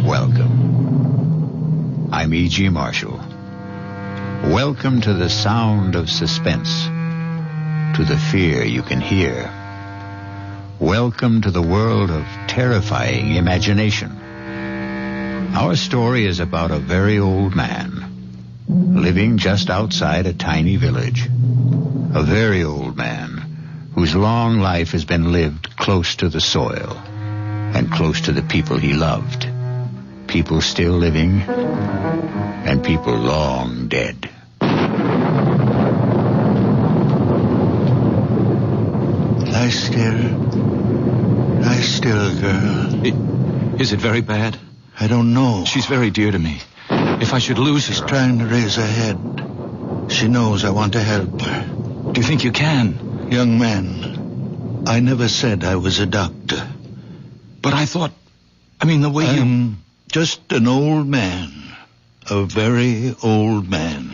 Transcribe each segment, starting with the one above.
Welcome. I'm E.G. Marshall. Welcome to the sound of suspense, to the fear you can hear. Welcome to the world of terrifying imagination. Our story is about a very old man living just outside a tiny village. A very old man whose long life has been lived close to the soil and close to the people he loved. People still living and people long dead. Lie still, girl. Is it very bad? I don't know. She's very dear to me. If I should lose her... She's trying to raise her head. She knows I want to help her. Do you think you can? Young man, I never said I was a doctor. But I thought... the way I'm just an old man. A very old man.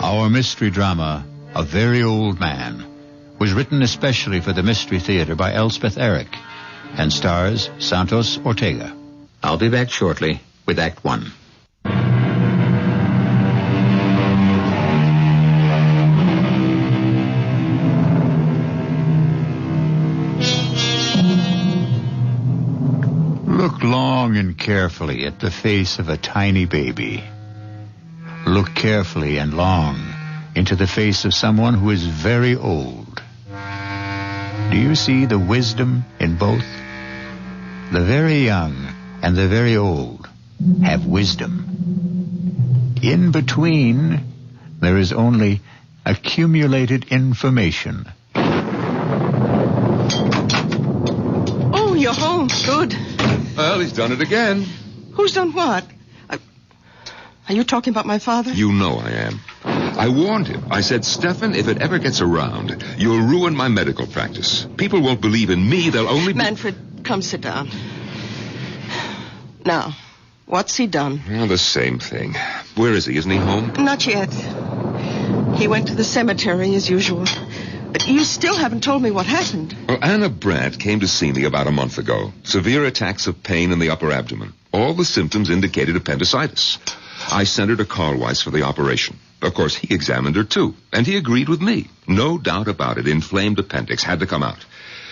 Our mystery drama, A Very Old Man, was written especially for the Mystery Theater by Elspeth Eric and stars Santos Ortega. I'll be back shortly with Act 1. Look long and carefully at the face of a tiny baby. Look carefully and long into the face of someone who is very old. Do you see the wisdom in both? The very young and the very old have wisdom. In between, there is only accumulated information. Oh, you're home. Good. Well, he's done it again. Who's done what? Are you talking about my father? You know I am. I warned him. I said, Stefan, if it ever gets around, you'll ruin my medical practice. People won't believe in me. They'll only... Manfred, come sit down. Now, what's he done? Well, the same thing. Where is he? Isn't he home? Not yet. He went to the cemetery as usual. But you still haven't told me what happened. Well, Anna Brandt came to see me about a month ago. Severe attacks of pain in the upper abdomen. All the symptoms indicated appendicitis. I sent her to Carlweiss for the operation. Of course, he examined her, too, and he agreed with me. No doubt about it, inflamed appendix had to come out.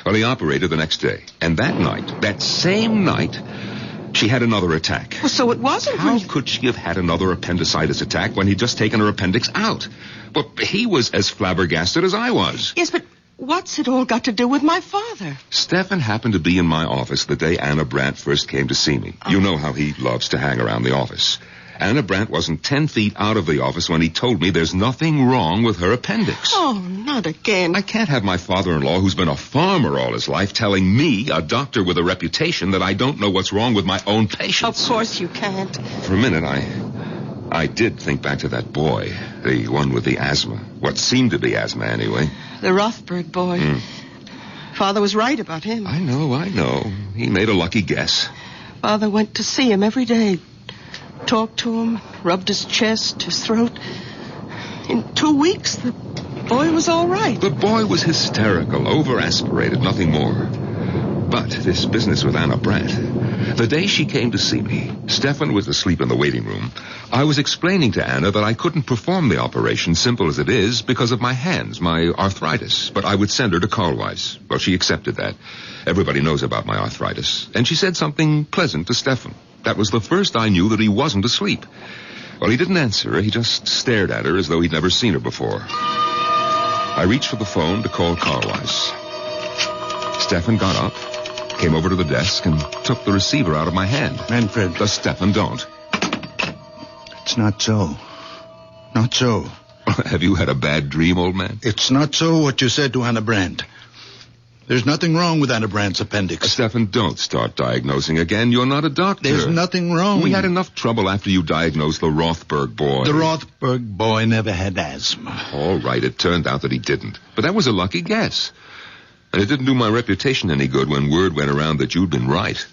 Well, he operated the next day, and that night, that same night, she had another attack. Well, so it wasn't... How could she have had another appendicitis attack when he'd just taken her appendix out? Well, he was as flabbergasted as I was. Yes, but what's it all got to do with my father? Stefan happened to be in my office the day Anna Brandt first came to see me. You know how he loves to hang around the office. Anna Brandt wasn't 10 feet out of the office when he told me there's nothing wrong with her appendix. Oh, not again. I can't have my father-in-law, who's been a farmer all his life, telling me, a doctor with a reputation, that I don't know what's wrong with my own patients. Of course you can't. For a minute, I did think back to that boy, the one with the asthma. What seemed to be asthma, anyway. The Rothberg boy. Father was right about him. I know. He made a lucky guess. Father went to see him every day. Talked to him, rubbed his chest, his throat. In 2 weeks, the boy was all right. The boy was hysterical, over-aspirated, nothing more. But this business with Anna Brandt, the day she came to see me, Stefan was asleep in the waiting room. I was explaining to Anna that I couldn't perform the operation, simple as it is, because of my hands, my arthritis. But I would send her to Carlweiss. Well, she accepted that. Everybody knows about my arthritis. And she said something pleasant to Stefan. That was the first I knew that he wasn't asleep. Well, he didn't answer. He just stared at her as though he'd never seen her before. I reached for the phone to call Carlweiss. Stefan got up, came over to the desk, and took the receiver out of my hand. Manfred. Stefan, don't. It's not so. Not so. Have you had a bad dream, old man? It's not so what you said to Anna Brandt. There's nothing wrong with Anna Brandt's appendix. Stefan, don't start diagnosing again. You're not a doctor. There's nothing wrong. We had enough trouble after you diagnosed the Rothberg boy. The Rothberg boy never had asthma. All right, it turned out that he didn't. But that was a lucky guess. And it didn't do my reputation any good when word went around that you'd been right.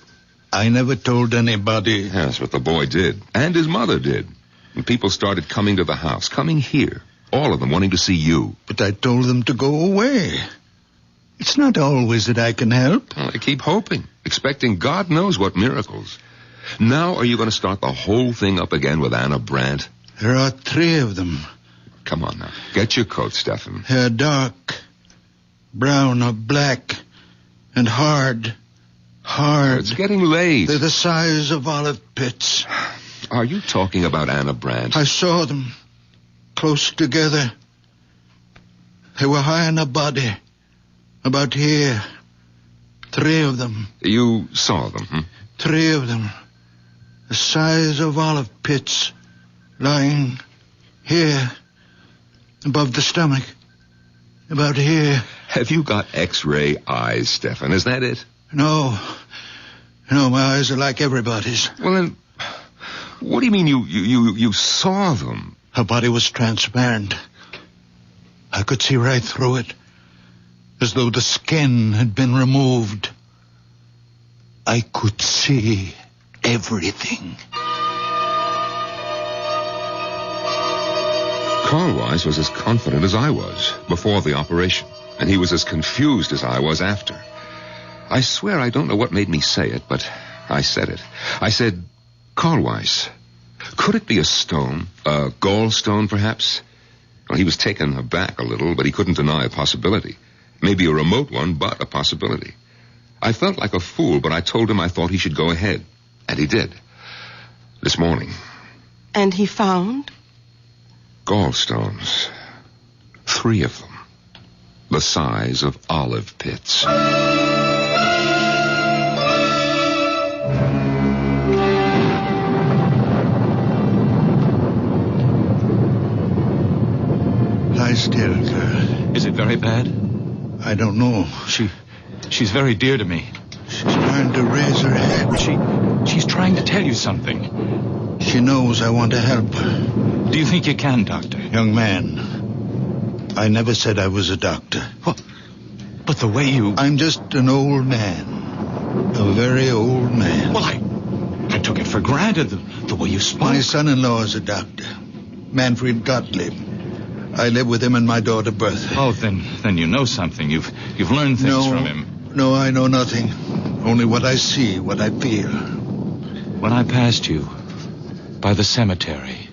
I never told anybody. Yes, but the boy did. And his mother did. And people started coming to the house, coming here. All of them wanting to see you. But I told them to go away. It's not always that I can help. Well, I keep hoping, expecting God knows what miracles. Now are you going to start the whole thing up again with Anna Brandt? There are 3 of them. Come on now. Get your coat, Stefan. They're dark, brown or black, and hard. It's getting late. They're the size of olive pits. Are you talking about Anna Brandt? I saw them, close together. They were high in a body, about here. 3 of them. You saw them, 3 of them. The size of olive pits, lying here, above the stomach, about here. Have you got X-ray eyes, Stefan? Is that it? No, my eyes are like everybody's. Well, then, what do you mean you saw them? Her body was transparent. I could see right through it, as though the skin had been removed. I could see everything. Carlwise was as confident as I was before the operation, and he was as confused as I was after. I swear I don't know what made me say it, but I said it. I said, Carlwise, could it be a stone? A gallstone, perhaps? Well, he was taken aback a little, but he couldn't deny a possibility. Maybe a remote one, but a possibility. I felt like a fool, but I told him I thought he should go ahead. And he did. This morning. And he found? Gallstones. 3 of them. The size of olive pits. Lie still, girl. Is it very bad? I don't know. She's very dear to me. She's trying to raise her head. She's trying to tell you something. She knows I want to help her. Do you think you can, Doctor? Young man, I never said I was a doctor. What? But the way you... I'm just an old man. A very old man. Well, I took it for granted, the way you spoke. My son-in-law is a doctor. Manfred Gottlieb. I live with him and my daughter Bertha. Oh, then you know something. You've learned things from him. No, I know nothing. Only what I see, what I feel. When I passed you by the cemetery,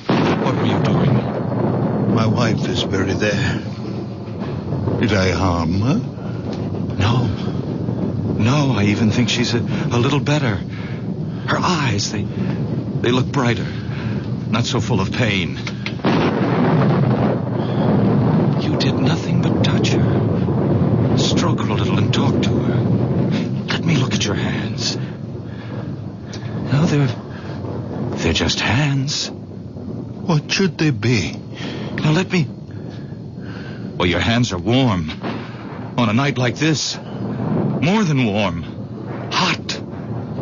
what were you doing? My wife is buried there. Did I harm her? No, I even think she's a little better. Her eyes, they look brighter. Not so full of pain. You did nothing but touch her. Stroke her a little and talk to her. Let me look at your hands. No, they're just hands. What should they be? Now let me... Well, your hands are warm. On a night like this. More than warm. Hot.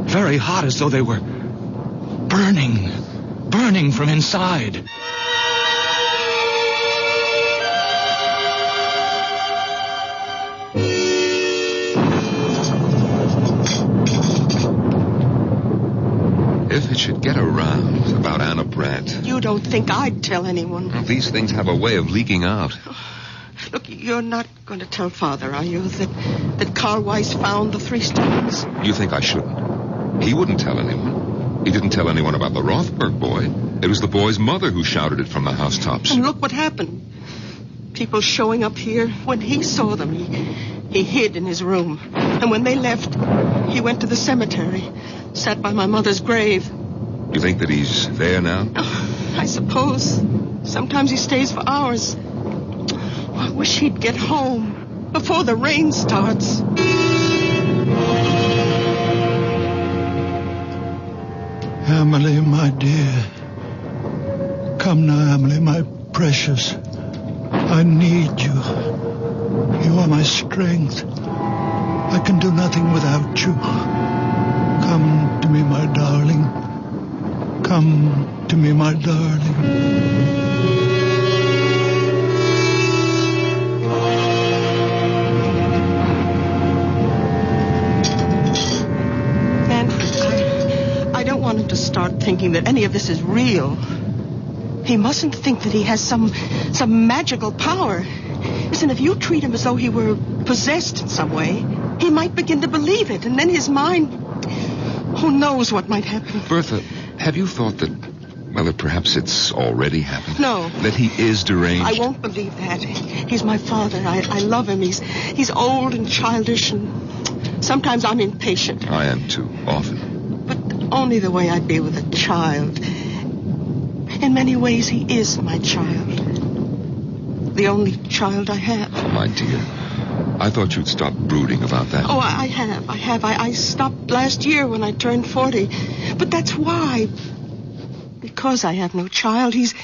Very hot, as though they were burning. Burning from inside. If it should get around about Anna Brandt... You don't think I'd tell anyone? Well, these things have a way of leaking out. Look, you're not going to tell Father, are you, that Carlwise found the 3 stones? You think I shouldn't? He wouldn't tell anyone. He didn't tell anyone about the Rothberg boy. It was the boy's mother who shouted it from the housetops. And look what happened. People showing up here. When he saw them, he hid in his room. And when they left, he went to the cemetery, sat by my mother's grave. You think that he's there now? Oh, I suppose. Sometimes he stays for hours. I wish he'd get home before the rain starts. Emily, my dear. Come now, Emily, my precious. I need you. You are my strength. I can do nothing without you. Come to me, my darling. Come to me, my darling. To start thinking that any of this is real. He mustn't think that he has some magical power. Listen, if you treat him as though he were possessed in some way, he might begin to believe it, and then his mind... Who knows what might happen? Bertha, have you thought that perhaps it's already happened? No. That he is deranged? I won't believe that. He's my father. I love him. He's old and childish, and sometimes I'm impatient. I am too, often. But only the way I'd be with a child. In many ways, he is my child. The only child I have. Oh, my dear. I thought you'd stop brooding about that. Oh, I have. I stopped last year when I turned 40. But that's why. Because I have no child, he's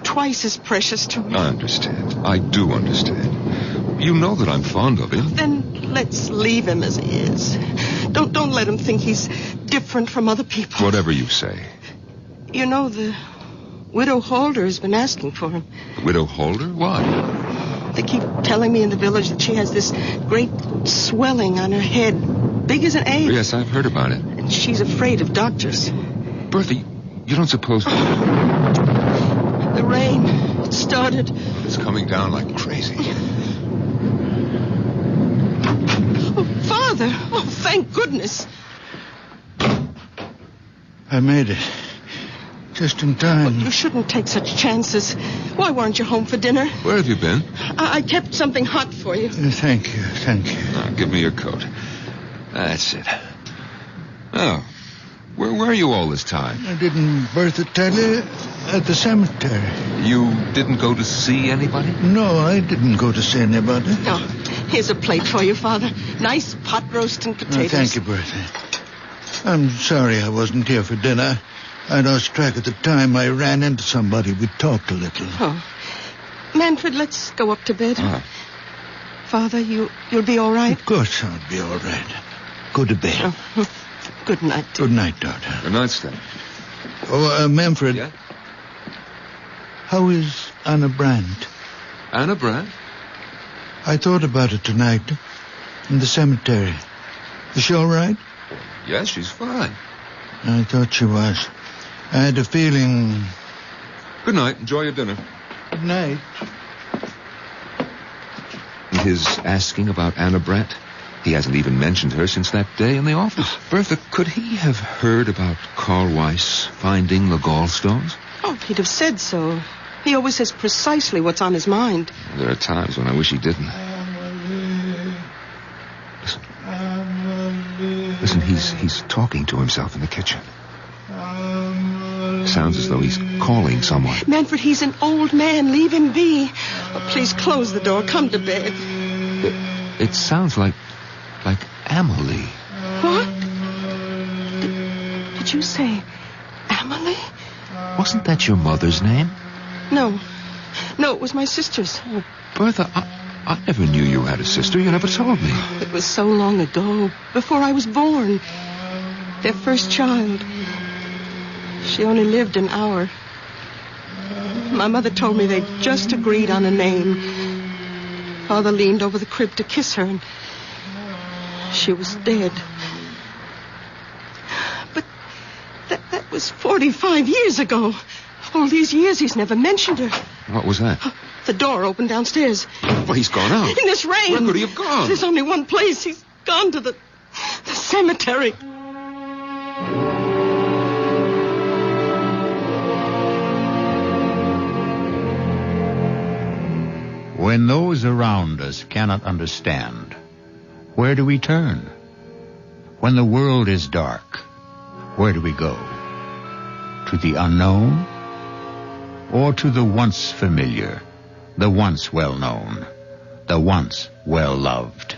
twice as precious to me. I understand. I do understand. You know that I'm fond of him. Then let's leave him as he is. Don't let him think he's different from other people. Whatever you say. You know, the Widow Holder has been asking for him. The Widow Holder? Why? They keep telling me in the village that she has this great swelling on her head, big as an egg. Yes, I've heard about it. And she's afraid of doctors. Bertha, you don't suppose... The rain, it started. It's coming down like crazy. Oh, Father! Oh, thank goodness. I made it. Just in time. Well, you shouldn't take such chances. Why weren't you home for dinner? Where have you been? I kept something hot for you. Thank you. Now, give me your coat. That's it. Oh, where were you all this time? Didn't Bertha tell you? At the cemetery. You didn't go to see anybody? No, I didn't go to see anybody. Oh, here's a plate for you, Father. Nice pot roast and potatoes. Thank you, Bertha. I'm sorry I wasn't here for dinner. I lost track at the time. I ran into somebody. We talked a little. Oh. Manfred, let's go up to bed. Oh. Father, you'll be all right? Of course I'll be all right. Go to bed. Oh. Good night. Good night, daughter. Good night, Stefan. Oh, Manfred. Yeah? How is Anna Brandt? Anna Brandt? I thought about it tonight. In the cemetery. Is she all right? Yes, she's fine. I thought she was. I had a feeling... Good night. Enjoy your dinner. Good night. His asking about Anna Brandt? He hasn't even mentioned her since that day in the office. Bertha, could he have heard about Carl Weiss finding the gallstones? Oh, he'd have said so. He always says precisely what's on his mind. There are times when I wish he didn't. Listen, he's talking to himself in the kitchen. Sounds as though he's calling someone. Manfred, he's an old man. Leave him be. Oh, please close the door. Come to bed. It sounds like Amelie. What? Did you say Amelie? Wasn't that your mother's name? No, it was my sister's. Oh, Bertha, I never knew you had a sister. You never told me. It was so long ago, before I was born. Their first child. She only lived an hour. My mother told me they'd just agreed on a name. Father leaned over the crib to kiss her, and she was dead. But that was 45 years ago. All these years he's never mentioned her. What was that? The door opened downstairs. Well, he's gone out. In this rain. Where could he have gone? There's only one place. He's gone to the cemetery. When those around us cannot understand, where do we turn? When the world is dark, where do we go? To the unknown? Or to the once familiar, the once well-known, the once well-loved?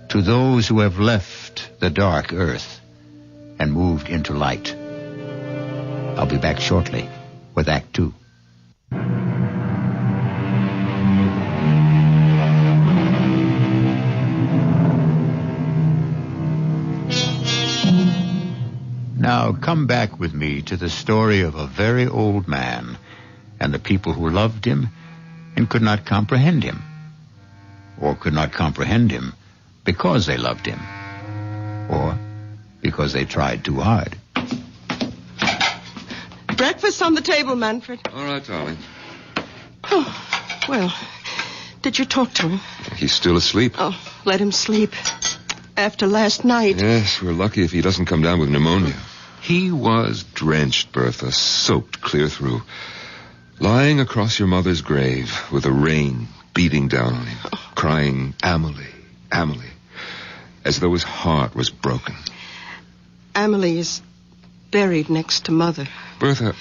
To those who have left the dark earth and moved into light. I'll be back shortly with Act 2. Now come back with me to the story of a very old man and the people who loved him and could not comprehend him, or could not comprehend him because they loved him, or because they tried too hard. Breakfast on the table, Manfred. All right, darling. Oh, well, did you talk to him? He's still asleep. Oh, let him sleep. After last night. Yes, we're lucky if he doesn't come down with pneumonia. He was drenched, Bertha, soaked clear through. Lying across your mother's grave with the rain beating down on him, crying, Amelie, Amelie, as though his heart was broken. Amelie is buried next to Mother. Bertha,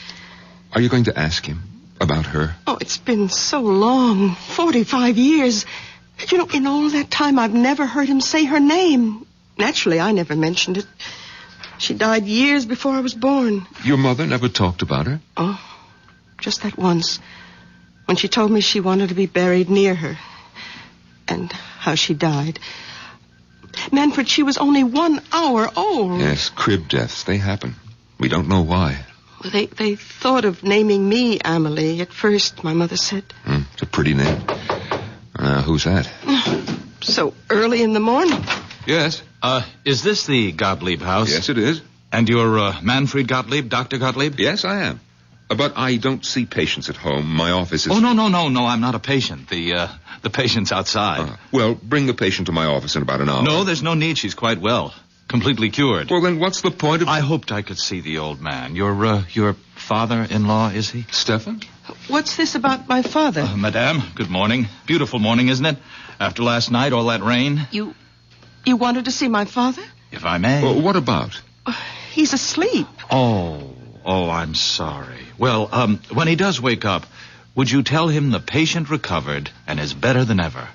are you going to ask him about her? Oh, it's been so long, 45 years. You know, in all that time, I've never heard him say her name. Naturally, I never mentioned it. She died years before I was born. Your mother never talked about her? Oh, just that once. When she told me she wanted to be buried near her. And how she died. Manfred, she was only 1 hour old. Yes, crib deaths, they happen. We don't know why. Well, they thought of naming me Amelie at first, my mother said. It's a pretty name. Who's that? So early in the morning. Yes. Is this the Gottlieb house? Yes, it is. And you're Manfred Gottlieb, Dr. Gottlieb? Yes, I am. But I don't see patients at home. My office is... Oh, no, I'm not a patient. The patient's outside. Well, bring the patient to my office in about an hour. No, there's no need. She's quite well. Completely cured. Well, then what's the point of... I hoped I could see the old man. Your father-in-law, is he? Stefan? What's this about my father? Madame, good morning. Beautiful morning, isn't it? After last night, all that rain. You wanted to see my father? If I may. Well, what about? He's asleep. Oh, I'm sorry. Well, when he does wake up, would you tell him the patient recovered and is better than ever?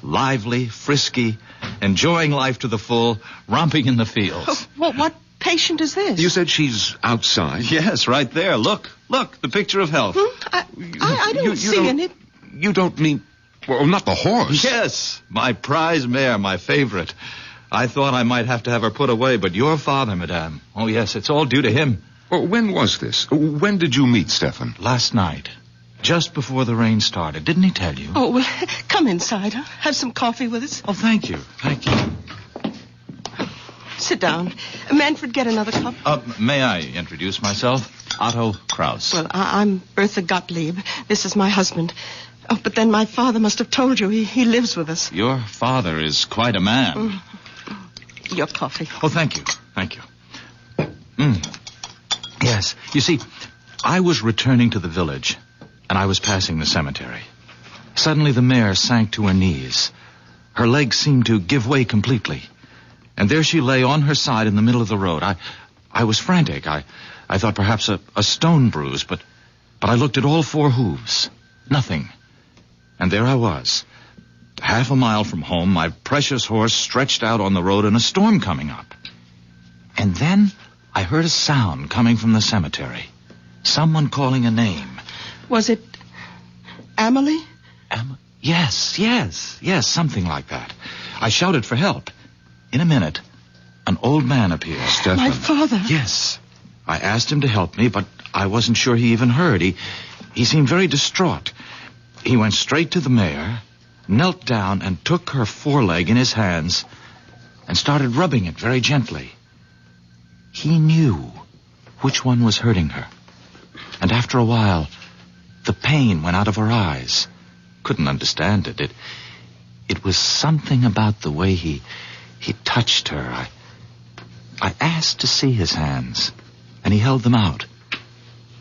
Lively, frisky, enjoying life to the full, romping in the fields. What patient is this? You said she's outside? Yes, right there. Look, the picture of health. I don't see any... You don't mean... Well, not the horse. Yes, my prize mare, my favorite. I thought I might have to have her put away, but your father, madame. Oh, yes, it's all due to him. Well, when was this? When did you meet Stefan? Last night, just before the rain started. Didn't he tell you? Oh, well, come inside. Have some coffee with us. Oh, thank you. Sit down. Manfred, get another cup. May I introduce myself? Otto Kraus. Well, I'm Bertha Gottlieb. This is my husband. Oh, but then my father must have told you. He lives with us. Your father is quite a man. Your coffee. Oh, thank you. Yes. You see, I was returning to the village, and I was passing the cemetery. Suddenly the mare sank to her knees. Her legs seemed to give way completely. And there she lay on her side in the middle of the road. I was frantic. I thought perhaps a stone bruise, but I looked at all 4 hooves. Nothing. And there I was, half a mile from home, my precious horse stretched out on the road and a storm coming up. And then I heard a sound coming from the cemetery. Someone calling a name. Was it Amelie? Yes, something like that. I shouted for help. In a minute, an old man appeared. Stefan. My father. Yes. I asked him to help me, but I wasn't sure he even heard. He seemed very distraught. He went straight to the mare, knelt down and took her foreleg in his hands and started rubbing it very gently. He knew which one was hurting her. And after a while, the pain went out of her eyes. Couldn't understand it. It was something about the way he touched her. I asked to see his hands, and he held them out.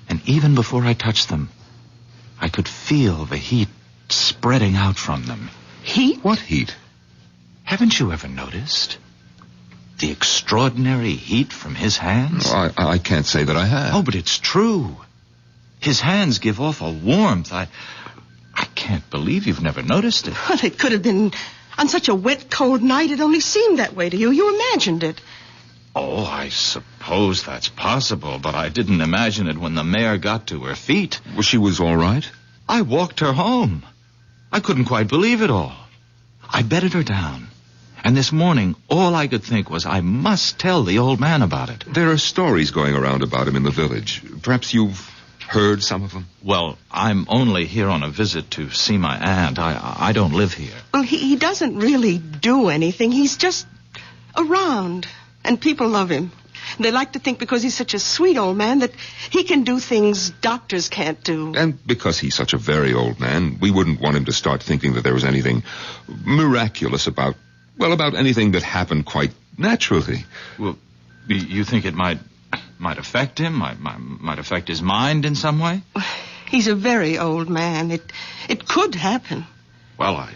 And even before I touched them, I could feel the heat spreading out from them. Heat? What heat? Haven't you ever noticed the extraordinary heat from his hands? Oh, I can't say that I have. Oh, but it's true. His hands give off a warmth. I can't believe you've never noticed it. Well, it could have been on such a wet, cold night. It only seemed that way to you. You imagined it. Oh, I suppose that's possible, but I didn't imagine it when the mare got to her feet. Well, she was all right? I walked her home. I couldn't quite believe it all. I bedded her down. And this morning, all I could think was I must tell the old man about it. There are stories going around about him in the village. Perhaps you've heard some of them? Well, I'm only here on a visit to see my aunt. I don't live here. Well, he doesn't really do anything. He's just around. And people love him. They like to think because he's such a sweet old man that he can do things doctors can't do. And because he's such a very old man, we wouldn't want him to start thinking that there was anything miraculous about anything that happened quite naturally. Well, you think it might affect him? Might affect his mind in some way? He's a very old man. It could happen. Well, I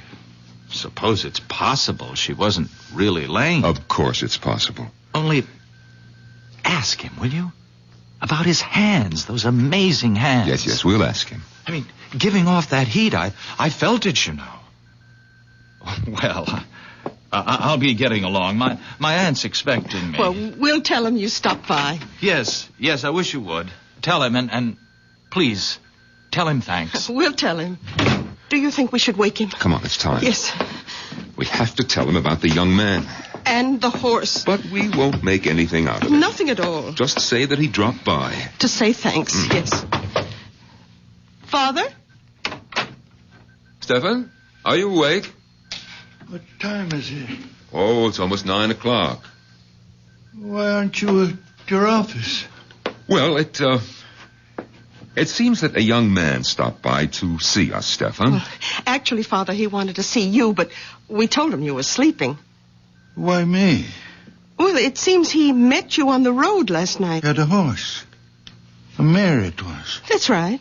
suppose it's possible she wasn't really lame. Of course it's possible. Only ask him, will you? About his hands, those amazing hands. Yes, we'll ask him. I mean, giving off that heat, I felt it, you know. Well, I'll be getting along. My aunt's expecting me. Well, we'll tell him you stopped by. Yes, I wish you would. Tell him, and please, tell him thanks. We'll tell him. Do you think we should wake him? Come on, it's time. Yes. We have to tell him about the young man. And the horse. But we won't make anything out of it. Nothing at all. Just say that he dropped by. To say thanks, yes. Father? Stefan, are you awake? What time is it? Oh, it's almost 9 o'clock. Why aren't you at your office? Well, it seems that a young man stopped by to see us, Stefan. Well, actually, Father, he wanted to see you, but we told him you were sleeping. Why me? Well, it seems he met you on the road last night. Had a horse. A mare it was. That's right.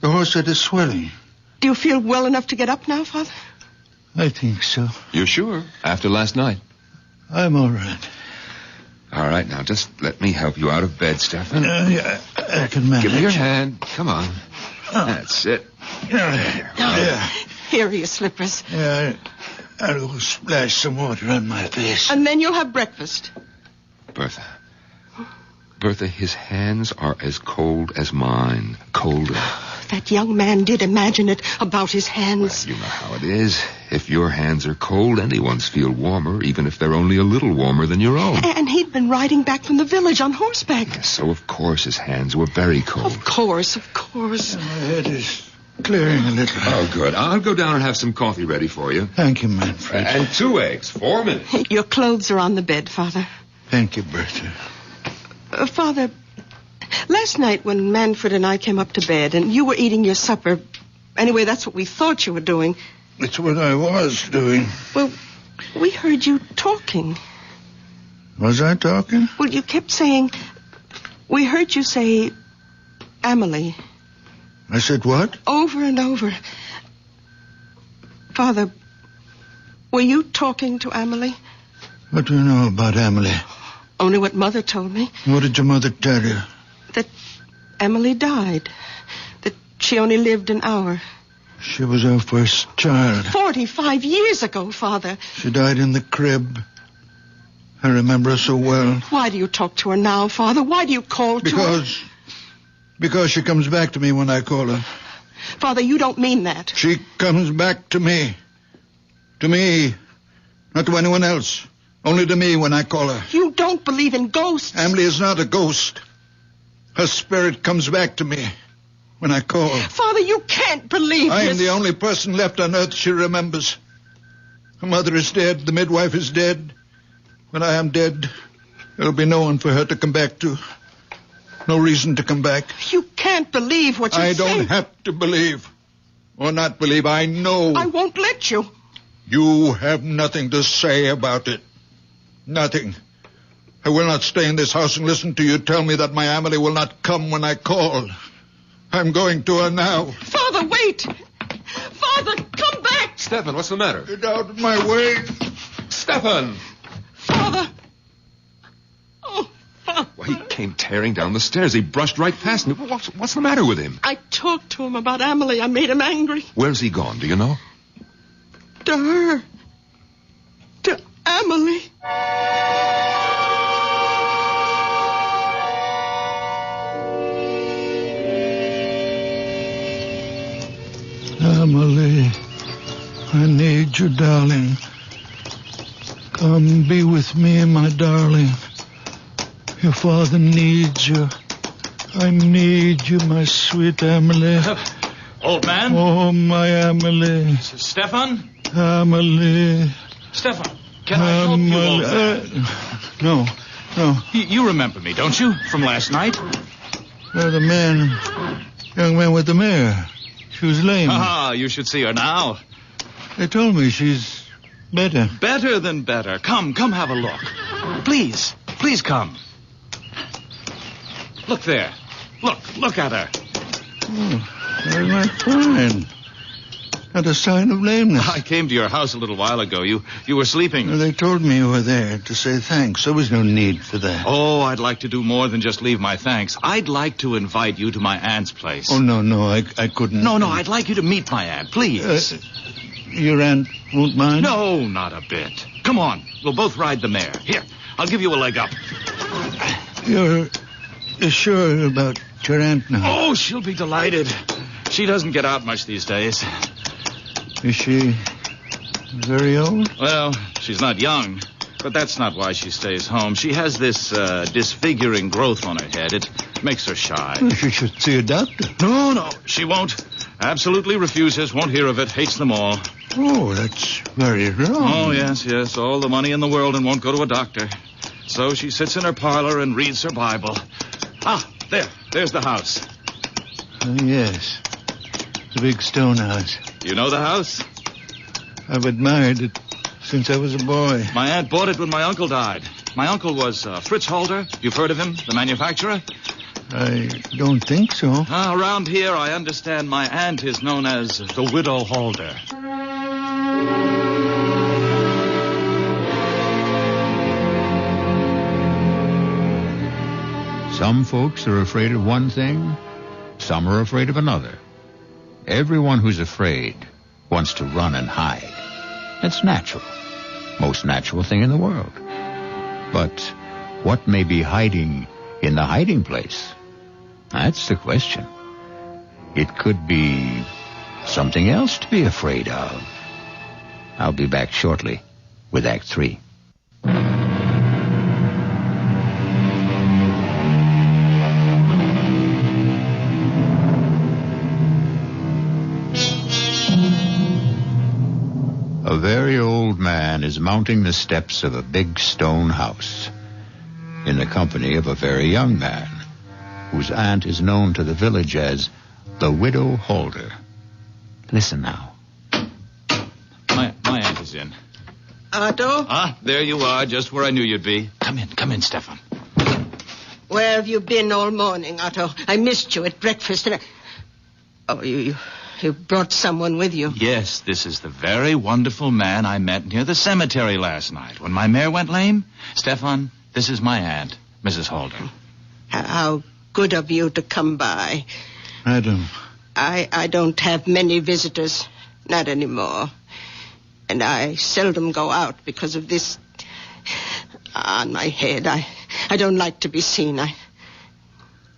The horse had a swelling. Do you feel well enough to get up now, Father? I think so. You're sure? After last night? I'm all right. All right, now just let me help you out of bed, Stefan. Yeah, I can manage. Give me your hand. Come on. That's it. Yeah. Here are your slippers. Yeah, I'll go splash some water on my face. And then you'll have breakfast. Bertha, his hands are as cold as mine. Colder. That young man did imagine it about his hands. Well, you know how it is. If your hands are cold, anyone's feel warmer, even if they're only a little warmer than your own. And he'd been riding back from the village on horseback. Yes, so of course his hands were very cold. Of course. My head is clearing a little. Oh, good. I'll go down and have some coffee ready for you. Thank you, Manfred. And 2 eggs. 4 minutes. Your clothes are on the bed, Father. Thank you, Bertha. Father, last night when Manfred and I came up to bed and you were eating your supper, anyway, that's what we thought you were doing. It's what I was doing. Well, we heard you talking. Was I talking? Well, you kept saying, we heard you say, Amelie. I said what? Over and over. Father, were you talking to Amelie? What do you know about Emily? Only what Mother told me. What did your mother tell you? That Emily died. That she only lived an hour. She was our first child. 45 years ago, Father. She died in the crib. I remember her so well. Why do you talk to her now, Father? Why do you call to her? Because she comes back to me when I call her. Father, you don't mean that. She comes back to me. To me. Not to anyone else. Only to me when I call her. You don't believe in ghosts. Emily is not a ghost. Her spirit comes back to me when I call. Father, you can't believe I this. am the only person left on earth she remembers. Her mother is dead. The midwife is dead. When I am dead, there'll be no one for her to come back to. No reason to come back. You can't believe what you say. I don't have to believe. Or not believe. I know. I won't let you. You have nothing to say about it. Nothing. I will not stay in this house and listen to you tell me that my Amelie will not come when I call. I'm going to her now. Father, wait. Father, come back. Stefan, what's the matter? Get out of my way. Stefan! Father. Oh, Father. Well, he came tearing down the stairs. He brushed right past me. What's the matter with him? I talked to him about Amelie. I made him angry. Where's he gone? Do you know? To her. To Amelie. Amelie, I need you, darling. Come be with me, my darling. Your father needs you. I need you, my sweet Amelie. Old man? Oh, my Amelie. Stefan? Amelie. Stefan, can I help you, old man? No. No. You remember me, don't you? From last night? The young man with the mare. She was lame. Ah, you should see her now. They told me she's better. Better than better. Come have a look. Please come. Look there. Look at her. Oh, very much fine. Not a sign of lameness. I came to your house a little while ago. You were sleeping. Well, they told me you were there to say thanks. There was no need for that. Oh, I'd like to do more than just leave my thanks. I'd like to invite you to my aunt's place. Oh, no, I couldn't. No, I'd like you to meet my aunt, please. Your aunt won't mind? No, not a bit. Come on, we'll both ride the mare. Here, I'll give you a leg up. You're sure about your aunt now? Oh, she'll be delighted. She doesn't get out much these days. Is she very old? Well, she's not young, but that's not why she stays home. She has this disfiguring growth on her head. It makes her shy. Well, she should see a doctor. No, she won't. Absolutely refuses, won't hear of it, hates them all. Oh, that's very wrong. Oh, yes, all the money in the world and won't go to a doctor. So she sits in her parlor and reads her Bible. Ah, there's the house. Oh, yes, the big stone house. You know the house? I've admired it since I was a boy. My aunt bought it when my uncle died. My uncle was Fritz Holder. You've heard of him, the manufacturer? I don't think so. Around here, I understand my aunt is known as the Widow Holder. Some folks are afraid of one thing, some are afraid of another. Everyone who's afraid wants to run and hide. It's natural. Most natural thing in the world. But what may be hiding in the hiding place? That's the question. It could be something else to be afraid of. I'll be back shortly with Act 3. A very old man is mounting the steps of a big stone house in the company of a very young man whose aunt is known to the village as the Widow Holder. Listen now. My aunt is in. Otto? Ah, there you are, just where I knew you'd be. Come in, Stefan. Where have you been all morning, Otto? I missed you at breakfast and Oh, you brought someone with you. Yes, this is the very wonderful man I met near the cemetery last night when my mare went lame. Stefan, this is my aunt, Mrs. Holder. How good of you to come by. Madam. I don't have many visitors, not anymore. And I seldom go out because of this on my head. I don't like to be seen.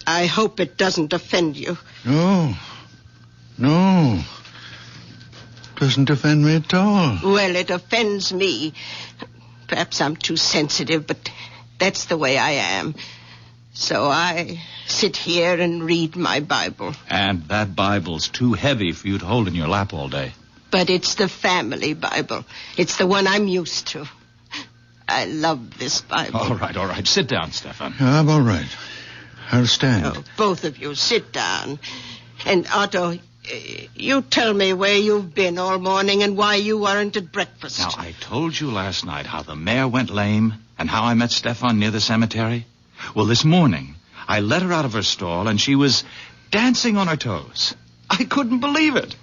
I hope it doesn't offend you. No. Doesn't offend me at all. Well, it offends me. Perhaps I'm too sensitive, but that's the way I am. So I sit here and read my Bible. And that Bible's too heavy for you to hold in your lap all day. But it's the family Bible. It's the one I'm used to. I love this Bible. All right. Sit down, Stefan. I'm all right. I'll stand. Oh, both of you, sit down. And Otto, you tell me where you've been all morning and why you weren't at breakfast. Now, I told you last night how the mare went lame and how I met Stefan near the cemetery. Well, this morning, I let her out of her stall and she was dancing on her toes. I couldn't believe it.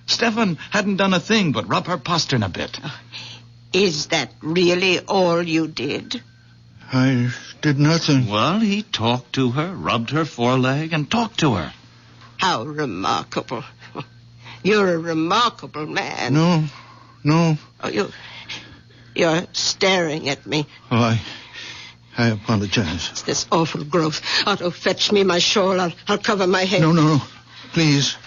Stefan hadn't done a thing but rub her postern a bit. Is that really all you did? I did nothing. Well, he talked to her, rubbed her foreleg, and talked to her. How remarkable. You're a remarkable man. No. Oh, you're staring at me. Oh, I apologize. It's this awful growth. Otto, fetch me my shawl. I'll cover my head. No. Please.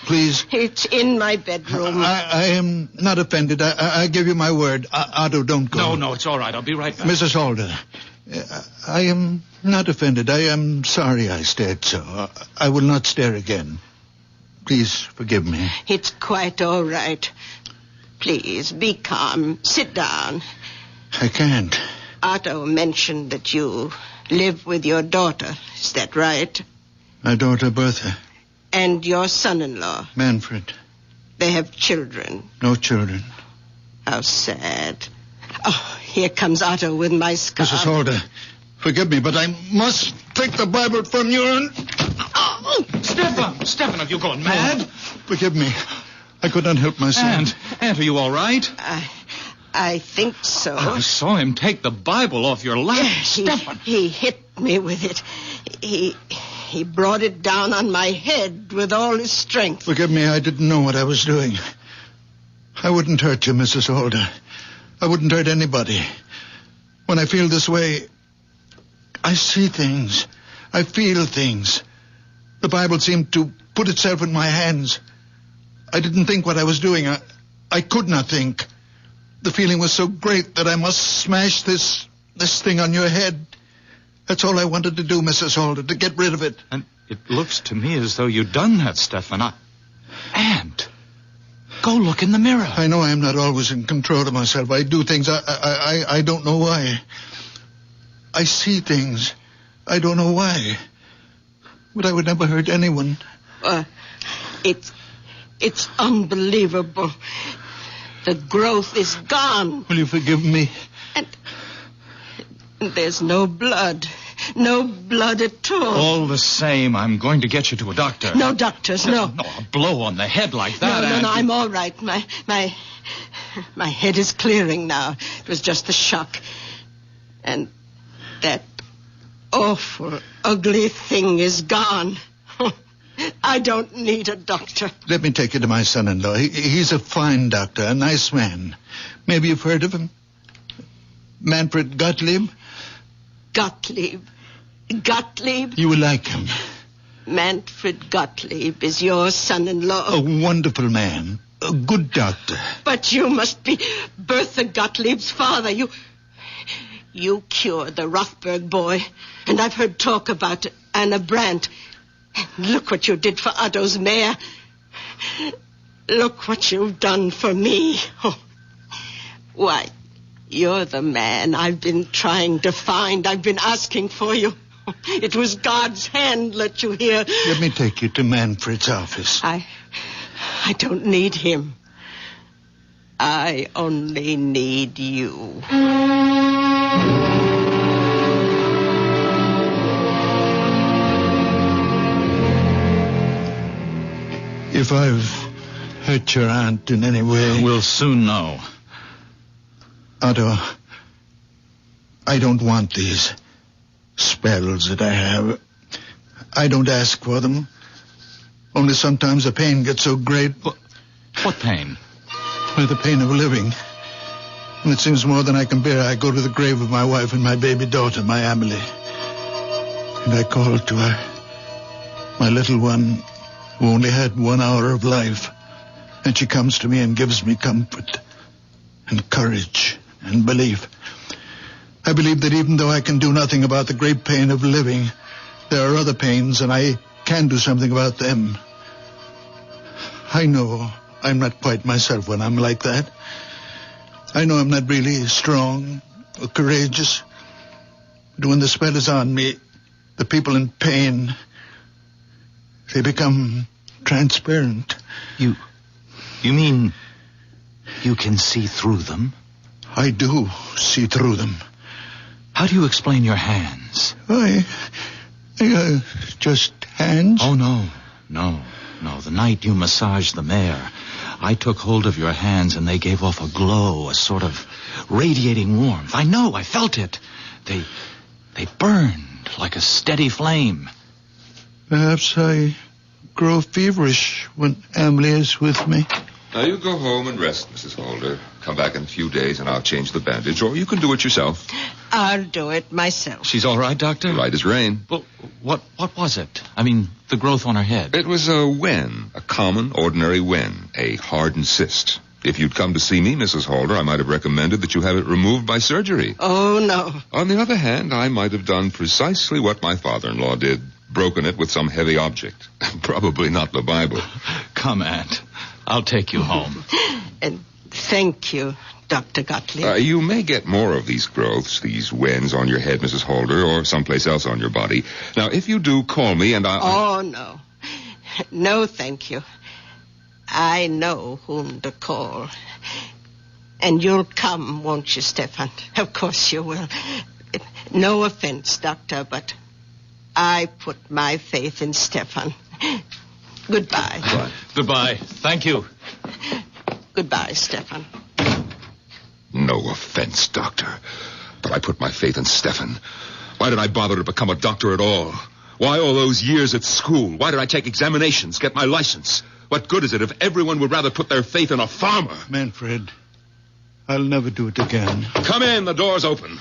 It's in my bedroom. I am not offended. I give you my word. Otto, don't go. No, it's all right. I'll be right back. Mrs. Holder, I am not offended. I am sorry I stared so. I will not stare again. Please forgive me. It's quite all right. Please, be calm. Sit down. I can't. Otto mentioned that you live with your daughter. Is that right? My daughter, Bertha. And your son-in-law. Manfred. They have children. No children. How sad. Oh, here comes Otto with my scarf. Mrs. Holder, forgive me, but I must take the Bible from you and... Oh, Stefan, have you gone mad? Forgive me. I could not help myself. Aunt, are you all right? I think so. I saw him take the Bible off your lap, Stefan. He hit me with it. He brought it down on my head with all his strength. Forgive me, I didn't know what I was doing. I wouldn't hurt you, Mrs. Holder. I wouldn't hurt anybody. When I feel this way, I see things. I feel things. The Bible seemed to put itself in my hands. I didn't think what I was doing. I could not think. The feeling was so great that I must smash this thing on your head. That's all I wanted to do, Mrs. Holder, to get rid of it. And it looks to me as though you'd done that, Stefan. Aunt, go look in the mirror. I know I'm not always in control of myself. I do things. I don't know why. I see things. I don't know why. But I would never hurt anyone. It's unbelievable. The growth is gone. Will you forgive me? And there's no blood. No blood at all. All the same, I'm going to get you to a doctor. No doctors, no. No, a blow on the head like that. No, I'm all right. My head is clearing now. It was just the shock. And that awful, ugly thing is gone. I don't need a doctor. Let me take you to my son-in-law. He's a fine doctor, a nice man. Maybe you've heard of him? Manfred Gottlieb? Gottlieb? You will like him. Manfred Gottlieb is your son-in-law. A wonderful man. A good doctor. But you must be Bertha Gottlieb's father. You cured the Rothberg boy. And I've heard talk about Anna Brandt. Look what you did for Otto's mare. Look what you've done for me. Oh. Why, you're the man I've been trying to find. I've been asking for you. It was God's hand let you here. Let me take you to Manfred's office. I don't need him. I only need you. If I've hurt your aunt in any way... We'll soon know. Otto, I don't want these spells that I have. I don't ask for them. Only sometimes the pain gets so great. What pain? Well, the pain of living. When it seems more than I can bear, I go to the grave of my wife and my baby daughter, my Emily. And I call to her, my little one, who only had 1 hour of life. And she comes to me and gives me comfort and courage and belief. I believe that even though I can do nothing about the great pain of living, there are other pains, and I can do something about them. I know I'm not quite myself when I'm like that. I know I'm not really strong or courageous. But when the spell is on me, the people in pain... they become transparent. You mean you can see through them? I do see through them. How do you explain your hands? Just hands? Oh, no. The night you massaged the mare, I took hold of your hands and they gave off a glow, a sort of radiating warmth. I know, I felt it. They burned like a steady flame. Perhaps I grow feverish when Emily is with me. Now, you go home and rest, Mrs. Holder. Come back in a few days and I'll change the bandage, or you can do it yourself. I'll do it myself. She's all right, Doctor? Right as rain. Well, what was it? I mean, the growth on her head. It was a wen, a common, ordinary wen, a hardened cyst. If you'd come to see me, Mrs. Holder, I might have recommended that you have it removed by surgery. Oh, no. On the other hand, I might have done precisely what my father-in-law did, broken it with some heavy object. Probably not the Bible. Come, Aunt. I'll take you home. And thank you. Dr. Gottlieb. You may get more of these growths, these wens on your head, Mrs. Holder, or someplace else on your body. Now, if you do, call me and I'll... Oh, no. No, thank you. I know whom to call. And you'll come, won't you, Stefan? Of course you will. No offense, Doctor, but I put my faith in Stefan. Goodbye. Goodbye. Thank you. Goodbye, Stefan. No offense, Doctor, but I put my faith in Stefan. Why did I bother to become a doctor at all? Why all those years at school? Why did I take examinations, get my license? What good is it if everyone would rather put their faith in a farmer? Manfred, I'll never do it again. Come in, the door's open.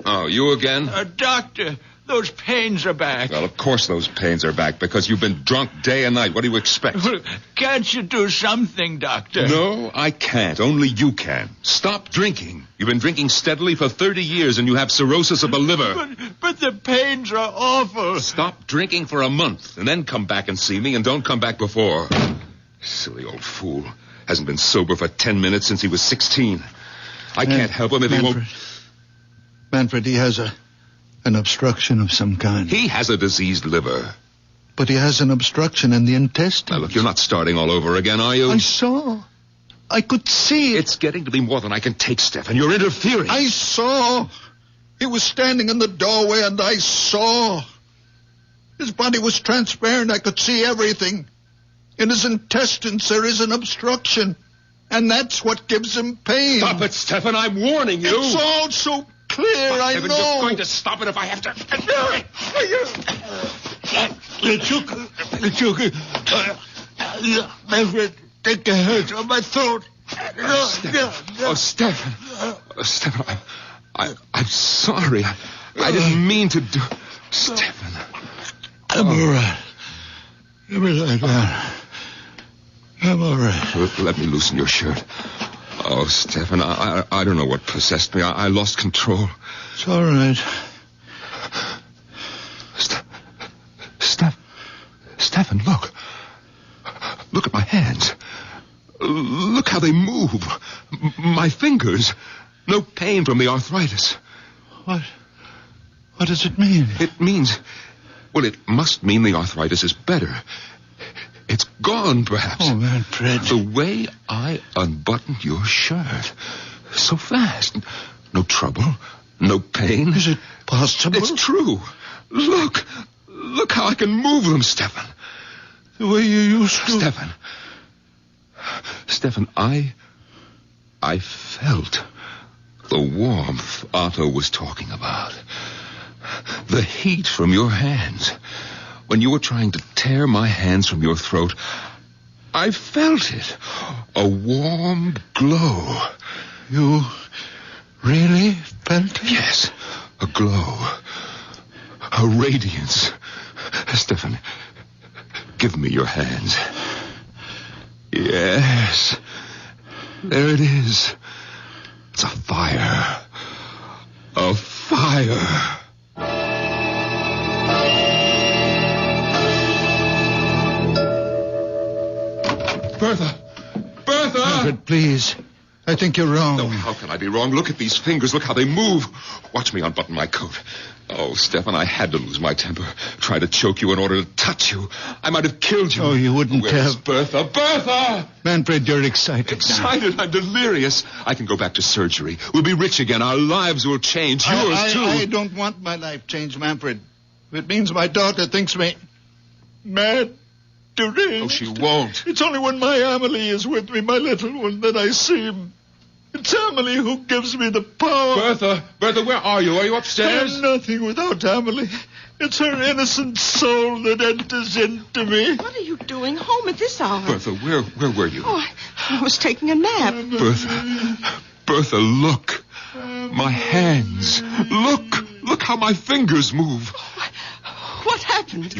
Oh, you again? Doctor, those pains are back. Well, of course those pains are back, because you've been drunk day and night. What do you expect? Can't you do something, Doctor? No, I can't. Only you can. Stop drinking. You've been drinking steadily for 30 years, and you have cirrhosis of the liver. But the pains are awful. Stop drinking for a month, and then come back and see me, and don't come back before. Silly old fool. Hasn't been sober for 10 minutes since he was 16. I can't help him if he won't... Manfred, he has an obstruction of some kind. He has a diseased liver. But he has an obstruction in the intestines. Now, look, you're not starting all over again, are you? I saw. I could see it. It's getting to be more than I can take, Stefan. You're interfering. I saw. He was standing in the doorway, and I saw. His body was transparent. I could see everything. In his intestines, there is an obstruction. And that's what gives him pain. Stop it, Stefan. I'm warning you. It's all so clear, I know. You're going to stop it if I have to. Manfred, take the hurt on my throat. Stefan. Stefan, I'm sorry. I didn't mean to do... Stefan. I'm all right. Let me lie down. I'm all right. Let me loosen your shirt. Oh, Stefan, I don't know what possessed me. I lost control. It's all right. Stefan, look. Look at my hands. Look how they move. My fingers. No pain from the arthritis. What does it mean? It means... Well, it must mean the arthritis is better. It's gone, perhaps. Oh, Manfred. The way I unbuttoned your shirt. So fast. No trouble. No pain. Is it possible? It's true. Look. Look how I can move them, Stefan. The way you used to. Stefan, I felt the warmth Otto was talking about. The heat from your hands. When you were trying to tear my hands from your throat, I felt it. A warm glow. You really felt it? Yes, a glow. A radiance. Stefan, give me your hands. Yes. There it is. It's a fire. A fire. Bertha! Manfred, please. I think you're wrong. No, how can I be wrong? Look at these fingers. Look how they move. Watch me unbutton my coat. Oh, Stefan, I had to lose my temper. Try to choke you in order to touch you. I might have killed you. Oh, you wouldn't Where's have. Bertha? Bertha! Manfred, you're excited. Excited? Now. I'm delirious. I can go back to surgery. We'll be rich again. Our lives will change. Yours, too. I don't want my life changed, Manfred. If it means my daughter thinks me mad, deranged. Oh, she won't. It's only when my Emily is with me, my little one, that I see him. It's Emily who gives me the power. Bertha, where are you? Are you upstairs? I'm nothing without Emily. It's her innocent soul that enters into me. What are you doing home at this hour? Bertha, where were you? Oh, I was taking a nap. Bertha, look. My hands. Look how my fingers move. What What happened?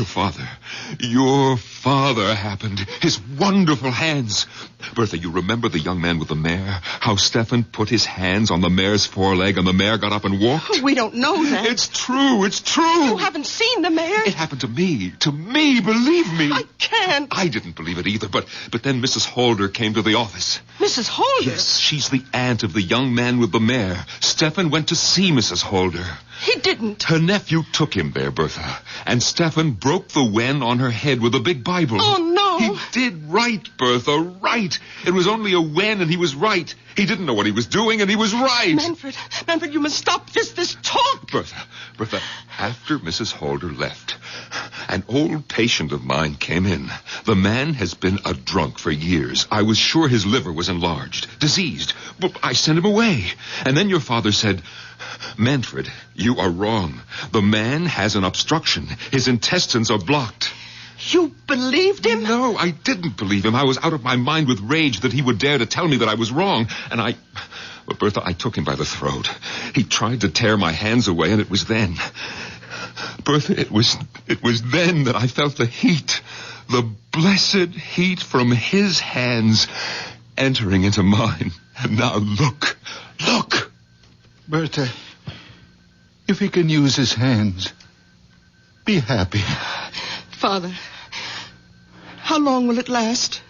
Your father happened. His wonderful hands. Bertha, you remember the young man with the mare? How Stefan put his hands on the mare's foreleg and the mare got up and walked? We don't know that. It's true. You haven't seen the mare? It happened to me, believe me. I can't. I didn't believe it either, but then Mrs. Holder came to the office. Mrs. Holder? Yes, she's the aunt of the young man with the mare. Stefan went to see Mrs. Holder. He didn't. Her nephew took him there, Bertha, and Stefan broke the wen on her head with a big Bible. Oh, no. He did right, Bertha, right. It was only a wen, and he was right. He didn't know what he was doing, and he was right. Manfred, you must stop this talk. Bertha, after Mrs. Holder left, an old patient of mine came in. The man has been a drunk for years. I was sure his liver was enlarged, diseased. But I sent him away. And then your father said, Manfred, you are wrong. The man has an obstruction. His intestines are blocked. You believed him? No, I didn't believe him. I was out of my mind with rage that he would dare to tell me that I was wrong. And Well, Bertha, I took him by the throat. He tried to tear my hands away, and it was then. Bertha, it was then that I felt the heat, the blessed heat from his hands entering into mine. And now look. Bertha, if he can use his hands, be happy. Father, how long will it last?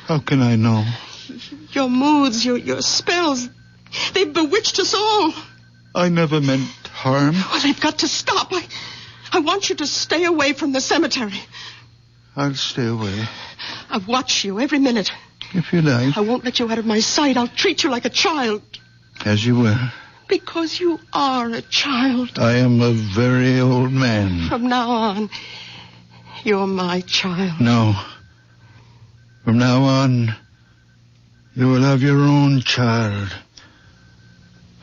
How can I know? Your moods, your spells, they've bewitched us all. I never meant harm. Well, they've got to stop. I want you to stay away from the cemetery. I'll stay away. I'll watch you every minute. If you like. I won't let you out of my sight. I'll treat you like a child. As you will. Because you are a child. I am a very old man. From now on, you're my child. No. From now on, you will have your own child.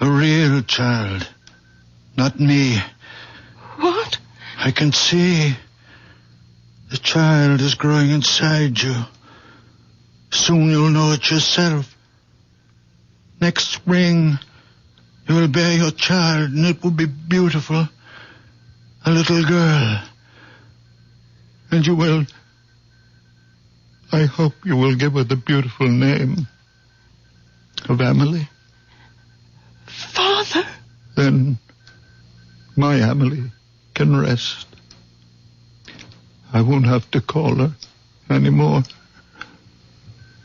A real child. Not me. What? I can see. The child is growing inside you. Soon you'll know it yourself. Next spring, you will bear your child, and it will be beautiful. A little girl. And you will... I hope you will give her the beautiful name of Emily. Father? Then my Emily can rest. I won't have to call her anymore.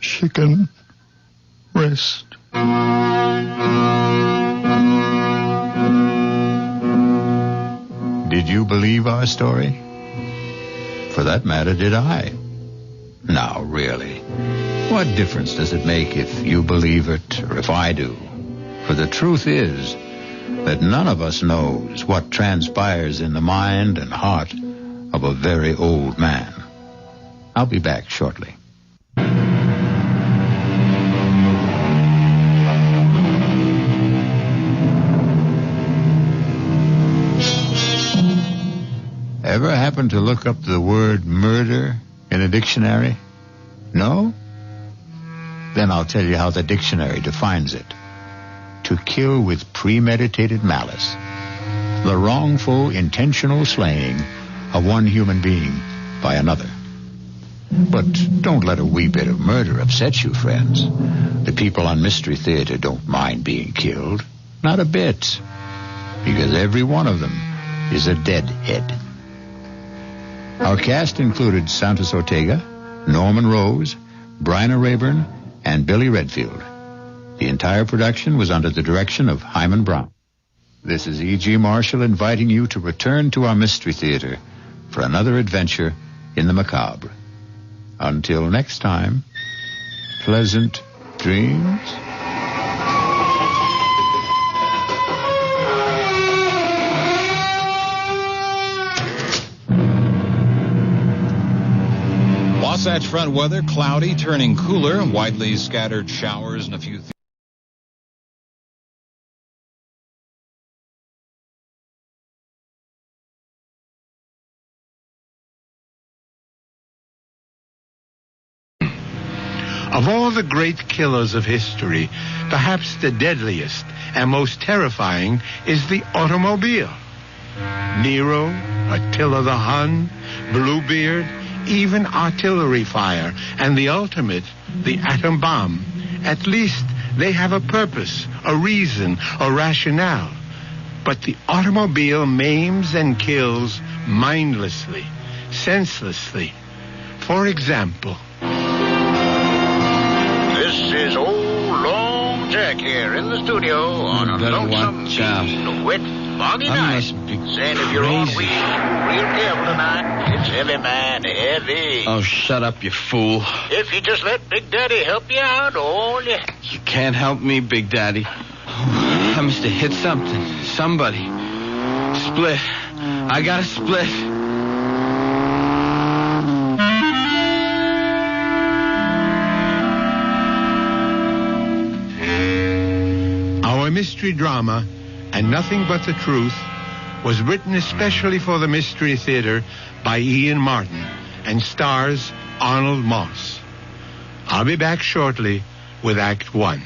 She can rest. Did you believe our story? For that matter, did I? Now, really, what difference does it make if you believe it or if I do? For the truth is that none of us knows what transpires in the mind and heart of a very old man. I'll be back shortly. Ever happen to look up the word murder in a dictionary? No? Then I'll tell you how the dictionary defines it. To kill with premeditated malice. The wrongful, intentional slaying of one human being by another. But don't let a wee bit of murder upset you, friends. The people on Mystery Theater don't mind being killed. Not a bit. Because every one of them is a deadhead. Our cast included Santos Ortega, Norman Rose, Bryna Raeburn, and Billy Redfield. The entire production was under the direction of Hyman Brown. This is E.G. Marshall inviting you to return to our Mystery Theater for another adventure in the macabre. Until next time, pleasant dreams. Wasatch Front weather, cloudy, turning cooler, widely scattered showers and a few... Of all the great killers of history, perhaps the deadliest and most terrifying is the automobile. Nero, Attila the Hun, Bluebeard, even artillery fire, and the ultimate, the atom bomb. At least they have a purpose, a reason, a rationale. But the automobile maims and kills mindlessly, senselessly. For example... This is old Long Jack here in the studio on a lonesome, wet, foggy night. Saying if you're on wheels, real careful tonight. It's heavy, man, heavy. Oh, shut up, you fool. If you just let Big Daddy help you out, only... You can't help me, Big Daddy. I must have hit something. Somebody. Split. I got a split. Our mystery drama, And Nothing But the Truth, was written especially for the Mystery Theater by Ian Martin and stars Arnold Moss. I'll be back shortly with Act 1.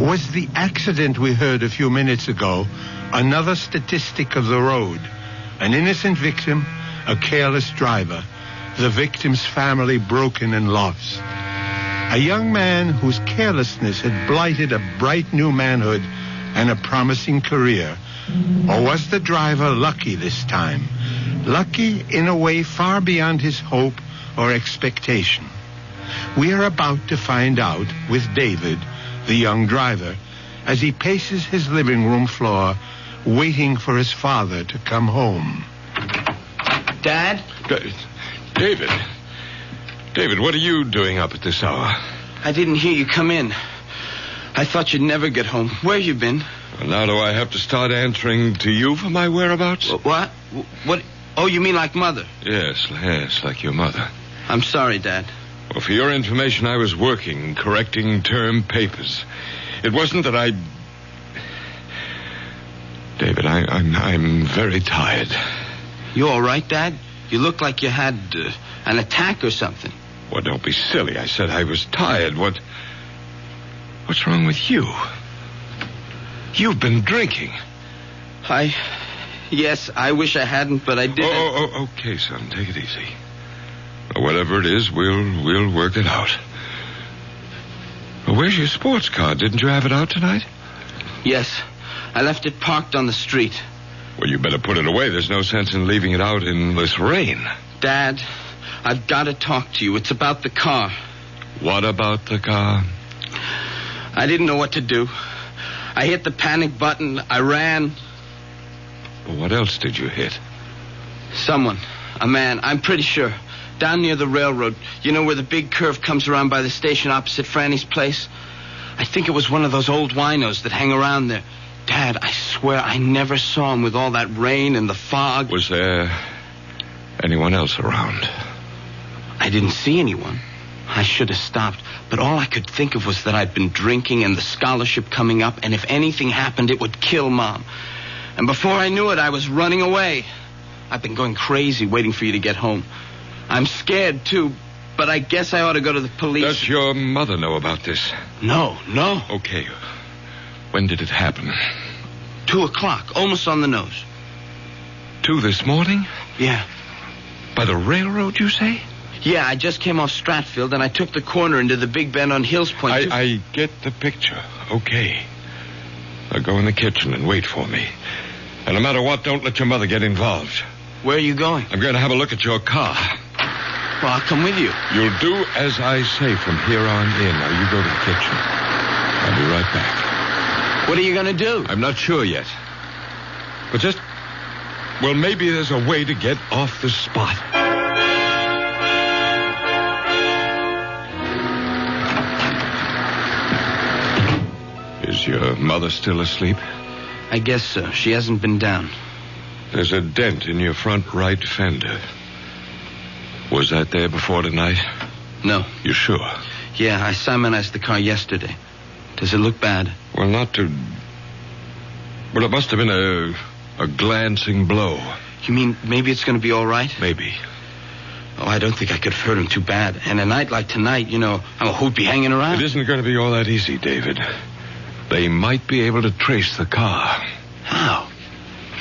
Was the accident we heard a few minutes ago another statistic of the road? An innocent victim, a careless driver, the victim's family broken and lost. A young man whose carelessness had blighted a bright new manhood and a promising career. Or was the driver lucky this time? Lucky in a way far beyond his hope or expectation. We are about to find out with David, the young driver, as he paces his living room floor, waiting for his father to come home. Dad? David. David, what are you doing up at this hour? I didn't hear you come in. I thought you'd never get home. Where you been? Well, now do I have to start answering to you for my whereabouts? What? What? Oh, you mean like Mother? Yes, like your mother. I'm sorry, Dad. Well, for your information, I was working, correcting term papers. It wasn't that I... David, I'm very tired. You all right, Dad? You look like you had an attack or something. Well, don't be silly. I said I was tired. What's wrong with you? You've been drinking. Yes, I wish I hadn't, but I didn't. Oh, okay, son. Take it easy. Whatever it is, we'll work it out. Well, where's your sports car? Didn't you have it out tonight? Yes. I left it parked on the street. Well, you better put it away. There's no sense in leaving it out in this rain. Dad, I've got to talk to you. It's about the car. What about the car? I didn't know what to do. I hit the panic button. I ran. Well, what else did you hit? Someone. A man. I'm pretty sure. Down near the railroad. You know where the big curve comes around by the station opposite Franny's place? I think it was one of those old winos that hang around there. Dad, I swear I never saw him with all that rain and the fog. Was there anyone else around? I didn't see anyone. I should have stopped, but all I could think of was that I'd been drinking and the scholarship coming up, and if anything happened, it would kill Mom. And before I knew it, I was running away. I've been going crazy waiting for you to get home. I'm scared, too, but I guess I ought to go to the police. Does your mother know about this? No. Okay. When did it happen? 2:00, almost on the nose. 2 this morning? Yeah. By the railroad, you say? Yeah, I just came off Stratfield, and I took the corner into the big bend on Hills Point. I get the picture. Okay. Now go in the kitchen and wait for me. And no matter what, don't let your mother get involved. Where are you going? I'm going to have a look at your car. Well, I'll come with you. You'll do as I say from here on in. Now, you go to the kitchen. I'll be right back. What are you going to do? I'm not sure yet. But well, maybe there's a way to get off the spot. Is your mother still asleep? I guess so. She hasn't been down. There's a dent in your front right fender. Was that there before tonight? No. You sure? Yeah, I Simonized the car yesterday. Does it look bad? Well, not to... Well, it must have been a glancing blow. You mean maybe it's going to be all right? Maybe. Oh, I don't think I could have hurt him too bad. And a night like tonight, who'd be hanging around? It isn't going to be all that easy, David. They might be able to trace the car. How?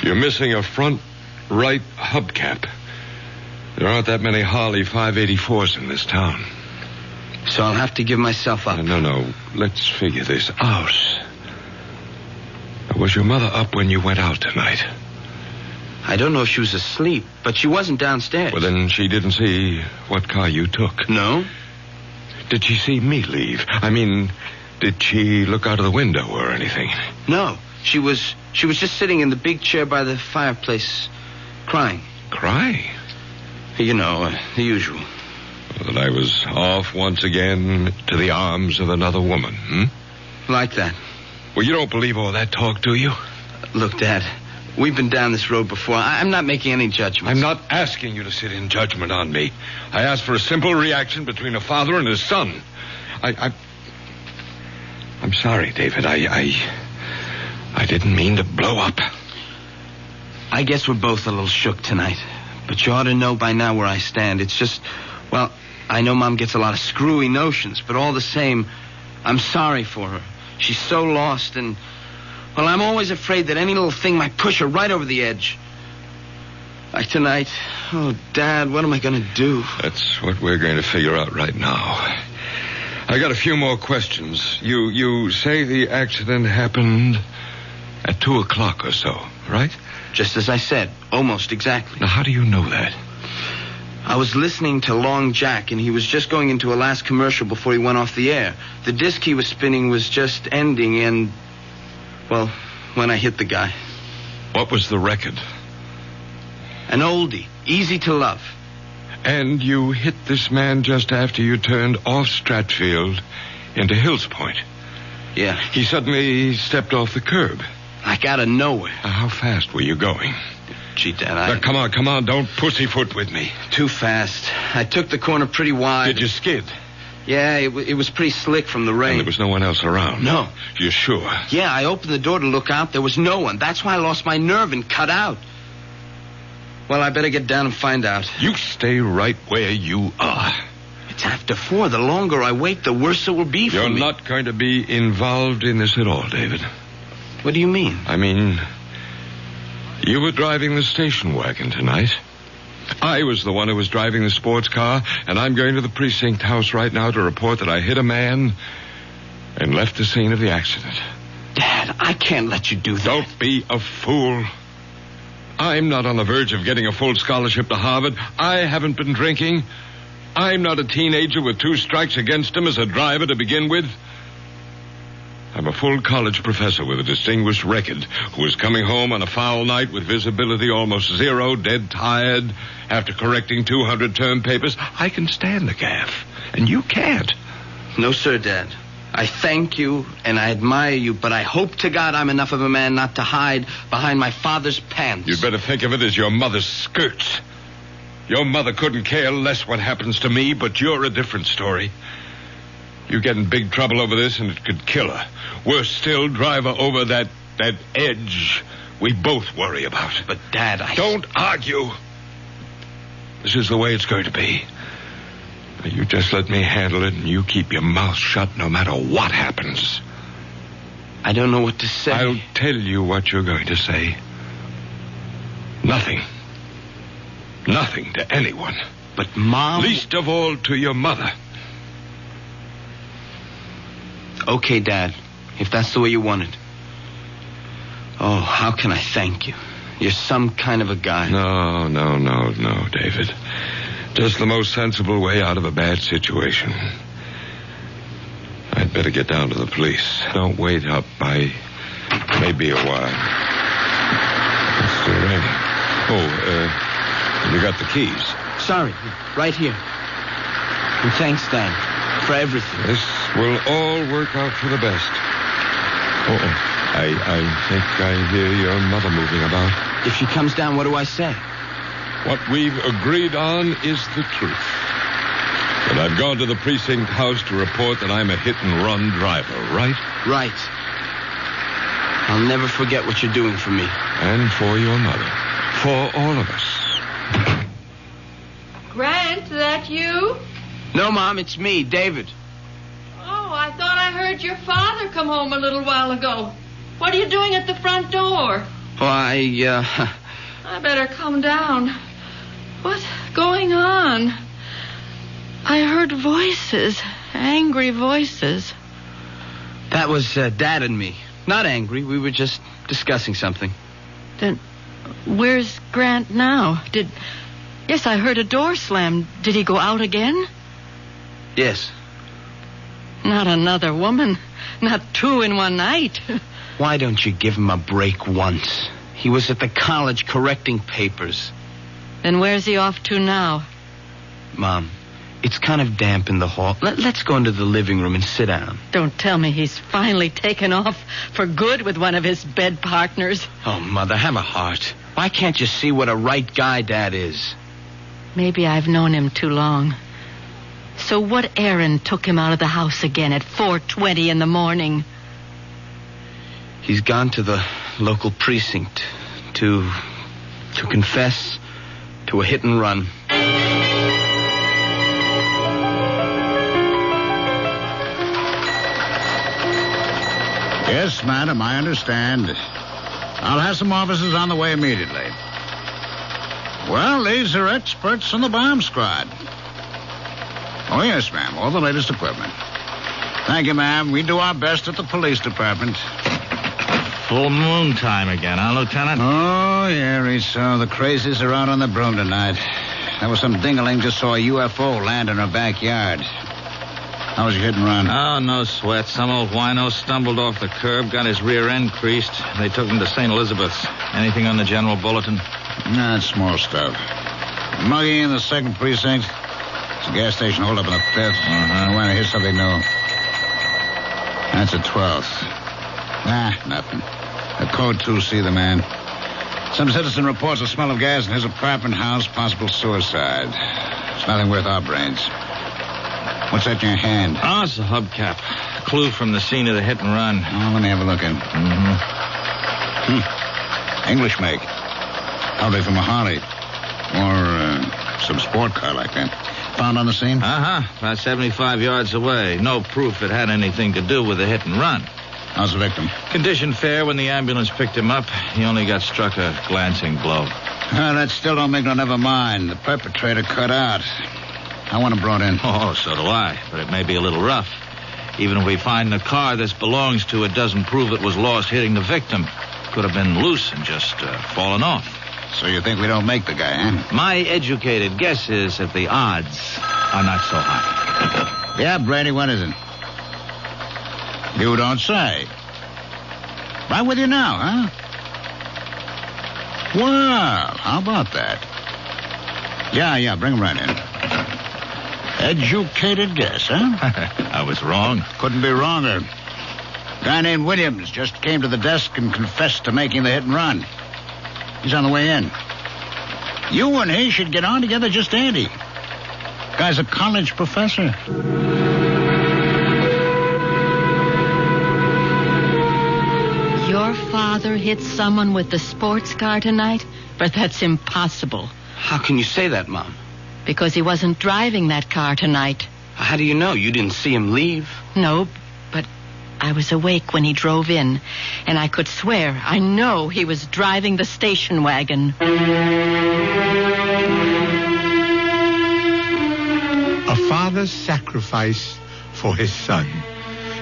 You're missing a front right hubcap. There aren't that many Harley 584s in this town. So I'll have to give myself up. No. Let's figure this out. Was your mother up when you went out tonight? I don't know if she was asleep, but she wasn't downstairs. Well, then she didn't see what car you took. No? Did she see me leave? I mean, did she look out of the window or anything? No. She was just sitting in the big chair by the fireplace, crying. Crying? The usual. That I was off once again to the arms of another woman, Like that. Well, you don't believe all that talk, do you? Look, Dad, we've been down this road before. I'm not making any judgments. I'm not asking you to sit in judgment on me. I asked for a simple reaction between a father and his son. I'm sorry, David. I didn't mean to blow up. I guess we're both a little shook tonight. But you ought to know by now where I stand. It's just, I know Mom gets a lot of screwy notions, but all the same, I'm sorry for her. She's so lost, and, I'm always afraid that any little thing might push her right over the edge. Like tonight. Oh, Dad, what am I going to do? That's what we're going to figure out right now. I got a few more questions. You say the accident happened at 2 o'clock or so, right? Just as I said, almost exactly. Now, how do you know that? I was listening to Long Jack, and he was just going into a last commercial before he went off the air. The disc he was spinning was just ending, and, when I hit the guy. What was the record? An oldie, Easy to Love. And you hit this man just after you turned off Stratfield into Hills Point. Yeah. He suddenly stepped off the curb. Like out of nowhere. How fast were you going? Gee, Dad, Now, come on, don't pussyfoot with me. Too fast. I took the corner pretty wide. Did you skid? Yeah, it was pretty slick from the rain. And there was no one else around? No. You're sure? Yeah, I opened the door to look out. There was no one. That's why I lost my nerve and cut out. Well, I better get down and find out. You stay right where you are. It's after 4. The longer I wait, the worse it will be for me. You're not going to be involved in this at all, David. What do you mean? I mean, you were driving the station wagon tonight. I was the one who was driving the sports car, and I'm going to the precinct house right now to report that I hit a man and left the scene of the accident. Dad, I can't let you do that. Don't be a fool. I'm not on the verge of getting a full scholarship to Harvard. I haven't been drinking. I'm not a teenager with 2 strikes against him as a driver to begin with. I'm a full college professor with a distinguished record who is coming home on a foul night with visibility almost zero, dead tired, after correcting 200 term papers. I can stand the gaff, and you can't. No, sir, Dad. I thank you and I admire you, but I hope to God I'm enough of a man not to hide behind my father's pants. You'd better think of it as your mother's skirts. Your mother couldn't care less what happens to me, but you're a different story. You get in big trouble over this, and it could kill her. Worse still, drive her over that edge we both worry about. But, Dad, Don't argue. This is the way it's going to be. You just let me handle it, and you keep your mouth shut no matter what happens. I don't know what to say. I'll tell you what you're going to say. Nothing. Nothing to anyone. But, Mom... Least of all to your mother. Okay, Dad, if that's the way you want it. Oh, how can I thank you? You're some kind of a guy. No, David. Just the most sensible way out of a bad situation. I'd better get down to the police. Don't wait up. I may be a while. It's still raining. You got the keys. Sorry, right here. And thanks, Dad, for everything. This will all work out for the best. I think I hear your mother moving about. If she comes down, what do I say? What we've agreed on is the truth. But I've gone to the precinct house to report that I'm a hit-and-run driver, right? Right. I'll never forget what you're doing for me. And for your mother. For all of us. Grant, that you? No, Mom, it's me, David. Oh, I thought I heard your father come home a little while ago. What are you doing at the front door? Oh, I better come down. What's going on? I heard voices, angry voices. That was Dad and me. Not angry. We were just discussing something. Then where's Grant now? Yes, I heard a door slam. Did he go out again? Yes. Not another woman. Not two in one night. Why don't you give him a break once? He was at the college correcting papers. Then where's he off to now? Mom, it's kind of damp in the hall. Let's go into the living room and sit down. Don't tell me he's finally taken off for good with one of his bed partners. Oh, Mother, have a heart. Why can't you see what a right guy Dad is? Maybe I've known him too long. So what errand took him out of the house again at 4:20 in the morning? He's gone to the local precinct to confess to a hit and run. Yes, madam, I understand. I'll have some officers on the way immediately. Well, these are experts in the bomb squad. Oh, yes, ma'am. All the latest equipment. Thank you, ma'am. We do our best at the police department. Full moon time again, huh, Lieutenant? Oh, yeah, Rizzo. The crazies are out on the broom tonight. There was some dingaling just saw a UFO land in her backyard. How was your hit and run? Oh, no sweat. Some old wino stumbled off the curb, got his rear end creased. They took him to St. Elizabeth's. Anything on the general bulletin? Nah, it's small stuff. Mugging in the 2nd precinct. It's a gas station hold up in the 5th. I want to hear something new. That's a 12th. Nah, nothing. A code 2C, the man. Some citizen reports a smell of gas in his apartment house, possible suicide. It's nothing worth our brains. What's that in your hand? Oh, it's a hubcap. Clue from the scene of the hit and run. Oh, let me have a look in. English make. Probably from a Harley. Or some sport car like that. Found on the scene? About 75 yards away. No proof it had anything to do with the hit and run. How's the victim? Condition fair. When the ambulance picked him up, he only got struck a glancing blow. That still don't make no never mind. The perpetrator cut out. I want him brought in. Oh, so do I. But it may be a little rough. Even if we find the car this belongs to, it doesn't prove it was lost hitting the victim. Could have been loose and just fallen off. So you think we don't make the guy, huh? My educated guess is that the odds are not so high. Yeah, Brady, what is it? You don't say. Right with you now, huh? Well, how about that? Yeah, bring him right in. Educated guess, huh? I was wrong. Couldn't be wronger. Guy named Williams just came to the desk and confessed to making the hit and run. He's on the way in. You and he should get on together just handy. Guy's a college professor. Your father hit someone with the sports car tonight? But that's impossible. How can you say that, Mom? Because he wasn't driving that car tonight. How do you know? You didn't see him leave? No, but I was awake when he drove in, and I could swear, I know he was driving the station wagon. A father's sacrifice for his son.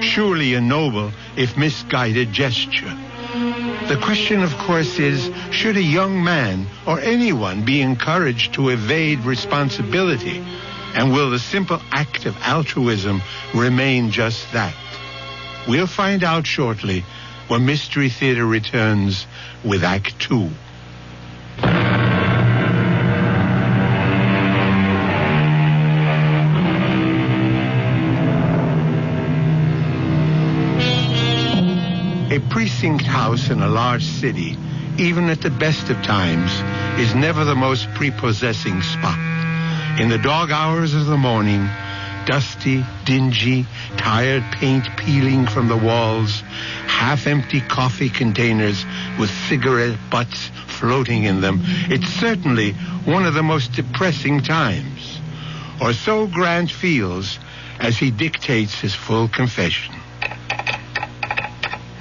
Surely a noble, if misguided, gesture. The question, of course, is, should a young man or anyone be encouraged to evade responsibility? And will the simple act of altruism remain just that? We'll find out shortly when Mystery Theater returns with Act 2. A precinct house in a large city, even at the best of times, is never the most prepossessing spot. In the dog hours of the morning, dusty, dingy, tired paint peeling from the walls, half-empty coffee containers with cigarette butts floating in them, it's certainly one of the most depressing times. or so Grant feels as he dictates his full confession.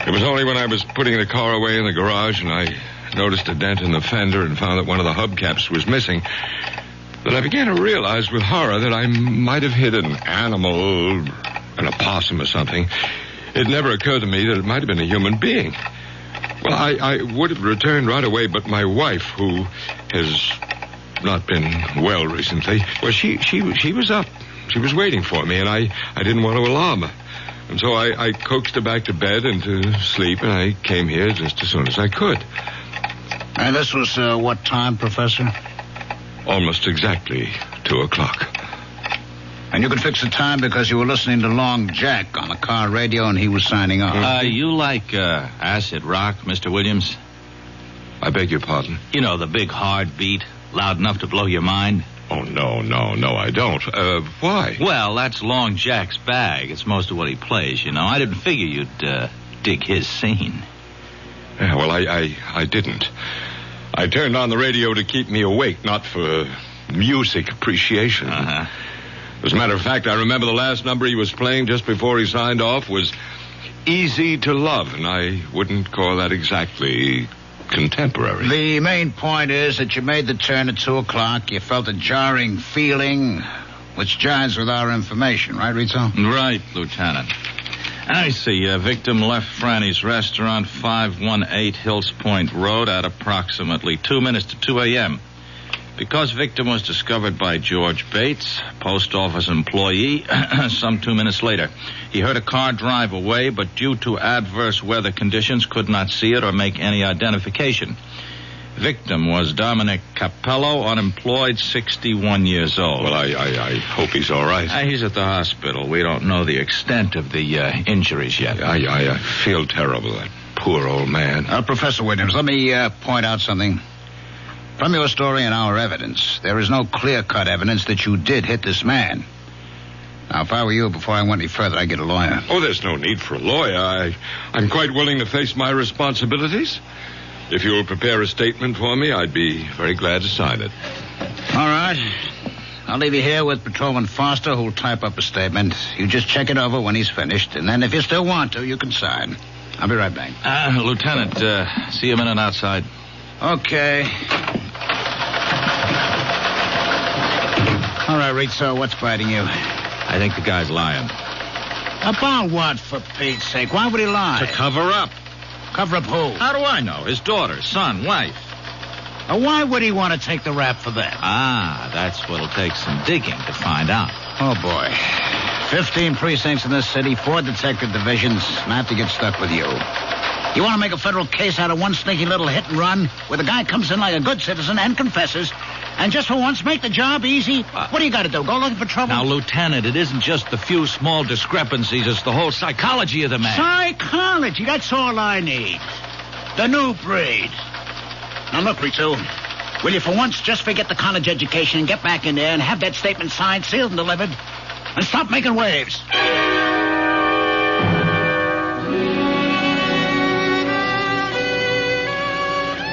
It was only when I was putting the car away in the garage and I noticed a dent in the fender and found that one of the hubcaps was missing that I began to realize with horror that I might have hit an animal, an opossum or something. It never occurred to me that it might have been a human being. Well, I would have returned right away, but my wife, who has not been well recently, well, she was up. She was waiting for me, and I didn't want to alarm her. And so I coaxed her back to bed and to sleep, and I came here just as soon as I could. And this was what time, Professor? Almost exactly 2:00. And you could fix the time because you were listening to Long Jack on the car radio and he was signing off. You like acid rock, Mr. Williams? I beg your pardon? You know, the big hard beat, loud enough to blow your mind? Oh, no, I don't. Why? Well, that's Long Jack's bag. It's most of what he plays, you know. I didn't figure you'd dig his scene. Yeah, well, I didn't. I turned on the radio to keep me awake, not for music appreciation. Uh-huh. As a matter of fact, I remember the last number he was playing just before he signed off was Easy to Love, and I wouldn't call that exactly contemporary. The main point is that you made the turn at 2:00. You felt a jarring feeling, which jives with our information, right, Rizzo? Right, Lieutenant. I see. Victim left Franny's restaurant, 518 Hills Point Road, at approximately 2 minutes to 2 a.m. Because victim was discovered by George Bates, post office employee, some 2 minutes later. He heard a car drive away, but due to adverse weather conditions, could not see it or make any identification. Victim was Dominic Capello, unemployed, 61 years old. Well, I hope he's all right. He's at the hospital. We don't know the extent of the injuries yet. I feel terrible, that poor old man. Professor Williams, let me point out something. From your story and our evidence, there is no clear-cut evidence that you did hit this man. Now, if I were you, before I went any further, I'd get a lawyer. Oh, there's no need for a lawyer. I'm quite willing to face my responsibilities. If you'll prepare a statement for me, I'd be very glad to sign it. All right. I'll leave you here with Patrolman Foster, who'll type up a statement. You just check it over when he's finished, and then if you still want to, you can sign. I'll be right back. Lieutenant, see you a minute outside. Okay. All right, Rizzo, what's biting you? I think the guy's lying. About what, for Pete's sake? Why would he lie? To cover up. Cover up who? How do I know? His daughter, son, wife. Why would he want to take the rap for that? That's what'll take some digging to find out. Oh, boy. 15 precincts in this city, 4 detective divisions, and I have to get stuck with you. You want to make a federal case out of one sneaky little hit and run where the guy comes in like a good citizen and confesses, and just for once make the job easy? What do you got to do? Go looking for trouble? Now, Lieutenant, it isn't just the few small discrepancies. It's the whole psychology of the man. Psychology? That's all I need. The new breed. Now, look, Rizzo, will you for once just forget the college education and get back in there and have that statement signed, sealed, and delivered, and stop making waves?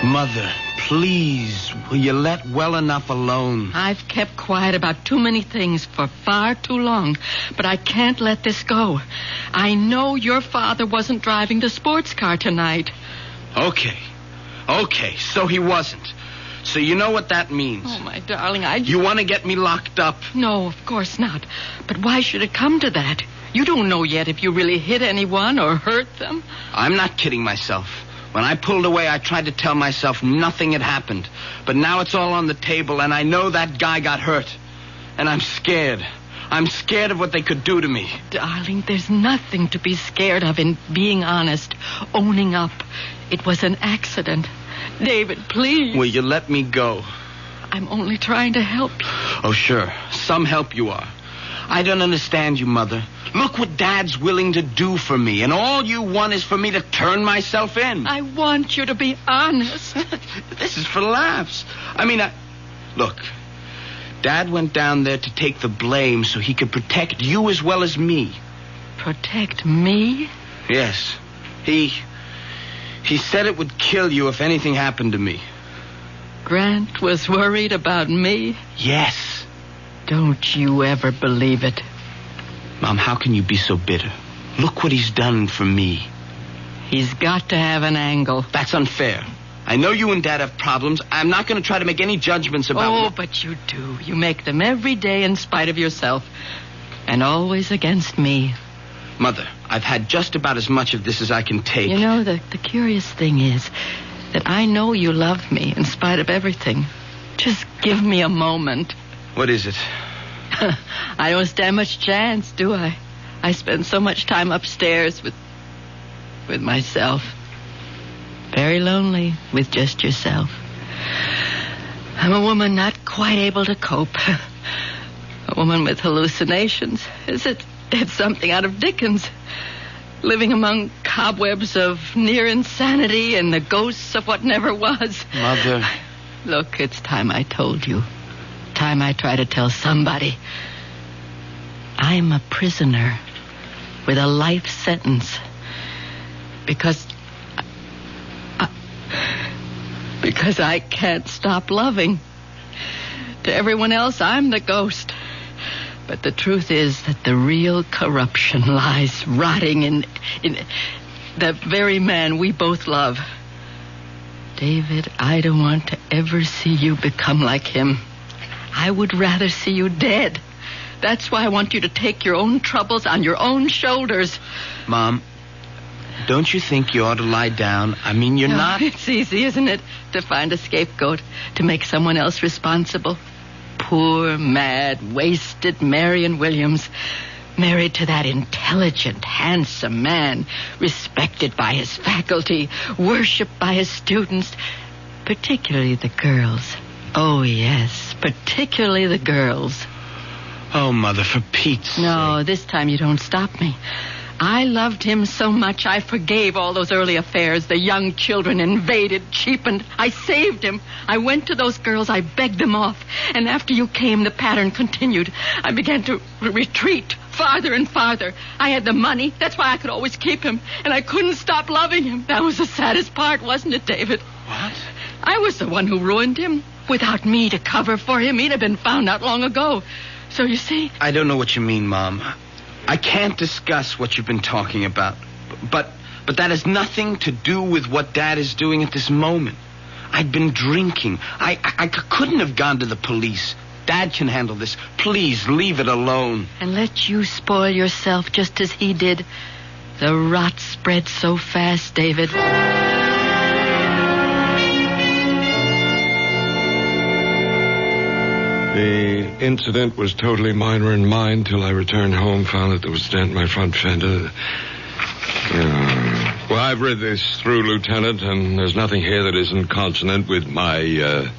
Mother, please, will you let well enough alone? I've kept quiet about too many things for far too long, but I can't let this go. I know your father wasn't driving the sports car tonight. Okay, so he wasn't. So you know what that means. Oh, my darling, You want to get me locked up? No, of course not. But why should it come to that? You don't know yet if you really hit anyone or hurt them. I'm not kidding myself. When I pulled away, I tried to tell myself nothing had happened. But now it's all on the table, and I know that guy got hurt. And I'm scared. I'm scared of what they could do to me. Darling, there's nothing to be scared of in being honest, owning up. It was an accident. David, please. Will you let me go? I'm only trying to help you. Oh, sure. Some help you are. I don't understand you, Mother. Look what Dad's willing to do for me, and all you want is for me to turn myself in. I want you to be honest. This is for laughs. Look, Dad went down there to take the blame so he could protect you as well as me. Protect me? Yes. He said it would kill you if anything happened to me. Grant was worried about me? Yes. Don't you ever believe it. Mom, how can you be so bitter? Look what he's done for me. He's got to have an angle. That's unfair. I know you and Dad have problems. I'm not going to try to make any judgments about... Oh, but you do. You make them every day in spite of yourself. And always against me. Mother, I've had just about as much of this as I can take. You know, the curious thing is that I know you love me in spite of everything. Just give me a moment. What is it? I don't stand much chance, do I? I spend so much time upstairs with myself. Very lonely with just yourself. I'm a woman not quite able to cope. A woman with hallucinations. It's something out of Dickens. Living among cobwebs of near insanity and the ghosts of what never was. Mother. Look, it's time I told you. Time I try to tell somebody. I'm a prisoner with a life sentence because I can't stop loving. To everyone else, I'm the ghost. But the truth is that the real corruption lies rotting in the very man we both love. David, I don't want to ever see you become like him. I would rather see you dead. That's why I want you to take your own troubles on your own shoulders. Mom, don't you think you ought to lie down? I mean, you're not... It's easy, isn't it, to find a scapegoat, to make someone else responsible. Poor, mad, wasted Marian Williams, married to that intelligent, handsome man, respected by his faculty, worshipped by his students, particularly the girls. Oh, yes, particularly the girls. Oh, Mother, for Pete's sake. No, this time you don't stop me. I loved him so much I forgave all those early affairs. The young children invaded, cheapened. I saved him. I went to those girls. I begged them off. And after you came, the pattern continued. I began to retreat farther and farther. I had the money. That's why I could always keep him. And I couldn't stop loving him. That was the saddest part, wasn't it, David? What? I was the one who ruined him. Without me to cover for him, he'd have been found out long ago. So you see... I don't know what you mean, Mom. I can't discuss what you've been talking about. But that has nothing to do with what Dad is doing at this moment. I'd been drinking. I couldn't have gone to the police. Dad can handle this. Please, leave it alone. And let you spoil yourself just as he did. The rot spread so fast, David. The incident was totally minor in mine till I returned home, found that there was a dent in my front fender. Well, I've read this through, Lieutenant, and there's nothing here that isn't consonant with my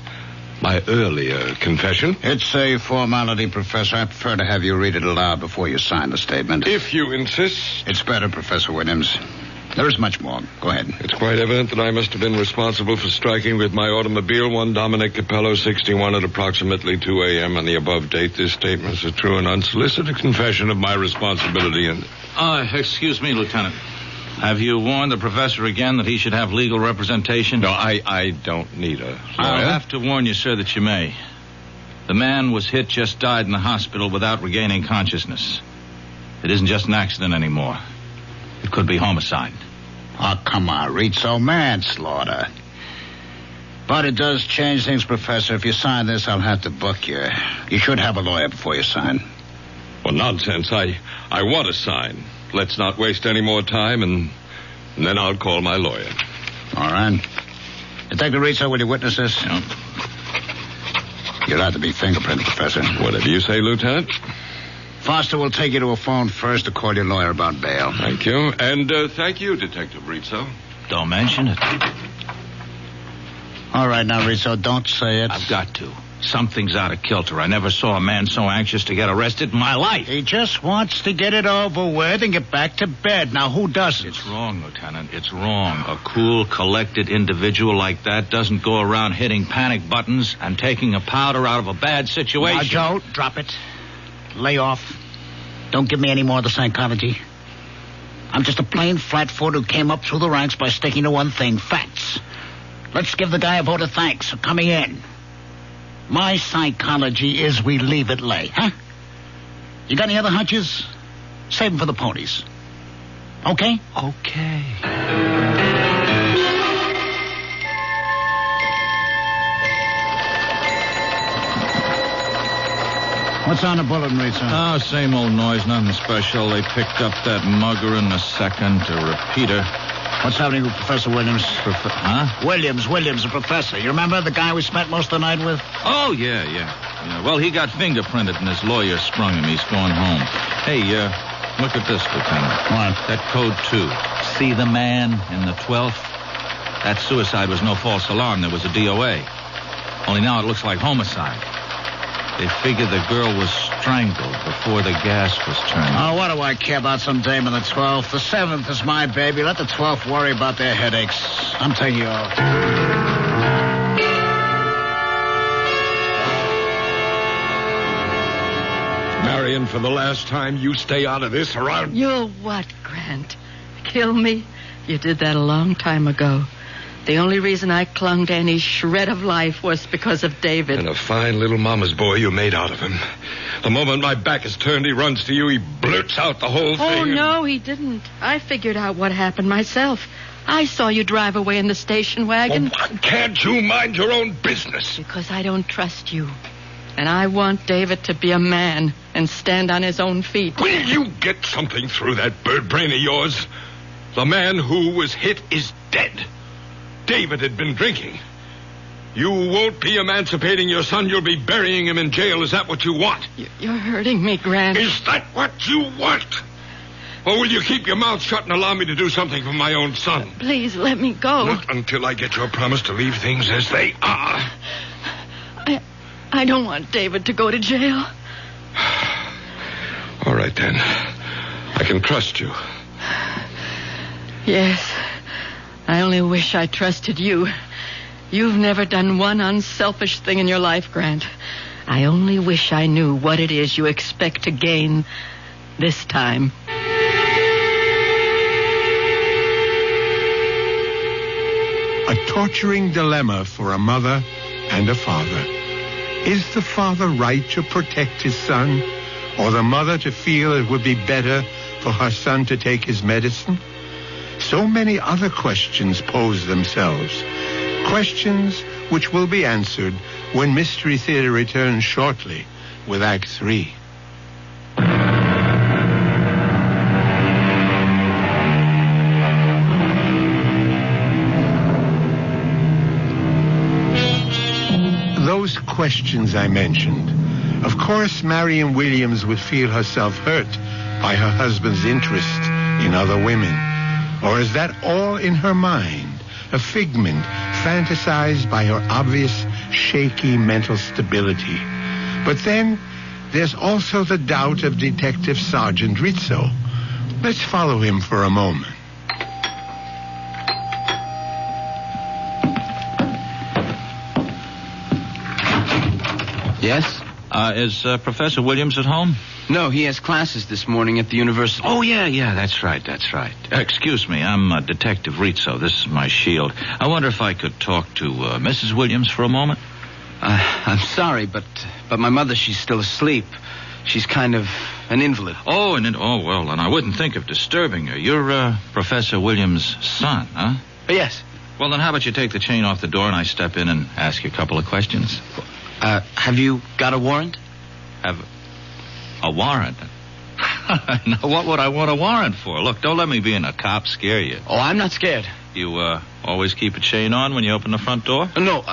earlier confession. It's a formality, Professor. I prefer to have you read it aloud before you sign the statement. If you insist. It's better, Professor Williams. There is much more. Go ahead. It's quite evident that I must have been responsible for striking with my automobile one Dominic Capello, 61, at approximately 2 a.m. on the above date. This statement is a true and unsolicited confession of my responsibility and... Excuse me, Lieutenant. Have you warned the professor again that he should have legal representation? No, I don't need a lawyer. I'll have to warn you, sir, that you may. The man was hit, just died in the hospital without regaining consciousness. It isn't just an accident anymore. It could be homicide. Oh, come on, Rizzo. Manslaughter. But it does change things, Professor. If you sign this, I'll have to book you. You should have a lawyer before you sign. Well, nonsense. I want to sign. Let's not waste any more time, and then I'll call my lawyer. All right. Detective Rizzo, will you witness this? No. You'll have to be fingerprinted, Professor. Whatever you say, Lieutenant. Foster will take you to a phone first to call your lawyer about bail. Thank you. And thank you, Detective Rizzo. Don't mention it. All right, now, Rizzo, don't say it. I've got to. Something's out of kilter. I never saw a man so anxious to get arrested in my life. He just wants to get it over with and get back to bed. Now, who doesn't? It's wrong, Lieutenant. It's wrong. A cool, collected individual like that doesn't go around hitting panic buttons and taking a powder out of a bad situation. Now, Joe, drop it. Lay off. Don't give me any more of the psychology. I'm just a plain flatfoot who came up through the ranks by sticking to one thing, facts. Let's give the guy a vote of thanks for coming in. My psychology is we leave it lay, huh? You got any other hunches? Save them for the ponies. Okay? Okay. What's on the bulletin, Rizzo? Oh, same old noise, nothing special. They picked up that mugger in the second, a repeater. What's happening with Professor Williams? Huh? Williams, the professor. You remember the guy we spent most of the night with? Oh, yeah. Well, he got fingerprinted and his lawyer sprung him. He's going home. Hey, look at this, Lieutenant. What? That code 2. See the man in the 12th? That suicide was no false alarm. There was a DOA. Only now it looks like homicide. They figured the girl was strangled before the gas was turned. Oh, what do I care about some dame in the 12th? The 7th is my baby. Let the 12th worry about their headaches. I'm taking you off. Marian, for the last time, you stay out of this or I'll... You'll what, Grant? Kill me? You did that a long time ago. The only reason I clung to any shred of life was because of David. And a fine little mama's boy you made out of him. The moment my back is turned, he runs to you. He blurts out the whole thing. Oh, no, he didn't. I figured out what happened myself. I saw you drive away in the station wagon. Well, why can't you mind your own business? Because I don't trust you. And I want David to be a man and stand on his own feet. Will you get something through that bird brain of yours? The man who was hit is dead. David had been drinking. You won't be emancipating your son. You'll be burying him in jail. Is that what you want? You're hurting me, Grant. Is that what you want? Or will you keep your mouth shut and allow me to do something for my own son? Please, let me go. Not until I get your promise to leave things as they are. I don't want David to go to jail. All right, then. I can trust you. Yes. I only wish I trusted you. You've never done one unselfish thing in your life, Grant. I only wish I knew what it is you expect to gain this time. A torturing dilemma for a mother and a father. Is the father right to protect his son, or the mother to feel it would be better for her son to take his medicine? So many other questions pose themselves. Questions which will be answered when Mystery Theater returns shortly with Act 3. Those questions I mentioned. Of course, Marian Williams would feel herself hurt by her husband's interest in other women. Or is that all in her mind, a figment fantasized by her obvious, shaky mental stability? But then, there's also the doubt of Detective Sergeant Rizzo. Let's follow him for a moment. Yes? Is Professor Williams at home? No, he has classes this morning at the university. Oh, yeah, that's right. Excuse me, I'm Detective Rizzo. This is my shield. I wonder if I could talk to Mrs. Williams for a moment? I'm sorry, but my mother, she's still asleep. She's kind of an invalid. Oh, well, and I wouldn't think of disturbing her. You're Professor Williams' son, huh? Yes. Well, then how about you take the chain off the door and I step in and ask you a couple of questions? Have you got a warrant? Have a warrant? Now, what would I want a warrant for? Look, don't let me being a cop scare you. Oh, I'm not scared. You, always keep a chain on when you open the front door? No,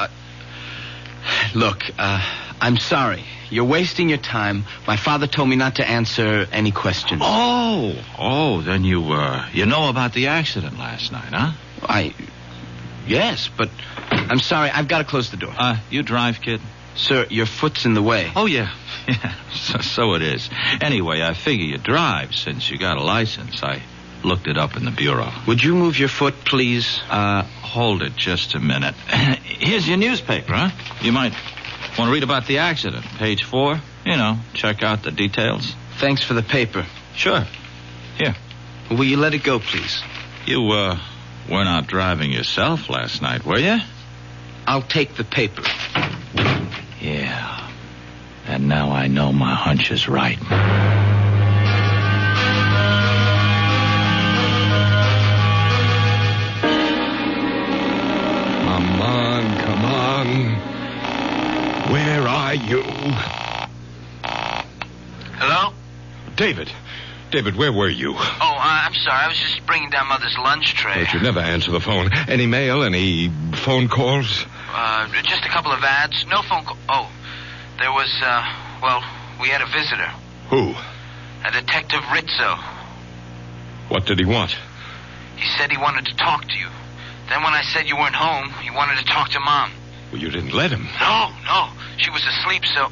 look, I'm sorry. You're wasting your time. My father told me not to answer any questions. Oh, then you know about the accident last night, huh? Yes, but I'm sorry. I've got to close the door. You drive, kid? Sir, your foot's in the way. Oh, yeah. So it is. Anyway, I figure you drive since you got a license. I looked it up in the bureau. Would you move your foot, please? Hold it just a minute. Here's your newspaper, huh? You might want to read about the accident. Page 4. Check out the details. Thanks for the paper. Sure. Here. Will you let it go, please? You, were not driving yourself last night, were you? I'll take the paper. Yeah. And now I know my hunch is right. Come on. Where are you? Hello? David, where were you? Oh, I'm sorry. I was just bringing down Mother's lunch tray. But you never answer the phone. Any mail? Any phone calls? Just a couple of ads. No phone call. Oh, there was, we had a visitor. Who? A Detective Rizzo. What did he want? He said he wanted to talk to you. Then when I said you weren't home, he wanted to talk to Mom. Well, you didn't let him. No. She was asleep, so...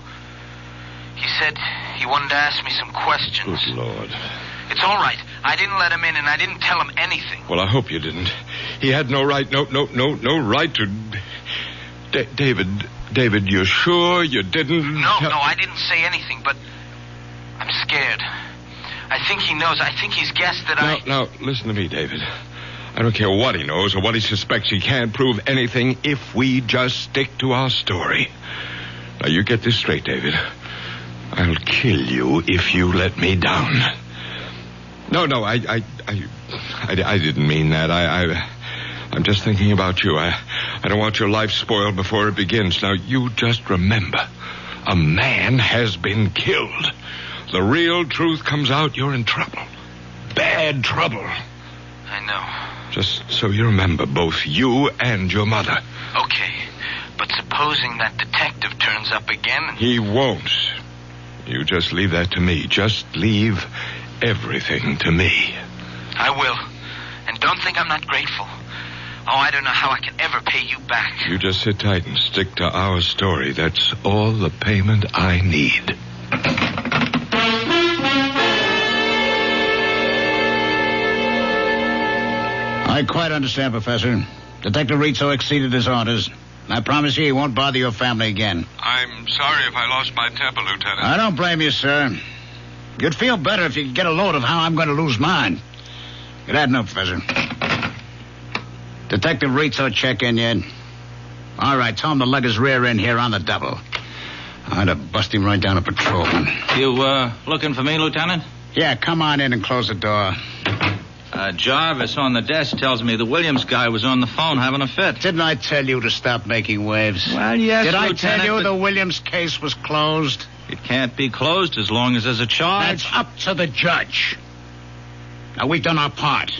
He said he wanted to ask me some questions. Good Lord. It's all right. I didn't let him in, and I didn't tell him anything. Well, I hope you didn't. He had no right, no right to... David, you're sure you didn't... No, I didn't say anything, but I'm scared. I think he knows. I think he's guessed that Now, listen to me, David. I don't care what he knows or what he suspects. He can't prove anything if we just stick to our story. Now, you get this straight, David. I'll kill you if you let me down. No, I didn't mean that. I'm just thinking about you. I don't want your life spoiled before it begins. Now, you just remember, a man has been killed. The real truth comes out, you're in trouble. Bad trouble. I know. Just so you remember, both you and your mother. Okay, but supposing that detective turns up again... He won't. You just leave that to me. Just leave everything to me. I will. And don't think I'm not grateful. Oh, I don't know how I can ever pay you back. You just sit tight and stick to our story. That's all the payment I need. I quite understand, Professor. Detective Rizzo exceeded his orders. I promise you he won't bother your family again. I'm sorry if I lost my temper, Lieutenant. I don't blame you, sir. You'd feel better if you could get a load of how I'm going to lose mine. Get that note, Professor. Detective Rizzo check in yet? All right, tell him to lug his rear end here on the double. I'd have bust him right down a patrolman. You, looking for me, Lieutenant? Yeah, come on in and close the door. Jarvis on the desk tells me the Williams guy was on the phone having a fit. Didn't I tell you to stop making waves? Well, yes, Did Lieutenant, I tell you the Williams case was closed? It can't be closed as long as there's a charge. That's up to the judge. Now, we've done our part.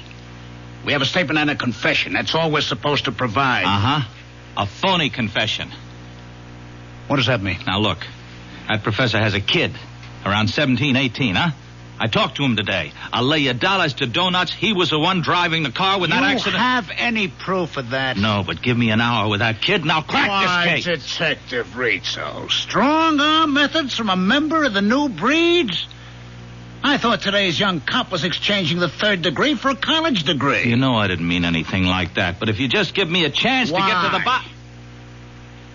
We have a statement and a confession. That's all we're supposed to provide. Uh-huh. A phony confession. What does that mean? Now, look. That professor has a kid. Around 17, 18, huh? I talked to him today. I'll lay you dollars to donuts. He was the one driving the car when that accident... You have any proof of that? No, but give me an hour with that kid and I'll crack this case. Detective Rizzo. Strong-arm methods from a member of the new breed? I thought today's young cop was exchanging the third degree for a college degree. You know I didn't mean anything like that, but if you just give me a chance to get to the bottom...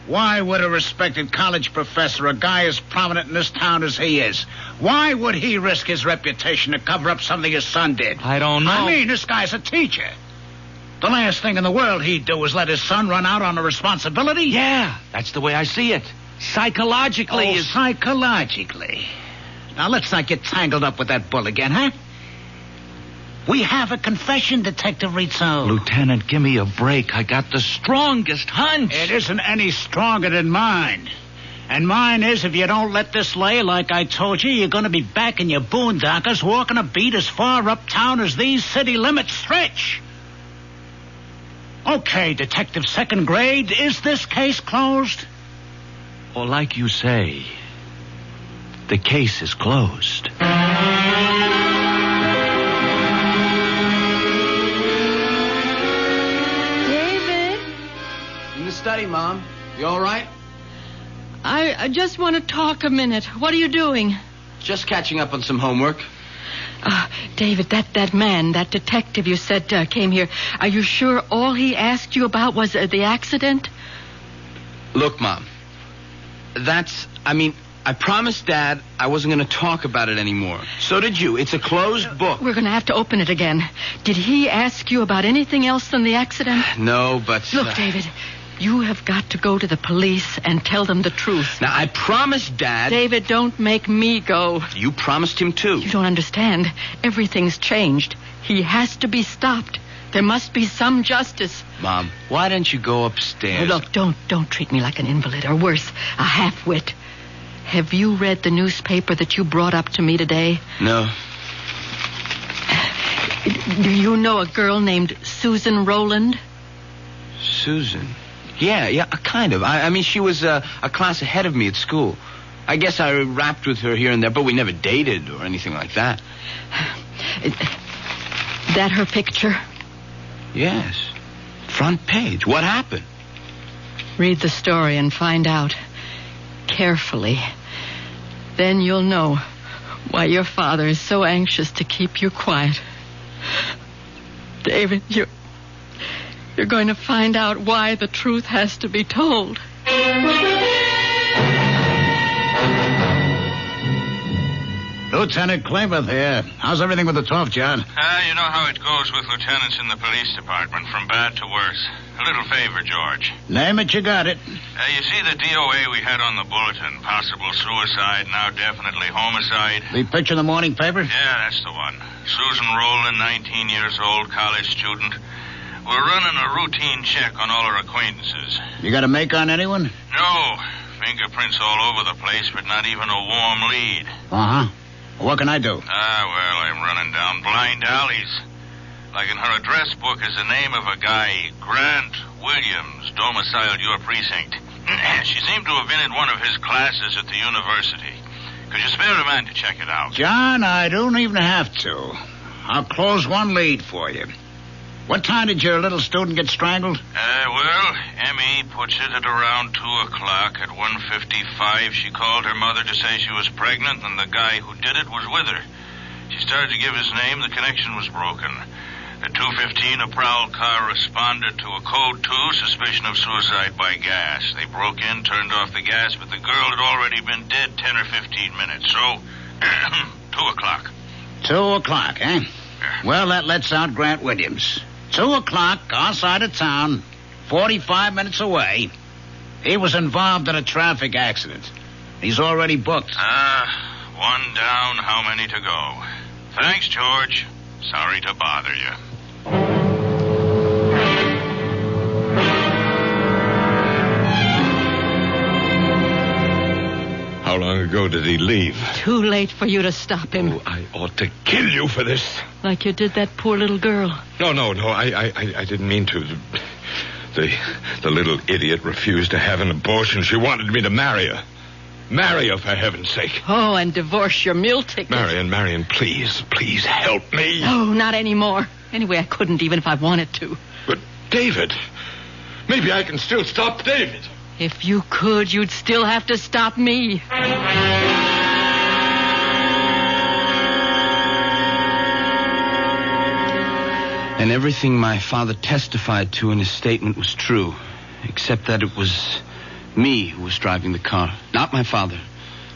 Why would a respected college professor, a guy as prominent in this town as he is, why would he risk his reputation to cover up something his son did? I don't know. I mean, this guy's a teacher. The last thing in the world he'd do is let his son run out on a responsibility. Yeah, that's the way I see it. Psychologically. Psychologically. Now, let's not get tangled up with that bull again, huh? We have a confession, Detective Rizzo. Lieutenant, give me a break. I got the strongest hunch. It isn't any stronger than mine. And mine is, if you don't let this lay like I told you, you're going to be back in your boondockers walking a beat as far uptown as these city limits stretch. Okay, Detective Second Grade, is this case closed? Well, like you say, the case is closed. Study, Mom. You all right? I just want to talk a minute. What are you doing? Just catching up on some homework. David, that man, that detective you said came here, are you sure all he asked you about was the accident? Look, Mom. I promised Dad I wasn't going to talk about it anymore. So did you. It's a closed book. We're going to have to open it again. Did he ask you about anything else than the accident? No, but... Look, David, You have got to go to the police and tell them the truth. Now, I promised Dad... David, don't make me go. You promised him, too. You don't understand. Everything's changed. He has to be stopped. There must be some justice. Mom, why don't you go upstairs? Look, don't treat me like an invalid, or worse, a half-wit. Have you read the newspaper that you brought up to me today? No. Do you know a girl named Susan Rowland? Susan? Yeah, kind of. I mean, she was a class ahead of me at school. I guess I rapped with her here and there, but we never dated or anything like that. That her picture? Yes. Front page. What happened? Read the story and find out. Carefully. Then you'll know why your father is so anxious to keep you quiet. David, you're going to find out why the truth has to be told. Lieutenant Klamath here. How's everything with the tough, John? You know how it goes with lieutenants in the police department, from bad to worse. A little favor, George. Name it, you got it. You see the DOA we had on the bulletin? Possible suicide, now definitely homicide. The picture in the morning paper? Yeah, that's the one. Susan Rowland, 19 years old, college student. We're running a routine check on all our acquaintances. You got a make on anyone? No. Fingerprints all over the place, but not even a warm lead. Uh-huh. What can I do? Well, I'm running down blind alleys. Like in her address book is the name of a guy, Grant Williams, domiciled your precinct. She seemed to have been in one of his classes at the university. Could you spare a man to check it out? John, I don't even have to. I'll close one lead for you. What time did your little student get strangled? Well, Emmy puts it at around 2 o'clock. At 1:55, she called her mother to say she was pregnant, and the guy who did it was with her. She started to give his name. The connection was broken. At 2:15, a prowl car responded to a code 2, suspicion of suicide by gas. They broke in, turned off the gas, but the girl had already been dead 10 or 15 minutes. So, 2 o'clock. 2 o'clock, eh? Well, that lets out Grant Williams. 2 o'clock, our side of town, 45 minutes away. He was involved in a traffic accident. He's already booked. One down, how many to go? Thanks, George. Sorry to bother you. How long ago did he leave? Too late for you to stop him. Oh, I ought to kill you for this. Like you did that poor little girl. No, I didn't mean to. The little idiot refused to have an abortion. She wanted me to marry her. Marry her, for heaven's sake. Oh, and divorce your meal ticket. Marian, please help me. No, not anymore. Anyway, I couldn't even if I wanted to. But David, maybe I can still stop David. If you could, you'd still have to stop me. And everything my father testified to in his statement was true, except that it was me who was driving the car, not my father.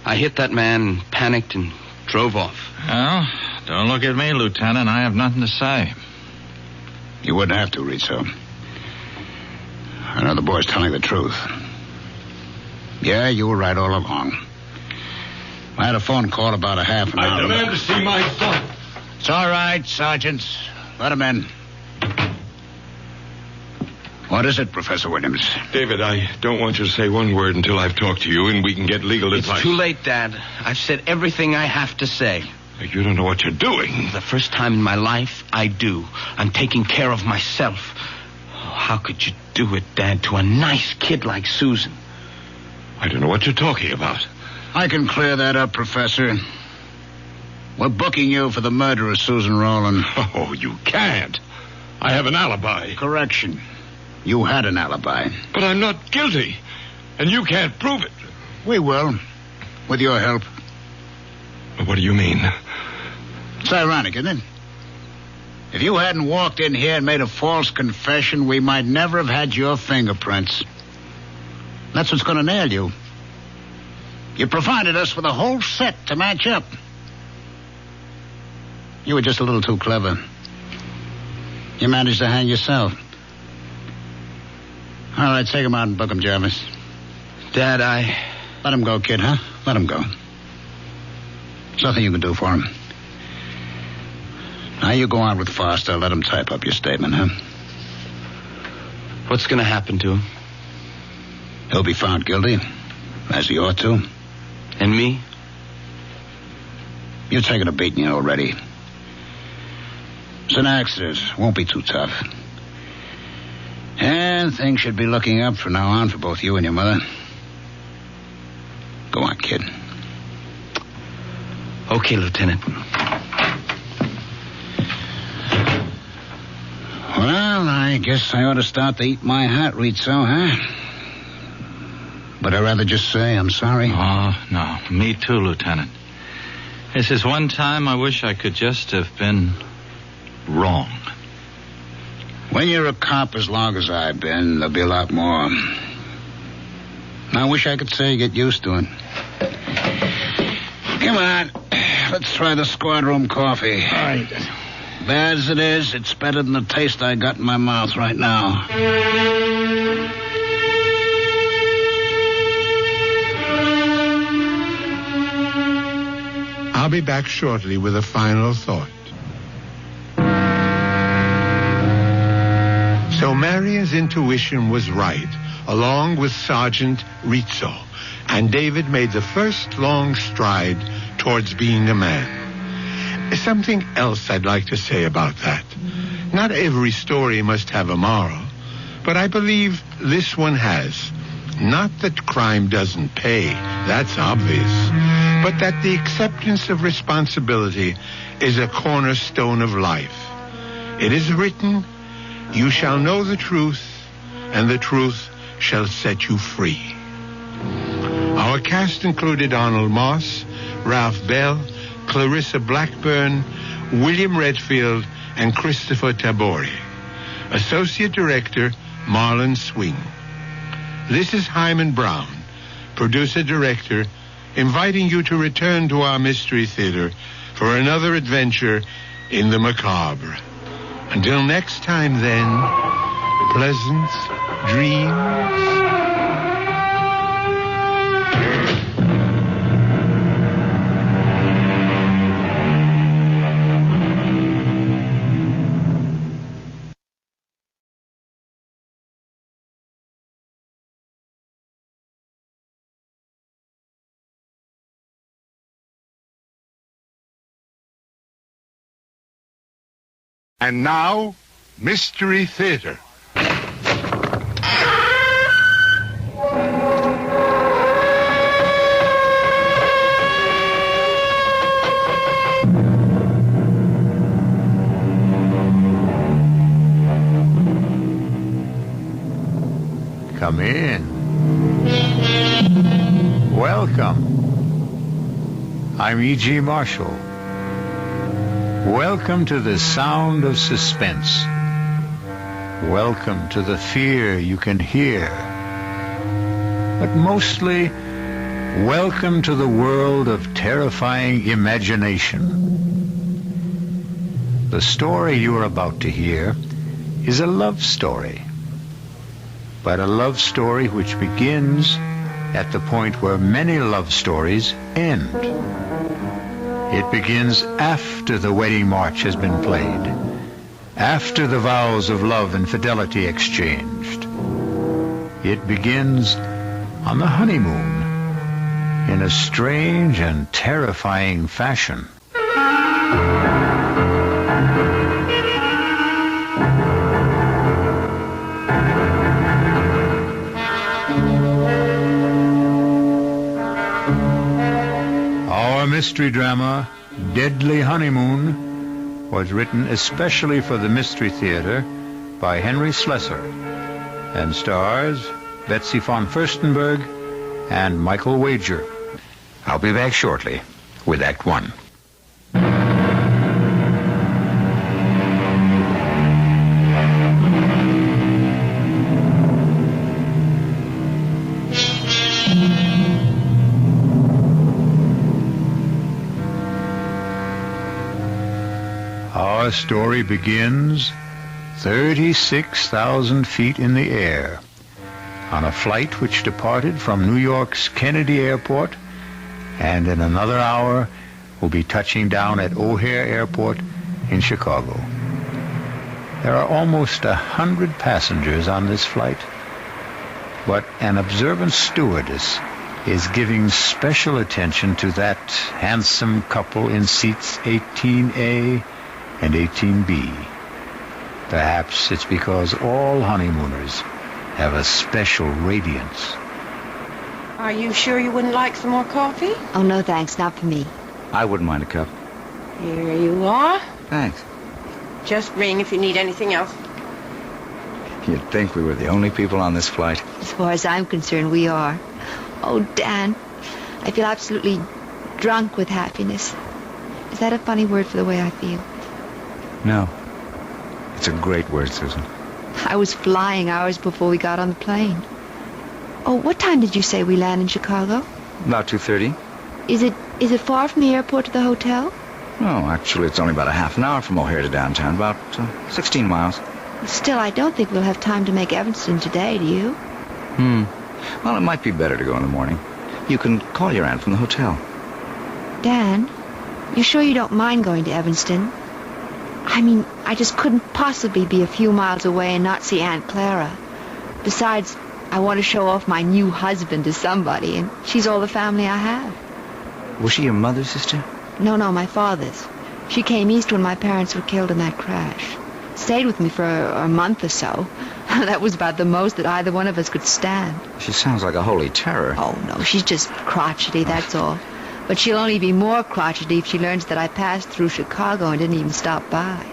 I hit that man, panicked, and drove off. Well, don't look at me, Lieutenant. I have nothing to say. You wouldn't have to, Rizzo. I know the boy's telling the truth. Yeah, you were right all along. I had a phone call about a half an hour. I demand to see my son. It's all right, Sergeant. Let him in. What is it, Professor Williams? David, I don't want you to say one word until I've talked to you and we can get legal advice. It's too late, Dad. I've said everything I have to say. You don't know what you're doing. The first time in my life, I do. I'm taking care of myself. Oh, how could you do it, Dad, to a nice kid like Susan? I don't know what you're talking about. I can clear that up, Professor. We're booking you for the murder of Susan Rowland. Oh, you can't. I have an alibi. Correction. You had an alibi. But I'm not guilty. And you can't prove it. We will. With your help. What do you mean? It's ironic, isn't it? If you hadn't walked in here and made a false confession, we might never have had your fingerprints. That's what's going to nail you. You provided us with a whole set to match up. You were just a little too clever. You managed to hang yourself. All right, take him out and book him, Jarvis. Dad, Let him go, kid, huh? Let him go. There's nothing you can do for him. Now you go on with Foster. Let him type up your statement, huh? What's going to happen to him? He'll be found guilty, as he ought to. And me? You're taking a beating already. It's an accident. Won't be too tough. And things should be looking up from now on for both you and your mother. Go on, kid. Okay, Lieutenant. Well, I guess I ought to start to eat my heart, Rizzo, huh? But I'd rather just say I'm sorry. Oh, no. Me too, Lieutenant. This is one time I wish I could just have been wrong. When you're a cop as long as I've been, there'll be a lot more. I wish I could say get used to it. Come on. Let's try the squad room coffee. All right. Bad as it is, it's better than the taste I got in my mouth right now. I'll be back shortly with a final thought. So Marian's intuition was right, along with Sergeant Rizzo, and David made the first long stride towards being a man. Something else I'd like to say about that. Not every story must have a moral, but I believe this one has. Not that crime doesn't pay, that's obvious, but that the acceptance of responsibility is a cornerstone of life. It is written, "You shall know the truth, and the truth shall set you free." Our cast included Arnold Moss, Ralph Bell, Clarissa Blackburn, William Redfield, and Kristoffer Tabori. Associate Director, Marlon Swing. This is Hyman Brown, Producer-Director, inviting you to return to our Mystery Theater for another adventure in the macabre. Until next time, then, pleasant dreams. And now, Mystery Theater. Come in. Welcome. I'm E.G. Marshall. Welcome to the sound of suspense. Welcome to the fear you can hear. But mostly, welcome to the world of terrifying imagination. The story you are about to hear is a love story. But a love story which begins at the point where many love stories end. It begins after the wedding march has been played, after the vows of love and fidelity exchanged. It begins on the honeymoon in a strange and terrifying fashion. Our mystery drama, Deadly Honeymoon, was written especially for the Mystery Theater by Henry Slesar and stars Betsy von Furstenberg and Michael Wager. I'll be back shortly with Act One. Our story begins 36,000 feet in the air, on a flight which departed from New York's Kennedy Airport, and in another hour will be touching down at O'Hare Airport in Chicago. There are almost 100 passengers on this flight, but an observant stewardess is giving special attention to that handsome couple in seats 18A and 18B. Perhaps it's because all honeymooners have a special radiance. Are you sure you wouldn't like some more coffee? Oh, no, thanks. Not for me. I wouldn't mind a cup. Here you are. Thanks. Just ring if you need anything else. You'd think we were the only people on this flight. As far as I'm concerned, we are. Oh, Dan, I feel absolutely drunk with happiness. Is that a funny word for the way I feel? No. It's a great word, Susan. I was flying hours before we got on the plane. Oh, what time did you say we land in Chicago? About 2:30. Is it far from the airport to the hotel? No, actually, it's only about a half an hour from O'Hare to downtown. About 16 miles. Still, I don't think we'll have time to make Evanston today, do you? Well, it might be better to go in the morning. You can call your aunt from the hotel. Dan, you sure you don't mind going to Evanston? I mean, I just couldn't possibly be a few miles away and not see Aunt Clara. Besides, I want to show off my new husband to somebody, and she's all the family I have. Was she your mother's sister? No, my father's. She came east when my parents were killed in that crash. Stayed with me for a month or so. That was about the most that either one of us could stand. She sounds like a holy terror. Oh, no, she's just crotchety, that's all. But she'll only be more crotchety if she learns that I passed through Chicago and didn't even stop by.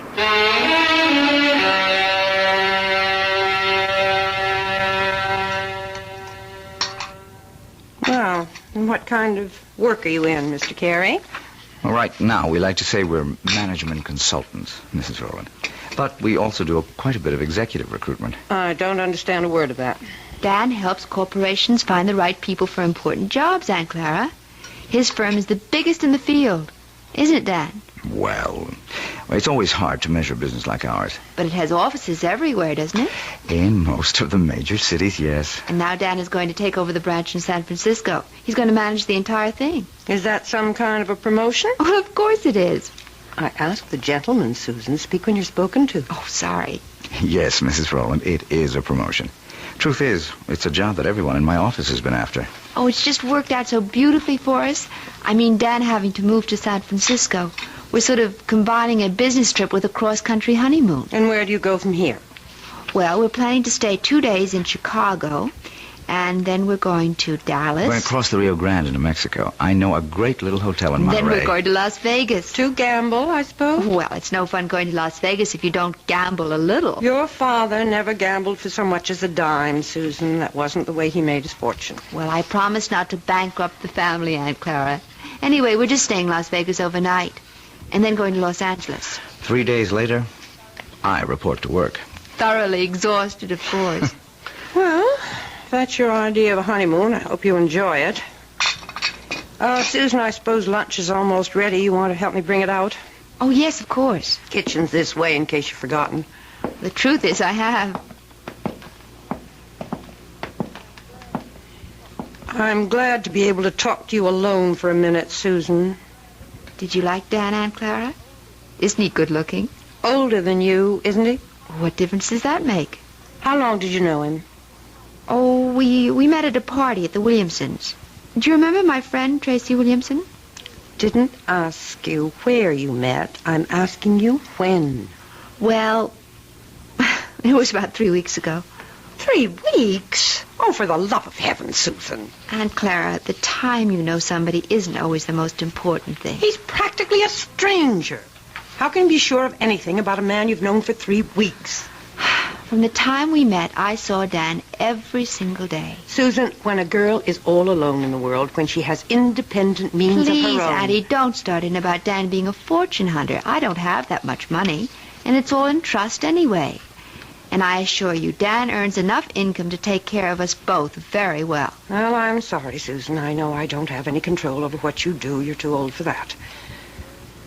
Well, and what kind of work are you in, Mr. Carey? Well, right now, we like to say we're management consultants, Mrs. Rowland. But we also do quite a bit of executive recruitment. I don't understand a word of that. Dan helps corporations find the right people for important jobs, Aunt Clara. His firm is the biggest in the field. Isn't it, Dan? Well, it's always hard to measure business like ours. But it has offices everywhere, doesn't it? In most of the major cities, yes. And now Dan is going to take over the branch in San Francisco. He's going to manage the entire thing. Is that some kind of a promotion? Well, of course it is. I asked the gentleman, Susan. Speak when you're spoken to. Oh, sorry. Yes, Mrs. Rowland, it is a promotion. Truth is, it's a job that everyone in my office has been after. Oh, it's just worked out so beautifully for us. I mean, Dan having to move to San Francisco. We're sort of combining a business trip with a cross-country honeymoon. And where do you go from here? Well, we're planning to stay 2 days in Chicago, and then we're going to Dallas. We're going to cross the Rio Grande into Mexico. I know a great little hotel in Monterey. Then we're going to Las Vegas. To gamble, I suppose? Well, it's no fun going to Las Vegas if you don't gamble a little. Your father never gambled for so much as a dime, Susan. That wasn't the way he made his fortune. Well, I promised not to bankrupt the family, Aunt Clara. Anyway, we're just staying in Las Vegas overnight, and then going to Los Angeles. 3 days later, I report to work. Thoroughly exhausted, of course. Well, if that's your idea of a honeymoon, I hope you enjoy it. Susan, I suppose lunch is almost ready. You want to help me bring it out? Oh, yes, of course. Kitchen's this way, in case you've forgotten. The truth is, I have. I'm glad to be able to talk to you alone for a minute, Susan. Did you like Dan, Aunt Clara? Isn't he good-looking? Older than you, isn't he? What difference does that make? How long did you know him? Oh, we met at a party at the Williamsons. Do you remember my friend, Tracy Williamson? Didn't ask you where you met. I'm asking you when. Well, it was about 3 weeks ago. 3 weeks? Oh, for the love of heaven, Susan. Aunt Clara, the time you know somebody isn't always the most important thing. He's practically a stranger. How can you be sure of anything about a man you've known for 3 weeks? From the time we met, I saw Dan every single day. Susan, when a girl is all alone in the world, when she has independent means of her own... Please, Addie, don't start in about Dan being a fortune hunter. I don't have that much money, and it's all in trust anyway. And I assure you, Dan earns enough income to take care of us both very well. Well, I'm sorry, Susan. I know I don't have any control over what you do. You're too old for that.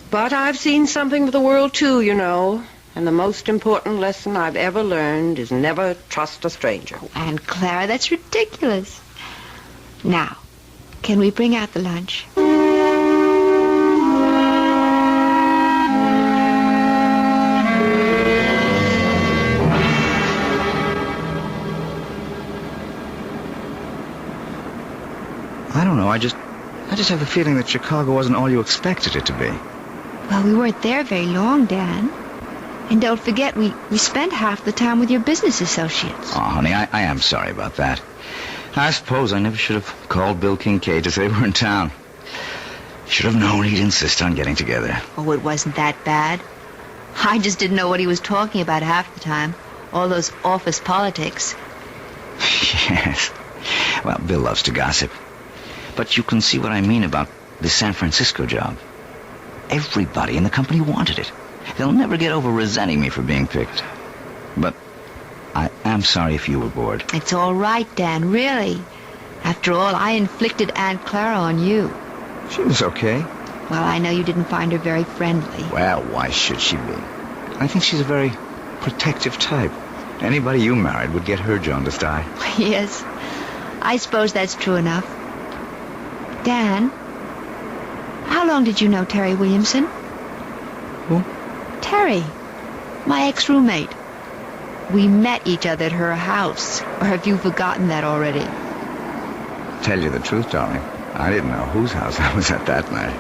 But I've seen something of the world, too, you know. And the most important lesson I've ever learned is never trust a stranger. Oh, Aunt Clara, that's ridiculous. Now, can we bring out the lunch? I don't know. I just have the feeling that Chicago wasn't all you expected it to be. Well, we weren't there very long, Dan. And don't forget, we spent half the time with your business associates. Oh, honey, I am sorry about that. I suppose I never should have called Bill Kincaid to say we're in town. Should have known he'd insist on getting together. Oh, it wasn't that bad. I just didn't know what he was talking about half the time. All those office politics. Yes. Well, Bill loves to gossip. But you can see what I mean about this San Francisco job. Everybody in the company wanted it. They'll never get over resenting me for being picked. But I am sorry if you were bored. It's all right, Dan, really. After all, I inflicted Aunt Clara on you. She was okay. Well, I know you didn't find her very friendly. Well, why should she be? I think she's a very protective type. Anybody you married would get her jaundiced eye. Yes, I suppose that's true enough. Dan, how long did you know Terry Williamson? Who? Terry, my ex-roommate. We met each other at her house. Or have you forgotten that already? Tell you the truth, darling, I didn't know whose house I was at that night.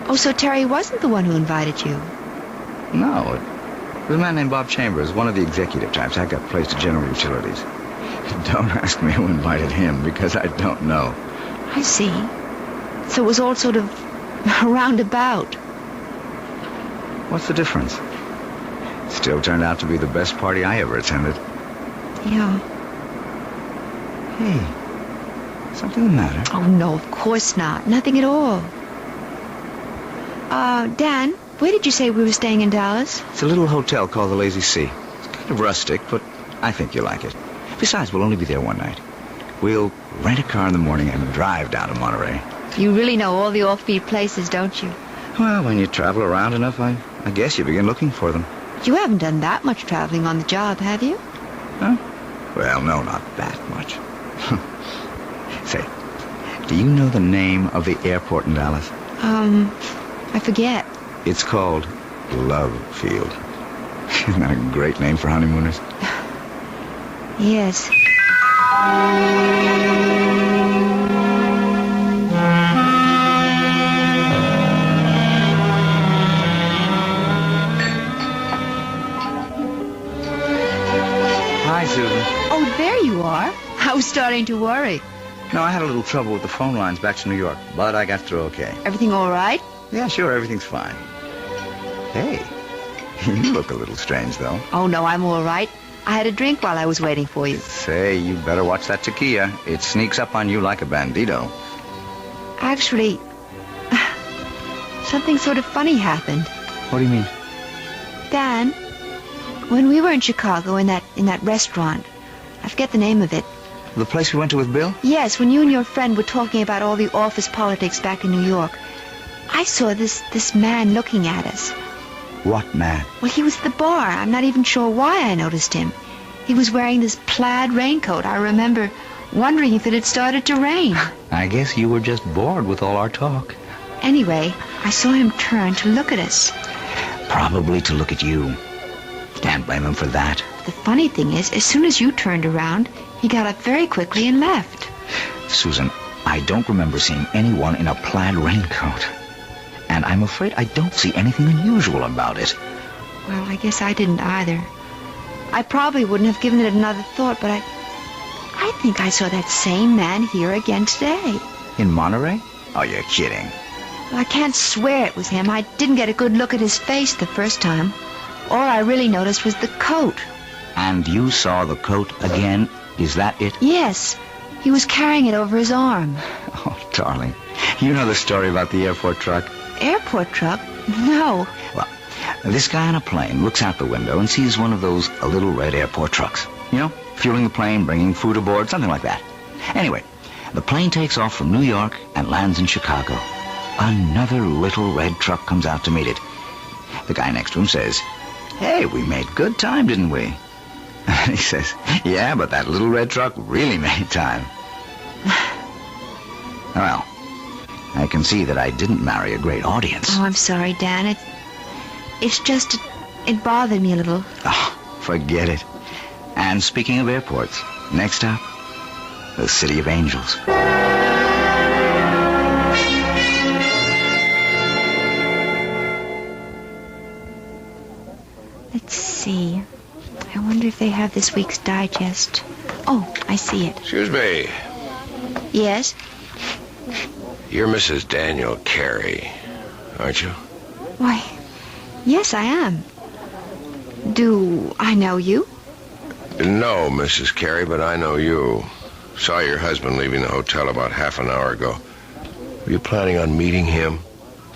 Oh, so Terry wasn't the one who invited you? No, it was a man named Bob Chambers, one of the executive types. I got placed at General Utilities. Don't ask me who invited him, because I don't know. I see. So it was all sort of roundabout. What's the difference? Still turned out to be the best party I ever attended. Yeah. Hey, something the matter? Oh, no, of course not. Nothing at all. Dan, where did you say we were staying in Dallas? It's a little hotel called the Lazy Sea. It's kind of rustic, but I think you'll like it. Besides, we'll only be there one night. We'll rent a car in the morning and drive down to Monterey. You really know all the offbeat places, don't you? Well, when you travel around enough, I guess you begin looking for them. You haven't done that much traveling on the job, have you? Huh? Well, no, not that much. Say, do you know the name of the airport in Dallas? I forget. It's called Love Field. Isn't that a great name for honeymooners? Yes. Hi, Susan. Oh, there you are. I was starting to worry. No, I had a little trouble with the phone lines back to New York, but I got through okay. Everything all right? Yeah, sure, everything's fine. Hey, you look a little strange, though. Oh, no, I'm all right. I had a drink while I was waiting for you. Say, you better watch that tequila. It sneaks up on you like a bandito. Actually, something sort of funny happened. What do you mean? Dan, when we were in Chicago in that restaurant, I forget the name of it. The place we went to with Bill? Yes, when you and your friend were talking about all the office politics back in New York, I saw this man looking at us. What man? Well, he was at the bar. I'm not even sure why I noticed him. He was wearing this plaid raincoat. I remember wondering if it had started to rain. I guess you were just bored with all our talk. Anyway, I saw him turn to look at us. Probably to look at you. Can't blame him for that. The funny thing is, as soon as you turned around, he got up very quickly and left. Susan, I don't remember seeing anyone in a plaid raincoat. And I'm afraid I don't see anything unusual about it. Well, I guess I didn't either. I probably wouldn't have given it another thought, but I think I saw that same man here again today. In Monterey? Oh, you're kidding. Well, I can't swear it was him. I didn't get a good look at his face the first time. All I really noticed was the coat. And you saw the coat again? Is that it? Yes. He was carrying it over his arm. Oh, darling. You know the story about the airport truck? Airport truck? No. Well, this guy on a plane looks out the window and sees one of those little red airport trucks. You know, fueling the plane, bringing food aboard, something like that. Anyway, the plane takes off from New York and lands in Chicago. Another little red truck comes out to meet it. The guy next to him says, Hey, we made good time, didn't we? He says, yeah, but that little red truck really made time. Well, I can see that I didn't marry a great audience. Oh, I'm sorry, Dan. It's just, it bothered me a little. Oh, forget it. And speaking of airports, next stop, the City of Angels. Let's see. I wonder if they have this week's digest. Oh, I see it. Excuse me. Yes? You're Mrs. Daniel Carey, aren't you? Why, yes, I am. Do I know you? No, Mrs. Carey, but I know you. Saw your husband leaving the hotel about half an hour ago. Were you planning on meeting him?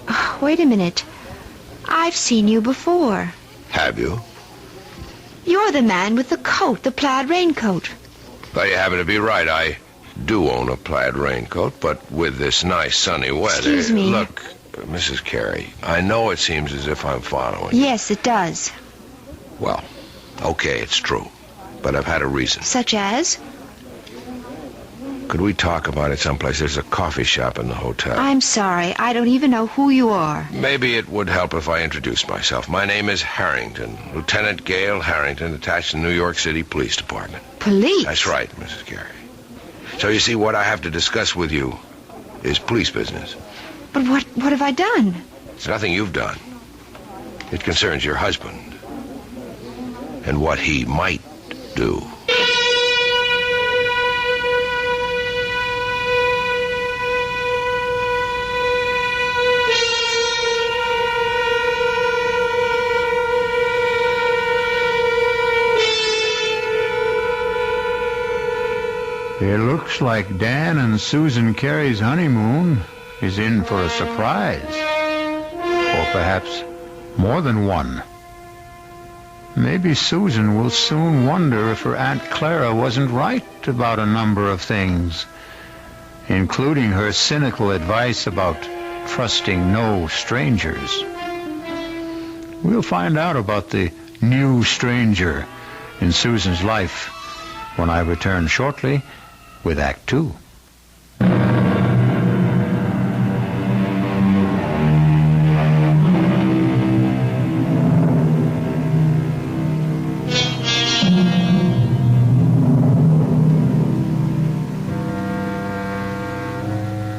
Oh, wait a minute. I've seen you before. Have you? You're the man with the coat, the plaid raincoat. Well, you happen to be right. I do own a plaid raincoat, but with this nice sunny weather... Excuse me. Look, Mrs. Carey, I know it seems as if I'm following you. Yes, it does. Well, okay, it's true. But I've had a reason. Such as? Could we talk about it someplace? There's a coffee shop in the hotel. I'm sorry. I don't even know who you are. Maybe it would help if I introduced myself. My name is Harrington. Lieutenant Gail Harrington, attached to the New York City Police Department. Police? That's right, Mrs. Carey. So you see, what I have to discuss with you is police business. But what have I done? It's nothing you've done. It concerns your husband and what he might do. It looks like Dan and Susan Carey's honeymoon is in for a surprise. Or perhaps more than one. Maybe Susan will soon wonder if her Aunt Clara wasn't right about a number of things, including her cynical advice about trusting no strangers. We'll find out about the new stranger in Susan's life when I return shortly with Act 2.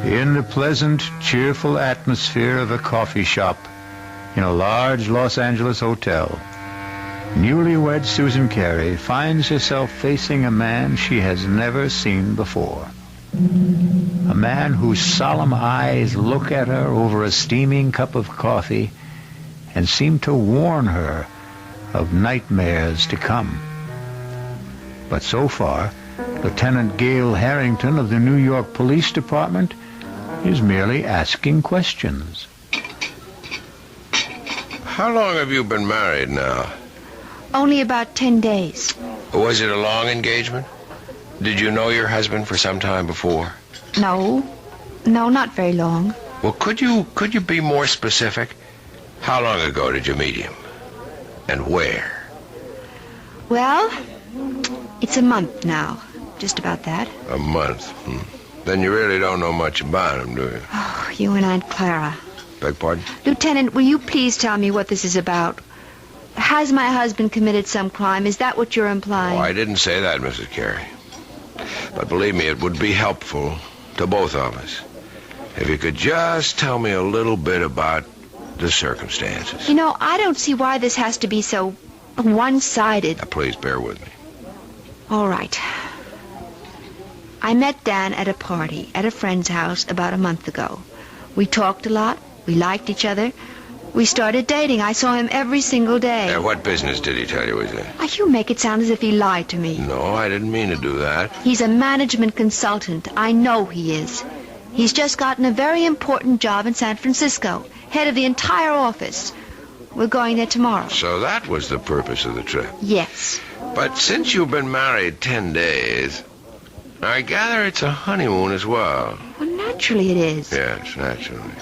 In the pleasant, cheerful atmosphere of a coffee shop in a large Los Angeles hotel, newlywed Susan Carey finds herself facing a man she has never seen before. A man whose solemn eyes look at her over a steaming cup of coffee and seem to warn her of nightmares to come. But so far, Lieutenant Gail Harrington of the New York Police Department is merely asking questions. How long have you been married now? Only about 10 days. Was it a long engagement? Did you know your husband for some time before? No, not very long. Well, could you be more specific? How long ago did you meet him? And where? Well, it's a month now. Just about that. A month? Then you really don't know much about him, do you? Oh, you and Aunt Clara. Beg pardon? Lieutenant, will you please tell me what this is about? Has my husband committed some crime? Is that what you're implying? Oh, I didn't say that, Mrs. Carey. But believe me, it would be helpful to both of us if you could just tell me a little bit about the circumstances. You know, I don't see why this has to be so one-sided. Now, please bear with me. All right. I met Dan at a party at a friend's house about a month ago. We talked a lot. We liked each other. We started dating. I saw him every single day. What business did he tell you was in? You make it sound as if he lied to me. No, I didn't mean to do that. He's a management consultant. I know he is. He's just gotten a very important job in San Francisco, head of the entire office. We're going there tomorrow. So that was the purpose of the trip? Yes. But since you've been married 10 days, I gather it's a honeymoon as well. Well, naturally it is. Yes, naturally.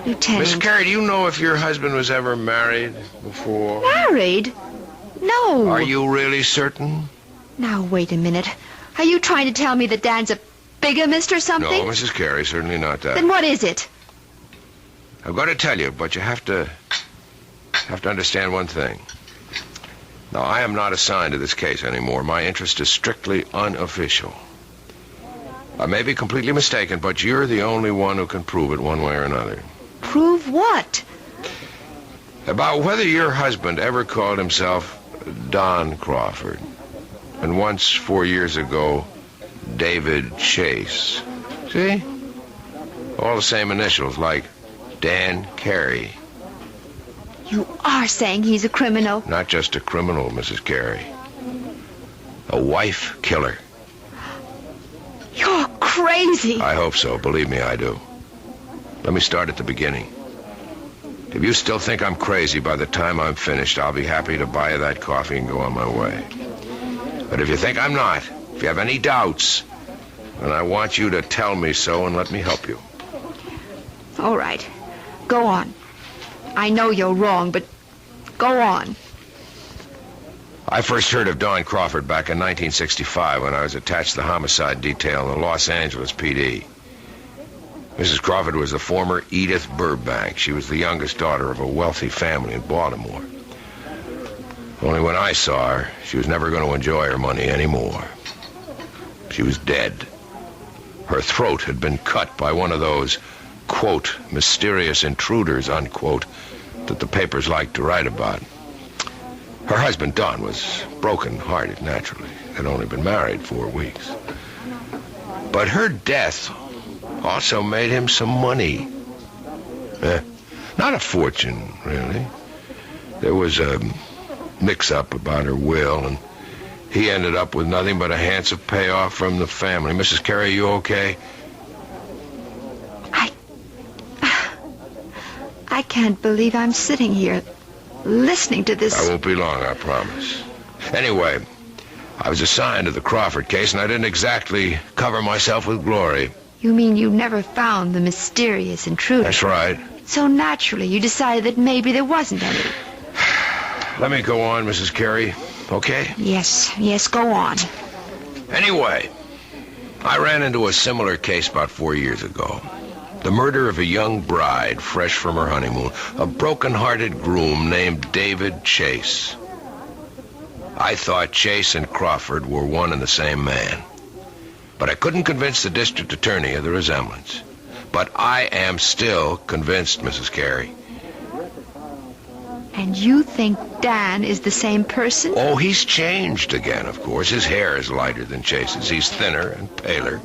Lieutenant. Miss Carey, do you know if your husband was ever married before? Married? No. Are you really certain? Now, wait a minute. Are you trying to tell me that Dan's a bigamist or something? No, Mrs. Carey, certainly not that. Then what is it? I'm going to tell you, but you have to understand one thing. Now, I am not assigned to this case anymore. My interest is strictly unofficial. I may be completely mistaken, but you're the only one who can prove it one way or another. Prove what? About whether your husband ever called himself Don Crawford. And once, 4 years ago, David Chase. See? All the same initials, like Dan Carey. You are saying he's a criminal? Not just a criminal, Mrs. Carey. A wife killer. You're crazy. I hope so. Believe me, I do. Let me start at the beginning. If you still think I'm crazy by the time I'm finished, I'll be happy to buy you that coffee and go on my way. But if you think I'm not, if you have any doubts, then I want you to tell me so and let me help you. All right. Go on. I know you're wrong, but go on. I first heard of Don Crawford back in 1965 when I was attached to the homicide detail in the Los Angeles PD. Mrs. Crawford was the former Edith Burbank. She was the youngest daughter of a wealthy family in Baltimore. Only when I saw her, she was never going to enjoy her money anymore. She was dead. Her throat had been cut by one of those, quote, mysterious intruders, unquote, that the papers like to write about. Her husband, Don, was broken-hearted, naturally. They'd only been married 4 weeks. But her death also made him some money. Not a fortune, really. There was a mix-up about her will, and he ended up with nothing but a handsome payoff from the family. Mrs. Carey, you okay? I can't believe I'm sitting here listening to this. I won't be long, I promise. Anyway, I was assigned to the Crawford case, and I didn't exactly cover myself with glory. You mean you never found the mysterious intruder? That's right. So naturally, you decided that maybe there wasn't any. Let me go on, Mrs. Carey, okay? Yes, go on. Anyway, I ran into a similar case about 4 years ago. The murder of a young bride, fresh from her honeymoon. A broken-hearted groom named David Chase. I thought Chase and Crawford were one and the same man. But I couldn't convince the district attorney of the resemblance. But I am still convinced, Mrs. Carey. And you think Dan is the same person? Oh, he's changed again, of course. His hair is lighter than Chase's. He's thinner and paler.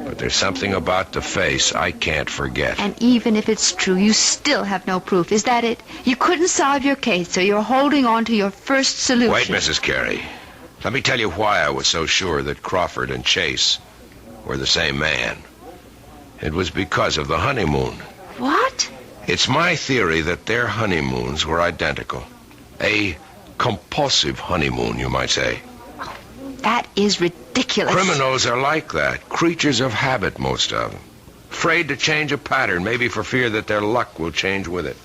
But there's something about the face I can't forget. And even if it's true, you still have no proof. Is that it? You couldn't solve your case, so you're holding on to your first solution. Wait, Mrs. Carey. Let me tell you why I was so sure that Crawford and Chase were the same man. It was because of the honeymoon. What? It's my theory that their honeymoons were identical. A compulsive honeymoon, you might say. That is ridiculous. Criminals are like that. Creatures of habit, most of them. Afraid to change a pattern, maybe for fear that their luck will change with it.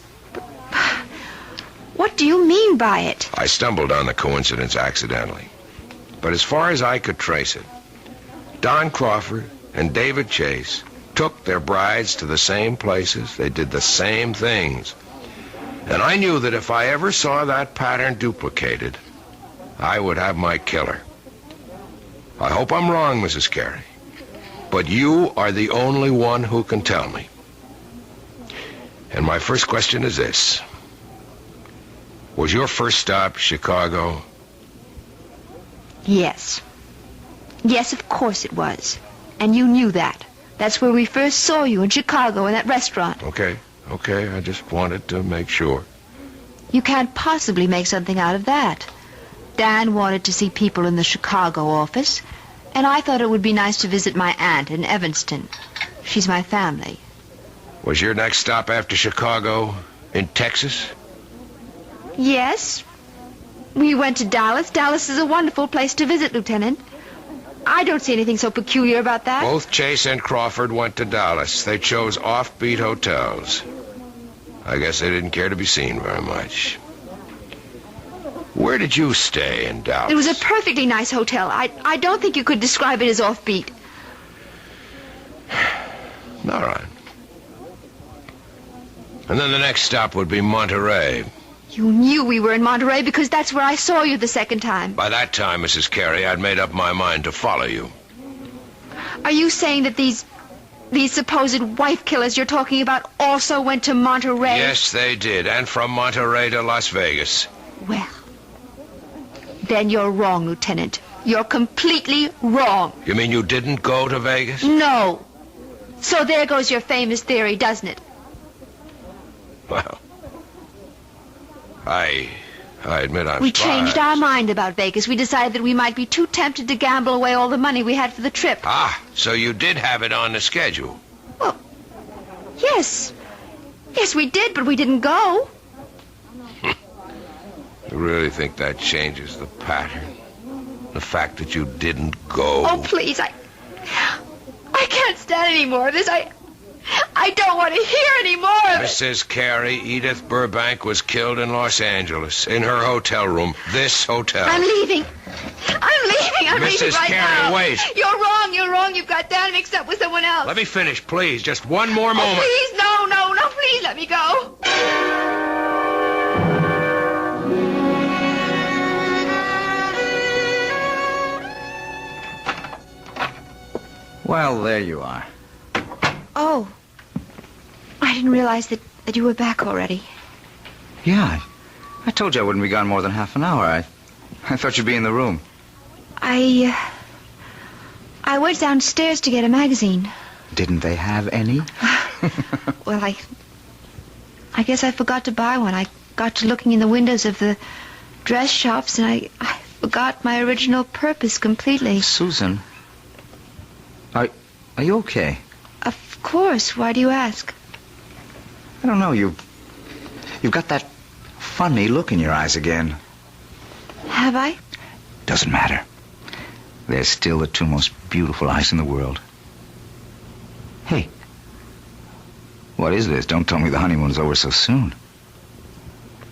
What do you mean by it? I stumbled on the coincidence accidentally. But as far as I could trace it, Don Crawford and David Chase took their brides to the same places. They did the same things. And I knew that if I ever saw that pattern duplicated, I would have my killer. I hope I'm wrong, Mrs. Carey, but you are the only one who can tell me. And my first question is this. Was your first stop Chicago? Yes. Yes, of course it was. And you knew that. That's where we first saw you, in Chicago, in that restaurant. Okay. I just wanted to make sure. You can't possibly make something out of that. Dan wanted to see people in the Chicago office, and I thought it would be nice to visit my aunt in Evanston. She's my family. Was your next stop after Chicago in Texas? Yes. We went to Dallas. Dallas is a wonderful place to visit, Lieutenant. I don't see anything so peculiar about that. Both Chase and Crawford went to Dallas. They chose offbeat hotels. I guess they didn't care to be seen very much. Where did you stay in Dallas? It was a perfectly nice hotel. I don't think you could describe it as offbeat. All right. And then the next stop would be Monterey. You knew we were in Monterey because that's where I saw you the second time. By that time, Mrs. Carey, I'd made up my mind to follow you. Are you saying that these supposed wife killers you're talking about also went to Monterey? Yes, they did. And from Monterey to Las Vegas. Well, then you're wrong, Lieutenant. You're completely wrong. You mean you didn't go to Vegas? No. So there goes your famous theory, doesn't it? Well, I admit I'm We changed our mind about Vegas. We decided that we might be too tempted to gamble away all the money we had for the trip. Ah, so you did have it on the schedule. Well, yes. Yes, we did, but we didn't go. You really think that changes the pattern? The fact that you didn't go? Oh, please, I can't stand any more of this. I don't want to hear any more of it. Mrs. Carey, Edith Burbank was killed in Los Angeles, in her hotel room. This hotel. I'm leaving. I'm leaving Mrs. right Carey, now. wait. You're wrong. You've got Dan mixed up with someone else. Let me finish, please. Just one more moment. Please, no, please let me go. Well, there you are. Oh. I didn't realize that you were back already. Yeah, I told you I wouldn't be gone more than half an hour. I thought you'd be in the room. I went downstairs to get a magazine. Didn't they have any? Well, I guess I forgot to buy one. I got to looking in the windows of the dress shops, and I forgot my original purpose completely. Susan, are you okay? Of course. Why do you ask? I don't know. You've got that funny look in your eyes again. Have I? Doesn't matter. They're still the two most beautiful eyes in the world. Hey, what is this? Don't tell me the honeymoon's over so soon.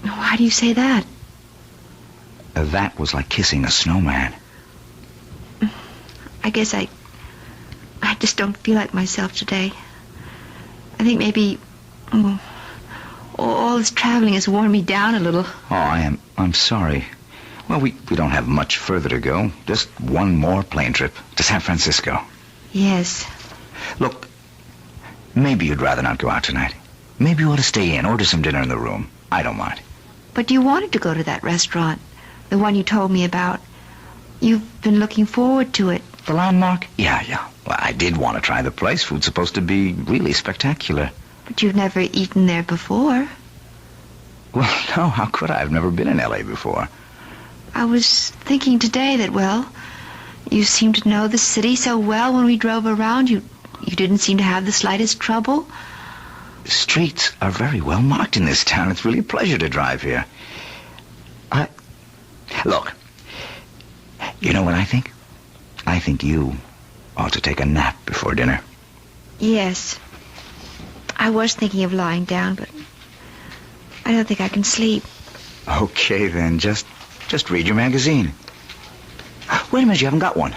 Why do you say that? That was like kissing a snowman. I guess I just don't feel like myself today. I think maybe all this traveling has worn me down a little. Oh, I'm sorry. Well, we don't have much further to go. Just one more plane trip to San Francisco. Yes. Look, maybe you'd rather not go out tonight. Maybe you ought to stay in, order some dinner in the room. I don't mind. But you wanted to go to that restaurant, the one you told me about. You've been looking forward to it. The Landmark? Yeah. Well, I did want to try the place. Food's supposed to be really spectacular. But you've never eaten there before. Well, no, how could I? I've never been in L.A. before. I was thinking today that, well, you seemed to know the city so well when we drove around. You didn't seem to have the slightest trouble. The streets are very well marked in this town. It's really a pleasure to drive here. Look, you know what I think? I think you ought to take a nap before dinner. Yes. I was thinking of lying down, but I don't think I can sleep. Okay, then. Just read your magazine. Wait a minute, you haven't got one.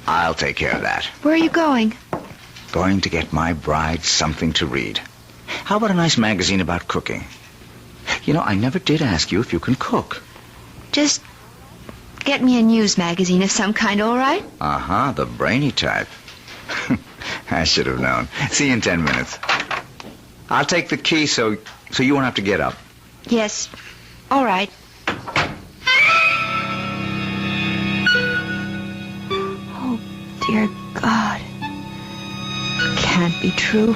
I'll take care of that. Where are you going? Going to get my bride something to read. How about a nice magazine about cooking? You know, I never did ask you if you can cook. Just get me a news magazine of some kind, all right? Uh-huh, the brainy type. I should have known. See you in 10 minutes. I'll take the key so you won't have to get up. Yes. All right. Oh, dear God. It can't be true.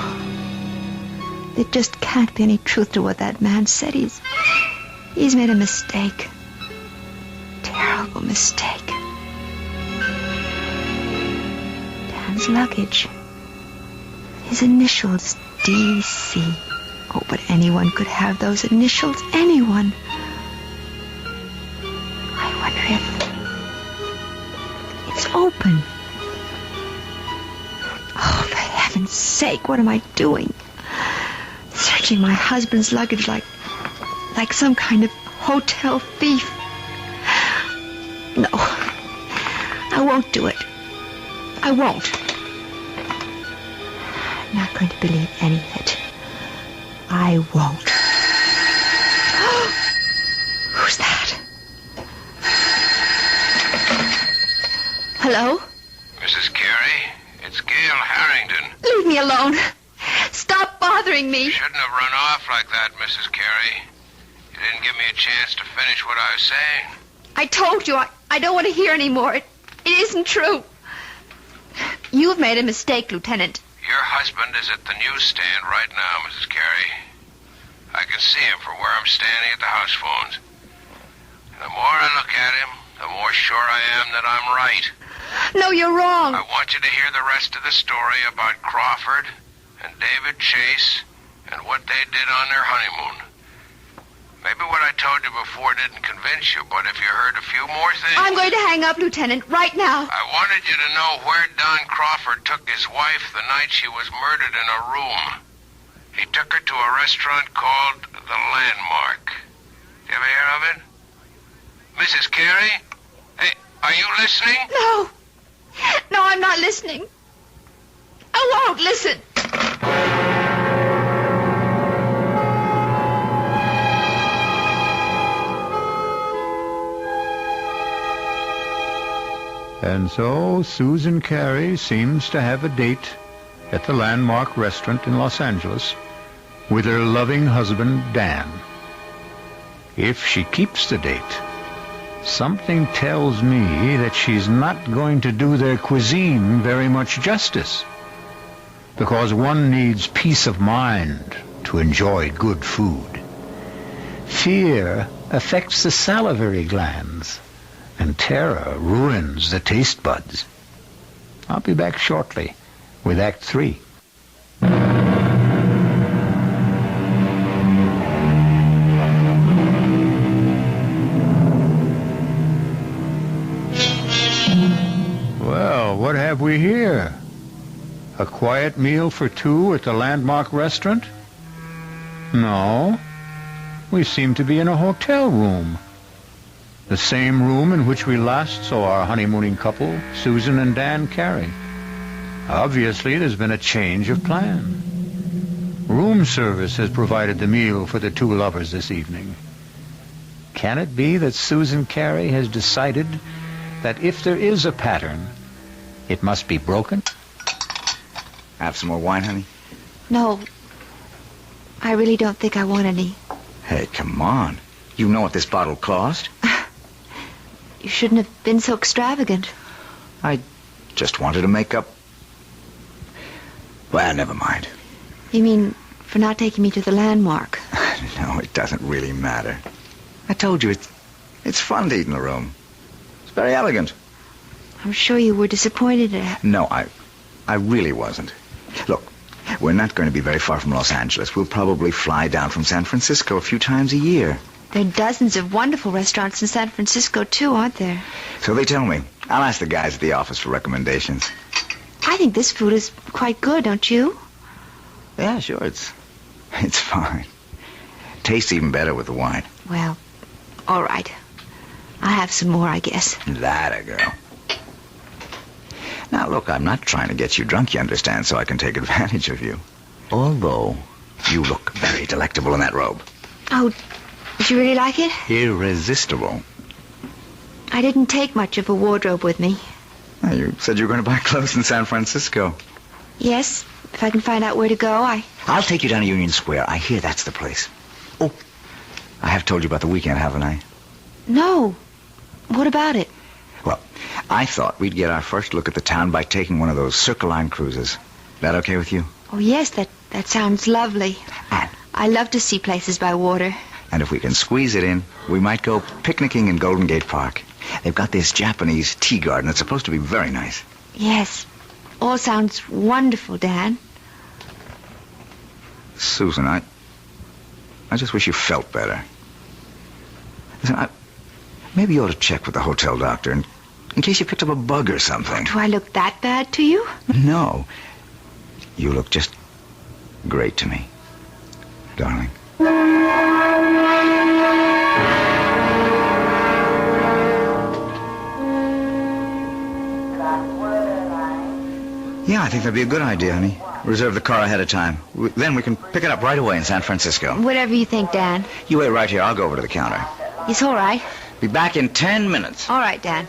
There just can't be any truth to what that man said. He's made a mistake. Terrible mistake. Dan's luggage. His initials, D.C. Oh, but anyone could have those initials. Anyone. I wonder if... It's open. heaven's sake, what am I doing? Searching my husband's luggage like some kind of hotel thief. No, I won't do it. I won't. I'm not going to believe any of it. I won't. Who's that? Hello? Mrs. Carey, it's Gail Harrington. Leave me alone. Stop bothering me. You shouldn't have run off like that, Mrs. Carey. You didn't give me a chance to finish what I was saying. I told you, I don't want to hear any more. It isn't true. You've made a mistake, Lieutenant. Your husband is at the newsstand right now, Mrs. Carey. I can see him from where I'm standing at the house phones. And the more I look at him, the more sure I am that I'm right. No, you're wrong. I want you to hear the rest of the story about Crawford and David Chase and what they did on their honeymoon. Maybe what I told you before didn't convince you, but if you heard a few more things... I'm going to hang up, Lieutenant, right now. I wanted you to know where Don Crawford took his wife the night she was murdered in a room. He took her to a restaurant called The Landmark. You ever hear of it? Mrs. Carey? Hey, are you listening? No. No, I'm not listening. I won't listen. And so Susan Carey seems to have a date at the Landmark restaurant in Los Angeles with her loving husband, Dan. If she keeps the date, something tells me that she's not going to do their cuisine very much justice, because one needs peace of mind to enjoy good food. Fear affects the salivary glands, and terror ruins the taste buds. I'll be back shortly with Act 3. Well, what have we here? A quiet meal for two at the Landmark restaurant? No. We seem to be in a hotel room. The same room in which we last saw our honeymooning couple, Susan and Dan Carey. Obviously, there's been a change of plan. Room service has provided the meal for the two lovers this evening. Can it be that Susan Carey has decided that if there is a pattern, it must be broken? Have some more wine, honey? No. I really don't think I want any. Hey, come on. You know what this bottle cost? You shouldn't have been so extravagant. I just wanted to make up... Well, never mind. You mean for not taking me to the Landmark? No, it doesn't really matter. I told you, it's fun to eat in the room. It's very elegant. I'm sure you were disappointed at... No, I really wasn't. Look, we're not going to be very far from Los Angeles. We'll probably fly down from San Francisco a few times a year. There are dozens of wonderful restaurants in San Francisco, too, aren't there? So they tell me. I'll ask the guys at the office for recommendations. I think this food is quite good, don't you? Yeah, sure, it's fine. Tastes even better with the wine. Well, all right. I'll have some more, I guess. That a girl. Now, look, I'm not trying to get you drunk, you understand, so I can take advantage of you. Although, you look very delectable in that robe. Oh, did you really like it? Irresistible. I didn't take much of a wardrobe with me. Well, you said you were going to buy clothes in San Francisco. Yes, if I can find out where to go, I'll take you down to Union Square. I hear that's the place. Oh, I have told you about the weekend, haven't I? No. What about it? Well, I thought we'd get our first look at the town by taking one of those Circle Line cruises. That okay with you? Oh, yes, that sounds lovely. And I love to see places by water. And if we can squeeze it in, we might go picnicking in Golden Gate Park. They've got this Japanese tea garden that's supposed to be very nice. Yes. All sounds wonderful, Dan. Susan, I just wish you felt better. Listen, maybe you ought to check with the hotel doctor in case you picked up a bug or something. Do I look that bad to you? No. You look just great to me, darling. Yeah, I think that'd be a good idea, honey. Reserve the car ahead of time. Then we can pick it up right away in San Francisco. Whatever you think, Dan. You wait right here. I'll go over to the counter. It's all right. Be back in 10 minutes. All right, Dan.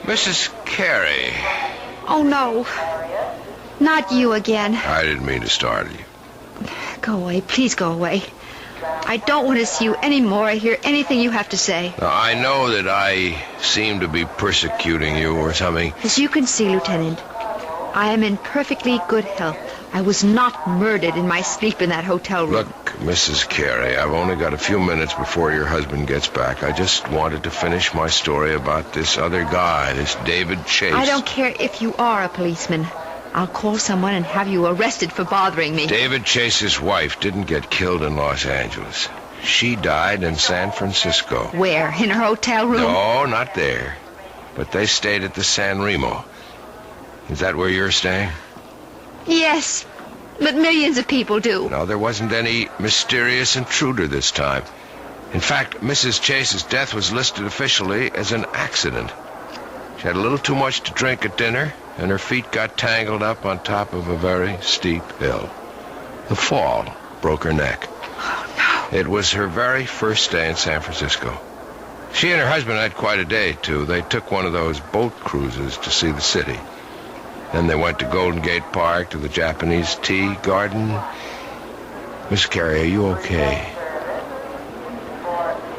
Mrs. Carey. Oh, no. Not you again. I didn't mean to startle you. Go away. Please go away. I don't want to see you anymore. I hear anything you have to say. Now, I know that I seem to be persecuting you or something. As you can see, Lieutenant, I am in perfectly good health. I was not murdered in my sleep in that hotel room. Look, Mrs. Carey, I've only got a few minutes before your husband gets back. I just wanted to finish my story about this other guy, this David Chase. I don't care if you are a policeman. I'll call someone and have you arrested for bothering me. David Chase's wife didn't get killed in Los Angeles. She died in San Francisco. Where? In her hotel room? No, not there. But they stayed at the San Remo. Is that where you're staying? Yes, but millions of people do. No, there wasn't any mysterious intruder this time. In fact, Mrs. Chase's death was listed officially as an accident. She had a little too much to drink at dinner, and her feet got tangled up on top of a very steep hill. The fall broke her neck. Oh, no. It was her very first day in San Francisco. She and her husband had quite a day, too. They took one of those boat cruises to see the city. Then they went to Golden Gate Park, to the Japanese tea garden. Miss Carey, are you okay?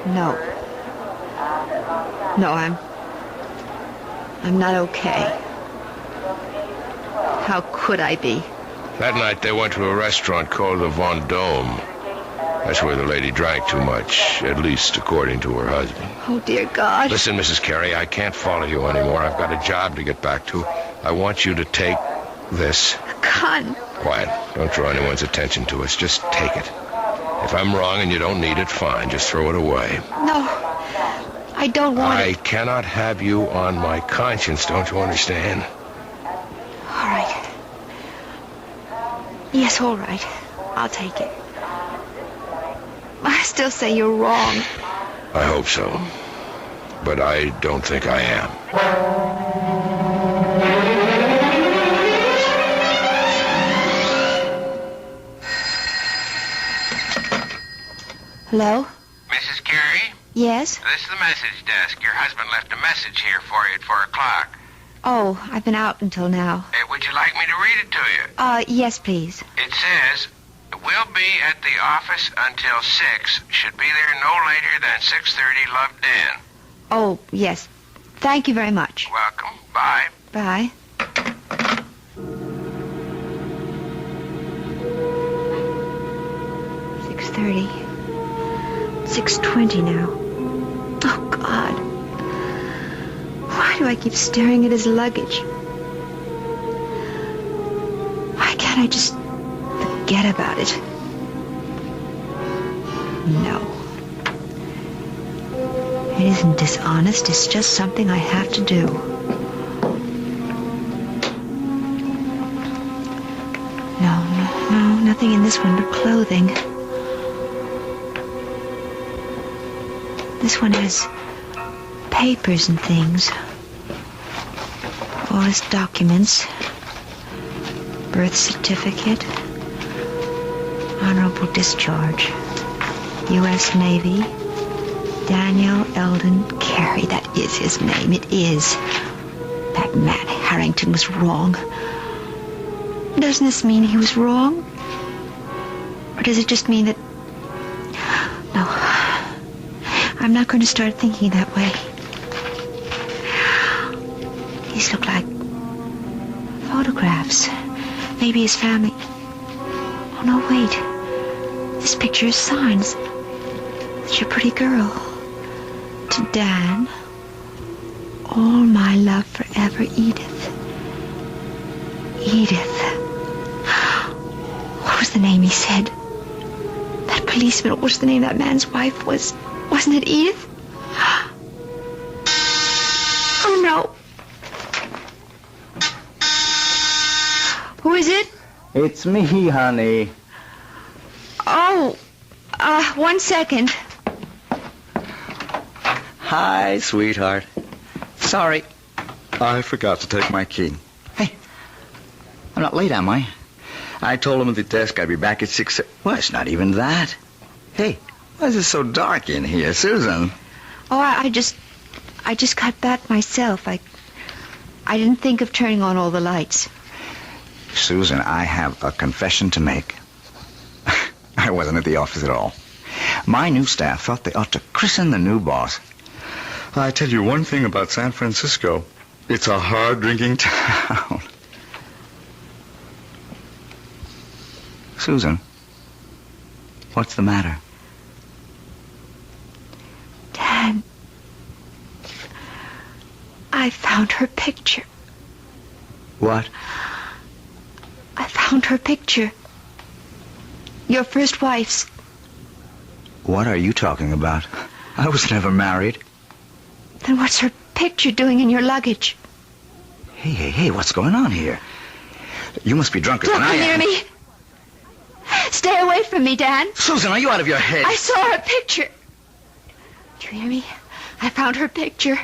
No. No, I'm not okay. How could I be? That night they went to a restaurant called the Vendome. That's where the lady drank too much, at least according to her husband. Oh, dear God. Listen, Mrs. Carey, I can't follow you anymore. I've got a job to get back to. I want you to take this. A gun. Quiet. Don't draw anyone's attention to us. Just take it. If I'm wrong and you don't need it, fine. Just throw it away. No. I don't want it. I it. cannot have you on my conscience, don't you understand? All right. Yes, all right. I'll take it. I still say you're wrong. I hope so. But I don't think I am. Hello? Mrs. Carey? Yes? This is the message desk. Your husband left a message here for you at 4 o'clock. Oh, I've been out until now. Would you like me to read it to you? Yes, please. It says, "We'll be at the office until 6. Should be there no later than 6:30. Love, Dan." Oh, yes. Thank you very much. Welcome. Bye. Bye. $6:30. 6:20 now. Oh, God. Why do I keep staring at his luggage? Why can't I just forget about it? No. It isn't dishonest. It's just something I have to do. No, nothing in this one but clothing. This one has papers and things. All his documents. Birth certificate. Honorable discharge. U.S. Navy. Daniel Eldon Carey. That is his name. It is. That man Harrington was wrong. Doesn't this mean he was wrong? Or does it just mean that... No. I'm not going to start thinking that way. These look like photographs. Maybe his family. Oh, no, wait. This picture is signed. Such a pretty girl. To Dan. All my love forever, Edith. Edith. What was the name he said? That policeman, what was the name that man's wife was? Wasn't it Edith? Oh, no. Who is it? It's me, honey. Oh, 1 second. Hi, sweetheart. Sorry, I forgot to take my key. Hey, I'm not late, am I? I told him at the desk I'd be back at 6. Well, it's not even that. Hey, why is it so dark in here, Susan? Oh, I just got back myself. I didn't think of turning on all the lights. Susan, I have a confession to make. I wasn't at the office at all. My new staff thought they ought to christen the new boss. I tell you one thing about San Francisco. It's a hard-drinking town. Susan, what's the matter? Dad, I found her picture. What? I found her picture. Your first wife's. What are you talking about? I was never married. Then what's her picture doing in your luggage? Hey, what's going on here? You must be drunker than I am. Don't come near me. Stay away from me, Dan. Susan, are you out of your head? I saw her picture. Do you hear me? I found her picture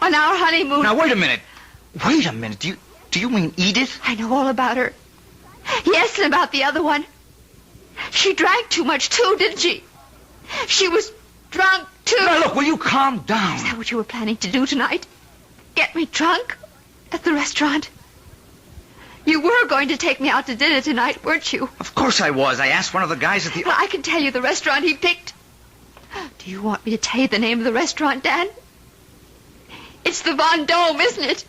on our honeymoon. Now, wait a minute. Wait a minute. Do you mean Edith? I know all about her. Yes, and about the other one. She drank too much, too, didn't she? She was drunk, too. Now, look, will you calm down? Is that what you were planning to do tonight? Get me drunk at the restaurant? You were going to take me out to dinner tonight, weren't you? Of course I was. I asked one of the guys at the... Well, I can tell you the restaurant he picked. Do you want me to tell you the name of the restaurant, Dan? It's the Vendome, isn't it?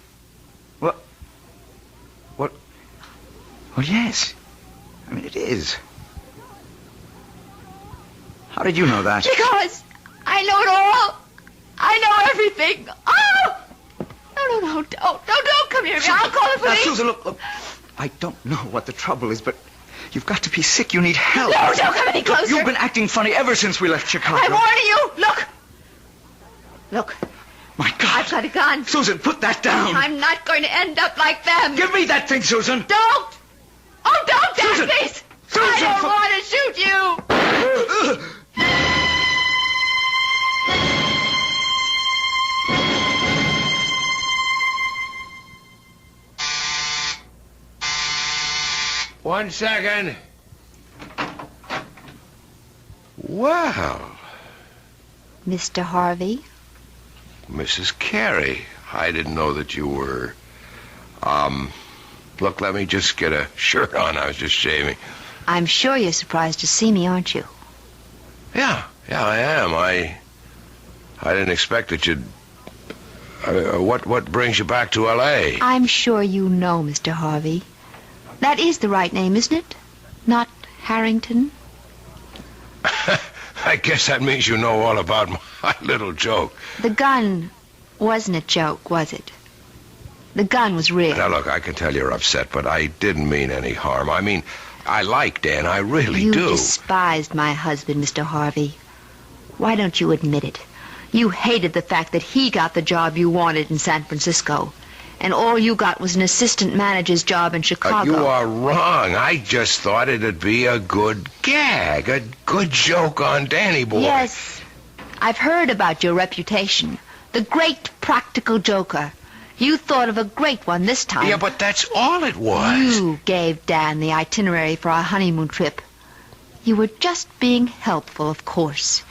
What? Well, yes. I mean, it is. How did you know that? Because I know it all. I know everything. Oh! No, don't come near me. I'll call the police. Now, Susan, look. I don't know what the trouble is, but you've got to be sick. You need help. No, don't come any closer. You've been acting funny ever since we left Chicago. I'm warning you. Look. My God. I've got a gun. Susan, put that down. I'm not going to end up like them. Give me that thing, Susan. Don't. Oh, don't, Dad, Susan. please. Susan, I don't want to shoot you. One second. Wow. Mr. Harvey? Mrs. Carey, I didn't know that you were... Look, let me just get a shirt on. I was just shaving. I'm sure you're surprised to see me, aren't you? Yeah, I am. I didn't expect that you'd... what brings you back to L.A.? I'm sure you know, Mr. Harvey. That is the right name, isn't it? Not Harrington? I guess that means you know all about my little joke. The gun wasn't a joke, was it? The gun was real. Now, look, I can tell you're upset, but I didn't mean any harm. I mean, I like Dan, I really You do. despised my husband, Mr. Harvey. Why don't you admit it? You hated the fact that he got the job you wanted in San Francisco. And all you got was an assistant manager's job in Chicago. You are wrong. I just thought it'd be a good gag, a good joke on Danny boy. Yes, I've heard about your reputation. The great practical joker. You thought of a great one this time. Yeah, but that's all it was. You gave Dan the itinerary for our honeymoon trip. You were just being helpful, of course.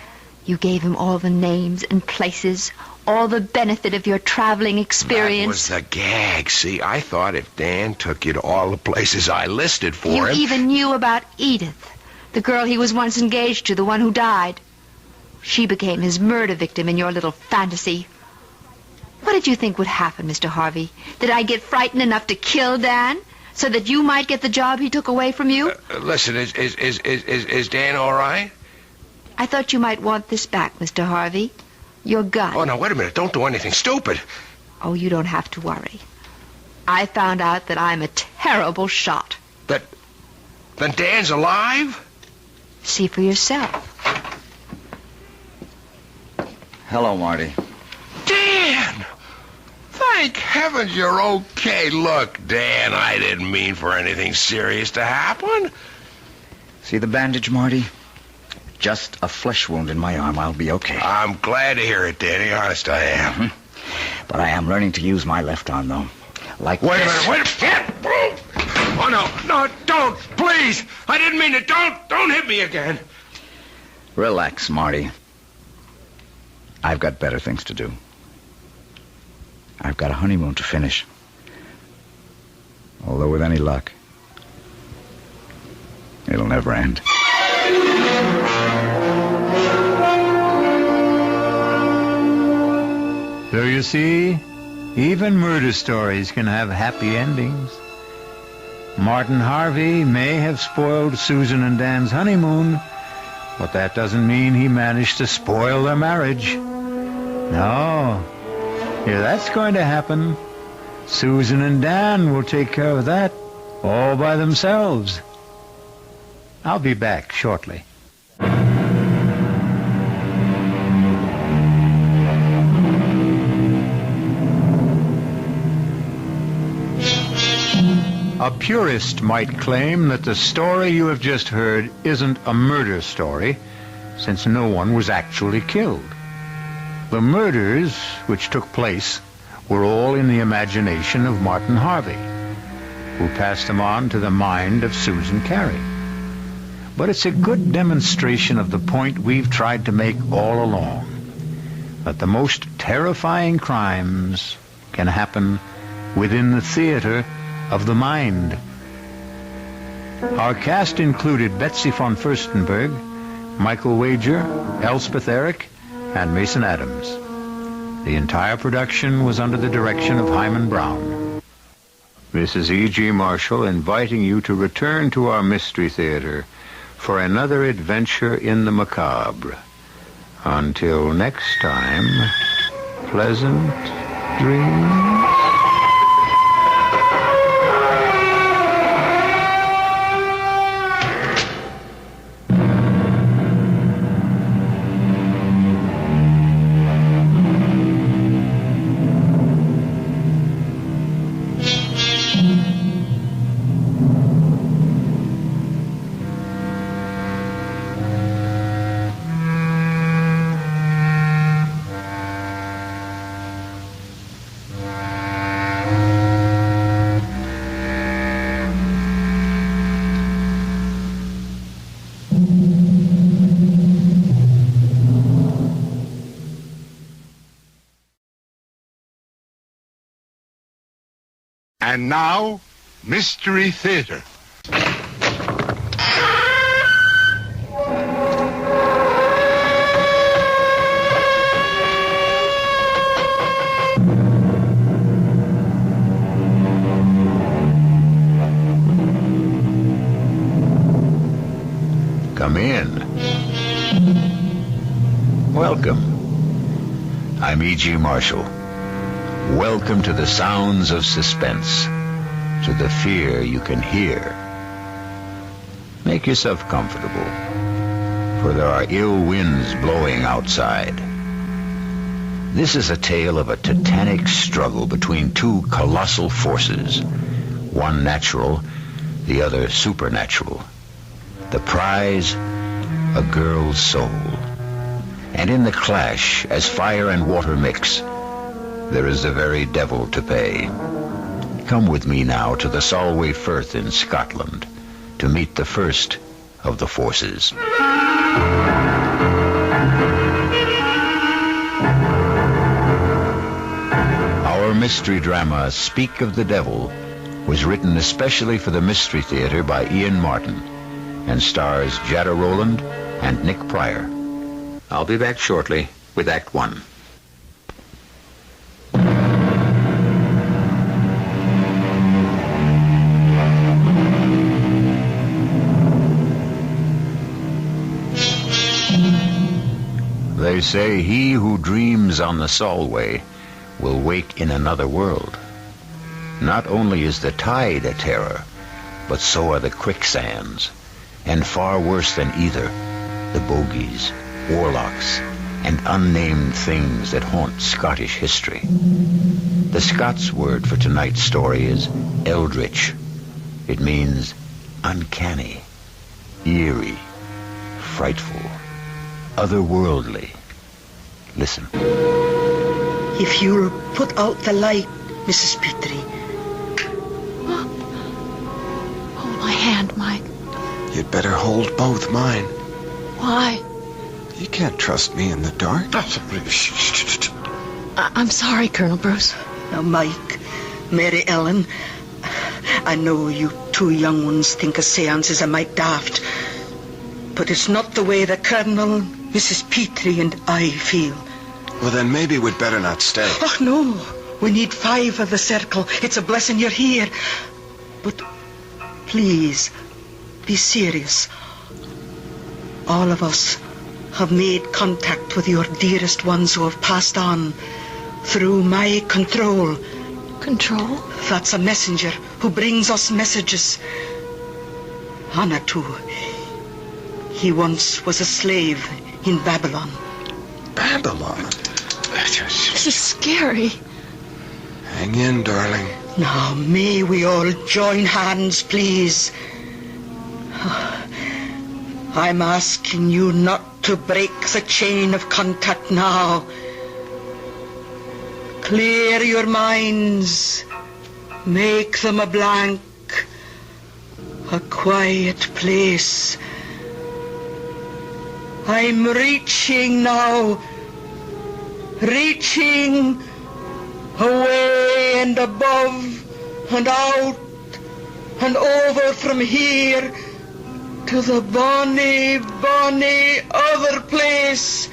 You gave him all the names and places, all the benefit of your traveling experience. That was the gag. See, I thought if Dan took you to all the places I listed for him... You even knew about Edith, the girl he was once engaged to, the one who died. She became his murder victim in your little fantasy. What did you think would happen, Mr. Harvey? Did I get frightened enough to kill Dan so that you might get the job he took away from you? Listen, is Dan all right? I thought you might want this back, Mr. Harvey. Your gun. Oh, now, wait a minute. Don't do anything stupid. Oh, you don't have to worry. I found out that I'm a terrible shot. Then Dan's alive? See for yourself. Hello, Marty. Dan! Thank heavens you're okay. Look, Dan, I didn't mean for anything serious to happen. See the bandage, Marty? Just a flesh wound in my arm. I'll be okay. I'm glad to hear it, Danny. Honest, I am. Mm-hmm. But I am learning to use my left arm, though. Like Wait this. a minute. Oh, no, don't. Please. I didn't mean it. Don't hit me again. Relax, Marty. I've got better things to do. I've got a honeymoon to finish. Although with any luck, it'll never end. So you see, even murder stories can have happy endings. Martin Harvey may have spoiled Susan and Dan's honeymoon, but that doesn't mean he managed to spoil their marriage. No. If that's going to happen, Susan and Dan will take care of that all by themselves. I'll be back shortly. A purist might claim that the story you have just heard isn't a murder story, since no one was actually killed. The murders which took place were all in the imagination of Martin Harvey, who passed them on to the mind of Susan Carey. But it's a good demonstration of the point we've tried to make all along, that the most terrifying crimes can happen within the theater of the mind. Our cast included Betsy von Furstenberg, Michael Wager, Elspeth Eric, and Mason Adams. The entire production was under the direction of Hyman Brown. This is E.G. Marshall inviting you to return to our Mystery Theater for another adventure in the macabre. Until next time, pleasant dreams. And now, Mystery Theater. Come in. Welcome. I'm E.G. Marshall. Welcome to the sounds of suspense, to the fear you can hear. Make yourself comfortable, for there are ill winds blowing outside. This is a tale of a titanic struggle between two colossal forces, one natural, the other supernatural. The prize, a girl's soul. And in the clash, as fire and water mix, there is the very devil to pay. Come with me now to the Solway Firth in Scotland to meet the first of the forces. Our mystery drama, Speak of the Devil, was written especially for the Mystery Theater by Ian Martin and stars Jada Rowland and Nick Pryor. I'll be back shortly with Act One. They say he who dreams on the Solway will wake in another world. Not only is the tide a terror, but so are the quicksands, and far worse than either, the bogies, warlocks, and unnamed things that haunt Scottish history. The Scots word for tonight's story is eldritch. It means uncanny, eerie, frightful, otherworldly. Listen. If you'll put out the light, Mrs. Petrie. Hold my hand, Mike. You'd better hold both mine. Why? You can't trust me in the dark. I'm sorry, Colonel Bruce. Now, Mike, Mary Ellen, I know you two young ones think a seance is a mite daft, but it's not the way the Colonel, Mrs. Petrie, and I feel. Well, then maybe we'd better not stay. Oh, no. We need 5 of the circle. It's a blessing you're here. But please, be serious. All of us have made contact with your dearest ones who have passed on through my control. Control? That's a messenger who brings us messages. Anna, too. He once was a slave in Babylon. Babylon? This is scary. Hang in, darling. Now, may we all join hands, please? I'm asking you not to break the chain of contact now. Clear your minds. Make them a blank. A quiet place. I'm reaching now. Reaching away and above and out and over from here to the bonny, bonny other place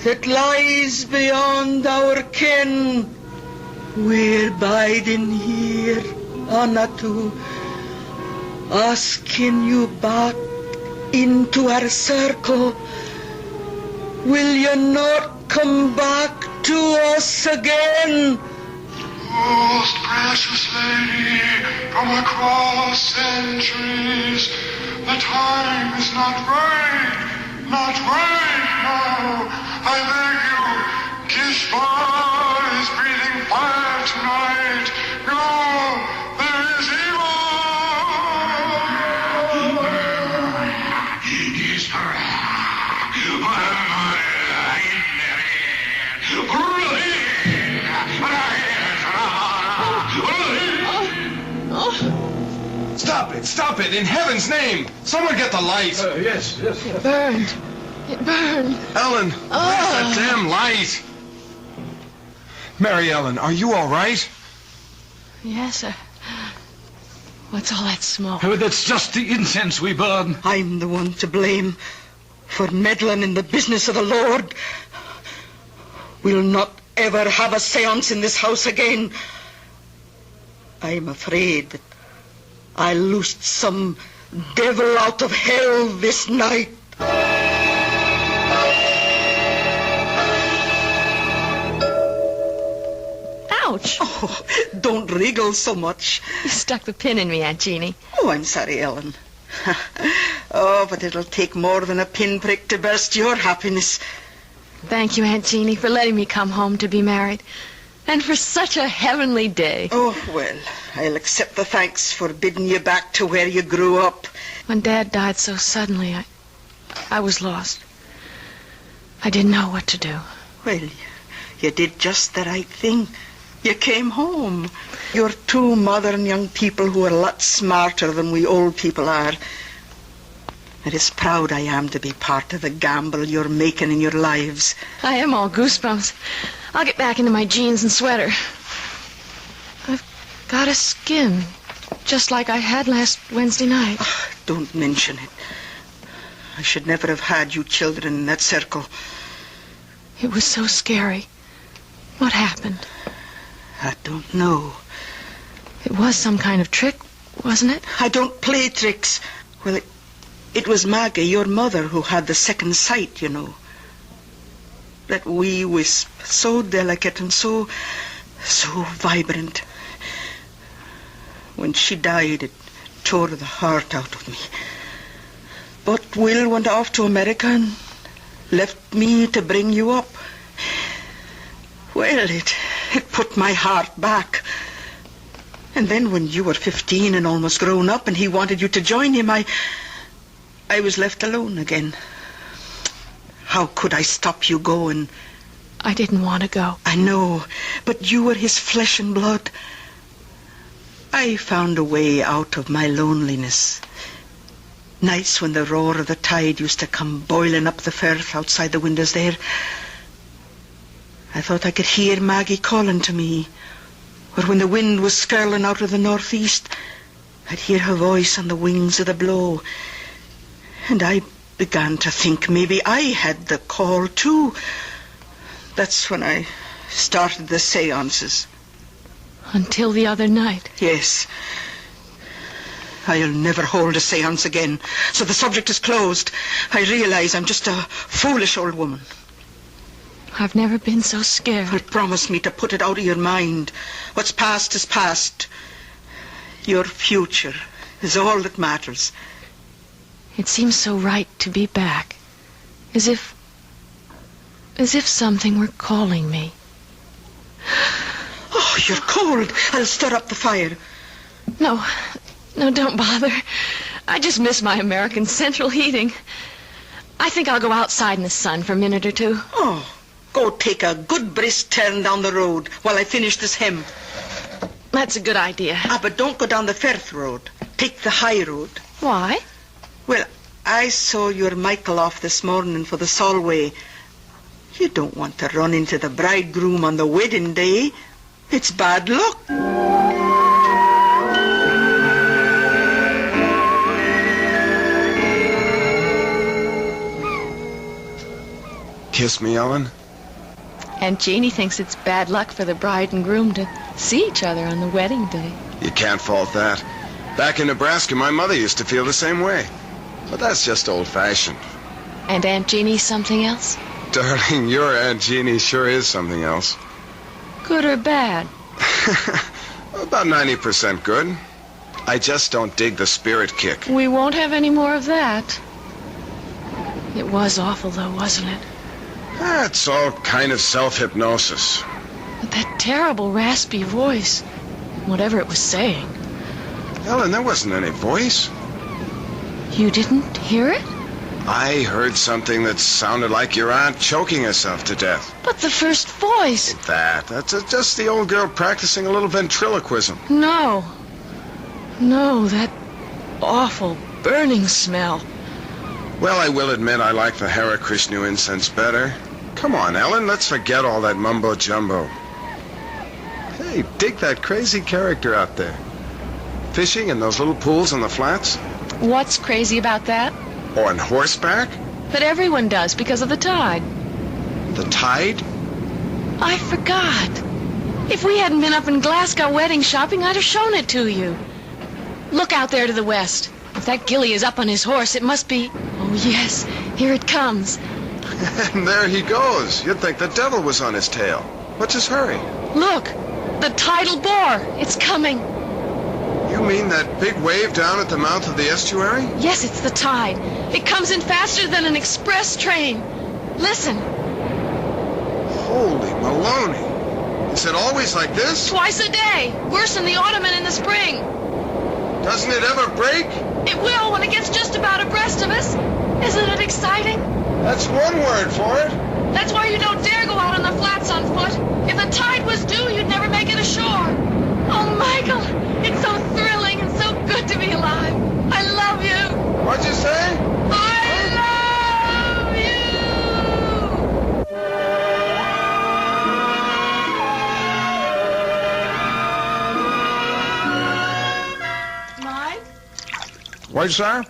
that lies beyond our ken. We're biding here, Anatu, asking you back into our circle. Will you not come back to us again? Most precious lady, from across centuries, the time is not right now. I beg you, kiss boys breathing fire tonight. No, there is evil. Stop it, in heaven's name! Someone get the light! Yes. It burned. Ellen, where's that damn light? Mary Ellen, are you all right? Yes, sir. What's all that smoke? Oh, that's just the incense we burn. I'm the one to blame for meddling in the business of the Lord. We'll not ever have a seance in this house again. I'm afraid that I loosed some devil out of hell this night. Ouch! Oh, don't wriggle so much. You stuck the pin in me, Aunt Jeannie. Oh, I'm sorry, Ellen. Oh, but it'll take more than a pinprick to burst your happiness. Thank you, Aunt Jeannie, for letting me come home to be married. And for such a heavenly day. Oh, well, I'll accept the thanks for bidding you back to where you grew up. When Dad died so suddenly, I was lost. I didn't know what to do. Well, you did just the right thing. You came home. You're two modern young people who are a lot smarter than we old people are. And as proud I am to be part of the gamble you're making in your lives. I am all goosebumps. I'll get back into my jeans and sweater. I've got a skin, just like I had last Wednesday night. Oh, don't mention it. I should never have had you children in that circle. It was so scary. What happened? I don't know. It was some kind of trick, wasn't it? I don't play tricks. Well, it was Maggie, your mother, who had the second sight, you know. That wee wisp, so delicate and so vibrant. When she died, it tore the heart out of me. But Will went off to America and left me to bring you up. Well, it put my heart back. And then when you were 15 and almost grown up and he wanted you to join him, I was left alone again. How could I stop you going? I didn't want to go. I know, but you were his flesh and blood. I found a way out of my loneliness. Nights when the roar of the tide used to come boiling up the firth outside the windows there, I thought I could hear Maggie calling to me. Or when the wind was skirling out of the northeast, I'd hear her voice on the wings of the blow. And I began to think maybe I had the call too. That's when I started the seances. Until the other night? Yes. I'll never hold a seance again, so the subject is closed. I realize I'm just a foolish old woman. I've never been so scared. But promise me to put it out of your mind. What's past is past. Your future is all that matters. It seems so right to be back. As if something were calling me. Oh, you're cold. I'll stir up the fire. No, don't bother. I just miss my American central heating. I think I'll go outside in the sun for a minute or two. Oh, go take a good brisk turn down the road while I finish this hem. That's a good idea. But don't go down the Firth road. Take the high road. Why? Well, I saw your Michael off this morning for the Solway. You don't want to run into the bridegroom on the wedding day. It's bad luck. Kiss me, Ellen. And Jeannie thinks it's bad luck for the bride and groom to see each other on the wedding day. You can't fault that. Back in Nebraska, my mother used to feel the same way. But that's just old-fashioned. And Aunt Jeannie's something else? Darling, your Aunt Jeannie sure is something else. Good or bad? About 90% good. I just don't dig the spirit kick. We won't have any more of that. It was awful, though, wasn't it? It's all kind of self-hypnosis. But that terrible raspy voice, whatever it was saying. Ellen, there wasn't any voice. You didn't hear it? I heard something that sounded like your aunt choking herself to death. But the first voice... That's just the old girl practicing a little ventriloquism. No, that awful burning smell. Well, I will admit I like the Hare Krishna incense better. Come on, Ellen, let's forget all that mumbo-jumbo. Hey, dig that crazy character out there. Fishing in those little pools on the flats. What's crazy about that? On horseback? But everyone does because of the tide. The tide? I forgot. If we hadn't been up in Glasgow wedding shopping, I'd have shown it to you. Look out there to the west. If that Gilly is up on his horse, it must be... Oh, yes, here it comes. And there he goes. You'd think the devil was on his tail. What's his hurry? Look, the tidal bore. It's coming. You mean that big wave down at the mouth of the estuary? Yes, it's the tide. It comes in faster than an express train. Listen. Holy Maloney. Is it always like this? Twice a day. Worse in the autumn and in the spring. Doesn't it ever break? It will when it gets just about abreast of us. Isn't it exciting? That's one word for it. That's why you don't dare go out on the flats on foot. If the tide was due, you'd never make it ashore. Oh, Michael, it's so thrilling and so good to be alive. I love you. What'd you say? I love you. Mine? What, sir?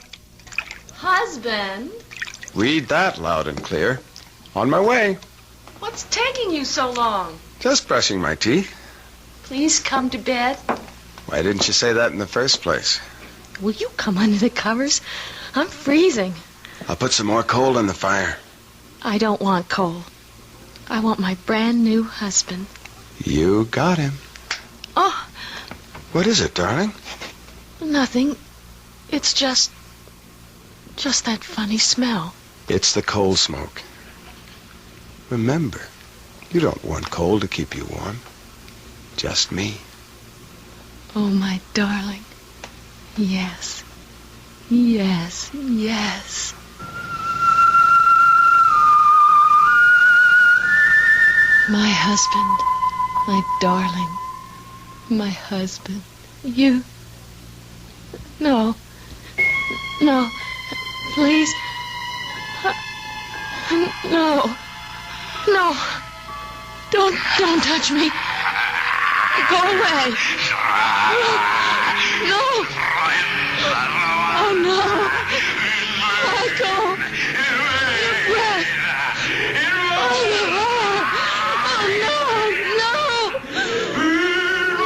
Husband? Read that loud and clear. On my way. What's taking you so long? Just brushing my teeth. Please come to bed. Why didn't you say that in the first place? Will you come under the covers? I'm freezing. I'll put some more coal in the fire. I don't want coal. I want my brand new husband. You got him. Oh. What is it, darling? Nothing. It's just that funny smell. It's the coal smoke. Remember, you don't want coal to keep you warm. Just me. Oh, my darling. Yes. Yes, yes. My husband, my darling, my husband. You. No. No. Please. No. No. Don't touch me. Go away. No. Oh, no. Michael. Your breath. Oh, no.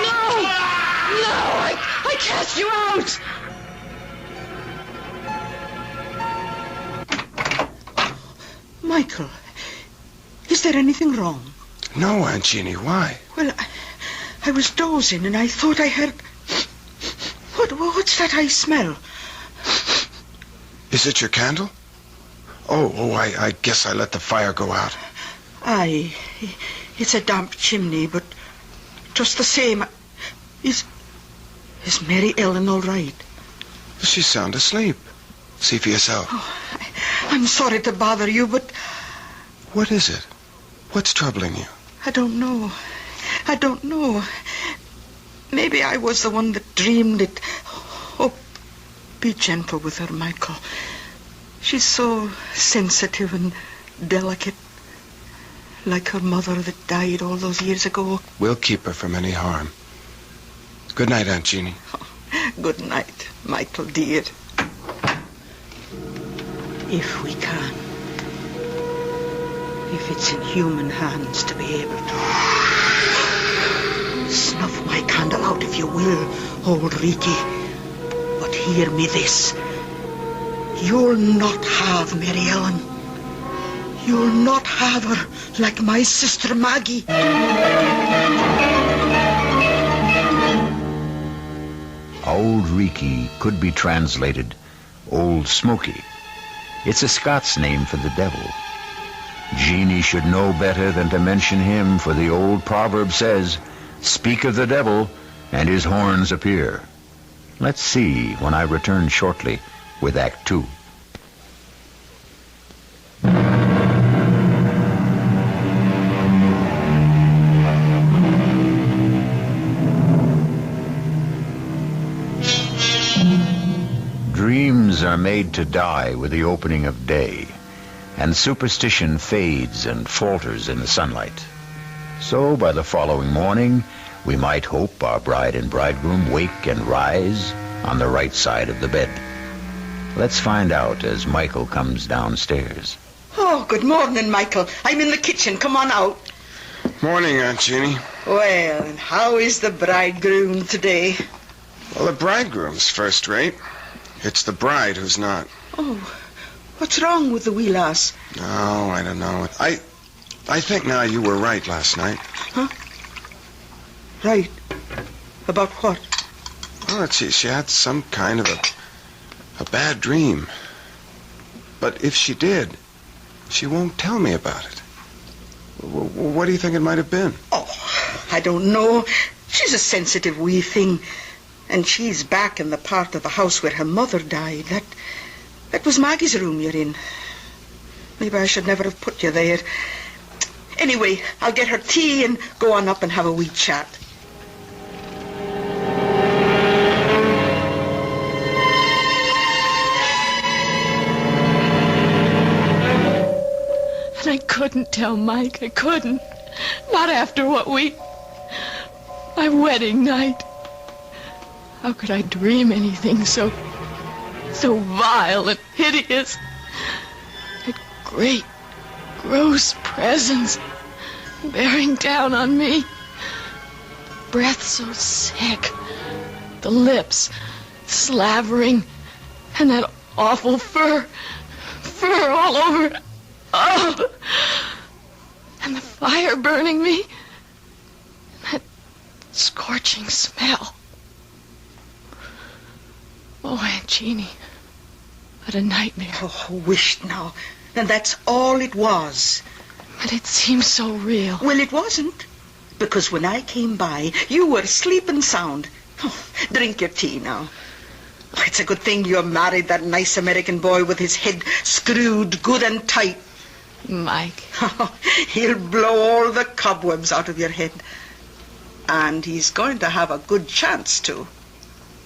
Oh, no. I cast you out. Michael, is there anything wrong? No, Aunt Jeannie, why? Well, I was dozing and I thought I heard... What's that I smell? Is it your candle? Oh, I guess I let the fire go out. Aye, it's a damp chimney, but just the same... Is Mary Ellen all right? She's sound asleep. See for yourself. Oh, I'm sorry to bother you, but... What is it? What's troubling you? I don't know. Maybe I was the one that dreamed it. Oh, be gentle with her, Michael. She's so sensitive and delicate. Like her mother that died all those years ago. We'll keep her from any harm. Good night, Aunt Jeannie. Oh, good night, Michael, dear. If we can. If it's in human hands to be able to. Snuff my candle out if you will, old Ricky. But hear me this. You'll not have Mary Ellen. You'll not have her like my sister Maggie. Old Ricky could be translated Old Smoky. It's a Scots name for the devil. Jeannie should know better than to mention him, for the old proverb says, "Speak of the devil, and his horns appear." Let's see when I return shortly with Act 2. Dreams are made to die with the opening of day, and superstition fades and falters in the sunlight. So by the following morning, we might hope our bride and bridegroom wake and rise on the right side of the bed. Let's find out as Michael comes downstairs. Oh, good morning, Michael. I'm in the kitchen. Come on out. Morning, Aunt Jeannie. Well, and how is the bridegroom today? Well, the bridegroom's first rate. It's the bride who's not. Oh, what's wrong with the wee lass? No, I don't know. I think now you were right last night. Huh? Right? About what? Well, she had some kind of a bad dream. But if she did, she won't tell me about it. What do you think it might have been? Oh, I don't know. She's a sensitive wee thing. And she's back in the part of the house where her mother died. That was Maggie's room you're in. Maybe I should never have put you there. Anyway, I'll get her tea and go on up and have a wee chat. And I couldn't tell Mike. I couldn't. Not after what my wedding night. How could I dream anything so vile and hideous? That great, gross presence bearing down on me. Breath so sick. The lips slavering. And that awful fur all over. Oh! And the fire burning me. And that scorching smell. Oh, Aunt Jeannie, what a nightmare. Oh, wished now. And that's all it was. But it seems so real. Well, it wasn't. Because when I came by, you were sleeping sound. Oh, drink your tea now. Oh, it's a good thing you married that nice American boy with his head screwed good and tight. Mike. He'll blow all the cobwebs out of your head. And he's going to have a good chance to.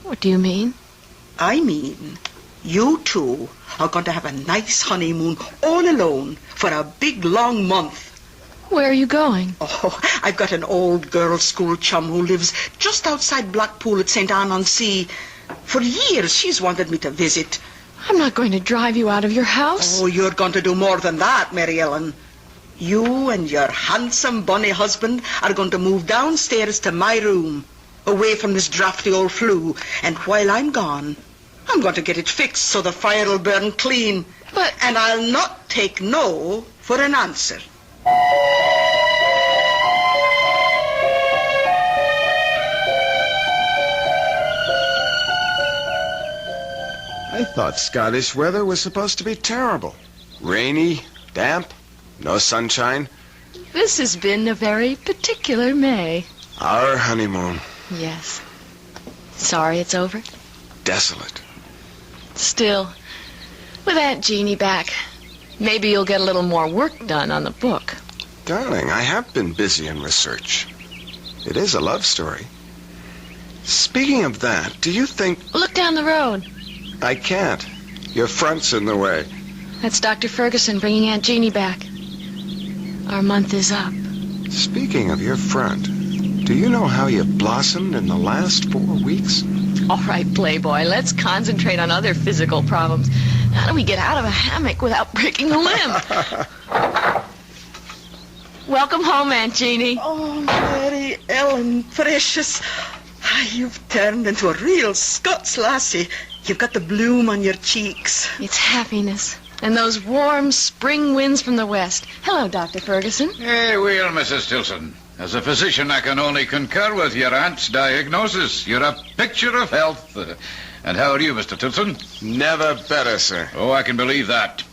What do you mean? I mean, you two are going to have a nice honeymoon all alone for a big, long month. Where are you going? Oh, I've got an old girls' school chum who lives just outside Blackpool at St. Anne-on-Sea. For years, she's wanted me to visit. I'm not going to drive you out of your house. Oh, you're going to do more than that, Mary Ellen. You and your handsome, bonny husband are going to move downstairs to my room, away from this drafty old flue. And while I'm gone, I'm going to get it fixed so the fire will burn clean. But... And I'll not take no for an answer. I thought Scottish weather was supposed to be terrible. Rainy, damp, no sunshine. This has been a very particular May. Our honeymoon. Yes. Sorry it's over? Desolate. Still, with Aunt Jeannie back, maybe you'll get a little more work done on the book. Darling, I have been busy in research. It is a love story. Speaking of that, do you think... Look down the road. I can't. Your front's in the way. That's Dr. Ferguson bringing Aunt Jeannie back. Our month is up. Speaking of your front, do you know how you've blossomed in the last 4 weeks? All right, Playboy, let's concentrate on other physical problems. How do we get out of a hammock without breaking a limb? Welcome home, Aunt Jeannie. Oh, Mary Ellen, precious. You've turned into a real Scots lassie. You've got the bloom on your cheeks. It's happiness. And those warm spring winds from the west. Hello, Dr. Ferguson. Hey, well, Mrs. Tilson. As a physician, I can only concur with your aunt's diagnosis. You're a picture of health. And how are you, Mr. Tilson? Never better, sir. Oh, I can believe that.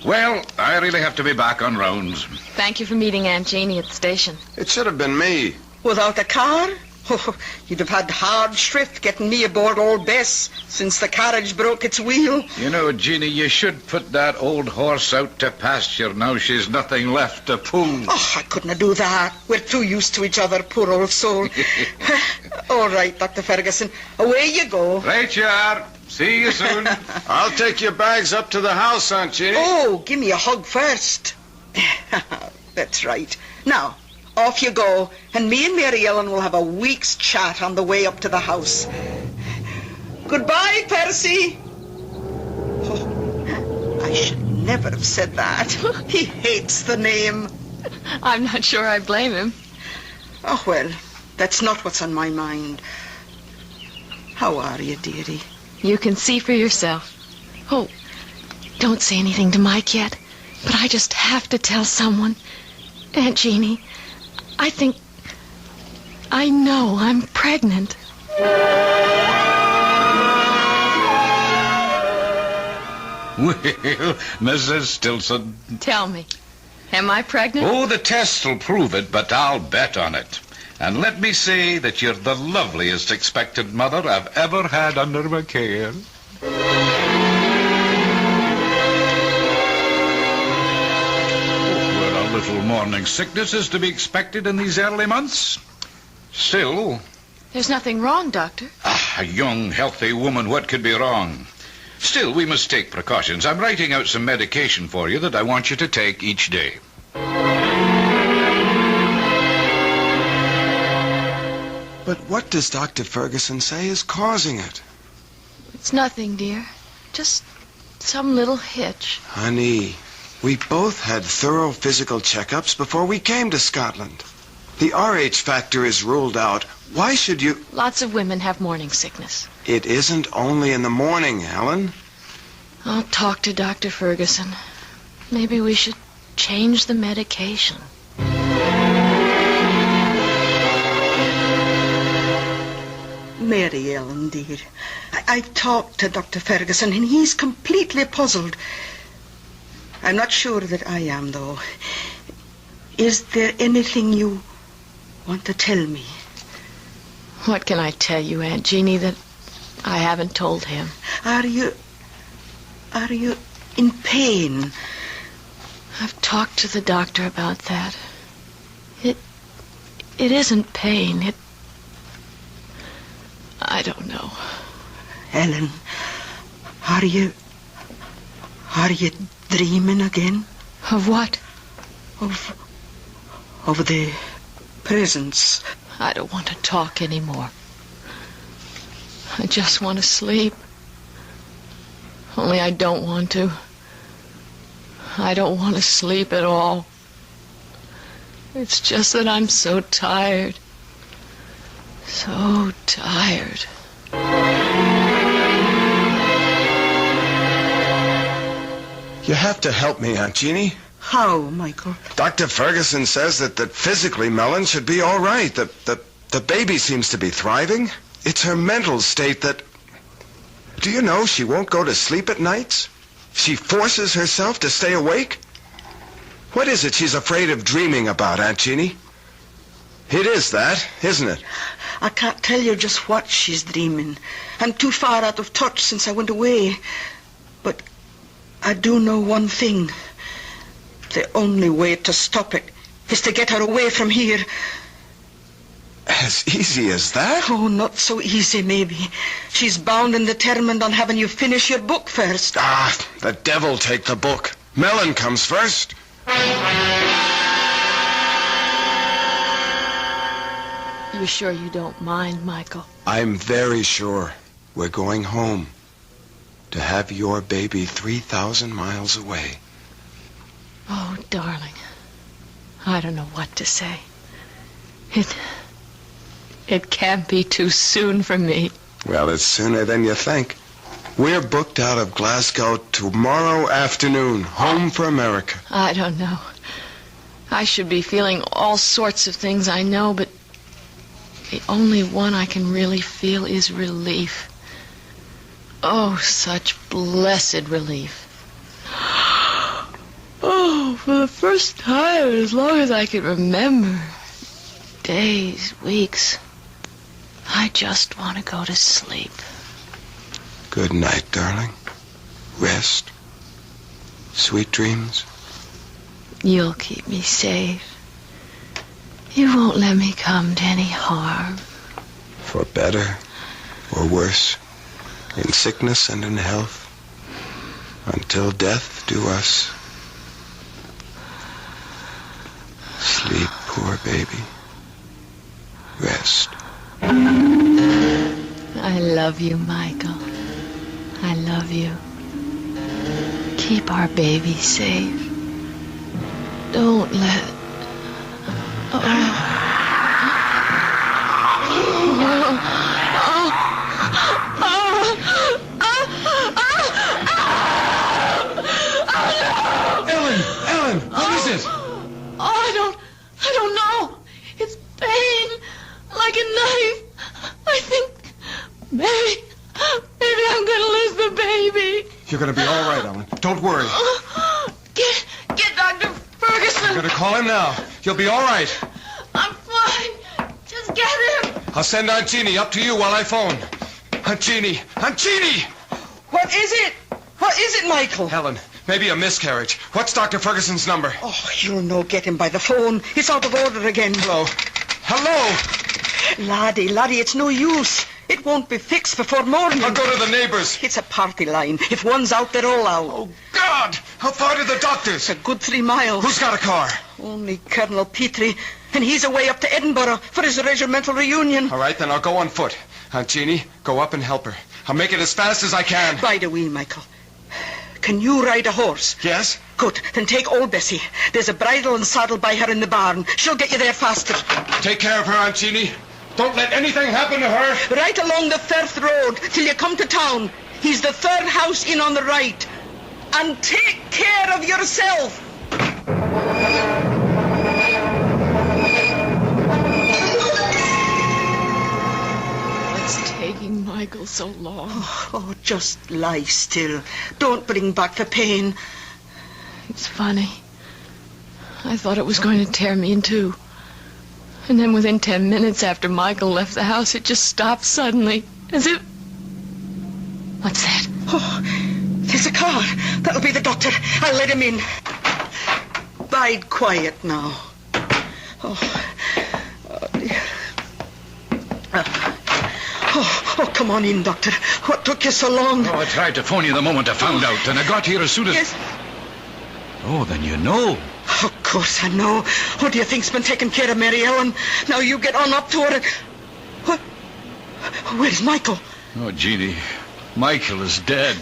Well, I really have to be back on rounds. Thank you for meeting Aunt Jeannie at the station. It should have been me. Without a car? Oh, you'd have had hard shrift getting me aboard old Bess since the carriage broke its wheel. You know, Jeannie, you should put that old horse out to pasture now she's nothing left to pull. Oh, I couldn't do that. We're too used to each other, poor old soul. All right, Dr. Ferguson, away you go. Right you are. See you soon. I'll take your bags up to the house, Aunt Jeannie. Oh, give me a hug first. That's right. Now, off you go, and me and Mary Ellen will have a week's chat on the way up to the house. Goodbye, Percy. Oh, I should never have said that. He hates the name. I'm not sure I blame him. Oh, well, that's not what's on my mind. How are you, dearie? You can see for yourself. Oh, don't say anything to Mike yet, but I just have to tell someone. Aunt Jeannie, I know I'm pregnant. Well, Mrs. Stilson. Tell me, am I pregnant? Oh, the tests will prove it, but I'll bet on it. And let me say that you're the loveliest expectant mother I've ever had under my care. Well, a little morning sickness is to be expected in these early months. Still... There's nothing wrong, Doctor. A young, healthy woman, what could be wrong? Still, we must take precautions. I'm writing out some medication for you that I want you to take each day. But what does Dr. Ferguson say is causing it? It's nothing, dear. Just some little hitch. Honey, we both had thorough physical checkups before we came to Scotland. The RH factor is ruled out. Why should you... Lots of women have morning sickness. It isn't only in the morning, Ellen. I'll talk to Dr. Ferguson. Maybe we should change the medication. Mary Ellen, dear, I've talked to Dr. Ferguson, and he's completely puzzled. I'm not sure that I am, though. Is there anything you want to tell me? What can I tell you, Aunt Jeannie, that I haven't told him? Are you in pain? I've talked to the doctor about that. It isn't pain. I don't know. Ellen, are you dreaming again? Of what? Of the presents. I don't want to talk anymore. I just want to sleep. Only I don't want to. I don't want to sleep at all. It's just that I'm so tired. So tired. You have to help me, Aunt Jeannie. How, Michael? Dr. Ferguson says that physically Mellon should be all right. The baby seems to be thriving. It's her mental state that... Do you know she won't go to sleep at nights? She forces herself to stay awake? What is it she's afraid of dreaming about, Aunt Jeannie? It is that, isn't it? I can't tell you just what she's dreaming. I'm too far out of touch since I went away. But I do know one thing. The only way to stop it is to get her away from here. As easy as that? Oh, not so easy, maybe. She's bound and determined on having you finish your book first. Ah, the devil take the book. Mellon comes first. You sure you don't mind, Michael? I'm very sure. We're going home. To have your baby 3,000 miles away. Oh, darling. I don't know what to say. It can't be too soon for me. Well, it's sooner than you think. We're booked out of Glasgow tomorrow afternoon, home for America. I don't know. I should be feeling all sorts of things, I know, but the only one I can really feel is relief. Oh, such blessed relief. Oh, for the first time, as long as I can remember, days, weeks, I just want to go to sleep. Good night, darling. Rest. Sweet dreams. You'll keep me safe. You won't let me come to any harm. For better or worse, in sickness and in health, until death do us. Sleep, poor baby. Rest. I love you, Michael. I love you. Keep our baby safe. Don't let... Ellen, what is it? Oh, I don't know. It's pain, like a knife. I think maybe I'm gonna lose the baby. You're gonna be all right, Ellen. Don't worry. Get Dr. Ferguson. I'm gonna call him now. You'll be all right. I'm fine. Just get him. I'll send Aunt Jeannie up to you while I phone. Aunt Jeannie! Aunt Jeannie! What is it? What is it, Michael? Helen, maybe a miscarriage. What's Dr. Ferguson's number? Oh, you'll no get him by the phone. It's out of order again. Hello? Hello? Laddie, it's no use. It won't be fixed before morning. I'll go to the neighbors. It's a party line. If one's out, they're all out. Oh, God! How far to the doctors? It's a good 3 miles. Who's got a car? Only Colonel Petrie, and he's away up to Edinburgh for his regimental reunion. All right, then I'll go on foot. Aunt Jeannie, go up and help her. I'll make it as fast as I can. By the way, Michael, can you ride a horse? Yes. Good. Then take old Betsy. There's a bridle and saddle by her in the barn. She'll get you there faster. Take care of her, Aunt Jeannie. Don't let anything happen to her. Right along the Firth Road till you come to town. He's the 3rd house in on the right. And take care of yourself. What's taking Michael so long? Oh, just lie still. Don't bring back the pain. It's funny. I thought it was going to tear me in two. And then within 10 minutes after Michael left the house, it just stopped suddenly, as if... What's that? Oh, there's a car. That'll be the doctor. I'll let him in. Bide quiet now. Oh dear. Oh, come on in, Doctor. What took you so long? Oh, I tried to phone you the moment I found out, and I got here as soon as... Yes. Oh, then you know. Of course I know. Who do you think's been taking care of Mary Ellen? Now you get on up to her and... What? Where's Michael? Oh, Jeannie, Michael is dead.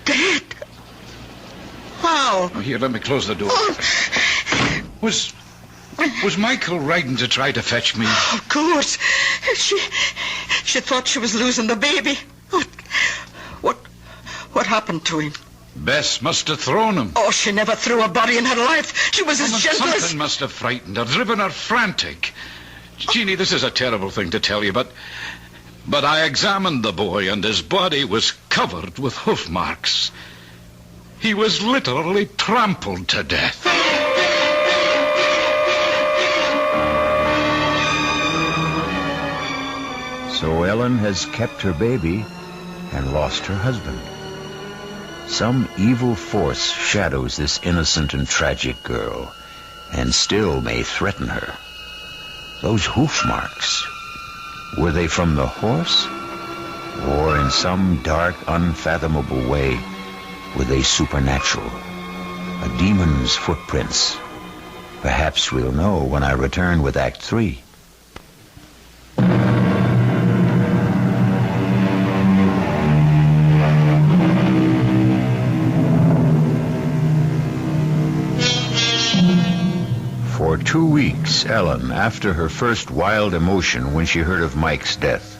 Dead? How? Oh, here, let me close the door. Was Michael riding to try to fetch me? Of course. She thought she was losing the baby. What happened to him? Bess must have thrown him. Oh, she never threw a body in her life. She was as gentle as... Something must have frightened her, driven her frantic. Jeannie, this is a terrible thing to tell you, but I examined the boy, and his body was covered with hoof marks. He was literally trampled to death. So Ellen has kept her baby and lost her husband. Some evil force shadows this innocent and tragic girl, and still may threaten her. Those hoof marks, were they from the horse? Or in some dark, unfathomable way, were they supernatural? A demon's footprints? Perhaps we'll know when I return with Act 3. For 2 weeks, Ellen, after her first wild emotion when she heard of Mike's death,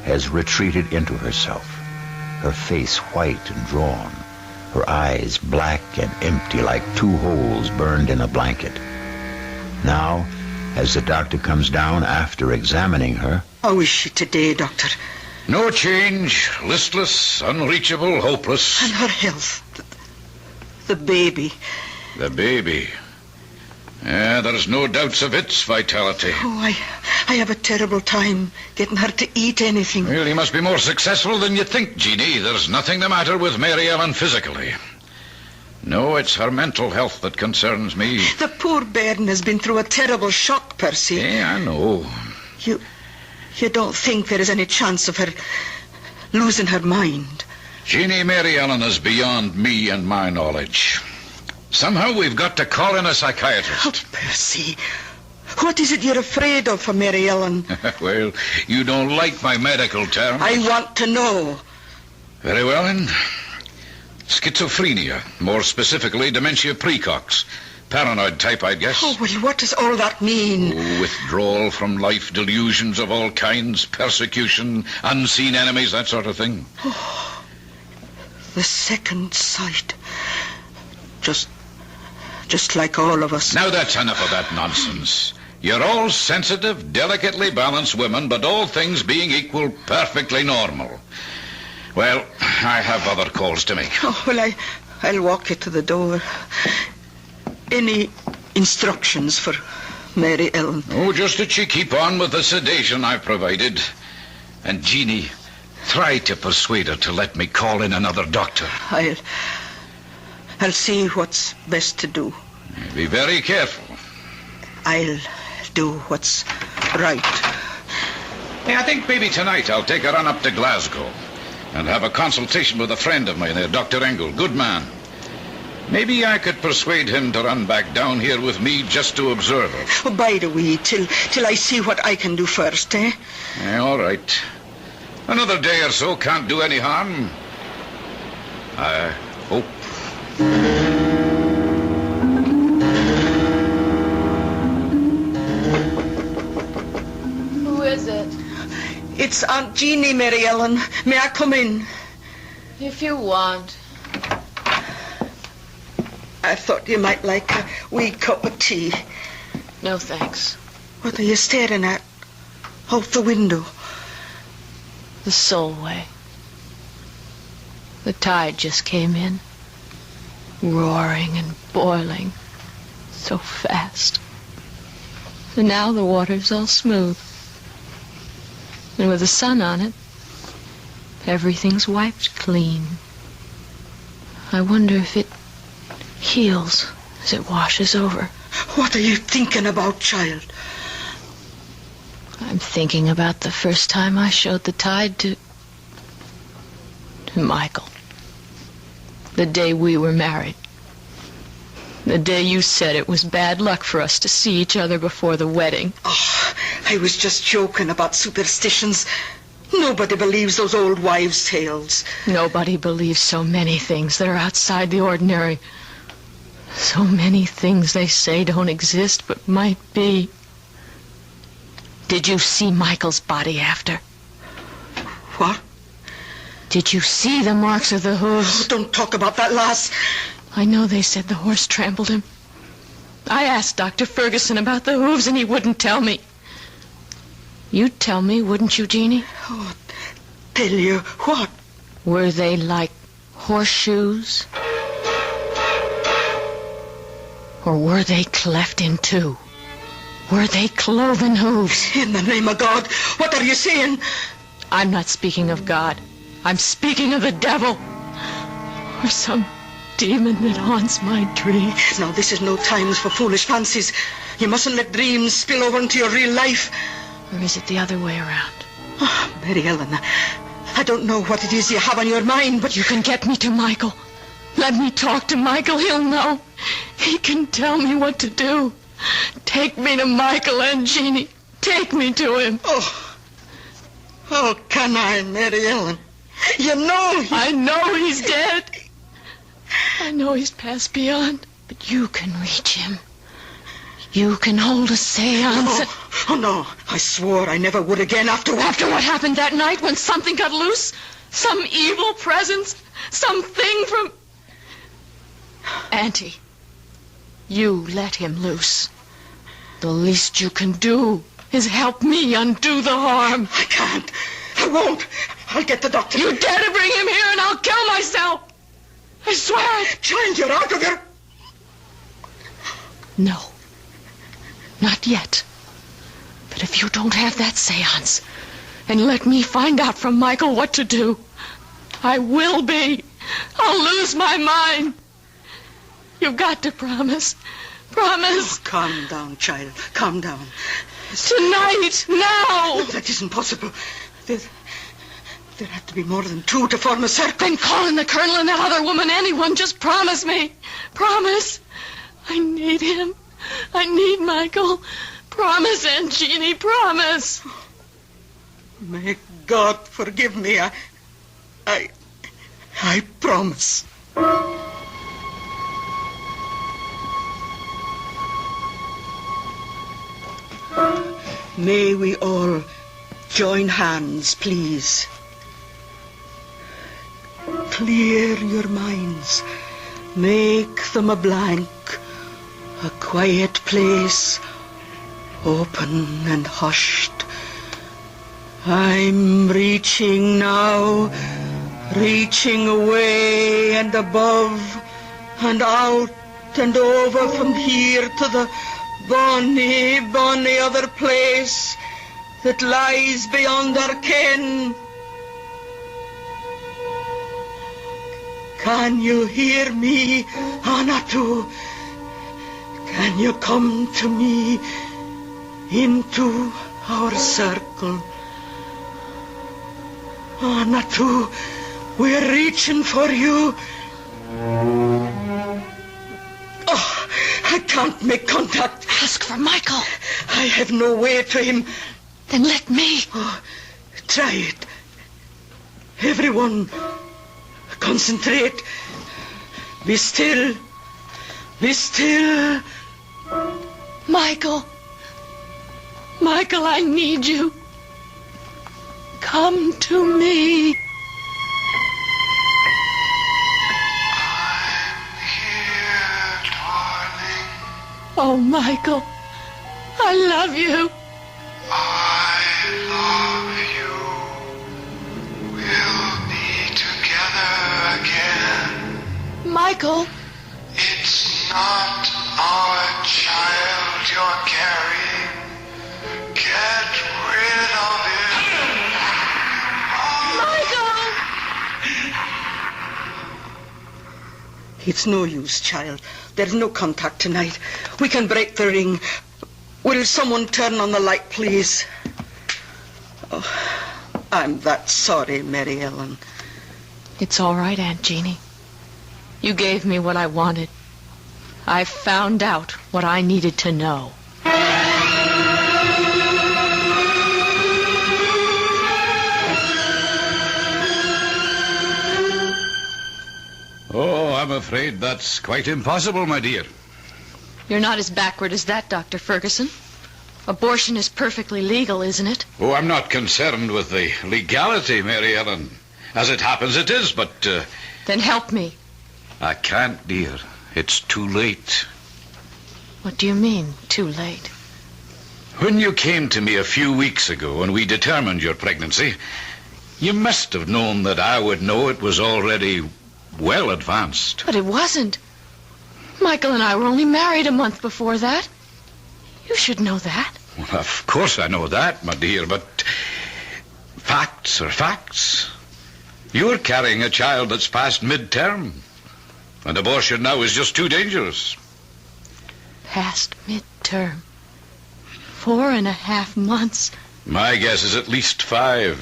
has retreated into herself, her face white and drawn, her eyes black and empty like 2 holes burned in a blanket. Now, as the doctor comes down after examining her... How is she today, Doctor? No change, listless, unreachable, hopeless. And her health, the baby. The baby... Yeah, there's no doubts of its vitality. Oh, I have a terrible time getting her to eat anything. Well, you must be more successful than you think, Jeannie. There's nothing the matter with Mary Ellen physically. No, it's her mental health that concerns me. The poor bairn has been through a terrible shock, Percy. Yeah, I know. You don't think there is any chance of her losing her mind? Jeannie, Mary Ellen is beyond me and my knowledge. Somehow we've got to call in a psychiatrist. Oh, Percy, what is it you're afraid of for Mary Ellen? Well, you don't like my medical terms. I want to know. Very well, then. Schizophrenia, more specifically dementia precox. Paranoid type, I'd guess. Oh, well, what does all that mean? Oh, withdrawal from life, delusions of all kinds, persecution, unseen enemies, that sort of thing. Oh, the second sight. Just like all of us. Now that's enough of that nonsense. You're all sensitive, delicately balanced women, but all things being equal, perfectly normal. Well, I have other calls to make. Oh, well, I'll walk you to the door. Any instructions for Mary Ellen? Oh, just that she keep on with the sedation I've provided. And Jeannie, try to persuade her to let me call in another doctor. I'll see what's best to do. Be very careful. I'll do what's right. Hey, I think maybe tonight I'll take her on up to Glasgow and have a consultation with a friend of mine there, Dr. Engel. Good man. Maybe I could persuade him to run back down here with me just to observe her. Oh, bide a wee till I see what I can do first, eh? Yeah, all right. Another day or so can't do any harm. I hope. Who is it? It's Aunt Jeannie, Mary Ellen. May I come in? If you want. I thought you might like a wee cup of tea. No, thanks. What are you staring at? Out the window. The Solway. The tide just came in. Roaring and boiling. So fast. And now the water's all smooth. And with the sun on it, everything's wiped clean. I wonder if it heals as it washes over. What are you thinking about, child? I'm thinking about the first time I showed the tide to Michael. The day we were married. The day you said it was bad luck for us to see each other before the wedding. Oh, I was just joking about superstitions. Nobody believes those old wives' tales. Nobody believes so many things that are outside the ordinary. So many things they say don't exist but might be. Did you see Michael's body after? What? Did you see the marks of the hooves? Oh, don't talk about that, lass. I know they said the horse trampled him. I asked Dr. Ferguson about the hooves and he wouldn't tell me. You'd tell me, wouldn't you, Jeannie? Oh, tell you what? Were they like horseshoes? Or were they cleft in two? Were they cloven hooves? In the name of God, what are you saying? I'm not speaking of God. I'm speaking of the devil. Or some demon that haunts my dreams. Now, this is no time for foolish fancies. You mustn't let dreams spill over into your real life. Or is it the other way around? Oh, Mary Ellen, I don't know what it is you have on your mind, but... You can get me to Michael. Let me talk to Michael. He'll know. He can tell me what to do. Take me to Michael and Jeannie. Take me to him. Oh, can I, Mary Ellen? You know I know he's dead. I know he's passed beyond. But you can reach him. You can hold a seance. Oh, no. I swore I never would again after what happened that night when something got loose. Some evil presence. Something from... Auntie, you let him loose. The least you can do is help me undo the harm. I can't. I won't. I'll get the doctor. You dare to bring him here and I'll kill myself. I swear it. Child, you're out of here. No. Not yet. But if you don't have that seance and let me find out from Michael what to do, I will be. I'll lose my mind. You've got to promise. Promise. Oh, calm down, child. Calm down. Tonight. Now. No, that isn't possible. There have to be more than two to form a circle. Then call in the colonel and that other woman, anyone. Just promise me. Promise. I need him. I need Michael. Promise, Aunt Jeannie, promise. May God forgive me. I promise. May we all join hands, please. Clear your minds. Make them a blank. A quiet place, open and hushed. I'm reaching now, reaching away and above and out and over from here to the bonny, bonny other place that lies beyond our ken. Can you hear me, Anatu? Can you come to me into our circle? Anatu, we're reaching for you. Oh, I can't make contact. Ask for Michael. I have no way to him. Then let me. Oh, try it. Everyone, concentrate. Be still. Be still. Michael. Michael, I need you. Come to me. Oh, Michael, I love you. I love you. We'll be together again. Michael. It's not Our child you're carrying. Get rid of it. It's no use, child. There's no contact tonight. We can break the ring. Will someone turn on the light, please? Oh, I'm that sorry, Mary Ellen. It's all right, Aunt Jeannie. You gave me what I wanted. I found out what I needed to know. Oh, I'm afraid that's quite impossible, my dear. You're not as backward as that, Dr. Ferguson. Abortion is perfectly legal, isn't it? Oh, I'm not concerned with the legality, Mary Ellen. As it happens, it is, but... Then help me. I can't, dear. It's too late. What do you mean, too late? When you came to me a few weeks ago and we determined your pregnancy, you must have known that I would know it was already well advanced. But it wasn't. Michael and I were only married a month before that. You should know that. Well, of course I know that, my dear, but facts are facts. You're carrying a child that's past midterm, and abortion now is just too dangerous. Past midterm. 4.5 months. My guess is at least 5.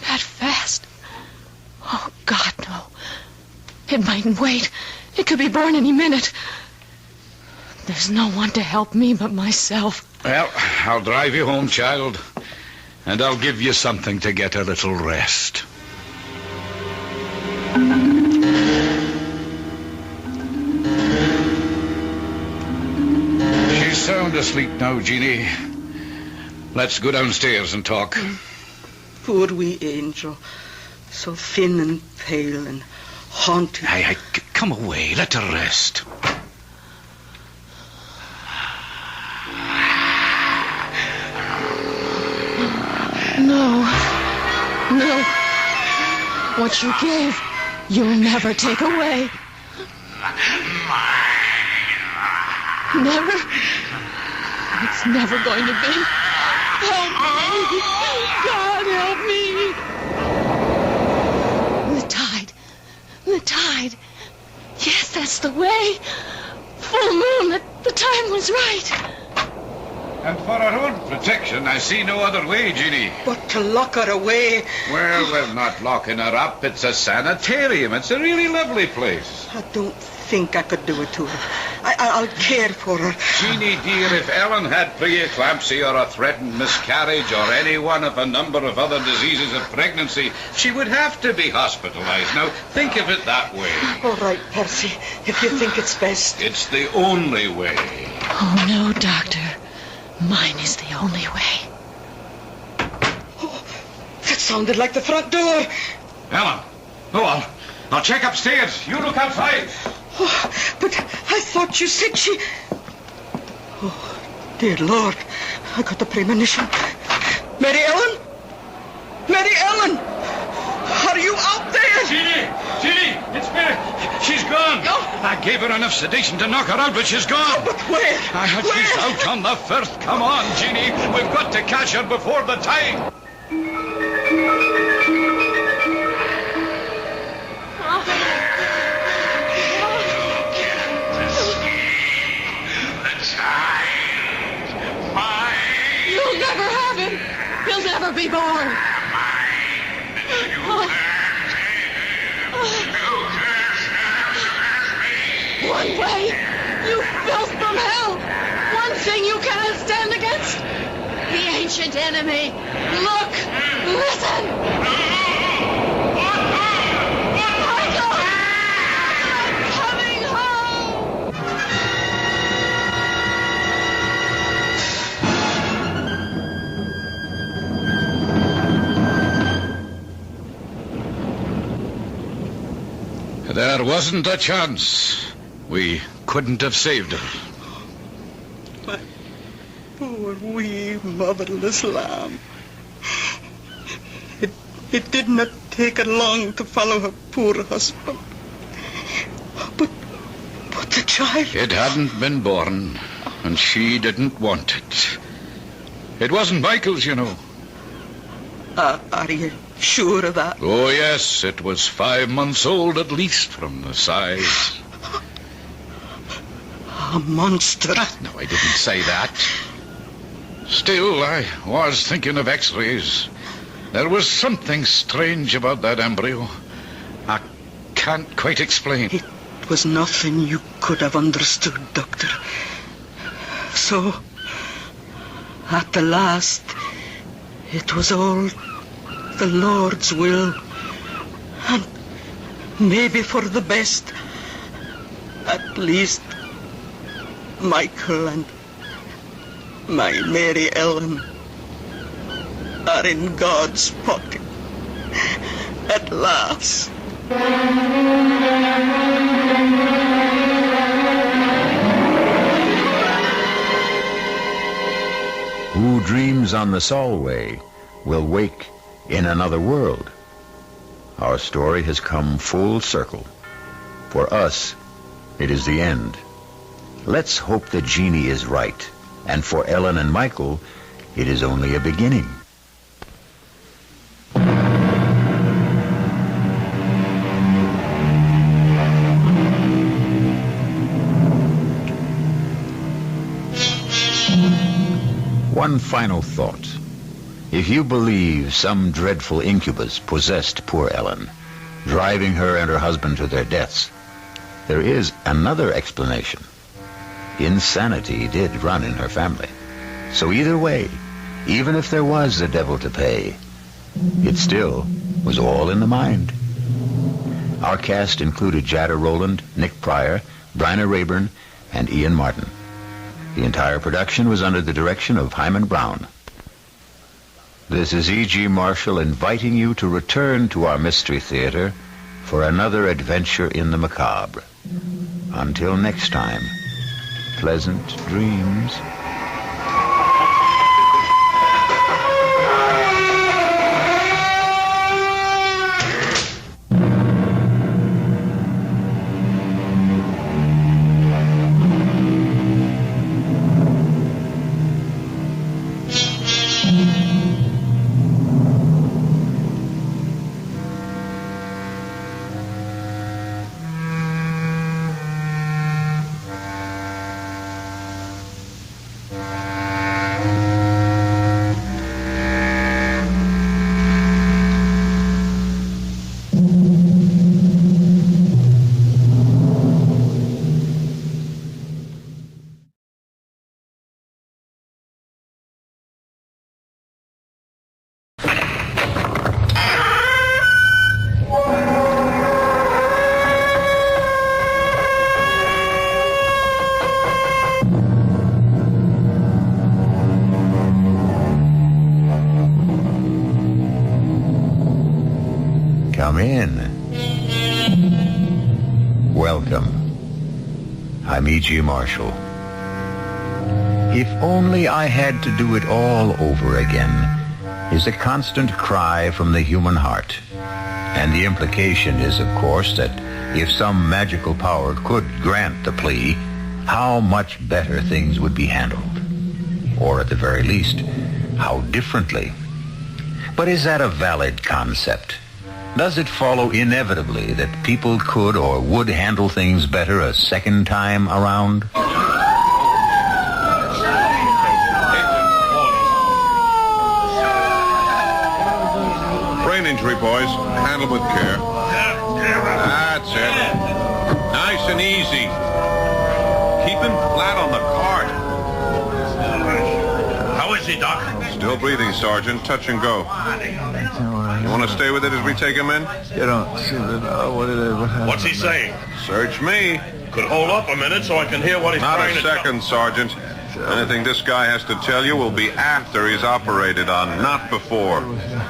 That fast? Oh, God, no. It mightn't wait. It could be born any minute. There's no one to help me but myself. Well, I'll drive you home, child, and I'll give you something to get a little rest. She's sound asleep now, Jeannie. Let's go downstairs and talk. Poor wee angel. So thin and pale and haunted. Hey, come away. Let her rest. No. What you gave, you'll never take away. Never? It's never going to be. Help me. God, help me. The tide. Yes, that's the way. Full moon. The time was right. And for our own protection, I see no other way, Jeannie. But to lock her away... Well, we're not locking her up. It's a sanitarium. It's a really lovely place. I don't think I could do it to her. I'll care for her. Jeannie, dear, if Ellen had preeclampsia or a threatened miscarriage or any one of a number of other diseases of pregnancy, she would have to be hospitalized. Now, think of it that way. All right, Percy, if you think it's best. It's the only way. Oh, no, Doctor. Mine is the only way. Oh, that sounded like the front door. Ellen, go on. I'll check upstairs. You look outside. Oh, but I thought you said she... Oh, dear Lord. I got the premonition. Mary Ellen? Mary Ellen! Are you out there? Jeannie, it's me. She's gone. Oh. I gave her enough sedation to knock her out, but she's gone. Oh, but where? She's out on the first. Come on, Jeannie. We've got to catch her before the time. You'll never have him. He'll never be born. One way, you filth from hell. One thing you cannot stand against. The ancient enemy. Look, listen. Michael! I'm coming home. There wasn't a chance. We couldn't have saved her. My poor wee motherless lamb. It did not take her long to follow her poor husband. But The child? It hadn't been born, and she didn't want it. It wasn't Michael's, you know. Are you sure of that? Oh, yes, it was 5 months old at least from the size. A monster. No, I didn't say that. Still, I was thinking of x-rays. There was something strange about that embryo. I can't quite explain. It was nothing you could have understood, Doctor. So, at the last, it was all the Lord's will. And maybe for the best. At least, Michael and my Mary Ellen are in God's pocket. At last. Who dreams on the Solway will wake in another world. Our story has come full circle. For us, it is the end. Let's hope that Jeannie is right. And for Ellen and Michael, it is only a beginning. One final thought. If you believe some dreadful incubus possessed poor Ellen, driving her and her husband to their deaths, there is another explanation. Insanity did run in her family. So either way, even if there was the devil to pay, it still was all in the mind. Our cast included Jada, Rowland, Nick Pryor, Bryna Raeburn, and Ian Martin. The entire production was under the direction of Hyman Brown. This is E.G. Marshall inviting you to return to our Mystery Theater for another adventure in the macabre. Until next time, pleasant dreams. Come in. Welcome. I'm E.G. Marshall. If only I had to do it all over again is a constant cry from the human heart. And the implication is, of course, that if some magical power could grant the plea, how much better things would be handled. Or at the very least, how differently. But is that a valid concept? Does it follow inevitably that people could or would handle things better a second time around? Brain injury, boys. Handle with care. That's it. Nice and easy. Keep him flat on the cart. How is he, Doc? Still breathing, Sergeant. Touch and go. You want to stay with it as we take him in? You don't seem to know what it is. What's he saying? Search me. Could hold up a minute so I can hear what he's trying to... Not a second, Sergeant. Anything this guy has to tell you will be after he's operated on, not before.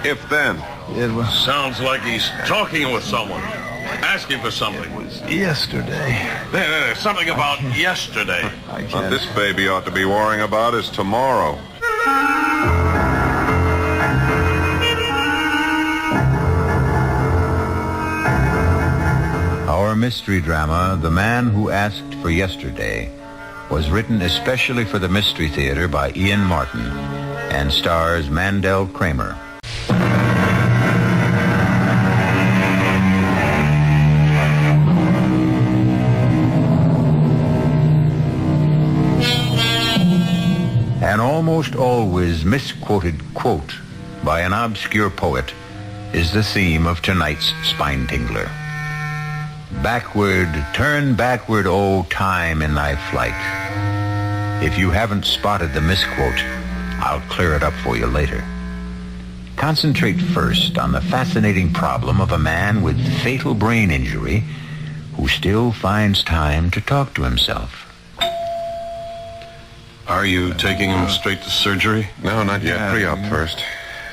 If then. It was... Sounds like he's talking with someone. Asking for something. Yesterday. There's something about yesterday. What this baby ought to be worrying about is tomorrow. Our Our mystery drama, The Man Who Asked for Yesterday, was written especially for the Mystery Theater by Ian Martin and stars Mandel Kramer. An almost always misquoted quote by an obscure poet is the theme of tonight's Spine Tingler. Backward, turn backward, O time in thy flight. If you haven't spotted the misquote, I'll clear it up for you later. Concentrate first on the fascinating problem of a man with fatal brain injury who still finds time to talk to himself. Are you taking him straight to surgery? No, not yet. Pre-op first.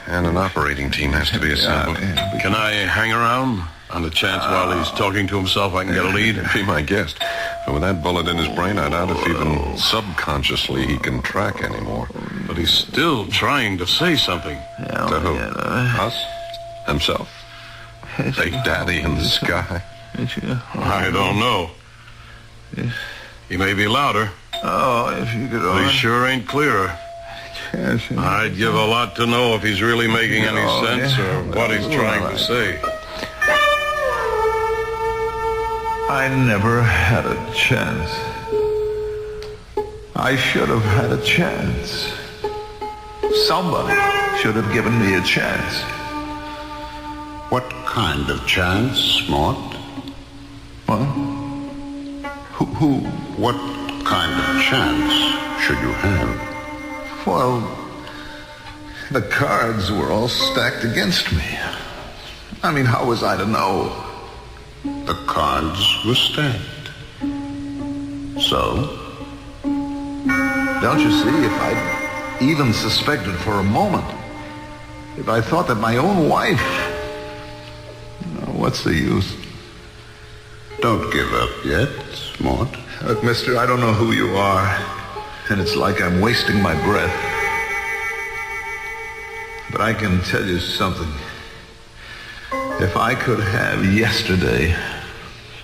And an operating team has to be assembled. Can I hang around? On the chance while he's talking to himself I can get a lead? Be my guest. But with that bullet in his brain, I doubt if even subconsciously he can track anymore. But he's still trying to say something. To who? Us? Himself? Big Daddy in the sky? I don't know. He may be louder. Oh, if you could But he sure ain't clearer. I'd give a lot to know if he's really making any sense or what he's trying to say. I never had a chance. I should have had a chance. Somebody should have given me a chance. What kind of chance, Smart? What? Who? What kind of chance should you have? Well, the cards were all stacked against me. I mean, how was I to know? The cards were stacked. So? Don't you see, if I'd even suspected for a moment, if I thought that my own wife... what's the use? Don't give up yet, Smart. Look, mister, I don't know who you are, and it's like I'm wasting my breath. But I can tell you something. If I could have yesterday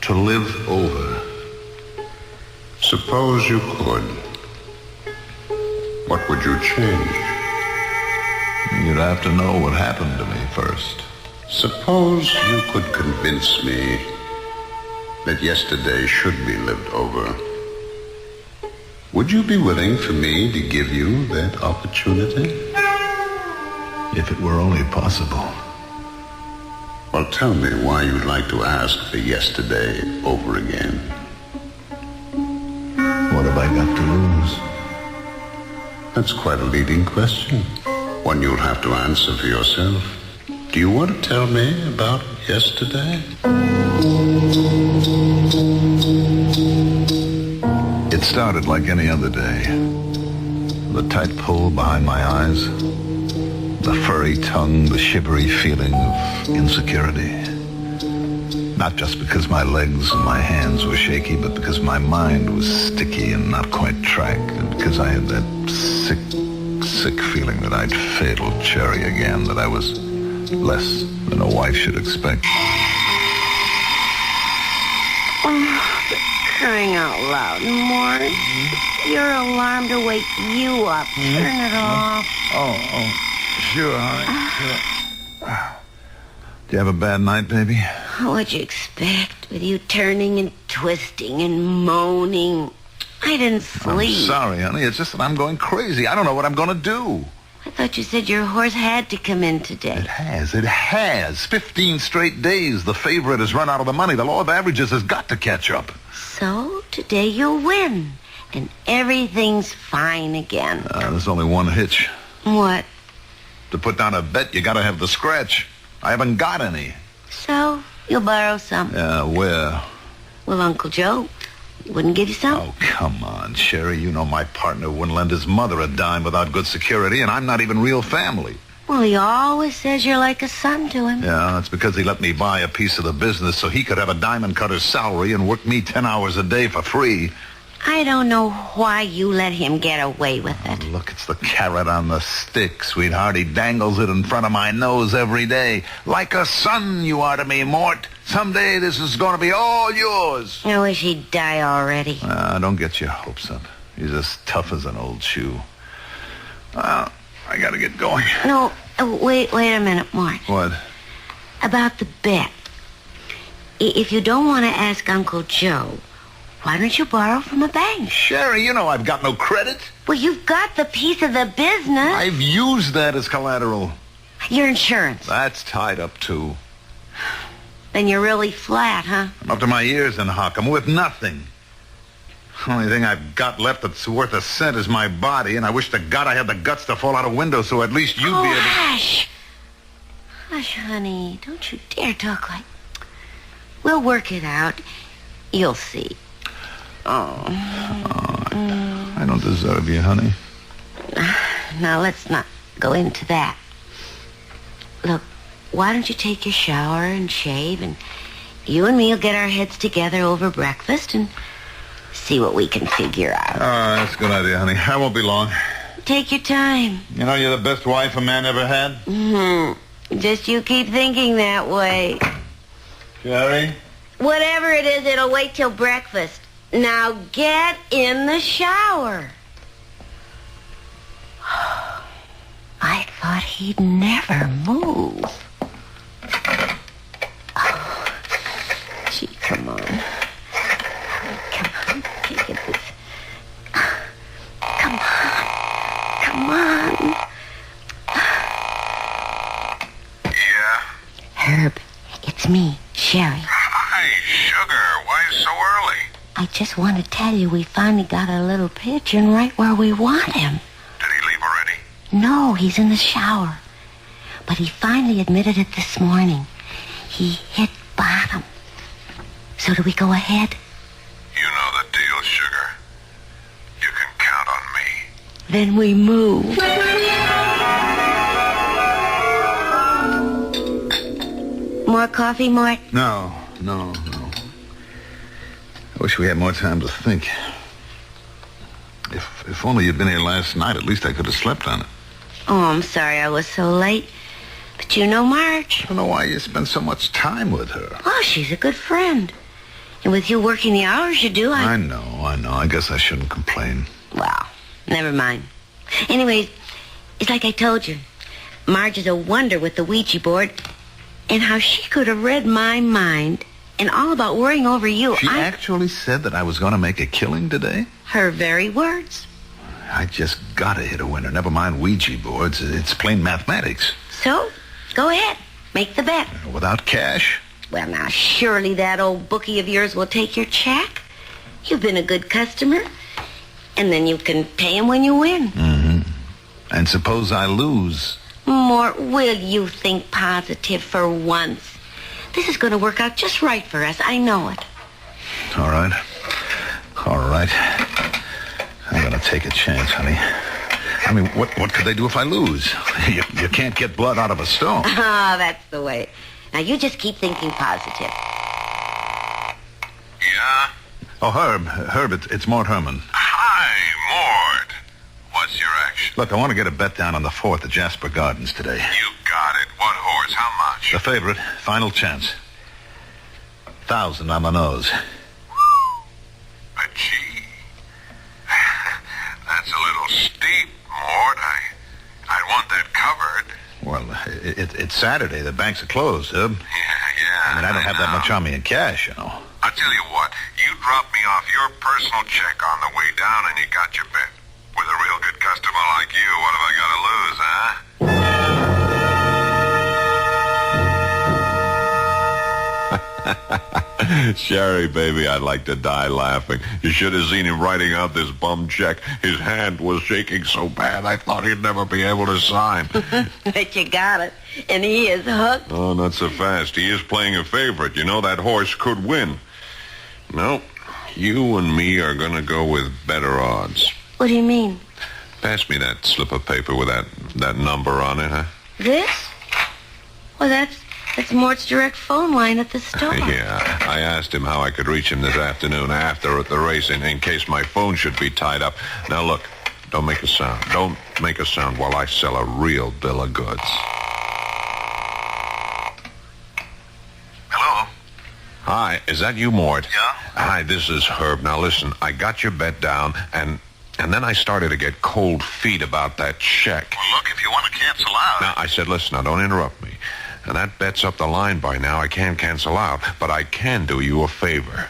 to live over. Suppose you could. What would you change? You'd have to know what happened to me first. Suppose you could convince me that yesterday should be lived over. Would you be willing for me to give you that opportunity? If it were only possible. Well, tell me why you'd like to ask for yesterday over again. What have I got to lose? That's quite a leading question. One you'll have to answer for yourself. Do you want to tell me about yesterday? It started like any other day. The tight pull behind my eyes. The furry tongue, the shivery feeling of insecurity. Not just because my legs and my hands were shaky, but because my mind was sticky and not quite track, and because I had that sick feeling that I'd fatal cherry again, that I was less than a wife should expect. Crying out loud, Mort. Your alarm to wake you up. Turn it off. Oh, sure, honey. Sure. Do you have a bad night, baby? What'd you expect with you turning and twisting and moaning? I didn't sleep. I'm sorry, honey. It's just that I'm going crazy. I don't know what I'm going to do. I thought you said your horse had to come in today. It has. 15 straight days. The favorite has run out of the money. The law of averages has got to catch up. So today you'll win. And everything's fine again. There's only one hitch. What? To put down a bet, you got to have the scratch. I haven't got any. So you'll borrow some? Yeah, where? Well, Uncle Joe wouldn't give you some. Oh, come on, Sherry. You know my partner wouldn't lend his mother a dime without good security, and I'm not even real family. Well, he always says you're like a son to him. Yeah, that's because he let me buy a piece of the business so he could have a diamond cutter's salary and work me 10 hours a day for free. I don't know why you let him get away with it. Oh, look, it's the carrot on the stick, sweetheart. He dangles it in front of my nose every day. Like a son you are to me, Mort. Someday this is going to be all yours. I wish he'd die already. Don't get your hopes up. He's as tough as an old shoe. Well, I got to get going. No, wait a minute, Mort. What? About the bet. If you don't want to ask Uncle Joe, why don't you borrow from a bank? Sherry, you know I've got no credit. Well, you've got the piece of the business. I've used that as collateral. Your insurance. That's tied up, too. Then you're really flat, huh? I'm up to my ears in hock. I'm worth nothing. Only thing I've got left that's worth a cent is my body, and I wish to God I had the guts to fall out a window so at least you'd be able to... Hush! Hush, honey. Don't you dare talk like... We'll work it out. You'll see. I don't deserve you, honey. Now, let's not go into that. Look, why don't you take your shower and shave, and you and me will get our heads together over breakfast and see what we can figure out. That's a good idea, honey. I won't be long. Take your time. You know you're the best wife a man ever had? Just you keep thinking that way. Jerry? Whatever it is, it'll wait till breakfast. Now get in the shower. I thought he'd never move. Oh, gee, come on. Come on, take it this. Come on. Yeah? Herb, it's me, Sherry. Hi, sugar. Why so early? I just want to tell you we finally got a little pigeon right where we want him. Did he leave already? No, he's in the shower. But he finally admitted it this morning. He hit bottom. So do we go ahead? You know the deal, sugar. You can count on me. Then we move. More coffee, Mort? No. I wish we had more time to think. If only you'd been here last night, at least I could have slept on it. Oh, I'm sorry I was so late. But you know Marge. I don't know why you spend so much time with her. Oh, she's a good friend. And with you working the hours you do, I know. I guess I shouldn't complain. Well, never mind. Anyways, it's like I told you. Marge is a wonder with the Ouija board. And how she could have read my mind and all about worrying over you. She actually said that I was going to make a killing today? Her very words. I just gotta hit a winner. Never mind Ouija boards. It's plain mathematics. So, go ahead. Make the bet. Without cash? Well, now, surely that old bookie of yours will take your check. You've been a good customer. And then you can pay him when you win. Mm-hmm. And suppose I lose? Mort, will you think positive for once? This is going to work out just right for us. I know it. All right. I'm going to take a chance, honey. I mean, what could they do if I lose? You can't get blood out of a stone. Ah, that's the way. Now, you just keep thinking positive. Yeah? Oh, Herb, it's Mort Herman. Hi, Mort. What's your action? Look, I want to get a bet down on the 4th at Jasper Gardens today. You got it. What horse? How much? The favorite. Final chance. 1,000 on the nose. But gee, that's a little steep, Mort. I'd want that covered. Well, it's Saturday. The banks are closed, Herb. Yeah. I mean, I don't have that much on me in cash, you know. I'll tell you what. You drop me off your personal check on the way down and you got your bet. With a real good customer like you, what have I got to lose, huh? Sherry, baby, I'd like to die laughing. You should have seen him writing out this bum check. His hand was shaking so bad I thought he'd never be able to sign. But you got it. And he is hooked. Oh, not so fast. He is playing a favorite. You know, that horse could win. No, you and me are going to go with better odds. What do you mean? Pass me that slip of paper with that number on it, huh? This? Well, that's Mort's direct phone line at the store. Yeah, I asked him how I could reach him this afternoon after at the race in case my phone should be tied up. Now, look, don't make a sound. Don't make a sound while I sell a real bill of goods. Hello? Hi, is that you, Mort? Yeah? Hi, this is Herb. Now listen, I got your bet down, and then I started to get cold feet about that check. Well, look, if you want to cancel out... Now, I said, listen, now don't interrupt me. And that bet's up the line by now. I can't cancel out, but I can do you a favor.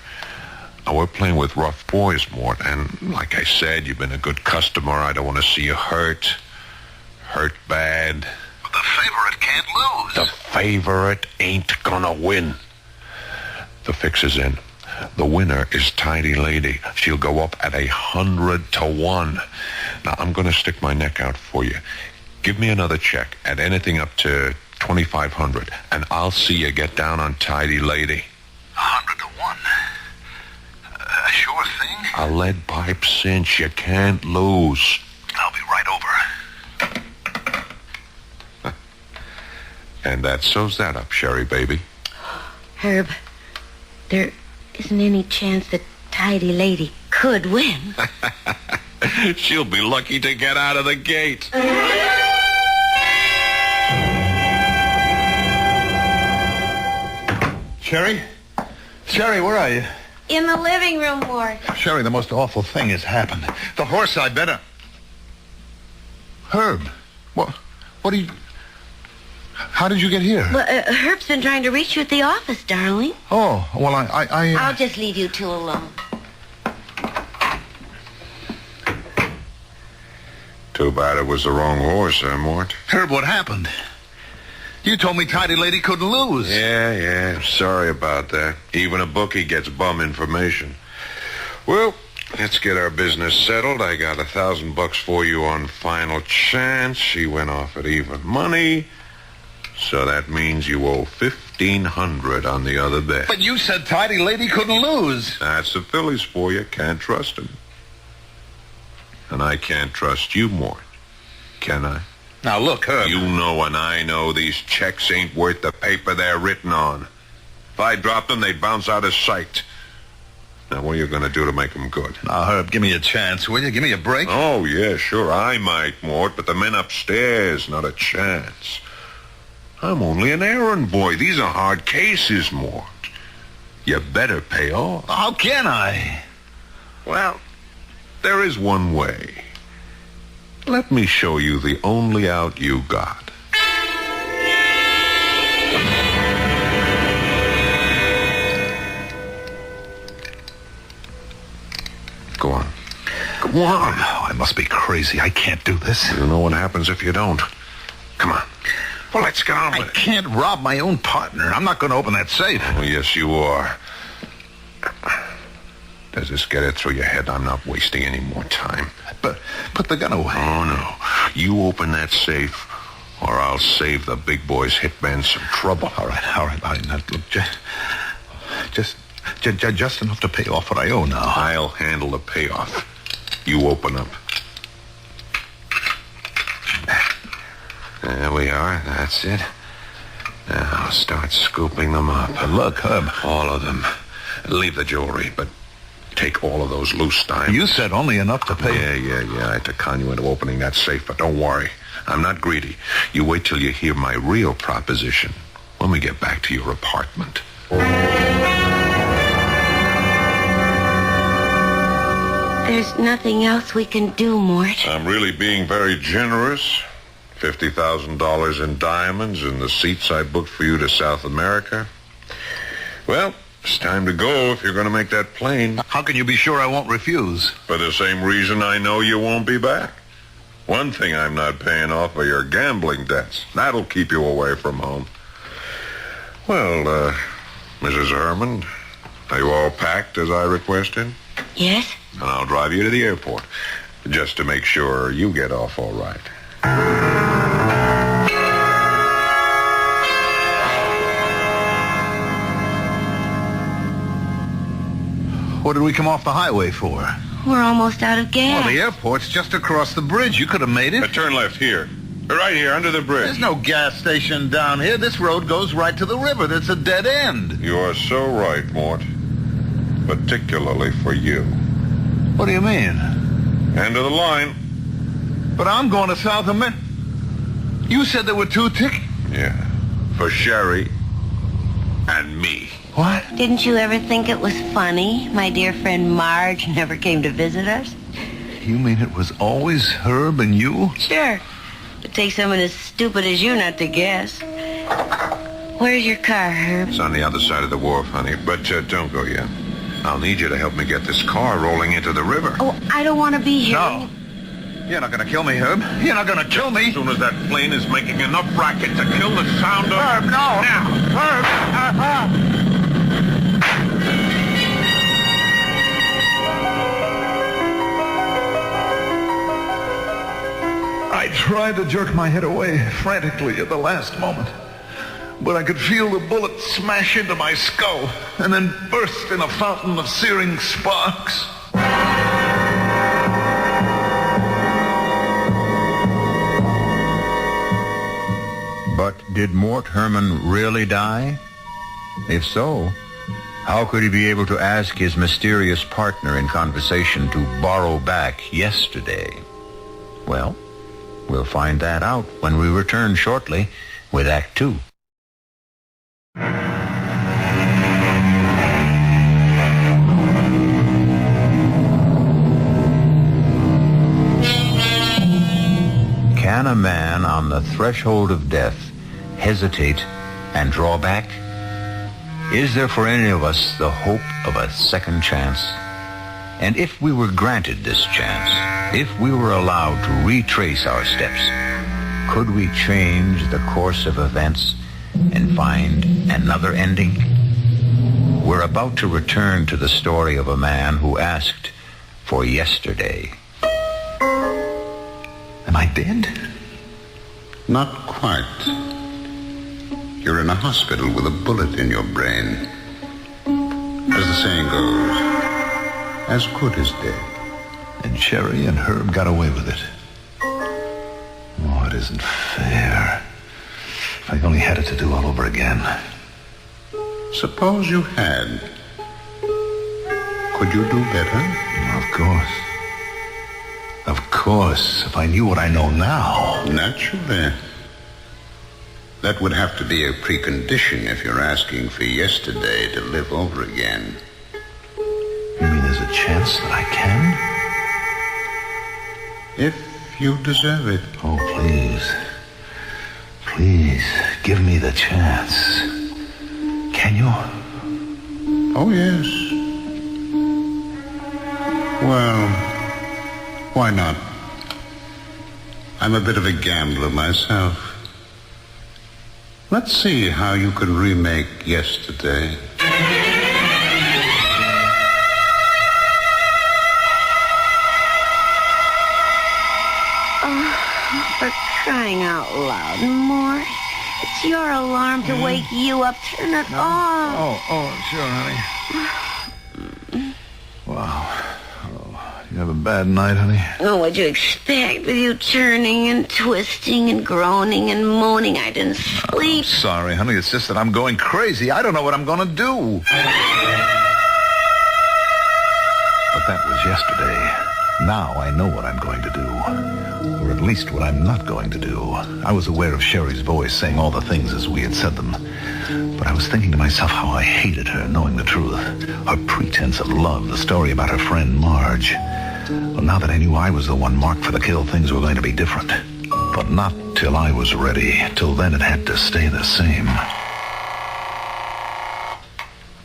Now, we're playing with rough boys, Mort, and like I said, you've been a good customer. I don't want to see you hurt bad. But the favorite can't lose. The favorite ain't gonna win. The fix is in. The winner is Tidy Lady. She'll go up at 100 to 1. Now, I'm gonna stick my neck out for you. Give me another check at anything up to 2,500, and I'll see you get down on Tidy Lady. 100 to 1. A sure thing? A lead pipe cinch. You can't lose. I'll be right over. And that sews that up, Sherry, baby. Herb, there isn't any chance that Tidy Lady could win. She'll be lucky to get out of the gate. Sherry? Sherry, where are you? In the living room, Mort. Sherry, the most awful thing has happened. The horse I bet on... Herb, what do you... How did you get here? Well, Herb's been trying to reach you at the office, darling. Oh, well, I'll just leave you two alone. Too bad it was the wrong horse, Mort? Herb, what happened? You told me Tidy Lady couldn't lose. Yeah. Sorry about that. Even a bookie gets bum information. Well, let's get our business settled. I got $1,000 for you on final chance. She went off at even money. So that means you owe $1,500 on the other bet. But you said Tidy Lady couldn't lose. That's the Phillies for you. Can't trust them. And I can't trust you more. Can I? Now, look, Herb. You know and I know these checks ain't worth the paper they're written on. If I dropped them, they'd bounce out of sight. Now, what are you going to do to make them good? Now, Herb, give me a chance, will you? Give me a break. Oh, yeah, sure, I might, Mort, but the men upstairs, not a chance. I'm only an errand boy. These are hard cases, Mort. You better pay off. How can I? Well, there is one way. Let me show you the only out you got. Go on. Go on. Oh, I must be crazy. I can't do this. You know what happens if you don't. Come on. Well, let's get on with it. I can't rob my own partner. I'm not going to open that safe. Oh, yes, you are. Does this get it through your head? I'm not wasting any more time. But put the gun away. Oh, no. You open that safe, or I'll save the big boy's hitman some trouble. All right. Now, look, just enough to pay off what I owe now. I'll handle the payoff. You open up. There we are. That's it. Now start scooping them up. But look, Herb. All of them. Leave the jewelry, but take all of those loose dimes. You said only enough to pay. Yeah. I had to con you into opening that safe, but don't worry. I'm not greedy. You wait till you hear my real proposition when we get back to your apartment. There's nothing else we can do, Mort. I'm really being very generous. $50,000 in diamonds and the seats I booked for you to South America. Well, it's time to go if you're going to make that plane. How can you be sure I won't refuse? For the same reason I know you won't be back. One thing I'm not paying off are your gambling debts. That'll keep you away from home. Well, Mrs. Herman, are you all packed as I requested? Yes. And I'll drive you to the airport, just to make sure you get off all right. What did we come off the highway for? We're almost out of gas. Well, the airport's just across the bridge. You could have made it. Turn left here. Right here, under the bridge. There's no gas station down here. This road goes right to the river. That's a dead end. You are so right, Mort. Particularly for you. What do you mean? End of the line. But I'm going to South America. You said there were 2 tickets? Yeah. For Sherry and me. What? Didn't you ever think it was funny my dear friend Marge never came to visit us? You mean it was always Herb and you? Sure. It takes someone as stupid as you not to guess. Where's your car, Herb? It's on the other side of the wharf, honey, but don't go yet. I'll need you to help me get this car rolling into the river. Oh, I don't want to be here. No. You're not going to kill me, Herb. You're not going to kill me. As soon as that plane is making enough racket to kill the sound of... Herb, no! Now! Herb! I tried to jerk my head away frantically at the last moment, but I could feel the bullet smash into my skull and then burst in a fountain of searing sparks. But did Mort Herman really die? If so, how could he be able to ask his mysterious partner in conversation to borrow back yesterday? Well, we'll find that out when we return shortly with Act 2. Can a man on the threshold of death hesitate and draw back? Is there for any of us the hope of a second chance? And if we were granted this chance, if we were allowed to retrace our steps, could we change the course of events and find another ending? We're about to return to the story of a man who asked for yesterday. Am I dead? Not quite. You're in a hospital with a bullet in your brain. As the saying goes, as good as dead. And Sherry and Herb got away with it. Oh, it isn't fair. If I only had it to do all over again. Suppose you had. Could you do better? Of course. Of course, if I knew what I know now. Naturally. That would have to be a precondition if you're asking for yesterday to live over again. You mean there's a chance that I can? If you deserve it. Oh, please. Please, give me the chance. Can you? Oh, yes. Well, why not? I'm a bit of a gambler myself. Let's see how you can remake yesterday. For crying out loud, Mort. It's your alarm to wake you up. Turn it off. Oh, sure, honey. Wow. You have a bad night, honey? Oh, what'd you expect with you turning and twisting and groaning and moaning? I didn't sleep. Sorry, honey. It's just that I'm going crazy. I don't know what I'm going to do. But that was yesterday. Now I know what I'm going to do. Or at least what I'm not going to do. I was aware of Sherry's voice saying all the things as we had said them. But I was thinking to myself how I hated her, knowing the truth. Her pretense of love, the story about her friend Marge. Well, now that I knew I was the one marked for the kill, things were going to be different. But not till I was ready. Till then it had to stay the same.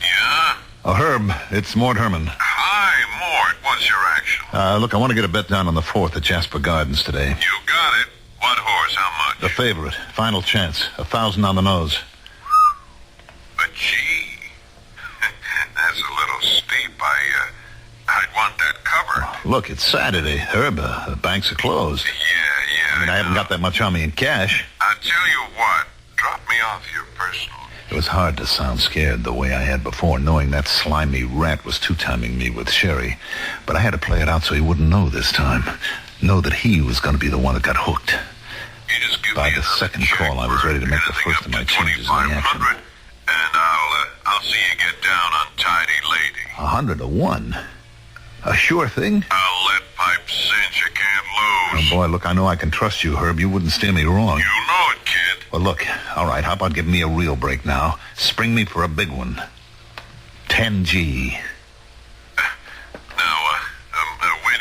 Yeah? Oh, Herb, it's Mort Herman. Hi, Mort. What's your action? Look, I want to get a bet down on the 4th at Jasper Gardens today. You got it. What horse? How much? The favorite. Final chance. 1,000 on the nose. But gee, that's a little steep. I'd want that covered. Look, it's Saturday, Herb. The banks are closed. Yeah. I mean, I haven't got that much on me in cash. I'll tell you what. Drop me off your personal. It was hard to sound scared the way I had before, knowing that slimy rat was two-timing me with Sherry. But I had to play it out so he wouldn't know this time. Know that he was going to be the one that got hooked. You just give By me the second call, I was ready to make the first of my changes in the action. And I'll see you get down on Tidy Lady. 100 to 1. A sure thing? I'll let pipe cinch. You can't lose. Oh, boy, look, I know I can trust you, Herb. You wouldn't steer me wrong. You know it, kid. Well, look, all right, how about giving me a real break now? Spring me for a big one. 10G. Wait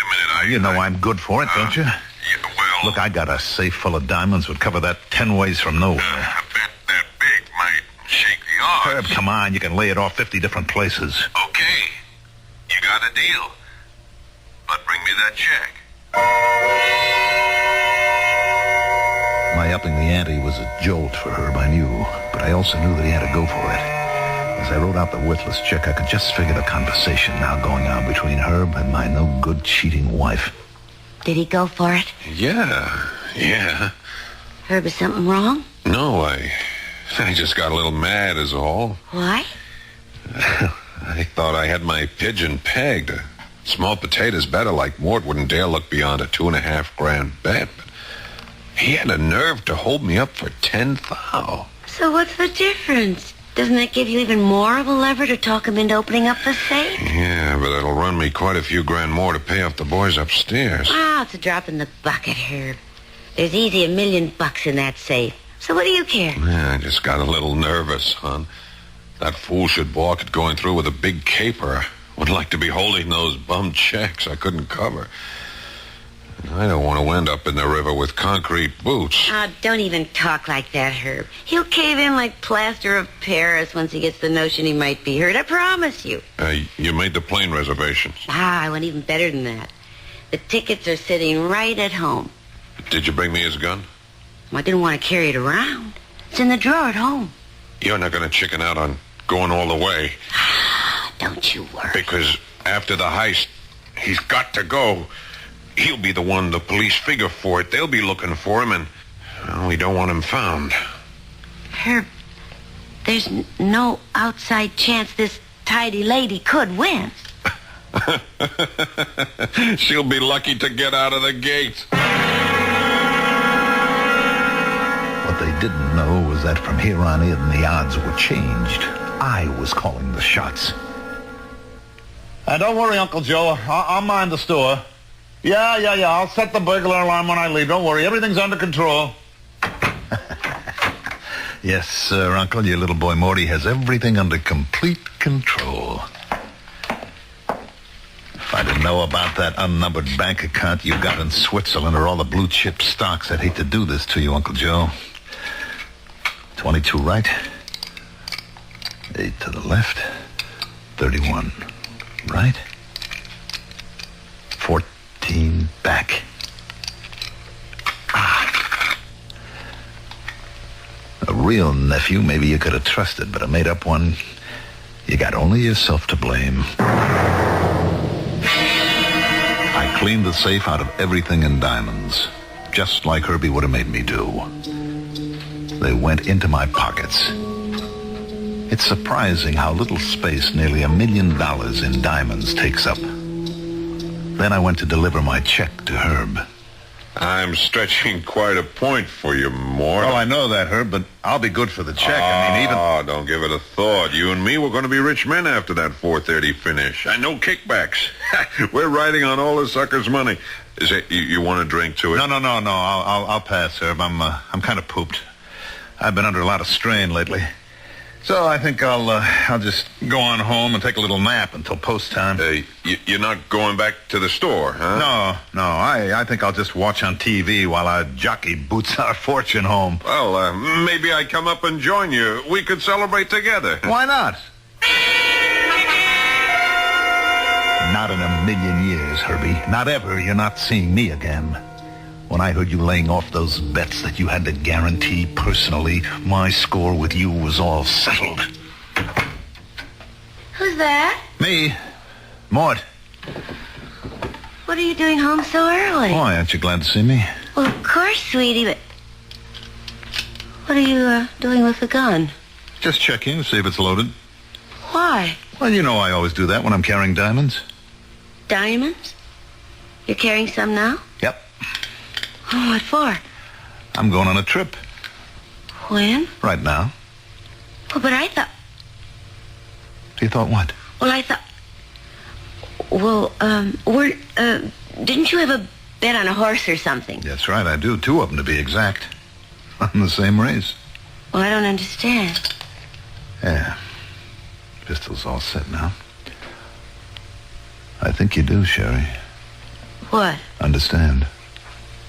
a minute. You know I'm good for it, don't you? Yeah, well... Look, I got a safe full of diamonds would cover that 10 ways from nowhere. A bet that big might shake the odds. Herb, come on. You can lay it off 50 different places. Okay. You got a deal. But bring me that check. My upping the ante was a jolt for Herb, I knew. But I also knew that he had to go for it. As I wrote out the worthless check, I could just figure the conversation now going on between Herb and my no-good cheating wife. Did he go for it? Yeah. Herb, is something wrong? No, I just got a little mad is all. Why? I thought I had my pigeon pegged. A small potato's better, like Mort wouldn't dare look beyond a $2.5 grand bet. But he had a nerve to hold me up for 10 thou. So what's the difference? Doesn't that give you even more of a lever to talk him into opening up the safe? Yeah, but it'll run me quite a few grand more to pay off the boys upstairs. It's a drop in the bucket, Herb. There's easy $1 million in that safe. So what do you care? Yeah, I just got a little nervous, hon. That fool should balk at going through with a big caper. I would like to be holding those bum checks I couldn't cover. I don't want to end up in the river with concrete boots. Don't even talk like that, Herb. He'll cave in like plaster of Paris once he gets the notion he might be hurt. I promise you. You made the plane reservations. I went even better than that. The tickets are sitting right at home. Did you bring me his gun? Well, I didn't want to carry it around. It's in the drawer at home. You're not going to chicken out on going all the way. Don't you worry. Because after the heist, he's got to go. He'll be the one the police figure for it. They'll be looking for him, and we don't want him found. Herb, there's no outside chance this tidy lady could win. She'll be lucky to get out of the gate. What they didn't know was that from here on in, the odds were changed. I was calling the shots. Don't worry, Uncle Joe. I'll mind the store. Yeah. I'll set the burglar alarm when I leave. Don't worry. Everything's under control. Yes, sir, Uncle. Your little boy Morty has everything under complete control. If I didn't know about that unnumbered bank account you got in Switzerland or all the blue chip stocks, I'd hate to do this to you, Uncle Joe. 22 right. 8 to the left. 31 right. 14 back. A real nephew, maybe you could have trusted, but a made-up one, you got only yourself to blame. I cleaned the safe out of everything in diamonds, just like Herbie would have made me do. They went into my pockets. It's surprising how little space nearly $1 million in diamonds takes up. Then I went to deliver my check to Herb. I'm stretching quite a point for you, Mort. Oh, I know that, Herb, but I'll be good for the check. I mean, even... don't give it a thought. You and me, we're going to be rich men after that 4:30 finish. And no kickbacks. We're riding on all the sucker's money. Is it, you want a drink to it? No. I'll pass, Herb. I'm kind of pooped. I've been under a lot of strain lately. So I think I'll just go on home and take a little nap until post time. You're not going back to the store, huh? No. I think I'll just watch on TV while our jockey boots our fortune home. Well, maybe I come up and join you. We could celebrate together. Why not? Not in a million years, Herbie. Not ever. You're not seeing me again. When I heard you laying off those bets that you had to guarantee personally, my score with you was all settled. Who's that? Me. Mort. What are you doing home so early? Why, aren't you glad to see me? Well, of course, sweetie, but... What are you doing with the gun? Just checking to see if it's loaded. Why? Well, you know I always do that when I'm carrying diamonds. Diamonds? You're carrying some now? Yep. Oh, what for? I'm going on a trip. When? Right now. Well, but I thought... You thought what? Well, I thought... Well, didn't you have a bet on a horse or something? That's right, I do. 2 of them, to be exact. On the same race. Well, I don't understand. Yeah. Pistol's all set now. I think you do, Sherry. What? Understand.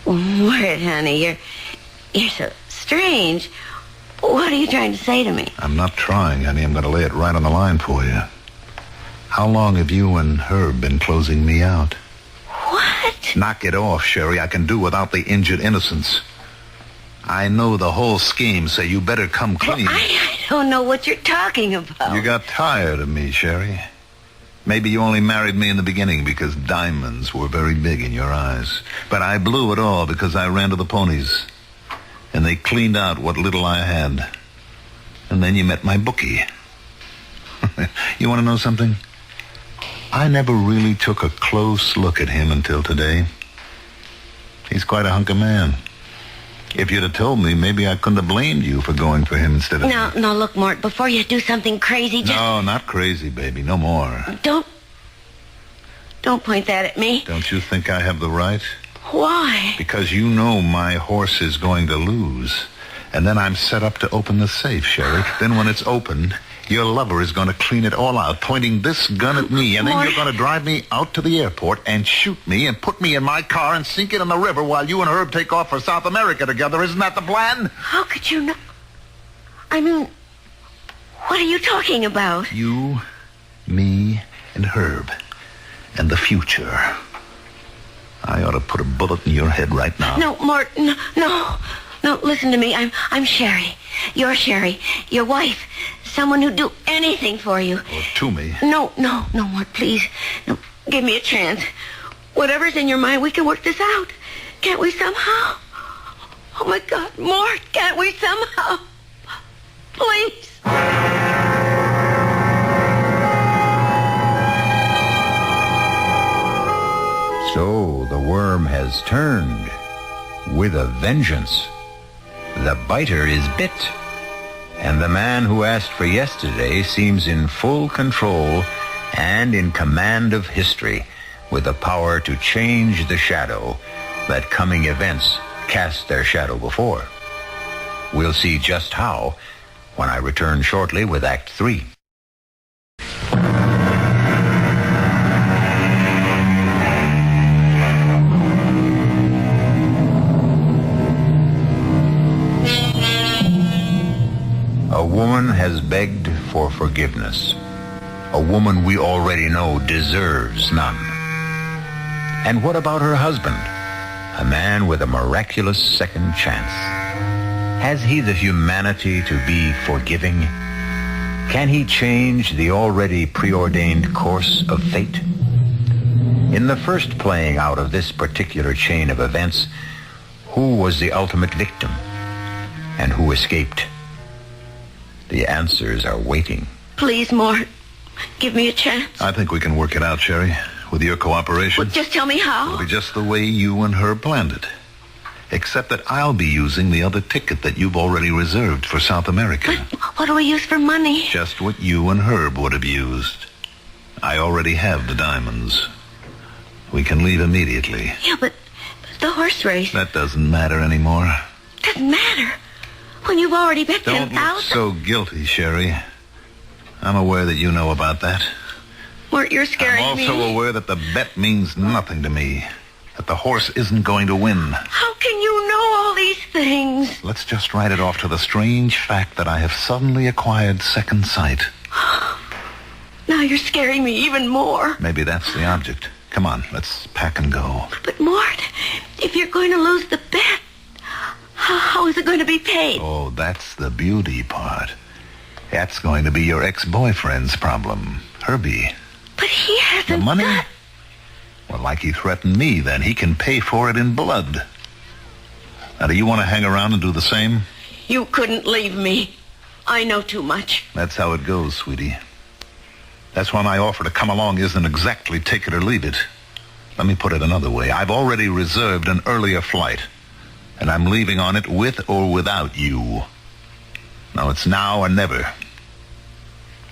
Mort, honey, you're so strange. What are you trying to say to me? I'm not trying, honey. I'm going to lay it right on the line for you. How long have you and Herb been closing me out? What? Knock it off, Sherry. I can do without the injured innocence. I know the whole scheme, so you better come clean. Well, I don't know what you're talking about. You got tired of me, Sherry. Maybe you only married me in the beginning because diamonds were very big in your eyes. But I blew it all because I ran to the ponies. And they cleaned out what little I had. And then you met my bookie. You want to know something? I never really took a close look at him until today. He's quite a hunk of man. If you'd have told me, maybe I couldn't have blamed you for going for him instead of... No, look, Mort, before you do something crazy, just... No, not crazy, baby. No more. Don't point that at me. Don't you think I have the right? Why? Because you know my horse is going to lose. And then I'm set up to open the safe, Sherry. Then when it's opened, your lover is going to clean it all out, pointing this gun at me. And then you're going to drive me out to the airport and shoot me and put me in my car and sink it in the river while you and Herb take off for South America together. Isn't that the plan? How could you know? I mean, what are you talking about? You, me, and Herb. And the future. I ought to put a bullet in your head right now. No, Mort, no, listen to me. I'm Sherry. You're Sherry. Your wife. Someone who'd do anything for you. Or to me. No, Mort, please. No, give me a chance. Whatever's in your mind, we can work this out. Can't we somehow? Oh, my God, Mort, can't we somehow? Please. So the worm has turned with a vengeance. The biter is bit, and the man who asked for yesterday seems in full control and in command of history, with the power to change the shadow that coming events cast their shadow before. We'll see just how when I return shortly with Act 3. A woman has begged for forgiveness. A woman we already know deserves none. And what about her husband? A man with a miraculous second chance. Has he the humanity to be forgiving? Can he change the already preordained course of fate? In the first playing out of this particular chain of events, who was the ultimate victim? And who escaped? The answers are waiting. Please, Mort, give me a chance. I think we can work it out, Sherry, with your cooperation. Well, just tell me how. It'll be just the way you and Herb planned it. Except that I'll be using the other ticket that you've already reserved for South America. But what do we use for money? Just what you and Herb would have used. I already have the diamonds. We can leave immediately. Yeah, but the horse race... That doesn't matter anymore. Doesn't matter. When you've already bet 10,000... Don't look so guilty, Sherry. I'm aware that you know about that. Mort, you're scaring me. I'm also aware that the bet means nothing to me. That the horse isn't going to win. How can you know all these things? Let's just write it off to the strange fact that I have suddenly acquired second sight. Now you're scaring me even more. Maybe that's the object. Come on, let's pack and go. But Mort, if you're going to lose the bet, how is it going to be paid? Oh, that's the beauty part. That's going to be your ex-boyfriend's problem, Herbie. But he hasn't... The money? Well, like he threatened me, then he can pay for it in blood. Now, do you want to hang around and do the same? You couldn't leave me. I know too much. That's how it goes, sweetie. That's why my offer to come along isn't exactly take it or leave it. Let me put it another way. I've already reserved an earlier flight, and I'm leaving on it with or without you. Now, it's now or never.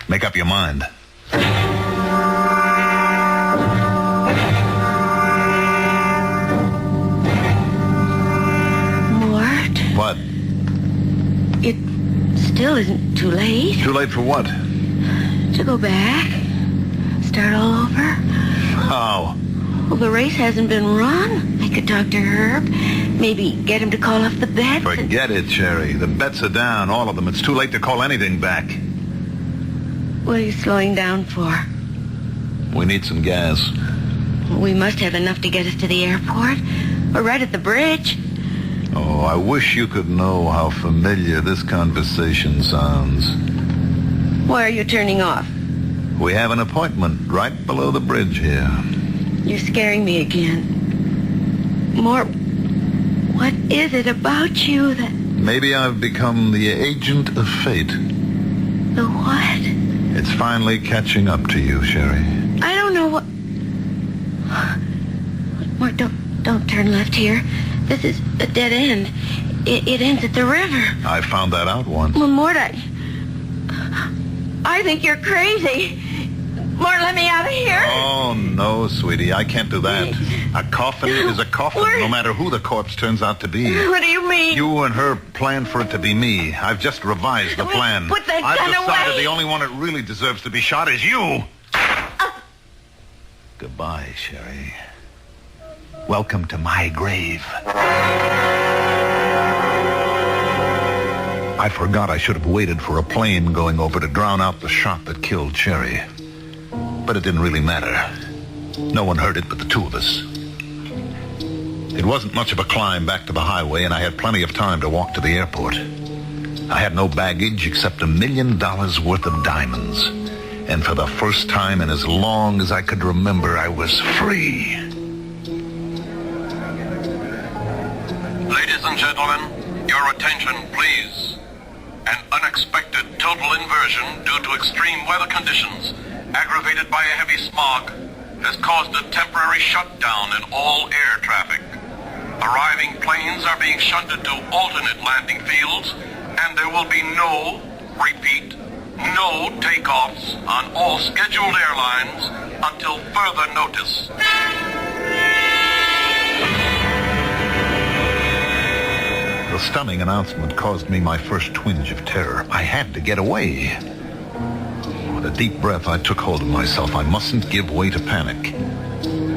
Make up your mind. Mort? What? It still isn't too late. Too late for what? To go back? Start all over? How? Well, the race hasn't been run. I could talk to Herb. Maybe get him to call off the bets. Forget it, Cherry. The bets are down, all of them. It's too late to call anything back. What are you slowing down for? We need some gas. We must have enough to get us to the airport. We're right at the bridge. Oh, I wish you could know how familiar this conversation sounds. Why are you turning off? We have an appointment right below the bridge here. You're scaring me again. More... What is it about you that... Maybe I've become the agent of fate. The what? It's finally catching up to you, Sherry. I don't know what... More, don't turn left here. This is a dead end. It ends at the river. I found that out once. Well, Mort, I think you're crazy. Mort, let me out of here. Oh, no, sweetie. I can't do that. A coffin is a coffin, no matter who the corpse turns out to be. What do you mean? You and her planned for it to be me. I've just revised the plan. Put that gun I've decided away. the only one that really deserves to be shot is you. Goodbye, Sherry. Welcome to my grave. I forgot I should have waited for a plane going over to drown out the shot that killed Cherry. But it didn't really matter. No one heard it but the two of us. It wasn't much of a climb back to the highway, and I had plenty of time to walk to the airport. I had no baggage except $1 million worth of diamonds. And for the first time in as long as I could remember, I was free. Ladies and gentlemen, your attention, please. An unexpected total inversion due to extreme weather conditions, aggravated by a heavy smog, has caused a temporary shutdown in all air traffic. Arriving planes are being shunted to alternate landing fields, and there will be no, repeat, no takeoffs on all scheduled airlines until further notice. The stunning announcement caused me my first twinge of terror. I had to get away. With a deep breath, I took hold of myself. I mustn't give way to panic.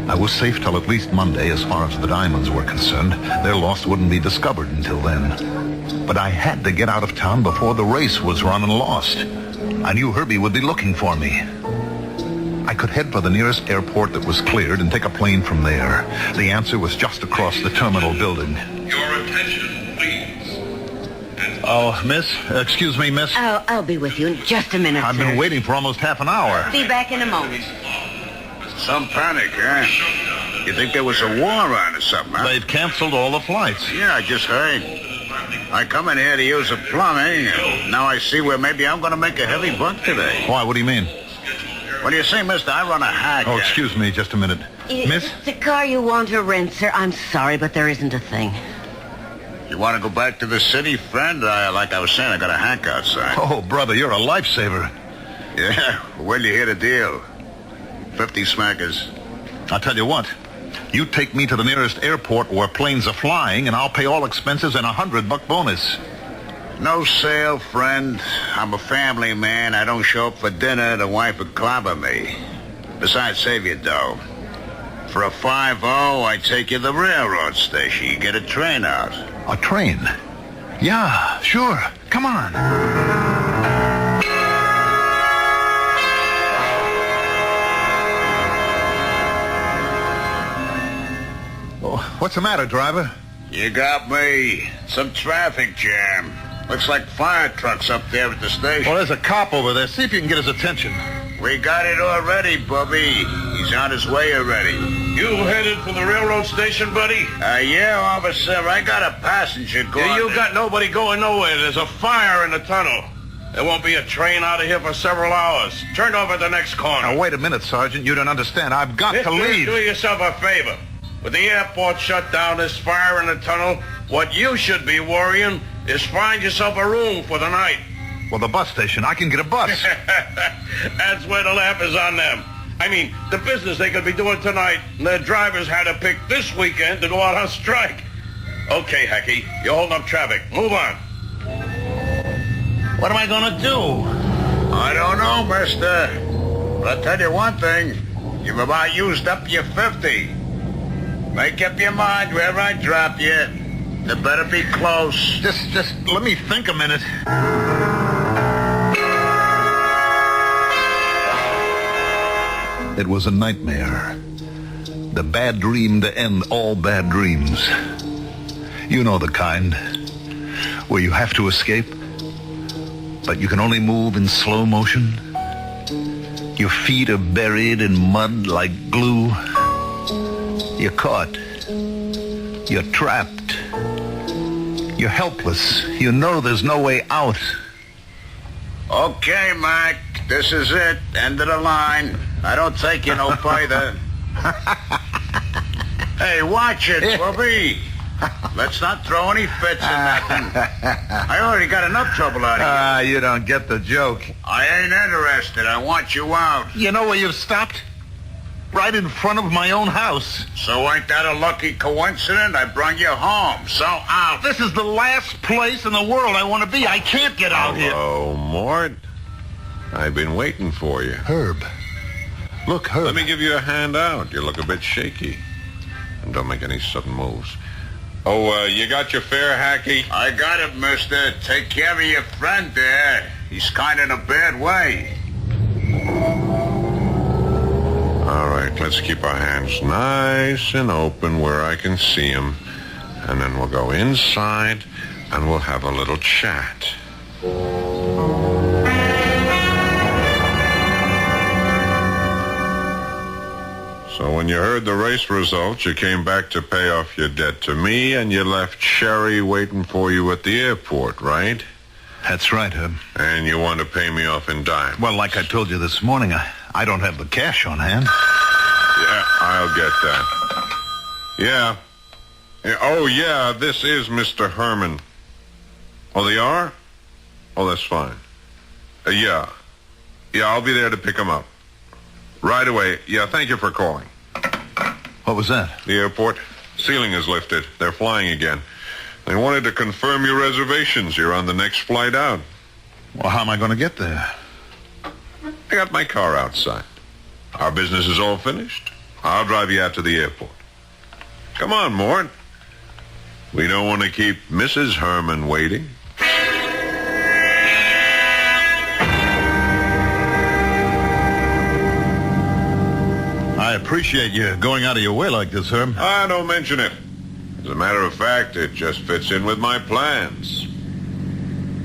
I was safe till at least Monday as far as the diamonds were concerned. Their loss wouldn't be discovered until then. But I had to get out of town before the race was run and lost. I knew Herbie would be looking for me. I could head for the nearest airport that was cleared and take a plane from there. The answer was just across the terminal building. Your attention, please. Oh, miss? Excuse me, miss? I'll be with you in just a minute, I've sir. been waiting for almost half an hour. Be back in a moment. Some panic, huh? You think there was a war on or something, huh? They've canceled all the flights. Yeah, I just heard. I come in here to use a plumbing, and now I see where maybe I'm going to make a heavy buck today. Why? What do you mean? What do you say, mister? I run a hack. Oh, excuse me just a minute. Miss? It's a car you want to rent, sir. I'm sorry, but there isn't a thing. You want to go back to the city, friend? Like I was saying, I got a hack outside. Oh, brother, you're a lifesaver. Yeah, well, you hear the deal. 50 smackers. I'll tell you what. You take me to the nearest airport where planes are flying, and I'll pay all expenses and $100 bonus. No sale, friend. I'm a family man. I don't show up for dinner. The wife would clobber me. Besides, save your dough. For a 5-0, I take you to the railroad station. You get a train out. A train? Yeah, sure. Come on. Oh, what's the matter, driver? You got me. Some traffic jam. Looks like fire trucks up there at the station. Well, there's a cop over there. See if you can get his attention. We got it already, Bubby. He's on his way already. You headed for the railroad station, buddy? Yeah, officer. I got a passenger going. You got nobody going nowhere. There's a fire in the tunnel. There won't be a train out of here for several hours. Turn over at the next corner. Now, wait a minute, Sergeant. You don't understand. I've got to leave. Do yourself a favor. With the airport shut down, this fire in the tunnel, what you should be worrying is find yourself a room for the night. Well, the bus station. I can get a bus. That's where the laugh is on them. I mean, the business they could be doing tonight, and their drivers had to pick this weekend to go out on strike. Okay, Hacky, you're holding up traffic. Move on. What am I going to do? I don't know, mister. But I'll tell you one thing. You've about used up your 50. Make up your mind wherever I drop you. It better be close. Just let me think a minute. It was a nightmare. The bad dream to end all bad dreams. You know the kind. Where you have to escape, but you can only move in slow motion. Your feet are buried in mud like glue. You're caught. You're trapped. You're helpless. You know there's no way out. Okay, Mac. This is it. End of the line. I don't take you no further. Hey, watch it, Bobby. Let's not throw any fits or nothing. I already got enough trouble out of you. You don't get the joke. I ain't interested. I want you out. You know where you've stopped? Right in front of my own house. So ain't that a lucky coincidence? I brung you home. So out. This is the last place in the world I want to be. I can't get out here. Oh, Mort. I've been waiting for you. Herb. Look, Herb. Let me give you a hand out. You look a bit shaky. And don't make any sudden moves. Oh, you got your fare, Hacky? I got it, mister. Take care of your friend there. He's kind of in a bad way. All right, let's keep our hands nice and open where I can see him. And then we'll go inside and we'll have a little chat. So when you heard the race results, you came back to pay off your debt to me, and you left Sherry waiting for you at the airport, right? That's right, Herb. And you want to pay me off in dimes? Well, like I told you this morning, I don't have the cash on hand. Yeah, I'll get that. Yeah. Oh, yeah, this is Mr. Herman. Oh, they are? Oh, that's fine. Yeah. Yeah, I'll be there to pick him up. Right away. Yeah, thank you for calling. What was that? The airport. Ceiling is lifted. They're flying again. They wanted to confirm your reservations. You're on the next flight out. Well, how am I going to get there? I got my car outside. Our business is all finished. I'll drive you out to the airport. Come on, Mort. We don't want to keep Mrs. Herman waiting. I appreciate you going out of your way like this, Herb. Don't mention it. As a matter of fact, it just fits in with my plans.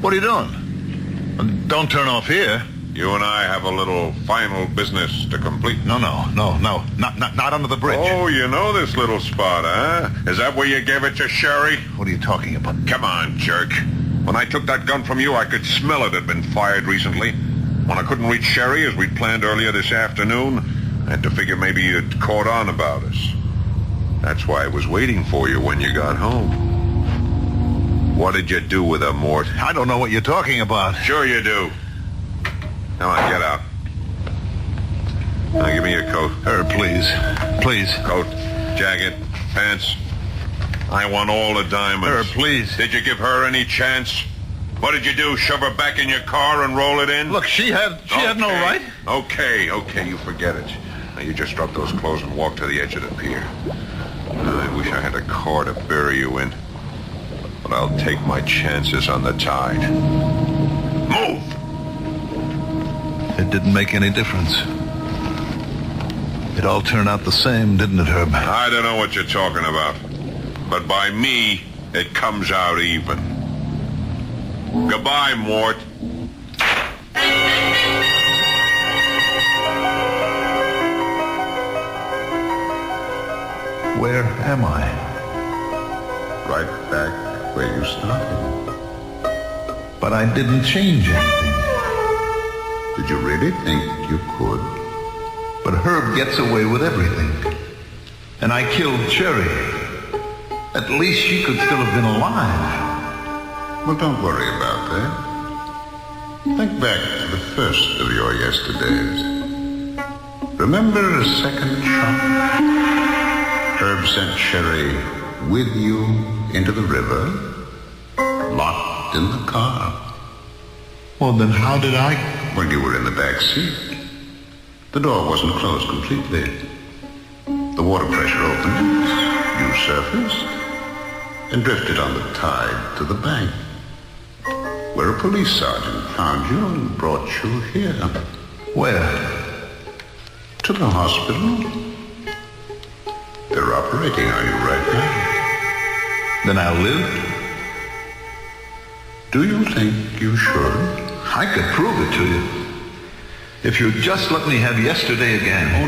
What are you doing? Don't turn off here. You and I have a little final business to complete. No. Not under the bridge. Oh, you know this little spot, huh? Is that where you gave it to Sherry? What are you talking about? Come on, jerk. When I took that gun from you, I could smell it had been fired recently. When I couldn't reach Sherry, as we'd planned earlier this afternoon, I had to figure maybe you'd caught on about us. That's why I was waiting for you when you got home. What did you do with her, Mort? I don't know what you're talking about. Sure you do. Come on, get out. Now give me your coat. Please. Please. Coat, jacket, pants. I want all the diamonds. Please. Did you give her any chance? What did you do? Shove her back in your car and roll it in? Look, she had no right. Okay, you forget it. Now you just drop those clothes and walk to the edge of the pier. I wish I had a car to bury you in. But I'll take my chances on the tide. Move! It didn't make any difference. It all turned out the same, didn't it, Herb? I don't know what you're talking about. But by me, it comes out even. Goodbye, Mort. Where am I? Right back where you started. But I didn't change anything. Did you really think you could? But Herb gets away with everything. And I killed Cherry. At least she could still have been alive. Well, don't worry about that. Think back to the first of your yesterdays. Remember a second shot? Herb sent Sherry with you into the river, locked in the car. Well, then how did I... Well, you were in the back seat. The door wasn't closed completely. The water pressure opened. You surfaced and drifted on the tide to the bank, where a police sergeant found you and brought you here. Where? To the hospital. They're operating on you right now. Then I lived? Do you think you should? I could prove it to you. If you'd just let me have yesterday again. Oh,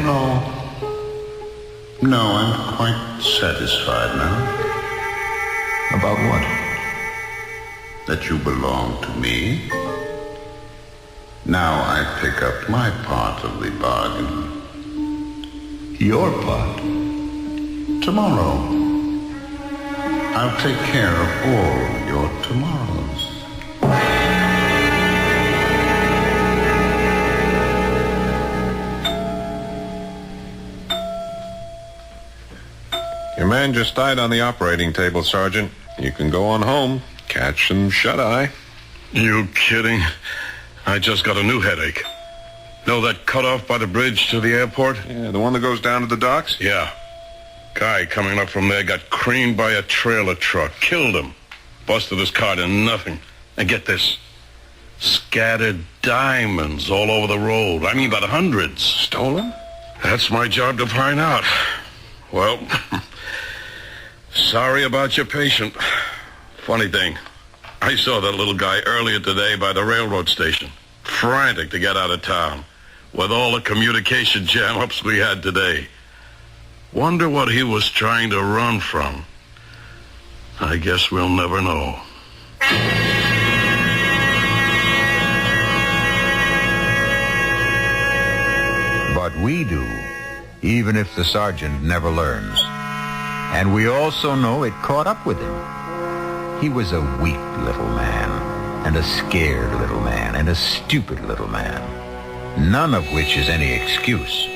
no. No, I'm quite satisfied now. About what? That you belong to me. Now I pick up my part of the bargain. Your part? Tomorrow. I'll take care of all your tomorrows. Your man just died on the operating table, Sergeant. You can go on home. Catch some shut-eye. You kidding? I just got a new headache. Know that cutoff by the bridge to the airport? Yeah, the one that goes down to the docks? Yeah. Guy coming up from there got creamed by a trailer truck. Killed him. Busted his car to nothing. And get this. Scattered diamonds all over the road. I mean, by the hundreds. Stolen? That's my job to find out. Well, sorry about your patient. Funny thing, I saw that little guy earlier today by the railroad station. Frantic to get out of town. With all the communication jam-ups we had today. Wonder what he was trying to run from. I guess we'll never know. But we do, even if the sergeant never learns. And we also know it caught up with him. He was a weak little man, and a scared little man, and a stupid little man. None of which is any excuse.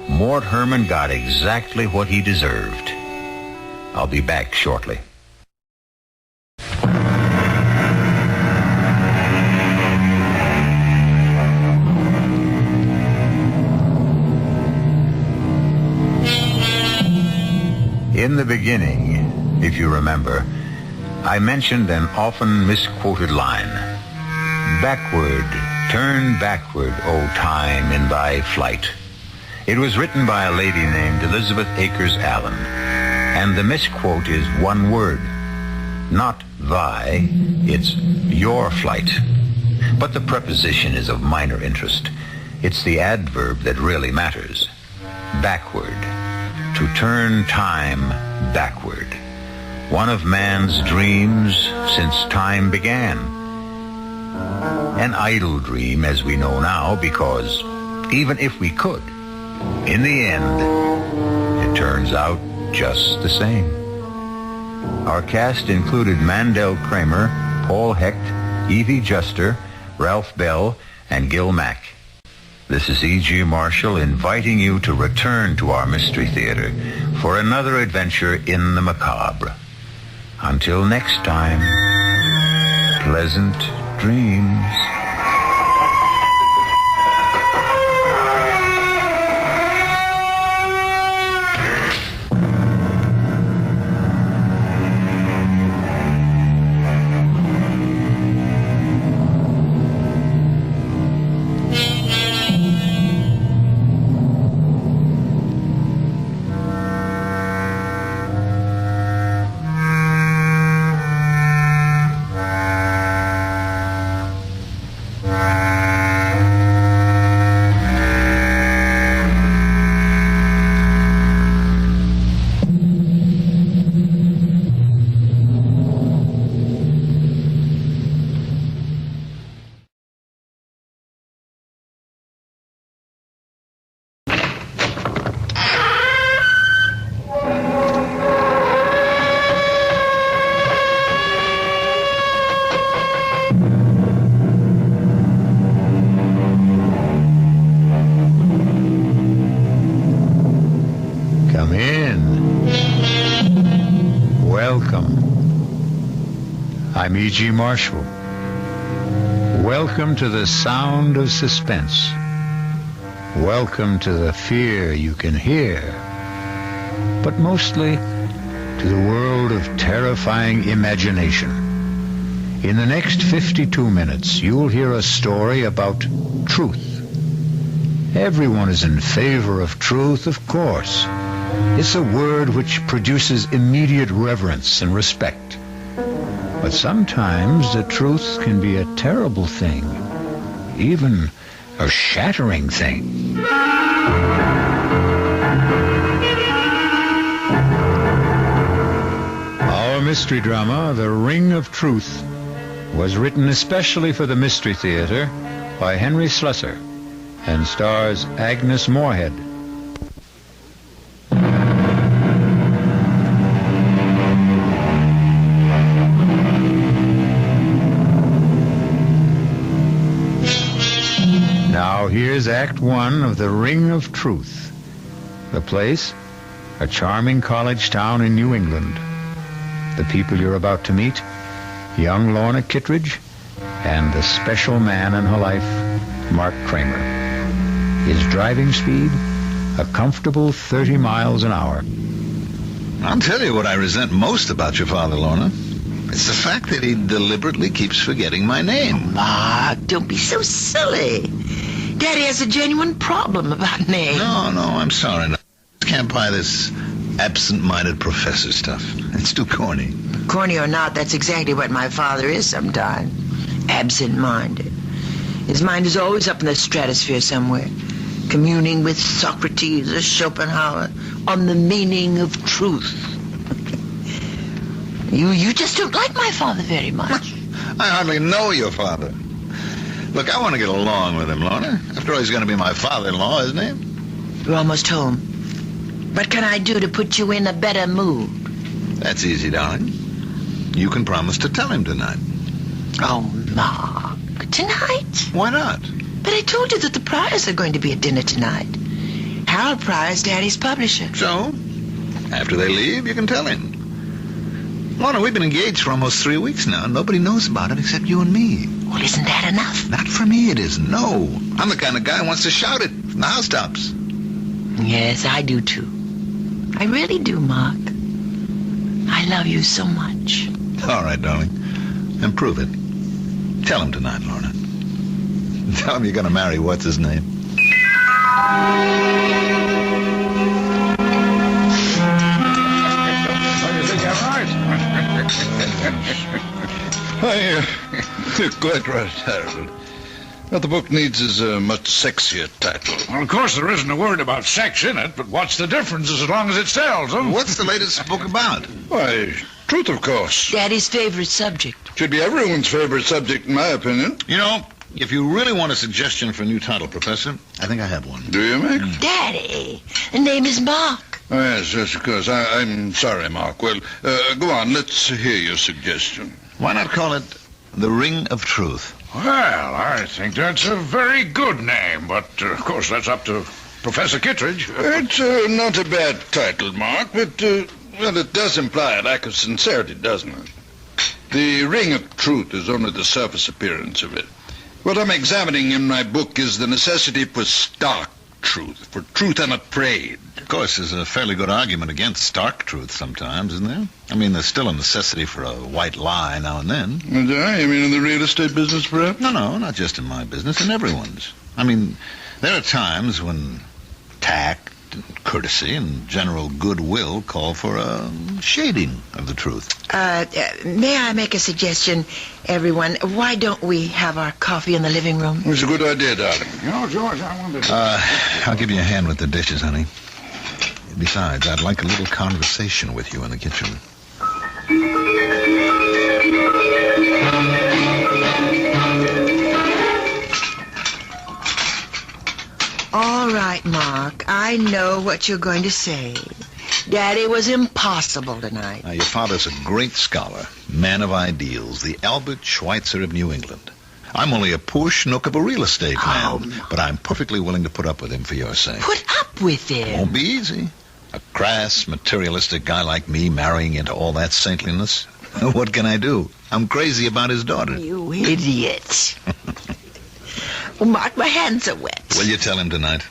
Mort Herman got exactly what he deserved. I'll be back shortly. In the beginning, if you remember, I mentioned an often misquoted line. Backward, turn backward, O time, in thy flight. It was written by a lady named Elizabeth Akers Allen, and the misquote is one word. Not thy, it's your flight. But the preposition is of minor interest. It's the adverb that really matters. Backward. To turn time backward. One of man's dreams since time began. An idle dream, as we know now, because even if we could, in the end, it turns out just the same. Our cast included Mandel Kramer, Paul Hecht, Evie Juster, Ralph Bell, and Gil Mack. This is E.G. Marshall inviting you to return to our Mystery Theater for another adventure in the macabre. Until next time, pleasant dreams. I'm E.G. Marshall. Welcome to the sound of suspense. Welcome to the fear you can hear. But mostly to the world of terrifying imagination. In the next 52 minutes, you'll hear a story about truth. Everyone is in favor of truth, of course. It's a word which produces immediate reverence and respect. But sometimes the truth can be a terrible thing, even a shattering thing. Our mystery drama, The Ring of Truth, was written especially for the Mystery Theater by Henry Slesar and stars Agnes Moorehead. Now here's Act 1 of The Ring of Truth. The place, a charming college town in New England. The people you're about to meet, young Lorna Kittredge and the special man in her life, Mark Kramer. His driving speed, a comfortable 30 miles an hour. I'll tell you what I resent most about your father, Lorna. It's the fact that he deliberately keeps forgetting my name. Mark, don't be so silly. Daddy has a genuine problem about names. No, I'm sorry. No. I can't buy this absent-minded professor stuff. It's too corny. Corny or not, that's exactly what my father is sometimes. Absent-minded. His mind is always up in the stratosphere somewhere, communing with Socrates or Schopenhauer on the meaning of truth. You just don't like my father very much. I hardly know your father. Look, I want to get along with him, Lorna. After all, he's going to be my father-in-law, isn't he? You're almost home. What can I do to put you in a better mood? That's easy, darling. You can promise to tell him tonight. Oh, Mark. Tonight? Why not? But I told you that the Pryors are going to be at dinner tonight. Harold Pryor's Daddy's publisher. So, after they leave, you can tell him. Lorna, we've been engaged for almost 3 weeks now, and nobody knows about it except you and me. Well, isn't that enough? Not for me, it isn't. No. I'm the kind of guy who wants to shout it from the housetops. Yes, I do, too. I really do, Mark. I love you so much. All right, darling. And prove it. Tell him tonight, Lorna. Tell him you're going to marry what's-his-name. You're quite right, Harold. What the book needs is a much sexier title. Well, of course, there isn't a word about sex in it, but what's the difference as long as it sells, huh? What's the latest book about? Why, truth, of course. Daddy's favorite subject. Should be everyone's favorite subject, in my opinion. You know, if you really want a suggestion for a new title, Professor, I think I have one. Do you, Mac? Daddy, the name is Mark. Oh, yes, of course. I'm sorry, Mark. Well, go on. Let's hear your suggestion. Why not call it The Ring of Truth? Well, I think that's a very good name, but, of course, that's up to Professor Kittredge. It's not a bad title, Mark, but, well, it does imply a lack of sincerity, doesn't it? The Ring of Truth is only the surface appearance of it. What I'm examining in my book is the necessity for stark truth, for truth unafraid. Of course, there's a fairly good argument against stark truth sometimes, isn't there? I mean, there's still a necessity for a white lie now and then. You mean in the real estate business, perhaps? No, not just in my business, in everyone's. I mean, there are times when tact, courtesy, and general goodwill call for a shading of the truth. May I make a suggestion, everyone? Why don't we have our coffee in the living room? It's a good idea, darling. You know, George, I wonder... I'll give you a hand with the dishes, honey. Besides, I'd like a little conversation with you in the kitchen. All right, Mark. I know what you're going to say. Daddy was impossible tonight. Now, your father's a great scholar, man of ideals, the Albert Schweitzer of New England. I'm only a poor schnook of a real estate man, but I'm perfectly willing to put up with him for your sake. Put up with him? Won't be easy. A crass, materialistic guy like me marrying into all that saintliness. What can I do? I'm crazy about his daughter. You idiot. Oh, Mark, my hands are wet. Will you tell him tonight?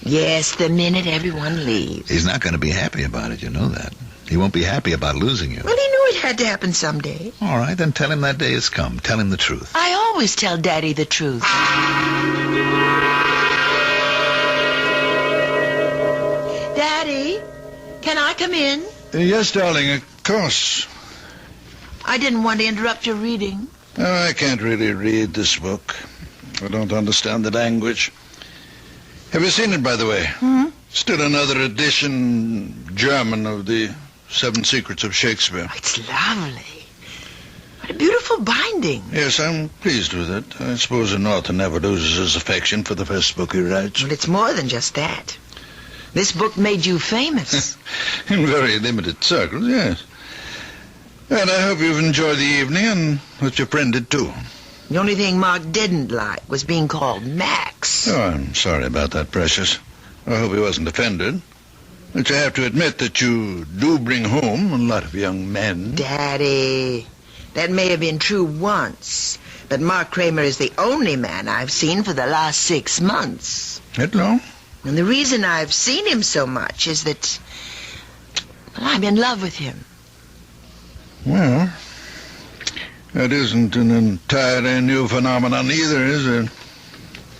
Yes, the minute everyone leaves. He's not going to be happy about it, you know that. He won't be happy about losing you. Well, he knew it had to happen someday. All right, then tell him that day has come. Tell him the truth. I always tell Daddy the truth. Daddy, can I come in? Yes, darling, of course. I didn't want to interrupt your reading. Oh, I can't really read this book. I don't understand the language. Have you seen it, by the way? Still another edition, German, of the 7 Secrets of Shakespeare. Oh, it's lovely. What a beautiful binding. Yes, I'm pleased with it. I suppose an author never loses his affection for the first book he writes. Well, it's more than just that. This book made you famous. In very limited circles, yes. And I hope you've enjoyed the evening, and that your friend did too. The only thing Mark didn't like was being called Max. Oh, I'm sorry about that, Precious. I hope he wasn't offended. But you have to admit that you do bring home a lot of young men. Daddy, that may have been true once, but Mark Kramer is the only man I've seen for the last 6 months. That long? And the reason I've seen him so much is that, well, I'm in love with him. Well, that isn't an entirely new phenomenon either, is it?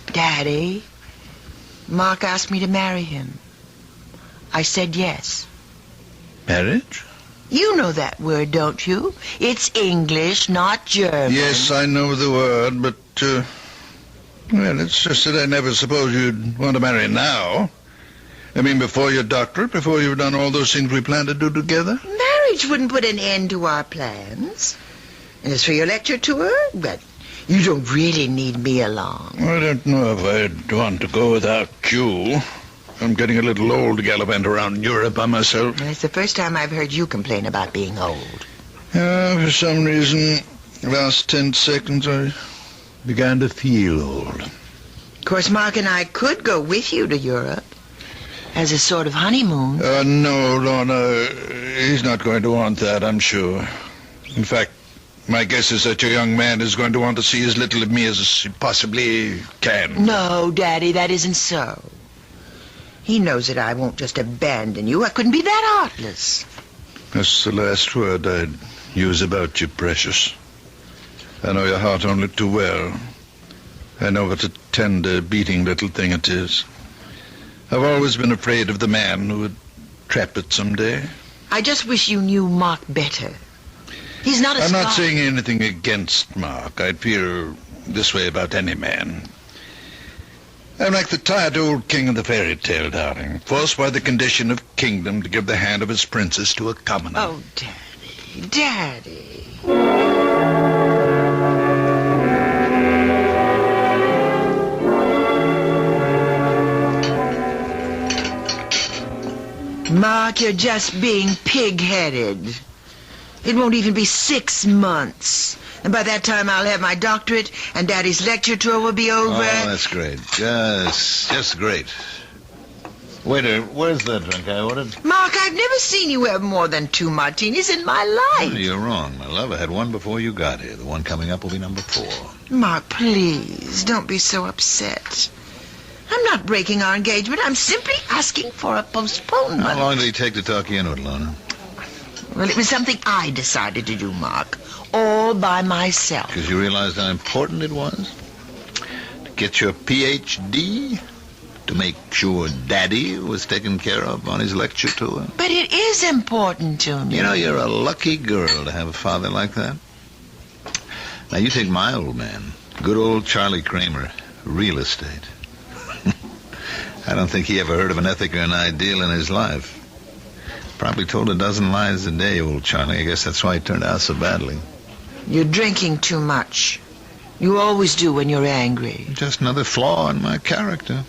Daddy, Mark asked me to marry him. I said yes. Marriage? You know that word, don't you? It's English, not German. Yes, I know the word, but, well, it's just that I never supposed you'd want to marry now. I mean, before your doctorate, before you've done all those things we plan to do together. Marriage wouldn't put an end to our plans. And as for your lecture tour, but you don't really need me along. I don't know if I'd want to go without you. I'm getting a little old to gallivant around Europe by myself. Well, it's the first time I've heard you complain about being old. For some reason, the last 10 seconds, I began to feel old. Of course, Mark and I could go with you to Europe as a sort of honeymoon. No, Lorna, he's not going to want that, I'm sure. In fact, my guess is that your young man is going to want to see as little of me as he possibly can. No, Daddy, that isn't so. He knows that I won't just abandon you. I couldn't be that heartless. That's the last word I'd use about you, Precious. I know your heart only too well. I know what a tender, beating little thing it is. I've always been afraid of the man who would trap it someday. I just wish you knew Mark better. He's not a I'm not saying anything against Mark. I'd feel this way about any man. I'm like the tired old king of the fairy tale, darling, forced by the condition of kingdom to give the hand of his princess to a commoner. Oh, Daddy, Daddy. Mark, you're just being pig-headed. It won't even be 6 months. And by that time, I'll have my doctorate, and Daddy's lecture tour will be over. Oh, that's great. Just great. Waiter, where's the drink I ordered? Mark, I've never seen you have more than 2 martinis in my life. Oh, you're wrong, my love. I had one before you got here. The one coming up will be number 4. Mark, please, don't be so upset. I'm not breaking our engagement. I'm simply asking for a postponement. How long did he take to talk you into it, Lorna? Well, it was something I decided to do, Mark. All by myself. Because you realized how important it was? To get your Ph.D.? To make sure Daddy was taken care of on his lecture tour? But it is important to me. You know, you're a lucky girl to have a father like that. Now, you take my old man, good old Charlie Kramer, real estate. I don't think he ever heard of an ethic or an ideal in his life. Probably told a dozen lies a day, old Charlie. I guess that's why he turned out so badly. You're drinking too much. You always do when you're angry. Just another flaw in my character.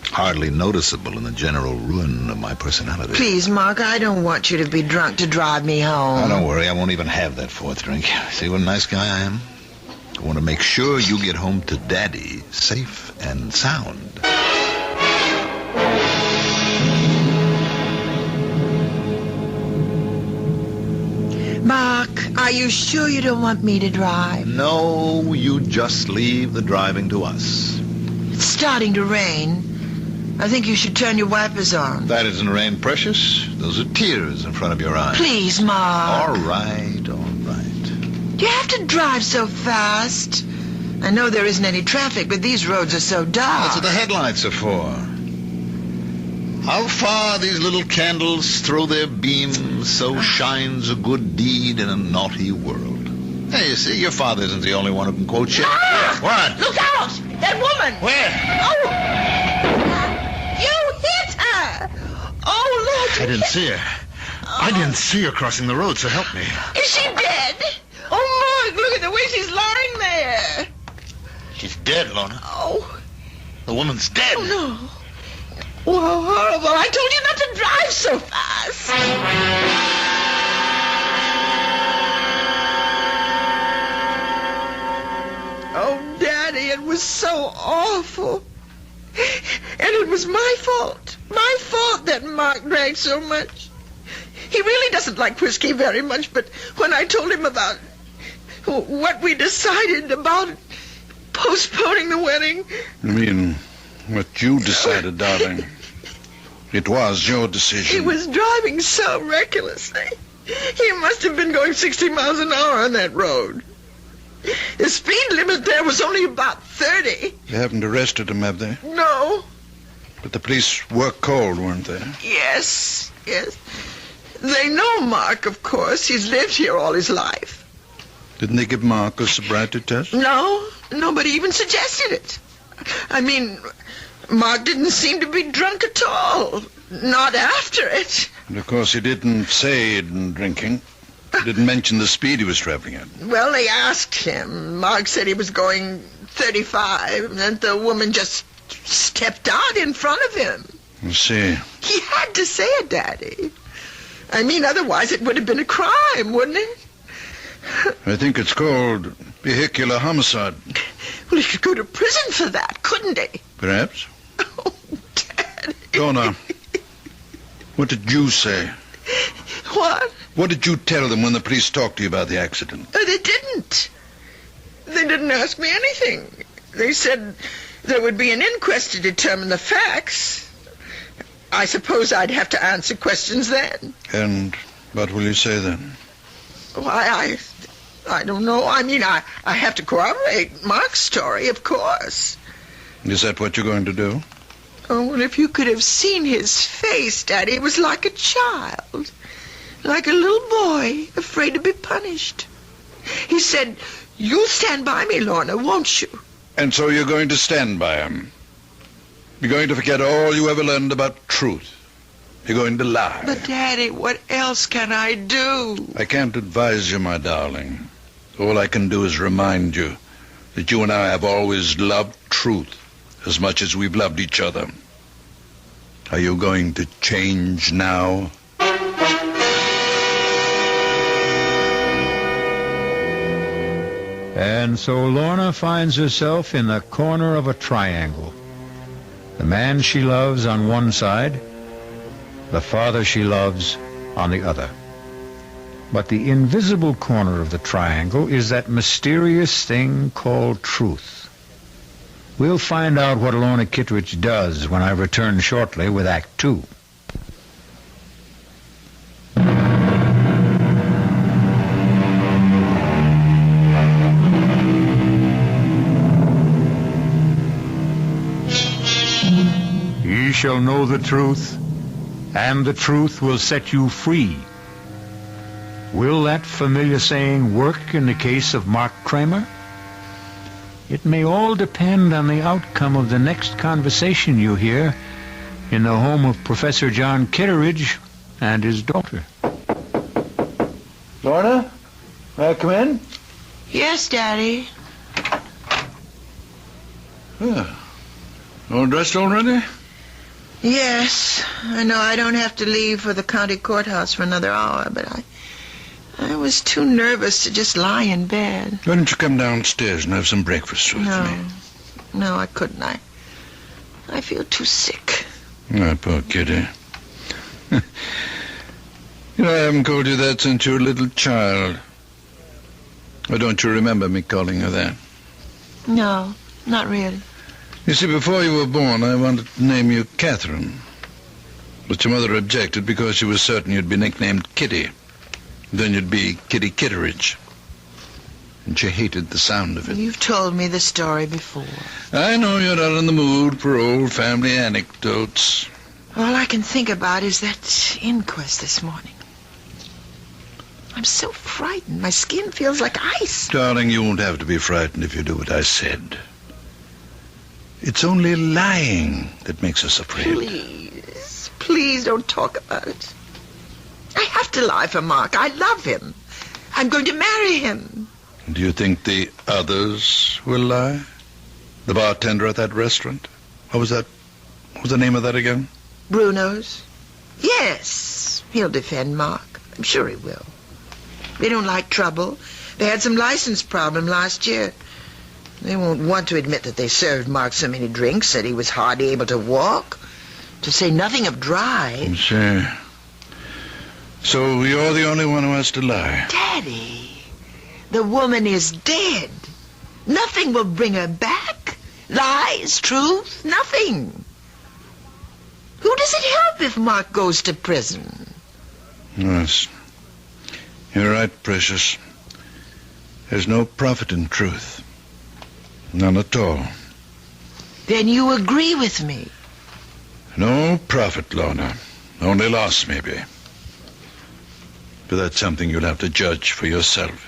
Hardly noticeable in the general ruin of my personality. Please, Mark, I don't want you to be drunk to drive me home. Oh, don't worry. I won't even have that 4th drink. See what a nice guy I am? I want to make sure you get home to Daddy safe and sound. Mark, are you sure you don't want me to drive? No, you just leave the driving to us. starting to rain. I think you should turn your wipers on. That isn't rain, precious. Those are tears in front of your eyes. Please, Mark. All right. You have to drive so fast. I know there isn't any traffic, but these roads are so dark. That's what the headlights are for. How far these little candles throw their beams, so shines a good deed in a naughty world. Hey, you see, your father isn't the only one who can quote shit. Mark! What? Look out! That woman! Where? Oh! You hit her! Oh, Lord! I didn't see her. I didn't see her crossing the road, so help me. Is she dead? Oh, Mark, look at the way she's lying there. She's dead, Lorna. Oh. The woman's dead. Oh, no. Oh, horrible. I told you not to drive so fast. Oh, Daddy, it was so awful. And it was my fault. My fault that Mark drank so much. He really doesn't like whiskey very much, but when I told him about what we decided about postponing the wedding... You mean what you decided, darling? It was your decision. He was driving so recklessly. He must have been going 60 miles an hour on that road. The speed limit there was only about 30. You haven't arrested him, have they? No. But the police were called, weren't they? Yes. They know Mark, of course. He's lived here all his life. Didn't they give Mark a sobriety test? No, nobody even suggested it. I mean, Mark didn't seem to be drunk at all. Not after it. And of course, he didn't say he'd been drinking. He didn't mention the speed he was traveling at. Well, they asked him. Mark said he was going 35, and the woman just stepped out in front of him. I see. He had to say it, Daddy. I mean, otherwise it would have been a crime, wouldn't it? I think it's called vehicular homicide. Well, he could go to prison for that, couldn't he? Perhaps. Oh, Daddy. Donna, what did you say? What? What did you tell them when the police talked to you about the accident? They didn't. They didn't ask me anything. They said there would be an inquest to determine the facts. I suppose I'd have to answer questions then. And what will you say then? Why, I don't know. I mean, I have to corroborate Mark's story, of course. Is that what you're going to do? Oh, well, if you could have seen his face, Daddy, it was like a child. Like a little boy, afraid to be punished. He said, "You'll stand by me, Lorna, won't you?" And so you're going to stand by him. You're going to forget all you ever learned about truth. You're going to lie. But, Daddy, what else can I do? I can't advise you, my darling. All I can do is remind you that you and I have always loved truth as much as we've loved each other. Are you going to change now? And so Lorna finds herself in the corner of a triangle. The man she loves on one side, the father she loves on the other. But the invisible corner of the triangle is that mysterious thing called truth. We'll find out what Lorna Kittredge does when I return shortly with Act 2. Ye shall know the truth, and the truth will set you free. Will that familiar saying work in the case of Mark Kramer? It may all depend on the outcome of the next conversation you hear in the home of Professor John Kittredge and his daughter. Lorna, may I come in? Yes, Daddy. All dressed already? Yes. I know I don't have to leave for the county courthouse for another hour, but I was too nervous to just lie in bed. Why don't you come downstairs and have some breakfast with me? No, I couldn't. I feel too sick. Oh, poor kitty. I haven't called you that since you were a little child. Or don't you remember me calling her that? No, not really. You see, before you were born, I wanted to name you Catherine. But your mother objected because she was certain you'd be nicknamed Kitty. Then you'd be Kitty Kitteridge. And she hated the sound of it. You've told me the story before. I know you're not in the mood for old family anecdotes. All I can think about is that inquest this morning. I'm so frightened. My skin feels like ice. Darling, you won't have to be frightened if you do what I said. It's only lying that makes us afraid. Please don't talk about it. I have to lie for Mark. I love him. I'm going to marry him. Do you think the others will lie? The bartender at that restaurant? What was the name of that again? Bruno's? Yes, he'll defend Mark. I'm sure he will. They don't like trouble. They had some license problem last year. They won't want to admit that they served Mark so many drinks that he was hardly able to walk, to say nothing of drive. Sure. So you're the only one who has to lie. Daddy, the woman is dead. Nothing will bring her back. Lies, truth, nothing. Who does it help if Mark goes to prison? Yes. You're right, Precious. There's no profit in truth. None at all. Then you agree with me? No profit, Lorna. Only loss, maybe. But that's something you'll have to judge for yourself.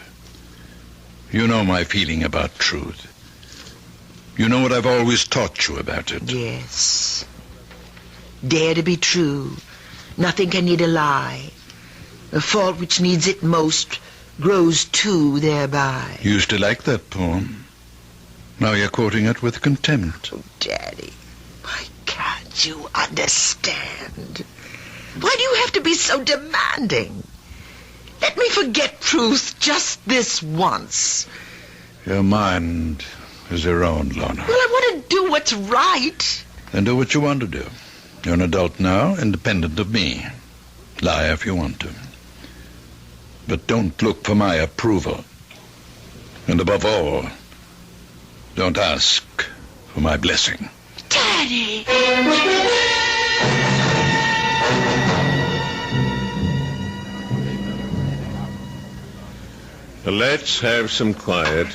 You know my feeling about truth. You know what I've always taught you about it. Yes. Dare to be true. Nothing can need a lie. A fault which needs it most grows too thereby. You used to like that poem. Now you're quoting it with contempt. Oh, Daddy, why can't you understand? Why do you have to be so demanding? Let me forget truth just this once. Your mind is your own, Lorna. Well, I want to do what's right. Then do what you want to do. You're an adult now, independent of me. Lie if you want to. But don't look for my approval. And above all, don't ask for my blessing. Daddy! Let's have some quiet.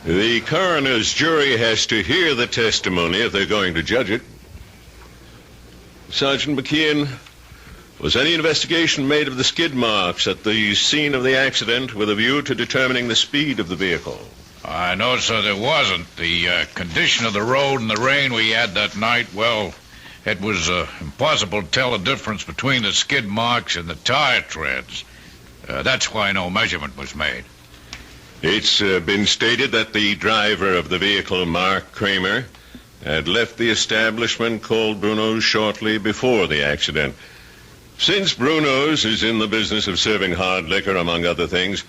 The coroner's jury has to hear the testimony if they're going to judge it. Sergeant McKeon, was any investigation made of the skid marks at the scene of the accident with a view to determining the speed of the vehicle? No, sir, there wasn't. The condition of the road and the rain we had that night, well, it was impossible to tell the difference between the skid marks and the tire treads. That's why no measurement was made. It's been stated that the driver of the vehicle, Mark Kramer, had left the establishment called Bruno's shortly before the accident. Since Bruno's is in the business of serving hard liquor, among other things,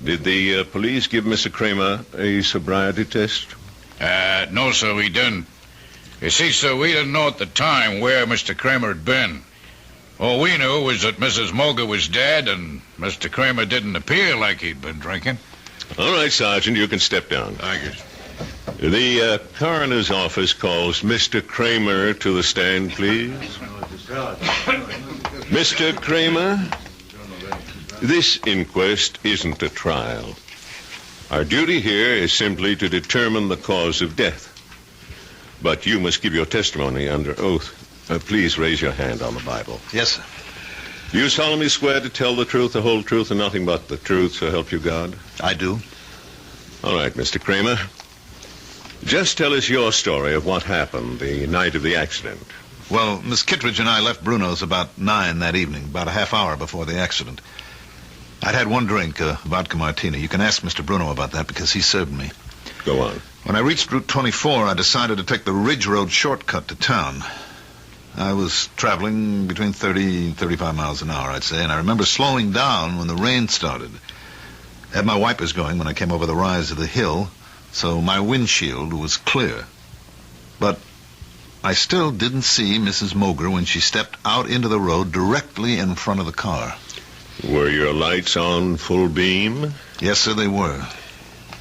did the police give Mr. Kramer a sobriety test? No, sir, we didn't. You see, sir, we didn't know at the time where Mr. Kramer had been. All we knew was that Mrs. Moger was dead and Mr. Kramer didn't appear like he'd been drinking. All right, Sergeant, you can step down. Thank you. The coroner's office calls Mr. Kramer to the stand, please. Mr. Kramer, this inquest isn't a trial. Our duty here is simply to determine the cause of death. But you must give your testimony under oath. Please raise your hand on the Bible. Yes, sir. Do you solemnly swear to tell the truth, the whole truth, and nothing but the truth, so help you God? I do. All right, Mr. Kramer. Just tell us your story of what happened the night of the accident. Well, Miss Kittredge and I left Bruno's about 9 that evening, about a half hour before the accident. I'd had one drink, a vodka martini. You can ask Mr. Bruno about that because he served me. Go on. When I reached Route 24, I decided to take the Ridge Road shortcut to town. I was traveling between 30 and 35 miles an hour, I'd say, and I remember slowing down when the rain started. I had my wipers going when I came over the rise of the hill, so my windshield was clear. But I still didn't see Mrs. Moger when she stepped out into the road directly in front of the car. Were your lights on full beam? Yes, sir, they were.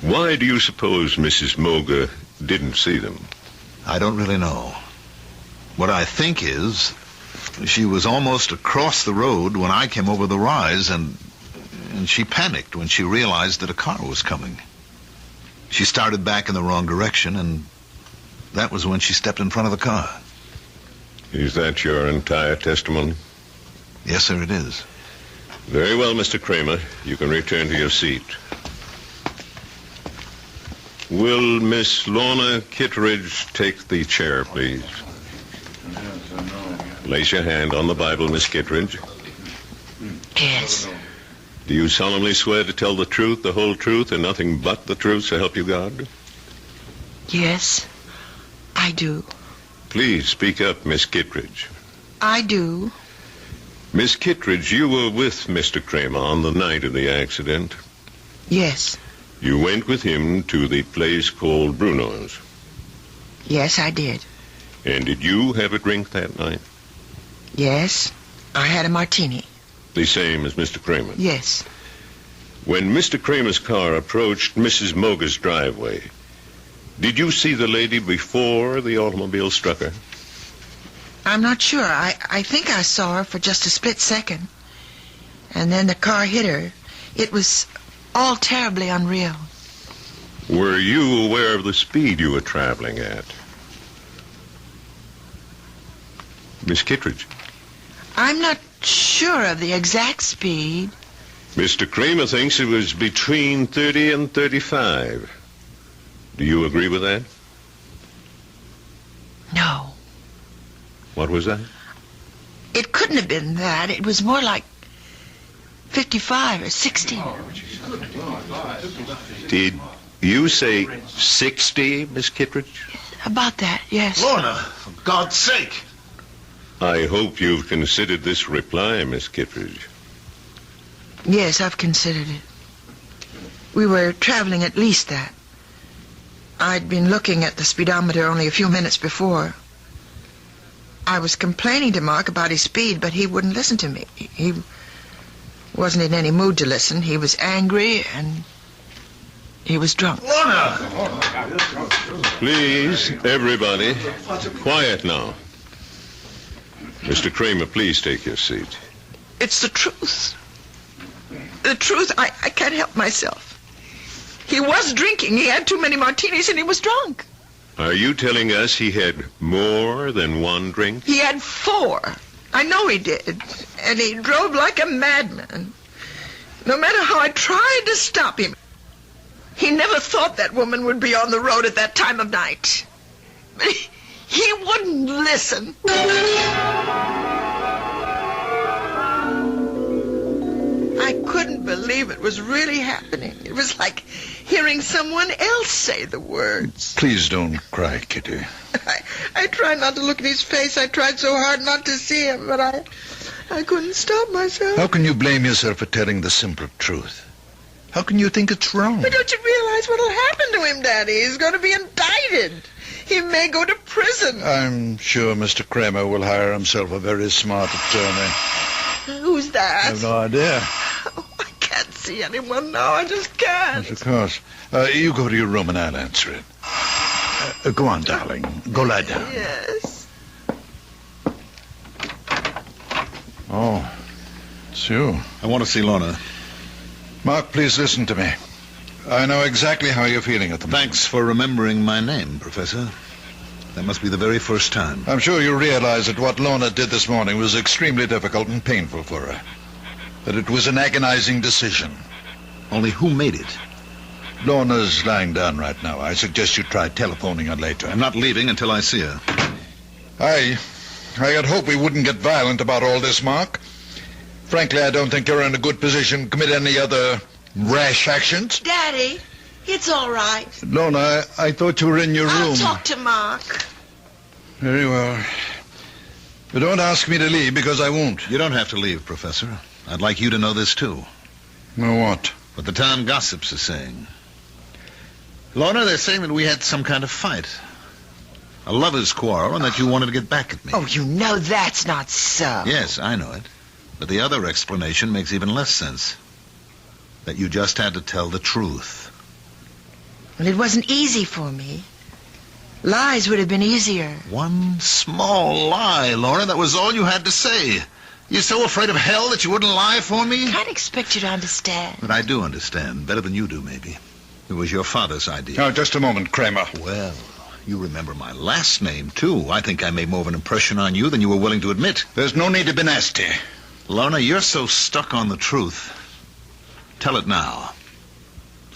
Why do you suppose Mrs. Moger didn't see them? I don't really know. What I think is, she was almost across the road when I came over the rise, and she panicked when she realized that a car was coming. She started back in the wrong direction, and that was when she stepped in front of the car. Is that your entire testimony? Yes, sir, it is. Very well, Mr. Kramer. You can return to your seat. Will Miss Lorna Kittredge take the chair, please? Place your hand on the Bible, Miss Kittredge. Yes. Do you solemnly swear to tell the truth, the whole truth, and nothing but the truth, so help you God? Yes, I do. Please speak up, Miss Kittredge. I do. Miss Kittredge, you were with Mr. Kramer on the night of the accident. Yes. You went with him to the place called Bruno's. Yes, I did. And did you have a drink that night? Yes, I had a martini. The same as Mr. Kramer? Yes. When Mr. Kramer's car approached Mrs. Moger's driveway, did you see the lady before the automobile struck her? I'm not sure. I think I saw her for just a split second. And then the car hit her. It was all terribly unreal. Were you aware of the speed you were traveling at? Miss Kittredge? I'm not sure of the exact speed. Mr. Kramer thinks it was between 30 and 35. Do you agree with that? No. What was that? It couldn't have been that. It was more like 55 or 60. Did you say 60, Miss Kittredge? About that, yes. Lorna, for God's sake. I hope you've considered this reply, Miss Kittredge. Yes, I've considered it. We were traveling at least that. I'd been looking at the speedometer only a few minutes before. I was complaining to Mark about his speed, but he wouldn't listen to me. He wasn't in any mood to listen. He was angry, and he was drunk. Lorna! Please, everybody, quiet now. Mr. Kramer, please take your seat. It's the truth. The truth, I can't help myself. He was drinking. He had too many martinis, and he was drunk. Are you telling us he had more than one drink? He had 4. I know he did. And he drove like a madman. No matter how I tried to stop him, he never thought that woman would be on the road at that time of night. But he wouldn't listen. I couldn't believe it was really happening. It was like hearing someone else say the words. Please don't cry, Kitty. I tried not to look at his face. I tried so hard not to see him, but I couldn't stop myself. How can you blame yourself for telling the simple truth? How can you think it's wrong? But don't you realize what'll happen to him, Daddy? He's going to be indicted. He may go to prison. I'm sure Mr. Kramer will hire himself a very smart attorney. Who's that? I have no idea. Oh, I can't see anyone now. I just can't. Yes, of course. You go to your room and I'll answer it. Go on, darling. Go lie down. Yes. Oh, it's you. I want to see Lorna. Mark, please listen to me. I know exactly how you're feeling at the moment. Thanks for remembering my name, Professor. That must be the very first time. I'm sure you realize that what Lorna did this morning was extremely difficult and painful for her. That it was an agonizing decision. Only who made it? Lorna's lying down right now. I suggest you try telephoning her later. I'm not leaving until I see her. I had hoped we wouldn't get violent about all this, Mark. Frankly, I don't think you're in a good position to commit any other rash actions. Daddy, it's all right. Lorna, I thought you were in your room. I'll talk to Mark. Very well. But don't ask me to leave, because I won't. You don't have to leave, Professor. I'd like you to know this, too. Know what? What the town gossips are saying. Lorna, they're saying that we had some kind of fight. A lover's quarrel, and that you wanted to get back at me. Oh, you know that's not so. Yes, I know it. But the other explanation makes even less sense. That you just had to tell the truth. Well, it wasn't easy for me. Lies would have been easier. One small lie, Lorna. That was all you had to say. You're so afraid of hell that you wouldn't lie for me? I can't expect you to understand. But I do understand. Better than you do, maybe. It was your father's idea. Now, just a moment, Kramer. Well, you remember my last name, too. I think I made more of an impression on you than you were willing to admit. There's no need to be nasty. Lorna, you're so stuck on the truth. Tell it now.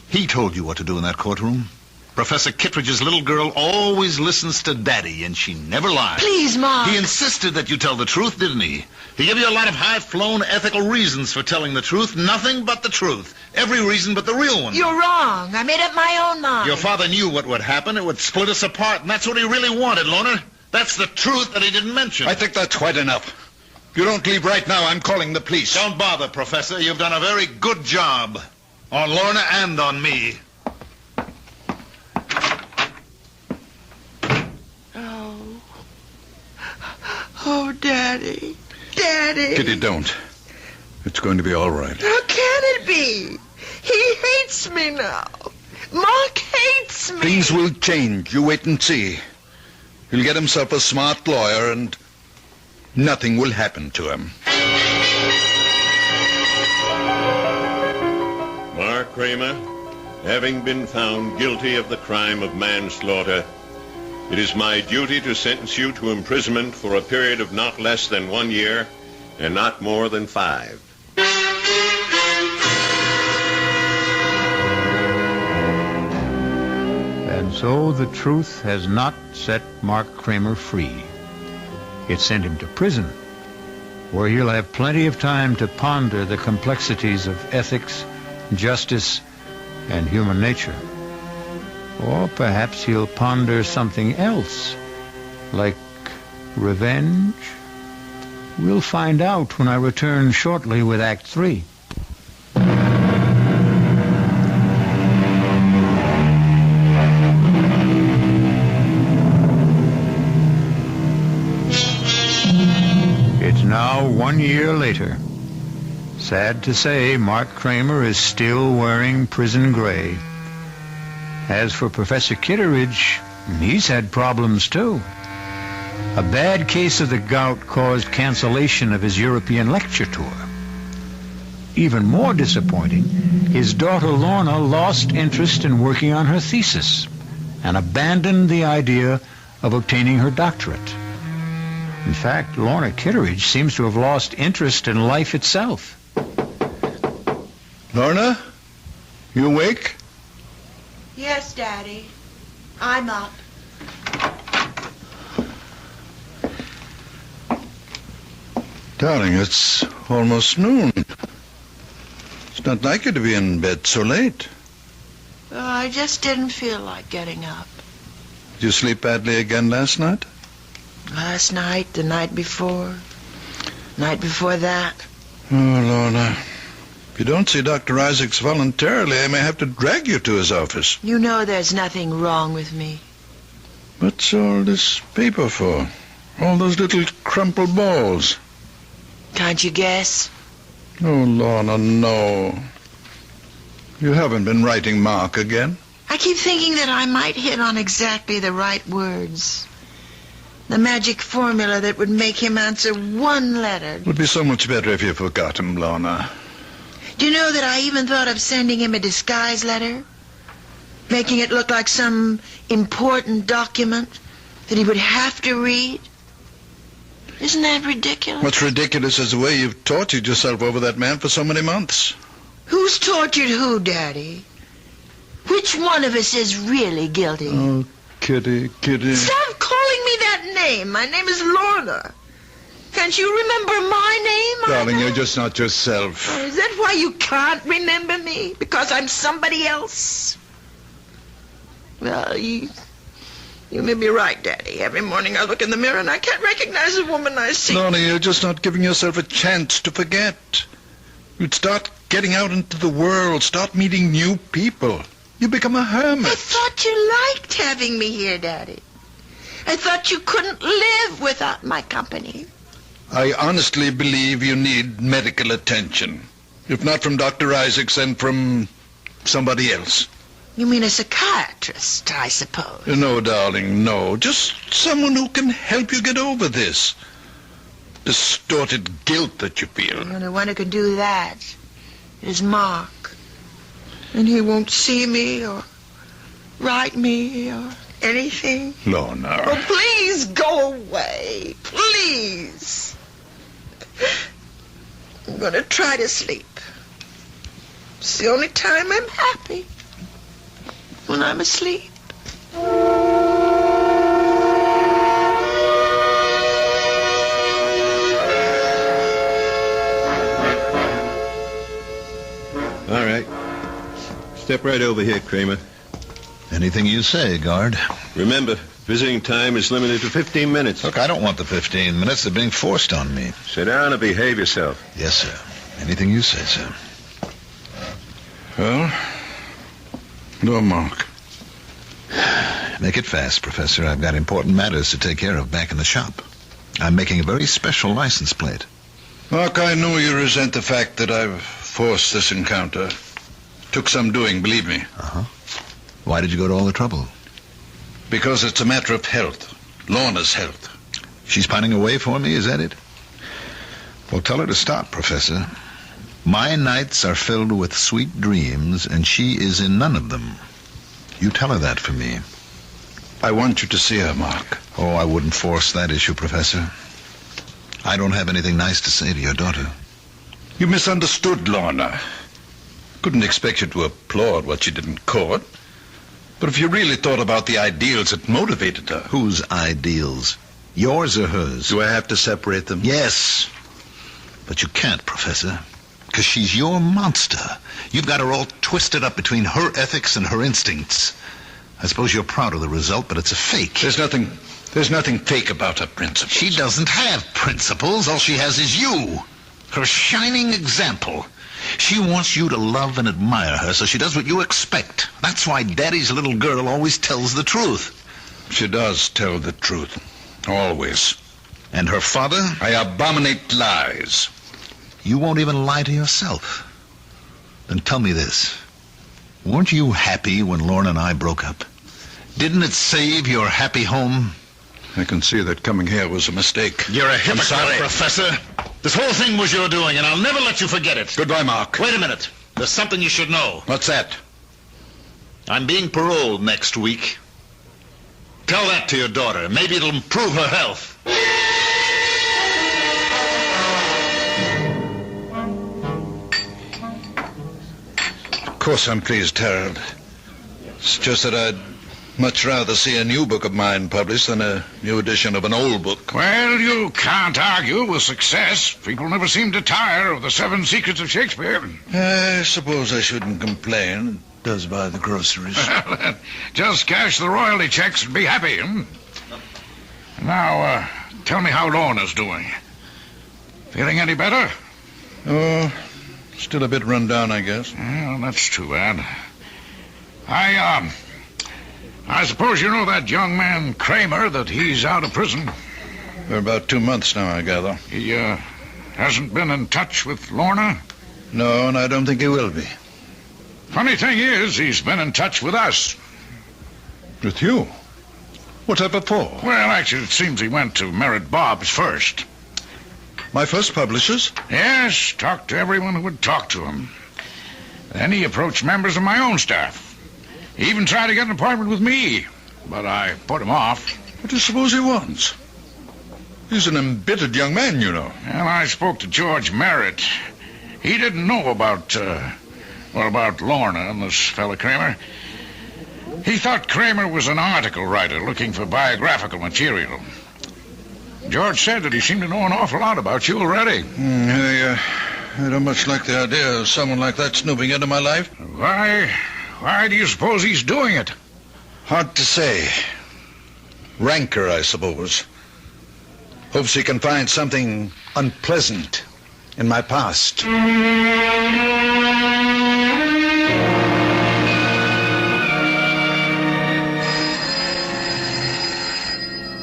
He told you what to do in that courtroom. Professor Kittredge's little girl always listens to Daddy, and she never lies. Please, Mark. He insisted that you tell the truth, didn't he? He gave you a lot of high-flown ethical reasons for telling the truth. Nothing but the truth. Every reason but the real one. You're wrong. I made up my own mind. Your father knew what would happen. It would split us apart, and that's what he really wanted, Lorna. That's the truth that he didn't mention. I think that's quite enough. If you don't leave right now, I'm calling the police. Don't bother, Professor. You've done a very good job. On Lorna and on me. Oh, Daddy. Daddy. Kitty, don't. It's going to be all right. How can it be? He hates me now. Mark hates me. Things will change. You wait and see. He'll get himself a smart lawyer and nothing will happen to him. Mark Kramer, having been found guilty of the crime of manslaughter, it is my duty to sentence you to imprisonment for a period of not less than 1 year and not more than 5. And so the truth has not set Mark Kramer free. It sent him to prison, where he'll have plenty of time to ponder the complexities of ethics, justice, and human nature. Or perhaps he'll ponder something else, like revenge. We'll find out when I return shortly with Act 3. It's now 1 year later. Sad to say, Mark Kramer is still wearing prison gray. As for Professor Kittredge, he's had problems too. A bad case of the gout caused cancellation of his European lecture tour. Even more disappointing, his daughter Lorna lost interest in working on her thesis and abandoned the idea of obtaining her doctorate. In fact, Lorna Kittredge seems to have lost interest in life itself. Lorna, you awake? Yes, Daddy. I'm up. Darling, it's almost noon. It's not like you to be in bed so late. Well, I just didn't feel like getting up. Did you sleep badly again last night? Last night, the night before that. Oh, Lorna. If you don't see Dr. Isaacs voluntarily, I may have to drag you to his office. You know there's nothing wrong with me. What's all this paper for? All those little crumpled balls. Can't you guess? Oh, Lorna, no. You haven't been writing Mark again? I keep thinking that I might hit on exactly the right words. The magic formula that would make him answer one letter. It would be so much better if you forgot him, Lorna. Do you know that I even thought of sending him a disguise letter? Making it look like some important document that he would have to read? Isn't that ridiculous? What's ridiculous is the way you've tortured yourself over that man for so many months. Who's tortured who, Daddy? Which one of us is really guilty? Oh, Kitty. Stop calling me that name. My name is Lorna. Can't you remember my name? Darling, you're just not yourself. Is that why you can't remember me? Because I'm somebody else? Well, you may be right, Daddy. Every morning I look in the mirror and I can't recognize the woman I see. Lorna, you're just not giving yourself a chance to forget. You'd start getting out into the world, start meeting new people. You become a hermit. I thought you liked having me here, Daddy. I thought you couldn't live without my company. I honestly believe you need medical attention. If not from Dr. Isaacs, then from somebody else. You mean a psychiatrist, I suppose? No, darling, no. Just someone who can help you get over this distorted guilt that you feel. The only one who can do that is Mark. And he won't see me or write me or anything. Lorna. Oh, please go away. Please. I'm going to try to sleep. It's the only time I'm happy. When I'm asleep. All right. Step right over here, Kramer. Anything you say, guard. Remember, visiting time is limited to 15 minutes. Look, I don't want the 15 minutes. They're being forced on me. Sit down and behave yourself. Yes, sir. Anything you say, sir. Well, no, Mark. Make it fast, Professor. I've got important matters to take care of back in the shop. I'm making a very special license plate. Mark, I know you resent the fact that I've forced this encounter. Took some doing, believe me. Uh-huh. Why did you go to all the trouble? Because it's a matter of health. Lorna's health. She's pining away for me, is that it? Well, tell her to stop, Professor. My nights are filled with sweet dreams, and she is in none of them. You tell her that for me. I want you to see her, Mark. Oh, I wouldn't force that issue, Professor. I don't have anything nice to say to your daughter. You misunderstood Lorna. Couldn't expect you to applaud what she did in court. But if you really thought about the ideals that motivated her... Whose ideals? Yours or hers? Do I have to separate them? Yes. But you can't, Professor. Because she's your monster. You've got her all twisted up between her ethics and her instincts. I suppose you're proud of the result, but it's a fake. There's nothing fake about her principles. She doesn't have principles. All she has is you. Her shining example. She wants you to love and admire her, so she does what you expect. That's why Daddy's little girl always tells the truth. She does tell the truth. Always. And her father? I abominate lies. You won't even lie to yourself. Then tell me this. Weren't you happy when Lorna and I broke up? Didn't it save your happy home? I can see that coming here was a mistake. You're a hypocrite, Professor. This whole thing was your doing, and I'll never let you forget it. Goodbye, Mark. Wait a minute. There's something you should know. What's that? I'm being paroled next week. Tell that to your daughter. Maybe it'll improve her health. Of course I'm pleased, Harold. It's just that I'd much rather see a new book of mine published than a new edition of an old book. Well, you can't argue with success. People never seem to tire of the 7 Secrets of Shakespeare. I suppose I shouldn't complain. It does buy the groceries. Just cash the royalty checks and be happy. Now, tell me how Lorna's doing. Feeling any better? Oh, still a bit run down, I guess. Well, that's too bad. I suppose you know that young man, Kramer, that he's out of prison. For about 2 months now, I gather. He, hasn't been in touch with Lorna? No, and I don't think he will be. Funny thing is, he's been in touch with us. With you? What's that before? Well, actually, it seems he went to Merritt Bob's first. My first publishers? Yes, talked to everyone who would talk to him. Then he approached members of my own staff. He even tried to get an appointment with me, but I put him off. What do you suppose he wants? He's an embittered young man, you know. And I spoke to George Merritt. He didn't know about Lorna and this fella Kramer. He thought Kramer was an article writer looking for biographical material. George said that he seemed to know an awful lot about you already. I don't much like the idea of someone like that snooping into my life. Why do you suppose he's doing it? Hard to say. Rancor, I suppose. Hopes he can find something unpleasant in my past.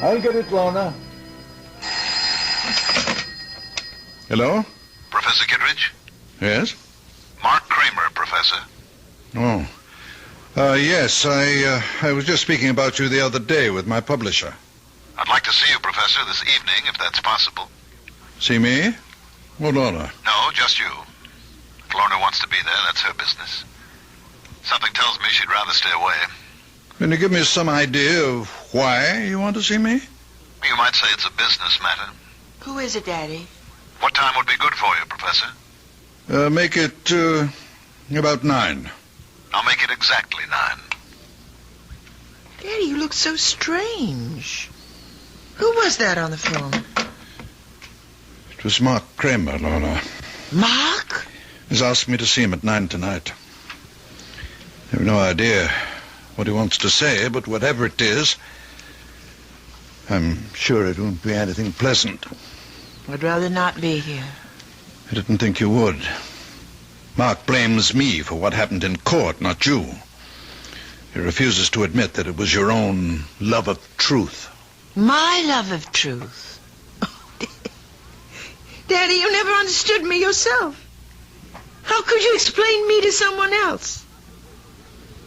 I'll get it, Lorna. Hello? Professor Kittredge? Yes? Mark Kramer, Professor. Oh. Yes, I was just speaking about you the other day with my publisher. I'd like to see you, Professor, this evening, if that's possible. See me? Or Lorna? No, just you. If Lorna wants to be there, that's her business. Something tells me she'd rather stay away. Can you give me some idea of why you want to see me? You might say it's a business matter. Who is it, Daddy? What time would be good for you, Professor? Make it about 9. I'll make it exactly 9. Daddy, you look so strange. Who was that on the phone? It was Mark Kramer, Lorna. Mark? He's asked me to see him at 9 tonight. I have no idea what he wants to say, but whatever it is, I'm sure it won't be anything pleasant. I'd rather not be here. I didn't think you would. Mark blames me for what happened in court, not you. He refuses to admit that it was your own love of truth. My love of truth? Daddy, you never understood me yourself. How could you explain me to someone else?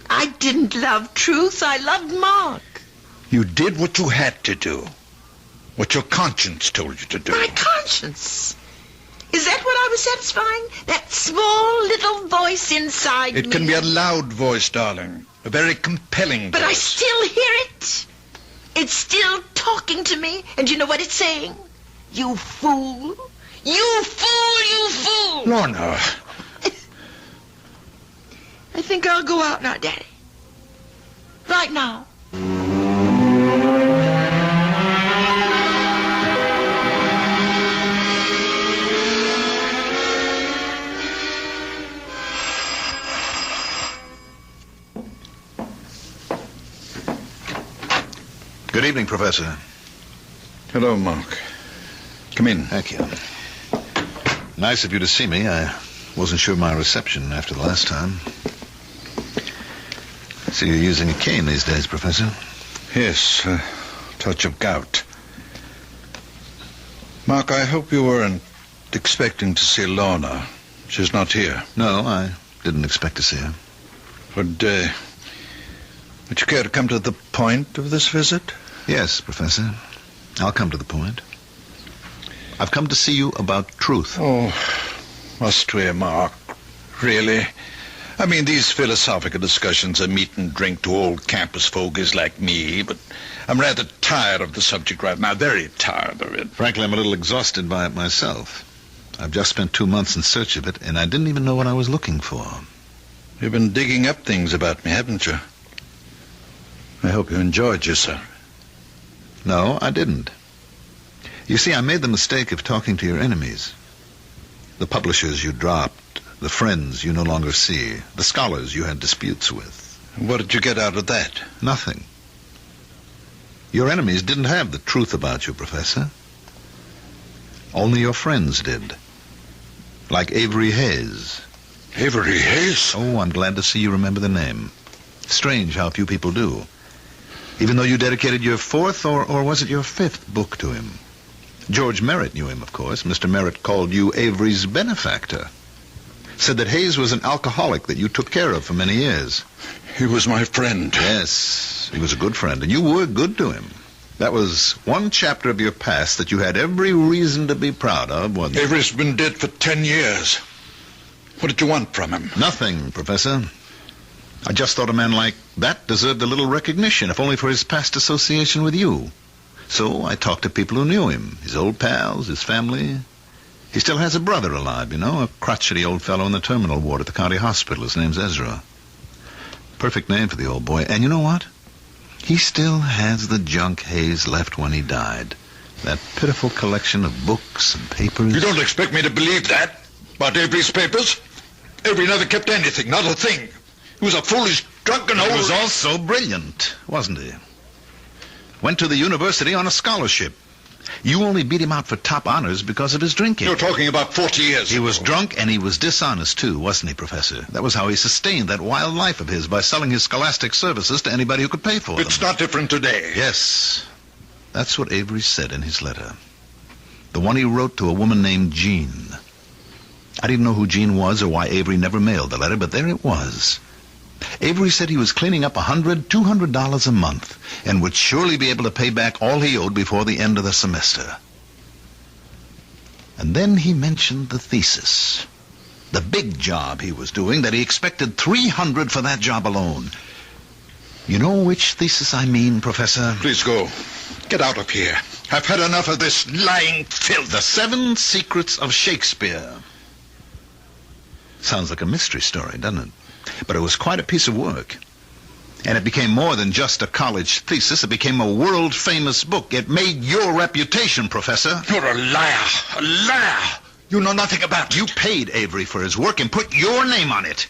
I didn't love truth. I loved Mark. You did what you had to do. What your conscience told you to do. My conscience? Is that what I was satisfying? That small little voice inside me? It can be a loud voice, darling. A very compelling voice. But I still hear it. It's still talking to me. And you know what it's saying? You fool. You fool, you fool. Lorna. I think I'll go out now, Daddy. Right now. Good evening, Professor. Hello, Mark. Come in. Thank you. Nice of you to see me. I wasn't sure of my reception after the last time. So you're using a cane these days, Professor? Yes, a touch of gout. Mark, I hope you weren't expecting to see Lorna. She's not here. No, I didn't expect to see her. Would you care to come to the point of this visit? Yes, Professor. I'll come to the point. I've come to see you about truth. Oh, must we, Mark? Really? I mean, these philosophical discussions are meat and drink to old campus fogies like me, but I'm rather tired of the subject right now, very tired of it. Frankly, I'm a little exhausted by it myself. I've just spent 2 months in search of it, and I didn't even know what I was looking for. You've been digging up things about me, haven't you? I hope you enjoyed yourself. No, I didn't. You see, I made the mistake of talking to your enemies. The publishers you dropped, the friends you no longer see, the scholars you had disputes with. What did you get out of that? Nothing. Your enemies didn't have the truth about you, Professor. Only your friends did. Like Avery Hayes. Avery Hayes? Oh, I'm glad to see you remember the name. Strange how few people do. Even though you dedicated your 4th, or was it your 5th book to him? George Merritt knew him, of course. Mr. Merritt called you Avery's benefactor. Said that Hayes was an alcoholic that you took care of for many years. He was my friend. Yes, he was a good friend, and you were good to him. That was one chapter of your past that you had every reason to be proud of, wasn't it? Avery's been dead for 10 years. What did you want from him? Nothing, Professor. I just thought a man like that deserved a little recognition, if only for his past association with you. So I talked to people who knew him, his old pals, his family. He still has a brother alive, you know, a crotchety old fellow in the terminal ward at the county hospital. His name's Ezra. Perfect name for the old boy. And you know what? He still has the junk Hayes left when he died. That pitiful collection of books and papers. You don't expect me to believe that? About Avery's papers? Avery never kept anything, not a thing. He was a foolish, drunken old... He was also brilliant, wasn't he? Went to the university on a scholarship. You only beat him out for top honors because of his drinking. You're talking about 40 years ago. He was drunk and he was dishonest, too, wasn't he, Professor? That was how he sustained that wild life of his, by selling his scholastic services to anybody who could pay for them. It's not different today. Yes. That's what Avery said in his letter. The one he wrote to a woman named Jean. I didn't know who Jean was or why Avery never mailed the letter, but there it was. Avery said he was cleaning up $100, $200 a month and would surely be able to pay back all he owed before the end of the semester. And then he mentioned the thesis. The big job he was doing, that he expected $300 for that job alone. You know which thesis I mean, Professor? Please go. Get out of here. I've had enough of this lying filth. The 7 Secrets of Shakespeare. Sounds like a mystery story, doesn't it? But it was quite a piece of work. And it became more than just a college thesis. It became a world-famous book. It made your reputation, Professor. You're a liar. A liar. You know nothing about it. You paid Avery for his work and put your name on it.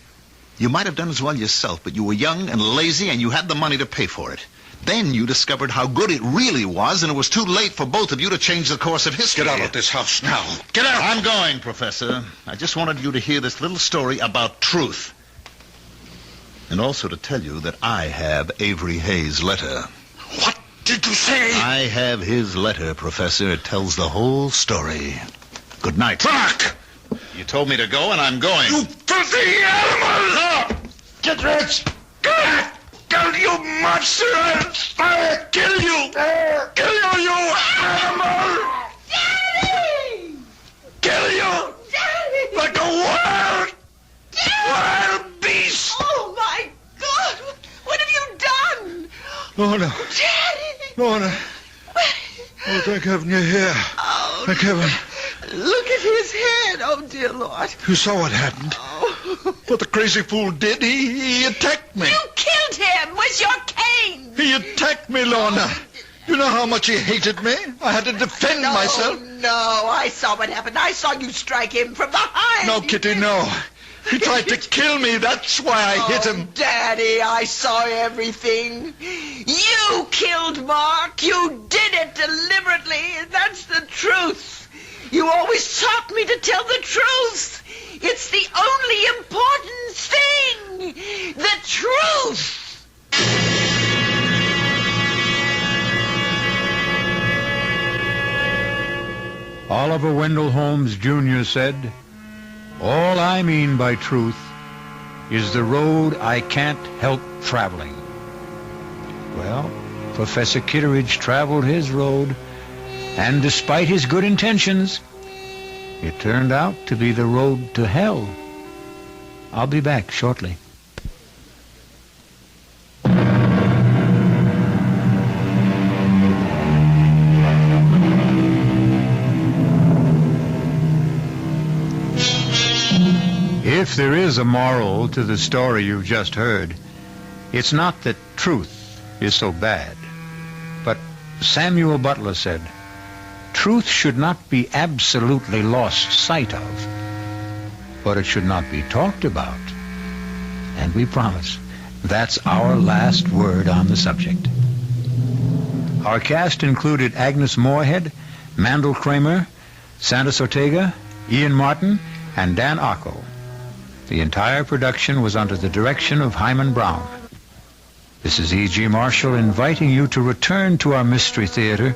You might have done as well yourself, but you were young and lazy and you had the money to pay for it. Then you discovered how good it really was, and it was too late for both of you to change the course of history. Get out of this house now. Get out! I'm going, Professor. I just wanted you to hear this little story about truth. And also to tell you that I have Avery Hayes' letter. What did you say? I have his letter, Professor. It tells the whole story. Good night. Back! You told me to go, and I'm going. You filthy animal! No! Get rich! Get! Kill you, monster! I'll kill you! Kill you, you animal! Daddy! Kill you! Daddy! Like a wild beast! Oh, my God! What have you done? Lorna! Daddy! Lorna! Oh, thank heaven you're here. Oh, thank heaven. Look at his head, oh, dear Lord. You saw what happened. Oh. What the crazy fool did, he attacked me. You killed him with your cane. He attacked me, Lorna. You know how much he hated me? I had to defend myself. No, I saw what happened. I saw you strike him from behind. No, Kitty, no. He tried to kill me. That's why I hit him. Daddy, I saw everything. You killed Mark. You did it deliberately. That's the truth. You always taught me to tell the truth. It's the only important thing. The truth. Oliver Wendell Holmes Jr. said, "All I mean by truth is the road I can't help traveling." Well, Professor Kitteridge traveled his road, and despite his good intentions, it turned out to be the road to hell. I'll be back shortly. If there is a moral to the story you've just heard, it's not that truth is so bad. But Samuel Butler said, truth should not be absolutely lost sight of, but it should not be talked about. And we promise that's our last word on the subject. Our cast included Agnes Moorehead, Mandel Kramer, Santos Ortega, Ian Martin, and Dan Ocko. The entire production was under the direction of Hyman Brown. This is E.G. Marshall inviting you to return to our Mystery Theater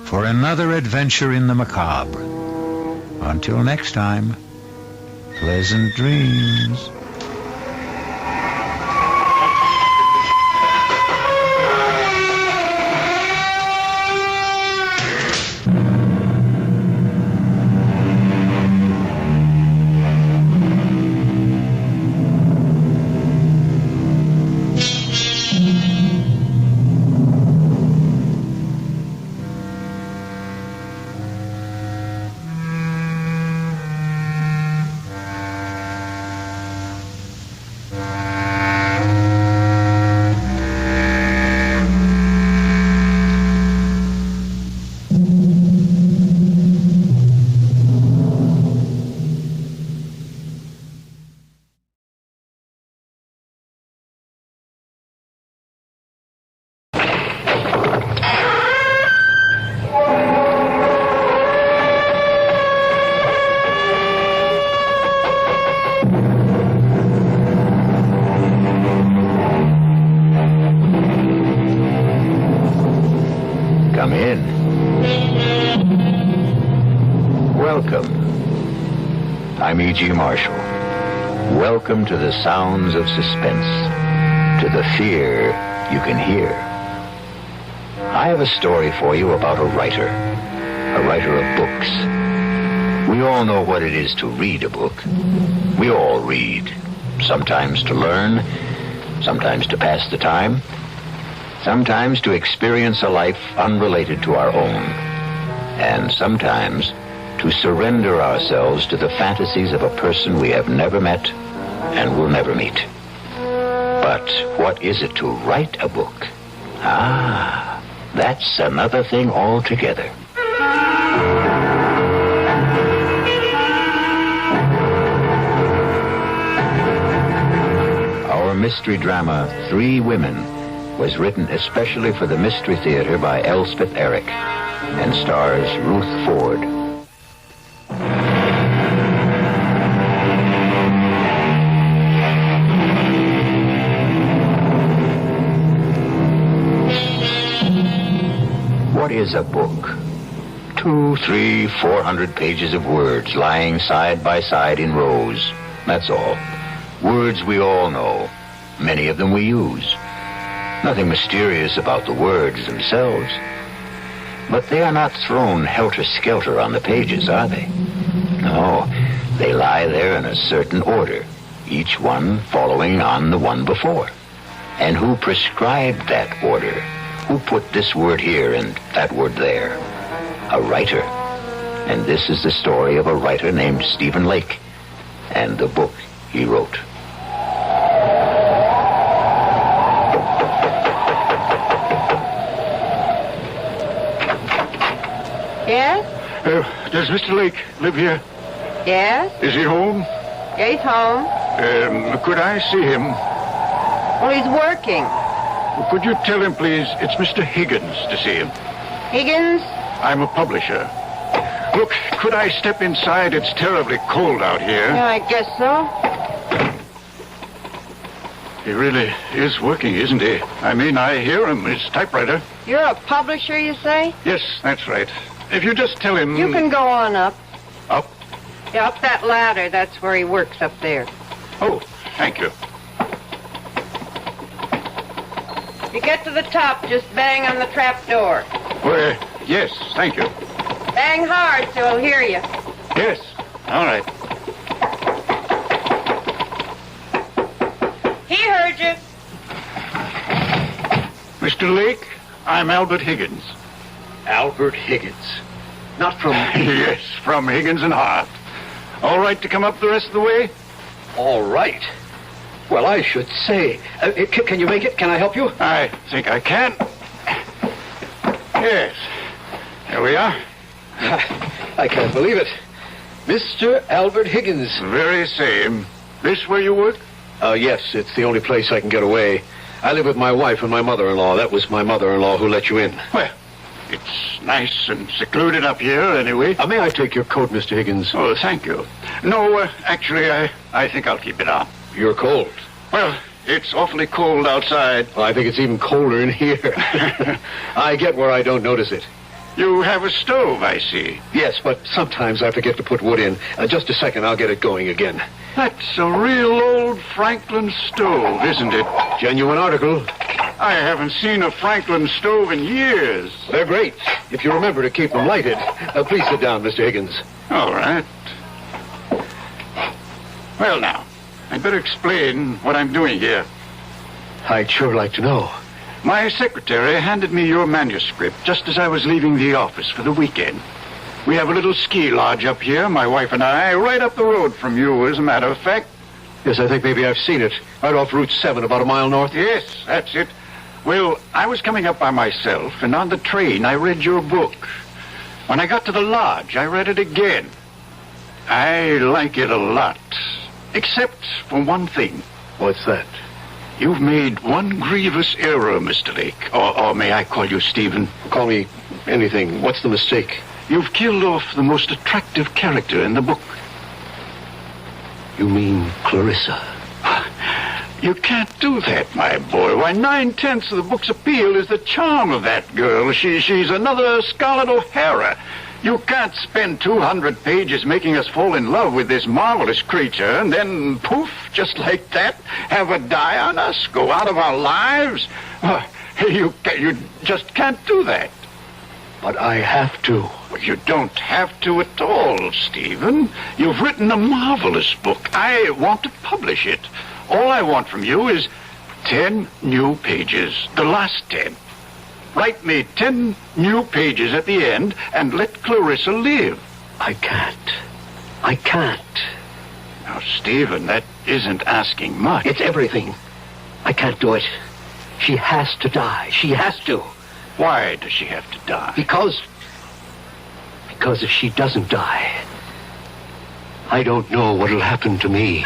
for another adventure in the macabre. Until next time, pleasant dreams. Come in. Welcome. I'm E.G. Marshall. Welcome to the sounds of suspense. to the fear you can hear. I have a story for you about a writer of books. We all know what it is to read a book. We all read, sometimes to learn, sometimes to pass the time, sometimes to experience a life unrelated to our own, and sometimes to surrender ourselves to the fantasies of a person we have never met and will never meet. But what is it to write a book? Ah, that's another thing altogether. Our mystery drama, 3 Women, was written especially for the Mystery Theater by Elspeth Eric and stars Ruth Ford. What is a book? 200, 300, 400 pages of words lying side by side in rows. That's all. Words we all know. Many of them we use. Nothing mysterious about the words themselves. But they are not thrown helter-skelter on the pages, are they? No, they lie there in a certain order, each one following on the one before. And who prescribed that order? Who put this word here and that word there? A writer. And this is the story of a writer named Stephen Lake and the book he wrote. Yes? Does Mr. Lake live here? Yes? Is he home? Yeah, he's home. Could I see him? Well, he's working. Could you tell him, please, it's Mr. Higgins to see him? Higgins? I'm a publisher. Look, could I step inside? It's terribly cold out here. Yeah, I guess so. He really is working, isn't he? I mean, I hear him, his typewriter. You're a publisher, you say? Yes, that's right. If you just tell him... You can go on up. Up? Yeah, up that ladder. That's where he works up there. Oh, thank you. If you get to the top, just bang on the trap door. Well, yes, thank you. Bang hard so he'll hear you. Yes, all right. He heard you. Mr. Lake, I'm Albert Higgins. Albert Higgins. Not from... Yes, from Higgins and Hart. All right to come up the rest of the way? All right. Well, I should say. Can you make it? Can I help you? I think I can. Yes. Here we are. I can't believe it. Mr. Albert Higgins. Very same. This where you work? Yes, it's the only place I can get away. I live with my wife and my mother-in-law. That was my mother-in-law who let you in. Well, it's nice and secluded up here, anyway. May I take your coat, Mr. Higgins? Oh, thank you. No, actually, I think I'll keep it on. You're cold. Well, it's awfully cold outside. Well, I think it's even colder in here. I get where I don't notice it. You have a stove, I see. Yes, but sometimes I forget to put wood in. Just a second, I'll get it going again. That's a real old Franklin stove, isn't it? Genuine article. I haven't seen a Franklin stove in years. They're great, if you remember to keep them lighted. Please sit down, Mr. Higgins. All right. Well, now, I'd better explain what I'm doing here. I'd sure like to know. My secretary handed me your manuscript just as I was leaving the office for the weekend. We have a little ski lodge up here, my wife and I, right up the road from you, as a matter of fact. Yes, I think maybe I've seen it. Right off Route 7, about a mile north. Yes, that's it. Well, I was coming up by myself, and on the train I read your book. When I got to the lodge, I read it again. I like it a lot, except for one thing. What's that? You've made one grievous error, Mr. Lake. Or may I call you Stephen? Call me anything. What's the mistake? You've killed off the most attractive character in the book. You mean Clarissa? You can't do that, my boy. Why, 9/10 of the book's appeal is the charm of that girl. She's another Scarlett O'Hara. You can't spend 200 pages making us fall in love with this marvelous creature and then, poof, just like that, have her die on us, go out of our lives. You just can't do that. But I have to. You don't have to at all, Stephen. You've written a marvelous book. I want to publish it. All I want from you is 10 new pages, the last 10. Write me 10 new pages at the end and let Clarissa live. I can't. I can't. Now, Stephen, that isn't asking much. It's everything. I can't do it. She has to die. She has to. Why does she have to die? Because if she doesn't die, I don't know what'll happen to me.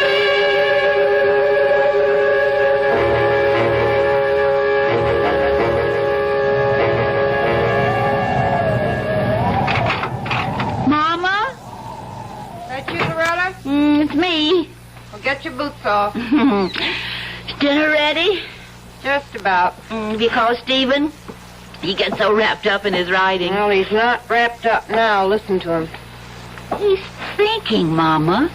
Mama? That you, Loretta? It's me. Well, get your boots off. Dinner ready? Just about. Have you called Stephen? He gets so wrapped up in his writing. Well, he's not wrapped up now. Listen to him. He's thinking, Mama.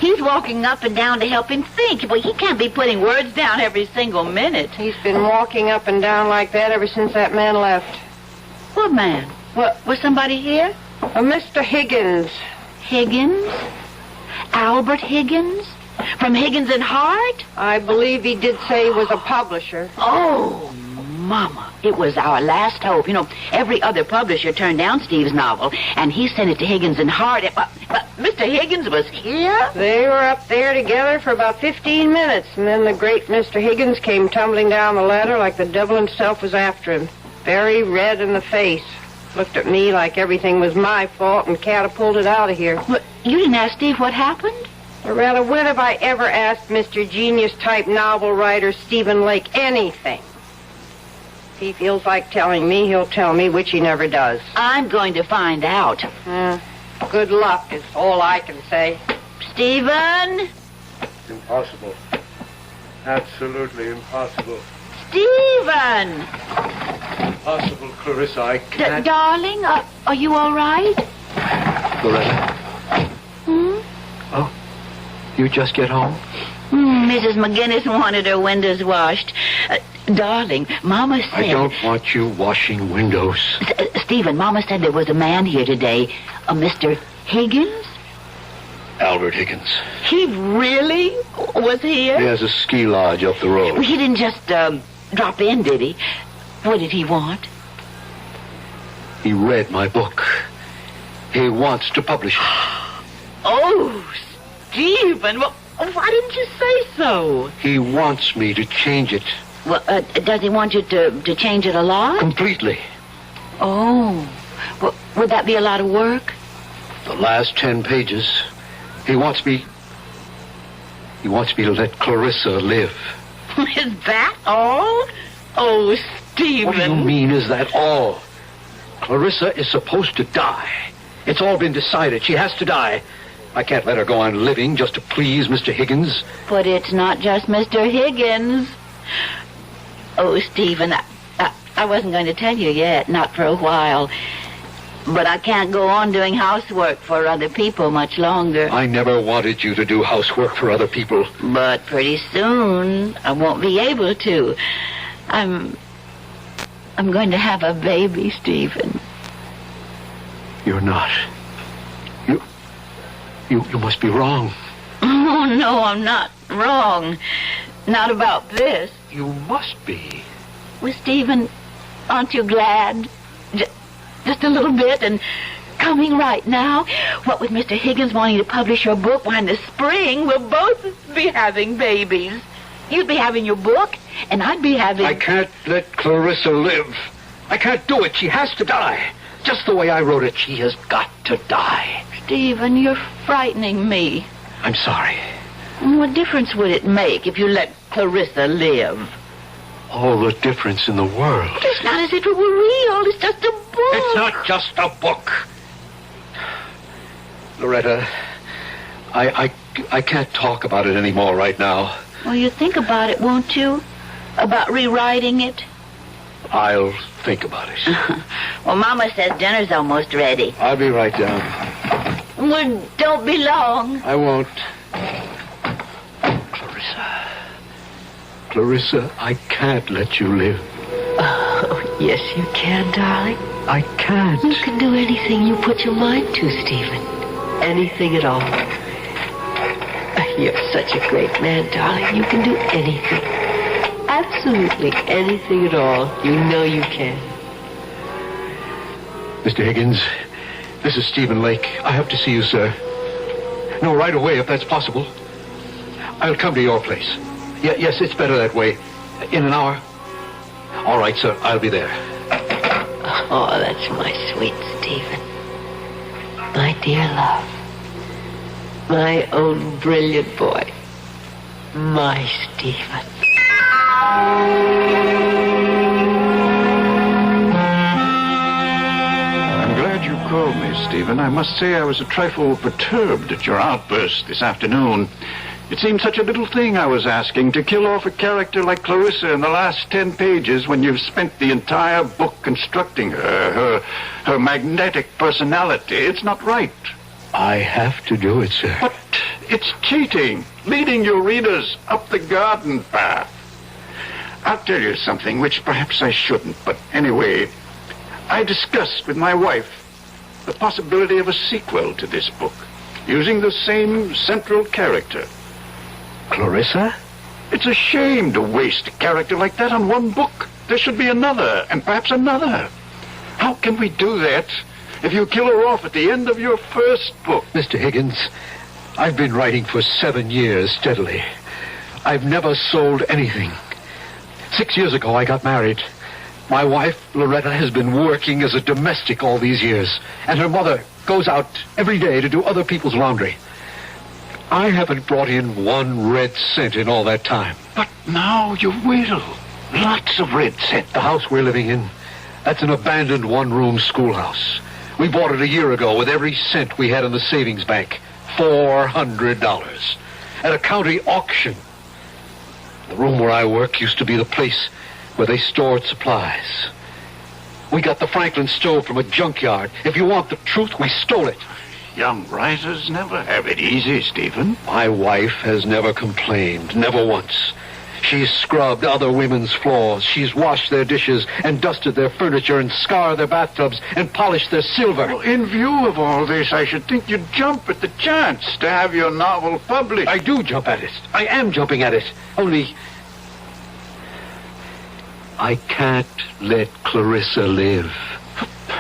He's walking up and down to help him think. Well, he can't be putting words down every single minute. He's been walking up and down like that ever since that man left. What man? Was somebody here? Mr. Higgins. Higgins? Albert Higgins? From Higgins and Hart? I believe he did say he was a publisher. Oh, Mama, it was our last hope. You know, every other publisher turned down Steve's novel, and he sent it to Higgins and Hart. But Mr. Higgins was here? They were up there together for about 15 minutes, and then the great Mr. Higgins came tumbling down the ladder like the devil himself was after him, very red in the face. Looked at me like everything was my fault and catapulted out of here. But you didn't ask Steve what happened? Or rather, when have I ever asked Mr. Genius-type novel writer Stephen Lake anything? If he feels like telling me, he'll tell me, which he never does. I'm going to find out. Good luck is all I can say. Stephen? Impossible. Absolutely impossible. Stephen! Impossible, Clarissa. I can't. Darling, are you all right? Loretta. Oh, you just get home? Mrs. McGinnis wanted her windows washed. Darling, Mama said... I don't want you washing windows. Stephen, Mama said there was a man here today, a Mr. Higgins? Albert Higgins. He really was here? He has a ski lodge up the road. Well, he didn't just drop in, did he? What did he want? He read my book. He wants to publish it. Oh, Stephen, well, why didn't you say so? He wants me to change it. Well, does he want you to change it a lot? Completely. Oh, well, would that be a lot of work? The last 10 pages. He wants me to let Clarissa live. Is that all? Oh, Stephen. What do you mean, is that all? Clarissa is supposed to die. It's all been decided. She has to die. I can't let her go on living just to please Mr. Higgins. But it's not just Mr. Higgins. Oh, Stephen, I wasn't going to tell you yet, not for a while. But I can't go on doing housework for other people much longer. I never wanted you to do housework for other people. But pretty soon, I won't be able to. I'm going to have a baby, Stephen. You're not. You must be wrong. Oh, no, I'm not wrong. Not about this. You must be. Well, Stephen, aren't you glad? Just a little bit, and coming right now. What with Mr. Higgins wanting to publish your book, why in the spring we'll both be having babies. You'd be having your book, and I'd be having... I can't let Clarissa live. I can't do it. She has to die. Just the way I wrote it, she has got to die. Stephen, you're frightening me. I'm sorry. What difference would it make if you let Clarissa live? All the difference in the world. It's not as if it were real. It's just a book. It's not just a book. Loretta, I can't talk about it anymore right now. Well, you think about it, won't you? About rewriting it? I'll think about it. Well, Mama says dinner's almost ready. I'll be right down. Well, don't be long. I won't. Clarissa, I can't let you live. Oh, yes, you can, darling. I can't. You can do anything you put your mind to, Stephen. Anything at all. You're such a great man, darling. You can do anything. Absolutely anything at all. You know you can. Mr. Higgins, this is Stephen Lake. I have to see you, sir. No, right away, if that's possible. I'll come to your place. Yes, it's better that way. In an hour? All right, sir. I'll be there. Oh, that's my sweet Stephen. My dear love. My own brilliant boy. My Stephen. I'm glad you called me, Stephen. I must say I was a trifle perturbed at your outburst this afternoon. It seemed such a little thing I was asking, to kill off a character like Clarissa in the last 10 pages when you've spent the entire book constructing her magnetic personality. It's not right. I have to do it, sir. But it's cheating, leading your readers up the garden path. I'll tell you something which perhaps I shouldn't, but anyway, I discussed with my wife the possibility of a sequel to this book, using the same central character. Clarissa? It's a shame to waste a character like that on one book. There should be another, and perhaps another. How can we do that if you kill her off at the end of your first book? Mr. Higgins, I've been writing for 7 years steadily. I've never sold anything. 6 years ago, I got married. My wife, Loretta, has been working as a domestic all these years, and her mother goes out every day to do other people's laundry. I haven't brought in 1 red cent in all that time. But now you will. Lots of red cent. The house we're living in, that's an abandoned 1-room schoolhouse. We bought it a year ago with every cent we had in the savings bank. $400. At a county auction. The room where I work used to be the place where they stored supplies. We got the Franklin stove from a junkyard. If you want the truth, we stole it. Young writers never have it easy, Stephen. My wife has never complained, never once. She's scrubbed other women's floors. She's washed their dishes and dusted their furniture and scoured their bathtubs and polished their silver. Well, in view of all this, I should think you'd jump at the chance to have your novel published. I do jump at it. I am jumping at it. Only I can't let Clarissa live.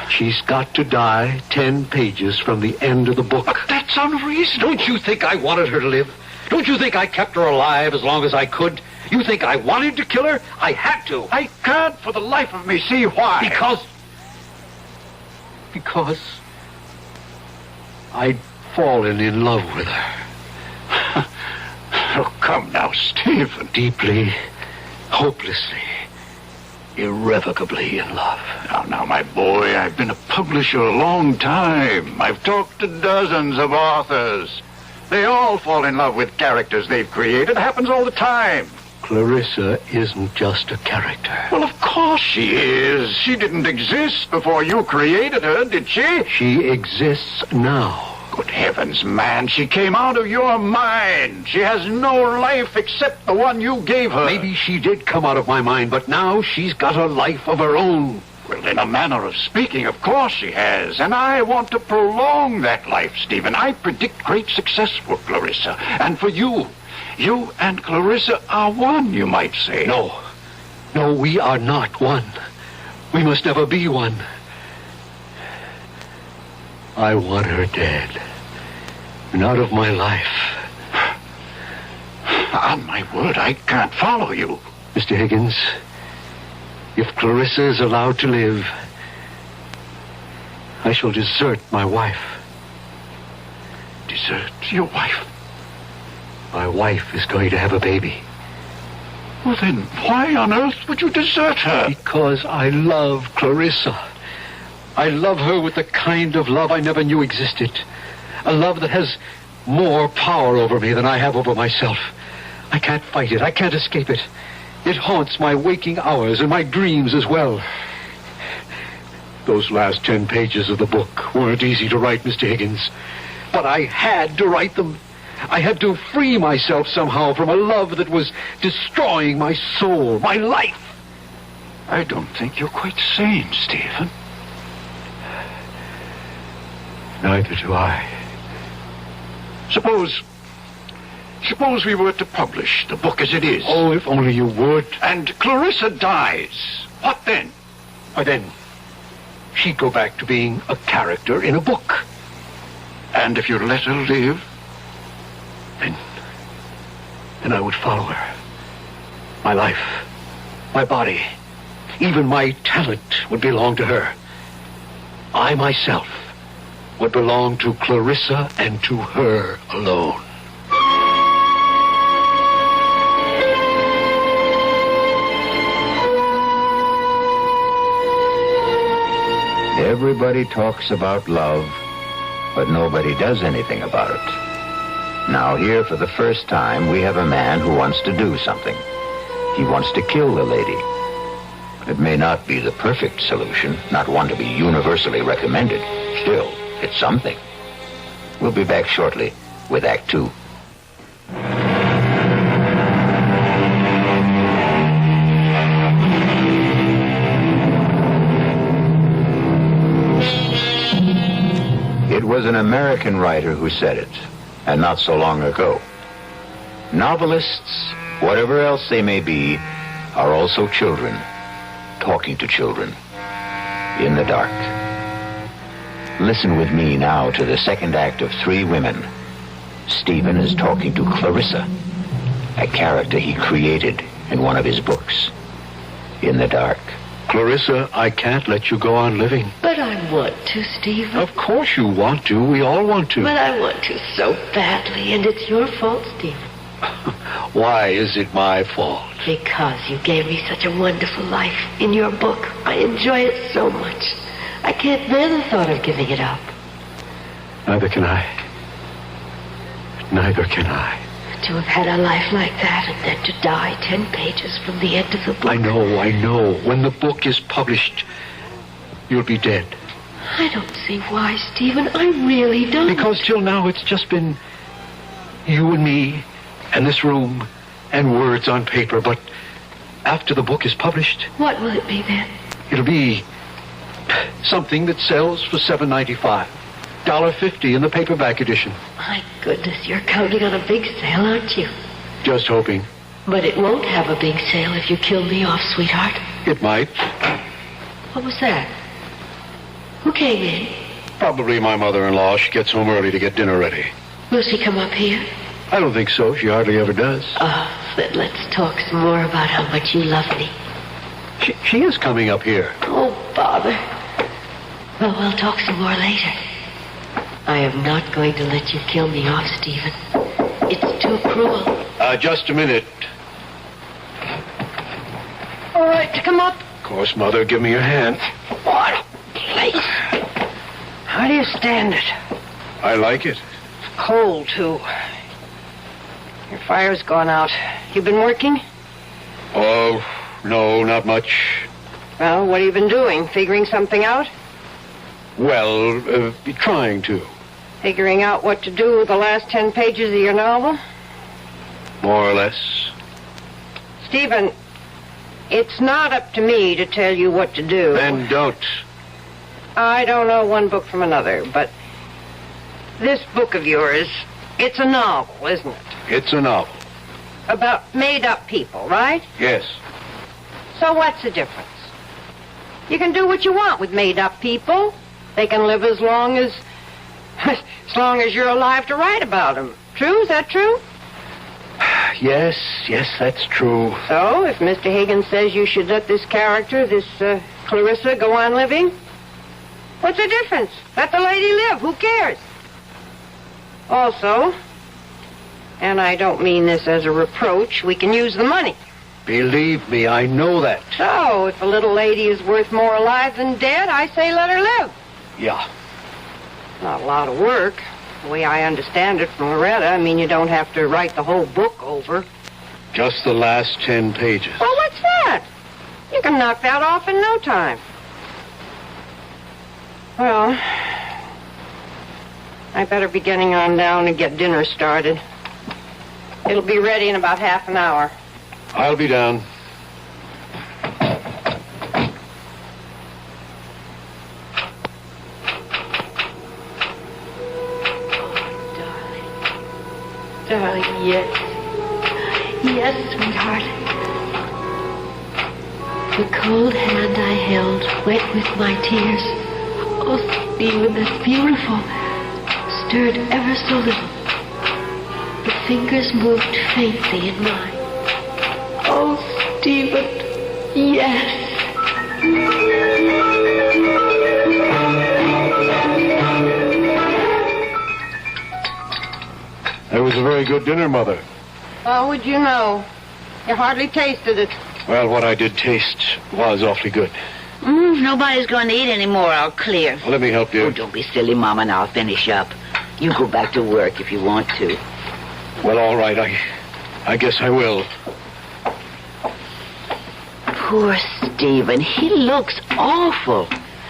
She's got to die 10 pages from the end of the book. But that's unreasonable. Don't you think I wanted her to live? Don't you think I kept her alive as long as I could? You think I wanted to kill her? I had to. I can't for the life of me see why. Because I'd fallen in love with her. Oh, come now, Stephen. Deeply, hopelessly, irrevocably in love. Now, my boy, I've been a publisher a long time. I've talked to dozens of authors. They all fall in love with characters they've created. It happens all the time. Clarissa isn't just a character. Well, of course she is. She didn't exist before you created her, did she? She exists now. Good heavens, man. She came out of your mind. She has no life except the one you gave her. Maybe she did come out of my mind, but now she's got a life of her own. Well, in a manner of speaking, of course she has. And I want to prolong that life, Stephen. I predict great success for Clarissa. And for you. You and Clarissa are one, you might say. No, we are not one. We must never be one. I want her dead. And out of my life. On my word, I can't follow you. Mr. Higgins, if Clarissa is allowed to live, I shall desert my wife. Desert your wife? My wife is going to have a baby. Well, then why on earth would you desert her? Because I love Clarissa. I love her with the kind of love I never knew existed. A love that has more power over me than I have over myself. I can't fight it. I can't escape it. It haunts my waking hours and my dreams as well. Those last 10 pages of the book weren't easy to write, Mr. Higgins. But I had to write them. I had to free myself somehow from a love that was destroying my soul, my life. I don't think you're quite sane, Stephen. Neither do I. Suppose we were to publish the book as it is. Oh, if only you would. And Clarissa dies. What then? Why then, she'd go back to being a character in a book. And if you let her live? Then I would follow her. My life, my body, even my talent would belong to her. I myself would belong to Clarissa and to her alone. Everybody talks about love, but nobody does anything about it. Now here, for the first time, we have a man who wants to do something. He wants to kill the lady. It may not be the perfect solution, not one to be universally recommended. Still, it's something. We'll be back shortly with Act 2. It was an American writer who said it, and not so long ago. Novelists, whatever else they may be, are also children, talking to children, in the dark. Listen with me now to the second act of Three Women. Stephen is talking to Clarissa, a character he created in one of his books, in the dark. Clarissa, I can't let you go on living. But I want to, Stephen. Of course you want to. We all want to. But I want to so badly, and it's your fault, Stephen. Why is it my fault? Because you gave me such a wonderful life in your book. I enjoy it so much. I can't bear the thought of giving it up. Neither can I. Neither can I. To have had a life like that and then to die 10 pages from the end of the book. I know. When the book is published, you'll be dead. I don't see why, Stephen. I really don't. Because till now it's just been you and me and this room and words on paper. But after the book is published... What will it be then? It'll be something that sells for $7.95. $1.50 in the paperback edition. My goodness, you're counting on a big sale, aren't you? Just hoping. But it won't have a big sale if you kill me off, sweetheart. It might. What was that? Who came in? Probably my mother-in-law. She gets home early to get dinner ready. Will she come up here? I don't think so. She hardly ever does. Oh, then let's talk some more about how much you love me. She is coming up here. Oh, bother. Well, we'll talk some more later. I am not going to let you kill me off, Stephen. It's too cruel. Just a minute. All right to come up? Of course, Mother. Give me your hand. What a place. How do you stand it? I like it. Cold, too. Your fire's gone out. You been working? Oh, no, not much. Well, what have you been doing? Figuring something out? Well, trying to. Figuring out what to do with the last 10 pages of your novel? More or less. Stephen, it's not up to me to tell you what to do. Then don't. I don't know one book from another, but this book of yours, it's a novel, isn't it? It's a novel. About made-up people, right? Yes. So what's the difference? You can do what you want with made-up people. They can live as long as you're alive to write about them. True? Is that true? Yes, that's true. So, if Mr. Higgins says you should let this character, this Clarissa, go on living, what's the difference? Let the lady live. Who cares? Also, and I don't mean this as a reproach, we can use the money. Believe me, I know that. So, if a little lady is worth more alive than dead, I say let her live. Yeah. Not a lot of work. The way I understand it from Loretta, I mean, you don't have to write the whole book over. Just the last 10 pages. Well, what's that? You can knock that off in no time. Well, I better be getting on down and get dinner started. It'll be ready in about half an hour. I'll be down. Darling, yes. Yes, sweetheart. The cold hand I held, wet with my tears. Oh, Stephen, that's beautiful. Stirred ever so little. The fingers moved faintly in mine. Oh, Stephen, yes. That was a very good dinner, Mother. How would you know? You hardly tasted it. Well, what I did taste was awfully good. Nobody's going to eat anymore. I'll clear. Well, let me help you. Oh, don't be silly, Mama, and I'll finish up. You go back to work if you want to. Well, all right. I guess I will. Poor Stephen. He looks awful.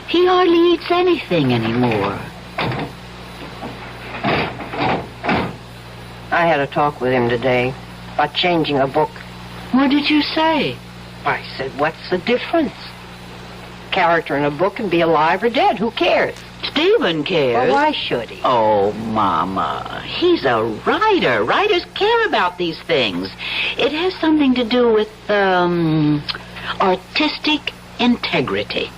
He hardly eats anything anymore. I had a talk with him today about changing a book. What did you say? I said, what's the difference? Character in a book can be alive or dead. Who cares? Stephen cares. Well, why should he? Oh, Mama. He's a writer. Writers care about these things. It has something to do with, artistic integrity.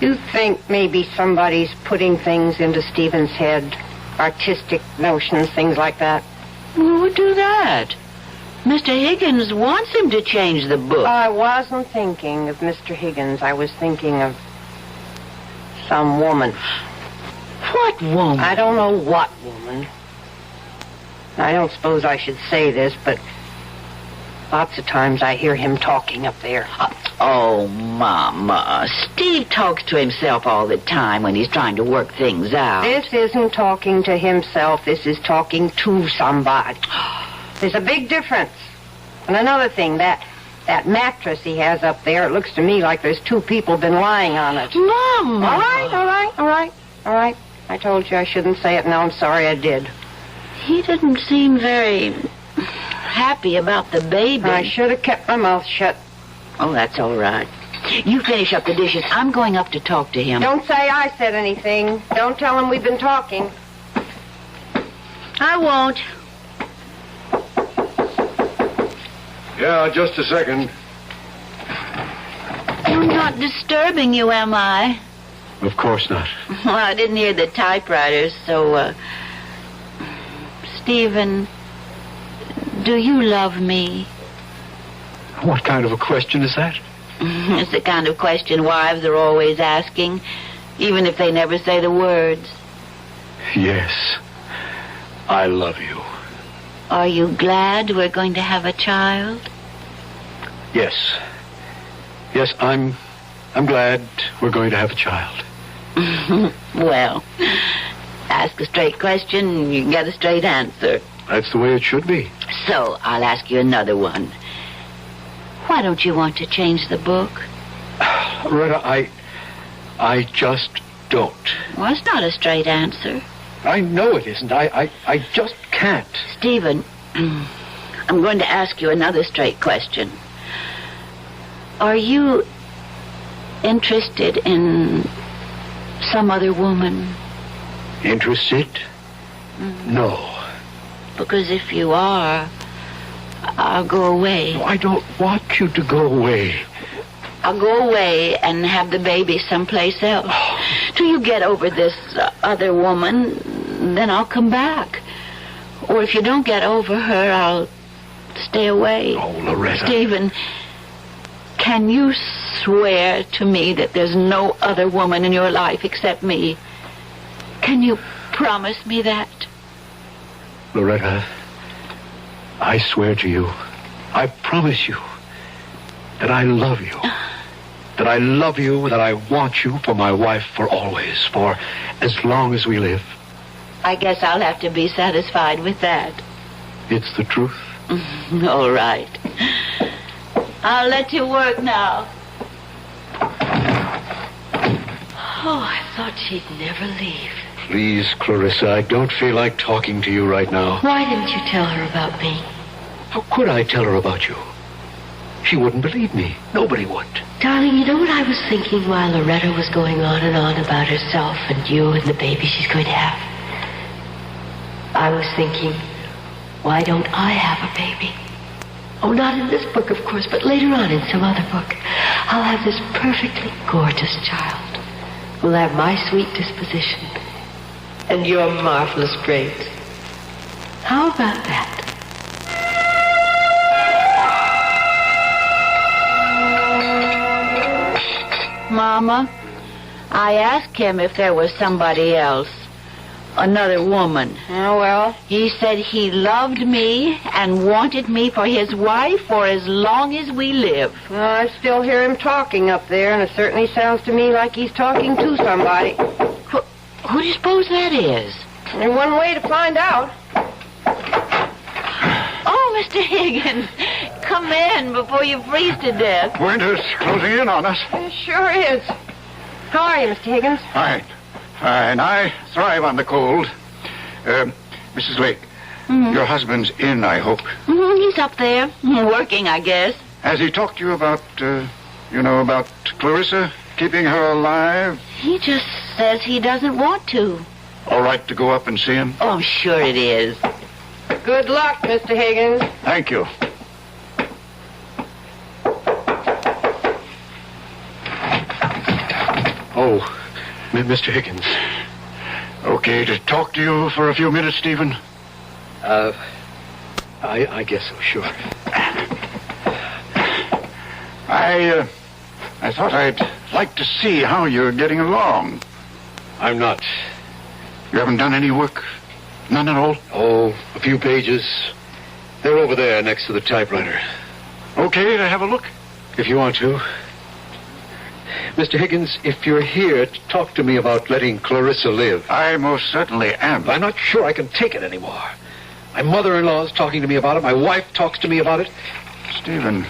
You think maybe somebody's putting things into Stephen's head? Artistic notions, things like that? Who would do that? Mr. Higgins wants him to change the book. I wasn't thinking of Mr. Higgins. I was thinking of some woman. What woman? I don't know what woman. I don't suppose I should say this, but lots of times I hear him talking up there. Oh, Mama. Steve talks to himself all the time when he's trying to work things out. This isn't talking to himself. This is talking to somebody. There's a big difference. And another thing, that mattress he has up there, it looks to me like there's two people been lying on it. Mama! All right. I told you I shouldn't say it, and now I'm sorry I did. He didn't seem very happy about the baby. I should have kept my mouth shut. Oh, that's all right. You finish up the dishes. I'm going up to talk to him. Don't say I said anything. Don't tell him we've been talking. I won't. Yeah, just a second. I'm not disturbing you, am I? Of course not. Well, I didn't hear the typewriters, so, Stephen, do you love me? What kind of a question is that? It's the kind of question wives are always asking, even if they never say the words. Yes, I love you. Are you glad we're going to have a child? Yes. Yes, I'm glad we're going to have a child. Well, ask a straight question, you can get a straight answer. That's the way it should be. So, I'll ask you another one. Why don't you want to change the book? Loretta, I just don't. Well, it's not a straight answer. I know it isn't. I just can't. Stephen, I'm going to ask you another straight question. Are you interested in some other woman? Interested? No. Because if you are, I'll go away. No, I don't want you to go away. I'll go away and have the baby someplace else. Till you get over this other woman, then I'll come back. Or if you don't get over her, I'll stay away. Oh, Loretta. Stephen, can you swear to me that there's no other woman in your life except me? Can you promise me that? Loretta, I swear to you, I promise you, that I love you. That I love you, that I want you for my wife for always, for as long as we live. I guess I'll have to be satisfied with that. It's the truth. All right. I'll let you work now. Oh, I thought she'd never leave. Please, Clarissa, I don't feel like talking to you right now. Why didn't you tell her about me? How could I tell her about you? She wouldn't believe me. Nobody would. Darling, you know what I was thinking while Loretta was going on and on about herself and you and the baby she's going to have? I was thinking, why don't I have a baby? Oh, not in this book, of course, but later on in some other book. I'll have this perfectly gorgeous child. We'll have my sweet disposition and your marvelous brains. How about that? Mama, I asked him if there was somebody else. Another woman. Oh, well? He said he loved me and wanted me for his wife for as long as we live. Well, I still hear him talking up there, and it certainly sounds to me like he's talking to somebody. Who do you suppose that is? There's one way to find out. Oh, Mr. Higgins, come in before you freeze to death. Winter's closing in on us. It sure is. How are you, Mr. Higgins? Fine. I thrive on the cold. Mrs. Lake, your husband's in, I hope. He's up there, working, I guess. Has he talked to you about, about Clarissa, keeping her alive? He just says he doesn't want to. All right to go up and see him? Oh, sure it is. Good luck, Mr. Higgins. Thank you. Oh, Mr. Higgins. Okay to talk to you for a few minutes, Stephen? I guess so, sure. I thought I'd like to see how you're getting along. I'm not. You haven't done any work? None at all? Oh, a few pages. They're over there next to the typewriter. Okay to have a look? If you want to. Mr. Higgins, if you're here to talk to me about letting Clarissa live... I most certainly am. I'm not sure I can take it anymore. My mother-in-law's talking to me about it. My wife talks to me about it. Stephen,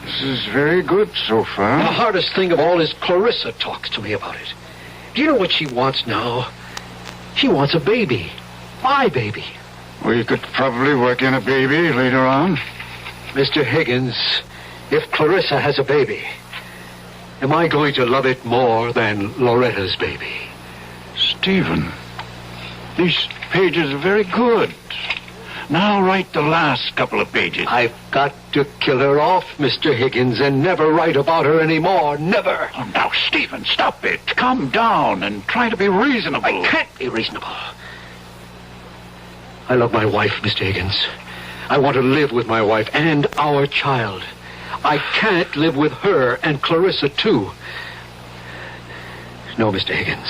this is very good so far. The hardest thing of all is Clarissa talks to me about it. Do you know what she wants now? She wants a baby. My baby. We could probably work in a baby later on. Mr. Higgins, if Clarissa has a baby... am I going to love it more than Loretta's baby? Stephen, these pages are very good. Now write the last couple of pages. I've got to kill her off, Mr. Higgins, and never write about her anymore. Never. Oh, now, Stephen, stop it. Calm down and try to be reasonable. I can't be reasonable. I love my wife, Mr. Higgins. I want to live with my wife and our child. I can't live with her and Clarissa, too. No, Mr. Higgins.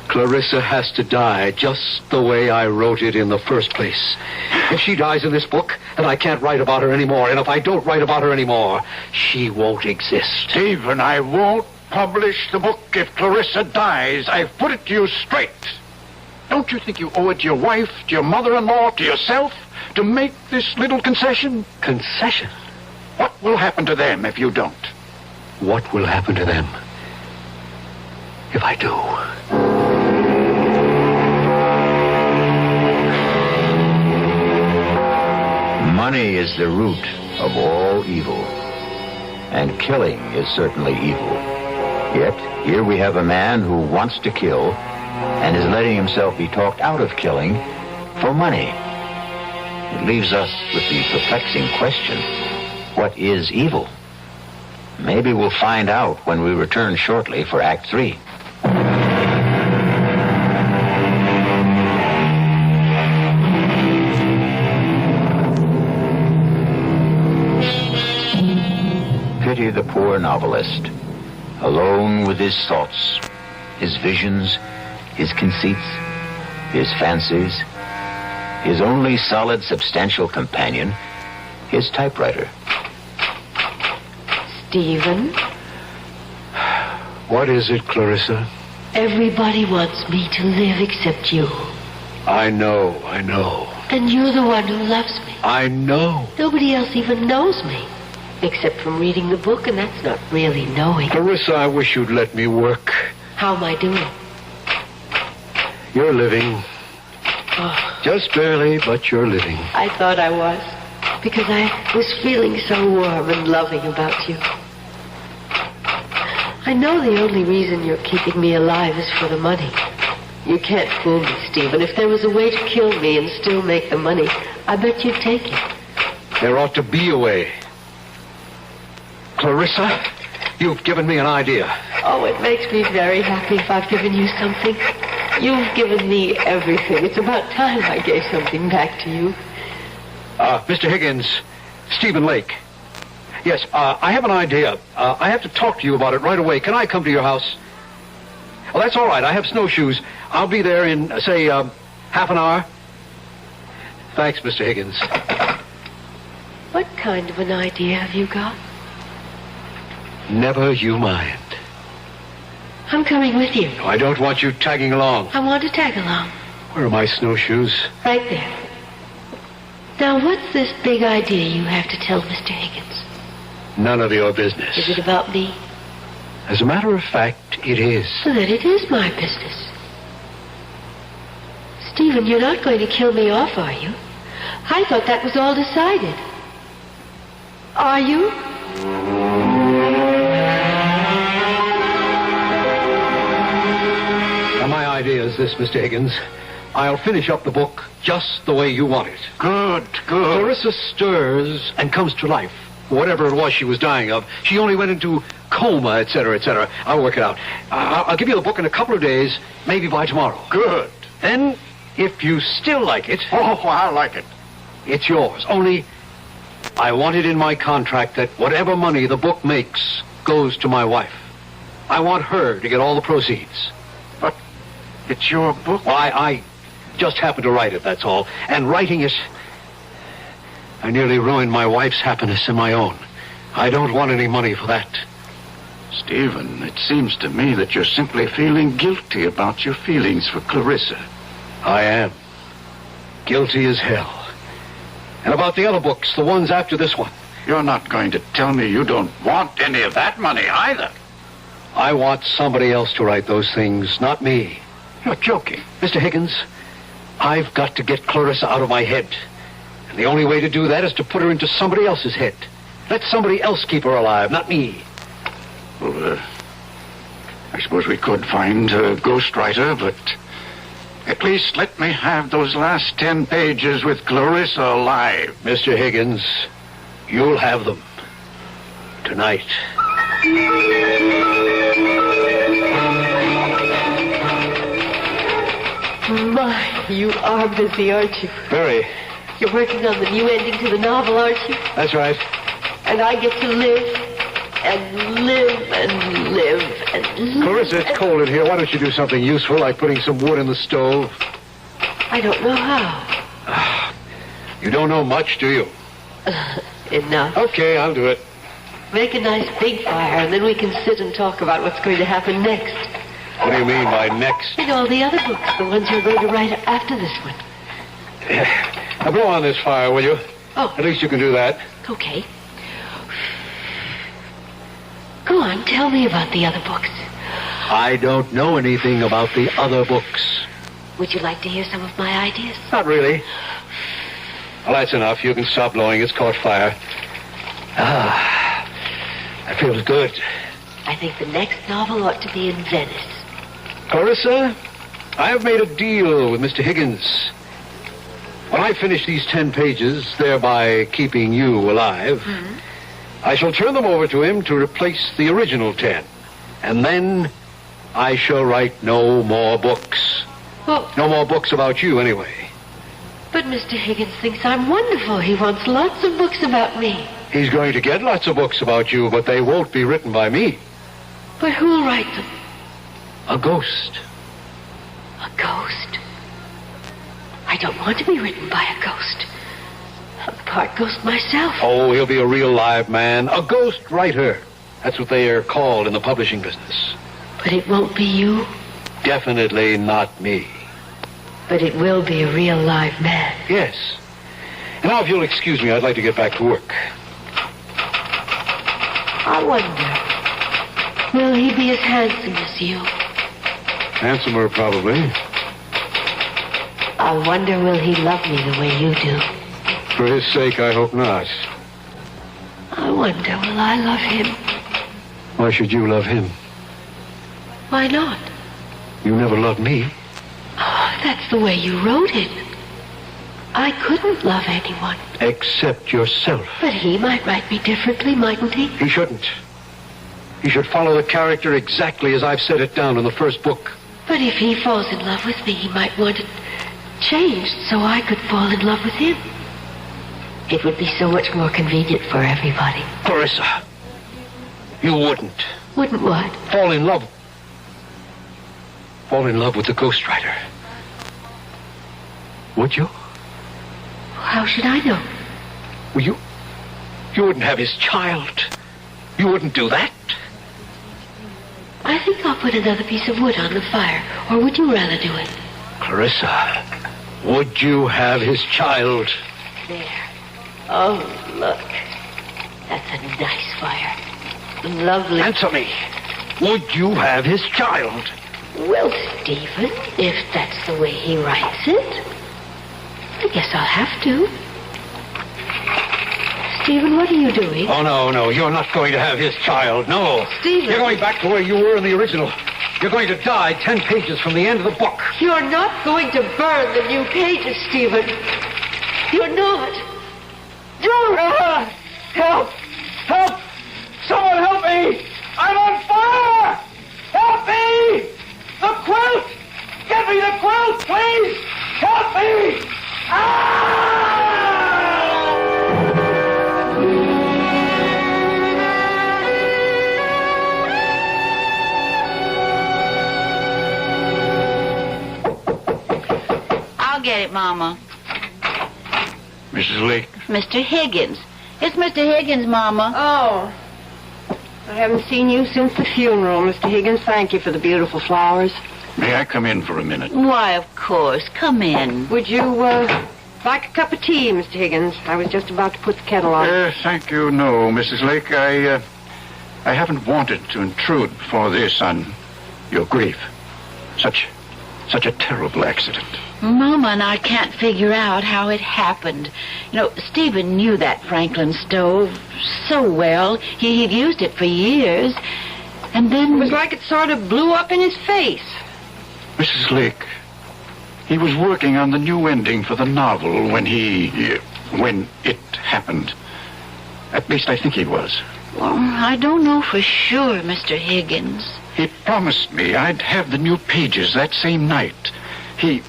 Clarissa has to die just the way I wrote it in the first place. If she dies in this book, then I can't write about her anymore. And if I don't write about her anymore, she won't exist. Stephen, I won't publish the book if Clarissa dies. I've put it to you straight. Don't you think you owe it to your wife, to your mother-in-law, to yourself, to make this little concession? Concession? What will happen to them if you don't? What will happen to them if I do? Money is the root of all evil, and killing is certainly evil. Yet, here we have a man who wants to kill and is letting himself be talked out of killing for money. It leaves us with the perplexing question, what is evil? Maybe we'll find out when we return shortly for Act 3. Pity the poor novelist, alone with his thoughts, his visions, his conceits, his fancies, his only solid, substantial companion, his typewriter. Stephen? What is it, Clarissa? Everybody wants me to live except you. I know. And you're the one who loves me. I know. Nobody else even knows me. Except from reading the book, and that's not really knowing. Clarissa, I wish you'd let me work. How am I doing? You're living. Just barely, but you're living. I thought I was. Because I was feeling so warm and loving about you. I know the only reason you're keeping me alive is for the money. You can't fool me, Stephen. If there was a way to kill me and still make the money, I bet you'd take it. There ought to be a way. Clarissa, you've given me an idea. Oh, it makes me very happy if I've given you something. You've given me everything. It's about time I gave something back to you. Mr. Higgins, Stephen Lake. Yes, I have an idea. I have to talk to you about it right away. Can I come to your house? Well, that's all right. I have snowshoes. I'll be there in, say, half an hour. Thanks, Mr. Higgins. What kind of an idea have you got? Never you mind. I'm coming with you. I don't want you tagging along. I want to tag along. Where are my snowshoes? Right there. Now, what's this big idea you have to tell Mr. Higgins? None of your business. Is it about me? As a matter of fact, it is. So then it is my business. Stephen, you're not going to kill me off, are you? I thought that was all decided. Are you? Now, my idea is this, Mr. Higgins. I'll finish up the book just the way you want it. Good. Clarissa stirs and comes to life. Whatever it was she was dying of, she only went into coma, etc., etc. I'll work it out. I'll give you the book in a couple of days, maybe by tomorrow. Good. Then, if you still like it... Oh, I like it. It's yours. Only, I want it in my contract that whatever money the book makes goes to my wife. I want her to get all the proceeds. But it's your book. Well, I just happened to write it, that's all. And writing it... I nearly ruined my wife's happiness and my own. I don't want any money for that. Stephen, it seems to me that you're simply feeling guilty about your feelings for Clarissa. I am. Guilty as hell. And about the other books, the ones after this one. You're not going to tell me you don't want any of that money either. I want somebody else to write those things, not me. You're joking. Mr. Higgins, I've got to get Clarissa out of my head. And the only way to do that is to put her into somebody else's head. Let somebody else keep her alive, not me. Well, I suppose we could find a ghostwriter, but at least let me have those last 10 pages with Clarissa alive. Mr. Higgins, you'll have them. Tonight. My, you are busy, aren't you? Very. You're working on the new ending to the novel, aren't you? That's right. And I get to live and live and live and live. Clarissa, it's cold in here. Why don't you do something useful, like putting some wood in the stove? I don't know how. You don't know much, do you? Enough. Okay, I'll do it. Make a nice big fire, and then we can sit and talk about what's going to happen next. What do you mean by next? And all the other books, the ones you're going to write after this one. Now blow on this fire, will you? Oh. At least you can do that. Okay. Go on, tell me about the other books. I don't know anything about the other books. Would you like to hear some of my ideas? Not really. Well, that's enough. You can stop blowing. It's caught fire. That feels good. I think the next novel ought to be in Venice. Clarissa, I have made a deal with Mr. Higgins. When I finish these 10 pages, thereby keeping you alive, I shall turn them over to him to replace the original 10. And then I shall write no more books. Well, no more books about you, anyway. But Mr. Higgins thinks I'm wonderful. He wants lots of books about me. He's going to get lots of books about you, but they won't be written by me. But who'll write them? A ghost. A ghost? I don't want to be written by a ghost. I'm part ghost myself. Oh, he'll be a real live man. A ghost writer. That's what they are called in the publishing business. But it won't be you? Definitely not me. But it will be a real live man. Yes. And now, if you'll excuse me, I'd like to get back to work. I wonder, will he be as handsome as you? Handsomer, probably. I wonder, will he love me the way you do? For his sake, I hope not. I wonder, will I love him? Why should you love him? Why not? You never loved me. Oh, that's the way you wrote it. I couldn't love anyone. Except yourself. But he might write me differently, mightn't he? He shouldn't. He should follow the character exactly as I've set it down in the first book. But if he falls in love with me, he might want it changed so I could fall in love with him. It would be so much more convenient for everybody. Clarissa, you wouldn't. Wouldn't what? Fall in love with the ghostwriter. Would you? How should I know? Well, you wouldn't have his child. You wouldn't do that. I think I'll put another piece of wood on the fire. Or would you rather do it? Clarissa, would you have his child? There. Oh, look. That's a nice fire. Lovely. Answer me. Would you have his child? Well, Stephen, if that's the way he writes it, I guess I'll have to. Stephen, what are you doing? Oh, no. You're not going to have his child. No. Stephen. You're going back to where you were in the original. You're going to die 10 pages from the end of the book. You're not going to burn the new pages, Stephen. You're not. Help! Help! Someone help me! I'm on fire! Help me! The quilt! Get me the quilt, please! Help me! I'll get it, Mama. Mrs. Lake? Mr. Higgins. It's Mr. Higgins, Mama. Oh. I haven't seen you since the funeral, Mr. Higgins. Thank you for the beautiful flowers. May I come in for a minute? Why, of course. Come in. Would you, like a cup of tea, Mr. Higgins? I was just about to put the kettle on. Thank you, no, Mrs. Lake. I haven't wanted to intrude before this on your grief. Such a terrible accident. Mama and I can't figure out how it happened. You know, Stephen knew that Franklin stove so well. He'd used it for years. And then... It was like it sort of blew up in his face. Mrs. Lake, he was working on the new ending for the novel when it happened. At least I think he was. Well, I don't know for sure, Mr. Higgins. He promised me I'd have the new pages that same night. He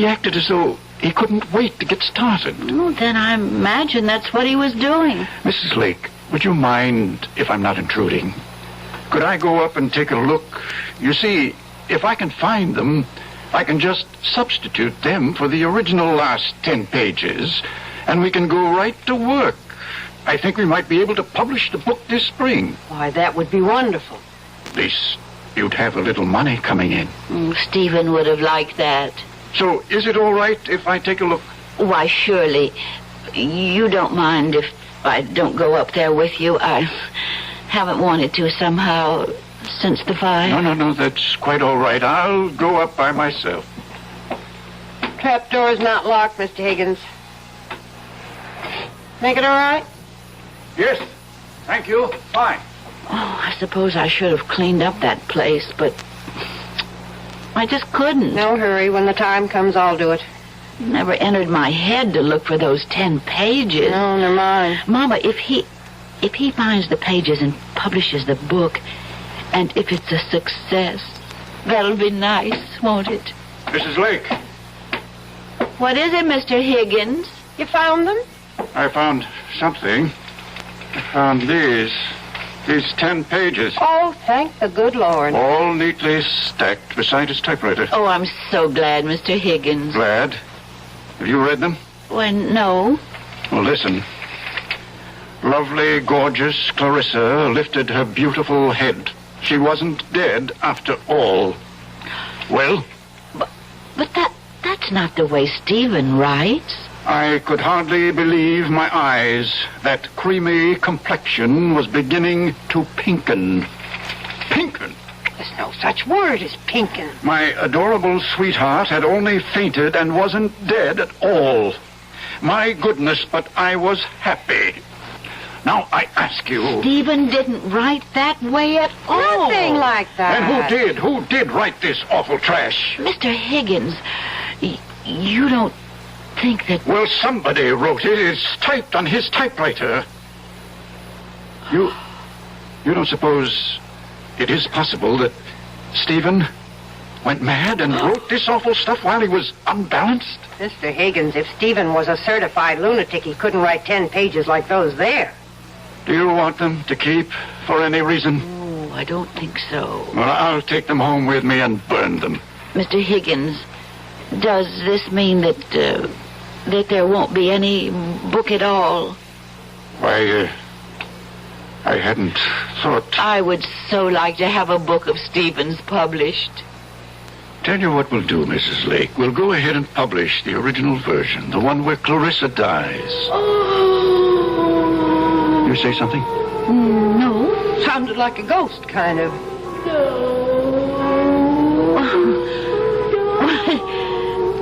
acted as though he couldn't wait to get started. Oh, then I imagine that's what he was doing. Mrs. Lake, would you mind if I'm not intruding? Could I go up and take a look? You see, if I can find them, I can just substitute them for the original last 10 pages, and we can go right to work. I think we might be able to publish the book this spring. Why, that would be wonderful. At least you'd have a little money coming in. Stephen would have liked that. So, is it all right if I take a look? Why, surely. You don't mind if I don't go up there with you? I haven't wanted to somehow since the fire. No, that's quite all right. I'll go up by myself. Trapdoor's not locked, Mr. Higgins. Make it all right? Yes, thank you. Fine. Oh, I suppose I should have cleaned up that place, but I just couldn't. No hurry. When the time comes, I'll do it. It never entered my head to look for those 10 pages. No, they're mine. Mama, if he finds the pages and publishes the book, and if it's a success, that'll be nice, won't it? Mrs. Lake. What is it, Mr. Higgins? You found them? I found something. I found these 10 pages. Oh, thank the good Lord. All neatly stacked beside his typewriter. Oh, I'm so glad, Mr. Higgins. Glad? Have you read them? Well, no. Well, listen. Lovely, gorgeous Clarissa lifted her beautiful head. She wasn't dead after all. Well? But that's That's not the way Stephen writes. I could hardly believe my eyes. That creamy complexion was beginning to pinken. Pinken? There's no such word as pinken. My adorable sweetheart had only fainted and wasn't dead at all. My goodness, but I was happy. Now, I ask you... Stephen didn't write that way at all. Nothing like that. And who did? Who did write this awful trash? Mr. Higgins, you don't think that... Well, somebody wrote it. It's typed on his typewriter. You don't suppose it is possible that Stephen went mad and wrote this awful stuff while he was unbalanced? Mr. Higgins, if Stephen was a certified lunatic, he couldn't write 10 pages like those there. Do you want them to keep for any reason? Oh, I don't think so. Well, I'll take them home with me and burn them. Mr. Higgins, does this mean that there won't be any book at all? Why, I hadn't thought... I would so like to have a book of Stephen's published. Tell you what we'll do, Mrs. Lake. We'll go ahead and publish the original version, the one where Clarissa dies. You say something? No. Sounded like a ghost, kind of.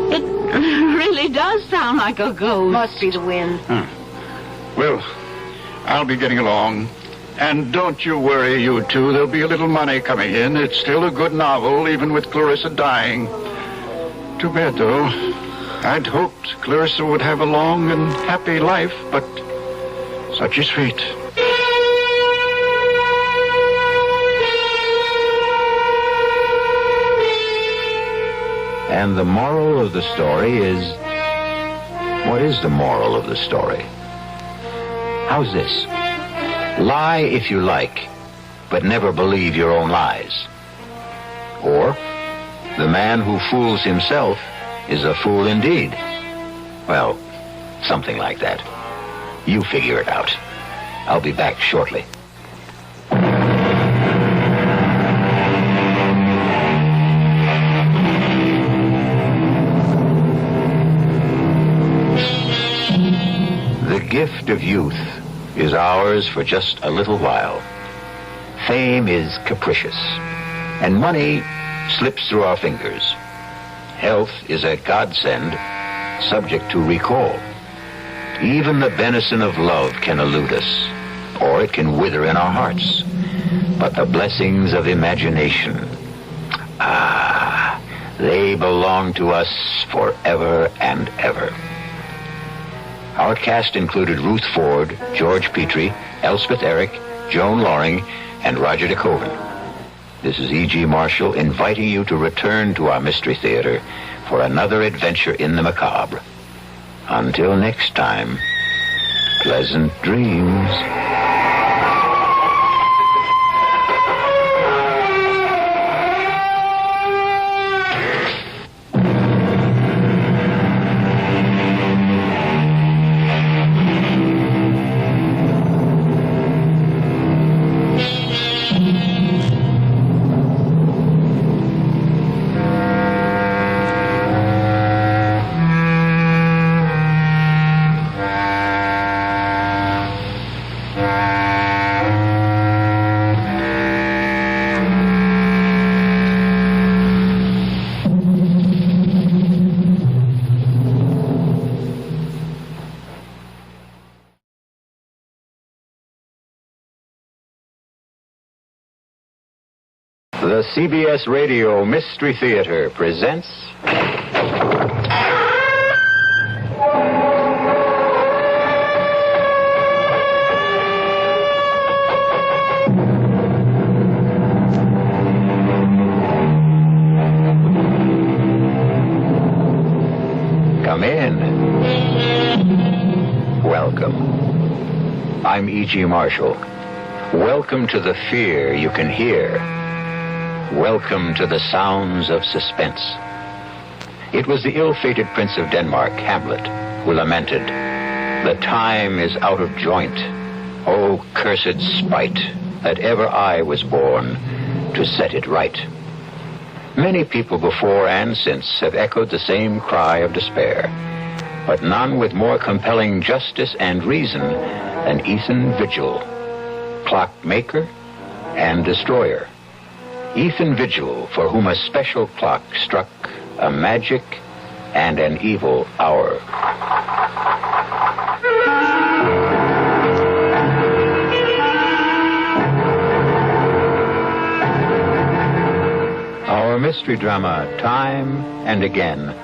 It really does sound like a ghost. Must be the wind. Well, I'll be getting along. And don't you worry, you two. There'll be a little money coming in. It's still a good novel, even with Clarissa dying. Too bad, though. I'd hoped Clarissa would have a long and happy life, but such is fate. And the moral of the story is... What is the moral of the story? How's this? Lie if you like, but never believe your own lies. Or, the man who fools himself is a fool indeed. Well, something like that. You figure it out. I'll be back shortly. The gift of youth is ours for just a little while. Fame is capricious, and money slips through our fingers. Health is a godsend, subject to recall. Even the benison of love can elude us, or it can wither in our hearts. But the blessings of imagination, they belong to us forever and ever. Our cast included Ruth Ford, George Petrie, Elspeth Eric, Joan Loring, and Roger DeCoven. This is E.G. Marshall inviting you to return to our Mystery Theater for another adventure in the macabre. Until next time, pleasant dreams. The CBS Radio Mystery Theater presents... Come in. Welcome. I'm E.G. Marshall. Welcome to the fear you can hear. Welcome to the sounds of suspense. It was the ill-fated Prince of Denmark, Hamlet, who lamented, "The time is out of joint. O cursed spite, that ever I was born to set it right." Many people before and since have echoed the same cry of despair, but none with more compelling justice and reason than Ethan Vigil, clockmaker and destroyer. Ethan Vigil, for whom a special clock struck a magic and an evil hour. Our mystery drama, Time and Again,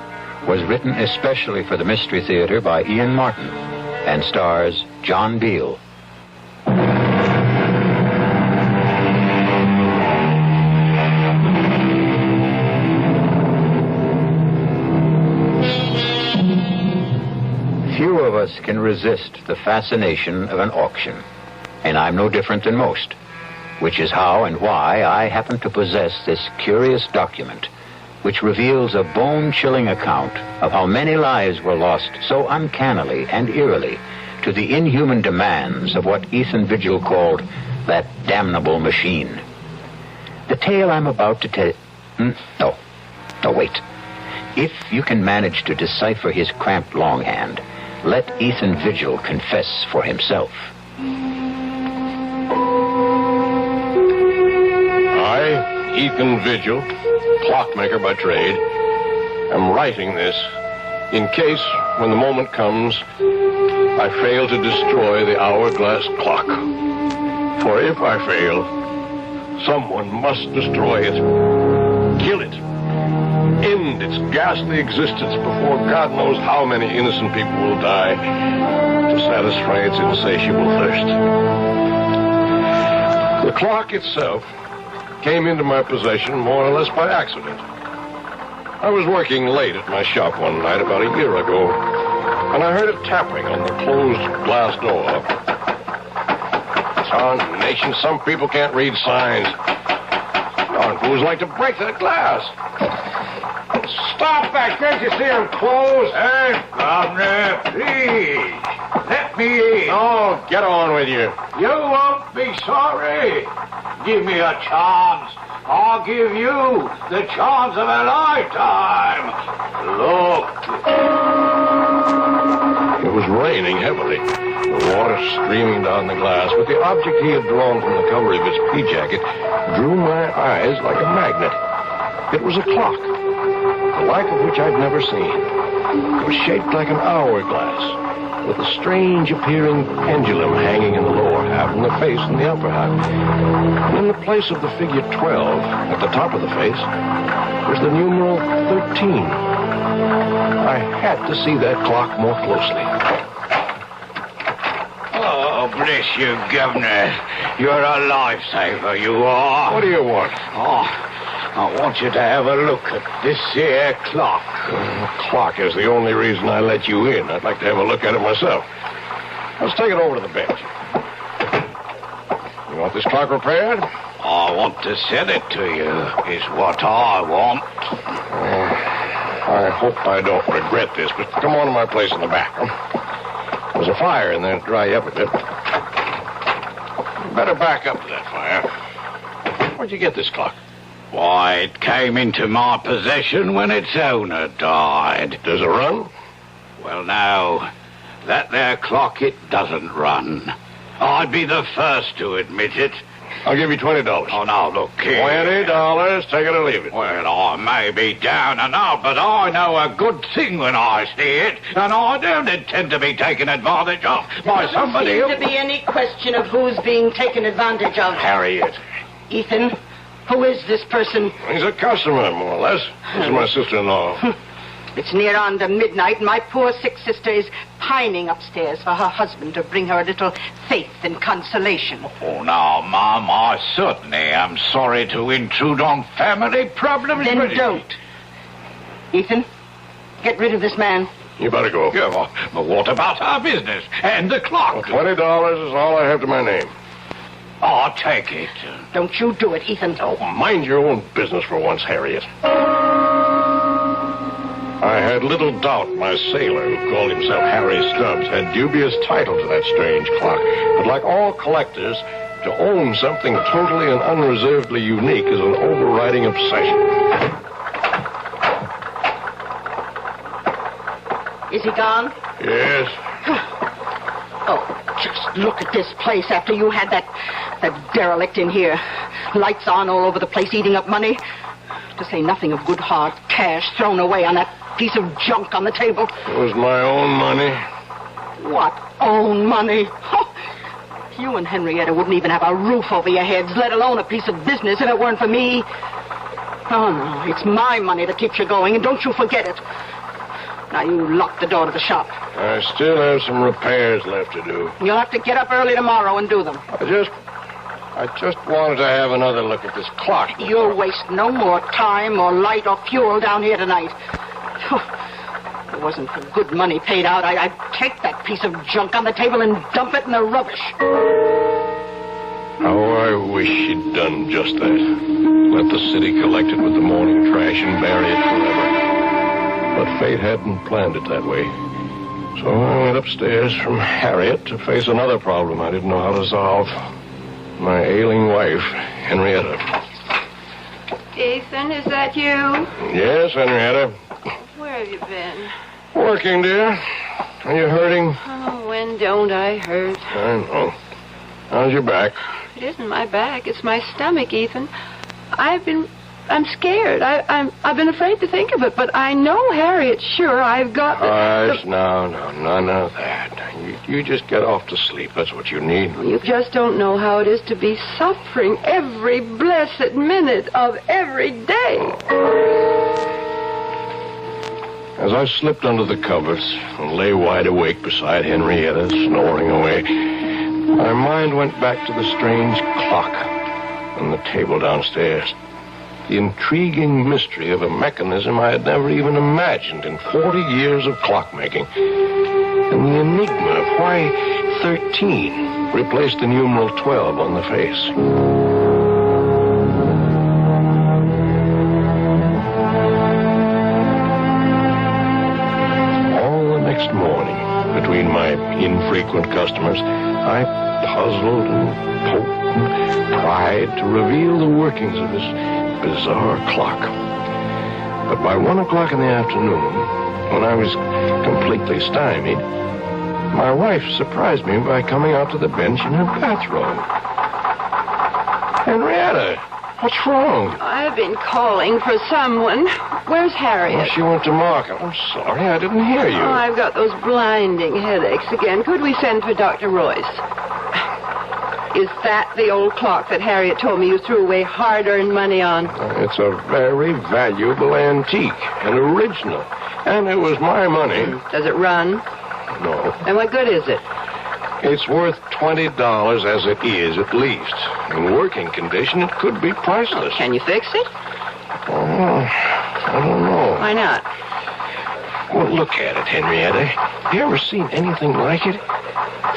was written especially for the Mystery Theater by Ian Martin and stars John Beale. Few of us can resist the fascination of an auction, and I'm no different than most, which is how and why I happen to possess this curious document, which reveals a bone-chilling account of how many lives were lost so uncannily and eerily to the inhuman demands of what Ethan Vigil called that damnable machine. The tale I'm about to tell... No, wait. If you can manage to decipher his cramped longhand, let Ethan Vigil confess for himself. I, Ethan Vigil, clockmaker by trade, am writing this in case, when the moment comes, I fail to destroy the hourglass clock. For if I fail, someone must destroy it, kill it, end its ghastly existence before God knows how many innocent people will die to satisfy its insatiable thirst. The clock itself came into my possession more or less by accident. I was working late at my shop one night about a year ago, and I heard a tapping on the closed glass door. Tarnation, some people can't read signs. Darn fools like to break that glass. Stop that! Can't you see I'm closed? Hey, governor, please, let me in. Oh, get on with you. You won't be sorry. Give me a chance. I'll give you the chance of a lifetime. Look. It was raining heavily, the water streaming down the glass, but the object he had drawn from the cover of his pea jacket drew my eyes like a magnet. It was a clock, the like of which I'd never seen. It was shaped like an hourglass, with a strange appearing pendulum hanging in the lower half and the face in the upper half. And in the place of the figure 12 at the top of the face was the numeral 13. I had to see that clock more closely. Oh, bless you, Governor. You're a lifesaver, you are. What do you want? Oh, I want you to have a look at this here clock. The clock is the only reason I let you in. I'd like to have a look at it myself. Let's take it over to the bench. You want this clock repaired? I want to sell it to you, is what I want. I hope I don't regret this, but come on to my place in the back. There's a fire in there to dry you up a bit. You better back up to that fire. Where'd you get this clock? Why, it came into my possession when its owner died. Does it run? Well, no. That there clock, it doesn't run. I'd be the first to admit it. I'll give you $20. Oh, now, look here. $20. Take it or leave it. Well, I may be down and out, but I know a good thing when I see it, and I don't intend to be taken advantage of by somebody There doesn't seem to be any question of who's being taken advantage of. Harriet. Ethan, who is this person? He's a customer, more or less. This is my sister-in-law. It's near on to midnight, and my poor sick sister is pining upstairs for her husband to bring her a little faith and consolation. Oh, now, Mom, I certainly am sorry to intrude on family problems. Then don't. Ethan, get rid of this man. You better go. Yeah, but what about our business and the clock? Well, $20 is all I have to my name. I'll take it. Don't you do it, Ethan. Oh, mind your own business for once, Harriet. I had little doubt my sailor, who called himself Harry Stubbs, had dubious title to that strange clock. But like all collectors, to own something totally and unreservedly unique is an overriding obsession. Is he gone? Yes. Oh, just look at this place after you had that derelict in here. Lights on all over the place, eating up money. To say nothing of good hard cash thrown away on that piece of junk on the table. It was my own money. What own money? You and Henrietta wouldn't even have a roof over your heads, let alone a piece of business if it weren't for me. Oh, no, it's my money that keeps you going, and don't you forget it. Now, you lock the door to the shop. I still have some repairs left to do. You'll have to get up early tomorrow and do them. I just wanted to have another look at this clock. You'll waste no more time or light or fuel down here tonight. If it wasn't for good money paid out, I'd take that piece of junk on the table and dump it in the rubbish. How I wish she'd done just that. Let the city collect it with the morning trash and bury it forever. But fate hadn't planned it that way. So I went upstairs from Harriet to face another problem I didn't know how to solve. My ailing wife, Henrietta. Ethan, is that you? Yes, Henrietta. Where have you been? Working, dear. Are you hurting? Oh, when don't I hurt? I know. How's your back? It isn't my back. It's my stomach, Ethan. I'm scared. I've been afraid to think of it, but I know Harriet's sure I've got Hush, no, none of that. You just get off to sleep. That's what you need. You just don't know how it is to be suffering every blessed minute of every day. As I slipped under the covers and lay wide awake beside Henrietta, snoring away, my mind went back to the strange clock on the table downstairs. The intriguing mystery of a mechanism I had never even imagined in 40 years of clockmaking. And the enigma of why 13 replaced the numeral 12 on the face. All the next morning, between my infrequent customers, I puzzled and poked and tried to reveal the workings of this bizarre clock. But by 1 o'clock in the afternoon, when I was completely stymied, my wife surprised me by coming out to the bench in her bathrobe. Henrietta, what's wrong? I've been calling for someone. Where's Harriet? Well, she went to market. I'm sorry, I didn't hear you. Oh, I've got those blinding headaches again. Could we send for Dr. Royce? Is that the old clock that Harriet told me you threw away hard-earned money on? It's a very valuable antique, an original. And it was my money. Does it run? No. And what good is it? It's worth $20 as it is, at least. In working condition, it could be priceless. Can you fix it? Oh, I don't know. Why not? Well, look at it, Henrietta. You ever seen anything like it?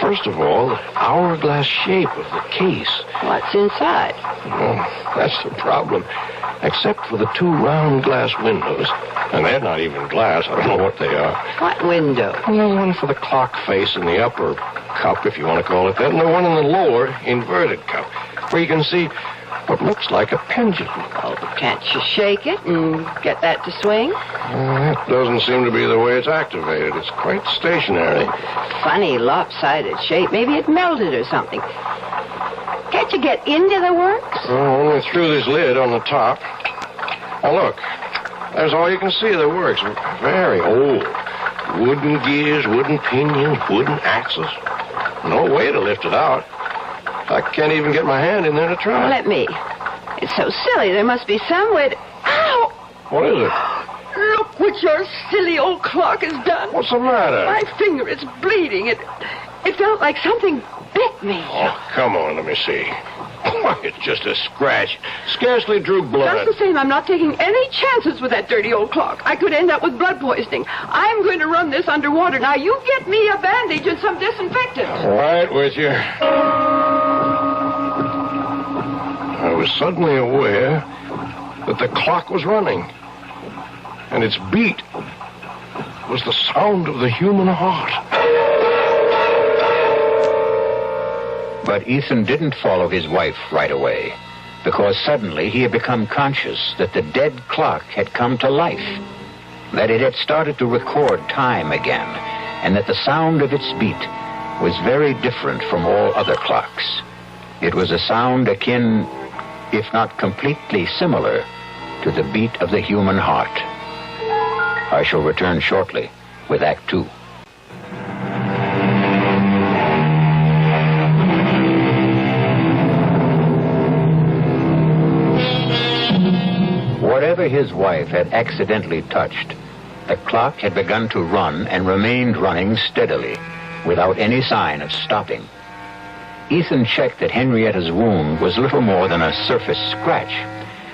First of all, the hourglass shape of the case. What's inside? Well, that's the problem. Except for the 2 round glass windows. And they're not even glass. I don't know what they are. What window? Well, the one for the clock face in the upper cup, if you want to call it that, and the one in the lower inverted cup, where you can see what looks like a pendulum. Oh, can't you shake it and get that to swing? That doesn't seem to be the way it's activated. It's quite stationary. Funny lopsided shape. Maybe it melted or something. Can't you get into the works? Oh, only through this lid on the top. Now, look. There's all you can see of the works. Very old. Wooden gears, wooden pinions, wooden axles. No way to lift it out. I can't even get my hand in there to try. Let me. It's so silly. There must be some way to... Ow! What is it? Look what your silly old clock has done. What's the matter? My finger, it's bleeding. It felt like something bit me. Oh, come on, let me see. Why, it's just a scratch. Scarcely drew blood. Just the same, I'm not taking any chances with that dirty old clock. I could end up with blood poisoning. I'm going to run this underwater. Now, you get me a bandage and some disinfectant. Right with you. I was suddenly aware that the clock was running. And its beat was the sound of the human heart. But Ethan didn't follow his wife right away, because suddenly he had become conscious that the dead clock had come to life. that it had started to record time again, and that the sound of its beat was very different from all other clocks. It was a sound akin, if not completely similar, to the beat of the human heart. I shall return shortly with Act 2. Whatever his wife had accidentally touched, the clock had begun to run and remained running steadily, without any sign of stopping. Ethan checked that Henrietta's wound was little more than a surface scratch,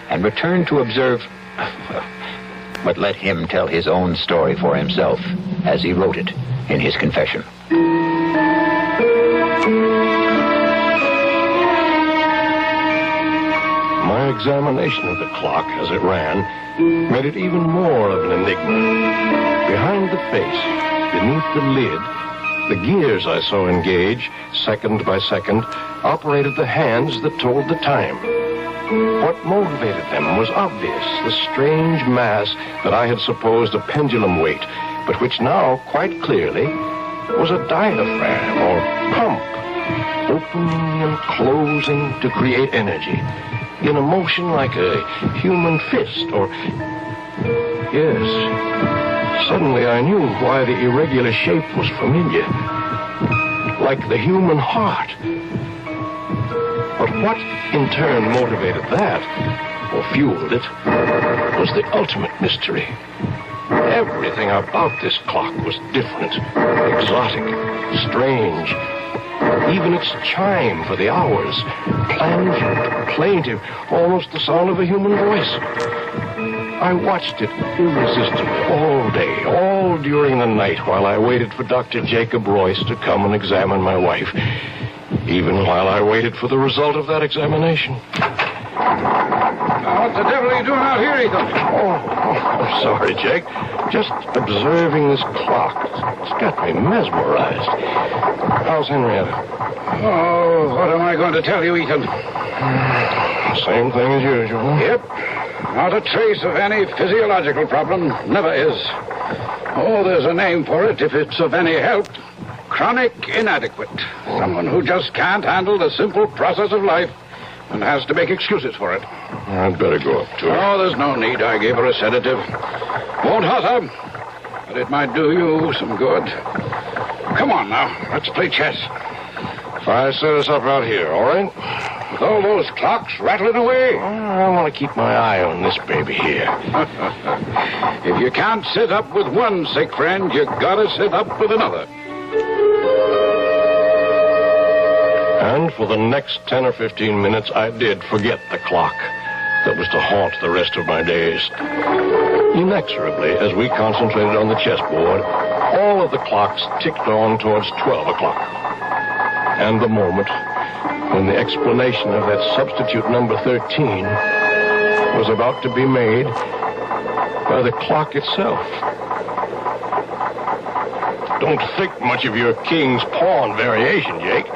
and returned to observe... But let him tell his own story for himself, as he wrote it in his confession. My examination of the clock as it ran made it even more of an enigma. Behind the face, beneath the lid, the gears I saw engage, second by second, operated the hands that told the time. What motivated them was obvious, the strange mass that I had supposed a pendulum weight, but which now, quite clearly, was a diaphragm or pump, opening and closing to create energy, in a motion like a human fist, or... Yes, suddenly I knew why the irregular shape was familiar, like the human heart. But what, in turn, motivated that, or fueled it, was the ultimate mystery. Everything about this clock was different, exotic, strange. Even its chime for the hours, plangent, plaintive, almost the sound of a human voice. I watched it irresistibly all day, all during the night, while I waited for Dr. Jacob Royce to come and examine my wife. Even while I waited for the result of that examination. What the devil are you doing out here, Ethan? I'm sorry, Jake. Just observing this clock. It's got me mesmerized. How's Henrietta? Oh, what am I going to tell you, Ethan? Same thing as usual. Yep. Not a trace of any physiological problem. Never is. Oh, there's a name for it if it's of any help. Chronic inadequate. Someone who just can't handle the simple process of life and has to make excuses for it. I'd better go up to her. Oh, there's no need. I gave her a sedative. Won't hurt her, but it might do you some good. Come on now, let's play chess. If I set us up out here, all right? With all those clocks rattling away? I want to keep my eye on this baby here. If you can't sit up with one sick friend, you gotta sit up with another. And for the next 10 or 15 minutes, I did forget the clock that was to haunt the rest of my days. Inexorably, as we concentrated on the chessboard, all of the clocks ticked on towards 12 o'clock. And the moment when the explanation of that substitute number 13 was about to be made by the clock itself. Don't think much of your king's pawn variation, Jake.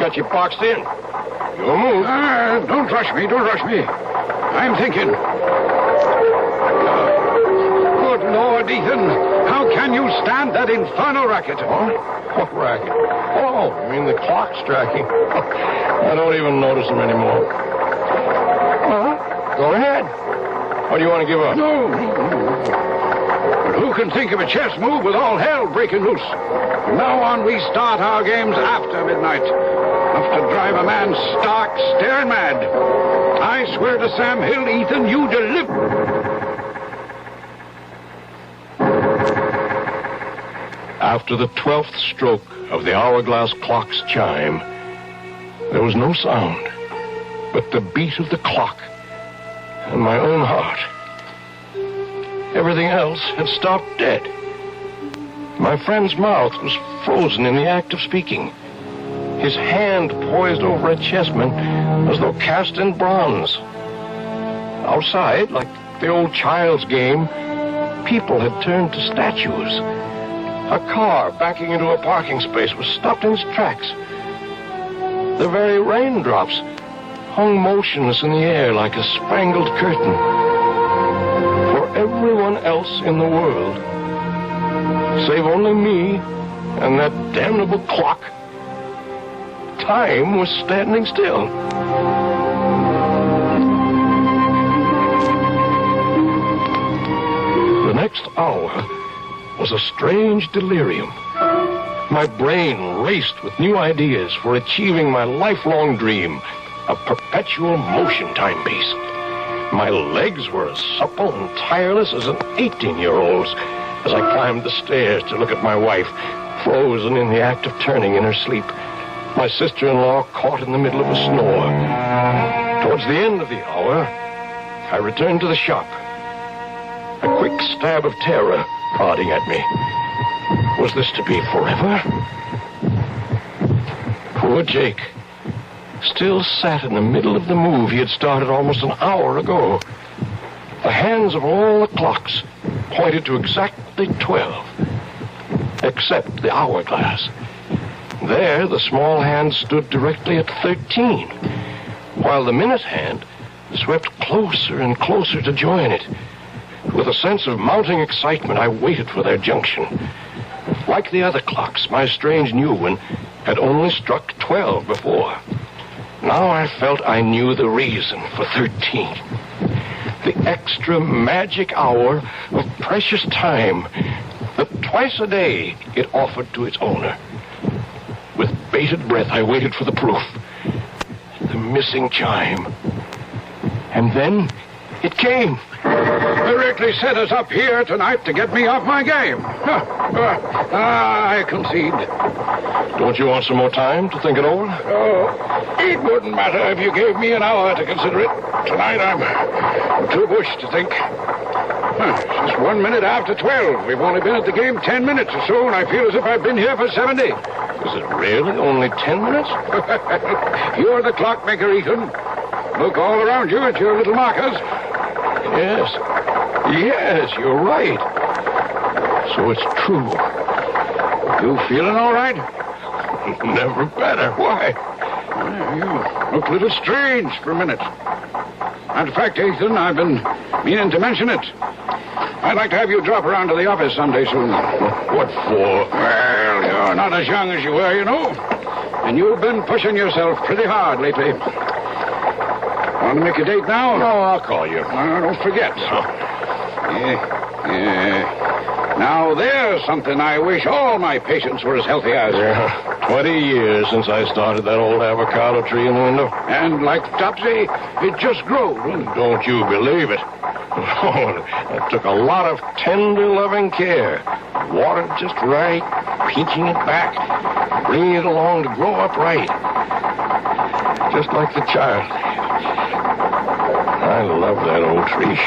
Got you boxed in. Your move. Don't rush me, don't rush me. I'm thinking. Good Lord, Ethan. How can you stand that infernal racket? Huh? What racket? Oh, you mean the clock striking? I don't even notice them anymore. Well, go ahead. What do you want to give up? No. But who can think of a chess move with all hell breaking loose? From now on, we start our games after midnight. Enough to drive a man stark, staring mad. I swear to Sam Hill, Ethan, you deliver. After the 12th stroke of the hourglass clock's chime, there was no sound but the beat of the clock and my own heart. Everything else had stopped dead. My friend's mouth was frozen in the act of speaking. His hand poised over a chessman as though cast in bronze. Outside, like the old child's game, people had turned to statues. A car backing into a parking space was stopped in its tracks. The very raindrops hung motionless in the air like a spangled curtain. For everyone else in the world. Save only me and that damnable clock. Time was standing still. The next hour was a strange delirium. My brain raced with new ideas for achieving my lifelong dream, a perpetual motion timepiece. My legs were as supple and tireless as an 18-year-old's as I climbed the stairs to look at my wife, frozen in the act of turning in her sleep, my sister-in-law caught in the middle of a snore. Towards the end of the hour, I returned to the shop. A quick stab of terror prodding at me. Was this to be forever? Poor Jake still sat in the middle of the move he had started almost an hour ago. The hands of all the clocks pointed to exactly 12, except the hourglass. There, the small hand stood directly at 13, while the minute hand swept closer and closer to join it. With a sense of mounting excitement, I waited for their junction. Like the other clocks, my strange new one had only struck 12 before. Now I felt I knew the reason for 13. The extra magic hour of precious time that twice a day it offered to its owner. With bated breath, I waited for the proof. The missing chime. And then it came. Directly set us up here tonight to get me off my game. I concede. Don't you want some more time to think it over? Oh, it wouldn't matter if you gave me an hour to consider it. Tonight I'm too bushed to think. It's 1 minute after 12. We've only been at the game 10 minutes or so, and I feel as if I've been here for 70. Is it really only 10 minutes? You're the clockmaker, Ethan. Look all around you at your little markers. Yes, you're right. So it's true. You feeling all right? Never better. Why? You look a little strange for a minute. Matter of fact, Ethan, I've been meaning to mention it. I'd like to have you drop around to the office someday soon. What for? Well, you're not as young as you were, you know. And you've been pushing yourself pretty hard lately. Want to make a date now? No, I'll call you. Don't forget. Now, there's something I wish all my patients were as healthy as. 20 years since I started that old avocado tree in the window. And like Topsy, it just grew. Don't you believe it? Oh, it took a lot of tender, loving care. Watered just right, pinching it back, bringing it along to grow up right. Just like the child. I love that old tree.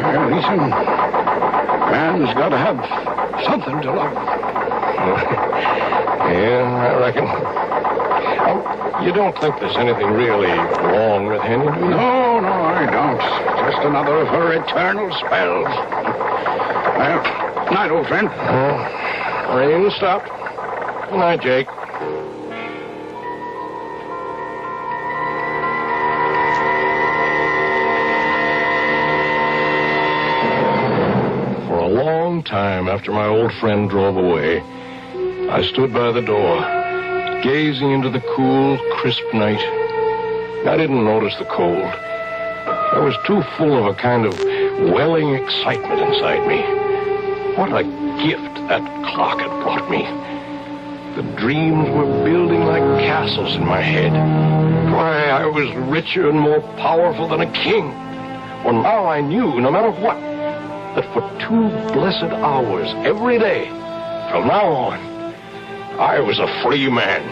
Well, listen, man's got to have something to love. Yeah, I reckon. You don't think there's anything really wrong with Henny, do you? No, I don't. Just another of her eternal spells. Well, night, old friend. Rain stopped. Good night, Jake. For a long time after my old friend drove away, I stood by the door, gazing into the cool, crisp night. I didn't notice the cold. I was too full of a kind of welling excitement inside me. What a gift that clock had brought me. The dreams were building like castles in my head. Why, I was richer and more powerful than a king. Well, now I knew, no matter what, that for 2 blessed hours every day, from now on, I was a free man.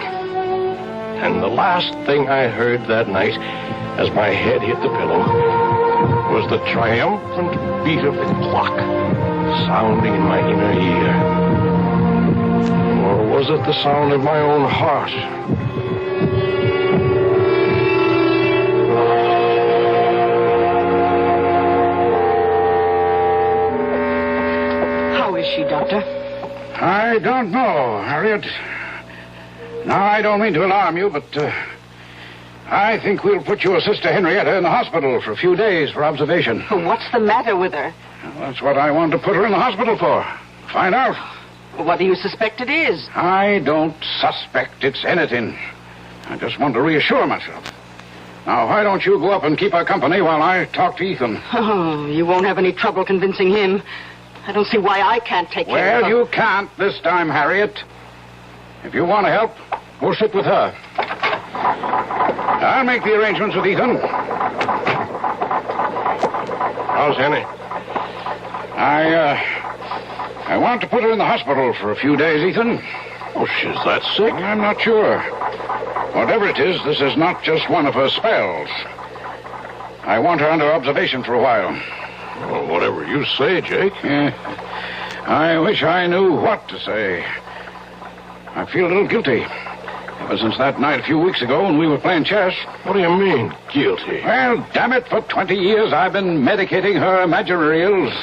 And the last thing I heard that night, as my head hit the pillow, was the triumphant beat of the clock sounding in my inner ear. Or was it the sound of my own heart? How is she, Doctor? I don't know, Harriet. Now, I don't mean to alarm you, but I think we'll put your sister Henrietta in the hospital for a few days for observation. What's the matter with her? Well, that's what I wanted to put her in the hospital for. Find out. Well, what do you suspect it is? I don't suspect it's anything. I just want to reassure myself. Now, why don't you go up and keep her company while I talk to Ethan? Oh, you won't have any trouble convincing him. I don't see why I can't take care of her. Well, you can't this time, Harriet. If you want to help, go sit with her. I'll make the arrangements with Ethan. How's Henny? I want to put her in the hospital for a few days, Ethan. Oh, she's that sick? I'm not sure. Whatever it is, this is not just one of her spells. I want her under observation for a while. Well, whatever you say, Jake. I wish I knew what to say. I feel a little guilty. Ever since that night a few weeks ago when we were playing chess. What do you mean, guilty? Well, damn it, for 20 years I've been medicating her imaginary ills.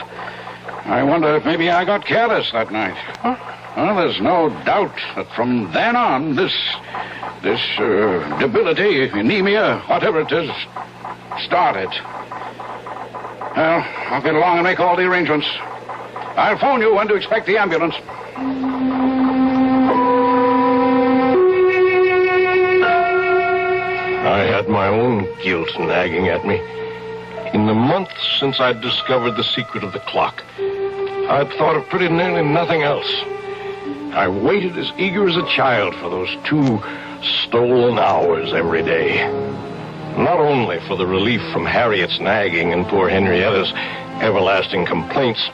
I wonder if maybe I got careless that night. Huh? Well, there's no doubt that from then on, this debility, anemia, whatever it is, started. Well, I'll get along and make all the arrangements. I'll phone you when to expect the ambulance. I had my own guilt nagging at me. In the months since I'd discovered the secret of the clock, I'd thought of pretty nearly nothing else. I waited as eager as a child for those 2 stolen hours every day. Not only for the relief from Harriet's nagging and poor Henrietta's everlasting complaints,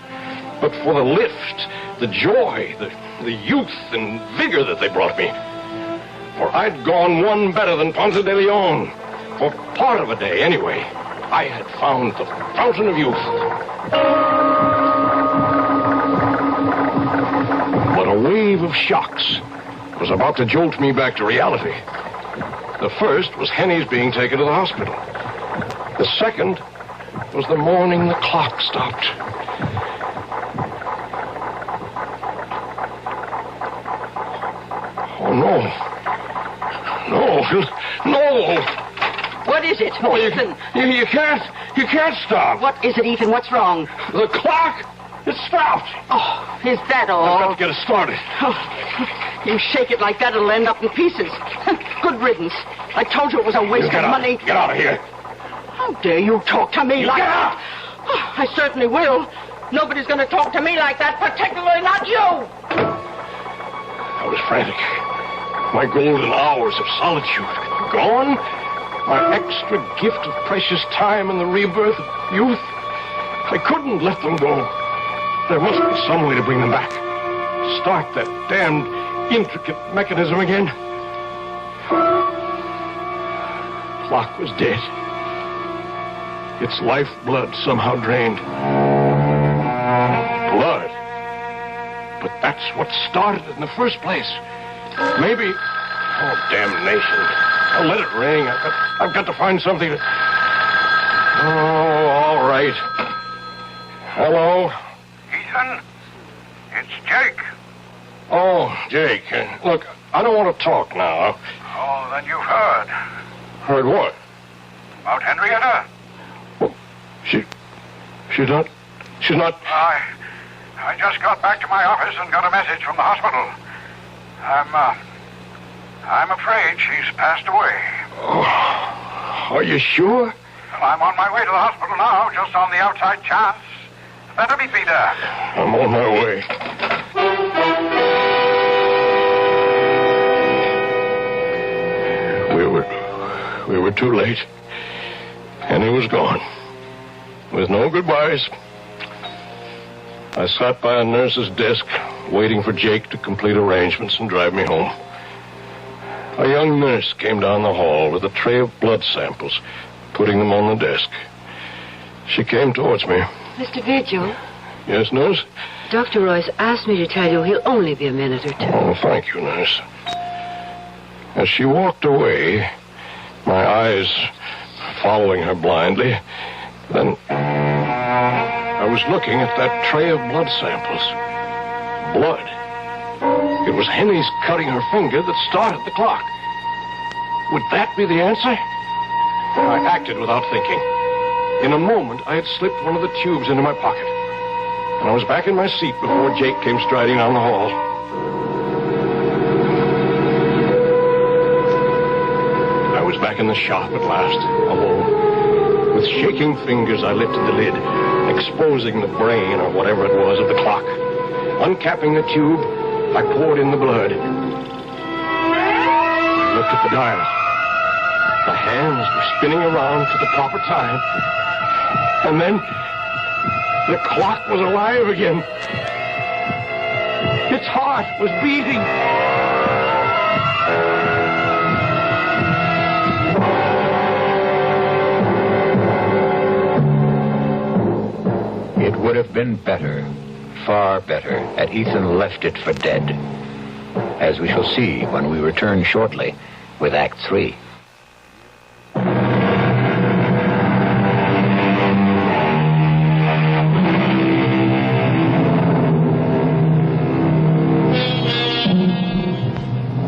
but for the lift, the joy, the youth and vigor that they brought me. For I'd gone one better than Ponce de Leon. For part of a day, anyway, I had found the fountain of youth. But a wave of shocks was about to jolt me back to reality. The first was Henny's being taken to the hospital. The second was the morning the clock stopped. Oh, no. No! What is it, Ethan? You can't stop. What is it, Ethan? What's wrong? The clock! It stopped! Oh, is that all? I've got to get it started. Oh, you shake it like that, it'll end up in pieces. Good riddance. I told you it was a waste of money. Get out of here. How dare you talk to me like Get that? out! Oh, I certainly will. Nobody's going to talk to me like that, particularly not you. I was frantic. My golden hours of solitude gone. My extra gift of precious time in the rebirth of youth. I couldn't let them go. There must be some way to bring them back. Start that damned intricate mechanism again. Clock was dead. Its lifeblood somehow drained. Blood. But that's what started it in the first place. Maybe... Oh, damnation. I'll let it ring. I've got to find something to... Oh, all right. Hello? Ethan, it's Jake. Oh, Jake. Look, I don't want to talk now. Oh, then you've heard. Heard what? About Henrietta? Well, she's not... I just got back to my office and got a message from the hospital. I'm afraid she's passed away. Oh, are you sure? Well, I'm on my way to the hospital now, just on the outside chance. Better meet me there. I'm on my way. We were too late. And he was gone. With no goodbyes. I sat by a nurse's desk, waiting for Jake to complete arrangements and drive me home. A young nurse came down the hall with a tray of blood samples, putting them on the desk. She came towards me. Mr. Vigil? Yes, nurse? Dr. Royce asked me to tell you he'll only be a minute or two. Oh, thank you, nurse. As she walked away, my eyes following her blindly, then I was looking at that tray of blood samples. Blood. It was Henny's cutting her finger that started the clock. Would that be the answer? I acted without thinking. In a moment, I had slipped one of the tubes into my pocket. I was back in my seat before Jake came striding down the hall. I was back in the shop at last, alone. With shaking fingers, I lifted the lid, exposing the brain, or whatever it was, of the clock. Uncapping the tube, I poured in the blood. I looked at the dial. The hands were spinning around to the proper time. And then the clock was alive again. Its heart was beating. It would have been better, far better, had Ethan left it for dead, as we shall see when we return shortly with Act 3.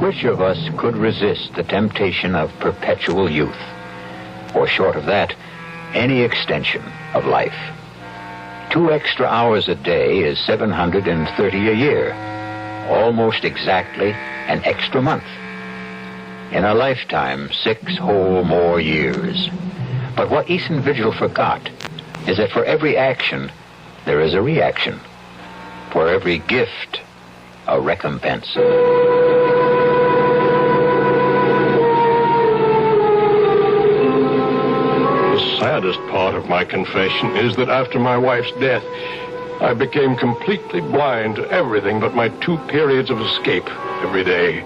Which of us could resist the temptation of perpetual youth, or short of that, any extension of life? 2 extra hours a day is 730 a year, almost exactly an extra month. In a lifetime, 6 whole more years. But what Ethan Vigil forgot is that for every action, there is a reaction. For every gift, a recompense. The saddest part of my confession is that after my wife's death, I became completely blind to everything but my 2 periods of escape every day.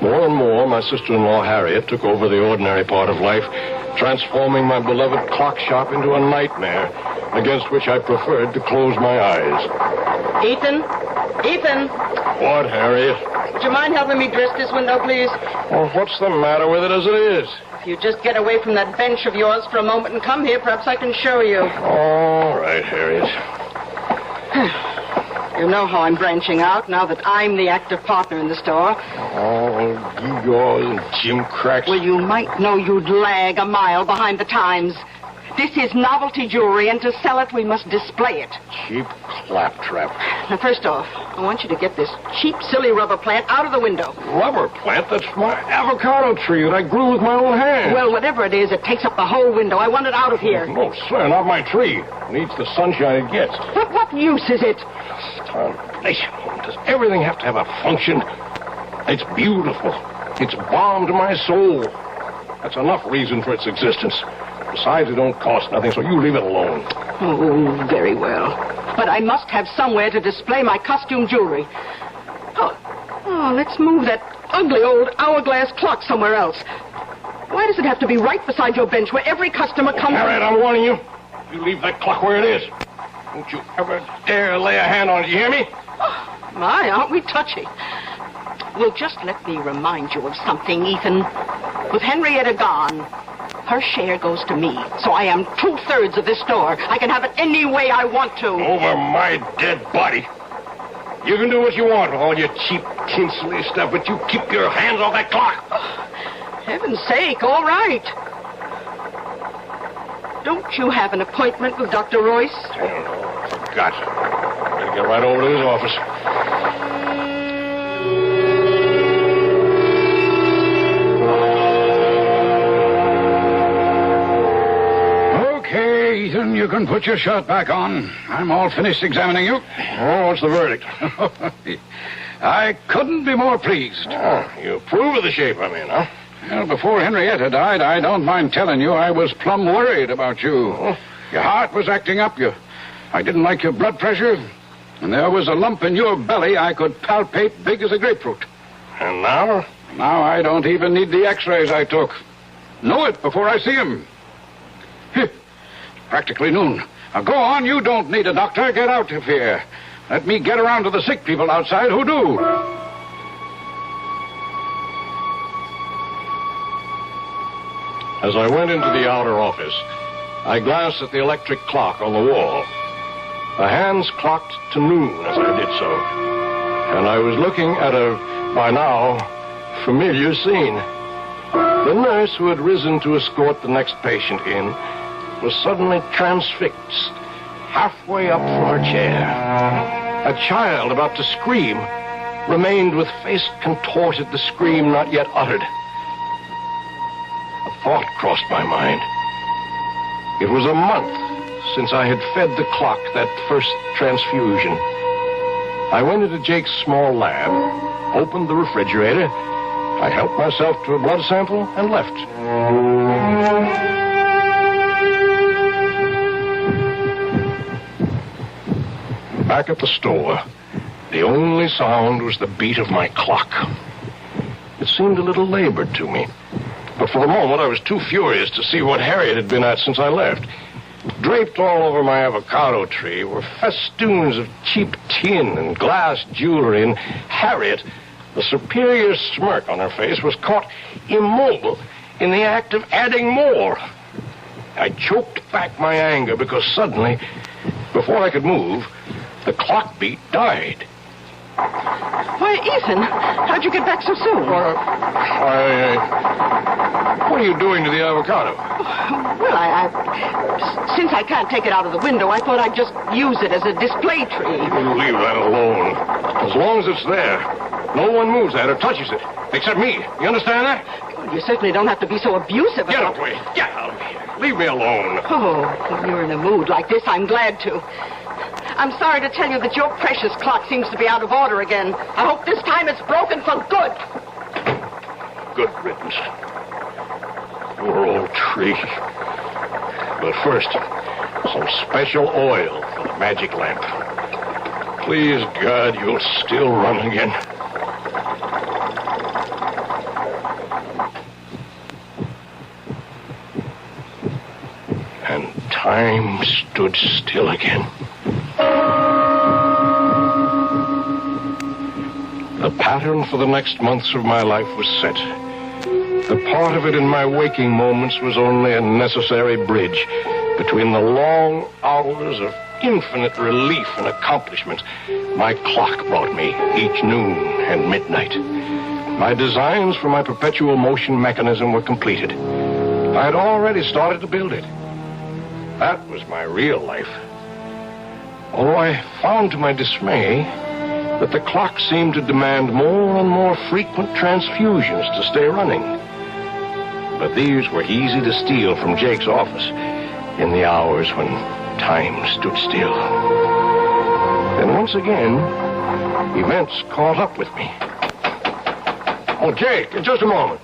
More and more, my sister-in-law Harriet took over the ordinary part of life, transforming my beloved clock shop into a nightmare against which I preferred to close my eyes. Ethan? Ethan? What, Harriet? Would you mind helping me dress this window, please? Well, what's the matter with it as it is? If you just get away from that bench of yours for a moment and come here, perhaps I can show you. All right, Harriet. You know how I'm branching out now that I'm the active partner in the store. Oh, gewgaws and gimcracks. Well, you might know you'd lag a mile behind the times. This is novelty jewelry, and to sell it, we must display it. Cheap claptrap. Now, first off, I want you to get this cheap, silly rubber plant out of the window. Rubber plant? That's my avocado tree that I grew with my own hands. Well, whatever it is, it takes up the whole window. I want it out of here. No, sir, not my tree. It needs the sunshine it gets. But what use is it? Does everything have to have a function? It's beautiful. It's balm to my soul. That's enough reason for its existence. Besides, it don't cost nothing, so you leave it alone. Oh, very well. But I must have somewhere to display my costume jewelry. Oh, let's move that ugly old hourglass clock somewhere else. Why does it have to be right beside your bench where every customer comes... Harriet, I'm warning you. You leave that clock where it is. Don't you ever dare lay a hand on it, you hear me? Oh, my, aren't we touchy? Well, just let me remind you of something, Ethan. With Henrietta gone, her share goes to me. So I am 2/3 of this store. I can have it any way I want to. Over my dead body. You can do what you want with all your cheap, tinsely stuff, but you keep your hands off that clock. Oh, heaven's sake, all right. Don't you have an appointment with Dr. Royce? I don't know. I forgot. Better get right over to his office. Okay, Ethan, you can put your shirt back on. I'm all finished examining you. Oh, what's the verdict? I couldn't be more pleased. Oh, you approve of the shape I'm in, huh? Well, before Henrietta died, I don't mind telling you I was plumb worried about you. Oh. Your heart was acting up. I didn't like your blood pressure. And there was a lump in your belly I could palpate big as a grapefruit. And now? Now I don't even need the x-rays I took. Know it before I see him. Practically noon. Now go on, you don't need a doctor. Get out of here. Let me get around to the sick people outside who do. As I went into the outer office, I glanced at the electric clock on the wall. The hands clocked to noon as I did so. And I was looking at a, by now, familiar scene. The nurse who had risen to escort the next patient in was suddenly transfixed halfway up from her chair. A child about to scream remained with face contorted, the scream not yet uttered. A thought crossed my mind. It was a month since I had fed the clock that first transfusion. I went into Jake's small lab, opened the refrigerator, I helped myself to a blood sample and left. Back at the store, the only sound was the beat of my clock. It seemed a little labored to me, but for the moment I was too furious to see what Harriet had been at since I left. Draped all over my avocado tree were festoons of cheap tin and glass jewelry, and Harriet, the superior smirk on her face, was caught immobile in the act of adding more. I choked back my anger because suddenly, before I could move, the clock beat died. Why, Ethan, how'd you get back so soon? What are you doing to the avocado? Well, since I can't take it out of the window, I thought I'd just use it as a display tree. You leave that alone. As long as it's there, no one moves that or touches it, except me. You understand that? Well, you certainly don't have to be so abusive Get about away. Get out of here. Leave me alone. Oh, when you're in a mood like this, I'm glad to. I'm sorry to tell you that your precious clock seems to be out of order again. I hope this time it's broken for good. Good riddance. Poor old tree. But first, some special oil for the magic lamp. Please, God, you'll still run again. And time stood still again. The pattern for the next months of my life was set. The part of it in my waking moments was only a necessary bridge between the long hours of infinite relief and accomplishment my clock brought me each noon and midnight. My designs for my perpetual motion mechanism were completed. I had already started to build it. That was my real life. Although I found to my dismay that the clock seemed to demand more and more frequent transfusions to stay running. But these were easy to steal from Jake's office in the hours when time stood still. Then once again, events caught up with me. Oh, Jake, just a moment.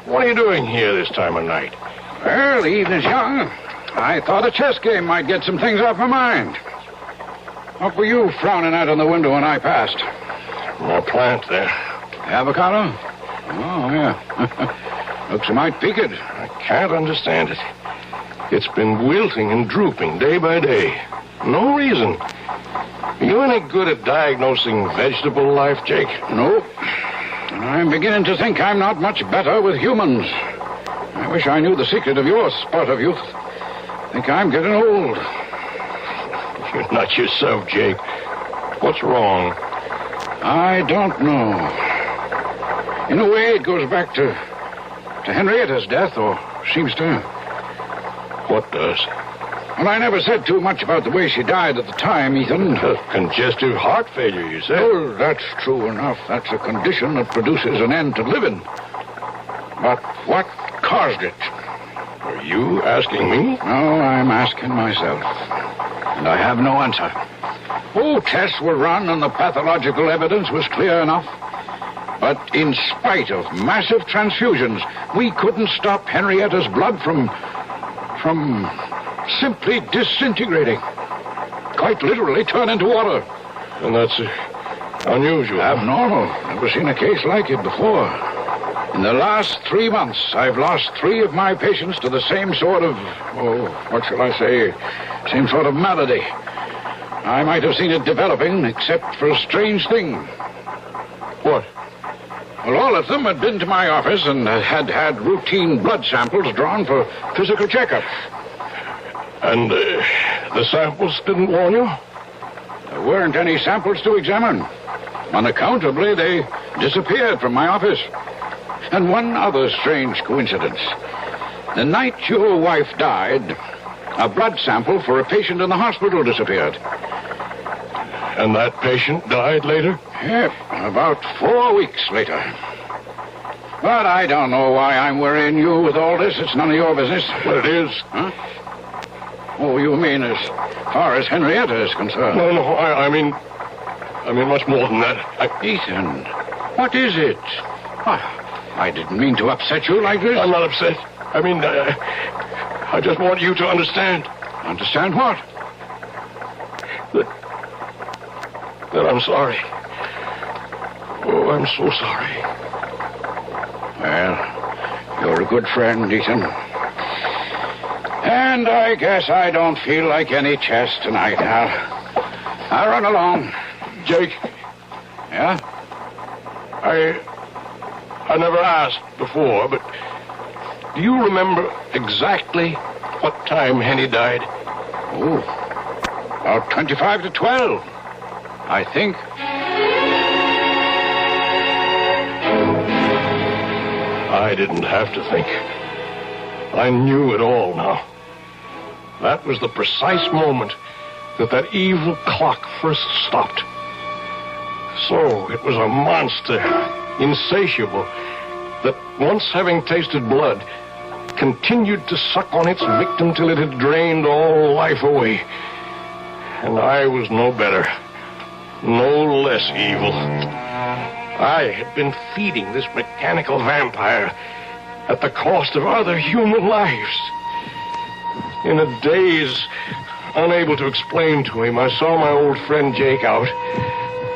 What are you doing here this time of night? Well, the evening's young. I thought a chess game might get some things off my mind. What were you frowning at in the window when I passed? My plant there. Avocado? Oh, yeah. Looks a mite peaked. I can't understand it. It's been wilting and drooping day by day. No reason. Are you any good at diagnosing vegetable life, Jake? No. I'm beginning to think I'm not much better with humans. I wish I knew the secret of your spurt of youth. I think I'm getting old. You're not yourself, Jake. What's wrong? I don't know. In a way, it goes back to Henrietta's death, or seems to. What does? Well, I never said too much about the way she died at the time, Ethan. Congestive heart failure, you said? Oh, that's true enough. That's a condition that produces an end to living. But what caused it? Are you asking me? No, I'm asking myself. And I have no answer. Oh, tests were run and the pathological evidence was clear enough. But in spite of massive transfusions, we couldn't stop Henrietta's blood from simply disintegrating. Quite literally turn into water. And that's unusual. Abnormal. Never seen a case like it before. In the last 3 months, I've lost 3 of my patients to the same sort of, what shall I say, same sort of malady. I might have seen it developing, except for a strange thing. What? Well, all of them had been to my office and had routine blood samples drawn for physical checkup. And the samples didn't warn you? There weren't any samples to examine. Unaccountably, they disappeared from my office. And one other strange coincidence. The night your wife died, A blood sample for a patient in the hospital disappeared. And that patient died later? Yep, about 4 weeks later. But I don't know why I'm worrying you with all this. It's none of your business. Well, it is. Huh? Oh, you mean as far as Henrietta is concerned? No, I mean much more than that. Ethan, what is it? I didn't mean to upset you like this. I'm not upset. I just want you to understand. Understand what? That I'm sorry. Oh, I'm so sorry. Well, you're a good friend, Ethan. And I guess I don't feel like any chess tonight. I'll run along. Jake. Yeah? I never asked before, but do you remember exactly what time Henny died? Oh, about 25 to 12, I think. I didn't have to think. I knew it all now. That was the precise moment that evil clock first stopped. So it was a monster, insatiable, that once having tasted blood, continued to suck on its victim till it had drained all life away. And I was no better, no less evil. I had been feeding this mechanical vampire at the cost of other human lives. In a daze, unable to explain to him, I saw my old friend Jake out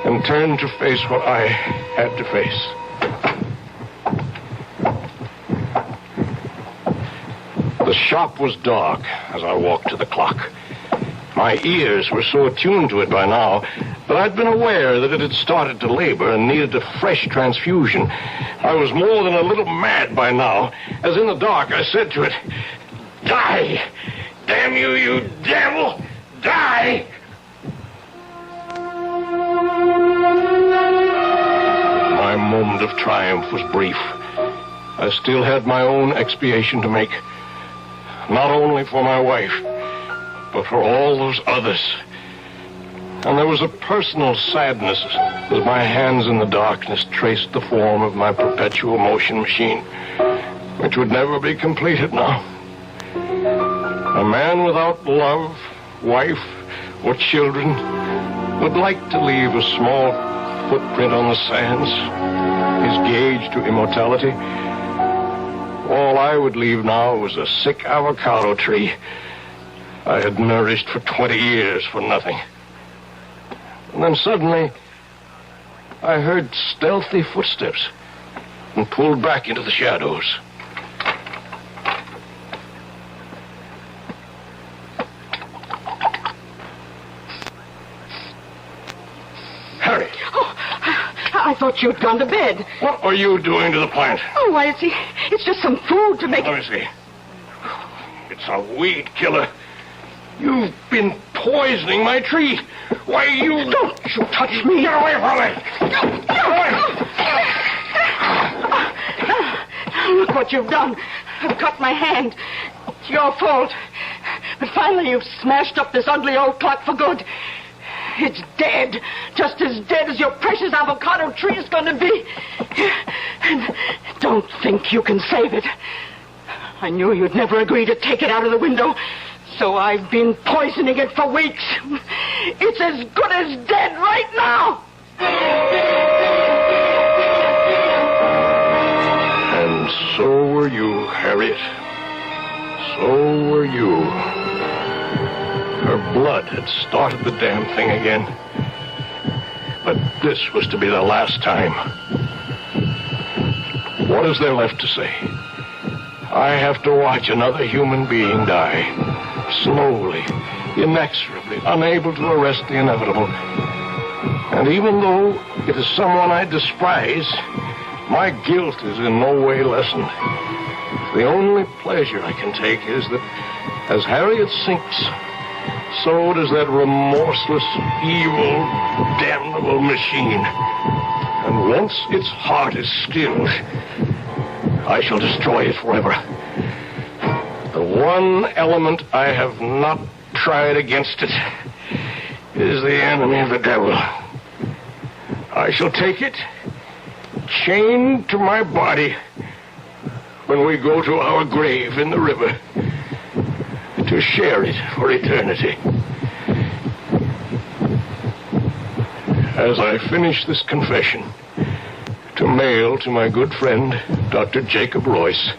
and turned to face what I had to face. The shop was dark as I walked to the clock. My ears were so attuned to it by now that I'd been aware that it had started to labor and needed a fresh transfusion. I was more than a little mad by now, as in the dark I said to it, "Die! Damn you, you devil! Die!" My moment of triumph was brief. I still had my own expiation to make. Not only for my wife, but for all those others. And there was a personal sadness as my hands in the darkness traced the form of my perpetual motion machine, which would never be completed now. A man without love, wife, or children would like to leave a small footprint on the sands, his gauge to immortality. All I would leave now was a sick avocado tree I had nourished for 20 years for nothing. And then suddenly, I heard stealthy footsteps and pulled back into the shadows. Harry! Oh, I thought you'd gone to bed. What are you doing to the plant? Oh, why, it's just some food to make Let me see. It's a weed killer. You've been poisoning my tree. Why, you... Don't you touch me. Get away from me. Get away. Look what you've done. I've cut my hand. It's your fault. But finally you've smashed up this ugly old clock for good. It's dead. Just as dead as your precious avocado tree is going to be. And don't think you can save it. I knew you'd never agree to take it out of the window. So I've been poisoning it for weeks. It's as good as dead right now. And so were you, Harriet. So were you. Her blood had started the damn thing again. But this was to be the last time. What is there left to say? I have to watch another human being die. Slowly, inexorably, unable to arrest the inevitable. And even though it is someone I despise, my guilt is in no way lessened. The only pleasure I can take is that as Harriet sinks, so does that remorseless, evil, damnable machine. And once its heart is stilled, I shall destroy it forever. The one element I have not tried against it is the enemy of the devil. I shall take it, chained to my body, when we go to our grave in the river, to share it for eternity. As I finish this confession, to mail to my good friend, Dr. Jacob Royce,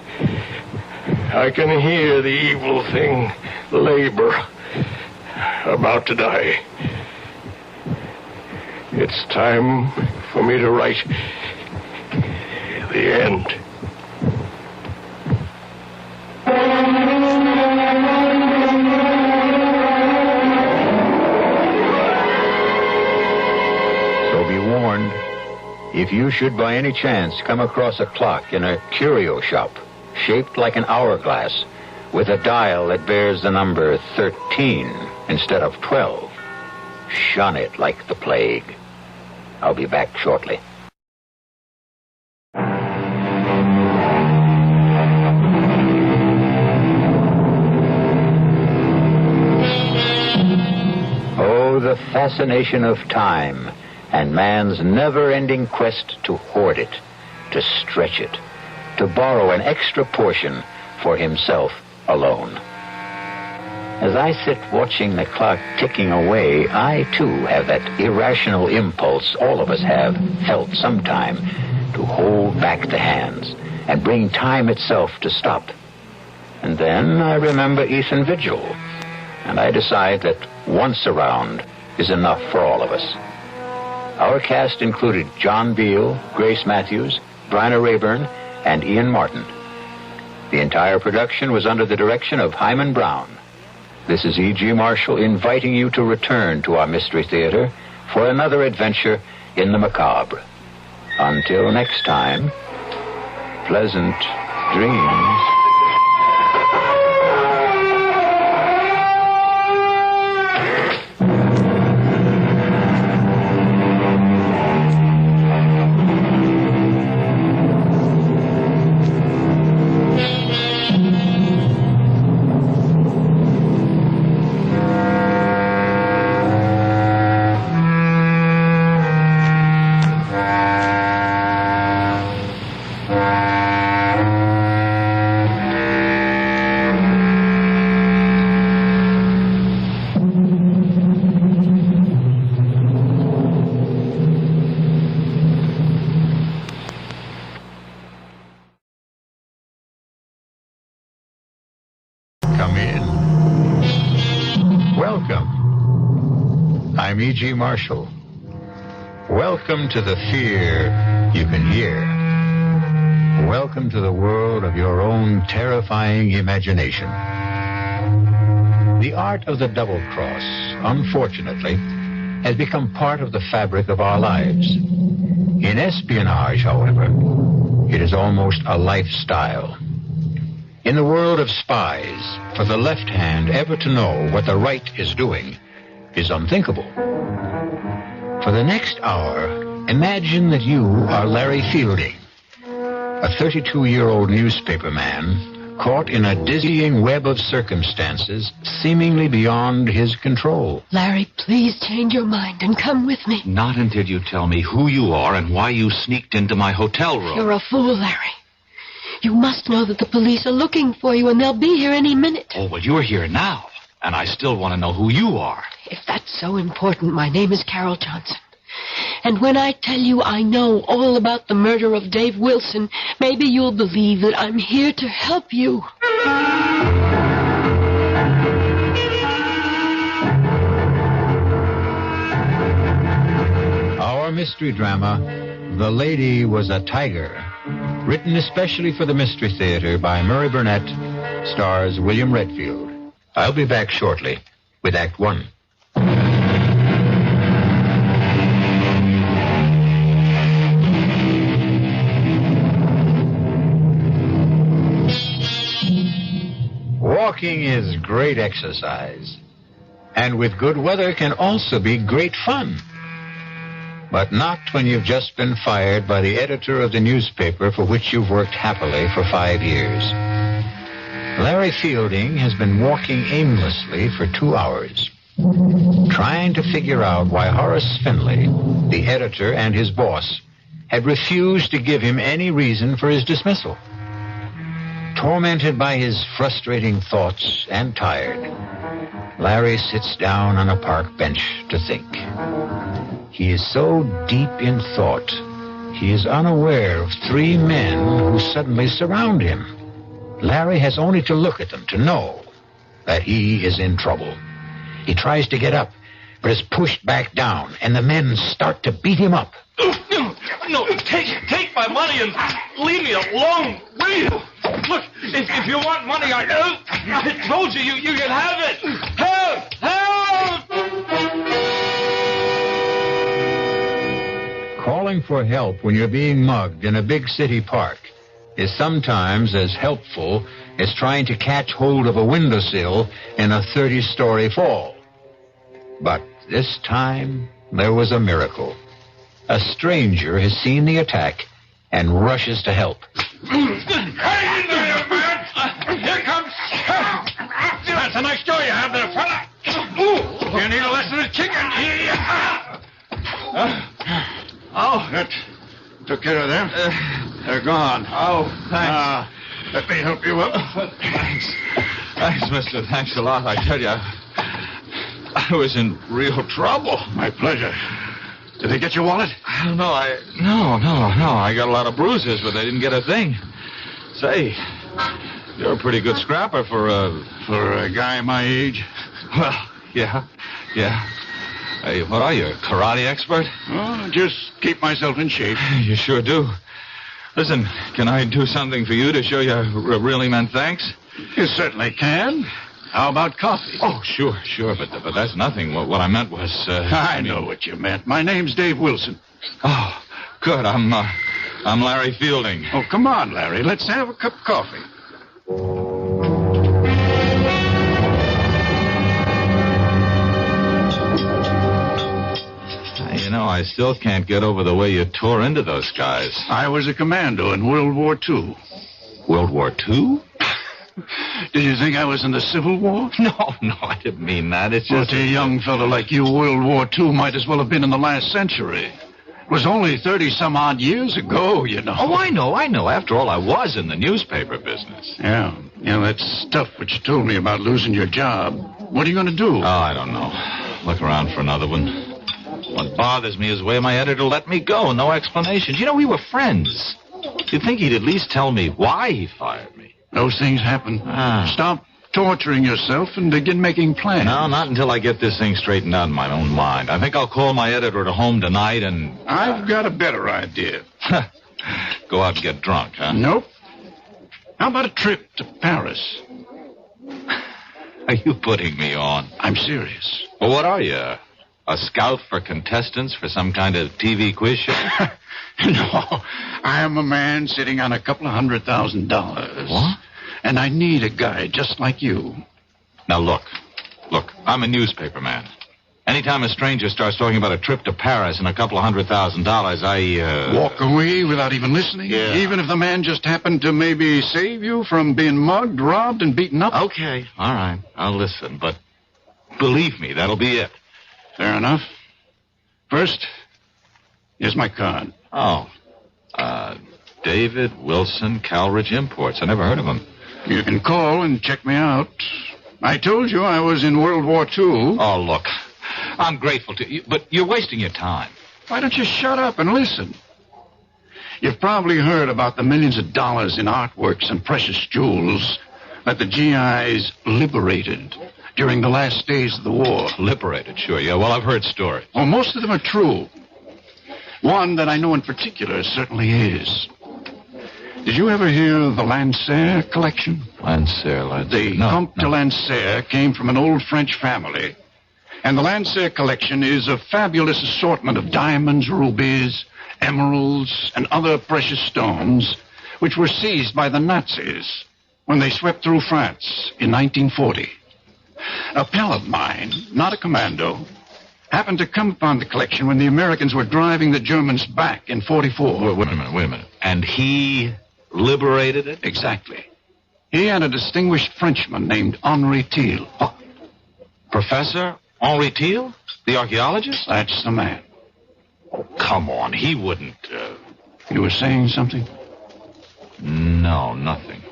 I can hear the evil thing labor, about to die. It's time for me to write the end. So be warned, if you should by any chance come across a clock in a curio shop shaped like an hourglass with a dial that bears the number 13 instead of 12, shun it like the plague. I'll be back shortly. Oh, the fascination of time and man's never-ending quest to hoard it, to stretch it, to borrow an extra portion for himself alone. As I sit watching the clock ticking away, I, too, have that irrational impulse all of us have felt sometime to hold back the hands and bring time itself to stop. And then I remember Ethan Vigil, and I decide that once around is enough for all of us. Our cast included John Beale, Grace Matthews, Bryna Raeburn, and Ian Martin. The entire production was under the direction of Hyman Brown. This is E.G. Marshall inviting you to return to our Mystery Theater for another adventure in the macabre. Until next time, pleasant dreams. Come in. Welcome. I'm E.G. Marshall. Welcome to the fear you can hear. Welcome to the world of your own terrifying imagination. The art of the double cross, unfortunately, has become part of the fabric of our lives. In espionage, however, it is almost a lifestyle. In the world of spies, for the left hand ever to know what the right is doing is unthinkable. For the next hour, imagine that you are Larry Fielding, a 32-year-old newspaper man caught in a dizzying web of circumstances seemingly beyond his control. Larry, please change your mind and come with me. Not until you tell me who you are and why you sneaked into my hotel room. You're a fool, Larry. You must know that the police are looking for you, and they'll be here any minute. Oh, well, you're here now, and I still want to know who you are. If that's so important, my name is Carol Johnson. And when I tell you I know all about the murder of Dave Wilson, maybe you'll believe that I'm here to help you. Our mystery drama, The Lady Was a Tiger, written especially for the Mystery Theater by Murray Burnett, stars William Redfield. I'll be back shortly with Act One. Walking is great exercise, and with good weather can also be great fun. But not when you've just been fired by the editor of the newspaper for which you've worked happily for 5 years. Larry Fielding has been walking aimlessly for 2 hours, trying to figure out why Horace Finley, the editor and his boss, had refused to give him any reason for his dismissal. Tormented by his frustrating thoughts and tired, Larry sits down on a park bench to think. He is so deep in thought, he is unaware of 3 men who suddenly surround him. Larry has only to look at them to know that he is in trouble. He tries to get up, but is pushed back down, and the men start to beat him up. No, take my money and leave me alone, will you? Look, if you want money, I told you can have it. Help! Calling for help when you're being mugged in a big city park is sometimes as helpful as trying to catch hold of a windowsill in a 30-story fall. But this time, there was a miracle. A stranger has seen the attack and rushes to help. Hang in there, man! Here comes... That's a nice jaw you have there, fella. You need a lesson of kicking. That took care of them. They're gone. Oh, thanks. Let me help you up. Thanks, mister. Thanks a lot. I tell you, I was in real trouble. My pleasure. Did they get your wallet? I don't know. No. I got a lot of bruises, but they didn't get a thing. Say, you're a pretty good scrapper for a guy my age. Well, yeah. Hey, what are you, a karate expert? Oh, just keep myself in shape. You sure do. Listen, can I do something for you to show you I really meant thanks? You certainly can. How about coffee? Oh, sure, but that's nothing. What I meant was... I know what you meant. My name's Dave Wilson. Oh, good. I'm Larry Fielding. Oh, come on, Larry. Let's have a cup of coffee. You know, I still can't get over the way you tore into those guys. I was a commando in World War II. World War II? Did you think I was in the Civil War? No, I didn't mean that. It's just... Well, to a young fellow like you, World War II might as well have been in the last century. It was only 30-some-odd years ago, you know. Oh, I know. After all, I was in the newspaper business. Yeah, that stuff which you told me about losing your job. What are you going to do? Oh, I don't know. Look around for another one. What bothers me is the way my editor let me go. No explanations. You know, we were friends. You'd think he'd at least tell me why he fired me. Those things happen. Stop torturing yourself and begin making plans. No, not until I get this thing straightened out in my own mind. I think I'll call my editor at home tonight and... I've got a better idea. Go out and get drunk, huh? Nope. How about a trip to Paris? Are you putting me on? I'm serious. Well, what are you? A scout for contestants for some kind of TV quiz show? No, I am a man sitting on a couple of $100,000. What? And I need a guy just like you. Now, look, I'm a newspaper man. Anytime a stranger starts talking about a trip to Paris and a couple of $100,000, I, Walk away without even listening? Yeah. Even if the man just happened to maybe save you from being mugged, robbed, and beaten up? Okay, all right, I'll listen, but believe me, that'll be it. Fair enough. First, here's my card. Oh, David Wilson, Calridge Imports. I never heard of him. You can call and check me out. I told you I was in World War II. Oh, look, I'm grateful to you, but you're wasting your time. Why don't you shut up and listen? You've probably heard about the millions of dollars in artworks and precious jewels that the GIs liberated during the last days of the war. Liberated, sure, yeah. Well, I've heard stories. Well, most of them are true. One that I know in particular certainly is. Did you ever hear of the Lancer collection? Lancer. The Comte de Lancer came from an old French family. And the Lancer collection is a fabulous assortment of diamonds, rubies, emeralds, and other precious stones which were seized by the Nazis when they swept through France in 1940. A pal of mine, not a commando, happened to come upon the collection when the Americans were driving the Germans back in 44. Wait a minute. And he liberated it? Exactly. He and a distinguished Frenchman named Henri Thiel. Oh, Professor Henri Thiel? The archaeologist? That's the man. Oh, come on. He wouldn't... You were saying something? No, nothing.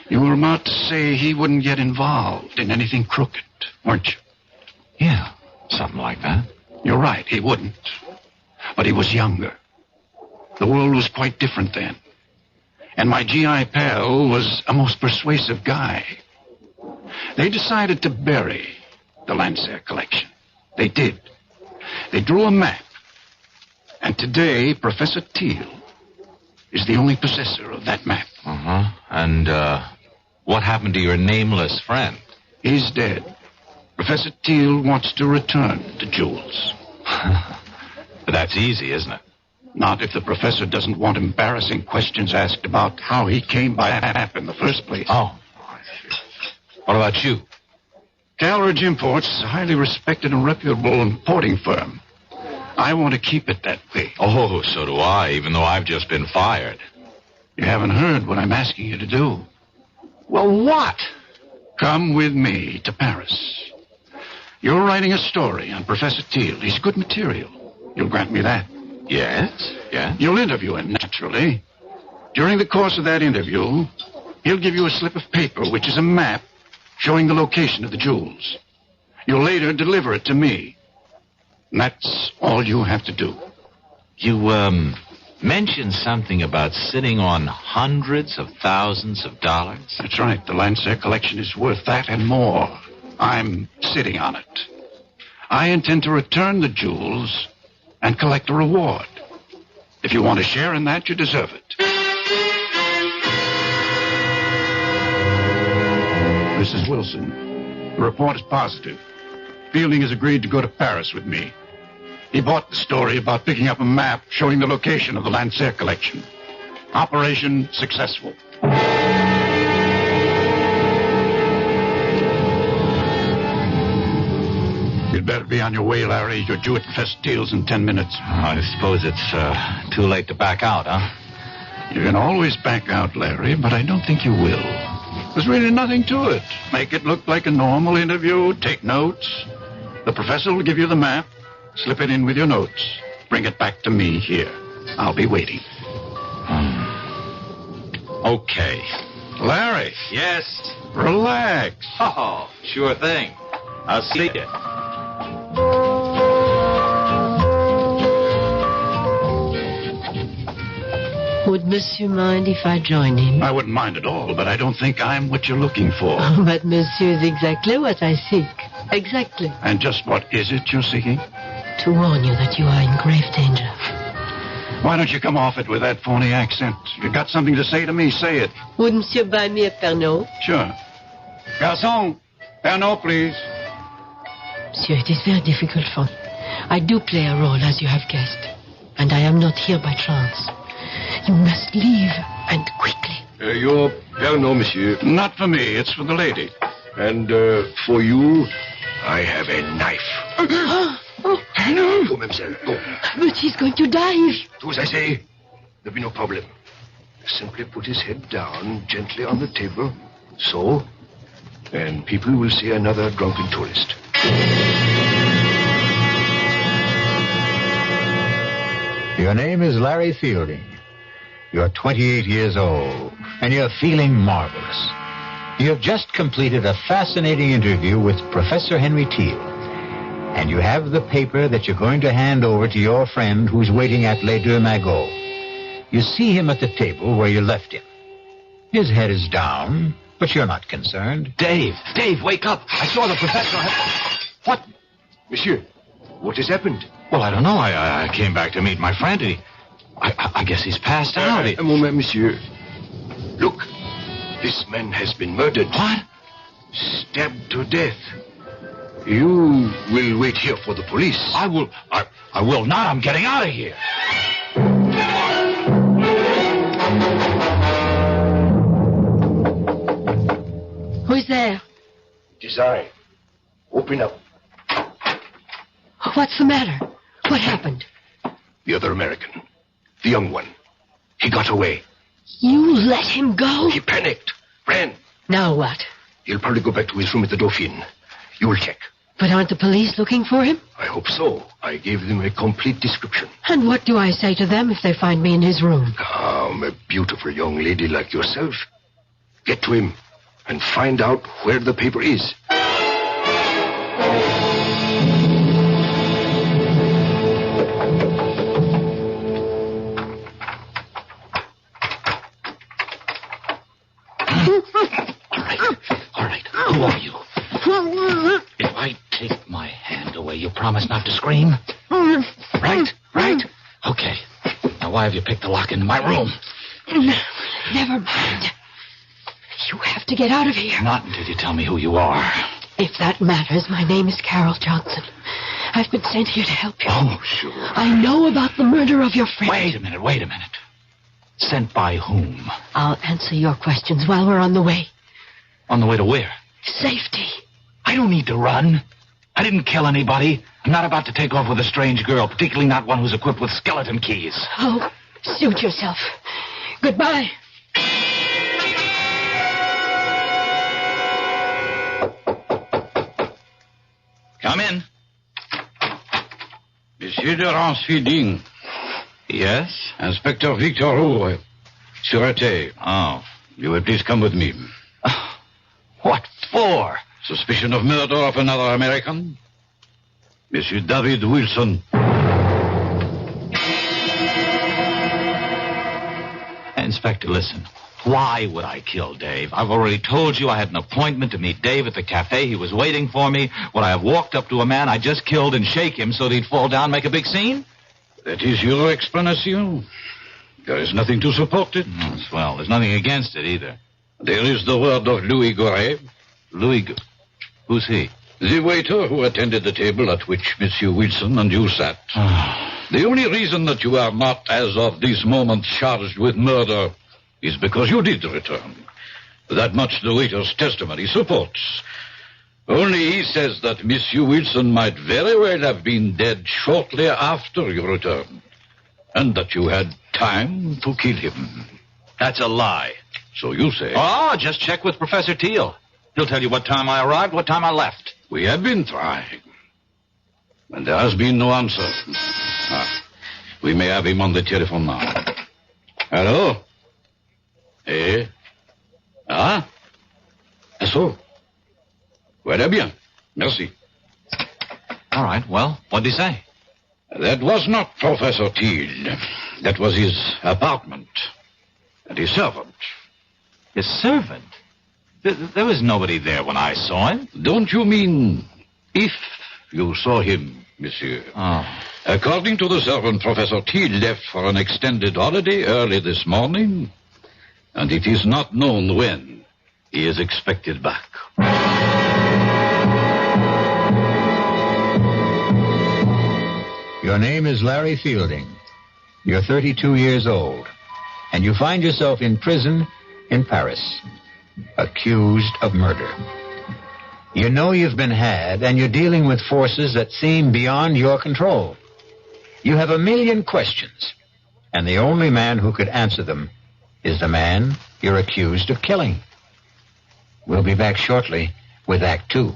You were about to say he wouldn't get involved in anything crooked, weren't you? Yeah, something like that. You're right, he wouldn't. But he was younger. The world was quite different then. And my GI pal was a most persuasive guy. They decided to bury the Lancer collection. They did. They drew a map. And today, Professor Thiel is the only possessor of that map. Uh-huh. And, what happened to your nameless friend? He's dead. Professor Thiel wants to return the jewels. But that's easy, isn't it? Not if the professor doesn't want embarrassing questions asked about how he came by that map in the first place. Oh, I see. What about you? Calridge Imports is a highly respected and reputable importing firm. I want to keep it that way. Oh, so do I, even though I've just been fired. You haven't heard what I'm asking you to do. Well, what? Come with me to Paris. You're writing a story on Professor Thiel. He's good material. You'll grant me that. Yes, yeah. You'll interview him, naturally. During the course of that interview, he'll give you a slip of paper, which is a map showing the location of the jewels. You'll later deliver it to me. And that's all you have to do. You, mentioned something about sitting on hundreds of thousands of dollars? That's right. The Lancer collection is worth that and more. I'm sitting on it. I intend to return the jewels and collect a reward. If you want to share in that, you deserve it. Mrs. Wilson, the report is positive. Fielding has agreed to go to Paris with me. He bought the story about picking up a map showing the location of the Lancer collection. Operation successful. You'd better be on your way, Larry. You're due at Professor Thiel's in 10 minutes. I suppose it's too late to back out, huh? You can always back out, Larry, but I don't think you will. There's really nothing to it. Make it look like a normal interview. Take notes. The professor will give you the map. Slip it in with your notes. Bring it back to me here. I'll be waiting. Okay. Larry. Yes? Relax. Oh, sure thing. I'll see you. Would Monsieur mind if I join him? I wouldn't mind at all, but I don't think I'm what you're looking for. Oh, but Monsieur is exactly what I seek. Exactly. And just what is it you're seeking? To warn you that you are in grave danger. Why don't you come off it with that phony accent? You got something to say to me, say it. Would Monsieur buy me a Pernod? Sure. Garçon, Pernod, please. Monsieur, it is very difficult for me. I do play a role, as you have guessed. And I am not here by chance. You must leave, and quickly. Your Pernod, monsieur. Not for me, it's for the lady. And, for you, I have a knife. Oh, Go, mademoiselle, go. but he's going to die. Do as I say. There'll be no problem. Simply put his head down gently on the table. So. And people will see another drunken tourist. Your name is Larry Fielding. You're 28 years old, and you're feeling marvelous. You have just completed a fascinating interview with Professor Henry Thiel, and you have the paper that you're going to hand over to your friend who's waiting at Les Deux Magots. You see him at the table where you left him. His head is down, but you're not concerned. Dave, wake up. I saw the professor. What? Monsieur, what has happened? Well, I don't know. I came back to meet my friend, and I guess he's passed out. A moment, monsieur. Look, this man has been murdered. What? Stabbed to death. You will wait here for the police. I will not. I'm getting out of here. Who's there? It is I. Open up. What's the matter? What happened? The other American. The young one. He got away. You let him go? He panicked. Friend. Now what? He'll probably go back to his room at the Dauphine. You will check. But aren't the police looking for him? I hope so. I gave them a complete description. And what do I say to them if they find me in his room? Calm, a beautiful young lady like yourself. Get to him and find out where the paper is. All right. Who are you? If I take my hand away, you promise not to scream? Right? Okay. Now, why have you picked the lock into my room? Never mind. You have to get out of here. Not until you tell me who you are. If that matters, my name is Carol Johnson. I've been sent here to help you. Oh, sure. I know about the murder of your friend. Wait a minute. Sent by whom? I'll answer your questions while we're on the way. On the way to where? Safety. I don't need to run. I didn't kill anybody. I'm not about to take off with a strange girl, particularly not one who's equipped with skeleton keys. Oh, suit yourself. Goodbye. Come in. Monsieur de Ransfielding. Yes? Inspector Victor Roux, Sûreté. Oh. You will please come with me. What for? Suspicion of murder of another American? Monsieur David Wilson. Inspector, listen. Why would I kill Dave? I've already told you I had an appointment to meet Dave at the cafe. He was waiting for me. Would I have walked up to a man I just killed and shake him so that he'd fall down and make a big scene? That is your explanation. There is nothing to support it. Well, there's nothing against it either. There is the word of Louis Goret. Who's he? The waiter who attended the table at which Monsieur Wilson and you sat. The only reason that you are not, as of this moment, charged with murder is because you did return. That much the waiter's testimony supports. Only he says that Monsieur Wilson might very well have been dead shortly after your return, and that you had time to kill him. That's a lie. So you say. Oh, just check with Professor Teal. He'll tell you what time I arrived, what time I left. We have been trying, and there has been no answer. We may have him on the telephone now. Hello? Eh? So? Voilà bien. Merci. All right, well, what'd he say? That was not Professor Teal. That was his apartment. And his servant. His servant? There was nobody there when I saw him. Don't you mean if you saw him, monsieur? Oh. According to the servant, Professor Teal left for an extended holiday early this morning, and it is not known when he is expected back. Your name is Larry Fielding. You're 32 years old, and you find yourself in prison in Paris, accused of murder. You know you've been had, and you're dealing with forces that seem beyond your control. You have a million questions, and the only man who could answer them is the man you're accused of killing. We'll be back shortly with Act 2.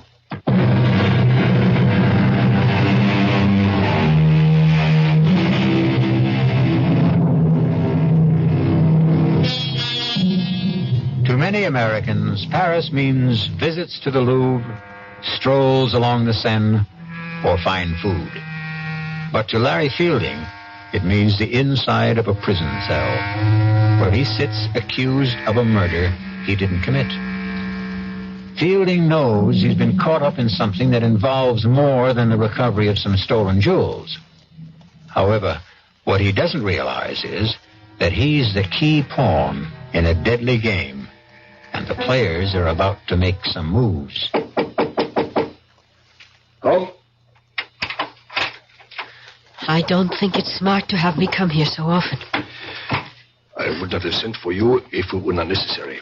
To many Americans, Paris means visits to the Louvre, strolls along the Seine, or fine food. But to Larry Fielding, it means the inside of a prison cell, where he sits accused of a murder he didn't commit. Fielding knows he's been caught up in something that involves more than the recovery of some stolen jewels. However, what he doesn't realize is that he's the key pawn in a deadly game, and the players are about to make some moves. Come. I don't think it's smart to have me come here so often. I would not have sent for you if it were not necessary.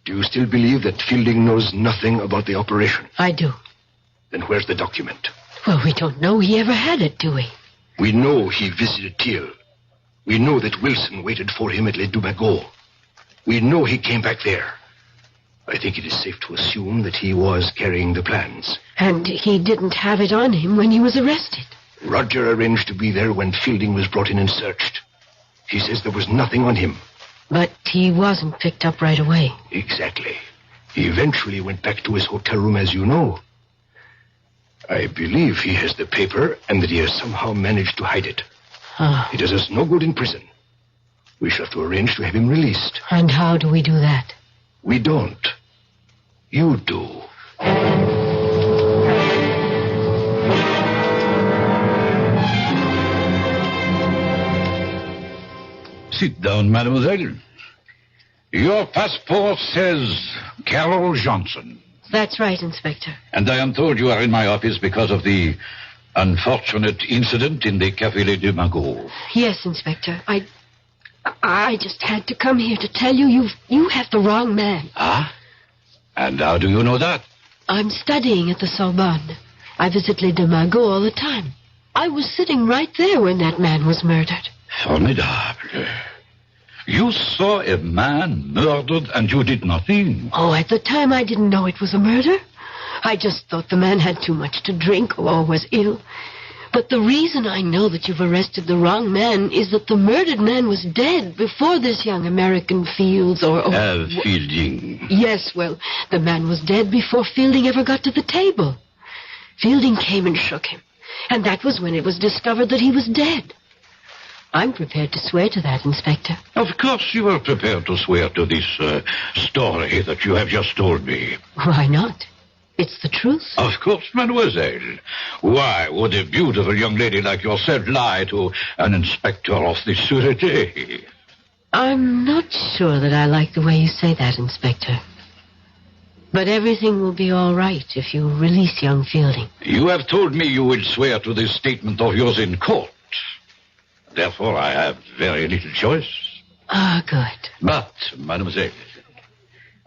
Do you still believe that Fielding knows nothing about the operation? I do. Then where's the document? Well, we don't know he ever had it, do we? We know he visited Teal. We know that Wilson waited for him at Les Dumagots. We know he came back there. I think it is safe to assume that he was carrying the plans. And he didn't have it on him when he was arrested. Roger arranged to be there when Fielding was brought in and searched. He says there was nothing on him. But he wasn't picked up right away. Exactly. He eventually went back to his hotel room, as you know. I believe he has the paper and that he has somehow managed to hide it. It does us no good in prison. We shall have to arrange to have him released. And how do we do that? We don't. You do. Sit down, mademoiselle. Your passport says Carol Johnson. That's right, Inspector. And I am told you are in my office because of the unfortunate incident in the Café Les Deux Magots. Yes, Inspector. I just had to come here to tell you you have the wrong man. Ah? And how do you know that? I'm studying at the Sorbonne. I visit Les Deux Magots all the time. I was sitting right there when that man was murdered. Formidable. You saw a man murdered and you did nothing. Oh, at the time I didn't know it was a murder. I just thought the man had too much to drink or was ill. But the reason I know that you've arrested the wrong man is that the murdered man was dead before this young American Fields Fielding. Yes, well, the man was dead before Fielding ever got to the table. Fielding came and shook him. And that was when it was discovered that he was dead. I'm prepared to swear to that, Inspector. Of course you are prepared to swear to this story that you have just told me. Why not? It's the truth. Of course, mademoiselle. Why would a beautiful young lady like yourself lie to an inspector of the Sûreté? I'm not sure that I like the way you say that, Inspector. But everything will be all right if you release young Fielding. You have told me you will swear to this statement of yours in court. Therefore, I have very little choice. Ah, good. But, mademoiselle,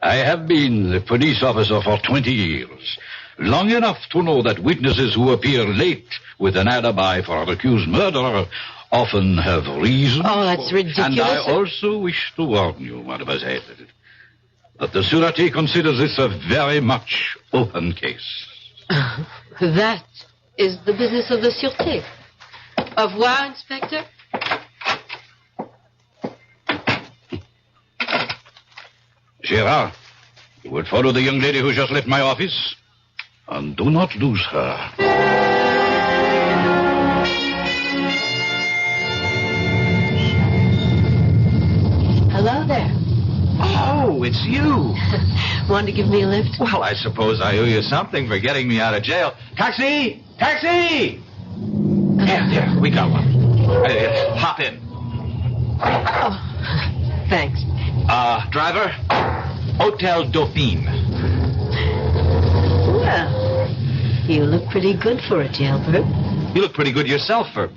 I have been a police officer for 20 years. Long enough to know that witnesses who appear late with an alibi for an accused murderer often have reason. Oh, that's ridiculous. And I also wish to warn you, mademoiselle, that the Sûreté considers this a very much open case. That is the business of the Sûreté. Au revoir, Inspector. Gérard, you will follow the young lady who just left my office, and do not lose her. Hello there. Oh, it's you. Want to give me a lift? Well, I suppose I owe you something for getting me out of jail. Taxi! Taxi! Here, we got one. Hop in. Oh, thanks. Driver, Hotel Dauphine. Well, you look pretty good for a jailbird. You look pretty good yourself for...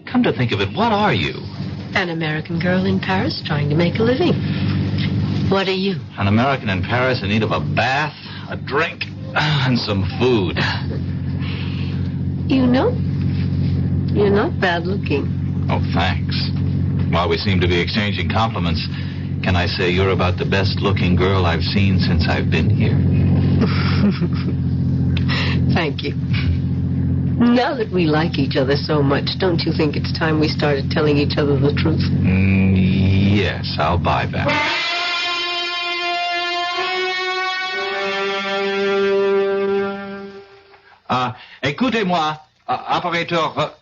Come to think of it, what are you? An American girl in Paris trying to make a living. What are you? An American in Paris in need of a bath, a drink, and some food. You know, you're not bad looking. Oh, thanks. While we seem to be exchanging compliments, can I say you're about the best-looking girl I've seen since I've been here? Thank you. Now that we like each other so much, don't you think it's time we started telling each other the truth? Yes, I'll buy that. Écoutez-moi, operator,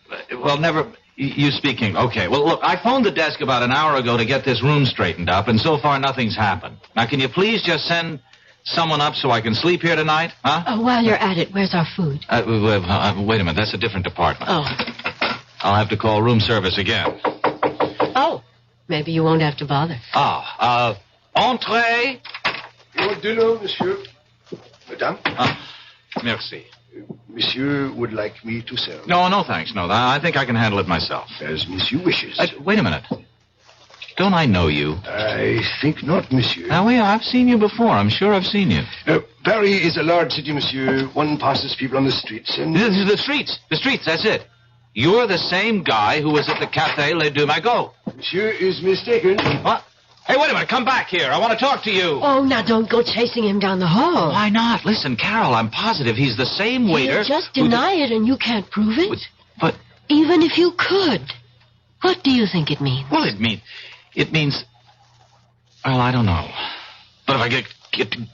you speaking. Okay, well, look, I phoned the desk about an hour ago to get this room straightened up, and so far nothing's happened. Now, can you please just send someone up so I can sleep here tonight, huh? Oh, while you're at it, where's our food? Wait a minute, that's a different department. Oh. I'll have to call room service again. Oh, maybe you won't have to bother. Entree. Your dinner, monsieur. Madame? Merci. Monsieur would like me to serve. No, thanks. No, I think I can handle it myself. As monsieur wishes. Wait a minute. Don't I know you? I think not, monsieur. Now, I've seen you before. I'm sure I've seen you. Paris is a large city, monsieur. One passes people on the streets and... The streets, that's it. You're the same guy who was at the Café Les Deux Magots. Monsieur is mistaken. What? Hey, wait a minute. Come back here. I want to talk to you. Oh, now don't go chasing him down the hall. Why not? Listen, Carol, I'm positive he's the same waiter. You just deny it and you can't prove it. But... Even if you could. What do you think it means? Well, it means... Well, I don't know. But if I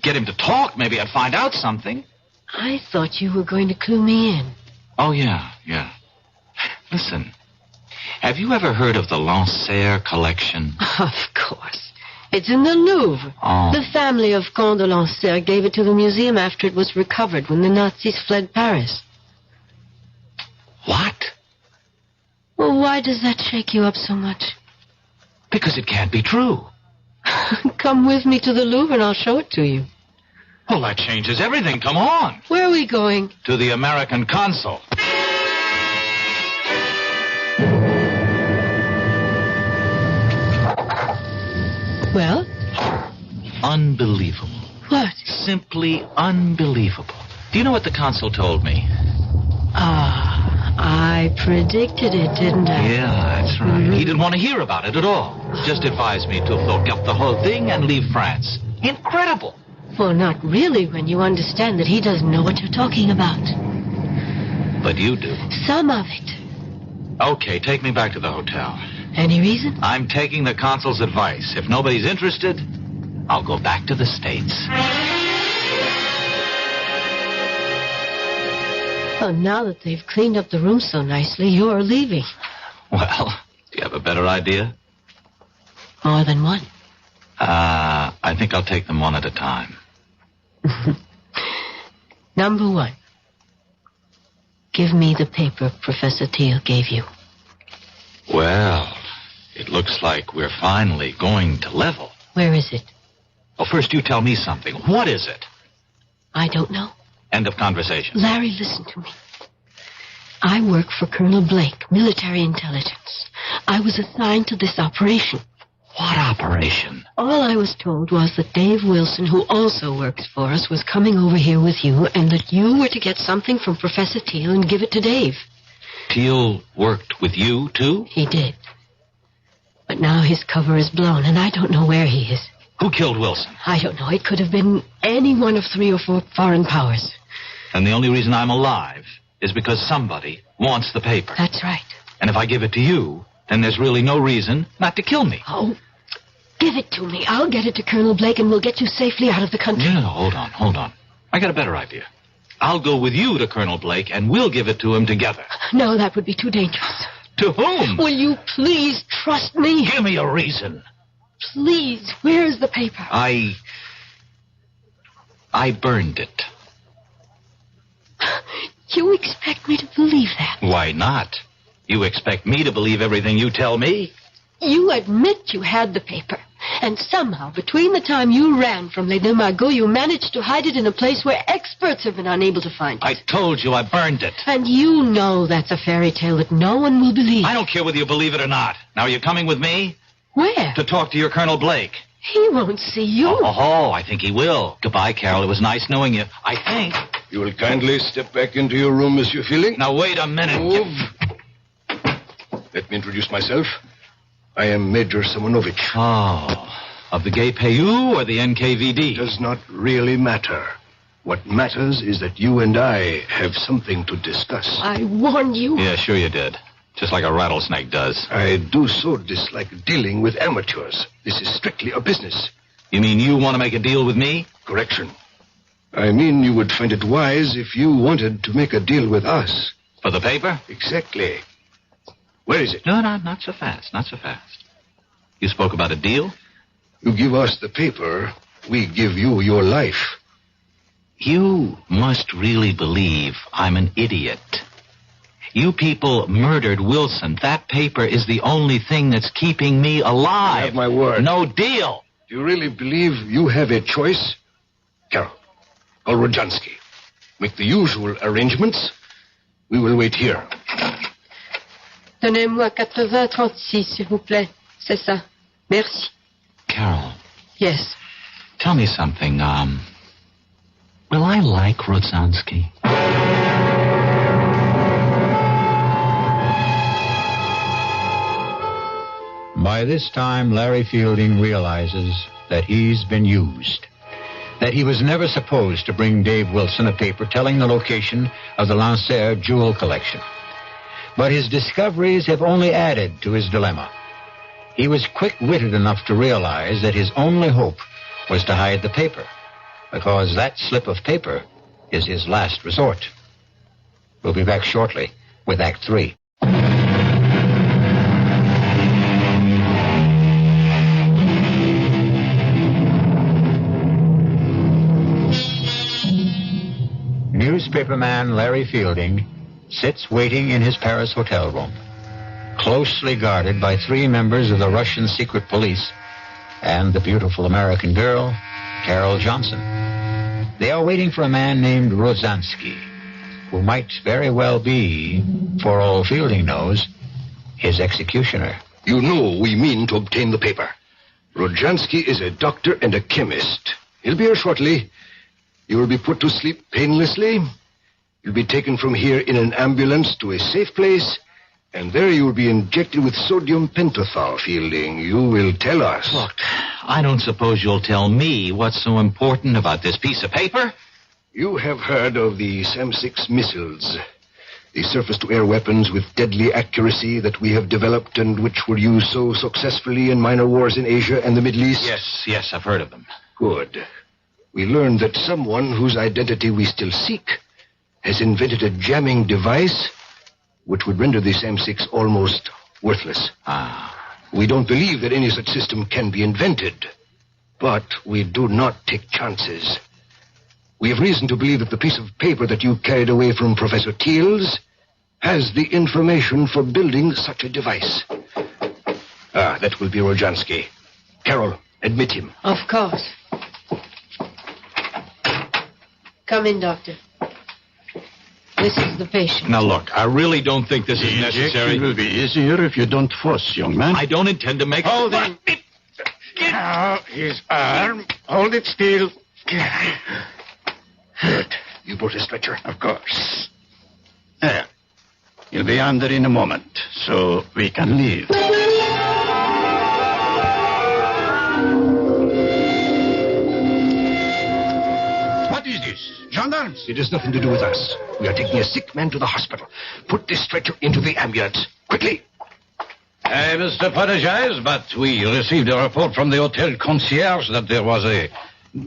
get him to talk, maybe I'd find out something. I thought you were going to clue me in. Oh, yeah. Listen, have you ever heard of the Lancer collection? Of course. It's in the Louvre. Oh. The family of Comte de Lancer gave it to the museum after it was recovered when the Nazis fled Paris. What? Well, why does that shake you up so much? Because it can't be true. Come with me to the Louvre and I'll show it to you. Well, that changes everything. Come on. Where are we going? To the American consul. Well? Unbelievable. What? Simply unbelievable. Do you know what the consul told me? I predicted it, didn't I? Yeah, that's right. Mm-hmm. He didn't want to hear about it at all. Just advised me to fork up the whole thing and leave France. Incredible. Well, not really when you understand that he doesn't know what you're talking about. But you do. Some of it. Okay, take me back to the hotel. Any reason? I'm taking the consul's advice. If nobody's interested, I'll go back to the States. Oh, now that they've cleaned up the room so nicely, you're leaving. Well, do you have a better idea? More than one. I think I'll take them one at a time. Number one. Give me the paper Professor Teal gave you. Well, it looks like we're finally going to level. Where is it? Well, first you tell me something. What is it? I don't know. End of conversation. Larry, listen to me. I work for Colonel Blake, military intelligence. I was assigned to this operation. What operation? All I was told was that Dave Wilson, who also works for us, was coming over here with you, and that you were to get something from Professor Teal and give it to Dave. Teal worked with you, too? He did. But now his cover is blown, and I don't know where he is. Who killed Wilson? I don't know. It could have been any one of 3 or 4 foreign powers. And the only reason I'm alive is because somebody wants the paper. That's right. And if I give it to you, then there's really no reason not to kill me. Oh, give it to me. I'll get it to Colonel Blake and we'll get you safely out of the country. No, hold on. I got a better idea. I'll go with you to Colonel Blake and we'll give it to him together. No, that would be too dangerous. To whom? Will you please trust me? Give me a reason. Please, where is the paper? I burned it. You expect me to believe that? Why not? You expect me to believe everything you tell me? You admit you had the paper. And somehow, between the time you ran from Les Deux Magots, you managed to hide it in a place where experts have been unable to find it. I told you I burned it. And you know that's a fairy tale that no one will believe. I don't care whether you believe it or not. Now, are you coming with me? Where? To talk to your Colonel Blake. He won't see you. Oh, I think he will. Goodbye, Carol. It was nice knowing you. I think. You will kindly step back into your room, Monsieur Feeling. Now, wait a minute. Let me introduce myself. I am Major Simonovich. Oh, of the Gay Payou or the NKVD? It does not really matter. What matters is that you and I have something to discuss. I warned you. Yeah, sure you did. Just like a rattlesnake does. I do so dislike dealing with amateurs. This is strictly a business. You mean you want to make a deal with me? Correction. I mean you would find it wise if you wanted to make a deal with us. For the paper? Exactly. Where is it? No, not so fast. You spoke about a deal? You give us the paper, we give you your life. You must really believe I'm an idiot. You people murdered Wilson. That paper is the only thing that's keeping me alive. You have my word. No deal. Do you really believe you have a choice? Carol, call Rodjansky. Make the usual arrangements. We will wait here. Donnez-moi 80-36, s'il vous plaît. C'est ça. Merci. Carol. Yes. Tell me something. Will I like Rodzansky? By this time, Larry Fielding realizes that he's been used. That he was never supposed to bring Dave Wilson a paper telling the location of the Lancer jewel collection. But his discoveries have only added to his dilemma. He was quick-witted enough to realize that his only hope was to hide the paper, because that slip of paper is his last resort. We'll be back shortly with Act 3. Newspaperman Larry Fielding sits waiting in his Paris hotel room, closely guarded by 3 members of the Russian secret police and the beautiful American girl, Carol Johnson. They are waiting for a man named Rosansky, who might very well be, for all Fielding knows, his executioner. You know we mean to obtain the paper. Rojansky is a doctor and a chemist. He'll be here shortly. You will be put to sleep painlessly. You'll be taken from here in an ambulance to a safe place, and there you will be injected with sodium pentothal, Fielding. You will tell us. Look, I don't suppose you'll tell me what's so important about this piece of paper? You have heard of the SAM-6 missiles, the surface-to-air weapons with deadly accuracy that we have developed and which were used so successfully in minor wars in Asia and the Middle East? Yes, I've heard of them. Good. We learned that someone whose identity we still seek has invented a jamming device which would render the SAM-6 almost worthless. We don't believe that any such system can be invented, but we do not take chances. We have reason to believe that the piece of paper that you carried away from Professor Teals has the information for building such a device. That will be Rojansky. Carol, admit him. Of course. Come in, Doctor. This is the patient. Now, look, I really don't think this is necessary. It will be easier if you don't fuss, young man. I don't intend to make... Hold him. Now, his arm. Hold it still. Good. You brought a stretcher? Of course. There. He'll be under in a moment, so we can leave. What is this? Gendarmes? It has nothing to do with us. We are taking a sick man to the hospital. Put this stretcher into the ambulance. Quickly. I must apologize, but we received a report from the hotel concierge that there was a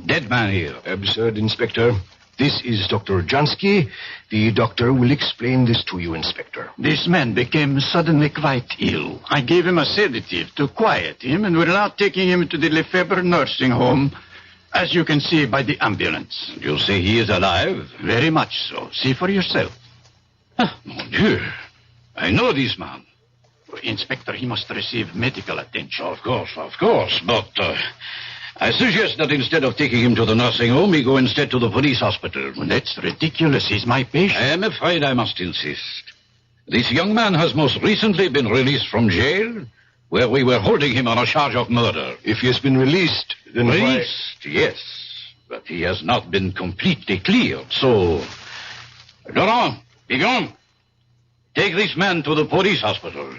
dead man here. Absurd, Inspector. This is Dr. Jansky. The doctor will explain this to you, Inspector. This man became suddenly quite ill. I gave him a sedative to quiet him, and we're now taking him to the Lefebvre nursing home, as you can see by the ambulance. You say he is alive? Very much so. See for yourself. Mon Dieu. I know this man. Inspector, he must receive medical attention. Of course. But I suggest that instead of taking him to the nursing home, he go instead to the police hospital. Well, that's ridiculous. He's my patient. I am afraid I must insist. This young man has most recently been released from jail, where we were holding him on a charge of murder. If he has been released, then Released, yes. But he has not been completely cleared, so... Laurent, begone. Take this man to the police hospital.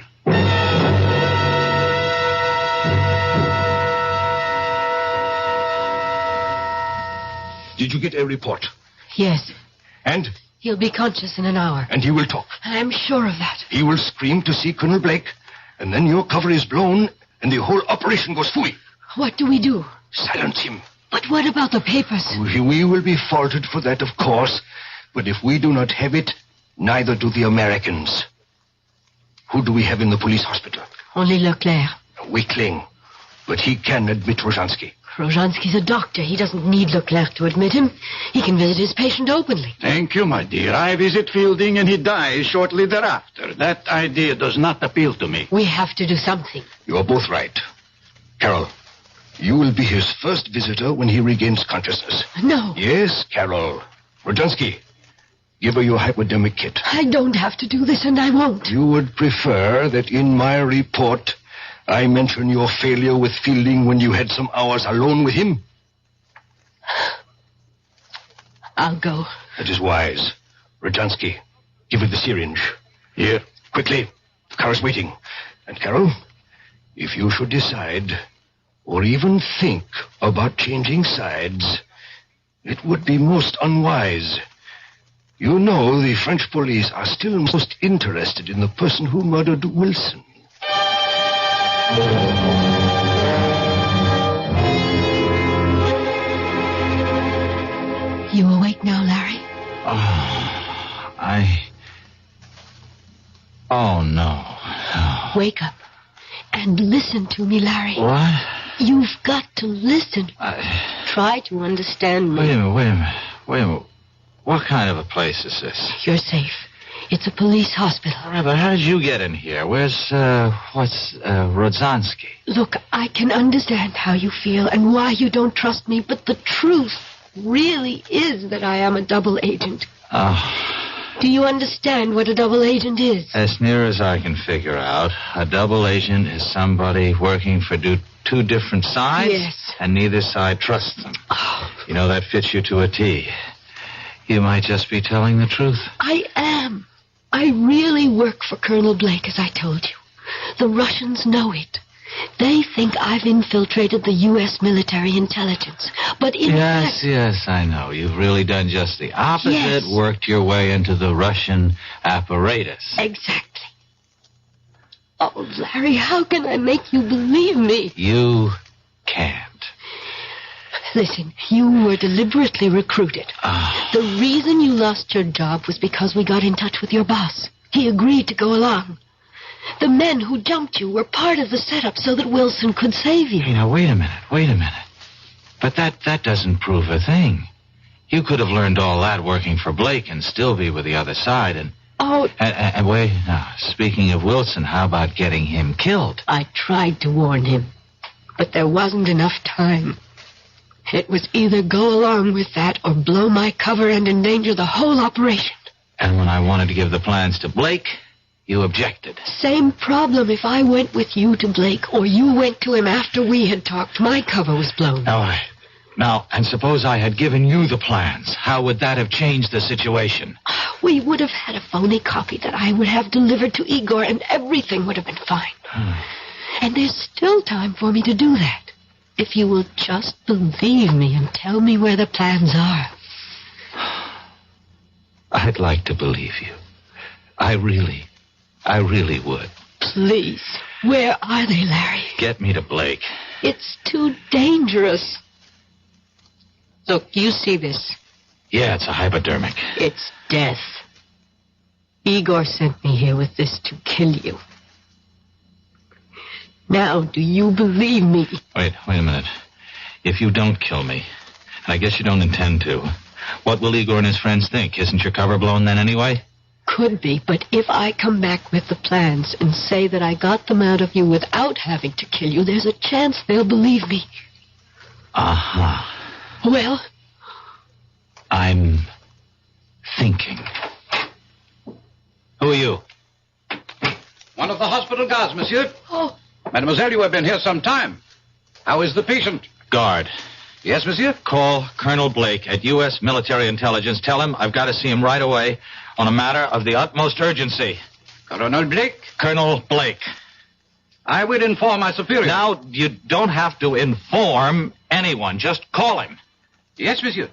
Did you get a report? Yes. And? He'll be conscious in an hour. And he will talk. I'm sure of that. He will scream to see Colonel Blake, and then your cover is blown, and the whole operation goes fooey. What do we do? Silence him. But what about the papers? We will be faulted for that, of course, but if we do not have it, neither do the Americans. Who do we have in the police hospital? Only Leclerc. A weakling, but he can admit Rojansky. Rojansky's a doctor. He doesn't need Leclerc to admit him. He can visit his patient openly. Thank you, my dear. I visit Fielding and he dies shortly thereafter. That idea does not appeal to me. We have to do something. You are both right. Carol, you will be his first visitor when he regains consciousness. No. Yes, Carol. Rojansky, give her your hypodermic kit. I don't have to do this, and I won't. You would prefer that in my report I mention your failure with Fielding when you had some hours alone with him? I'll go. That is wise. Rojansky, give her the syringe. Here. Quickly. The car is waiting. And Carol, if you should decide, or even think about changing sides, it would be most unwise. You know the French police are still most interested in the person who murdered Wilson. You awake now, Larry? Oh, no. Wake up and listen to me, Larry. What? You've got to listen. Try to understand me. Wait a minute. What kind of a place is this? You're safe. It's a police hospital. All right, but how did you get in here? Where's Rodzansky? Look, I can understand how you feel and why you don't trust me, but the truth really is that I am a double agent. Do you understand what a double agent is? As near as I can figure out, a double agent is somebody working for two different sides, yes, and neither side trusts them. You know, that fits you to a T. You might just be telling the truth. I am. I really work for Colonel Blake, as I told you. The Russians know it. They think I've infiltrated the U.S. military intelligence. But in fact... Yes, I know. You've really done just the opposite. Yes. Worked your way into the Russian apparatus. Exactly. Oh, Larry, how can I make you believe me? You can't. Listen, you were deliberately recruited. The reason you lost your job was because we got in touch with your boss. He agreed to go along. The men who jumped you were part of the setup so that Wilson could save you. Hey, now, wait a minute. But that doesn't prove a thing. You could have learned all that working for Blake and still be with the other side. And wait, now, speaking of Wilson, how about getting him killed? I tried to warn him, but there wasn't enough time. It was either go along with that or blow my cover and endanger the whole operation. And when I wanted to give the plans to Blake, you objected. Same problem if I went with you to Blake or you went to him after we had talked. My cover was blown. All right. Now, and suppose I had given you the plans. How would that have changed the situation? We would have had a phony copy that I would have delivered to Igor and everything would have been fine. And there's still time for me to do that. If you will just believe me and tell me where the plans are. I'd like to believe you. I really would. Please. Where are they, Larry? Get me to Blake. It's too dangerous. Look, you see this? Yeah, it's a hypodermic. It's death. Igor sent me here with this to kill you. Now, do you believe me? Wait a minute. If you don't kill me, and I guess you don't intend to, what will Igor and his friends think? Isn't your cover blown then anyway? Could be, but if I come back with the plans and say that I got them out of you without having to kill you, there's a chance they'll believe me. Well? I'm thinking. Who are you? One of the hospital guards, monsieur. Oh. Mademoiselle, you have been here some time. How is the patient? Guard. Yes, monsieur? Call Colonel Blake at U.S. Military Intelligence. Tell him I've got to see him right away on a matter of the utmost urgency. Colonel Blake? Colonel Blake. I will inform my superior. Now, you don't have to inform anyone. Just call him. Yes, monsieur.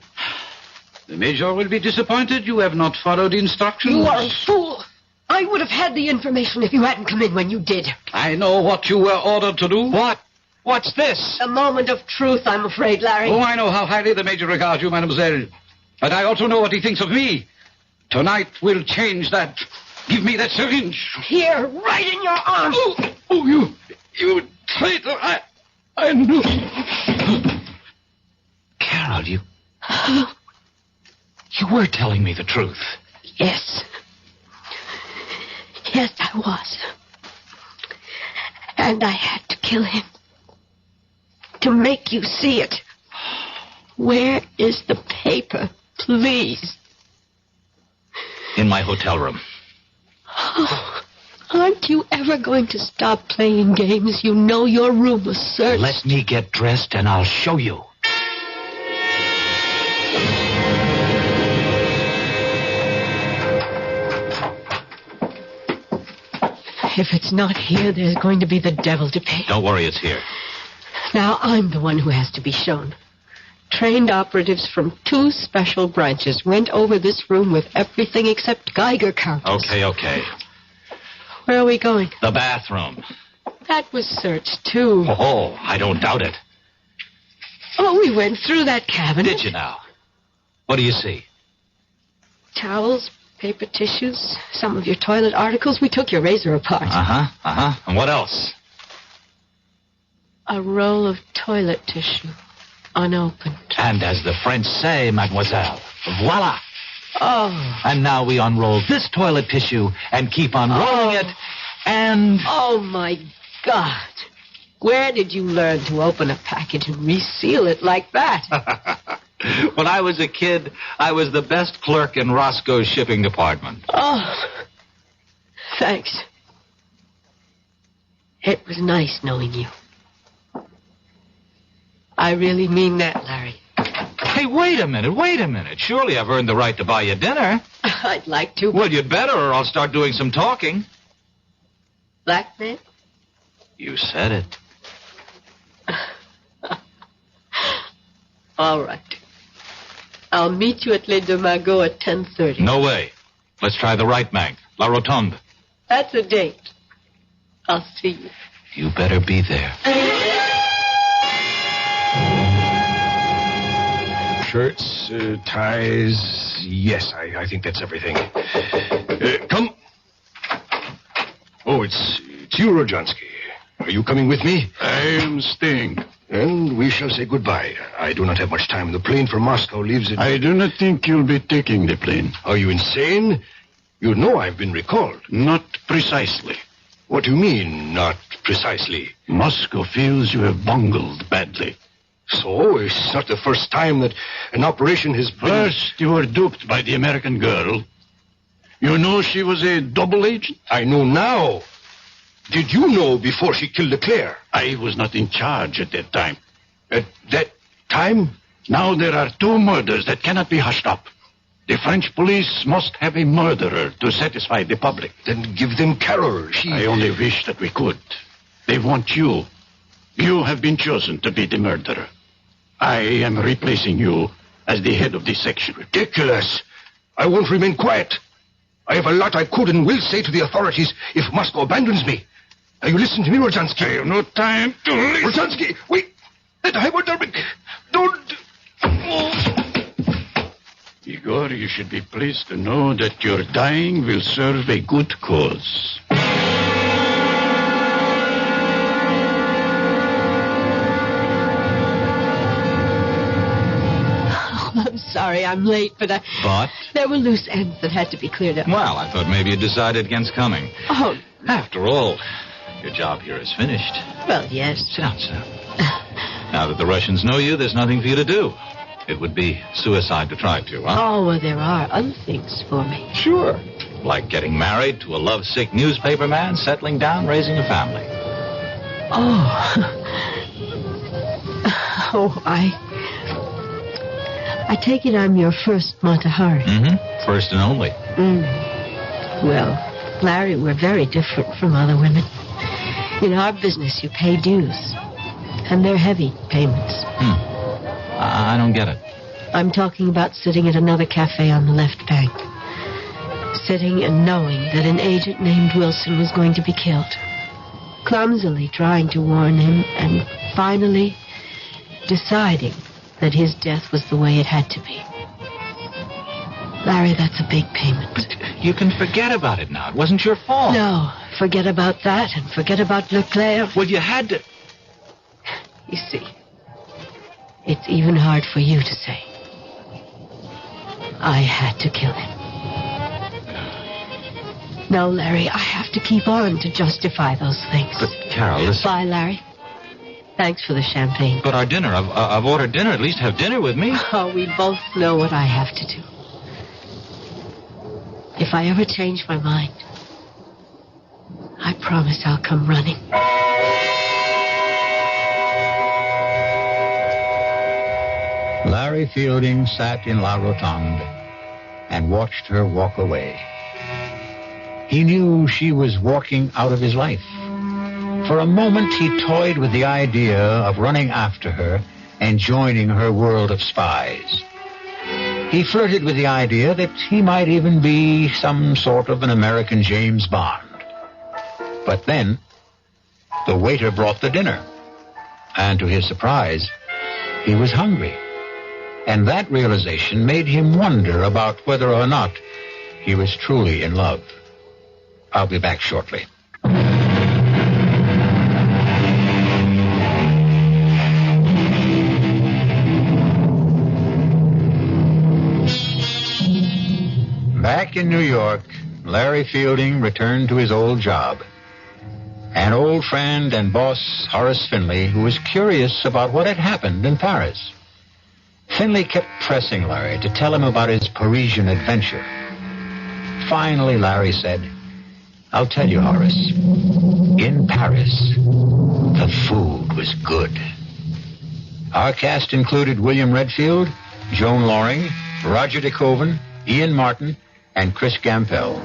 The major will be disappointed you have not followed instructions. You are a fool. I would have had the information if you hadn't come in when you did. I know what you were ordered to do. What? What's this? A moment of truth, I'm afraid, Larry. Oh, I know how highly the major regards you, mademoiselle. But I also know what he thinks of me. Tonight will change that. Give me that syringe. Here, right in your arm. Oh, you traitor. I knew. Carol, you were telling me the truth. Yes. Yes, I was. And I had to kill him. To make you see it. Where is the paper, please? In my hotel room. Oh, aren't you ever going to stop playing games? You know your room was searched. Let me get dressed and I'll show you. If it's not here, there's going to be the devil to pay. Don't worry, it's here. Now I'm the one who has to be shown. Trained operatives from 2 special branches went over this room with everything except Geiger counters. Okay. Where are we going? The bathroom. That was searched, too. Oh, I don't doubt it. Oh, we went through that cabinet. Did you now? What do you see? Towels, paper tissues, some of your toilet articles. We took your razor apart. And what else? A roll of toilet tissue, unopened. And as the French say, mademoiselle, voila. Oh. And now we unroll this toilet tissue and keep unrolling it, and... Oh, my God. Where did you learn to open a package and reseal it like that? When I was a kid, I was the best clerk in Roscoe's shipping department. Oh, thanks. It was nice knowing you. I really mean that, Larry. Hey, wait a minute. Surely I've earned the right to buy you dinner. I'd like to. Well, you'd better, or I'll start doing some talking. Blackmail? You said it. All right. I'll meet you at Les Deux Magots at 10:30. No way. Let's try the right bank, La Rotonde. That's a date. I'll see you. You better be there. Shirts, ties. Yes, I think that's everything. Come. Oh, it's you, Rojansky. Are you coming with me? I am staying. And we shall say goodbye. I do not have much time. The plane from Moscow leaves at... I do not think you'll be taking the plane. Are you insane? You know I've been recalled. Not precisely. What do you mean, not precisely? Moscow feels you have bungled badly. So, it's not the first time that an operation has been... First, you were duped by the American girl. You know she was a double agent? I know now. Did you know before she killed Leclerc? I was not in charge at that time. At that time? Now there are 2 murders that cannot be hushed up. The French police must have a murderer to satisfy the public. Then give them Carol. I only wish that we could. They want you. You have been chosen to be the murderer. I am replacing you as the head of the section. Ridiculous. I won't remain quiet. I have a lot I could and will say to the authorities if Moscow abandons me. Now you listen to me, Rojansky. I have no time to listen. Rojansky, wait. That hypodermic. Don't... Igor, you should be pleased to know that your dying will serve a good cause. I'm sorry I'm late, but there were loose ends that had to be cleared up. Well, I thought maybe you decided against coming. Oh. After all, your job here is finished. Well, yes. Sit down. Now that the Russians know you, there's nothing for you to do. It would be suicide to try to, huh? Oh, well, there are other things for me. Sure. Like getting married to a lovesick newspaper man, settling down, raising a family. I take it I'm your first Matahari. Mm-hmm. First and only. Well, Larry, we're very different from other women. In our business, you pay dues. And they're heavy payments. I don't get it. I'm talking about sitting at another cafe on the left bank. Sitting and knowing that an agent named Wilson was going to be killed. Clumsily trying to warn him, and finally deciding that his death was the way it had to be. Larry, that's a big payment. But you can forget about it now. It wasn't your fault. No, forget about that and forget about Leclerc. Well, you had to... You see, it's even hard for you to say. I had to kill him. No, Larry, I have to keep on to justify those things. But, Carol, listen... Bye, Larry. Thanks for the champagne. But our dinner, I've ordered dinner. At least have dinner with me. Oh, we both know what I have to do. If I ever change my mind, I promise I'll come running. Larry Fielding sat in La Rotonde and watched her walk away. He knew she was walking out of his life. For a moment, he toyed with the idea of running after her and joining her world of spies. He flirted with the idea that he might even be some sort of an American James Bond. But then, the waiter brought the dinner. And to his surprise, he was hungry. And that realization made him wonder about whether or not he was truly in love. I'll be back shortly. Back in New York, Larry Fielding returned to his old job. An old friend and boss, Horace Finley, who was curious about what had happened in Paris. Finley kept pressing Larry to tell him about his Parisian adventure. Finally, Larry said, "I'll tell you, Horace. In Paris, the food was good." Our cast included William Redfield, Joan Loring, Roger DeKoven, Ian Martin, and Chris Gampel.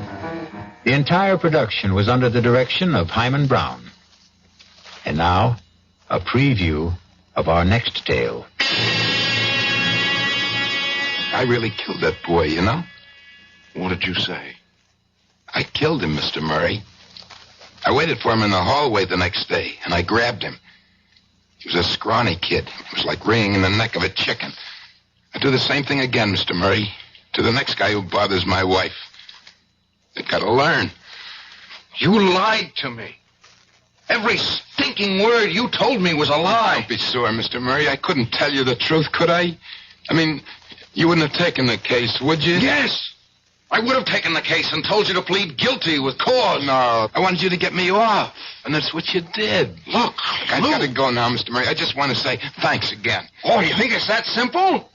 The entire production was under the direction of Hyman Brown. And now, a preview of our next tale. I really killed that boy, you know? What did you say? I killed him, Mr. Murray. I waited for him in the hallway the next day, and I grabbed him. He was a scrawny kid. It was like wringing in the neck of a chicken. I'd do the same thing again, Mr. Murray, to the next guy who bothers my wife. They gotta learn. You lied to me. Every stinking word you told me was a lie. Don't be sore, Mr. Murray. I couldn't tell you the truth, could I? I mean, you wouldn't have taken the case, would you? Yes! I would have taken the case and told you to plead guilty with cause. No, I wanted you to get me off, and that's what you did. Look, I've got to go now, Mr. Murray. I just want to say thanks again. Oh, you think it's that simple?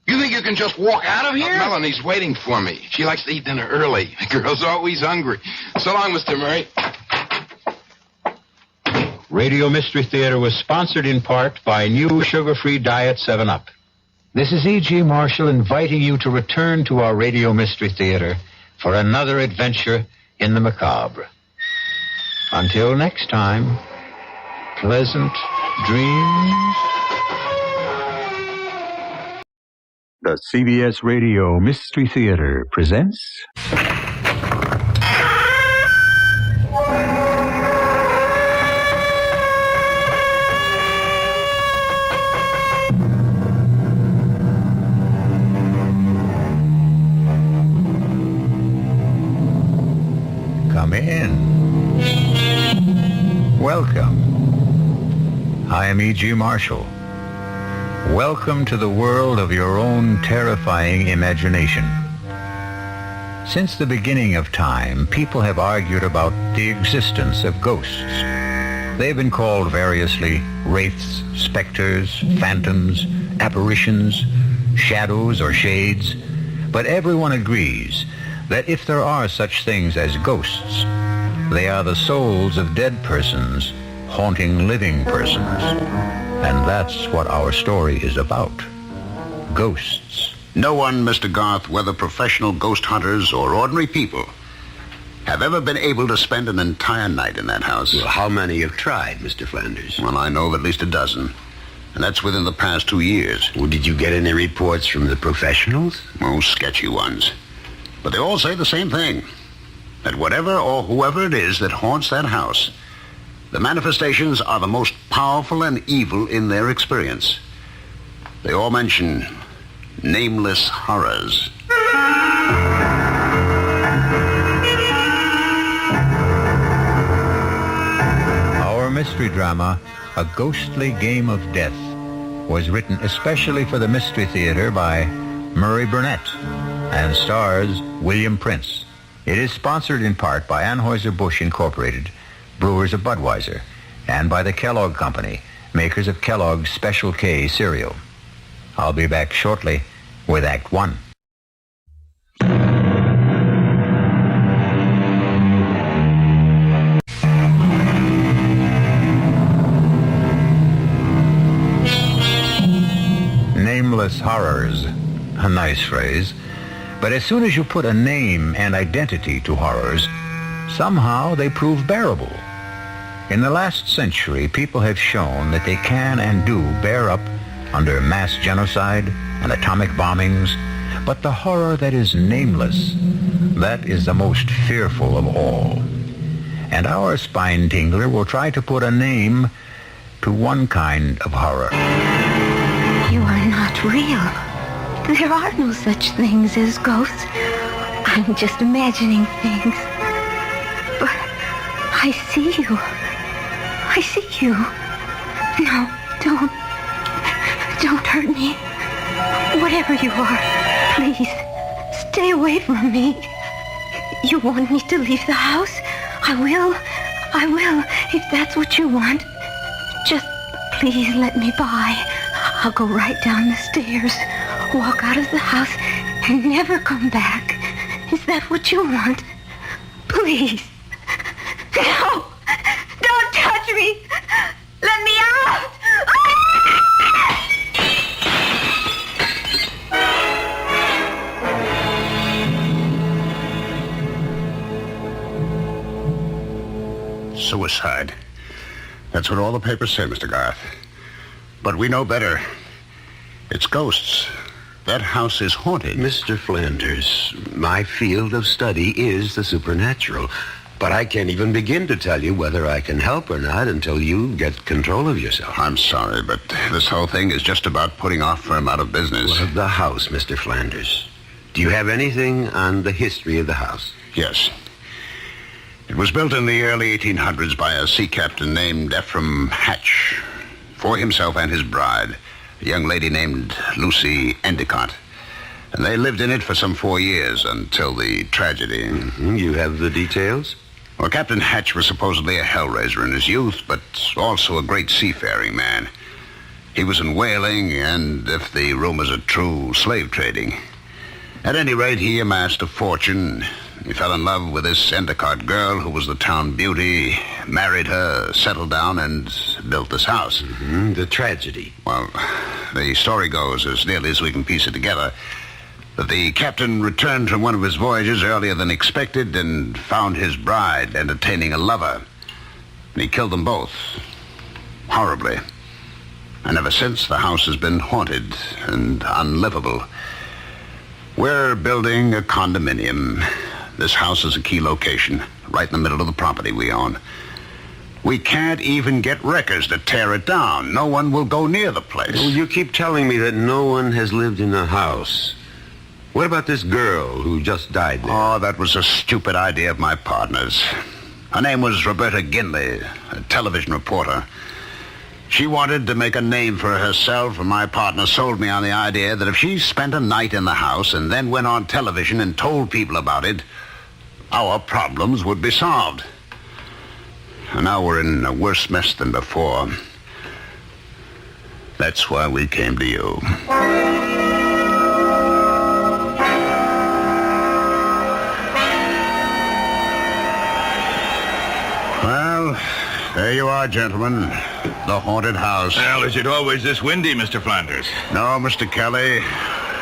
You think you can just walk out of here? Melanie's waiting for me. She likes to eat dinner early. The girl's always hungry. So long, Mr. Murray. Radio Mystery Theater was sponsored in part by new sugar-free Diet 7-Up. This is E.G. Marshall inviting you to return to our Radio Mystery Theater for another adventure in the macabre. Until next time, pleasant dreams. The CBS Radio Mystery Theater presents... Come in. Welcome. I am E.G. Marshall. Welcome to the world of your own terrifying imagination. Since the beginning of time, people have argued about the existence of ghosts. They've been called variously wraiths, specters, phantoms, apparitions, shadows, or shades. But everyone agrees that if there are such things as ghosts, they are the souls of dead persons haunting living persons. And that's what our story is about. Ghosts. No one, Mr. Garth, whether professional ghost hunters or ordinary people, have ever been able to spend an entire night in that house. Well, how many have tried, Mr. Flanders? Well, I know of at least a dozen. And that's within the past 2 years. Well, did you get any reports from the professionals? Oh, sketchy ones. But they all say the same thing. That whatever or whoever it is that haunts that house, the manifestations are the most powerful and evil in their experience. They all mention nameless horrors. Our mystery drama, A Ghostly Game of Death, was written especially for the Mystery Theater by Murray Burnett and stars William Prince. It is sponsored in part by Anheuser-Busch Incorporated, brewers of Budweiser, and by the Kellogg Company, makers of Kellogg's Special K cereal. I'll be back shortly with Act 1. Nameless horrors. A nice phrase. But as soon as you put a name and identity to horrors, somehow they prove bearable. In the last century, people have shown that they can and do bear up under mass genocide and atomic bombings, but the horror that is nameless, that is the most fearful of all. And our spine tingler will try to put a name to one kind of horror. You are not real. There are no such things as ghosts. I'm just imagining things. But I see you. I see you. No, don't hurt me. Whatever you are, please, stay away from me. You want me to leave the house? I will, if that's what you want. Just please let me by. I'll go right down the stairs, walk out of the house, and never come back. Is that what you want? Please. No! Don't touch me! Let me out! Suicide. That's what all the papers say, Mr. Garth. But we know better. It's ghosts. That house is haunted. Mr. Flanders, my field of study is the supernatural. But I can't even begin to tell you whether I can help or not until you get control of yourself. I'm sorry, but this whole thing is just about putting our firm out of business. Well, the house, Mr. Flanders. Do you have anything on the history of the house? Yes. It was built in the early 1800s by a sea captain named Ephraim Hatch for himself and his bride, a young lady named Lucy Endicott. And they lived in it for some 4 years until the tragedy. Mm-hmm. You have the details? Well, Captain Hatch was supposedly a hellraiser in his youth, but also a great seafaring man. He was in whaling and, if the rumors are true, slave trading. At any rate, he amassed a fortune. He fell in love with this Endicott girl who was the town beauty, married her, settled down, and built this house. Mm-hmm. The tragedy. Well, the story goes, as nearly as we can piece it together, that the captain returned from one of his voyages earlier than expected and found his bride entertaining a lover. And he killed them both. Horribly. And ever since, the house has been haunted and unlivable. We're building a condominium. This house is a key location, right in the middle of the property we own. We can't even get wreckers to tear it down. No one will go near the place. Well, you keep telling me that no one has lived in the house. What about this girl who just died there? Oh, that was a stupid idea of my partner's. Her name was Roberta Ginley, a television reporter. She wanted to make a name for herself, and my partner sold me on the idea that if she spent a night in the house and then went on television and told people about it, our problems would be solved. And now we're in a worse mess than before. That's why we came to you. Well, there you are, gentlemen. The haunted house. Well, is it always this windy, Mr. Flanders? No, Mr. Kelly.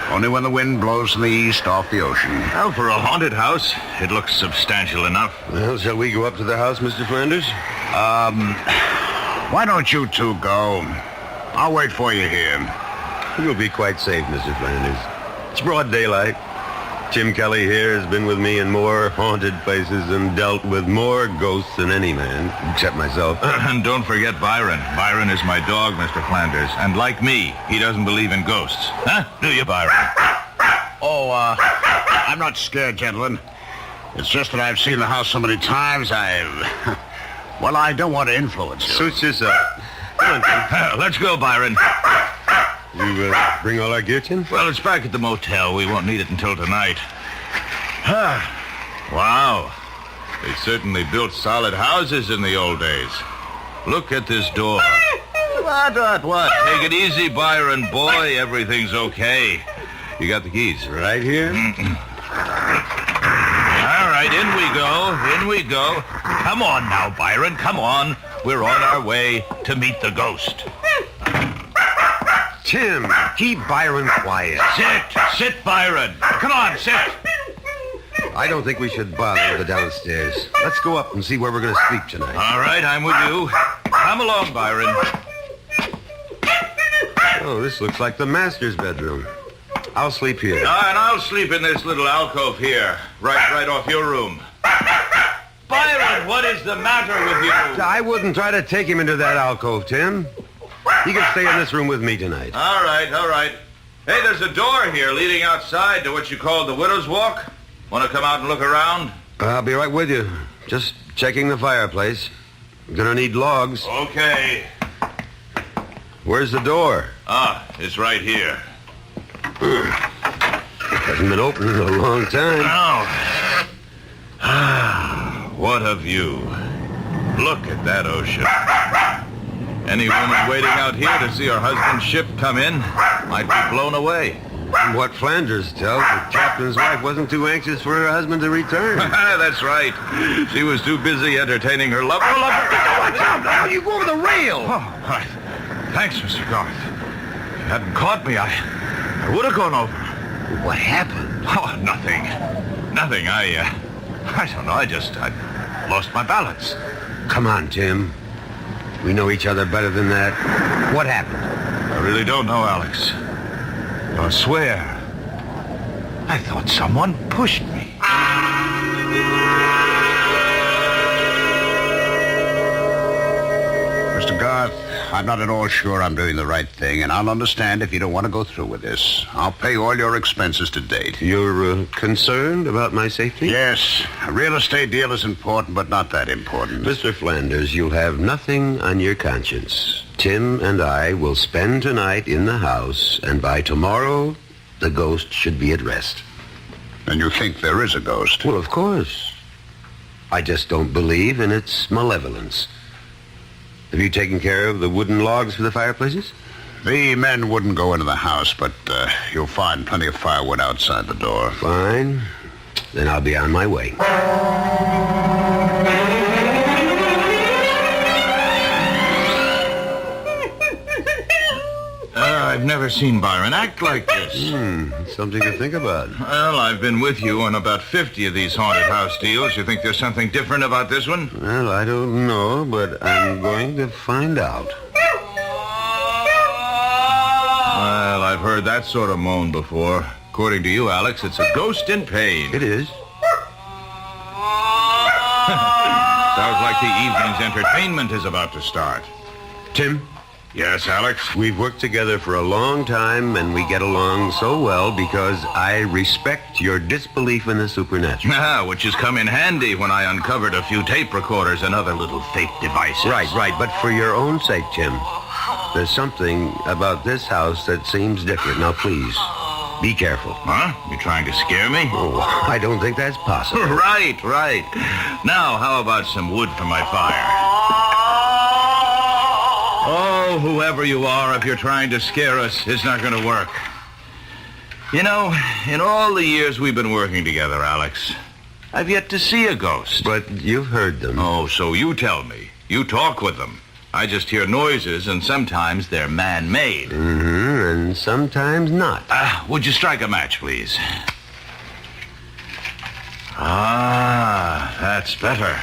Only when the wind blows from the east off the ocean. Well, for a haunted house, it looks substantial enough. Well, shall we go up to the house, Mr. Flanders? Why don't you two go? I'll wait for you here. You'll be quite safe, Mr. Flanders. It's broad daylight. Jim Kelly here has been with me in more haunted places and dealt with more ghosts than any man, except myself. And don't forget Byron. Byron is my dog, Mr. Flanders. And like me, he doesn't believe in ghosts. Huh? Do you, Byron? Oh, I'm not scared, gentlemen. It's just that I've seen the house so many times, well, I don't want to influence you. Suits yourself. Come on, let's go, Byron. You bring all our gear, Tim? Well, it's back at the motel. We won't need it until tonight. Wow. They certainly built solid houses in the old days. Look at this door. What? Take it easy, Byron, boy. Everything's okay. You got the keys? Right here. All right, in we go. Come on now, Byron, come on. We're on our way to meet the ghost. Tim, keep Byron quiet. Sit, Byron. Come on, sit. I don't think we should bother the downstairs. Let's go up and see where we're going to sleep tonight. All right, I'm with you. Come along, Byron. Oh, this looks like the master's bedroom. I'll sleep here. And I'll sleep in this little alcove here, right off your room. Byron, what is the matter with you? I wouldn't try to take him into that alcove, Tim. He can stay in this room with me tonight. All right. Hey, there's a door here leading outside to what you call the Widow's Walk. Want to come out and look around? I'll be right with you. Just checking the fireplace. I'm gonna need logs. Okay. Where's the door? It's right here. Hasn't been open in a long time. What a view. Look at that ocean. Any woman waiting out here to see her husband's ship come in might be blown away. From what Flanders tells, the captain's wife wasn't too anxious for her husband to return. That's right. She was too busy entertaining her lover. Watch out now! You go over the rail! Oh, right. Thanks, Mr. Garth. If you hadn't caught me, I would have gone over. What happened? Oh, nothing. I don't know. I lost my balance. Come on, Tim. We know each other better than that. What happened? I really don't know, Alex. I swear, I thought someone pushed me. Mr. Garth, I'm not at all sure I'm doing the right thing, and I'll understand if you don't want to go through with this. I'll pay all your expenses to date. You're concerned about my safety? Yes. A real estate deal is important, but not that important. Mr. Flanders, you'll have nothing on your conscience. Tim and I will spend tonight in the house, and by tomorrow, the ghost should be at rest. And you think there is a ghost? Well, of course. I just don't believe in its malevolence. Have you taken care of the wooden logs for the fireplaces? The men wouldn't go into the house, but you'll find plenty of firewood outside the door. Fine. Then I'll be on my way. I've never seen Byron act like this. Something to think about. Well, I've been with you on about 50 of these haunted house deals. You think there's something different about this one? Well, I don't know, but I'm going to find out. Well, I've heard that sort of moan before. According to you, Alex, it's a ghost in pain. It is. Sounds like the evening's entertainment is about to start. Tim? Yes, Alex? We've worked together for a long time, and we get along so well because I respect your disbelief in the supernatural. Which has come in handy when I uncovered a few tape recorders and other little fake devices. Right. But for your own sake, Tim, there's something about this house that seems different. Now, please, be careful. Huh? You trying to scare me? Oh, I don't think that's possible. Right. Now, how about some wood for my fire? Oh, whoever you are, if you're trying to scare us, it's not going to work. You know, in all the years we've been working together, Alex, I've yet to see a ghost. But you've heard them. Oh, so you tell me. You talk with them. I just hear noises, and sometimes they're man-made. And sometimes not. Would you strike a match, please? That's better.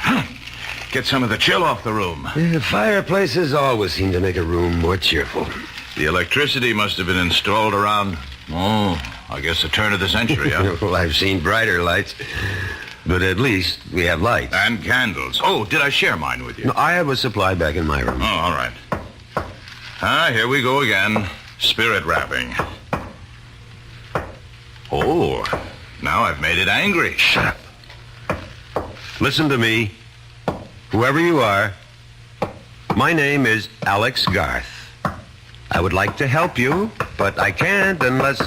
Get some of the chill off the room. The fireplaces always seem to make a room more cheerful. The electricity must have been installed around, I guess the turn of the century, huh? Well, I've seen brighter lights, but at least we have lights. And candles. Oh, did I share mine with you? No, I have a supply back in my room. Oh, all right. Here we go again. Spirit rapping. Oh, now I've made it angry. Shut up. Listen to me. Whoever you are, my name is Alex Garth. I would like to help you, but I can't unless...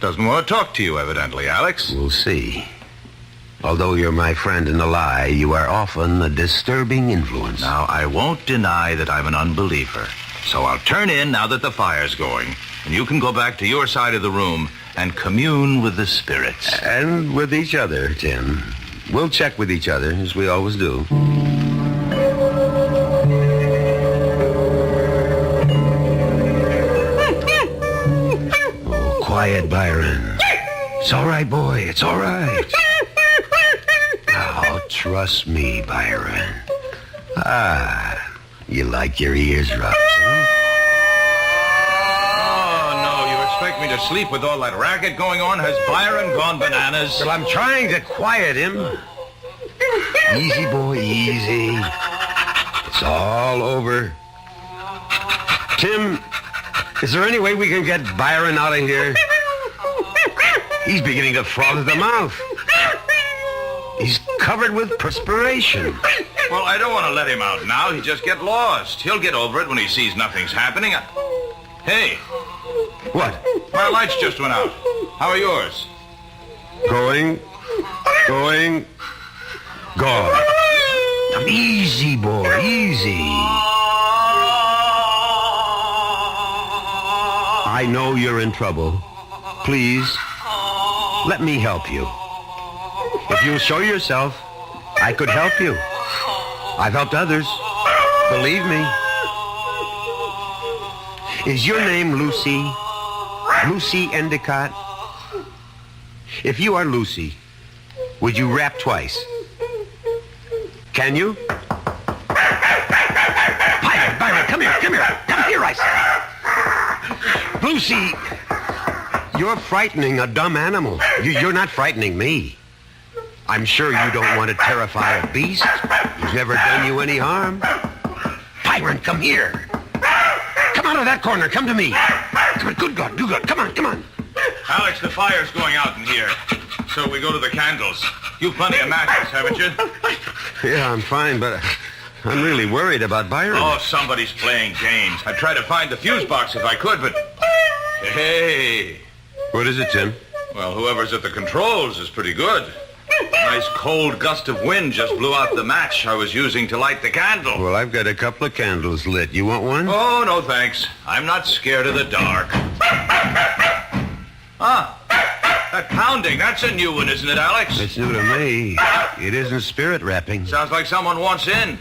Doesn't want to talk to you, evidently, Alex. We'll see. Although you're my friend in the lie, you are often a disturbing influence. Now, I won't deny that I'm an unbeliever. So I'll turn in now that the fire's going, and you can go back to your side of the room and commune with the spirits. And with each other, Tim. We'll check with each other, as we always do. Oh, quiet, Byron. It's all right, boy. It's all right. Now, trust me, Byron. You like your ears rubbed, huh? Oh, no, you expect me to sleep with all that racket going on? Has Byron gone bananas? Well, I'm trying to quiet him. Easy, boy, easy. It's all over. Tim, is there any way we can get Byron out of here? He's beginning to froth at the mouth. He's covered with perspiration. Well, I don't want to let him out now. He'll just get lost. He'll get over it when he sees nothing's happening. Hey. What? My lights just went out. How are yours? Going. Gone. Now, easy, boy, easy. I know you're in trouble. Please, let me help you. If you'll show yourself, I could help you. I've helped others. Believe me. Is your name Lucy? Lucy Endicott? If you are Lucy, would you rap twice? Can you? Byron, come here. Come here, I say. Lucy, you're frightening a dumb animal. You're not frightening me. I'm sure you don't want to terrify a beast who's never done you any harm. Byron, come here. Come out of that corner. Come to me. Come on, good God, do good. Come on. Alex, the fire's going out in here. So we go to the candles. You've plenty of matches, haven't you? Yeah, I'm fine, but I'm really worried about Byron. Oh, somebody's playing games. I'd try to find the fuse box if I could, but... Hey. What is it, Tim? Well, whoever's at the controls is pretty good. A nice cold gust of wind just blew out the match I was using to light the candle. Well, I've got a couple of candles lit. You want one? Oh, no, thanks. I'm not scared of the dark. That pounding, that's a new one, isn't it, Alex? It's new to me. It isn't spirit rapping. Sounds like someone wants in.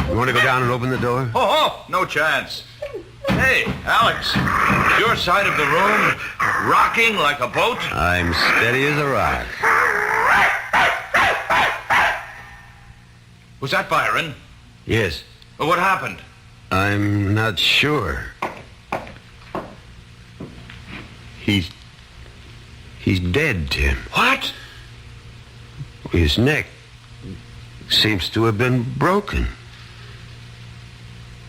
You want to go down and open the door? Oh, no chance. Hey, Alex, is your side of the room rocking like a boat? I'm steady as a rock. Was that Byron? Yes. Well, what happened? I'm not sure. He's dead, Tim. What? His neck seems to have been broken.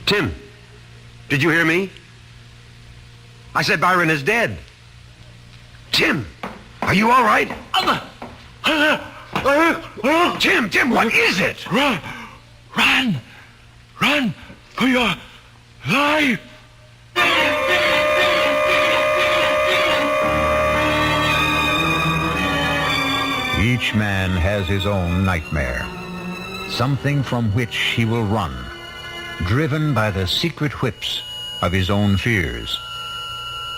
Tim, did you hear me? I said Byron is dead. Tim, are you all right? Tim, what is it? Run for your life. Each man has his own nightmare, something from which he will run, driven by the secret whips of his own fears.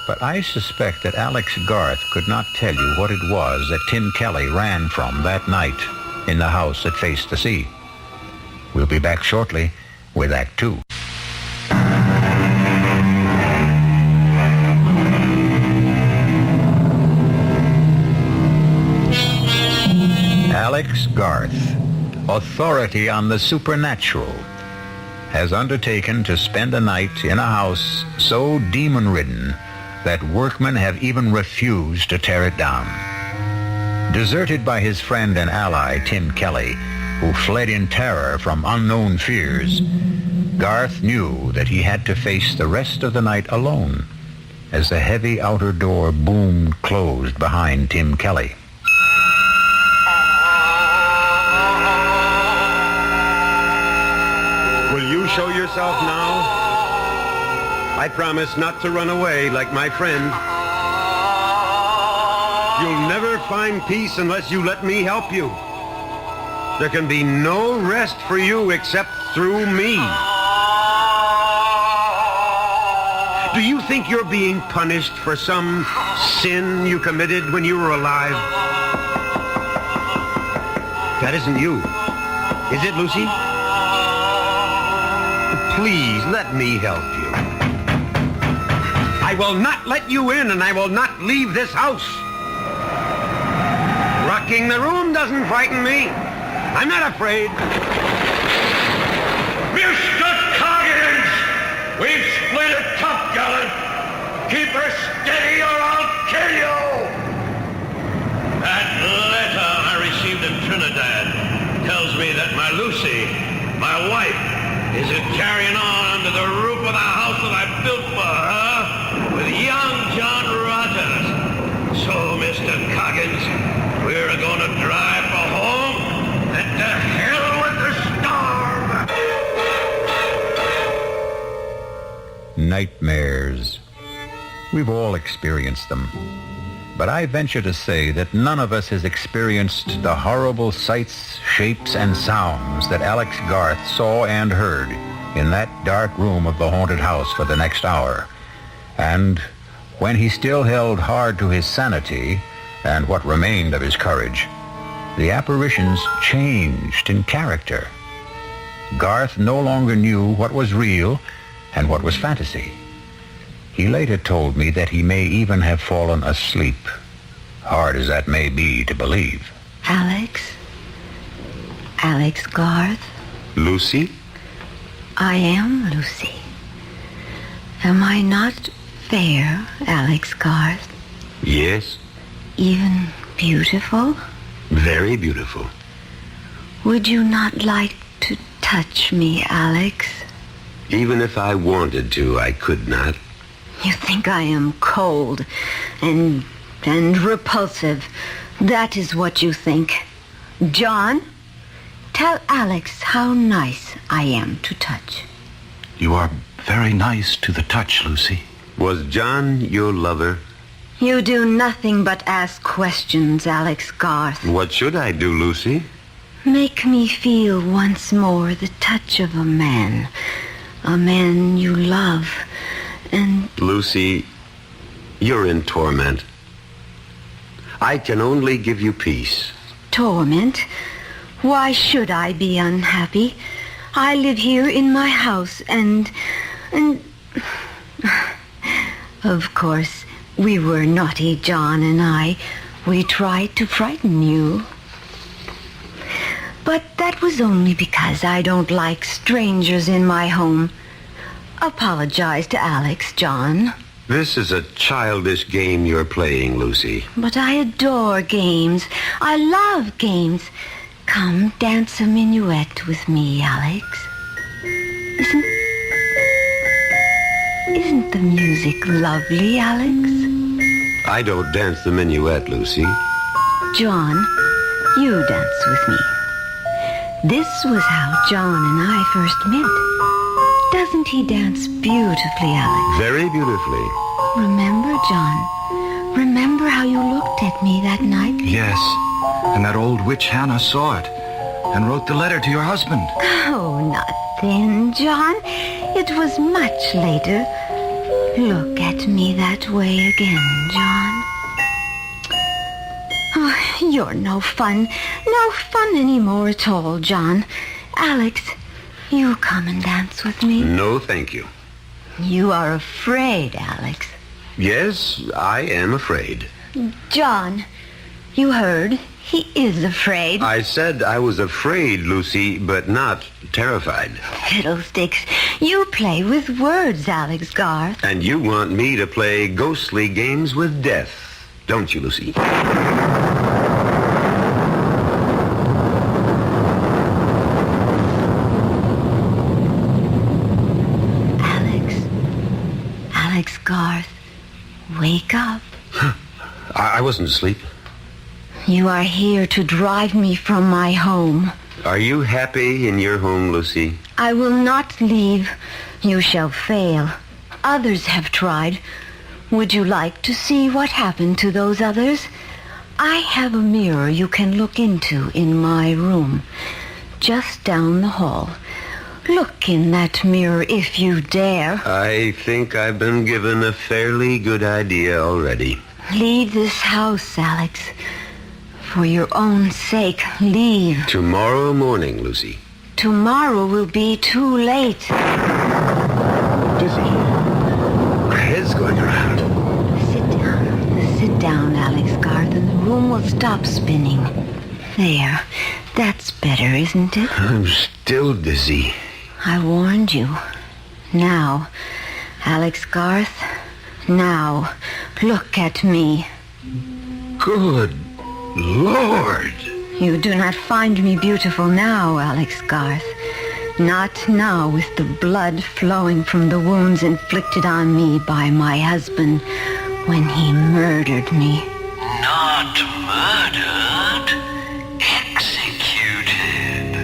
But I suspect that Alex Garth could not tell you what it was that Tim Kelly ran from that night in the house that faced the sea. We'll be back shortly with Act 2. Alex Garth, authority on the supernatural, has undertaken to spend a night in a house so demon-ridden that workmen have even refused to tear it down. Deserted by his friend and ally, Tim Kelly, who fled in terror from unknown fears, Garth knew that he had to face the rest of the night alone as the heavy outer door boomed closed behind Tim Kelly. Will you show yourself now? I promise not to run away like my friend. You'll never find peace unless you let me help you. There can be no rest for you except through me. Do you think you're being punished for some sin you committed when you were alive? That isn't you. Is it, Lucy? Please, let me help you. I will not let you in, and I will not leave this house. shaking. The room doesn't frighten me. I'm not afraid. Mr. Coggins! We've split a top gallant. Keep her steady or I'll kill you! That letter I received in Trinidad tells me that my Lucy, my wife, isn't carrying on under the roof of the house that I built for her with young John Rogers. So, Mr. Coggins, we're going to drive for home and to hell with the storm! Nightmares. We've all experienced them. But I venture to say that none of us has experienced the horrible sights, shapes, and sounds that Alex Garth saw and heard in that dark room of the haunted house for the next hour. And when he still held hard to his sanity and what remained of his courage, the apparitions changed in character. Garth no longer knew what was real and what was fantasy. He later told me that he may even have fallen asleep, hard as that may be to believe. Alex Garth? Lucy? I am Lucy. Am I not fair, Alex Garth? Yes. Even beautiful? Very beautiful. Would you not like to touch me, Alex? Even if I wanted to, I could not. You think I am cold and repulsive. That is what you think. John, tell Alex how nice I am to touch. You are very nice to the touch, Lucy. Was John your lover? You do nothing but ask questions, Alex Garth. What should I do, Lucy? Make me feel once more the touch of a man you love. And... Lucy, you're in torment. I can only give you peace. Torment? Why should I be unhappy? I live here in my house and... Of course, we were naughty, John and I. We tried to frighten you. But that was only because I don't like strangers in my home. Apologize to Alex, John. This is a childish game you're playing, Lucy. But I adore games. I love games. Come, dance a minuet with me, Alex. Isn't the music lovely, Alex? I don't dance the minuet, Lucy. John, you dance with me. This was how John and I first met. Doesn't he dance beautifully, Alex? Very beautifully. Remember, John? Remember how you looked at me that night? Yes. And that old witch Hannah saw it and wrote the letter to your husband. Oh, not then, John. It was much later. Look at me that way again, John. Oh, you're no fun. No fun anymore at all, John. Alex, you come and dance with me? No, thank you. You are afraid, Alex. Yes, I am afraid. John, you heard. He is afraid. I said I was afraid, Lucy, but not terrified. Fiddlesticks. You play with words, Alex Garth. And you want me to play ghostly games with death, don't you, Lucy? Alex Garth, wake up. I wasn't asleep. You are here to drive me from my home. Are you happy in your home, Lucy? I will not leave. You shall fail. Others have tried. Would you like to see what happened to those others? I have a mirror you can look into in my room, just down the hall. Look in that mirror if you dare. I think I've been given a fairly good idea already. Leave this house, Alex. For your own sake, leave. Tomorrow morning, Lucy. Tomorrow will be too late. Dizzy. My head's going around. Sit down, Alex Garth, and the room will stop spinning. There. That's better, isn't it? I'm still dizzy. I warned you. Now, Alex Garth, now, look at me. Good Lord. You do not find me beautiful now, Alex Garth. Not now with the blood flowing from the wounds inflicted on me by my husband when he murdered me. Not murdered. Executed.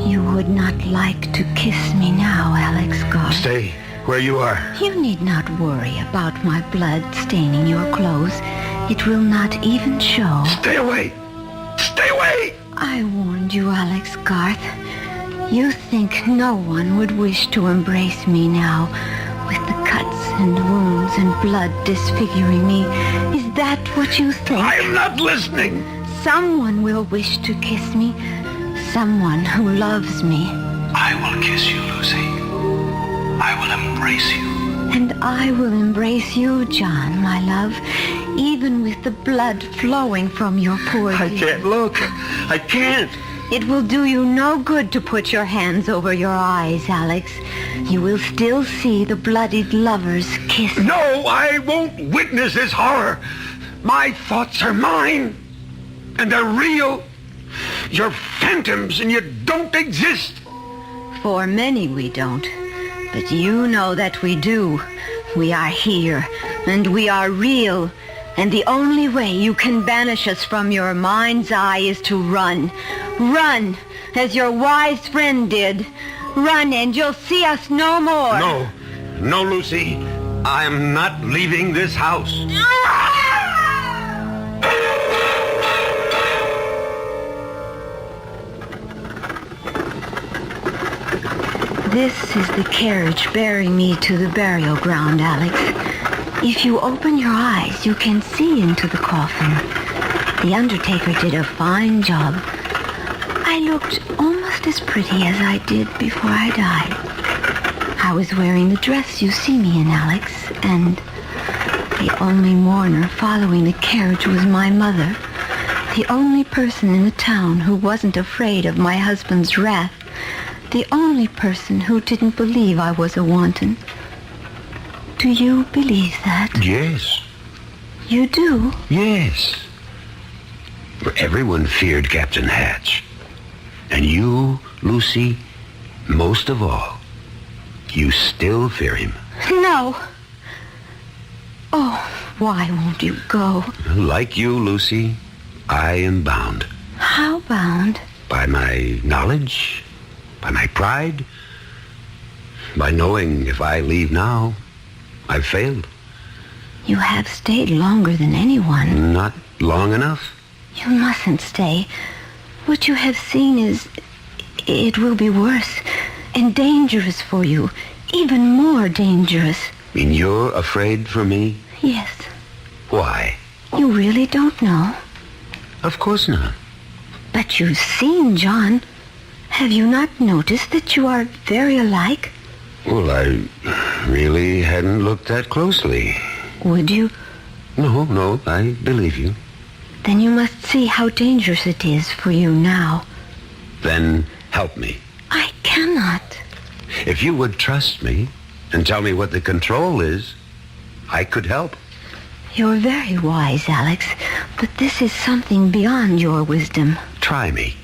You would not like to kiss me now, Alex Garth. Stay where you are. You need not worry about my blood staining your clothes. It will not even show. Stay away. Stay away. I warned you, Alex Garth. You think no one would wish to embrace me now, with the cuts and wounds and blood disfiguring me. Is that what you think? I am not listening. Someone will wish to kiss me. Someone who loves me. I will kiss you, Lucy. I will embrace you. And I will embrace you, John, my love, even with the blood flowing from your poor I can't look. I can't. It will do you no good to put your hands over your eyes, Alex. You will still see the bloodied lovers kiss. No, I won't witness this horror. My thoughts are mine, and they're real. You're phantoms, and you don't exist. For many we don't, but you know that we do. We are here, and we are real. And the only way you can banish us from your mind's eye is to run. Run, as your wise friend did. Run, and you'll see us no more. No. No, Lucy. I am not leaving this house. This is the carriage bearing me to the burial ground, Alex. If you open your eyes, you can see into the coffin. The undertaker did a fine job. I looked almost as pretty as I did before I died. I was wearing the dress you see me in, Alex, and the only mourner following the carriage was my mother, the only person in the town who wasn't afraid of my husband's wrath, the only person who didn't believe I was a wanton. Do you believe that? Yes. You do? Yes. Everyone feared Captain Hatch. And you, Lucy, most of all, you still fear him. No. Oh, why won't you go? Like you, Lucy, I am bound. How bound? By my knowledge, by my pride, by knowing if I leave now, I've failed. You have stayed longer than anyone. Not long enough. You mustn't stay. What you have seen is... it will be worse and dangerous for you. Even more dangerous. And you're afraid for me? Yes. Why? You really don't know? Of course not. But you've seen John. Have you not noticed that you are very alike? Well, I really hadn't looked that closely. Would you? No, I believe you. Then you must see how dangerous it is for you now. Then help me. I cannot. If you would trust me and tell me what the control is, I could help. You're very wise, Alex, but this is something beyond your wisdom. Try me.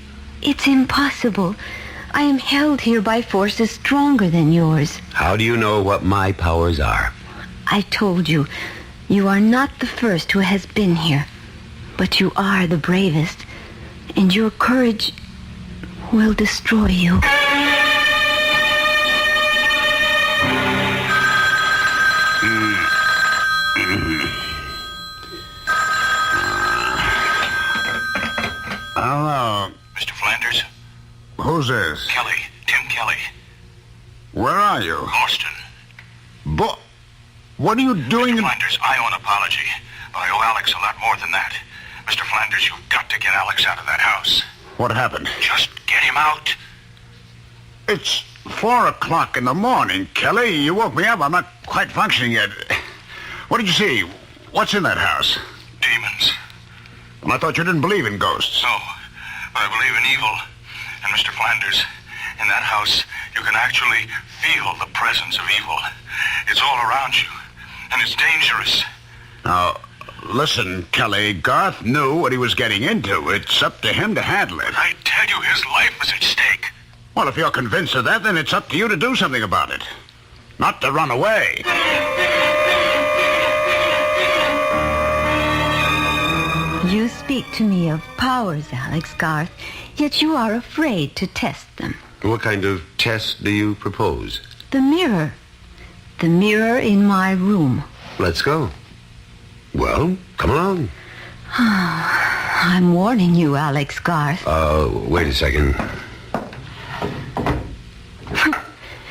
It's impossible. I am held here by forces stronger than yours. How do you know what my powers are? I told you, you are not the first who has been here, but you are the bravest, and your courage will destroy you. Hello. Mr. Flanders? Who's this? Kelly. Tim Kelly. Where are you? Boston. But what are you doing? Mr. Flanders, I owe an apology, but I owe Alex a lot more than that. Mr. Flanders, you've got to get Alex out of that house. What happened? Just get him out. It's 4 o'clock in the morning, Kelly. You woke me up. I'm not quite functioning yet. What did you see? What's in that house? Demons. Well, I thought you didn't believe in ghosts. No, But I believe in evil. And Mr. Flanders, in that house, you can actually feel the presence of evil. It's all around you, and it's dangerous. Now, listen, Kelly, Garth knew what he was getting into. It's up to him to handle it. I tell you, his life was at stake. Well, if you're convinced of that, then it's up to you to do something about it. Not to run away. You speak to me of powers, Alex Garth, yet you are afraid to test them. What kind of test do you propose? The mirror. The mirror in my room. Let's go. Well, come along. I'm warning you, Alex Garth. Wait a second.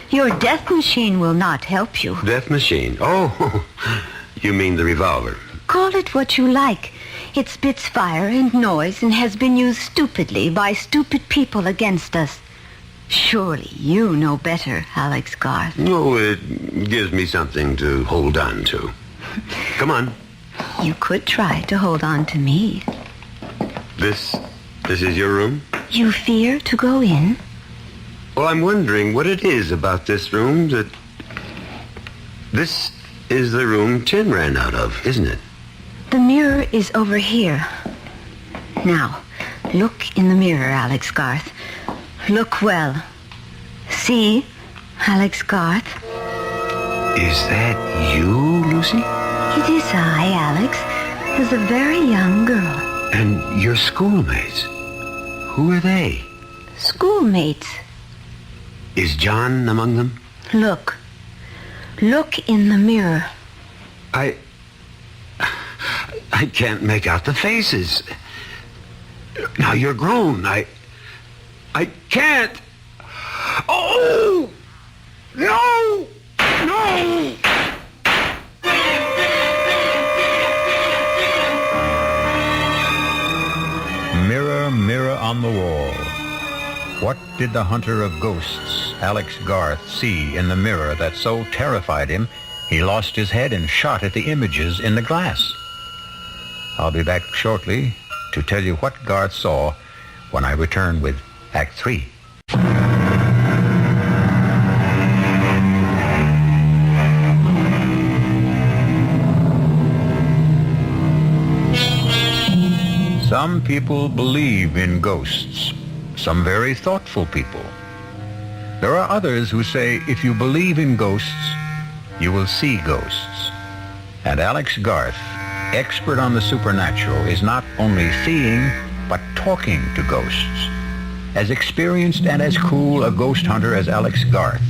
Your death machine will not help you. Death machine? Oh, you mean the revolver? Call it what you like. It spits fire and noise and has been used stupidly by stupid people against us. Surely you know better, Alex Garth. No, it gives me something to hold on to. Come on. You could try to hold on to me. This is your room? You fear to go in? Well, I'm wondering what it is about this room that... This is the room Tin ran out of, isn't it? The mirror is over here. Now, look in the mirror, Alex Garth. Look well. See, Alex Garth? Is that you, Lucy? It is I, Alex. Was a very young girl. And your schoolmates? Who are they? Schoolmates. Is John among them? Look. Look in the mirror. I can't make out the faces. Now you're grown. I can't. Oh! No! No! Mirror, mirror on the wall. What did the hunter of ghosts, Alex Garth, see in the mirror that so terrified him he lost his head and shot at the images in the glass? I'll be back shortly to tell you what Garth saw when I return with Act 3. Some people believe in ghosts, some very thoughtful people. There are others who say if you believe in ghosts, you will see ghosts. And Alex Garth, expert on the supernatural, is not only seeing, but talking to ghosts. As experienced and as cool a ghost hunter as Alex Garth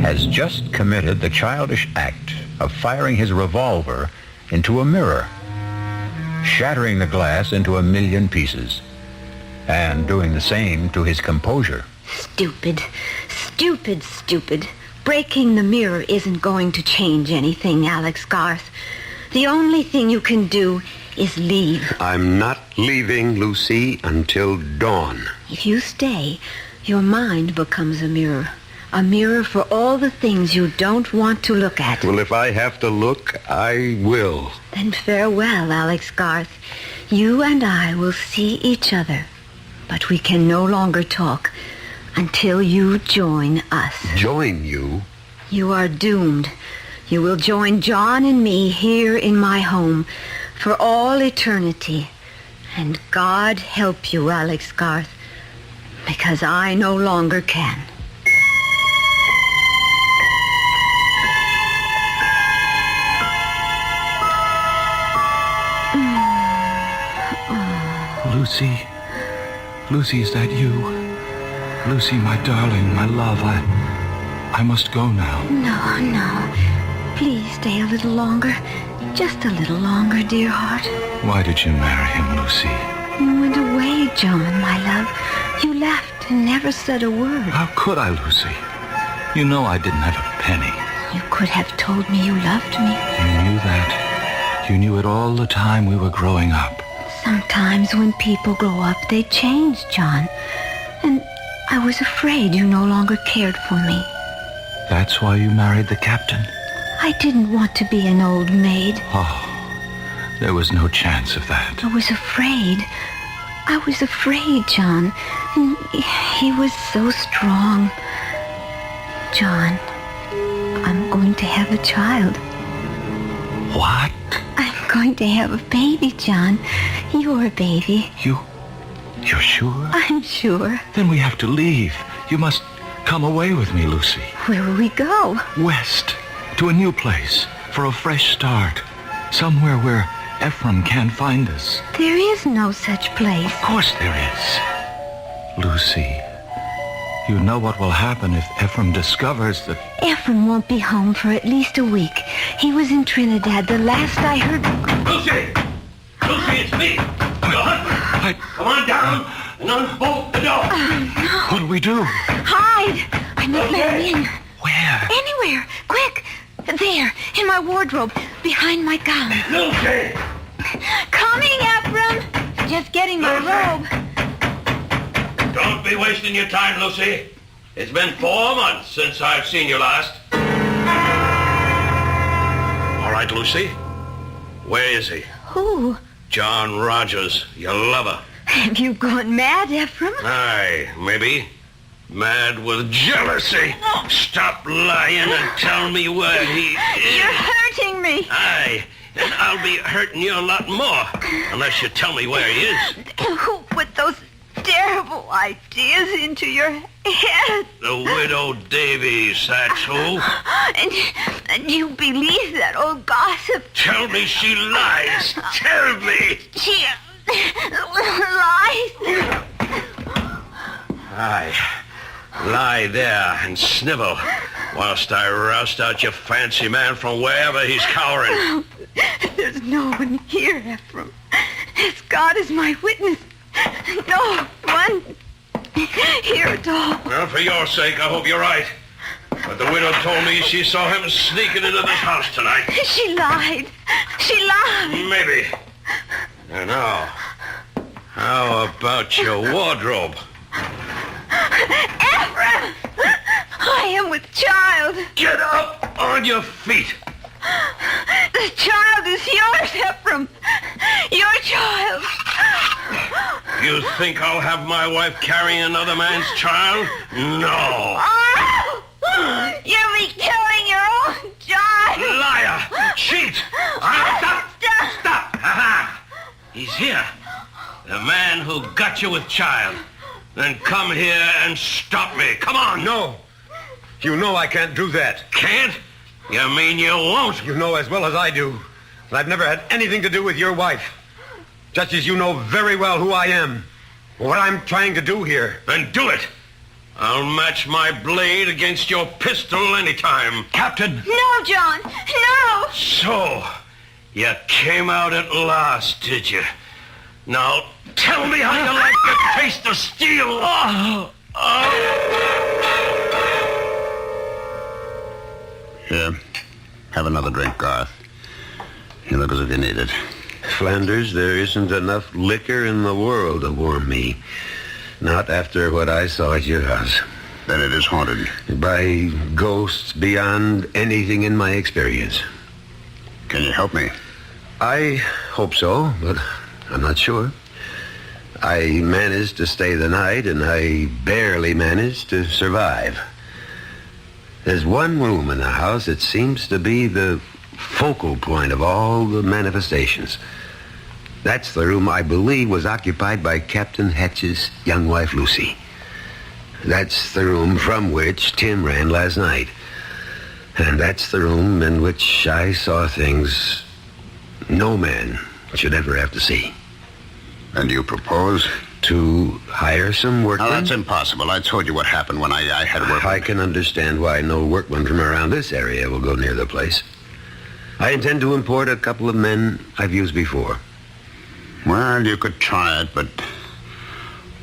has just committed the childish act of firing his revolver into a mirror, shattering the glass into 1,000,000 pieces, and doing the same to his composure. Stupid. Stupid, stupid. Breaking the mirror isn't going to change anything, Alex Garth. The only thing you can do is leave. I'm not leaving, Lucy, until dawn. If you stay, your mind becomes a mirror. A mirror for all the things you don't want to look at. Well, if I have to look, I will. Then farewell, Alex Garth. You and I will see each other. But we can no longer talk until you join us. Join you? You are doomed. You will join John and me here in my home for all eternity. And God help you, Alex Garth, because I no longer can. Lucy. Lucy, is that you? Lucy, my darling, my love, I must go now. No. Please stay a little longer. Just a little longer, dear heart. Why did you marry him, Lucy? You went away, John, my love. You left and never said a word. How could I, Lucy? You know I didn't have a penny. You could have told me you loved me. You knew that. You knew it all the time we were growing up. Sometimes when people grow up, they change, John. And I was afraid you no longer cared for me. That's why you married the captain? I didn't want to be an old maid. Oh, there was no chance of that. I was afraid. I was afraid, John. He was so strong. John, I'm going to have a child. What? I'm going to have a baby, John. You're a baby. You're sure? I'm sure. Then we have to leave. You must come away with me, Lucy. Where will we go? West. To a new place. For a fresh start. Somewhere where Ephraim can't find us. There is no such place. Of course there is. Lucy, you know what will happen if Ephraim discovers that... Ephraim won't be home for at least a week. He was in Trinidad the last I heard... Lucy! Lucy, it's me, your husband. Come on down and unbolt the door. No. What do we do? Hide! I must let him in. Where? Anywhere. Quick. There, in my wardrobe, behind my gown. Lucy! Coming, Ephraim. Just getting my robe. Don't be wasting your time, Lucy. It's been 4 months since I've seen you last. All right, Lucy. Where is he? Who? John Rogers, your lover. Have you gone mad, Ephraim? Aye, maybe. Mad with jealousy. Stop lying and tell me where he is. You're hurting me. Aye, and I'll be hurting you a lot more unless you tell me where he is. Who put those terrible ideas into your head? The widow Davies, that's who. And you believe that old gossip? Tell me she lies. Tell me. She lies. Aye. Lie there and snivel whilst I roust out your fancy man from wherever he's cowering. There's no one here, Ephraim. As God is my witness. No one here at all. Well, for your sake, I hope you're right. But the widow told me she saw him sneaking into this house tonight. She lied. She lied. Maybe. And now, how about your wardrobe? Ephraim! I am with child. Get up on your feet. The child is yours, Ephraim. Your child. You think I'll have my wife carrying another man's child? No. Oh! You'll be killing your own child. Liar! Cheat! Stop! Aha! He's here. The man who got you with child. Then come here and stop me. Come on. No. You know I can't do that. Can't? You mean you won't? You know as well as I do that I've never had anything to do with your wife. Just as you know very well who I am. What I'm trying to do here. Then do it. I'll match my blade against your pistol anytime. Captain! No, John! No! So, you came out at last, did you? Now, tell me how you like the taste of steel. Here, have another drink, Garth. You look as if you need it. Flanders, there isn't enough liquor in the world to warm me. Not after what I saw at your house. Then it is haunted. By ghosts beyond anything in my experience. Can you help me? I hope so, but I'm not sure. I managed to stay the night, and I barely managed to survive. There's one room in the house that seems to be the focal point of all the manifestations. That's the room I believe was occupied by Captain Hatch's young wife, Lucy. That's the room from which Tim ran last night. And that's the room in which I saw things no man should ever have to see. And you propose? To hire some workmen? Now, that's impossible. I told you what happened when I had workmen. I can understand why no workmen from around this area will go near the place. I intend to import a couple of men I've used before. Well, you could try it, but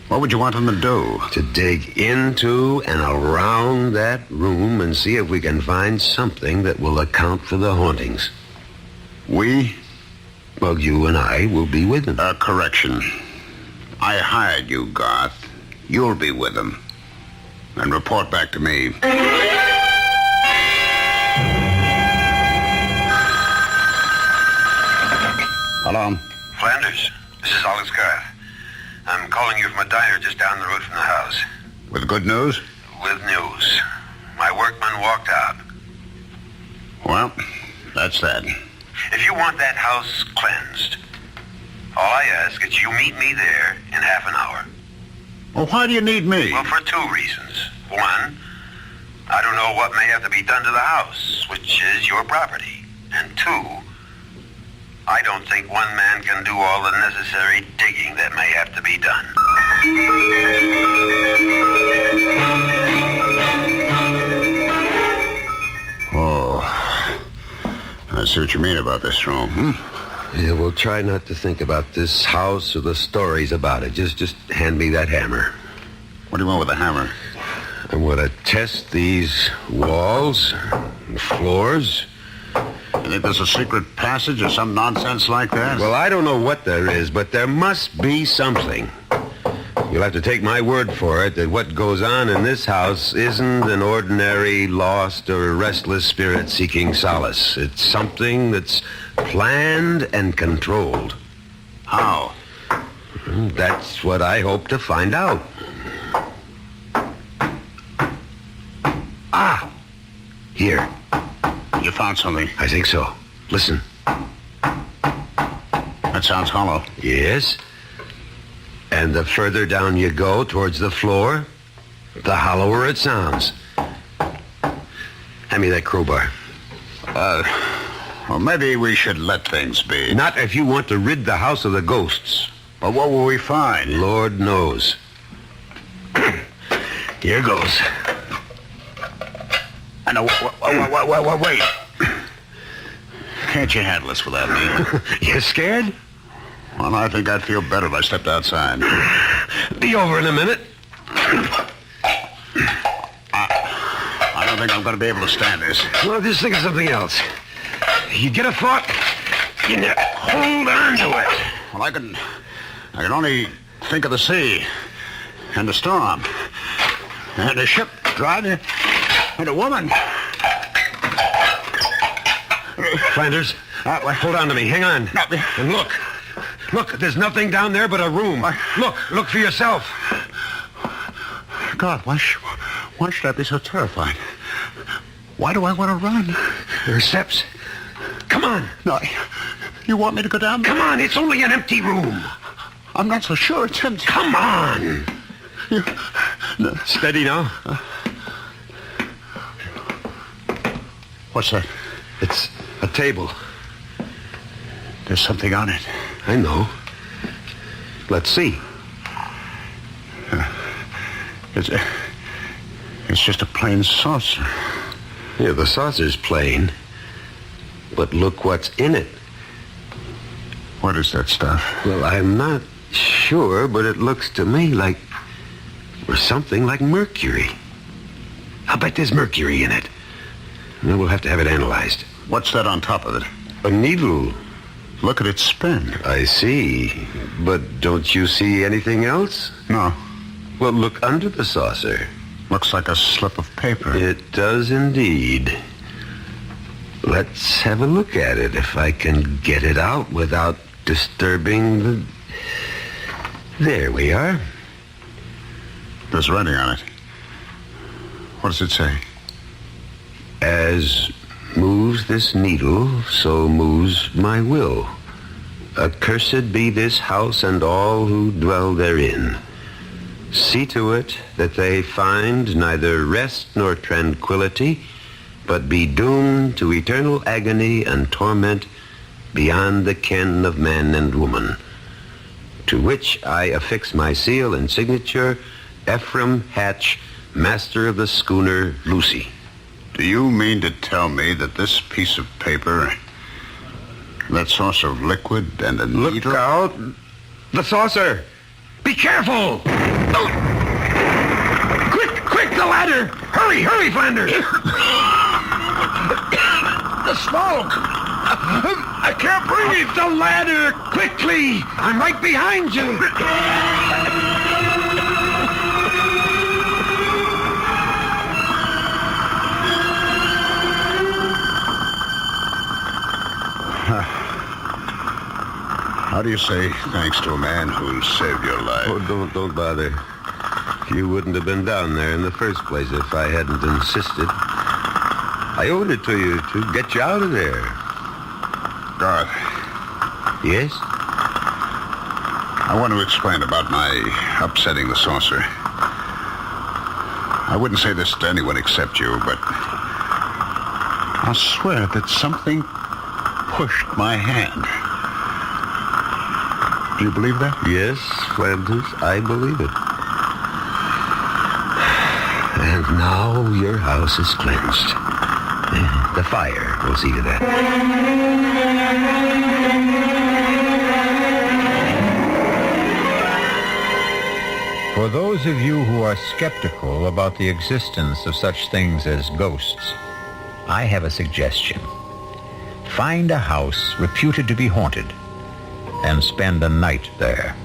what would you want them to do? To dig into and around that room and see if we can find something that will account for the hauntings. We? Well, you and I will be with them. Correction. I hired you, Garth. You'll be with them. And report back to me. Hello? Flanders, this is Alex Garth. I'm calling you from a diner just down the road from the house. With good news? With news. My workman walked out. Well, that's that. If you want that house cleansed, all I ask is you meet me there in half an hour. Well, why do you need me? Well, for two reasons. One, I don't know what may have to be done to the house, which is your property. And two, I don't think one man can do all the necessary digging that may have to be done. Oh, I see what you mean about this room. Yeah, we'll try not to think about this house or the stories about it. Just hand me that hammer. What do you want with the hammer? I want to test these walls and floors. You think there's a secret passage or some nonsense like that? Well, I don't know what there is, but there must be something. You'll have to take my word for it that what goes on in this house isn't an ordinary lost or restless spirit seeking solace. It's something that's planned and controlled. How? That's what I hope to find out. Ah! Here. You found something? I think so. Listen. That sounds hollow. Yes. And the further down you go towards the floor, the hollower it sounds. Hand me that crowbar. Well, maybe we should let things be. Not if you want to rid the house of the ghosts. But what will we find? Lord knows. Here goes. I know. Wait. Can't you handle this without me? You scared? Well, I think I'd feel better if I stepped outside. Be over in a minute. I don't think I'm going to be able to stand this. Well, just think of something else. You get a thought, you hold on to it. Well, I can only think of the sea and the storm and a ship driving and a woman. Flanders, hold on to me. Hang on. And look. Look, there's nothing down there but a room. Look for yourself. God, why should I be so terrified? Why do I want to run? There are steps. Come on. No, you want me to go down there? Come on, it's only an empty room. I'm not so sure it's empty. Come on. No. Steady now. What's that? It's a table. There's something on it. I know. Let's see. It's just a plain saucer. Yeah, the saucer's plain. But look what's in it. What is that stuff? Well, I'm not sure, but it looks to me like... or something like mercury. I'll bet there's mercury in it. Well, we'll have to have it analyzed. What's that on top of it? A needle. Look at it spin. I see. But don't you see anything else? No. Well, look under the saucer. Looks like a slip of paper. It does indeed. Let's have a look at it, if I can get it out without disturbing the... There we are. There's writing on it. What does it say? As moves this needle, so moves my will. Accursed be this house and all who dwell therein. See to it that they find neither rest nor tranquility, but be doomed to eternal agony and torment beyond the ken of man and woman. To which I affix my seal and signature, Ephraim Hatch, master of the schooner Lucy. Do you mean to tell me that this piece of paper, that saucer of liquid and a needle... Look out! The saucer! Be careful! Quick, the ladder! Hurry, Flanders! The smoke! I can't breathe! The ladder! Quickly! I'm right behind you! How do you say thanks to a man who saved your life? Oh, don't bother. You wouldn't have been down there in the first place if I hadn't insisted. I owed it to you to get you out of there. Garth. Yes? I want to explain about my upsetting the saucer. I wouldn't say this to anyone except you, but I'll swear that something pushed my hand. Do you believe that? Yes, Flanders, I believe it. And now your house is cleansed. The fire will see to that. For those of you who are skeptical about the existence of such things as ghosts, I have a suggestion. Find a house reputed to be haunted and spend a night there.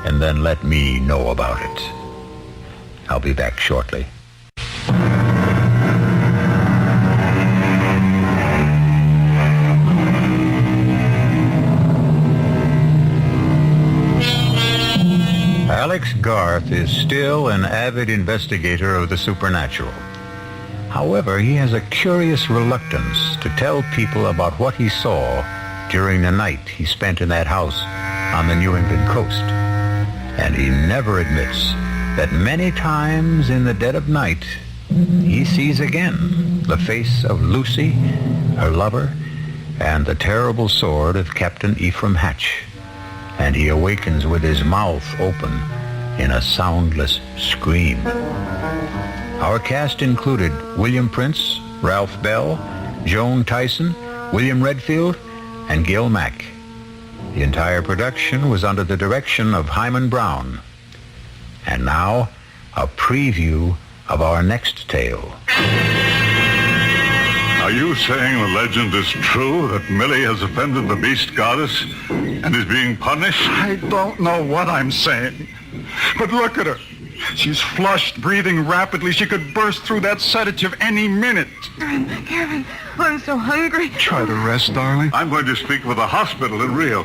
And then let me know about it. I'll be back shortly. Alex Garth is still an avid investigator of the supernatural. However, he has a curious reluctance to tell people about what he saw during the night he spent in that house on the New England coast. And he never admits that many times in the dead of night, he sees again the face of Lucy, her lover, and the terrible sword of Captain Ephraim Hatch. And he awakens with his mouth open in a soundless scream. Our cast included William Prince, Ralph Bell, Joan Tyson, William Redfield, and Gil Mack. The entire production was under the direction of Hyman Brown. And now, a preview of our next tale. Are you saying the legend is true, that Millie has offended the beast goddess and is being punished? I don't know what I'm saying. But look at her. She's flushed, breathing rapidly. She could burst through that sedative any minute. Kevin, I'm so hungry. Try to rest, darling. I'm going to speak with the hospital in Rio.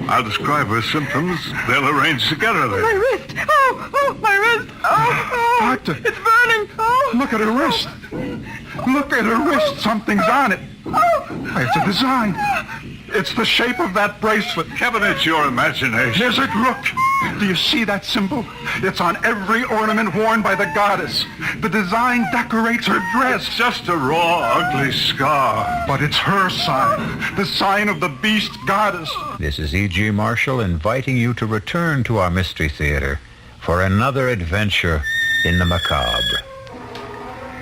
I'll describe her symptoms. They'll arrange to get her there. My wrist. Oh, my wrist. Oh, Doctor. It's burning. Oh. Look at her wrist. Look at her wrist. Something's on it. It's a design. It's the shape of that bracelet. Kevin, it's your imagination. Is it? Look. Do you see that symbol? It's on every ornament worn by the goddess. The design decorates her dress. It's just a raw, ugly scar. But it's her sign. The sign of the beast goddess. This is E.G. Marshall inviting you to return to our Mystery Theater for another adventure in the macabre.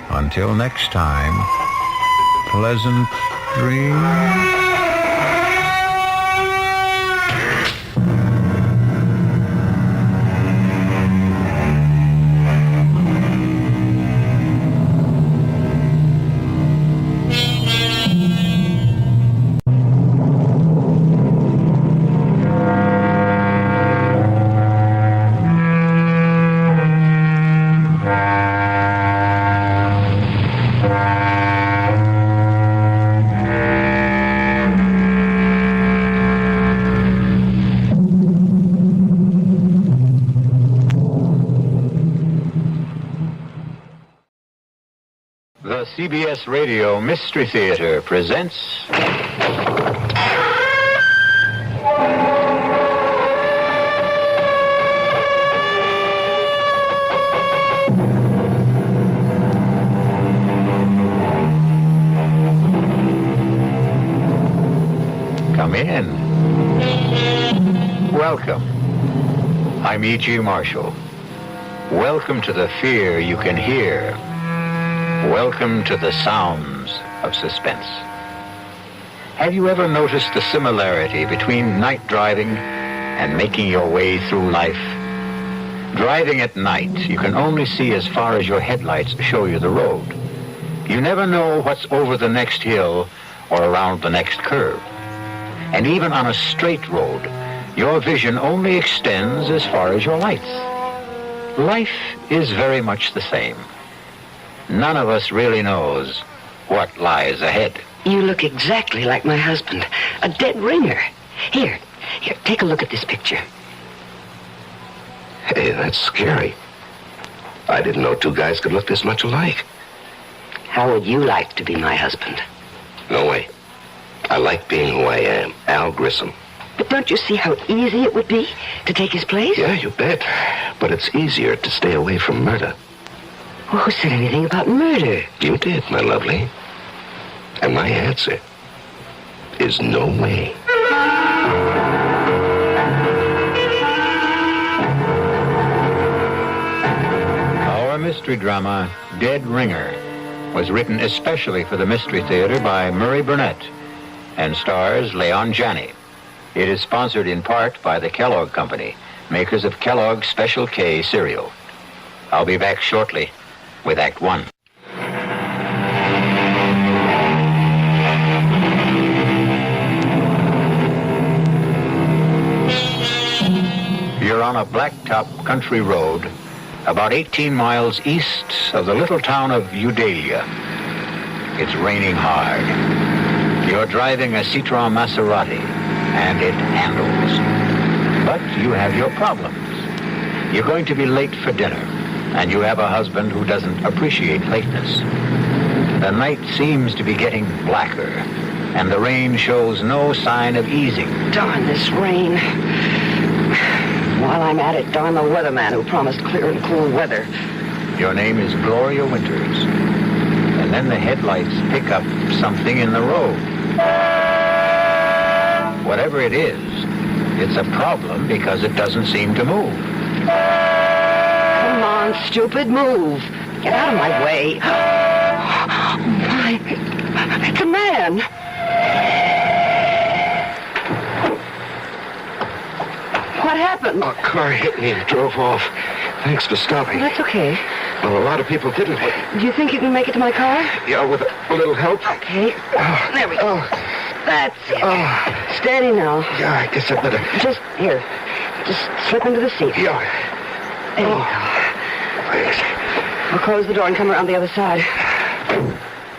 Until next time, pleasant dreams. CBS Radio Mystery Theater presents... Come in. Welcome. I'm E.G. Marshall. Welcome to the fear you can hear. Welcome to the sounds of suspense. Have you ever noticed the similarity between night driving and making your way through life? Driving at night, you can only see as far as your headlights show you the road. You never know what's over the next hill or around the next curve. And even on a straight road, your vision only extends as far as your lights. Life is very much the same. None of us really knows what lies ahead. You look exactly like my husband. A dead ringer. Here, Here, take a look at this picture. Hey, that's scary. I didn't know two guys could look this much alike. How would you like to be my husband? No way. I like being who I am, Al Grissom. But don't you see how easy it would be to take his place? Yeah, you bet. But it's easier to stay away from murder. Well, who said anything about murder? You did, my lovely. And my answer is no way. Our mystery drama, Dead Ringer, was written especially for the Mystery Theater by Murray Burnett and stars Leon Janney. It is sponsored in part by the Kellogg Company, makers of Kellogg's Special K cereal. I'll be back shortly with Act One. You're on a blacktop country road about 18 miles east of the little town of Eudalia. It's raining hard. You're driving a Citroën Maserati, and it handles. But you have your problems. You're going to be late for dinner, and you have a husband who doesn't appreciate lateness. The night seems to be getting blacker, and the rain shows no sign of easing. Darn this rain. While I'm at it, darn the weatherman who promised clear and cool weather. Your name is Gloria Winters. And then the headlights pick up something in the road. Whatever it is, it's a problem because it doesn't seem to move. Come on, stupid, move. Get out of my way. Oh, my. It's a man. What happened? A car hit me and drove off. Thanks for stopping. That's okay. Well, a lot of people didn't. Do you think you can make it to my car? Yeah, with a little help. Okay. There we go. That's it. Steady now. Yeah, I guess I better. Just here. Just slip into the seat. Yeah. There you go. Thanks. I'll close the door and come around the other side.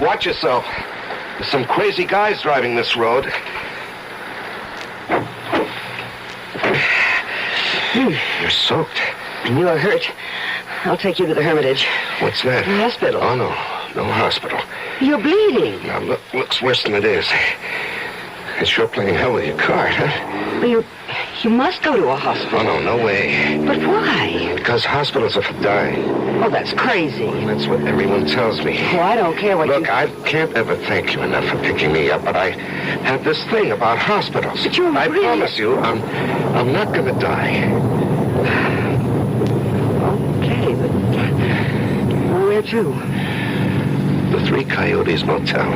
Watch yourself. There's some crazy guys driving this road. You're soaked. And you are hurt. I'll take you to the Hermitage. What's that? The hospital. Oh, no. No hospital. You're bleeding. Now, looks worse than it is. It's sure playing hell with your car, huh? Well, you must go to a hospital. Oh, no way. But why? Because hospitals are for dying. Oh, that's crazy. Well, that's what everyone tells me. Oh, I don't care what Look, I can't ever thank you enough for picking me up, but I have this thing about hospitals. But you're I really... promise you, I'm not going to die. Okay, but where to? The Three Coyotes Motel.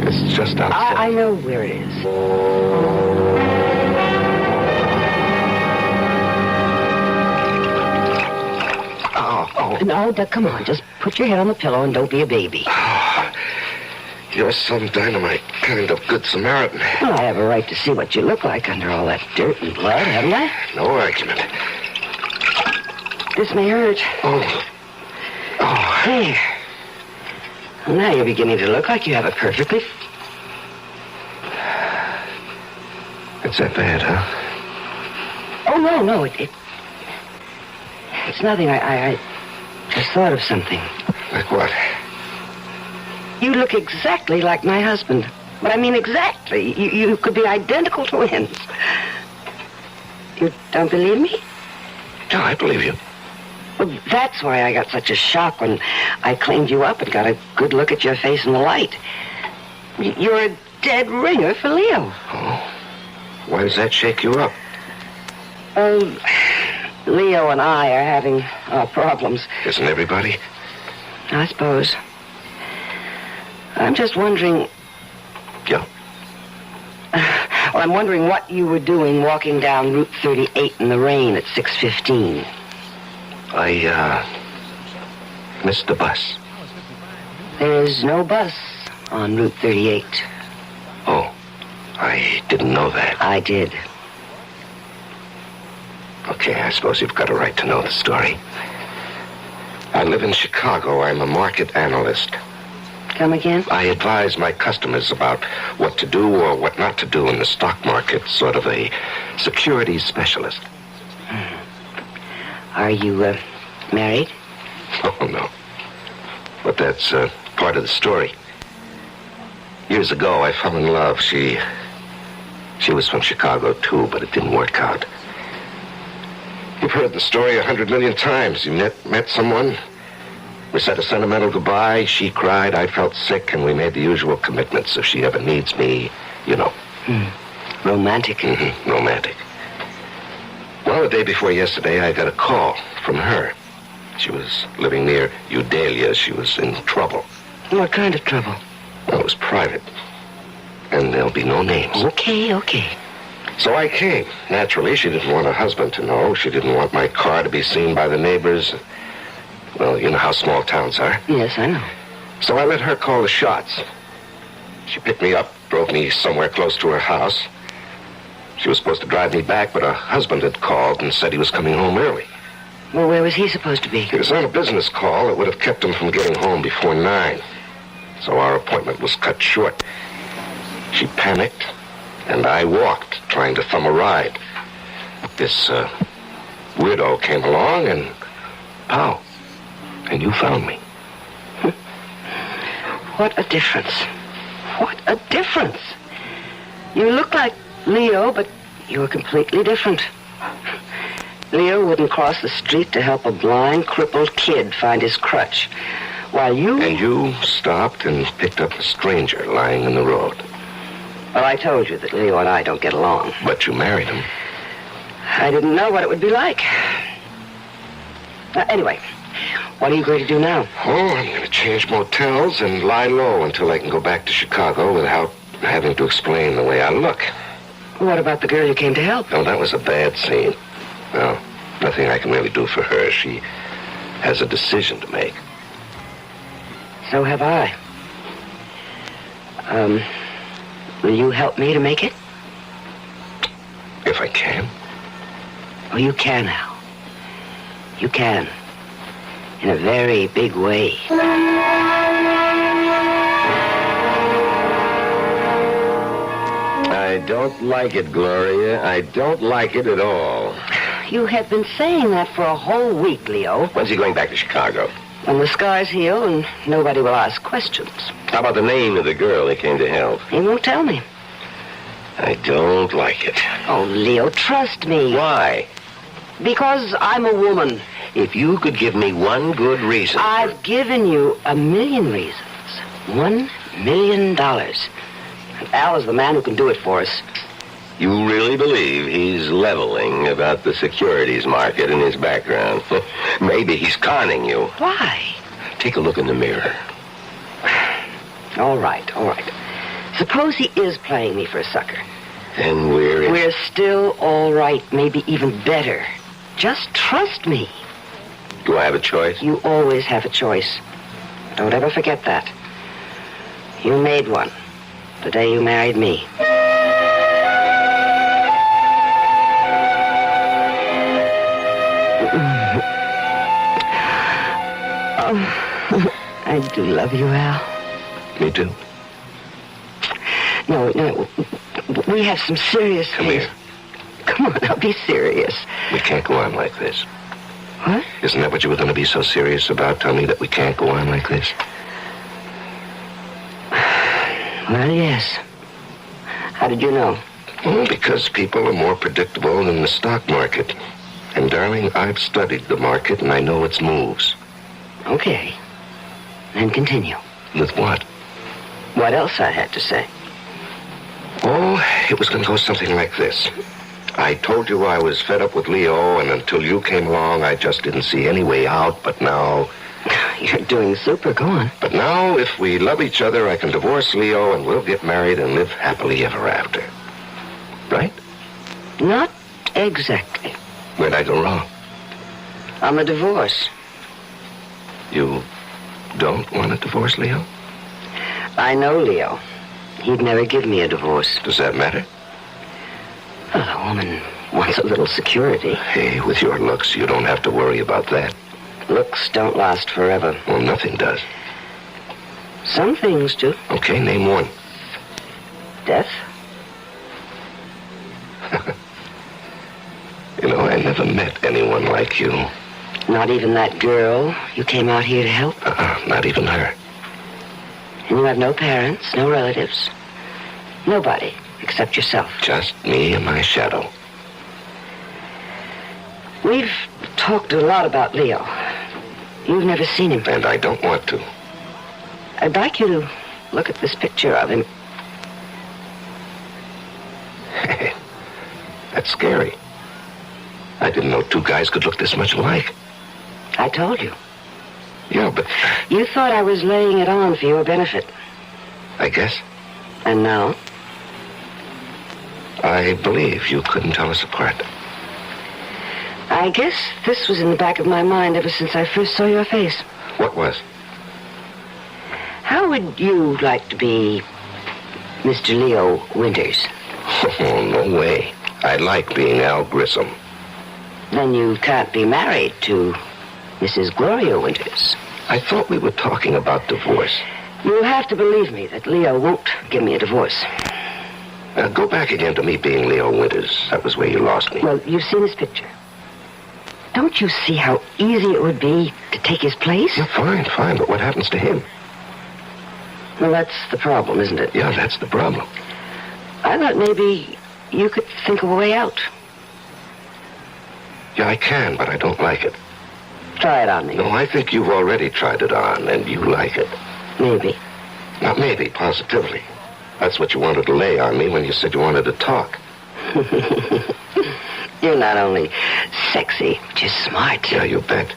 It's just outside. I know where it is. Oh. No, come on. Just put your head on the pillow and don't be a baby. Oh, you're some dynamite kind of good Samaritan. Well, I have a right to see what you look like under all that dirt and blood, haven't I? No argument. This may hurt. Oh. There. Well, now you're beginning to look like you have it perfectly. It's that bad, huh? Oh, no. It's nothing. I just thought of something. Like what? You look exactly like my husband. But I mean exactly. You could be identical twins. You don't believe me? No, I believe you. Well, that's why I got such a shock when I cleaned you up and got a good look at your face in the light. You're a dead ringer for Leo. Oh. Why does that shake you up? Oh, Leo and I are having our problems. Isn't everybody? I suppose. I'm just wondering... Yeah? Well, I'm wondering what you were doing walking down Route 38 in the rain at 6:15. I missed the bus. There's no bus on Route 38. Oh, I didn't know that. I did. Okay, I suppose you've got a right to know the story. I live in Chicago. I'm a market analyst. Come again? I advise my customers about what to do or what not to do in the stock market, sort of a securities specialist. Are you, married? Oh, no. But that's part of the story. Years ago, I fell in love. She was from Chicago, too, but it didn't work out. You've heard the story 100 million times. You met someone, we said a sentimental goodbye, she cried, I felt sick, and we made the usual commitments. If she ever needs me, you know. Romantic. Mm-hmm. Romantic. Well, the day before yesterday, I got a call from her. She was living near Eudalia. She was in trouble. What kind of trouble? Well, it was private. And there'll be no names. Okay. So I came. Naturally, she didn't want her husband to know. She didn't want my car to be seen by the neighbors. Well, you know how small towns are. Yes, I know. So I let her call the shots. She picked me up, drove me somewhere close to her house. She was supposed to drive me back, but her husband had called and said he was coming home early. Well, where was he supposed to be? He was on a business call that would have kept him from getting home before 9. So our appointment was cut short. She panicked, and I walked, trying to thumb a ride. This weirdo came along, and pow, and you found me. What a difference. What a difference. You look like Leo, but you're completely different. Leo wouldn't cross the street to help a blind, crippled kid find his crutch. While you... And you stopped and picked up a stranger lying in the road. Well, I told you that Leo and I don't get along. But you married him. I didn't know what it would be like. Anyway, what are you going to do now? Oh, I'm going to change motels and lie low until I can go back to Chicago without having to explain the way I look. What about the girl you came to help? No, that was a bad scene. Well, nothing I can really do for her. She has a decision to make. So have I. Will you help me to make it? If I can. Oh, you can, Al. You can. In a very big way. I don't like it, Gloria. I don't like it at all. You have been saying that for a whole week, Leo. When's he going back to Chicago? When the skies heal and nobody will ask questions. How about the name of the girl he came to help? He won't tell me. I don't like it. Oh, Leo, trust me. Why? Because I'm a woman. If you could give me one good reason... I've given you 1,000,000 reasons. $1 million. And Al is the man who can do it for us. You really believe he's leveling about the securities market in his background? Maybe he's conning you. Why? Take a look in the mirror. All right. Suppose he is playing me for a sucker. Then we're still all right, maybe even better. Just trust me. Do I have a choice? You always have a choice. Don't ever forget that. You made one the day you married me. I do love you, Al. Me too. No, we have some serious Come here. Come on, now, be serious. We can't go on like this. What? Isn't that what you were going to be so serious about? Tell me that we can't go on like this? Well, yes. How did you know? Well, because people are more predictable than the stock market. And, darling, I've studied the market and I know its moves. Okay. Then continue. With what? What else I had to say? Oh, it was going to go something like this. I told you I was fed up with Leo, and until you came along, I just didn't see any way out, but now... You're doing super, go on. But now, if we love each other, I can divorce Leo, and we'll get married and live happily ever after. Right? Not exactly. Where'd I go wrong? On the divorce. You don't want to divorce Leo? I know Leo. He'd never give me a divorce. Does that matter? Well, a woman wants a little security. Hey, with your looks, you don't have to worry about that. Looks don't last forever. Well, nothing does. Some things do. Okay, name one. Death. You know, I never met anyone like you. Not even that girl you came out here to help? Not even her. And you have no parents, no relatives. Nobody except yourself. Just me and my shadow. We've talked a lot about Leo. You've never seen him. And I don't want to. I'd like you to look at this picture of him. Hey, that's scary. I didn't know two guys could look this much alike. I told you. Yeah, but... You thought I was laying it on for your benefit. I guess. And now? I believe you couldn't tell us apart. I guess this was in the back of my mind ever since I first saw your face. What was? How would you like to be Mr. Leo Winters? Oh, no way. I like being Al Grissom. Then you can't be married to Mrs. Gloria Winters. I thought we were talking about divorce. You'll have to believe me that Leo won't give me a divorce. Go back again to me being Leo Winters. That was where you lost me. Well, you've seen his picture. Don't you see how easy it would be to take his place? Yeah, fine, but what happens to him? Well, that's the problem, isn't it? Yeah, that's the problem. I thought maybe you could think of a way out. Yeah, I can, but I don't like it. Try it on me. No, I think you've already tried it on, and you like it. Maybe. Not maybe, positively. That's what you wanted to lay on me when you said you wanted to talk. You're not only sexy, but you're smart. Yeah, you bet.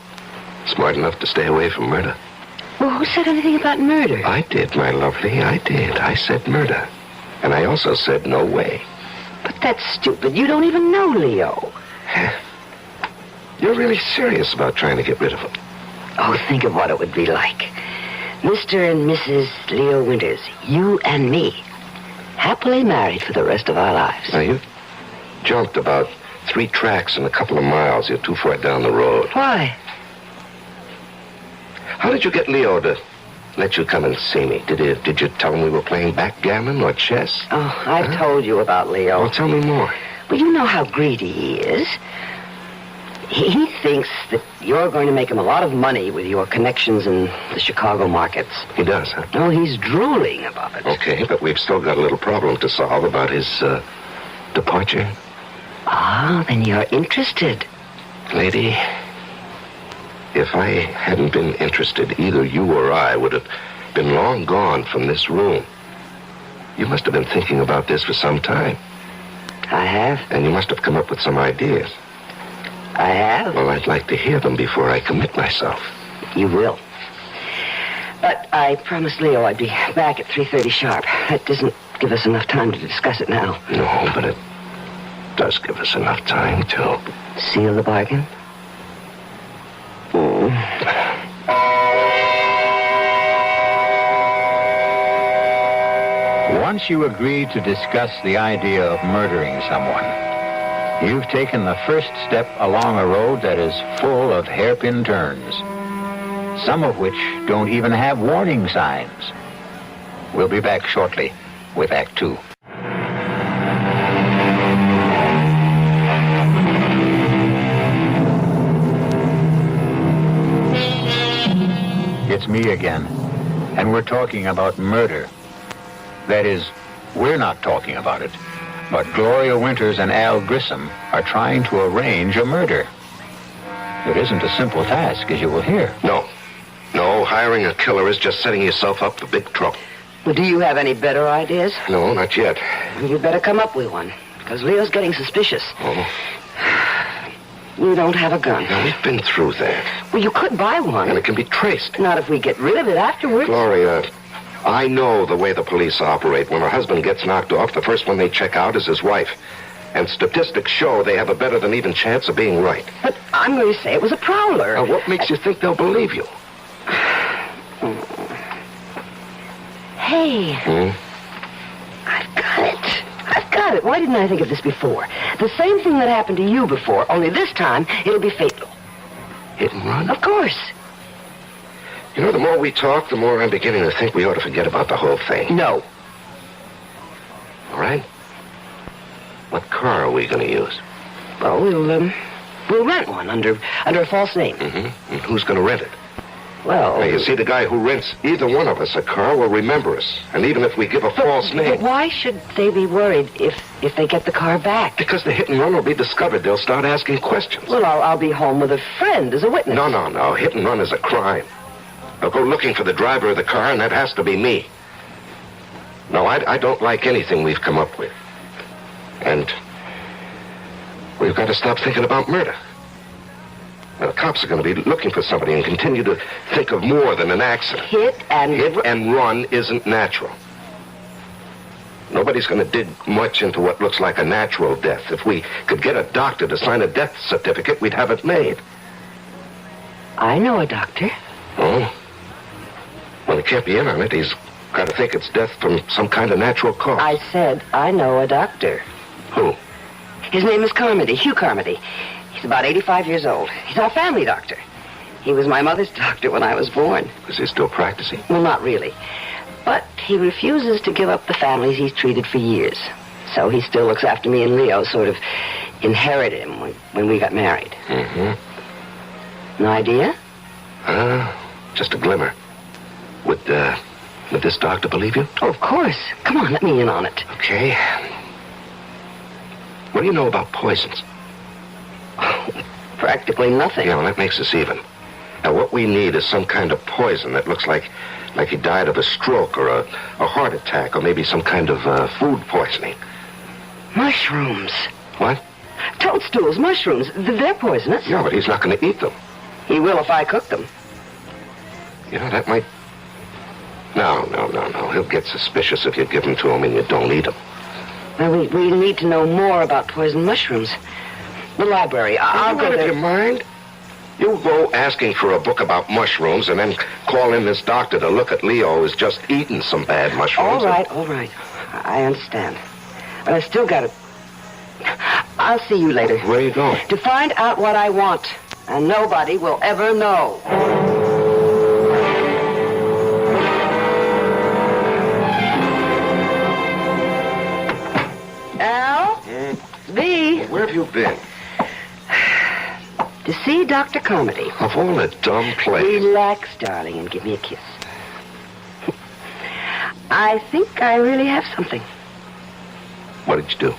Smart enough to stay away from murder. Well, who said anything about murder? I did, my lovely, I did. I said murder. And I also said no way. But that's stupid. You don't even know Leo. You're really serious about trying to get rid of him. Oh, think of what it would be like. Mr. and Mrs. Leo Winters, you and me, happily married for the rest of our lives. Now, you jumped about 3 tracks in a couple of miles. You're too far down the road. Why? How did you get Leo to let you come and see me? Did you tell him we were playing backgammon or chess? Oh, I've told you about Leo. Well, tell me more. Well, you know how greedy he is. He thinks that you're going to make him a lot of money with your connections in the Chicago markets. He does, huh? Oh, he's drooling above it. Okay, but we've still got a little problem to solve about his, departure. Ah, then you're interested. Lady, if I hadn't been interested, either you or I would have been long gone from this room. You must have been thinking about this for some time. I have. And you must have come up with some ideas. I have. Well, I'd like to hear them before I commit myself. You will. But I promised Leo I'd be back at 3:30 sharp. That doesn't give us enough time to discuss it now. No, but it does give us enough time to... Seal the bargain? Once you agree to discuss the idea of murdering someone, you've taken the first step along a road that is full of hairpin turns, some of which don't even have warning signs. We'll be back shortly with Act 2. It's me again, and we're talking about murder. That is, we're not talking about it, but Gloria Winters and Al Grissom are trying to arrange a murder. It isn't a simple task, as you will hear. No, hiring a killer is just setting yourself up for big trouble. Well, do you have any better ideas? No, not yet. You'd better come up with one, because Leo's getting suspicious. Oh. You don't have a gun. No, we've been through that. Well, you could buy one. And it can be traced. Not if we get rid of it afterwards. Gloria, I know the way the police operate. When a husband gets knocked off, the first one they check out is his wife. And statistics show they have a better than even chance of being right. But I'm going to say it was a prowler. Now, what makes you think they'll believe you? Hey. I've got it. Why didn't I think of this before? The same thing that happened to you before, only this time it'll be fatal. Hit and run? Of course. You know, the more we talk, the more I'm beginning to think we ought to forget about the whole thing. No. All right? What car are we going to use? Well, we'll rent one under a false name. Mm-hmm. And who's going to rent it? Well... Now, you see, the guy who rents either one of us a car will remember us. And even if we give a false name... But why should they be worried if they get the car back? Because the hit and run will be discovered. They'll start asking questions. Well, I'll be home with a friend as a witness. No. Hit and run is a crime. They'll go looking for the driver of the car, and that has to be me. No, I don't like anything we've come up with. And we've got to stop thinking about murder. Now, the cops are going to be looking for somebody and continue to think of more than an accident. Hit and run isn't natural. Nobody's going to dig much into what looks like a natural death. If we could get a doctor to sign a death certificate, we'd have it made. I know a doctor. Oh? Well, he can't be in on it. He's got to think it's death from some kind of natural cause. I said I know a doctor. Who? His name is Carmody, Hugh Carmody. He's about 85 years old. He's our family doctor. He was my mother's doctor when I was born. Is he still practicing? Well, not really. But he refuses to give up the families he's treated for years. So he still looks after me and Leo, sort of inherited him when we got married. Mm-hmm. No idea? Just a glimmer. Would this doctor believe you? Oh, of course. Come on, let me in on it. Okay. What do you know about poisons? Practically nothing. Yeah, well, that makes us even. Now, what we need is some kind of poison that looks like he died of a stroke or a heart attack or maybe some kind of food poisoning. Mushrooms. What? Toadstools, mushrooms. They're poisonous. Yeah, but he's not going to eat them. He will if I cook them. You know, that might... No. He'll get suspicious if you give them to him and you don't eat them. Well, we need to know more about poison mushrooms. The library. I'll go there. Out of your mind? You go asking for a book about mushrooms and then call in this doctor to look at Leo who's just eaten some bad mushrooms. All right. I understand. But I still got to... I'll see you later. Where are you going? To find out what I want. And nobody will ever know. Al? V? Where have you been? To see Dr. Carmody. Of all the dumb places. Relax, darling, and give me a kiss. I think I really have something. What did you do?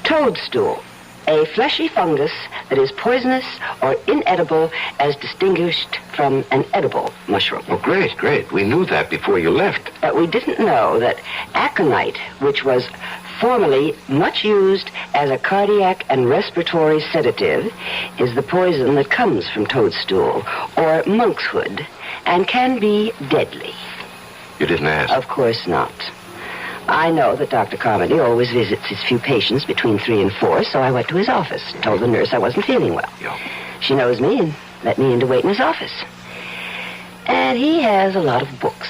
Toadstool. A fleshy fungus that is poisonous or inedible as distinguished from an edible mushroom. Oh, great. We knew that before you left. But we didn't know that aconite, which was formerly much used as a cardiac and respiratory sedative, is the poison that comes from toadstool or monkshood and can be deadly. You didn't ask? Of course not. I know that Dr. Carmody always visits his few patients between 3 and 4, so I went to his office, told the nurse I wasn't feeling well. Yeah. She knows me and let me in to wait in his office. And he has a lot of books.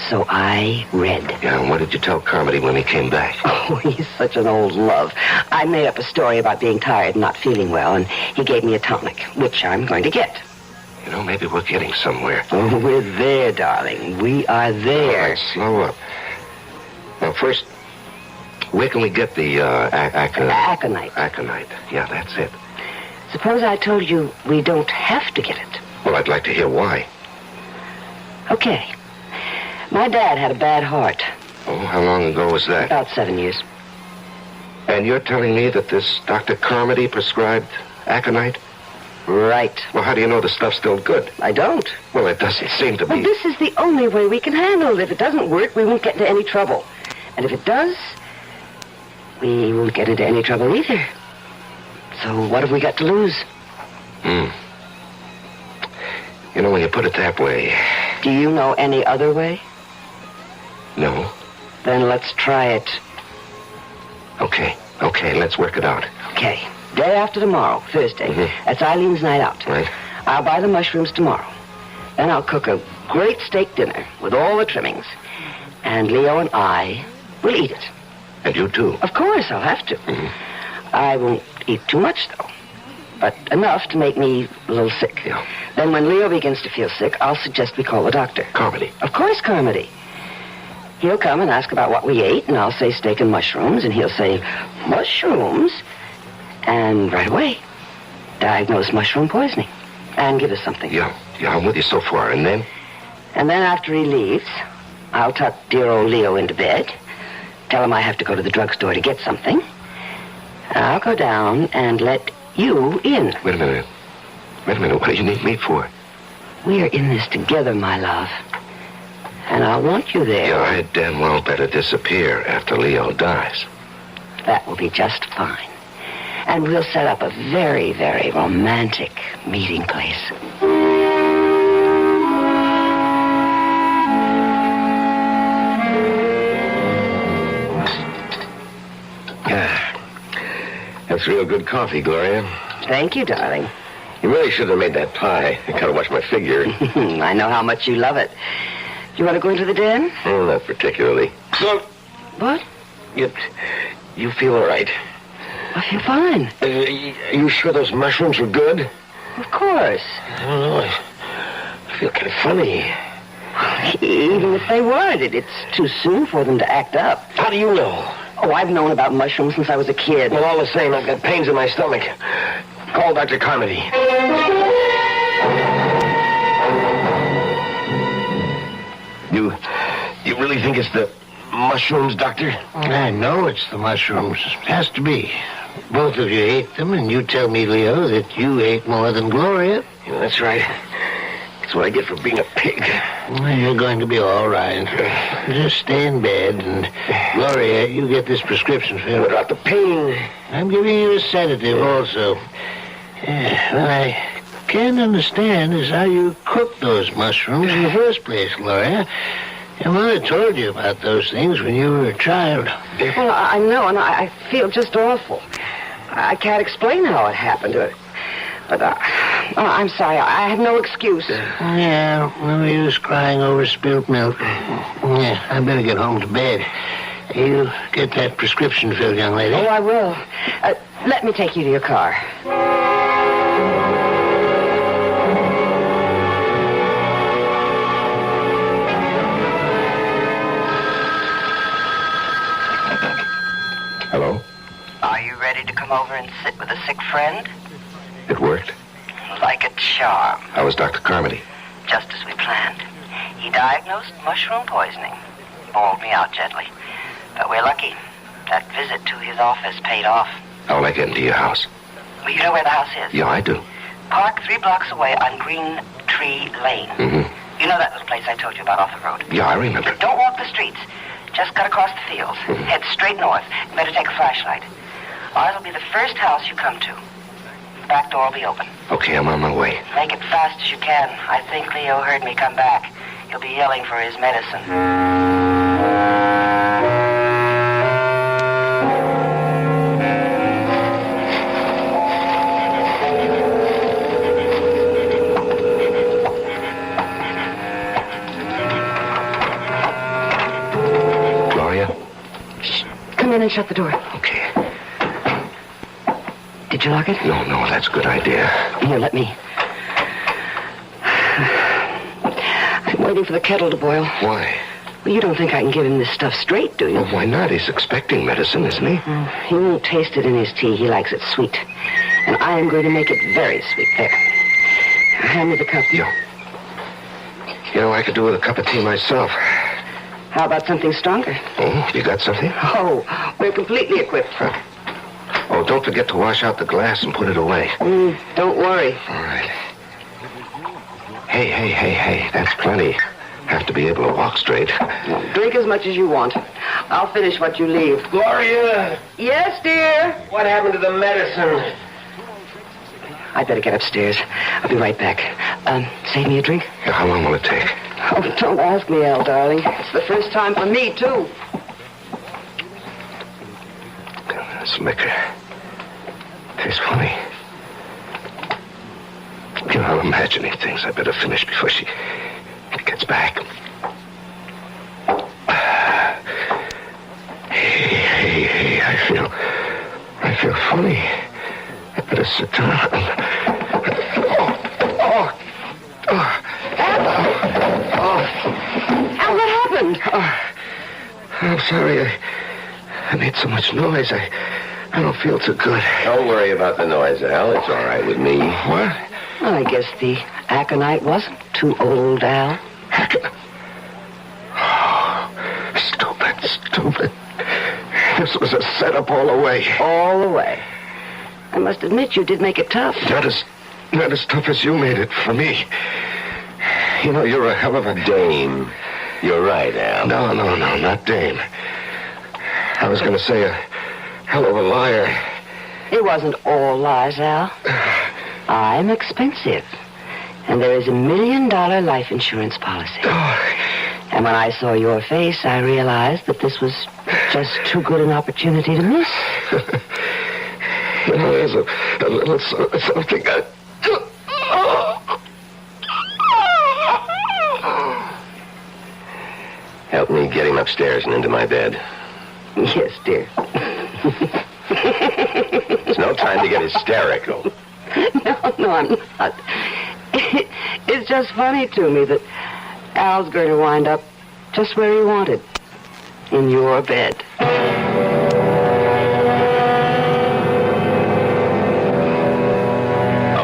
So I read. Yeah, and what did you tell Carmody when he came back? Oh, he's such an old love. I made up a story about being tired and not feeling well, and he gave me a tonic, which I'm going to get. You know, maybe we're getting somewhere. Oh, we're there, darling. We are there. All right, slow up. Now, first, where can we get the aconite? Aconite. Yeah, that's it. Suppose I told you we don't have to get it. Well, I'd like to hear why. Okay. My dad had a bad heart. Oh, how long ago was that? About 7 years. And you're telling me that this Dr. Carmody prescribed aconite? Right. Well, how do you know the stuff's still good? I don't. Well, it doesn't seem to be. Well, this is the only way we can handle it. If it doesn't work, we won't get into any trouble. And if it does, we won't get into any trouble either. So what have we got to lose? You know, when you put it that way... Do you know any other way? No. Then let's try it. Okay, let's work it out. Okay. Day after tomorrow, Thursday. That's Eileen's night out. Right. I'll buy the mushrooms tomorrow. Then I'll cook a great steak dinner with all the trimmings. And Leo and I will eat it. And you too? Of course, I'll have to. I won't eat too much, though. but enough to make me a little sick. Yeah. Then when Leo begins to feel sick, I'll suggest we call the doctor. Carmody. Of course, Carmody. He'll come and ask about what we ate, and I'll say steak and mushrooms, and he'll say, mushrooms? And right away, diagnose mushroom poisoning and give us something. Yeah, I'm with you so far. And then? And then after he leaves, I'll tuck dear old Leo into bed, tell him I have to go to the drugstore to get something. I'll go down and let you in. Wait a minute. What do you need me for? We're in this together, my love. And I want you there. Yeah, I damn well better disappear after Leo dies. That will be just fine. And we'll set up a very, very romantic meeting place. That's real good coffee, Gloria. Thank you, darling. You really should have made that pie. I gotta watch my figure. I know how much you love it. You want to go into the den? Oh, not particularly. So, what? You feel all right? I feel fine. Are you sure those mushrooms were good? Of course. I don't know. I feel kind of funny. Even if they weren't, it's too soon for them to act up. How do you know? Oh, I've known about mushrooms since I was a kid. Well, all the same, I've got pains in my stomach. Call Dr. Carmody. You really think it's the mushrooms, Doctor? I know it's the mushrooms. It has to be. Both of you ate them, and you tell me, Leo, that you ate more than Gloria. Yeah, that's right. That's what I get for being a pig. Well, you're going to be all right. Just stay in bed, and Gloria, you get this prescription filled. What about the pain? I'm giving you a sedative also. Yeah, well, I can't understand is how you cooked those mushrooms in the first place, Gloria. Your mother told you about those things when you were a child. Well, I know, and I feel just awful. I can't explain how it happened. But I'm sorry. I have no excuse. Yeah, no use crying over spilt milk. Yeah, I better get home to bed. You get that prescription filled, young lady. Oh, I will. Let me take you to your car. Hello? Are you ready to come over and sit with a sick friend? It worked? Like a charm. How was Dr. Carmody? Just as we planned. He diagnosed mushroom poisoning. Bawled me out gently. But we're lucky. That visit to his office paid off. How will I get into your house? Well, you know where the house is? Yeah, I do. Park 3 blocks away on Green Tree Lane. Mm-hmm. You know that little place I told you about off the road? Yeah, I remember. Don't walk the streets. Just cut across the fields. Mm-hmm. Head straight north. You better take a flashlight. Ours will be the first house you come to. The back door will be open. Okay, I'm on my way. Make it fast as you can. I think Leo heard me come back. He'll be yelling for his medicine. Come in and shut the door. Okay. Did you lock it? No, that's a good idea. Here, let me. I'm waiting for the kettle to boil. Why? Well, you don't think I can give him this stuff straight, do you? Well, why not? He's expecting medicine, isn't he? He won't taste it in his tea. He likes it sweet. And I am going to make it very sweet. There. Hand me the cup. You know, I could do with a cup of tea myself. How about something stronger? Oh, you got something? Oh, we're completely equipped. Oh, don't forget to wash out the glass and put it away. Don't worry. All right. Hey, that's plenty. Have to be able to walk straight. Drink as much as you want. I'll finish what you leave. Gloria! Yes, dear? What happened to the medicine? I'd better get upstairs. I'll be right back. Save me a drink? Yeah, how long will it take? Oh, don't ask me, Al, darling. It's the first time for me, too. This liquor. Tastes funny. You know, I'm imagining things. I better finish before she gets back. Hey, I feel funny. I better Sit down. Al, what happened? I'm sorry. I made so much noise. I don't feel too good. Don't worry about the noise, Al. It's all right with me. What? Well, I guess the aconite wasn't too old, Al. Stupid. This was a setup all the way. All the way. I must admit you did make it tough. Not as tough as you made it for me. You know, you're a hell of a dame. You're right, Al. No, not dame. I was going to say a hell of a liar. It wasn't all lies, Al. I'm expensive. And there is $1 million life insurance policy. And when I saw your face, I realized that this was just too good an opportunity to miss. You know, there's a little something. Help me get him upstairs and into my bed. Yes, dear. It's no time to get hysterical. No, I'm not. It's just funny to me that Al's going to wind up just where he wanted. In your bed. A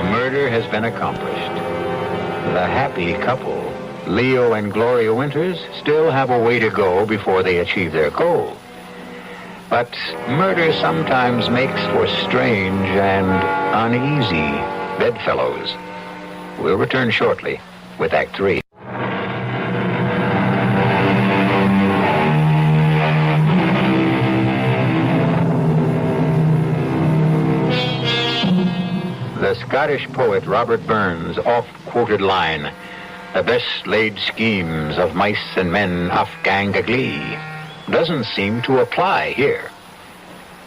murder has been accomplished. The happy couple, Leo and Gloria Winters, still have a way to go before they achieve their goal. But murder sometimes makes for strange and uneasy bedfellows. We'll return shortly with Act 3. The Scottish poet Robert Burns' oft-quoted line, "The best laid schemes of mice and men oft gang a glee," doesn't seem to apply here.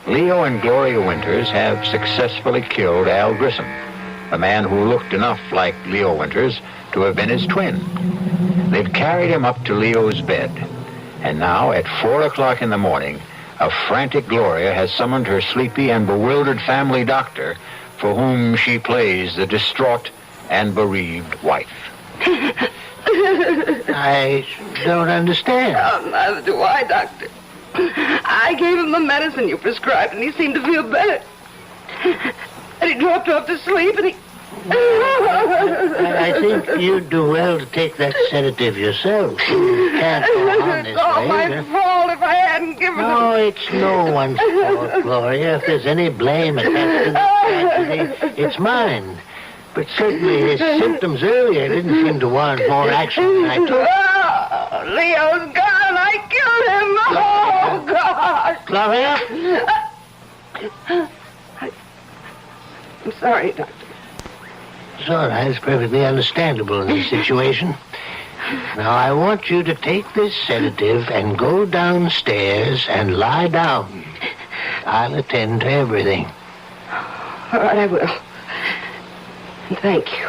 Leo and Gloria Winters have successfully killed Al Grissom, a man who looked enough like Leo Winters to have been his twin. They've carried him up to Leo's bed, and now at 4 o'clock in the morning, a frantic Gloria has summoned her sleepy and bewildered family doctor, for whom she plays the distraught and bereaved wife. I don't understand. Oh, neither do I, Doctor. I gave him the medicine you prescribed, and he seemed to feel better. And he dropped off to sleep, and he... I think you'd do well to take that sedative yourself. You can't go on this It's all way. my fault if I hadn't given him... No, it's no one's fault, Gloria. If there's any blame attached to this tragedy, it's mine. But certainly his symptoms earlier didn't seem to warrant more action than I took. Oh, Leo's gone. I killed him. Oh, God. Gloria? I'm sorry, Doctor. It's all right. It's perfectly understandable in this situation. Now, I want you to take this sedative and go downstairs and lie down. I'll attend to everything. All right, I will. And thank you.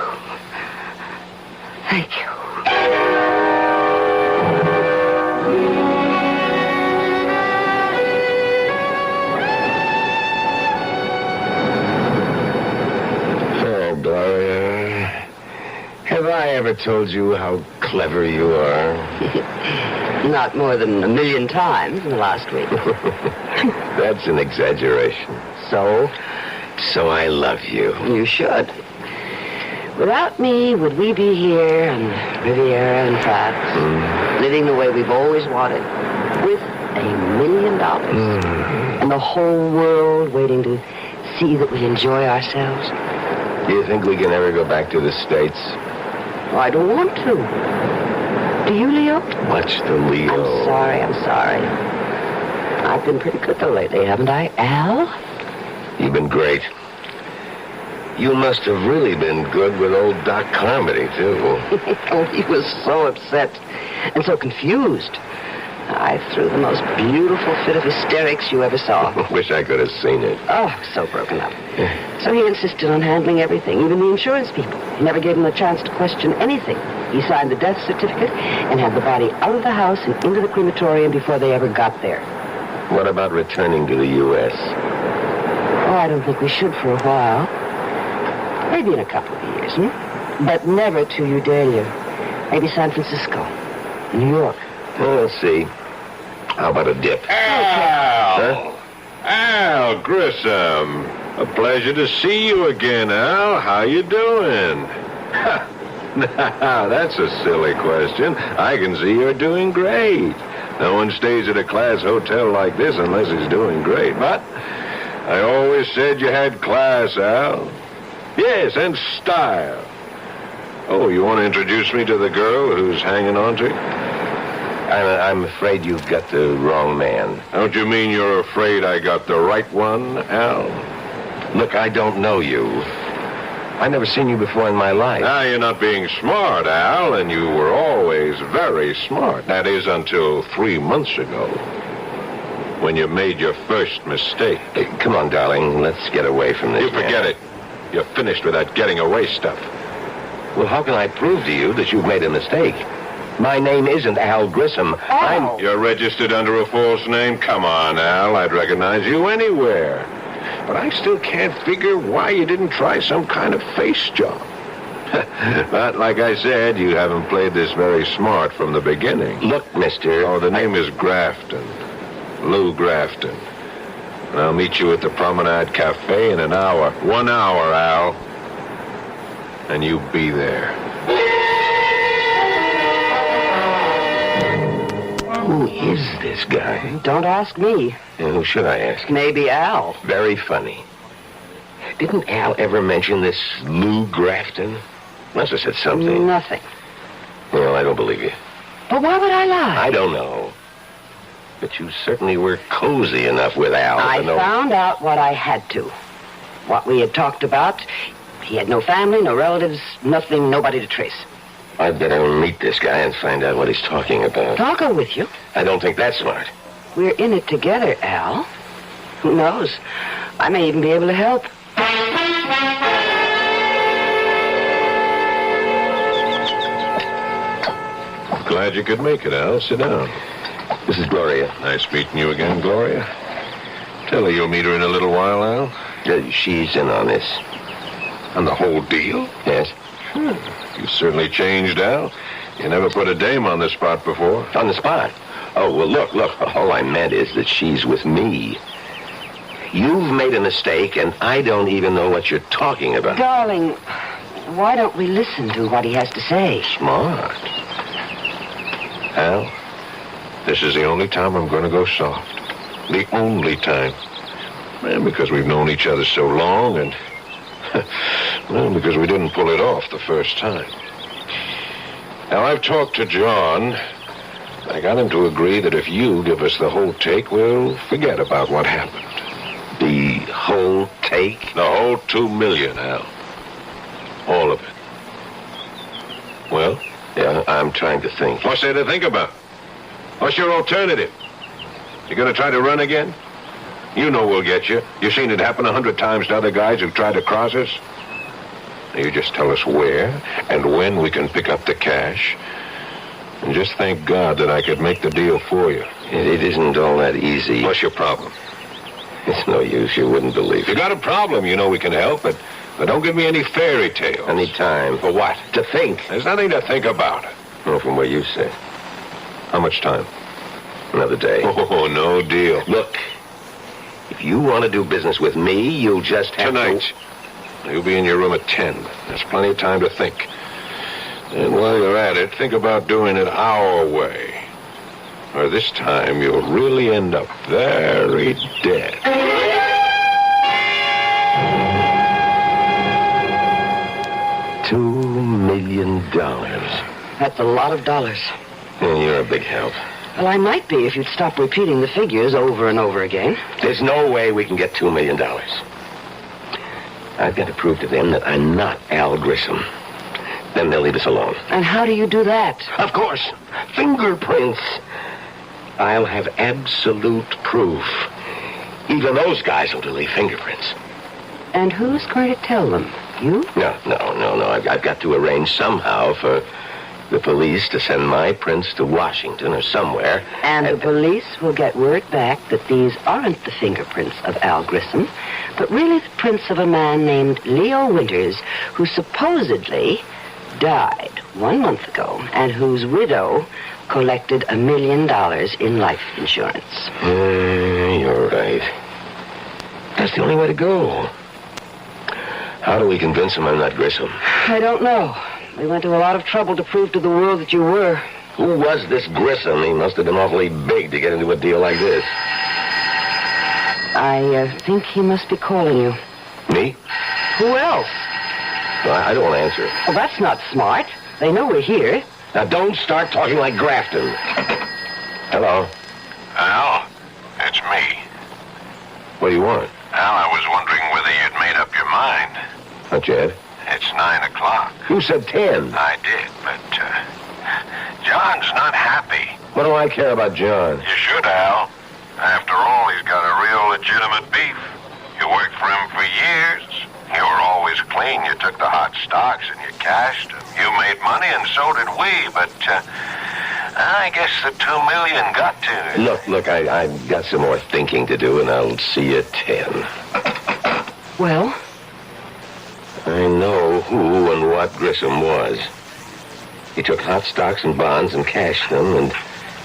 Thank you. Oh, Gloria. Have I ever told you how clever you are? Not more than 1,000,000 times in the last week. That's an exaggeration. So? So I love you. You should. Without me, would we be here on Riviera and Pratt, living the way we've always wanted, with $1 million, and the whole world waiting to see that we enjoy ourselves? Do you think we can ever go back to the States? Oh, I don't want to. Do you, Leo? Watch the Leo. I'm sorry. I've been pretty good, though, lately, haven't I, Al? You've been great. You must have really been good with old Doc Carmody, too. Oh, he was so upset and so confused. I threw the most beautiful fit of hysterics you ever saw. Wish I could have seen it. Oh, I was so broken up. So he insisted on handling everything, even the insurance people. He never gave them a chance to question anything. He signed the death certificate and had the body out of the house and into the crematorium before they ever got there. What about returning to the U.S.? Oh, I don't think we should for a while. Maybe in a couple of years, But never to Udalia. Maybe San Francisco. New York. Well, let's see. How about a dip? Al! Al Grissom. A pleasure to see you again, Al. How you doing? Now, that's a silly question. I can see you're doing great. No one stays at a class hotel like this unless he's doing great. But I always said you had class, Al. Yes, and style. Oh, you want to introduce me to the girl who's hanging on to you? I'm afraid you've got the wrong man. Don't you mean you're afraid I got the right one, Al? Look, I don't know you. I've never seen you before in my life. Now, you're not being smart, Al, and you were always very smart. That is, until 3 months ago, when you made your first mistake. Hey, come on, darling, let's get away from this. You forget it. You're finished with that getting away stuff. Well, how can I prove to you that you've made a mistake? My name isn't Al Grissom. You're registered under a false name? Come on, Al. I'd recognize you anywhere. But I still can't figure why you didn't try some kind of face job. But like I said, you haven't played this very smart from the beginning. Look, mister... Oh, the name is Grafton. Lou Grafton. And I'll meet you at the Promenade Cafe in an hour. 1 hour, Al. And you be there. Who is this guy? Don't ask me. And who should I ask? Maybe Al. Very funny. Didn't Al ever mention this Lou Grafton? Must have said something. Nothing. Well, I don't believe you. But why would I lie? I don't know. But you certainly were cozy enough with Al. I found out what I had to. What we had talked about. He had no family, no relatives, nothing, nobody to trace. I'd better meet this guy and find out what he's talking about. I'll go with you. I don't think that's smart. We're in it together, Al. Who knows? I may even be able to help. Glad you could make it, Al. Sit down. This is Gloria. Nice meeting you again, Gloria. Tell her you'll meet her in a little while, Al. She's in on this. On the whole deal? Yes. You certainly changed, Al. You never put a dame on the spot before. On the spot? Oh, well, look. All I meant is that she's with me. You've made a mistake, and I don't even know what you're talking about. Darling, why don't we listen to what he has to say? Smart. Al, this is the only time I'm going to go soft. The only time. And because we've known each other so long, and... well, because we didn't pull it off the first time. Now, I've talked to John. I got him to agree that if you give us the whole take, we'll forget about what happened. The whole take? The whole $2 million, Al. All of it. Well? Yeah, I'm trying to think. What's there to think about? What's your alternative? You gonna try to run again? You know we'll get you. You've seen it happen 100 times to other guys who've tried to cross us. Now you just tell us where and when we can pick up the cash. And just thank God that I could make the deal for you. It isn't all that easy. What's your problem? It's no use. You wouldn't believe it. If you got a problem, you know we can help, but don't give me any fairy tales. Any time. For what? To think. There's nothing to think about. Well, from what you say. How much time? Another day. Oh, no deal. Look, if you want to do business with me, you'll just have Tonight. You'll be in your room at 10. There's plenty of time to think. And while you're at it, think about doing it our way. Or this time, you'll really end up very dead. $2 million. That's a lot of dollars. And you're a big help. Well, I might be if you'd stop repeating the figures over and over again. There's no way we can get $2 million. I've got to prove to them that I'm not Al Grissom. Then they'll leave us alone. And how do you do that? Of course. Fingerprints. I'll have absolute proof. Even those guys will delete fingerprints. And who's going to tell them? You? No. I've got to arrange somehow for the police to send my prints to Washington or somewhere. And the police will get word back that these aren't the fingerprints of Al Grissom, but really the prints of a man named Leo Winters, who supposedly died 1 month ago, and whose widow collected $1 million in life insurance. You're right. That's the only way to go. How do we convince him I'm not Grissom? I don't know. We went to a lot of trouble to prove to the world that you were. Who was this Grissom? He must have been awfully big to get into a deal like this. I think he must be calling you. Me? Who else? Well, I don't want to answer. Well, that's not smart. They know we're here. Now, don't start talking like Grafton. Hello? Al, it's me. What do you want? Al, I was wondering whether you'd made up your mind. Not yet. It's 9 o'clock. You said 10. I did, but, John's not happy. What do I care about John? You should, Al. After all, he's got a real legitimate beef. You worked for him for years. You were always clean. You took the hot stocks and you cashed them. You made money and so did we, but, I guess the $2 million got to you. Look, I've got some more thinking to do, and I'll see you at 10. Well? I know who and what Grissom was. He took hot stocks and bonds and cashed them, and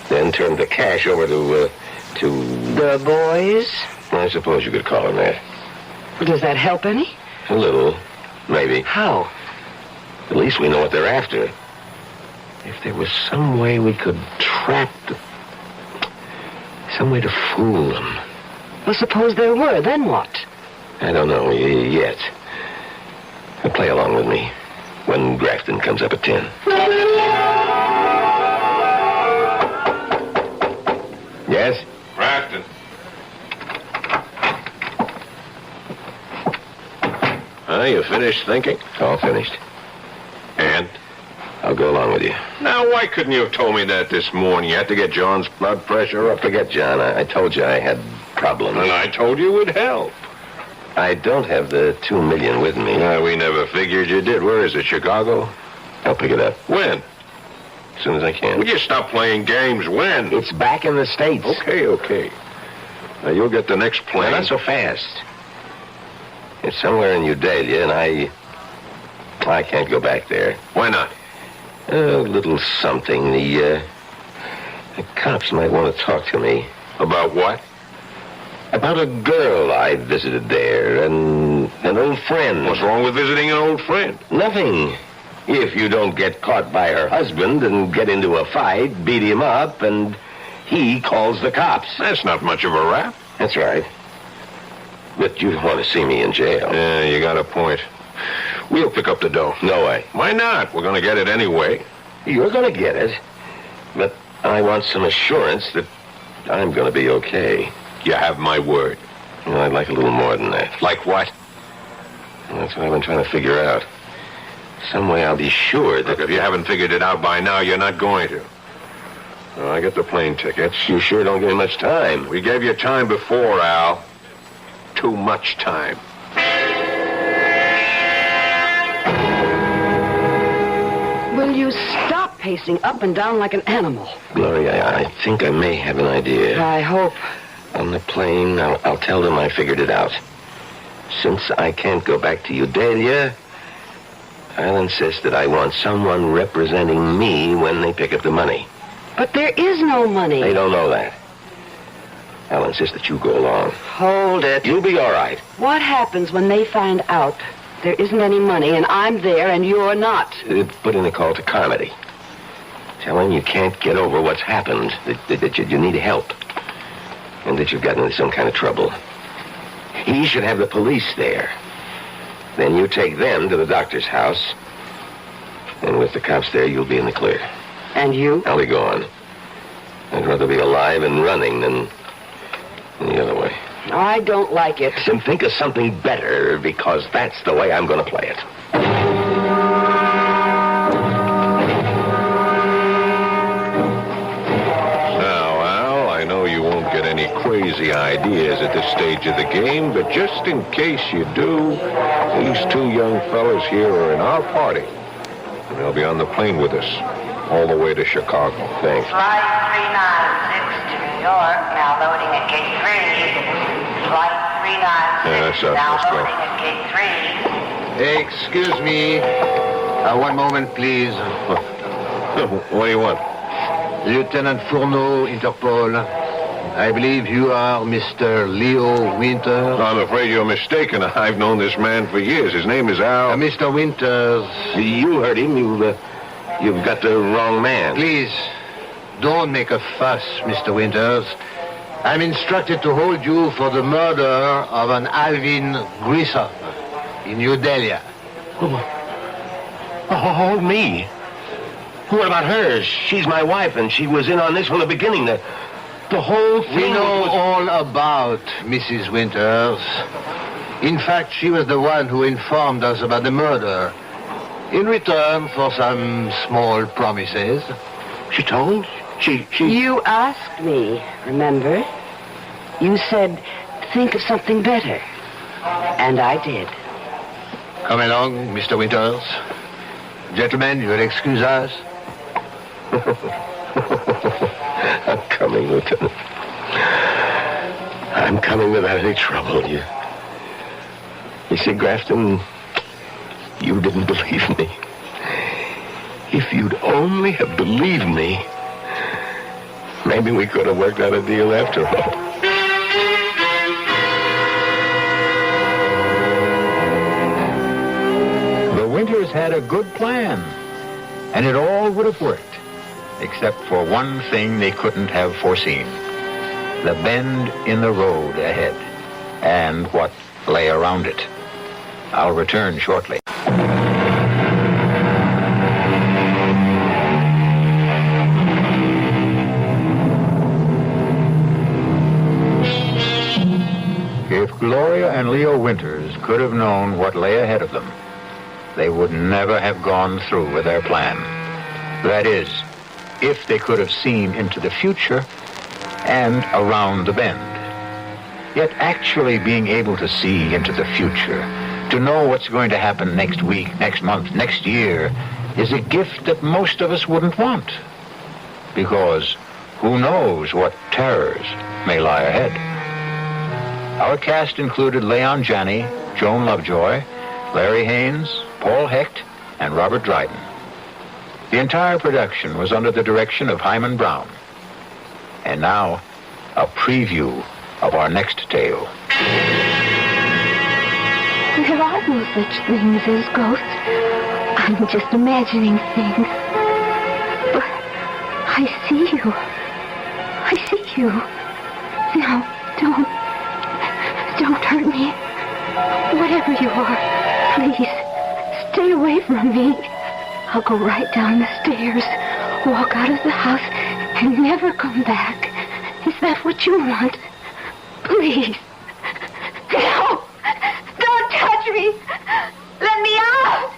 then turned the cash over to... The boys? I suppose you could call them that. Does that help any? A little, maybe. How? At least we know what they're after. If there was some way we could trap them, some way to fool them. Well, suppose there were, then what? I don't know yet. Play along with me when Grafton comes up at 10. Yes? Grafton. You finished thinking? All finished. And? I'll go along with you. Now, why couldn't you have told me that this morning? You had to get John's blood pressure up. Forget John. I told you I had problems. And I told you it would help. I don't have the $2 million with me. We never figured you did. Where is it, Chicago? I'll pick it up. When? As soon as I can. Will you stop playing games? When? It's back in the States. Okay. Now, you'll get the next plane. Not so fast. It's somewhere in Udalia, and I can't go back there. Why not? A little something. The cops might want to talk to me. About what? About a girl I visited there, and an old friend. What's wrong with visiting an old friend? Nothing. If you don't get caught by her husband and get into a fight, beat him up, and he calls the cops. That's not much of a rap. That's right. But you want to see me in jail. Yeah, you got a point. We'll pick up the dough. No way. Why not? We're going to get it anyway. You're going to get it. But I want some assurance that I'm going to be okay. You have my word. Well, I'd like a little more than that. Like what? Well, that's what I've been trying to figure out. Some way I'll be sure that... Look, if you haven't figured it out by now, you're not going to. Well, I get the plane tickets. You sure don't give me much time. We gave you time before, Al. Too much time. Will you stop pacing up and down like an animal? Gloria, I think I may have an idea. I hope. On the plane, I'll tell them I figured it out. Since I can't go back to Udalia, I'll insist that I want someone representing me when they pick up the money. But there is no money. They don't know that. I'll insist that you go along. Hold it. You'll be all right. What happens when they find out there isn't any money and I'm there and you're not? Put in a call to Carmody. Tell him you can't get over what's happened, that you need help, and that you've gotten into some kind of trouble. He should have the police there. Then you take them to the doctor's house, and with the cops there, you'll be in the clear. And you? I'll be gone. I'd rather be alive and running than the other way. I don't like it. Then think of something better, because that's the way I'm going to play it. Now, Al, I know you won't get any crazy ideas at this stage of the game, but just in case you do, these two young fellas here are in our party, and they'll be on the plane with us. all the way to Chicago. Thanks. Flight 396 to New York, now loading at gate 3. Flight 396, that's up. now Let's go. loading at gate 3. Excuse me. One moment, please. What do you want? Lieutenant Fourneau, Interpol. I believe you are Mr. Leo Winters. I'm afraid you're mistaken. I've known this man for years. His name is Al. Mr. Winters. You heard him. You've got the wrong man. Please, don't make a fuss, Mr. Winters. I'm instructed to hold you for the murder of an Alvin Grissom in New Delhi. Hold me. What about her? She's my wife, and she was in on this from the beginning. The whole thing. We know all about Mrs. Winters. In fact, she was the one who informed us about the murder. In return for some small promises. She told? She... You asked me, remember? You said, think of something better. And I did. Come along, Mr. Winters. Gentlemen, you'll excuse us. I'm coming, Lieutenant. I'm coming without any trouble. You see, Grafton, you didn't believe me. If you'd only have believed me, maybe we could have worked out a deal after all. The Winters had a good plan, and it all would have worked, except for one thing they couldn't have foreseen: the bend in the road ahead, and what lay around it. I'll return shortly. If Gloria and Leo Winters could have known what lay ahead of them, they would never have gone through with their plan. That is, if they could have seen into the future and around the bend. Yet actually being able to see into the future, to know what's going to happen next week, next month, next year, is a gift that most of us wouldn't want. Because who knows what terrors may lie ahead. Our cast included Leon Janney, Joan Lovejoy, Larry Haynes, Paul Hecht, and Robert Dryden. The entire production was under the direction of Hyman Brown. And now, a preview of our next tale. There are no such things as ghosts. I'm just imagining things. But I see you. I see you. Now, don't hurt me. Whatever you are, please, stay away from me. I'll go right down the stairs, walk out of the house, and never come back. Is that what you want? Please. No! Don't touch me! Let me out!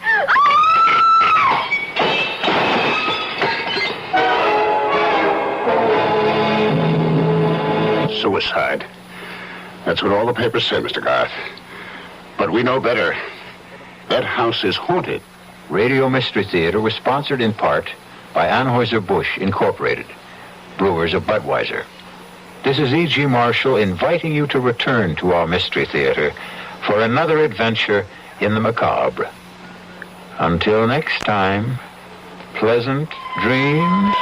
Suicide. That's what all the papers say, Mr. Garth. But we know better. That house is haunted. Radio Mystery Theater was sponsored in part by Anheuser-Busch Incorporated, brewers of Budweiser. This is E.G. Marshall inviting you to return to our Mystery Theater for another adventure in the macabre. Until next time, pleasant dreams.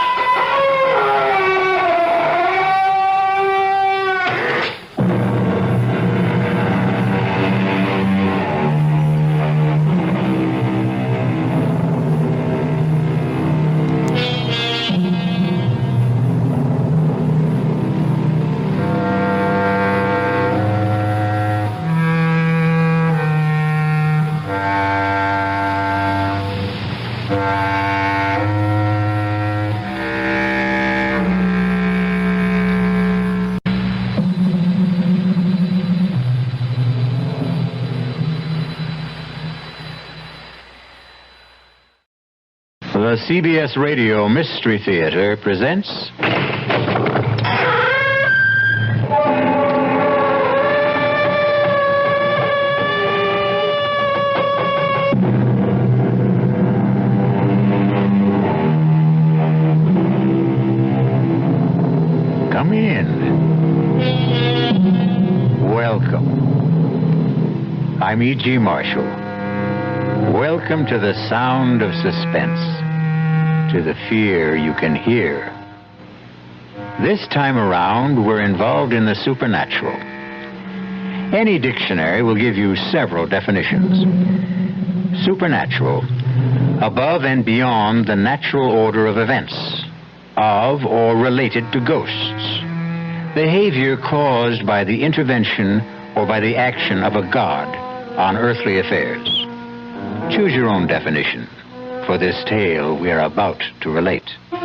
The CBS Radio Mystery Theater presents... I'm E.G. Marshall. Welcome to the sound of suspense, to the fear you can hear. This time around, we're involved in the supernatural. Any dictionary will give you several definitions. Supernatural, above and beyond the natural order of events, of or related to ghosts. Behavior caused by the intervention or by the action of a god on earthly affairs. Choose your own definition for this tale we are about to relate. No.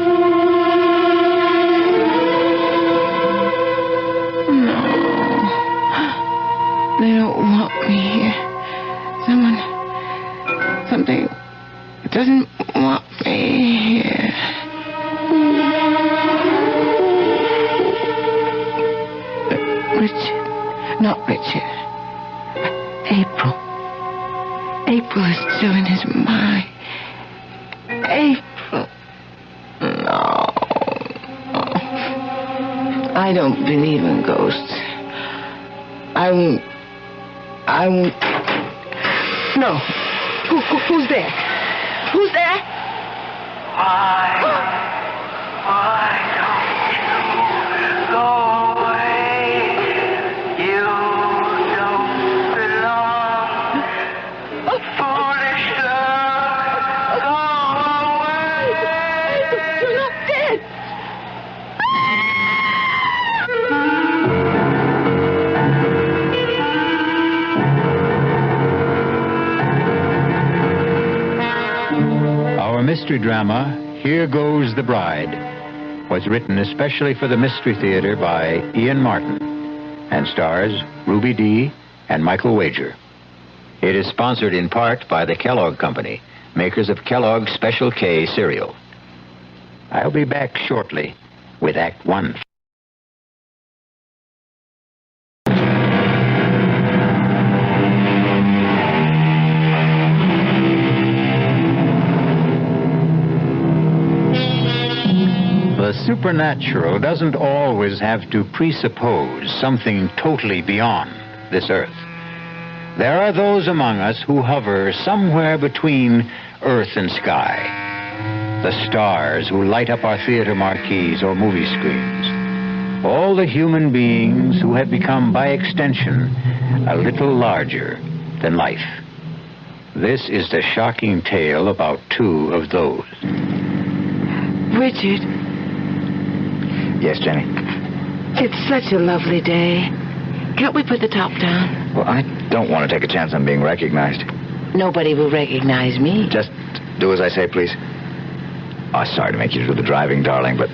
They don't want me here. Something doesn't want me here. Richard. Not Richard. April. April is still in his mind. April. No. I don't believe in ghosts. I won't. No. Who's there? Who's there? Why don't you go away? You don't belong. Foolish love, go away. You're not dead. Our mystery drama, Here Goes the Bride, was written especially for the Mystery Theater by Ian Martin and stars Ruby Dee and Michael Wager. It is sponsored in part by the Kellogg Company, makers of Kellogg's Special K cereal. I'll be back shortly with Act 1. The supernatural doesn't always have to presuppose something totally beyond this earth. There are those among us who hover somewhere between earth and sky. The stars who light up our theater marquees or movie screens. All the human beings who have become, by extension, a little larger than life. This is the shocking tale about two of those. Richard. Yes, Jenny? It's such a lovely day. Can't we put the top down? Well, I don't want to take a chance on being recognized. Nobody will recognize me. Just do as I say, please. Oh, sorry to make you do the driving, darling, but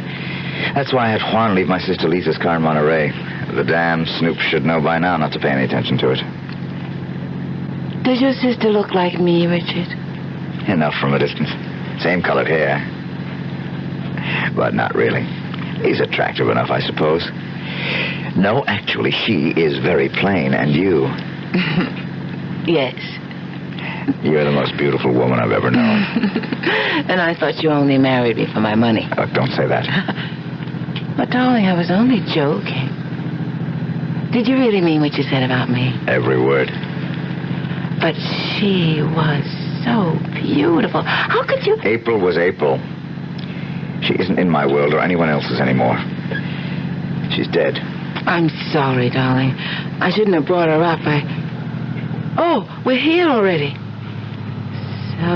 that's why I had Juan leave my sister Lisa's car in Monterey. The damn snoop should know by now not to pay any attention to it. Does your sister look like me, Richard? Enough from a distance. Same colored hair. But not really. He's attractive enough, I suppose. No, actually, she is very plain, and you... Yes. You're the most beautiful woman I've ever known. And I thought you only married me for my money. Look, don't say that. But, darling, I was only joking. Did you really mean what you said about me? Every word. But she was so beautiful. How could you... April was April. She isn't in my world or anyone else's anymore. She's dead. I'm sorry, darling. I shouldn't have brought her up. Oh, we're here already. So,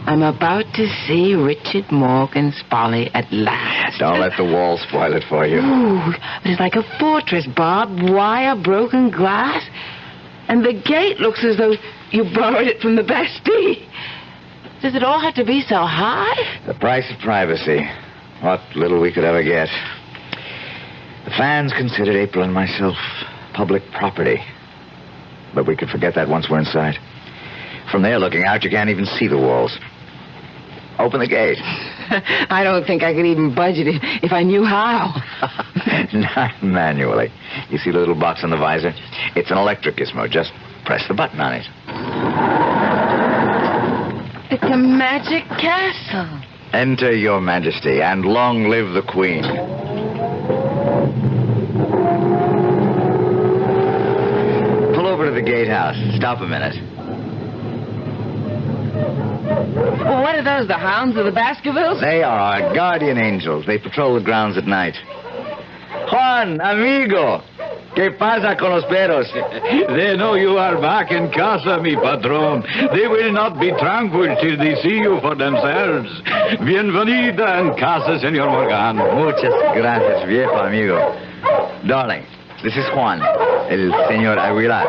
I'm about to see Richard Morgan's folly at last. Don't let the wall spoil it for you. Ooh, it's like a fortress, barbed wire, broken glass. And the gate looks as though you borrowed it from the Bastille. Does it all have to be so high? The price of privacy. What little we could ever get. The fans considered April and myself public property. But we could forget that once we're inside. From there looking out, you can't even see the walls. Open the gate. I don't think I could even budget it if I knew how. Not manually. You see the little box on the visor? It's an electric gizmo. Just press the button on it. It's a magic castle. Enter, Your Majesty, and long live the Queen. Pull over to the gatehouse. Stop a minute. Well, what are those, the hounds of the Baskervilles? They are our guardian angels. They patrol the grounds at night. Juan, amigo. ¿Qué pasa con los perros? They know you are back in casa, mi patron. They will not be tranquil till they see you for themselves. Bienvenida en casa, Senor Morgan. Muchas gracias, viejo amigo. Darling, this is Juan, el señor Aguilar.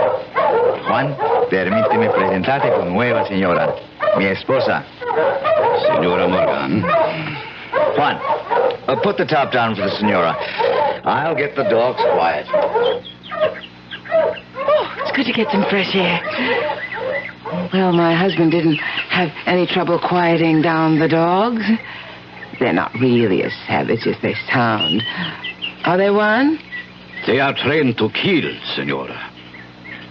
Juan, permíteme presentarte tu nueva señora, mi esposa. Senora Morgan. Juan, put the top down for the senora. I'll get the dogs quiet. Oh, it's good to get some fresh air. Well, my husband didn't have any trouble quieting down the dogs. They're not really as savage as they sound. Are they, Juan? They are trained to kill, Senora.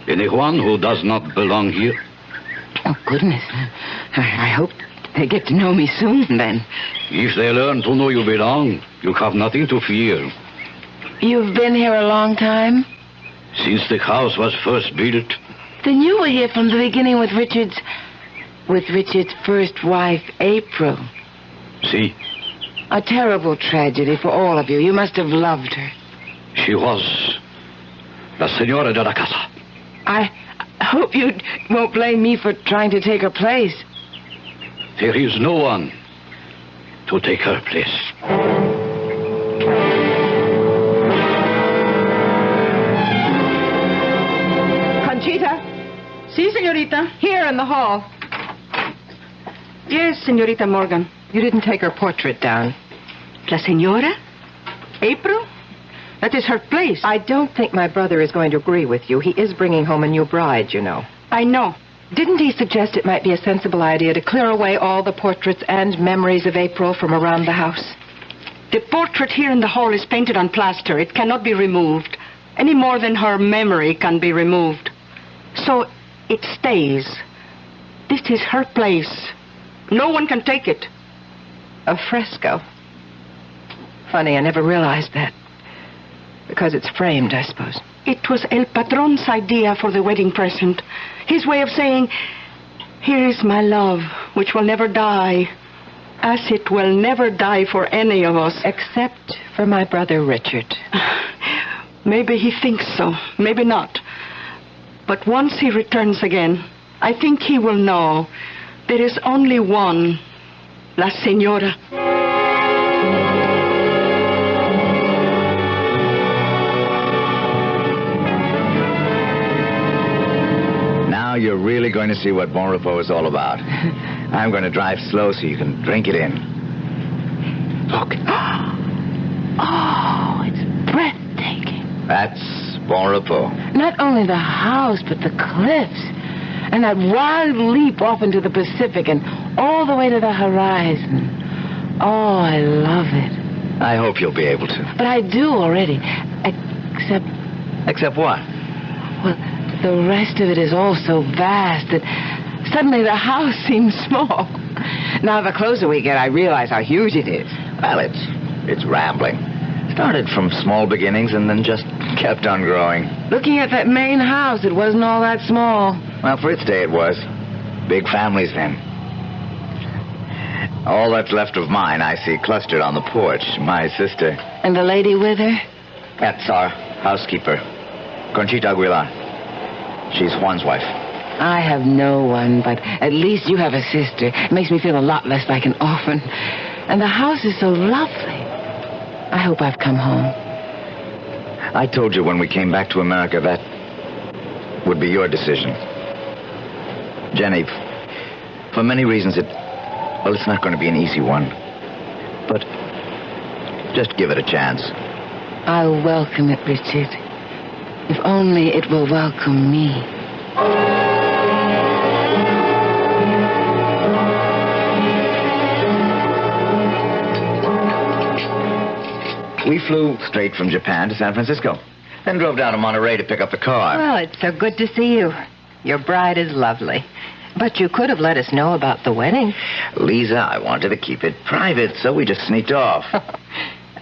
Anyone who does not belong here? Oh, goodness. I hope they get to know me soon, then. If they learn to know you belong, you have nothing to fear. You've been here a long time? Since the house was first built. Then you were here from the beginning with Richard's first wife, April. See? A terrible tragedy for all of you. You must have loved her. She was la Senora de la Casa. I hope you won't blame me for trying to take her place. There is no one to take her place. Conchita? Si, señorita. Here in the hall. Yes, Señorita Morgan. You didn't take her portrait down. La Senora? April? That is her place. I don't think my brother is going to agree with you. He is bringing home a new bride, you know. I know. Didn't he suggest it might be a sensible idea to clear away all the portraits and memories of April from around the house? The portrait here in the hall is painted on plaster. It cannot be removed, any more than her memory can be removed. So it stays. This is her place. No one can take it. A fresco. Funny, I never realized that. Because it's framed, I suppose. It was El Patron's idea for the wedding present. His way of saying, here is my love, which will never die, as it will never die for any of us. Except for my brother Richard. Maybe he thinks so, maybe not. But once he returns again, I think he will know there is only one, La Senora. Now you're really going to see what Bon Repos is all about. I'm going to drive slow so you can drink it in. Look. Oh, it's breathtaking. That's Bon Repos. Not only the house, but the cliffs. And that wild leap off into the Pacific and all the way to the horizon. Oh, I love it. I hope you'll be able to. But I do already. Except... Except what? Well, the rest of it is all so vast that suddenly the house seems small. Now, the closer we get, I realize how huge it is. Well, it's rambling. Started from small beginnings and then just kept on growing. Looking at that main house, it wasn't all that small. Well, for its day it was. Big families then. All that's left of mine I see clustered on the porch. My sister. And the lady with her? That's our housekeeper, Conchita Aguilar. She's Juan's wife. I have no one, but at least you have a sister. It makes me feel a lot less like an orphan. And the house is so lovely. I hope I've come home. I told you when we came back to America that would be your decision. Jenny, for many reasons, it's not going to be an easy one. But just give it a chance. I'll welcome it, Richard. If only it will welcome me. We flew straight from Japan to San Francisco. Then drove down to Monterey to pick up the car. Well, it's so good to see you. Your bride is lovely. But you could have let us know about the wedding. Lisa, I wanted to keep it private, so we just sneaked off.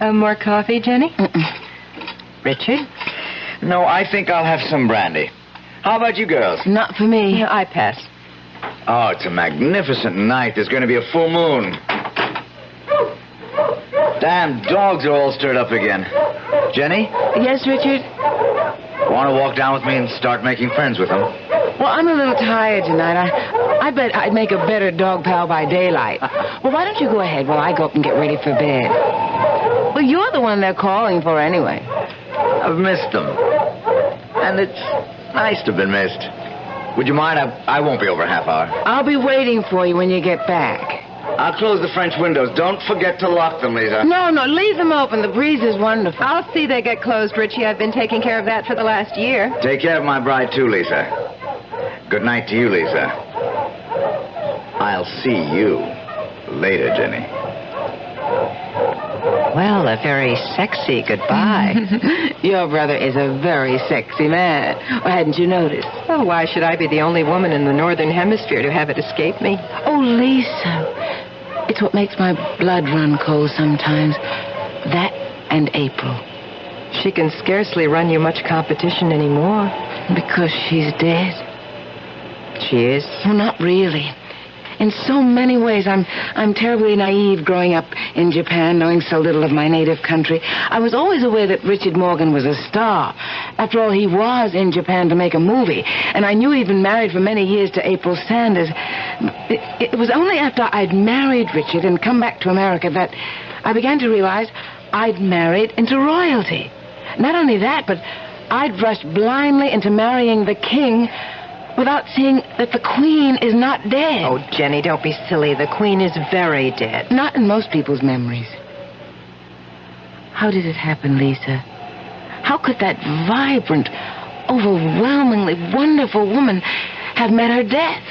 More coffee, Jenny? Mm-mm. Richard? No, I think I'll have some brandy. How about you girls? Not for me. I pass. Oh, it's a magnificent night. There's going to be a full moon. Damn dogs are all stirred up again. Jenny? Yes, Richard? Want to walk down with me and start making friends with them? Well, I'm a little tired tonight. I bet I'd make a better dog pal by daylight. Well, why don't you go ahead while I go up and get ready for bed? Well, you're the one they're calling for anyway. I've missed them. And it's nice to have been missed. Would you mind? I won't be over a half hour. I'll be waiting for you when you get back. I'll close the French windows. Don't forget to lock them, Lisa. No, leave them open. The breeze is wonderful. I'll see they get closed, Richie. I've been taking care of that for the last year. Take care of my bride, too, Lisa. Good night to you, Lisa. I'll see you later, Jenny. Well, a very sexy goodbye. Your brother is a very sexy man. Or hadn't you noticed? Well, why should I be the only woman in the Northern Hemisphere to have it escape me? Oh, Lisa. It's what makes my blood run cold sometimes. That and April. She can scarcely run you much competition anymore. Because she's dead. She is? Well, not really. In so many ways, I'm terribly naive growing up in Japan, knowing so little of my native country. I was always aware that Richard Morgan was a star. After all, he was in Japan to make a movie. And I knew he'd been married for many years to April Sanders. It was only after I'd married Richard and come back to America that I began to realize I'd married into royalty. Not only that, but I'd rushed blindly into marrying the king without seeing that the Queen is not dead. Oh, Jenny, don't be silly. The Queen is very dead. Not in most people's memories. How did it happen, Lisa? How could that vibrant, overwhelmingly wonderful woman have met her death?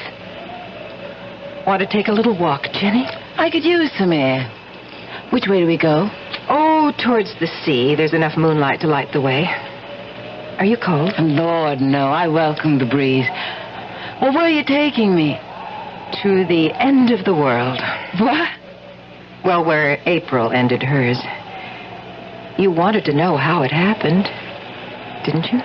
Want to take a little walk, Jenny? I could use some air. Which way do we go? Oh, towards the sea. There's enough moonlight to light the way. Are you cold? Lord, no. I welcome the breeze. Well, where are you taking me? To the end of the world. What? Well, where April ended hers. You wanted to know how it happened, didn't you?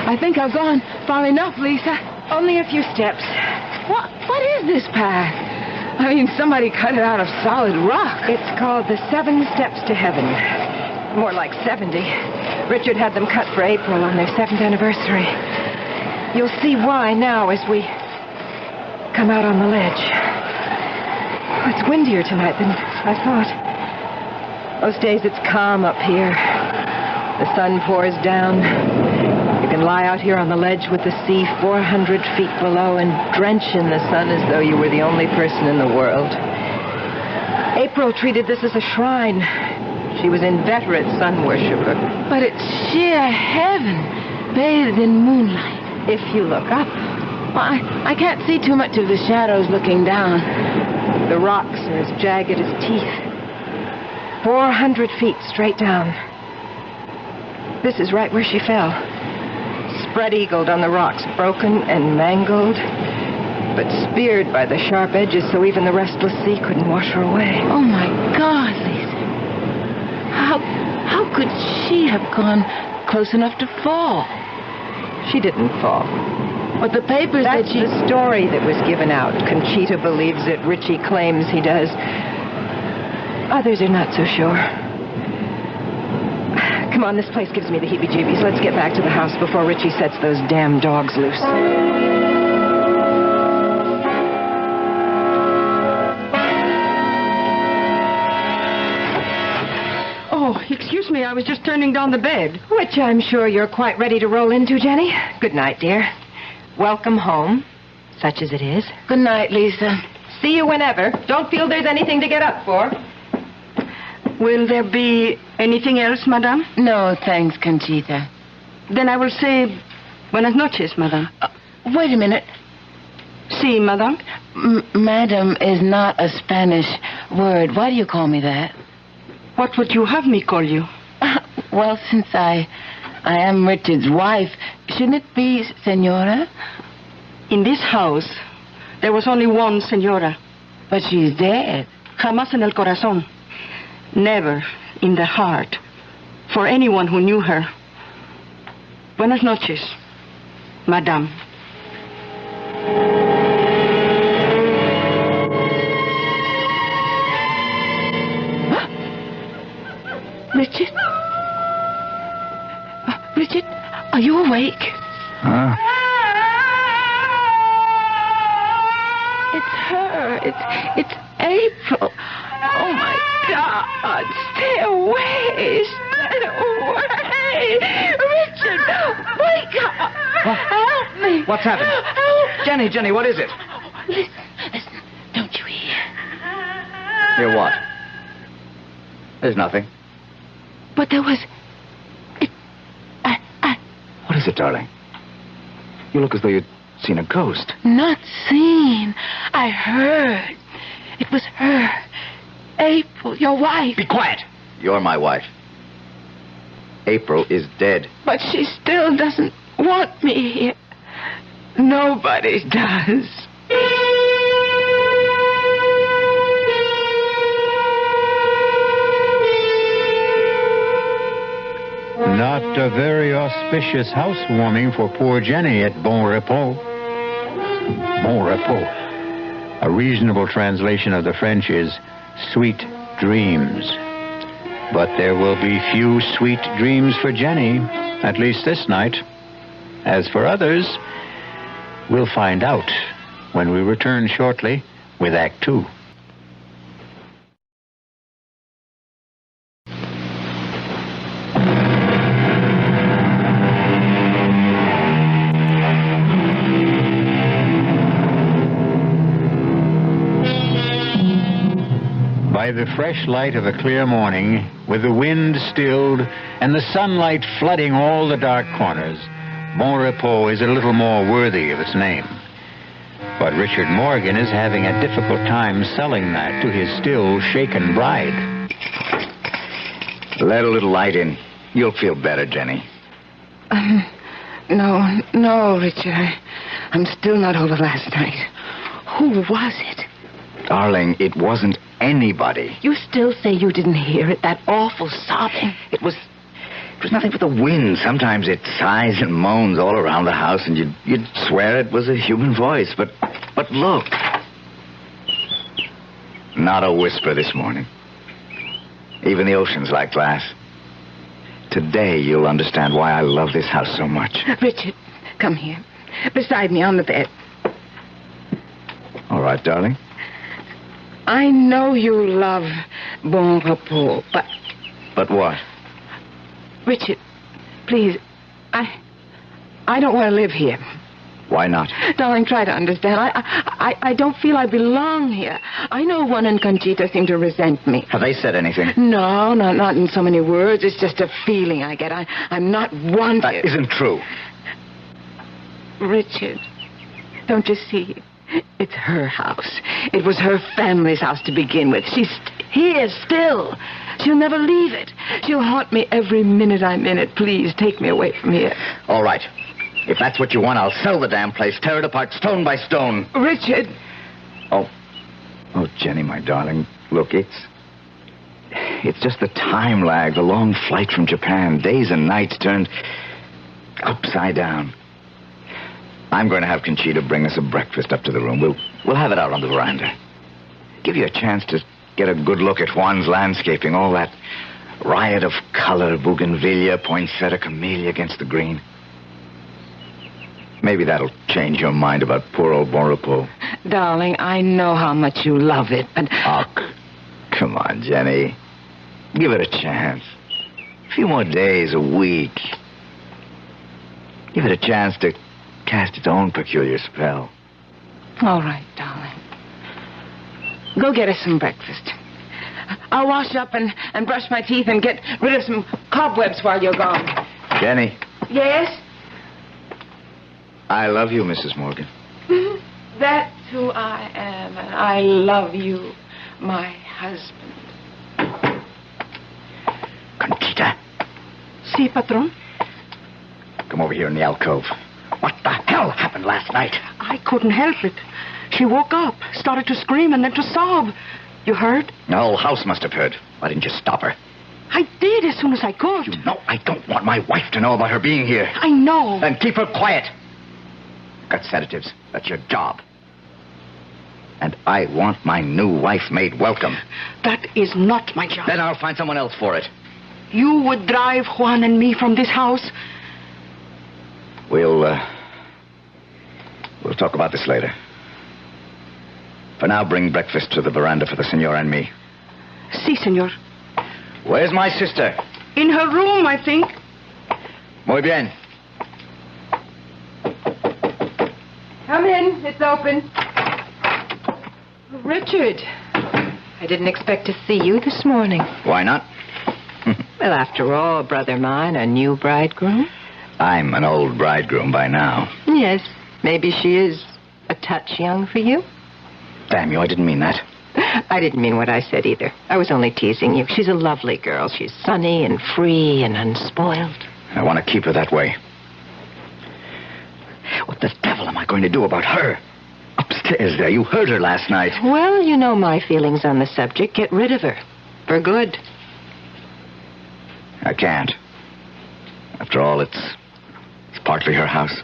I think I've gone far enough, Lisa. Only a few steps. What is this path? I mean, somebody cut it out of solid rock. It's called the 7 Steps to Heaven. More like 70. Richard had them cut for April on their 7th anniversary. You'll see why now as we come out on the ledge. It's windier tonight than I thought. Most days it's calm up here. The sun pours down. You can lie out here on the ledge with the sea 400 feet below and drench in the sun as though you were the only person in the world. April treated this as a shrine. She was inveterate sun worshiper. But it's sheer heaven, bathed in moonlight. If you look up. Well, I can't see too much of the shadows looking down. The rocks are as jagged as teeth. 400 feet straight down. This is right where she fell. Spread-eagled on the rocks, broken and mangled, but speared by the sharp edges so even the restless sea couldn't wash her away. Oh, my God, Lisa. How could she have gone close enough to fall? She didn't fall. But the papers That's said she... the story that was given out. Conchita believes it. Richie claims he does. Others are not so sure. Come on, this place gives me the heebie-jeebies. Let's get back to the house before Richie sets those damn dogs loose. Oh, excuse me, I was just turning down the bed. Which I'm sure you're quite ready to roll into, Jenny. Good night, dear. Welcome home, such as it is. Good night, Lisa. See you whenever. Don't feel there's anything to get up for. Will there be anything else, madame? No, thanks, Conchita. Then I will say buenas noches, madame. Wait a minute. Si, madame? Madam is not a Spanish word. Why do you call me that? What would you have me call you? Well, since I am Richard's wife, shouldn't it be senora? In this house, there was only one senora. But she's dead. Jamás en el corazón. Never in the heart. For anyone who knew her. Buenas noches, madame. Richard? Richard, are you awake? Huh? It's her. It's April. Oh, my God. Stay away. Stay away. Richard, wake up. What? Help me. What's happened? Help. Jenny, what is it? Listen. Don't you hear? Hear what? There's nothing. But there was... What is it, darling? You look as though you'd seen a ghost. Not seen. I heard. It was her. April, your wife. Be quiet. You're my wife. April is dead. But she still doesn't want me here. Nobody does. Not a very auspicious housewarming for poor Jenny at Bon Repos. Bon Repos. A reasonable translation of the French is sweet dreams. But there will be few sweet dreams for Jenny, at least this night. As for others, we'll find out when we return shortly with Act 2. By the fresh light of a clear morning, with the wind stilled and the sunlight flooding all the dark corners, Bon Repos is a little more worthy of its name. But Richard Morgan is having a difficult time selling that to his still shaken bride. Let a little light in. You'll feel better, Jenny. No, Richard. I'm still not over last night. Who was it? Darling, it wasn't anybody. You still say you didn't hear it, that awful sobbing? It was nothing but the wind. Sometimes it sighs and moans all around the house, and you'd swear it was a human voice. But look. Not a whisper this morning. Even the ocean's like glass. Today you'll understand why I love this house so much. Richard, come here. Beside me on the bed. All right, darling. I know you love Bon Repos, but... But what? Richard, please, I don't want to live here. Why not? Darling, try to understand. I don't feel I belong here. I know Juan and Conchita seem to resent me. Have they said anything? No, not in so many words. It's just a feeling I get. I'm not wanted. That isn't true. Richard, don't you see? It's her house. It was her family's house to begin with. She's here still. She'll never leave it. She'll haunt me every minute I'm in it. Please, take me away from here. All right. If that's what you want, I'll sell the damn place, tear it apart stone by stone. Richard! Oh, Jenny, my darling, look, it's just the time lag, the long flight from Japan, days and nights turned upside down. I'm going to have Conchita bring us a breakfast up to the room. We'll have it out on the veranda. Give you a chance to get a good look at Juan's landscaping, all that riot of color, bougainvillea, poinsettia, camellia against the green. Maybe that'll change your mind about poor old Bon Repos. Darling, I know how much you love it, but... Oh, come on, Jenny. Give it a chance. A few more days, a week. Give it a chance to cast its own peculiar spell. All right, darling. Go get us some breakfast. I'll wash up and brush my teeth and get rid of some cobwebs while you're gone. Jenny. Yes? I love you, Mrs. Morgan. That's who I am, and I love you, my husband. Conchita. Si, patron. Come over here in the alcove. What the hell happened last night? I couldn't help it. She woke up, started to scream, and then to sob. You heard? The whole house must have heard. Why didn't you stop her? I did as soon as I could. You know I don't want my wife to know about her being here. I know. Then keep her quiet. Got sedatives. That's your job. And I want my new wife made welcome. That is not my job. Then I'll find someone else for it. You would drive Juan and me from this house? We'll talk about this later. For now, bring breakfast to the veranda for the senor and me. Si, senor. Where's my sister? In her room, I think. Muy bien. Come in. It's open. Richard, I didn't expect to see you this morning. Why not? Well, after all, brother mine, a new bridegroom. I'm an old bridegroom by now. Yes, maybe she is a touch young for you. Damn you, I didn't mean that. I didn't mean what I said either. I was only teasing you. She's a lovely girl. She's sunny and free and unspoiled. I want to keep her that way. What the devil am I going to do about her? Upstairs there, you heard her last night. Well, you know my feelings on the subject. Get rid of her. For good. I can't. After all, it's partly her house.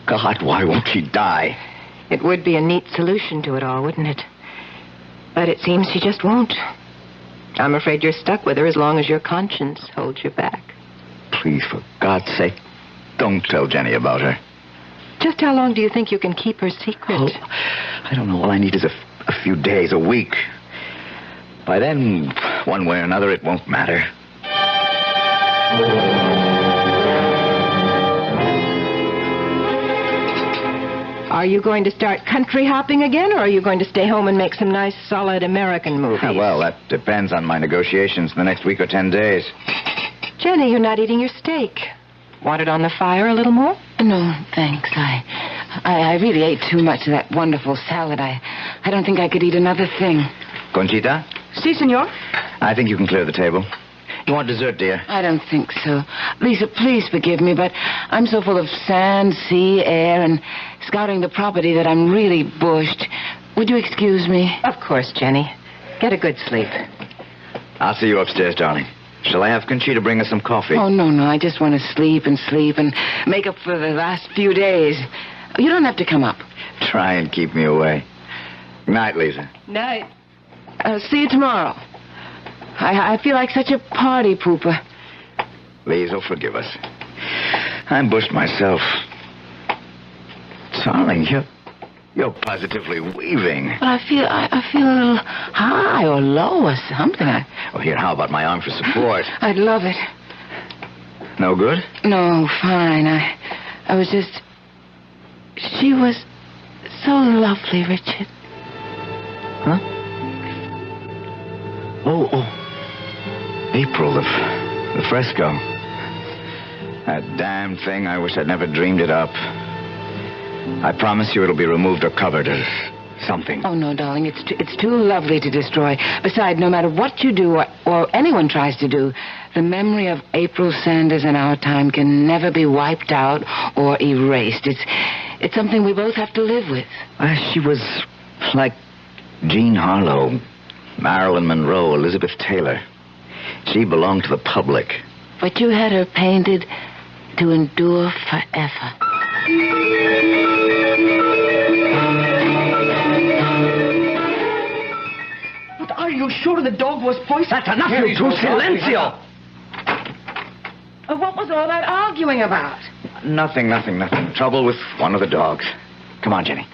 God, why won't she die? It would be a neat solution to it all, wouldn't it? But it seems she just won't. I'm afraid you're stuck with her as long as your conscience holds you back. Please, for God's sake, don't tell Jenny about her. Just how long do you think you can keep her secret? Oh, I don't know. All I need is a few days, a week. By then, one way or another, it won't matter. Are you going to start country hopping again, or are you going to stay home and make some nice, solid American movies? Well, that depends on my negotiations in the next week or 10 days. Jenny, you're not eating your steak. Want it on the fire a little more? No, thanks. I really ate too much of that wonderful salad. I don't think I could eat another thing. Conchita? Si, senor. I think you can clear the table. You want dessert, dear? I don't think so. Lisa, please forgive me, but I'm so full of sand, sea, air, and scouting the property that I'm really bushed. Would you excuse me? Of course, Jenny. Get a good sleep. I'll see you upstairs, darling. Shall I have Conchita bring us some coffee? Oh, no. I just want to sleep and make up for the last few days. You don't have to come up. Try and keep me away. Night, Lisa. Night. See you tomorrow. I feel like such a party pooper. Lisa, forgive us. I'm bushed myself. Darling, you're positively weaving. Well, I feel a little high or low or something. Well, here, how about my arm for support? I'd love it. No good? No, fine. I was just... She was so lovely, Richard. Huh? Oh. April, the fresco. That damn thing, I wish I'd never dreamed it up. I promise you it'll be removed or covered as something. Oh, no, darling, it's too lovely to destroy. Besides, no matter what you do or anyone tries to do, the memory of April Sanders in our time can never be wiped out or erased. It's something we both have to live with. She was like Jean Harlow, Marilyn Monroe, Elizabeth Taylor. She belonged to the public. But you had her painted to endure forever. But are you sure the dog was poisoned? That's enough, you two. Silencio! What was all that arguing about? Nothing. Trouble with one of the dogs. Come on, Jenny.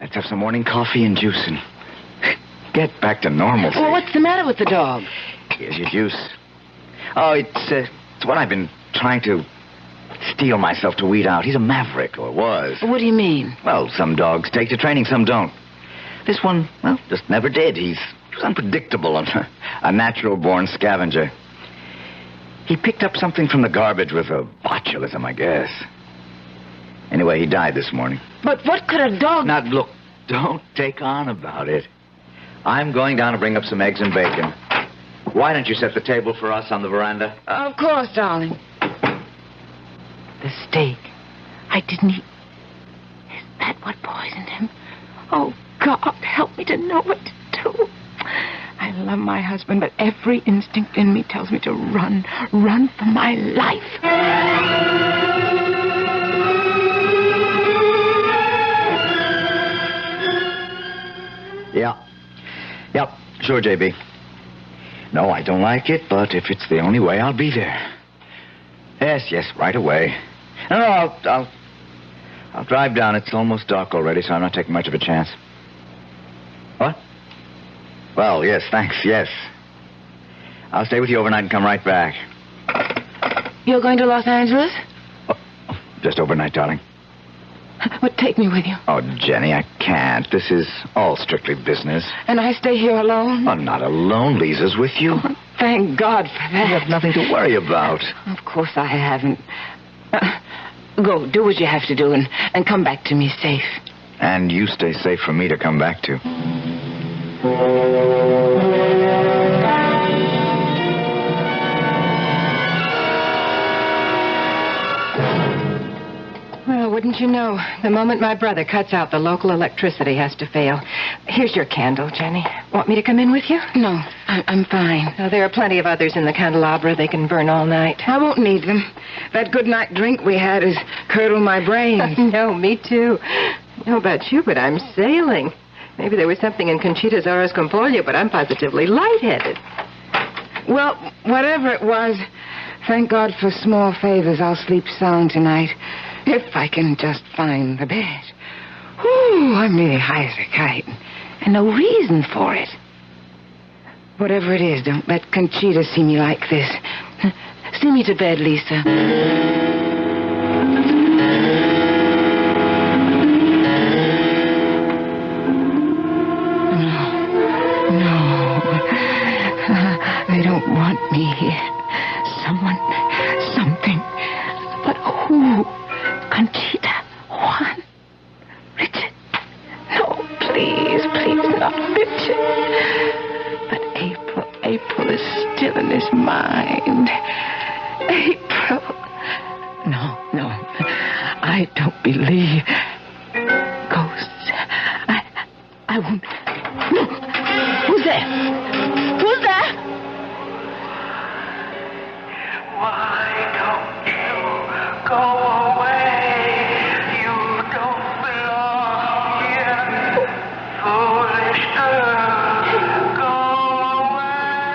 Let's have some morning coffee and juice and get back to normalcy. Well, what's the matter with the dog? Here's your juice. Oh, it's what I've been trying to steel myself to weed out. He's a maverick, or was. What do you mean? Well, some dogs take to training, some don't. This one, well, just never did. He was unpredictable and a natural-born scavenger. He picked up something from the garbage with a botulism, I guess. Anyway, he died this morning. But what could a dog... Now, look, don't take on about it. I'm going down to bring up some eggs and bacon. Why don't you set the table for us on the veranda? Of course, darling. The steak. I didn't eat. Is that what poisoned him? Oh, God, help me to know what to do. too. I love my husband, but every instinct in me tells me to run for my life. Yeah. Yep, sure, JB. No, I don't like it, but if it's the only way, I'll be there. Yes, right away. No, I'll drive down. It's almost dark already, so I'm not taking much of a chance. What? Well, yes, thanks, yes. I'll stay with you overnight and come right back. You're going to Los Angeles? Just overnight, darling. But take me with you. Oh, Jenny, I can't. This is all strictly business. And I stay here alone? Oh, not alone. Lisa's with you. Oh, thank God for that. You have nothing to worry about. Of course I haven't. Go, do what you have to do and come back to me safe. And you stay safe for me to come back to. Well, wouldn't you know, the moment my brother cuts out, the local electricity has to fail. Here's your candle, Jenny. Want me to come in with you? No, I'm fine. Oh, there are plenty of others in the candelabra. They can burn all night. I won't need them. That good night drink we had has curdled my brains. No, me too. I don't know about you, but I'm sailing. Maybe there was something in Conchita's Horas con Pollo, but I'm positively lightheaded. Well, whatever it was, thank God for small favors. I'll sleep sound tonight. If I can just find the bed. Ooh, I'm really high as a kite. And no reason for it. Whatever it is, don't let Conchita see me like this. See me to bed, Lisa. They don't want me here. Someone, something. But who? Conchita, Juan, Richard. No, please, not Richard. But April is still in his mind. April. No, I don't believe ghosts. I won't. No. Who's there? Why don't you go away? You don't belong here. Foolish girl, go away.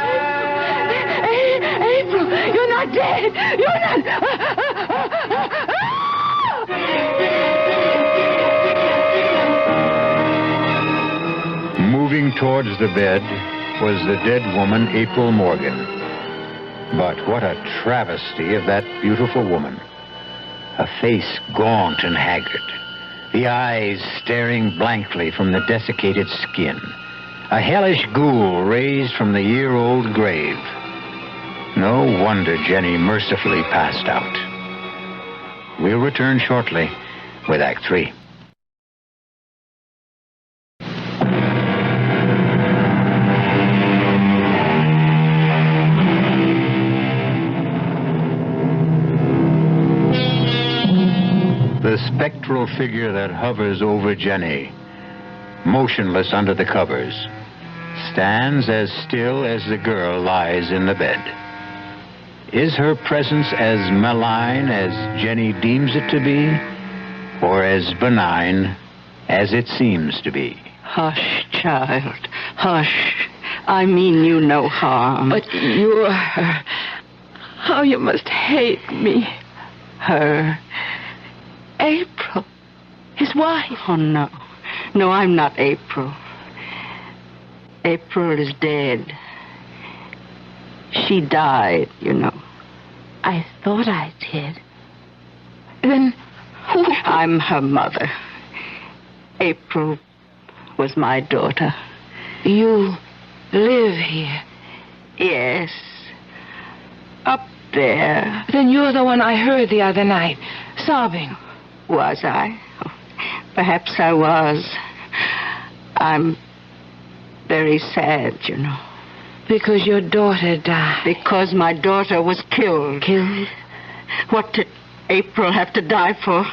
April, you're not dead. You're not. Moving towards the bed was the dead woman, April Morgan. But what a travesty of that beautiful woman. A face gaunt and haggard. The eyes staring blankly from the desiccated skin. A hellish ghoul raised from the year-old grave. No wonder Jenny mercifully passed out. We'll return shortly with Act 3. The spectral figure that hovers over Jenny, motionless under the covers, stands as still as the girl lies in the bed. Is her presence as malign as Jenny deems it to be, or as benign as it seems to be? Hush, child, hush. I mean you no harm. But you are her. How you must hate me. Her? April, his wife. Oh, no. No, I'm not April. April is dead. She died, you know. I thought I did. Then who? I'm her mother. April was my daughter. You live here? Yes. Up there. Then you're the one I heard the other night, sobbing. Was I? Oh, perhaps I was. I'm very sad, you know. Because your daughter died? Because my daughter was killed. Killed? What did April have to die for?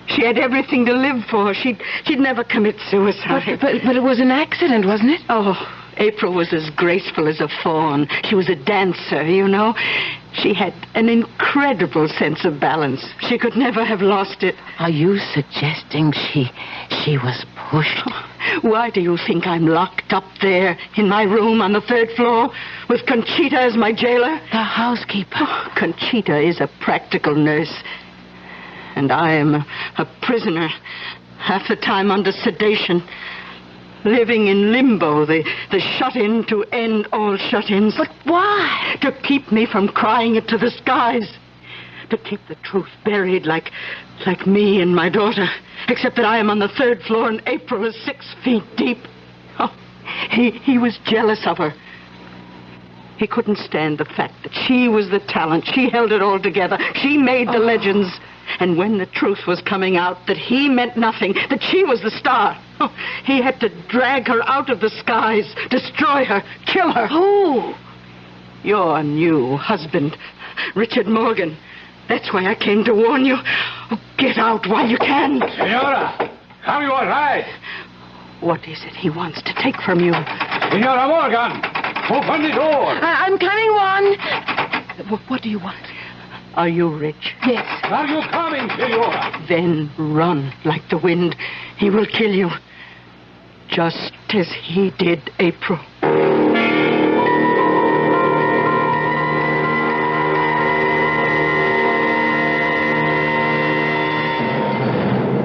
She had everything to live for. She'd never commit suicide. But it was an accident, wasn't it? Oh, April was as graceful as a fawn. She was a dancer, you know. She had an incredible sense of balance. She could never have lost it. Are you suggesting she was pushed? Why do you think I'm locked up there in my room on the 3rd floor with Conchita as my jailer? The housekeeper. Oh, Conchita is a practical nurse. And I am a prisoner, half the time under sedation, living in limbo, the shut-in to end all shut-ins. But why? To keep me from crying it to the skies. To keep the truth buried like me and my daughter. Except that I am on the 3rd floor and April is 6 feet deep. Oh, he was jealous of her. He couldn't stand the fact that she was the talent. She held it all together. She made the legends. And when the truth was coming out, that he meant nothing, that she was the star, he had to drag her out of the skies, destroy her, kill her. Who? Your new husband, Richard Morgan. That's why I came to warn you. Oh, get out while you can. Senora, are you all right? What is it he wants to take from you? Senora Morgan, open the door. I'm coming, Juan. What do you want? Are you rich? Yes. Are you coming, Senora? Then run like the wind. He will kill you. Just as he did April.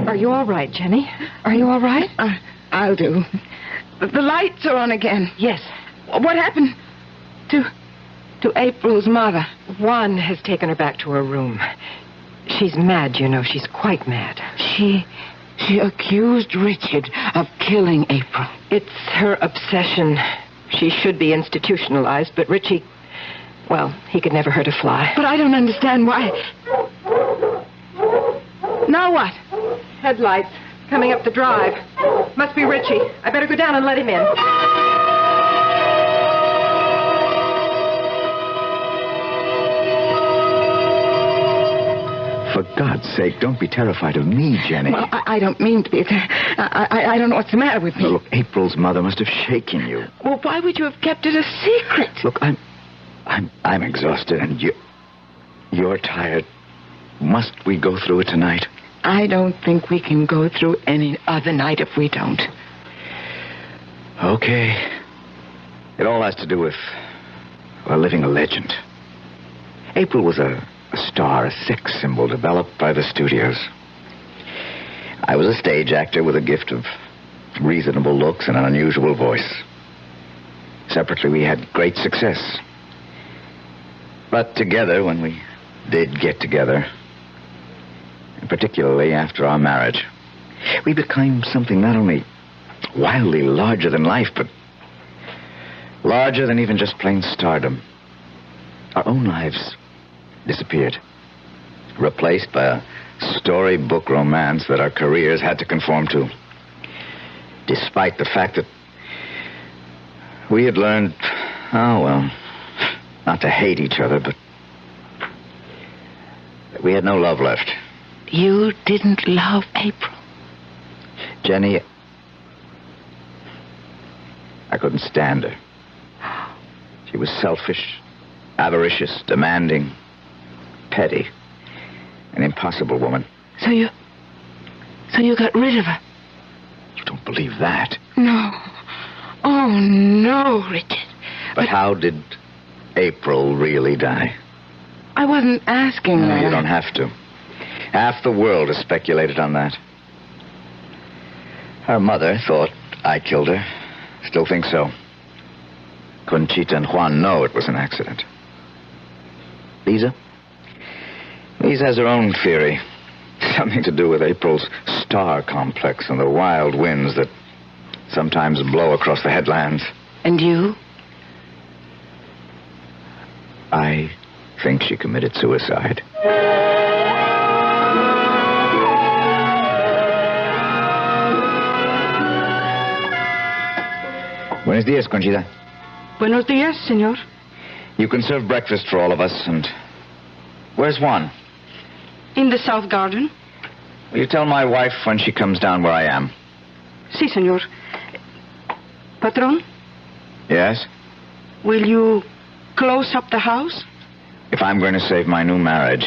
Are you all right, Jenny? Are you all right? I'll do. The lights are on again. Yes. What happened to April's mother? Juan has taken her back to her room. She's mad, you know. She's quite mad. She accused Richard of killing April. It's her obsession. She should be institutionalized, but Richie, well, he could never hurt a fly. But I don't understand why. Now what? Headlights coming up the drive. Must be Richie. I better go down and let him in. For God's sake, don't be terrified of me, Jenny. Well, I don't mean to be. I don't know what's the matter with me. No, look, April's mother must have shaken you. Well, why would you have kept it a secret? Look, I'm exhausted, and you're tired. Must we go through it tonight? I don't think we can go through any other night if we don't. Okay. It all has to do with, well, living a legend. April was a star, a sex symbol developed by the studios. I was a stage actor with a gift of reasonable looks and an unusual voice. Separately, we had great success. But together, when we did get together, and particularly after our marriage, we became something not only wildly larger than life, but larger than even just plain stardom. Our own lives disappeared, replaced by a storybook romance that our careers had to conform to, despite the fact that we had learned, not to hate each other, but that we had no love left. You didn't love April? Jenny, I couldn't stand her. She was selfish, avaricious, demanding, petty, an impossible woman. So you got rid of her? You don't believe that? No. Oh, no, Richard. But how did April really die? I wasn't asking No, that. you don't have to. Half the world has speculated on that. Her mother thought I killed her. Still think so. Conchita and Juan know it was an accident. Lisa has her own theory. Something to do with April's star complex and the wild winds that sometimes blow across the headlands. And you? I think she committed suicide. Buenos dias, Conchita. Buenos dias, senor. You can serve breakfast for all of us, and... Where's Juan? In the south garden. Will you tell my wife when she comes down where I am? Si, senor. Patron, Yes? Will you close up the house? If I'm going to save my new marriage,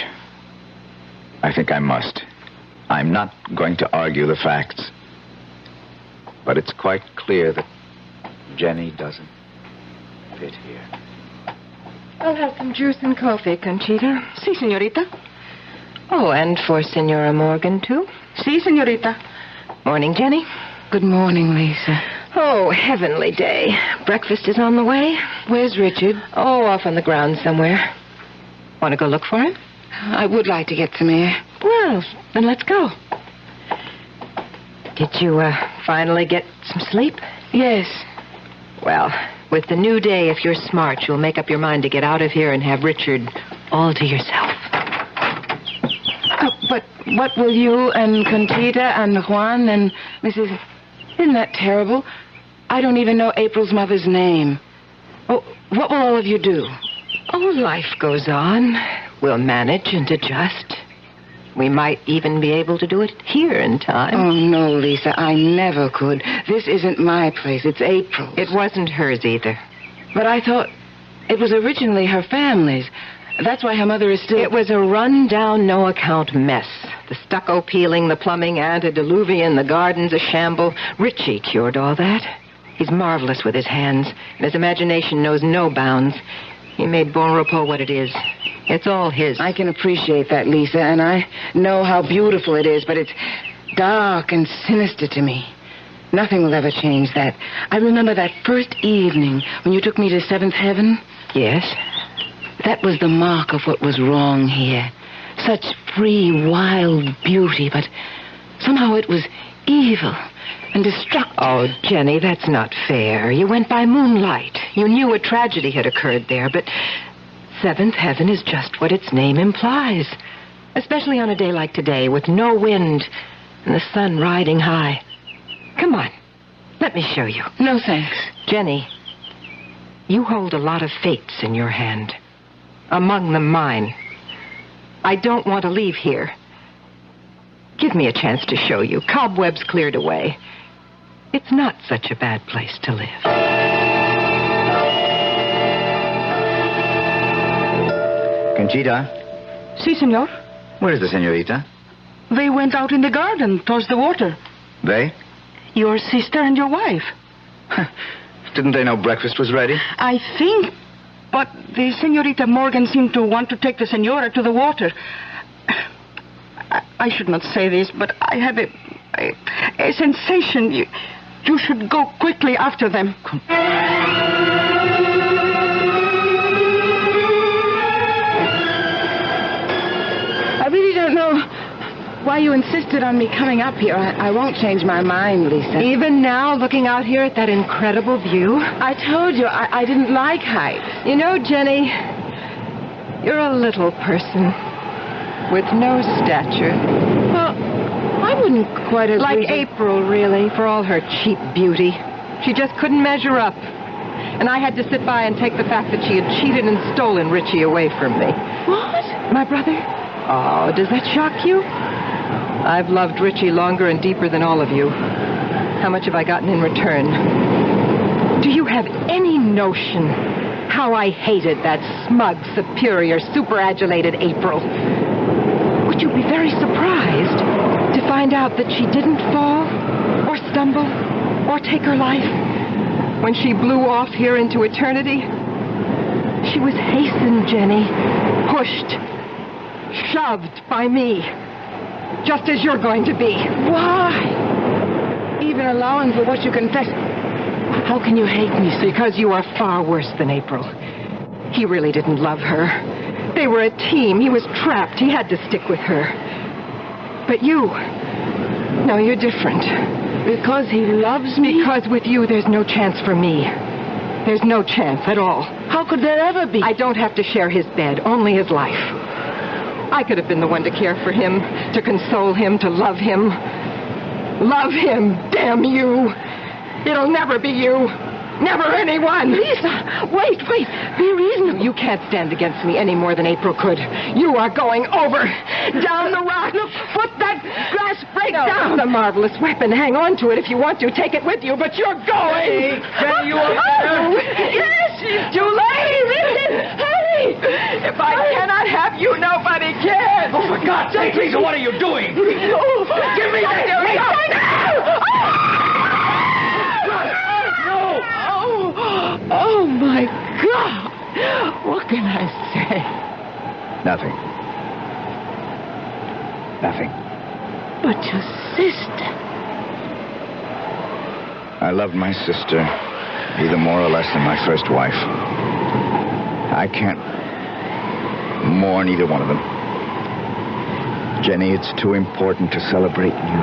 I think I must. I'm not going to argue the facts. But it's quite clear that Jenny doesn't fit here. I'll have some juice and coffee, Conchita. Si, señorita. Oh, and for Senora Morgan, too? Si, señorita. Morning, Jenny. Good morning, Lisa. Oh, heavenly day. Breakfast is on the way. Where's Richard? Oh, off on the grounds somewhere. Want to go look for him? I would like to get some air. Well, then let's go. Did you finally get some sleep? Yes. Well, with the new day, if you're smart, you'll make up your mind to get out of here and have Richard all to yourself. Oh, but what will you and Conchita and Juan and Mrs... Isn't that terrible? I don't even know April's mother's name. Oh, what will all of you do? Oh, life goes on. We'll manage and adjust. We might even be able to do it here in time. Oh, no, Lisa, I never could. This isn't my place. It's April's. It wasn't hers either. But I thought it was originally her family's. That's why her mother is still... It was a run-down, no-account mess. The stucco peeling, the plumbing antediluvian, the gardens a shamble. Richie cured all that. He's marvelous with his hands, and his imagination knows no bounds. He made Bon Repos what it is. It's all his. I can appreciate that, Lisa, and I know how beautiful it is, but it's dark and sinister to me. Nothing will ever change that. I remember that first evening when you took me to Seventh Heaven. Yes? That was the mark of what was wrong here. Such free, wild beauty, but somehow it was evil and destructive. Oh, Jenny, that's not fair. You went by moonlight. You knew a tragedy had occurred there, but Seventh Heaven is just what its name implies. Especially on a day like today, with no wind and the sun riding high. Come on, let me show you. No, thanks. Jenny, you hold a lot of fates in your hand. Among them mine. I don't want to leave here. Give me a chance to show you. Cobwebs cleared away. It's not such a bad place to live. Conchita? Si, senor. Where is the senorita? They went out in the garden towards the water. They? Your sister and your wife. Didn't they know breakfast was ready? I think... But the Senorita Morgan seemed to want to take the senora to the water. I should not say this, but I have a sensation you should go quickly after them. I really don't know why you insisted on me coming up here. I won't change my mind, Lisa. Even now, looking out here at that incredible view? I told you, I didn't like heights. You know, Jenny, you're a little person with no stature. Well, I wouldn't quite agree. Like April, really, for all her cheap beauty. She just couldn't measure up. And I had to sit by and take the fact that she had cheated and stolen Richie away from me. What? My brother? Oh, does that shock you? I've loved Richie longer and deeper than all of you. How much have I gotten in return? Do you have any notion how I hated that smug, superior, super-adulated April? Would you be very surprised to find out that she didn't fall or stumble or take her life when she blew off here into eternity? She was hastened, Jenny, pushed, shoved by me. Just as you're going to be. Why? Even allowing for what you confess. How can you hate me so? Because you are far worse than April. He really didn't love her. They were a team. He was trapped. He had to stick with her. But you... No, you're different. Because he loves me? Because with you, there's no chance for me. There's no chance at all. How could there ever be? I don't have to share his bed, only his life. I could have been the one to care for him, to console him, to love him. Love him, damn you. It'll never be you. Never anyone. Lisa, wait. Be reasonable. You can't stand against me any more than April could. You are going over. Down the rock. Look, put that glass break down. It's a marvelous weapon. Hang on to it if you want to. Take it with you, but you're going. Hey, you over there? God's sake, Lisa, what are you doing? Give me that! Oh, my God. What can I say? Nothing. Nothing. But your sister. I loved my sister either more or less than my first wife. I can't mourn either one of them. Jenny, it's too important to celebrate you.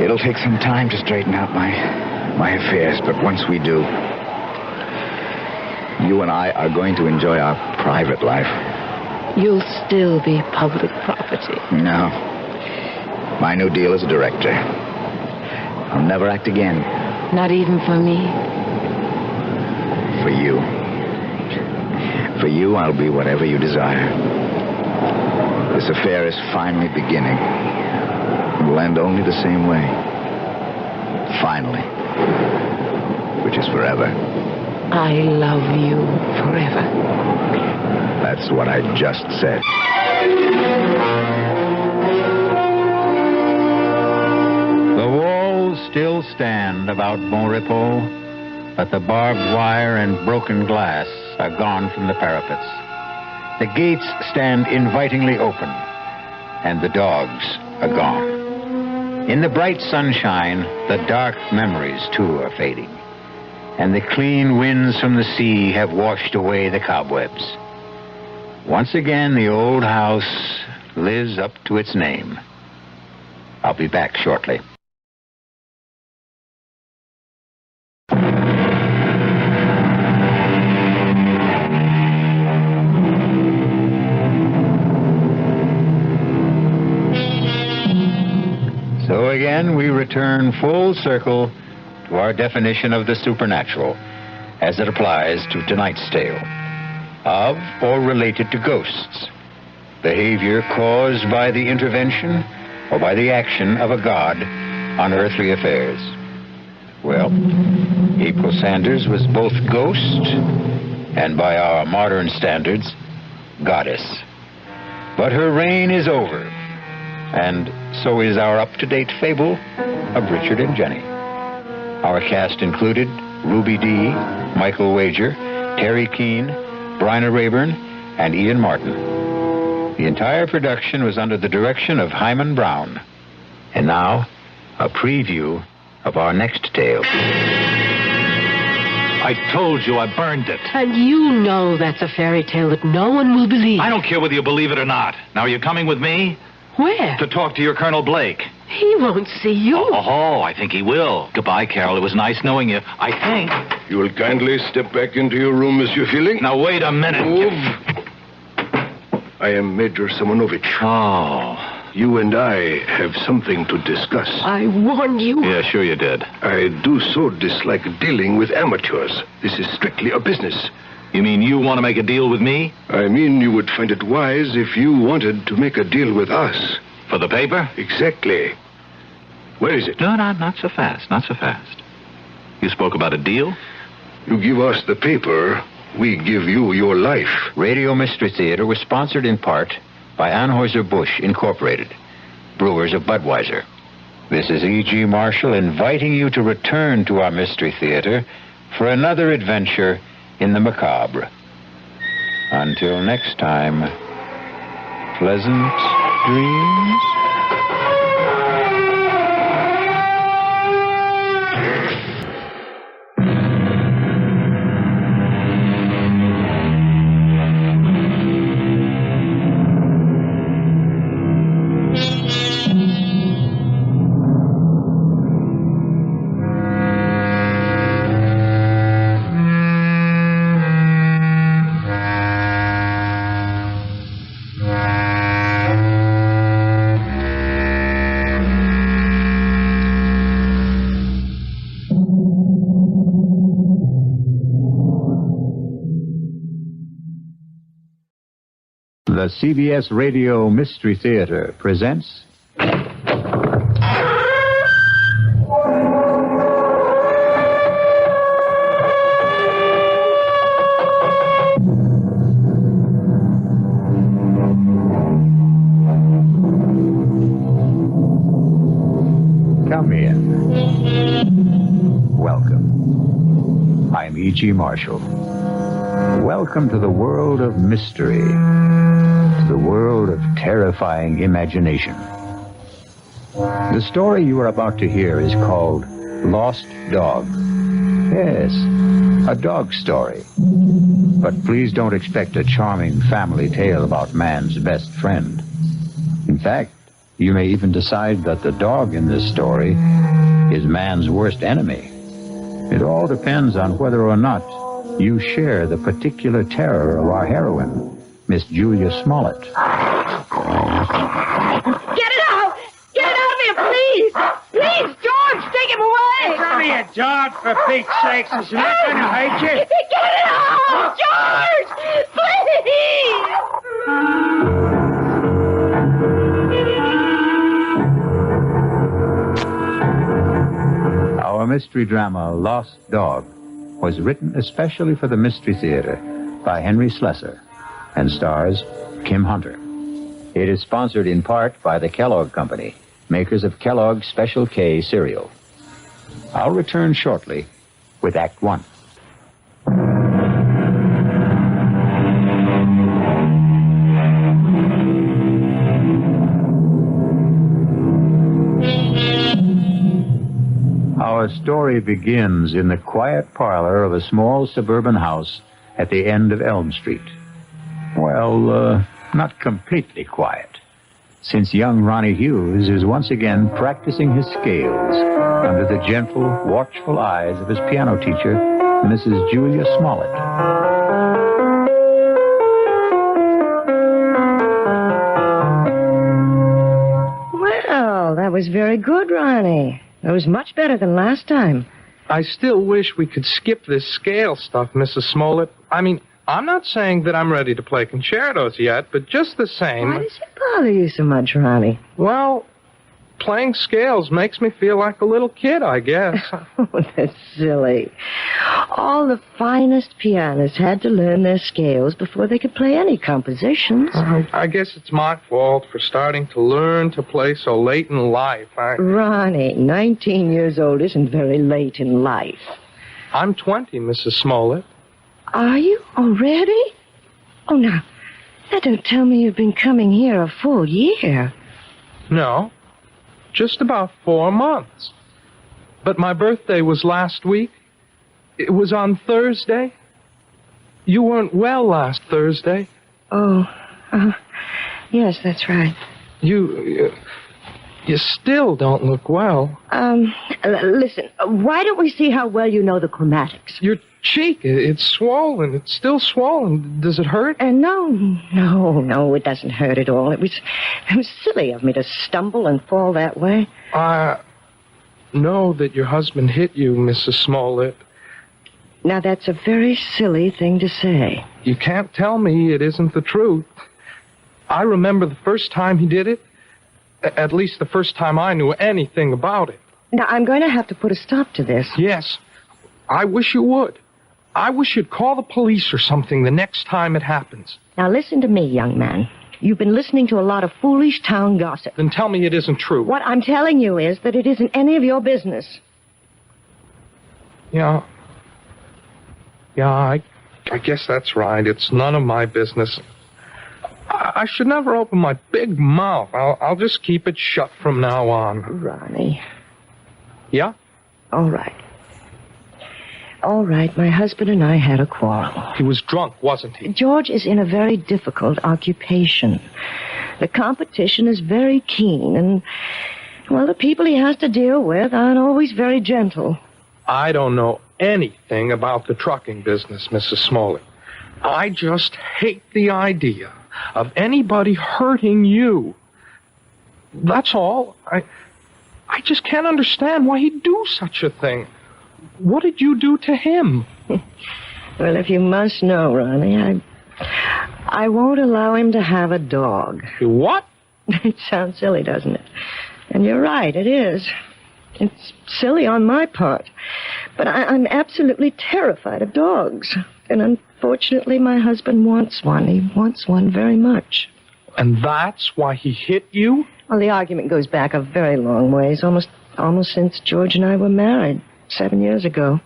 It'll take some time to straighten out my affairs, but once we do, you and I are going to enjoy our private life. You'll still be public property. No. My new deal as a director. I'll never act again. Not even for me. For you. For you, I'll be whatever you desire. This affair is finally beginning. It will end only the same way. Finally. Which is forever. I love you forever. That's what I just said. The walls still stand about Bon Repos, but the barbed wire and broken glass are gone from the parapets. The gates stand invitingly open, and the dogs are gone. In the bright sunshine, the dark memories, too, are fading, and the clean winds from the sea have washed away the cobwebs. Once again, the old house lives up to its name. I'll be back shortly. So again, we return full circle to our definition of the supernatural as it applies to tonight's tale. Of or related to ghosts. Behavior caused by the intervention or by the action of a god on earthly affairs. Well, April Sanders was both ghost and, by our modern standards, goddess. But her reign is over, and so is our up-to-date fable of Richard and Jenny. Our cast included Ruby Dee, Michael Wager, Terry Keane, Bryna Raeburn, and Ian Martin. The entire production was under the direction of Hyman Brown. And now, a preview of our next tale. I told you I burned it. And you know that's a fairy tale that no one will believe. I don't care whether you believe it or not. Now, are you coming with me? Where? To talk to your Colonel Blake. He won't see you. Oh, I think he will. Goodbye, Carol. It was nice knowing you. I think. You will kindly step back into your room, Monsieur Feeling. Now, wait a minute. Move. I am Major Simonovich. Oh. You and I have something to discuss. I warned you. Yeah, sure you did. I do so dislike dealing with amateurs. This is strictly a business. You mean you want to make a deal with me? I mean you would find it wise if you wanted to make a deal with us. For the paper? Exactly. Where is it? No, not so fast. Not so fast. You spoke about a deal? You give us the paper, we give you your life. Radio Mystery Theater was sponsored in part by Anheuser-Busch Incorporated, brewers of Budweiser. This is E.G. Marshall inviting you to return to our Mystery Theater for another adventure in the macabre. Until next time, pleasant dreams. The CBS Radio Mystery Theater presents... I'm E.G. Marshall. Welcome to the world of mystery, the world of terrifying imagination. The story you are about to hear is called Lost Dog. Yes, a dog story. But please don't expect a charming family tale about man's best friend. In fact, you may even decide that the dog in this story is man's worst enemy. It all depends on whether or not you share the particular terror of our heroine, Miss Julia Smollett. Get it out! Get it out of here, please! Please, George, take him away! It's only a dog, for Pete's sakes. It's not going to hurt you. Get it out! George! Please! Our mystery drama, Lost Dog, was written especially for the Mystery Theater by Henry Slesar and stars Kim Hunter. It is sponsored in part by the Kellogg Company, makers of Kellogg's Special K cereal. I'll return shortly with Act One. Our story begins in the quiet parlor of a small suburban house at the end of Elm Street. Well, not completely quiet, since young Ronnie Hughes is once again practicing his scales under the gentle, watchful eyes of his piano teacher, Mrs. Julia Smollett. Well, that was very good, Ronnie. That was much better than last time. I still wish we could skip this scale stuff, Mrs. Smollett. I mean, I'm not saying that I'm ready to play concertos yet, but just the same... Why does it bother you so much, Ronnie? Well, playing scales makes me feel like a little kid, I guess. Oh, that's silly. All the finest pianists had to learn their scales before they could play any compositions. I guess it's my fault for starting to learn to play so late in life. Ronnie, 19 years old isn't very late in life. I'm 20, Mrs. Smollett. Are you already? Oh, now don't tell me you've been coming here a full year. No, just about 4 months. But my birthday was last week. It was on Thursday. You weren't well last Thursday. Oh, yes, that's right. You still don't look well. Listen, why don't we see how well you know the chromatics? Your cheek, it's swollen. It's still swollen. Does it hurt? No, it doesn't hurt at all. It was silly of me to stumble and fall that way. I know that your husband hit you, Mrs. Smollett. Now, that's a very silly thing to say. You can't tell me it isn't the truth. I remember the first time he did it. At least the first time I knew anything about it. Now, I'm going to have to put a stop to this. Yes. I wish you would. I wish you'd call the police or something the next time it happens. Now, listen to me, young man. You've been listening to a lot of foolish town gossip. Then tell me it isn't true. What I'm telling you is that it isn't any of your business. Yeah, I guess that's right. It's none of my business. I should never open my big mouth. I'll just keep it shut from now on. Ronnie. Yeah? All right. My husband and I had a quarrel. He was drunk, wasn't he? George is in a very difficult occupation. The competition is very keen, and, well, the people he has to deal with aren't always very gentle. I don't know anything about the trucking business, Mrs. Smollett. I just hate the idea of anybody hurting you. That's all. I just can't understand why he'd do such a thing. What did you do to him? Well, if you must know, Ronnie, I won't allow him to have a dog. What? It sounds silly, doesn't it? And you're right, it is. It's silly on my part. But I'm absolutely terrified of dogs. And unfortunately, my husband wants one. He wants one very much. And that's why he hit you? Well, the argument goes back a very long ways, almost since George and I were married 7 years ago.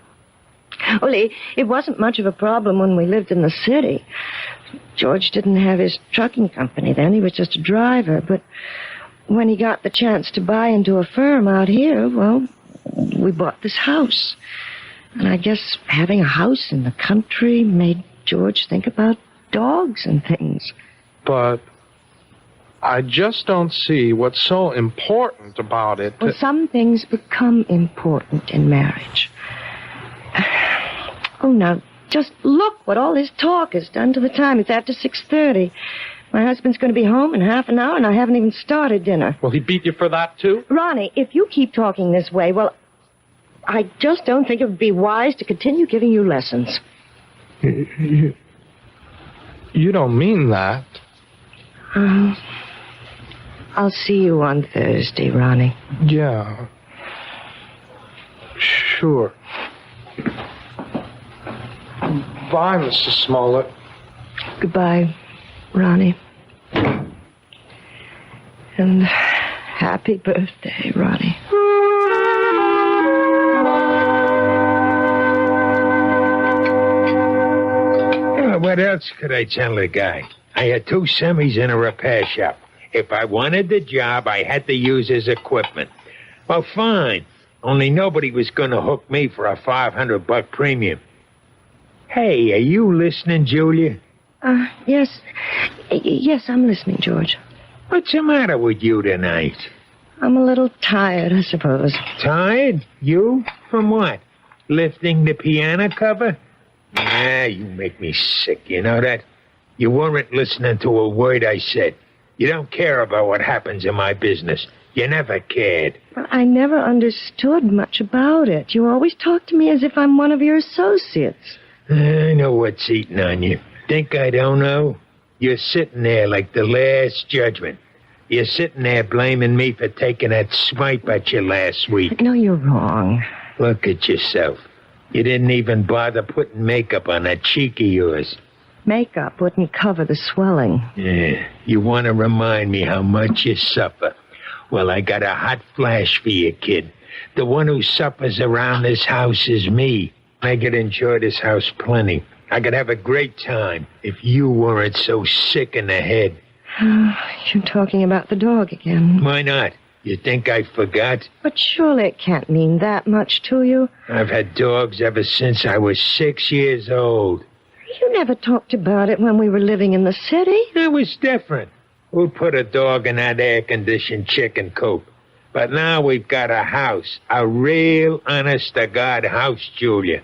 Well, it wasn't much of a problem when we lived in the city. George didn't have his trucking company then. He was just a driver. But when he got the chance to buy into a firm out here, well, we bought this house. And I guess having a house in the country made George think about dogs and things. But I just don't see what's so important about it. Well, some things become important in marriage. Oh, now, just look what all this talk has done to the time. It's after 6:30. My husband's going to be home in half an hour, and I haven't even started dinner. Will he beat you for that, too? Ronnie, if you keep talking this way, well, I just don't think it would be wise to continue giving you lessons. You don't mean that. I'll see you on Thursday, Ronnie. Yeah. Sure. Bye, Mrs. Smollett. Goodbye, Ronnie. And happy birthday, Ronnie. What else could I tell the guy? I had 2 semis in a repair shop. If I wanted the job, I had to use his equipment. Well, fine. Only nobody was going to hook me for a $500 premium. Hey, are you listening, Julia? Yes. Yes, I'm listening, George. What's the matter with you tonight? I'm a little tired, I suppose. Tired? You? From what? Lifting the piano cover? Ah, you make me sick, you know that? You weren't listening to a word I said. You don't care about what happens in my business. You never cared. Well, I never understood much about it. You always talk to me as if I'm one of your associates. I know what's eating on you. Think I don't know? You're sitting there like the last judgment. You're sitting there blaming me for taking that swipe at you last week. No, you're wrong. Look at yourself. You didn't even bother putting makeup on that cheek of yours. Makeup wouldn't cover the swelling. Yeah, you want to remind me how much you suffer. Well, I got a hot flash for you, kid. The one who suffers around this house is me. I could enjoy this house plenty. I could have a great time if you weren't so sick in the head. You're talking about the dog again. Why not? You think I forgot? But surely it can't mean that much to you. I've had dogs ever since I was 6 years old. You never talked about it when we were living in the city. That was different. Who put a dog in that air-conditioned chicken coop? But now we've got a house. A real, honest-to-God house, Julia.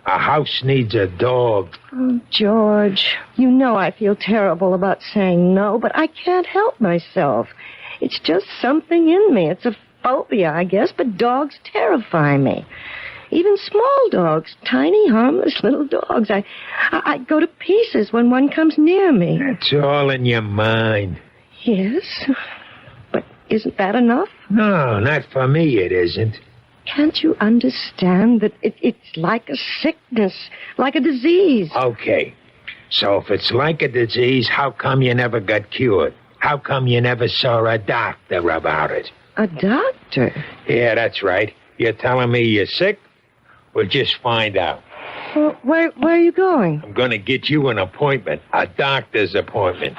A house needs a dog. Oh, George, you know I feel terrible about saying no, but I can't help myself. It's just something in me. It's a phobia, I guess, but dogs terrify me. Even small dogs, tiny, harmless little dogs. I go to pieces when one comes near me. That's all in your mind. Yes, but isn't that enough? No, not for me it isn't. Can't you understand that it's like a sickness, like a disease? Okay, so if it's like a disease, how come you never got cured? How come you never saw a doctor about it? A doctor? Yeah, that's right. You're telling me you're sick? We'll just find out. Well, where are you going? I'm going to get you an appointment, a doctor's appointment.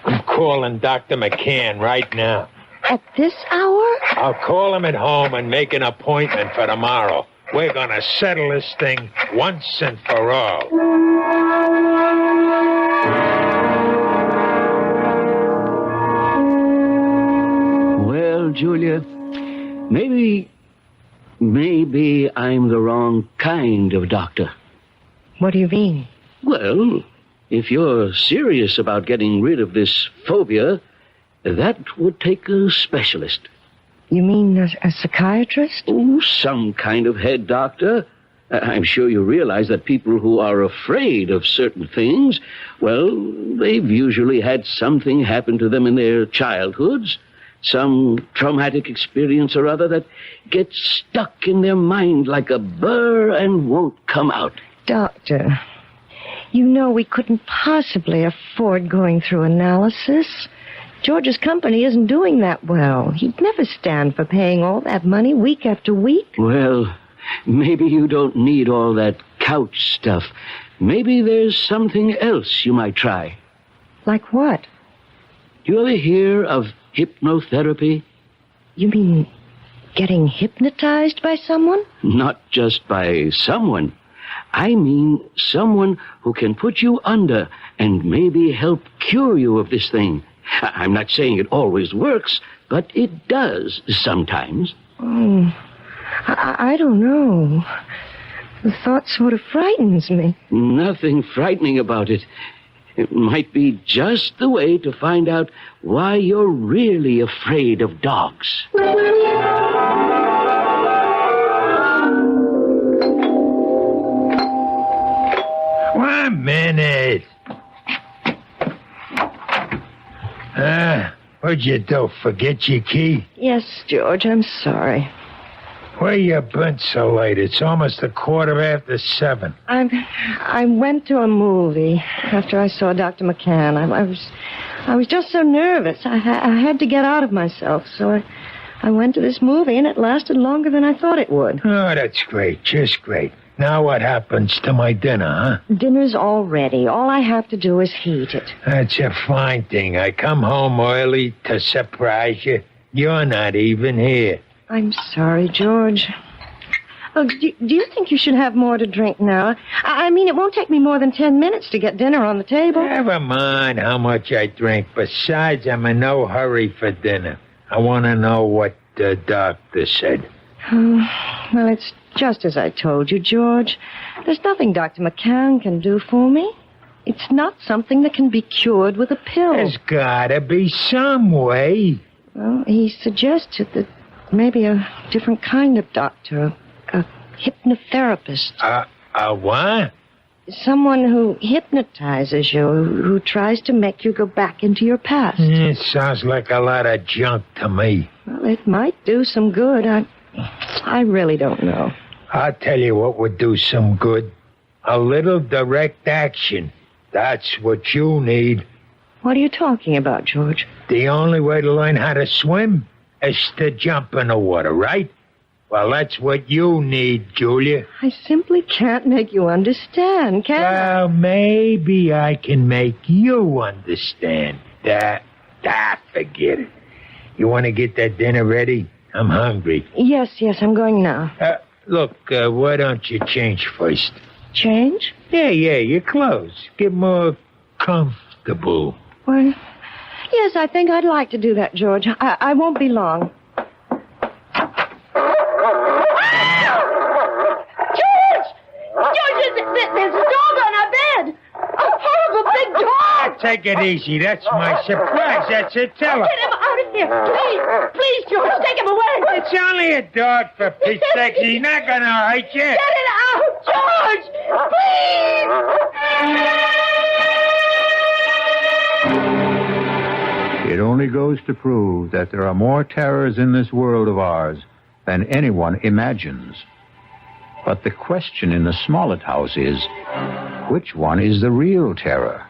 I'm calling Dr. McCann right now. At this hour? I'll call him at home and make an appointment for tomorrow. We're going to settle this thing once and for all. Well, Julia, maybe I'm the wrong kind of doctor. What do you mean? Well, if you're serious about getting rid of this phobia, that would take a specialist. You mean a psychiatrist? Oh, some kind of head doctor. I'm sure you realize that people who are afraid of certain things, well, they've usually had something happen to them in their childhoods, some traumatic experience or other that gets stuck in their mind like a burr and won't come out. Doctor, you know we couldn't possibly afford going through analysis. George's company isn't doing that well. He'd never stand for paying all that money week after week. Well, maybe you don't need all that couch stuff, maybe there's something else you might try. Like what? Do you ever hear of hypnotherapy? You mean getting hypnotized by someone? Not just by someone. I mean someone who can put you under and maybe help cure you of this thing. I'm not saying it always works, but it does sometimes. Oh, I don't know. The thought sort of frightens me. Nothing frightening about it. It might be just the way to find out why you're really afraid of dogs. 1 minute. What'd you do? Forget your key? Yes, George, I'm sorry. Where you been so late? It's almost 7:15. I went to a movie after I saw Dr. McCann. I was just so nervous. I had to get out of myself, so I went to this movie, and it lasted longer than I thought it would. Oh, that's great. Just great. Now what happens to my dinner, huh? Dinner's all ready. All I have to do is heat it. That's a fine thing. I come home early to surprise you. You're not even here. I'm sorry, George. Oh, do you think you should have more to drink now? I mean, it won't take me more than 10 minutes to get dinner on the table. Never mind how much I drink. Besides, I'm in no hurry for dinner. I want to know what the doctor said. Well, it's just as I told you, George. There's nothing Dr. McCann can do for me. It's not something that can be cured with a pill. There's gotta be some way. Well, he suggested that maybe a different kind of doctor, a hypnotherapist. A what? Someone who hypnotizes you, who tries to make you go back into your past. It sounds like a lot of junk to me. Well, it might do some good. I really don't know. I'll tell you what would do some good. A little direct action. That's what you need. What are you talking about, George? The only way to learn how to swim is to jump in the water, right? Well, that's what you need, Julia. I simply can't make you understand, can I? Well, maybe I can make you understand. Forget it. You want to get that dinner ready? I'm hungry. Yes, I'm going now. Look, why don't you change first? Change? Yeah, your clothes. Get more comfortable. Well, yes, I think I'd like to do that, George. I won't be long. George, there's a dog on our bed. A horrible big dog. Take it easy. That's my surprise. That's it. Tell her. Get him out of here. Please, George, take him away. It's only a dog, for Pete's sake. He's not going to hurt you. Get it out, George. Please. It only goes to prove that there are more terrors in this world of ours than anyone imagines. But the question in the Smollett house is, which one is the real terror?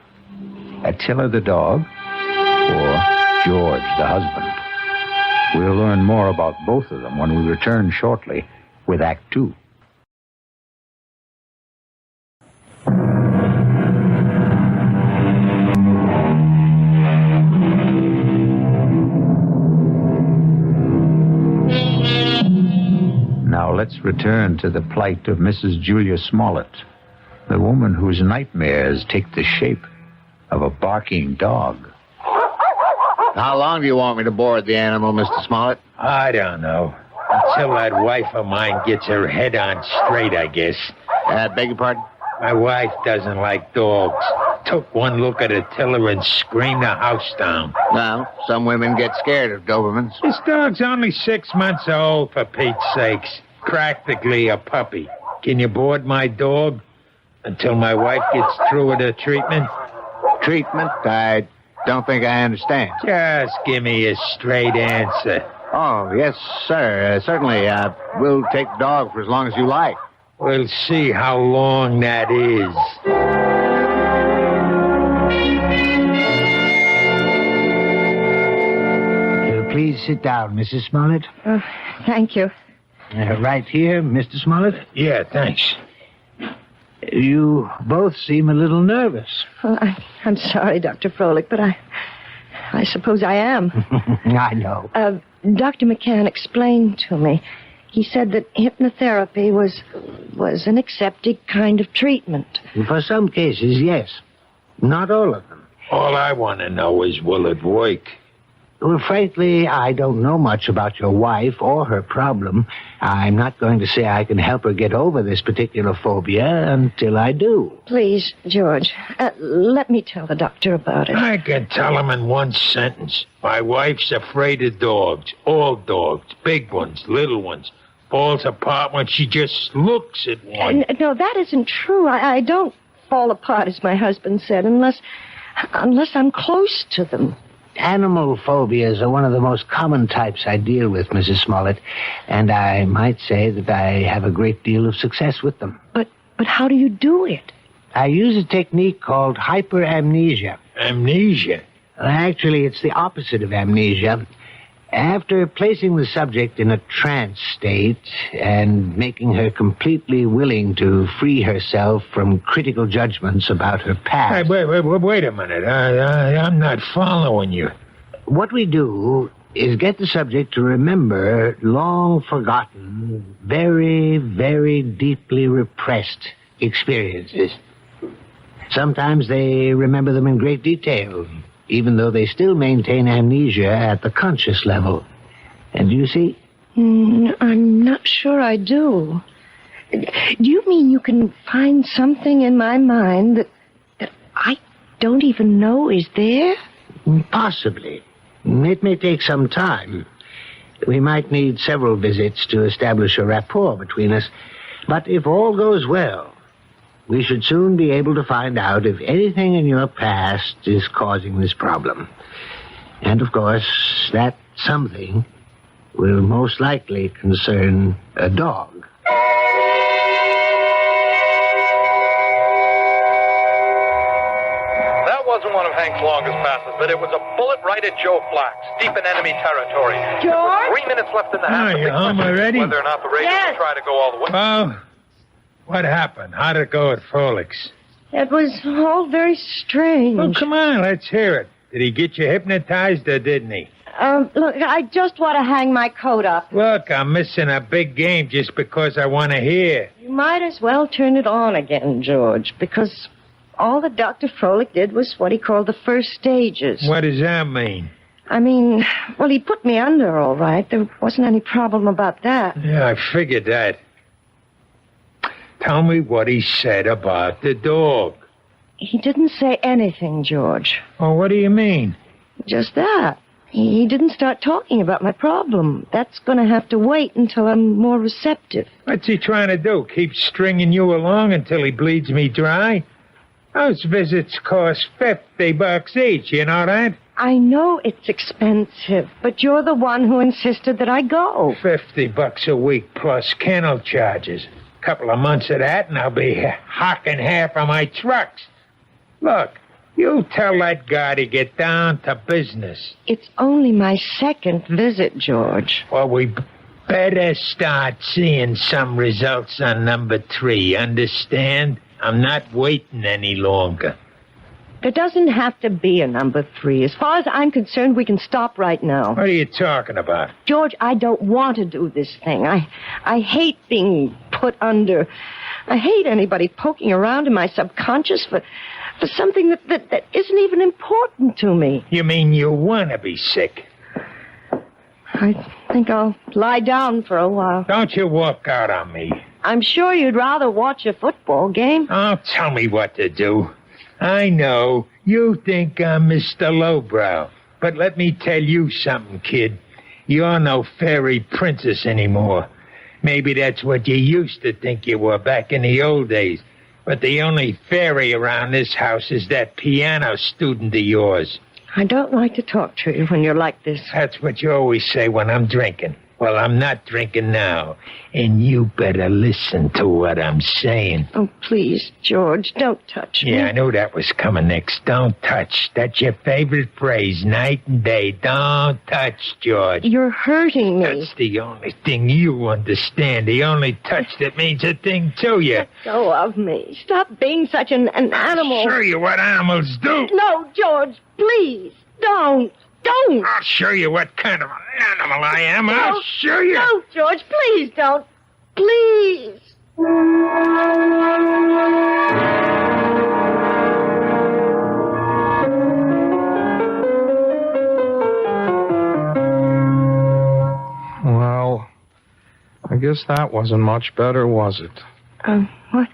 Attila the dog or George the husband? We'll learn more about both of them when we return shortly with Act 2. Now let's return to the plight of Mrs. Julia Smollett, the woman whose nightmares take the shape of a barking dog. How long do you want me to board the animal, Mr. Smollett? I don't know. Until that wife of mine gets her head on straight, I guess. Beg your pardon? My wife doesn't like dogs. Took one look at Attila and screamed the house down. Well, some women get scared of Dobermans. This dog's only 6 months old, for Pete's sakes. Practically a puppy. Can you board my dog until my wife gets through with her treatment? Treatment? I don't think I understand. Just give me a straight answer. Oh, yes, sir. Certainly. We'll take the dog for as long as you like. We'll see how long that is. Please sit down, Mrs. Smollett. Thank you. Right here, Mr. Smollett? Yeah, thanks. You both seem a little nervous. Well, I'm sorry, Dr. Froelich, but I suppose I am. I know. Dr. McCann explained to me. He said that hypnotherapy was an accepted kind of treatment. For some cases, yes. Not all of them. All I want to know is, will it work? Well, frankly, I don't know much about your wife or her problem. I'm not going to say I can help her get over this particular phobia until I do. Please, George, let me tell the doctor about it. I can tell him in one sentence. My wife's afraid of dogs. All dogs. Big ones, little ones. Falls apart when she just looks at one. No, that isn't true. I don't fall apart, as my husband said, unless I'm close to them. Animal phobias are one of the most common types I deal with, Mrs. Smollett, and I might say that I have a great deal of success with them. But how do you do it? I use a technique called hyperamnesia. Amnesia? Actually, it's the opposite of amnesia. After placing the subject in a trance state and making her completely willing to free herself from critical judgments about her past... Hey, wait a minute. I'm not following you. What we do is get the subject to remember long-forgotten, very, very deeply repressed experiences. Sometimes they remember them in great detail, even though they still maintain amnesia at the conscious level. And you see? I'm not sure I do. Do you mean you can find something in my mind that I don't even know is there? Possibly. It may take some time. We might need several visits to establish a rapport between us. But if all goes well, we should soon be able to find out if anything in your past is causing this problem. And, of course, that something will most likely concern a dog. That wasn't one of Hank's longest passes, but it was a bullet right at Joe Flax, deep in enemy territory. George? 3 minutes left in the half. You home already? Whether or not the Raiders will try to go all the way. Well, what happened? How'd it go at Frolick's? It was all very strange. Well, come on, let's hear it. Did he get you hypnotized or didn't he? Look, I just want to hang my coat up. Look, I'm missing a big game just because I want to hear. You might as well turn it on again, George, because all that Dr. Froelich did was what he called the first stages. What does that mean? I mean, well, he put me under, all right. There wasn't any problem about that. Yeah, I figured that. Tell me what he said about the dog. He didn't say anything, George. Oh, what do you mean? Just that. He didn't start talking about my problem. That's going to have to wait until I'm more receptive. What's he trying to do? Keep stringing you along until he bleeds me dry? Those visits cost $50 each, you know that? I know it's expensive, but you're the one who insisted that I go. $50 a week plus kennel charges. Couple of months of that, and I'll be hocking half of my trucks. Look, you tell that guy to get down to business. It's only my second visit, George. Well, we better start seeing some results on number 3, understand? I'm not waiting any longer. There doesn't have to be a number 3. As far as I'm concerned, we can stop right now. What are you talking about? George, I don't want to do this thing. I hate being put under. I hate anybody poking around in my subconscious for something that isn't even important to me. You mean you want to be sick? I think I'll lie down for a while. Don't you walk out on me. I'm sure you'd rather watch a football game. Oh, tell me what to do. I know, you think I'm Mr. Lowbrow, but let me tell you something, kid. You're no fairy princess anymore. Maybe that's what you used to think you were back in the old days. But the only fairy around this house is that piano student of yours. I don't like to talk to you when you're like this. That's what you always say when I'm drinking. Well, I'm not drinking now, and you better listen to what I'm saying. Oh, please, George, don't touch me. Yeah, I knew that was coming next. Don't touch. That's your favorite phrase, night and day. Don't touch, George. You're hurting me. That's the only thing you understand. The only touch that means a thing to you. Let go of me. Stop being such an animal. I'll show you what animals do. No, George, please, don't. Don't. I'll show you what kind of an animal I am. I'll show you. No, George, please don't. Please. Well, I guess that wasn't much better, was it? What?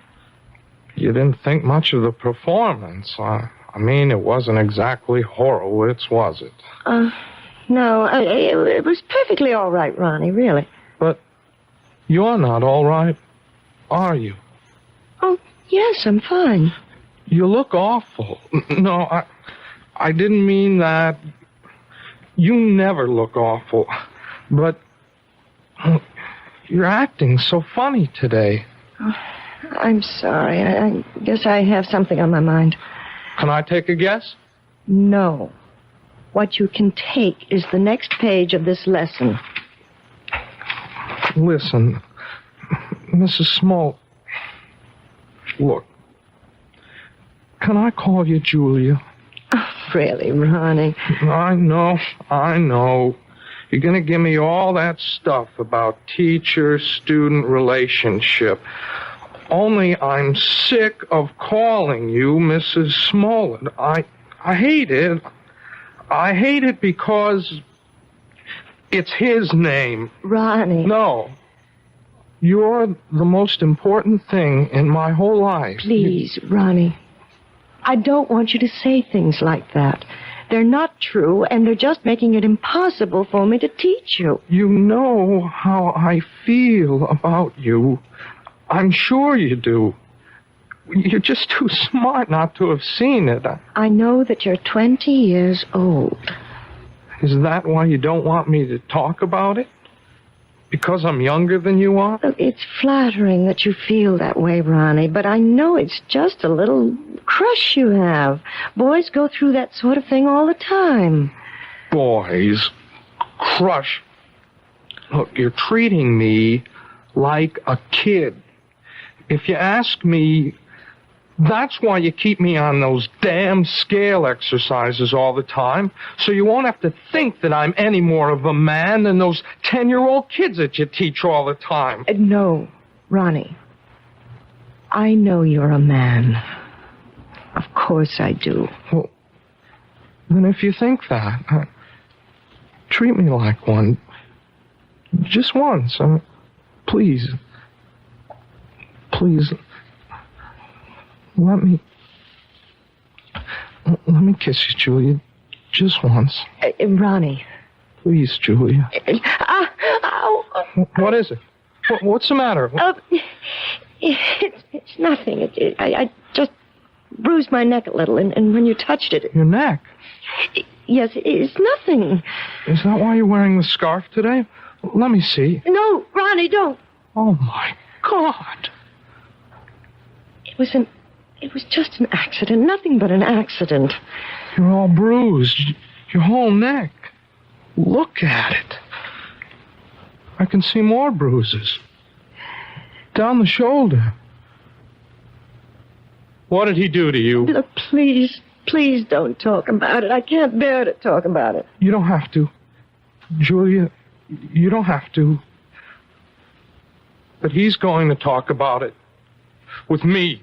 You didn't think much of the performance. I mean, it wasn't exactly Horowitz, was it? No, it was perfectly all right, Ronnie, really. But you're not all right, are you? Oh, yes, I'm fine. You look awful. No, I didn't mean that. You never look awful. But you're acting so funny today. Oh, I'm sorry. I guess I have something on my mind. Can I take a guess? No. What you can take is the next page of this lesson. Listen, Mrs. Small. Look. Can I call you Julia? Oh, really, Ronnie? I know. You're going to give me all that stuff about teacher-student relationship. Only I'm sick of calling you Mrs. Smollett. I hate it. I hate it because it's his name. Ronnie. No. You're the most important thing in my whole life. Please, Ronnie. I don't want you to say things like that. They're not true, and they're just making it impossible for me to teach you. You know how I feel about you. I'm sure you do. You're just too smart not to have seen it. I know that you're 20 years old. Is that why you don't want me to talk about it? Because I'm younger than you are? Look, it's flattering that you feel that way, Ronnie, but I know it's just a little crush you have. Boys go through that sort of thing all the time. Boys? Crush? Look, you're treating me like a kid. If you ask me, that's why you keep me on those damn scale exercises all the time, so you won't have to think that I'm any more of a man than those 10-year-old kids that you teach all the time. No, Ronnie. I know you're a man. Of course I do. Well, then if you think that, treat me like one. Just once. Please. Please. Let me kiss you, Julia. Just once. Ronnie. Please, Julia. Ow. What is it? What's the matter? It's nothing. I just bruised my neck a little, and when you touched it... Your neck? Yes, it's nothing. Is that why you're wearing the scarf today? Let me see. No, Ronnie, don't. Oh, my God. It was just an accident, nothing but an accident. You're all bruised. Your whole neck. Look at it. I can see more bruises. Down the shoulder. What did he do to you? Look, please don't talk about it. I can't bear to talk about it. You don't have to. Julia, you don't have to. But he's going to talk about it. With me.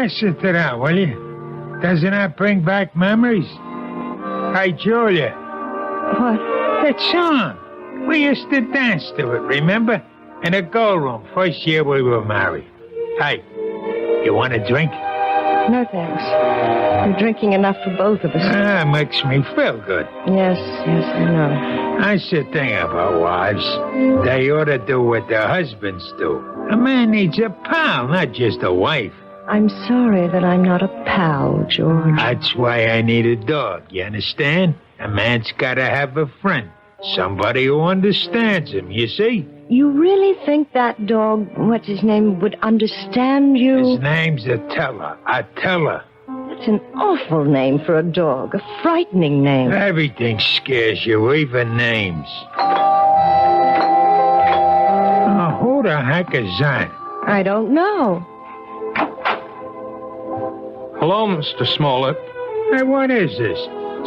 Sit down, will you? Doesn't that bring back memories? Hey, Julia. What? That song. We used to dance to it, remember? In the gold room, first year we were married. Hey, you want a drink? No, thanks. You're drinking enough for both of us. Ah, makes me feel good. Yes, I know. I should think about wives. They ought to do what their husbands do. A man needs a pal, not just a wife. I'm sorry that I'm not a pal, George. That's why I need a dog, you understand? A man's gotta have a friend. Somebody who understands him, you see? You really think that dog, what's his name, would understand you? His name's Attila. Attila. That's an awful name for a dog. A frightening name. Everything scares you, even names. Oh, who the heck is that? I don't know. Hello, Mr. Smollett. Hey, what is this?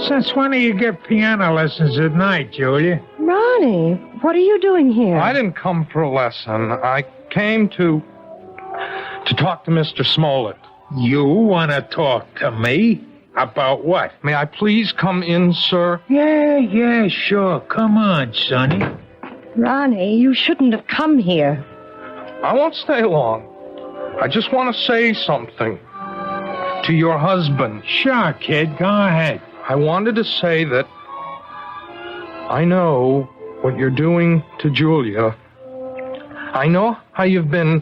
Since when do you give piano lessons at night, Julia? Ronnie, what are you doing here? I didn't come for a lesson. I came to talk to Mr. Smollett. You want to talk to me? About what? May I please come in, sir? Yeah, sure. Come on, Sonny. Ronnie, you shouldn't have come here. I won't stay long. I just want to say something to your husband. Sure, kid. Go ahead. I wanted to say that I know what you're doing to Julia. I know how you've been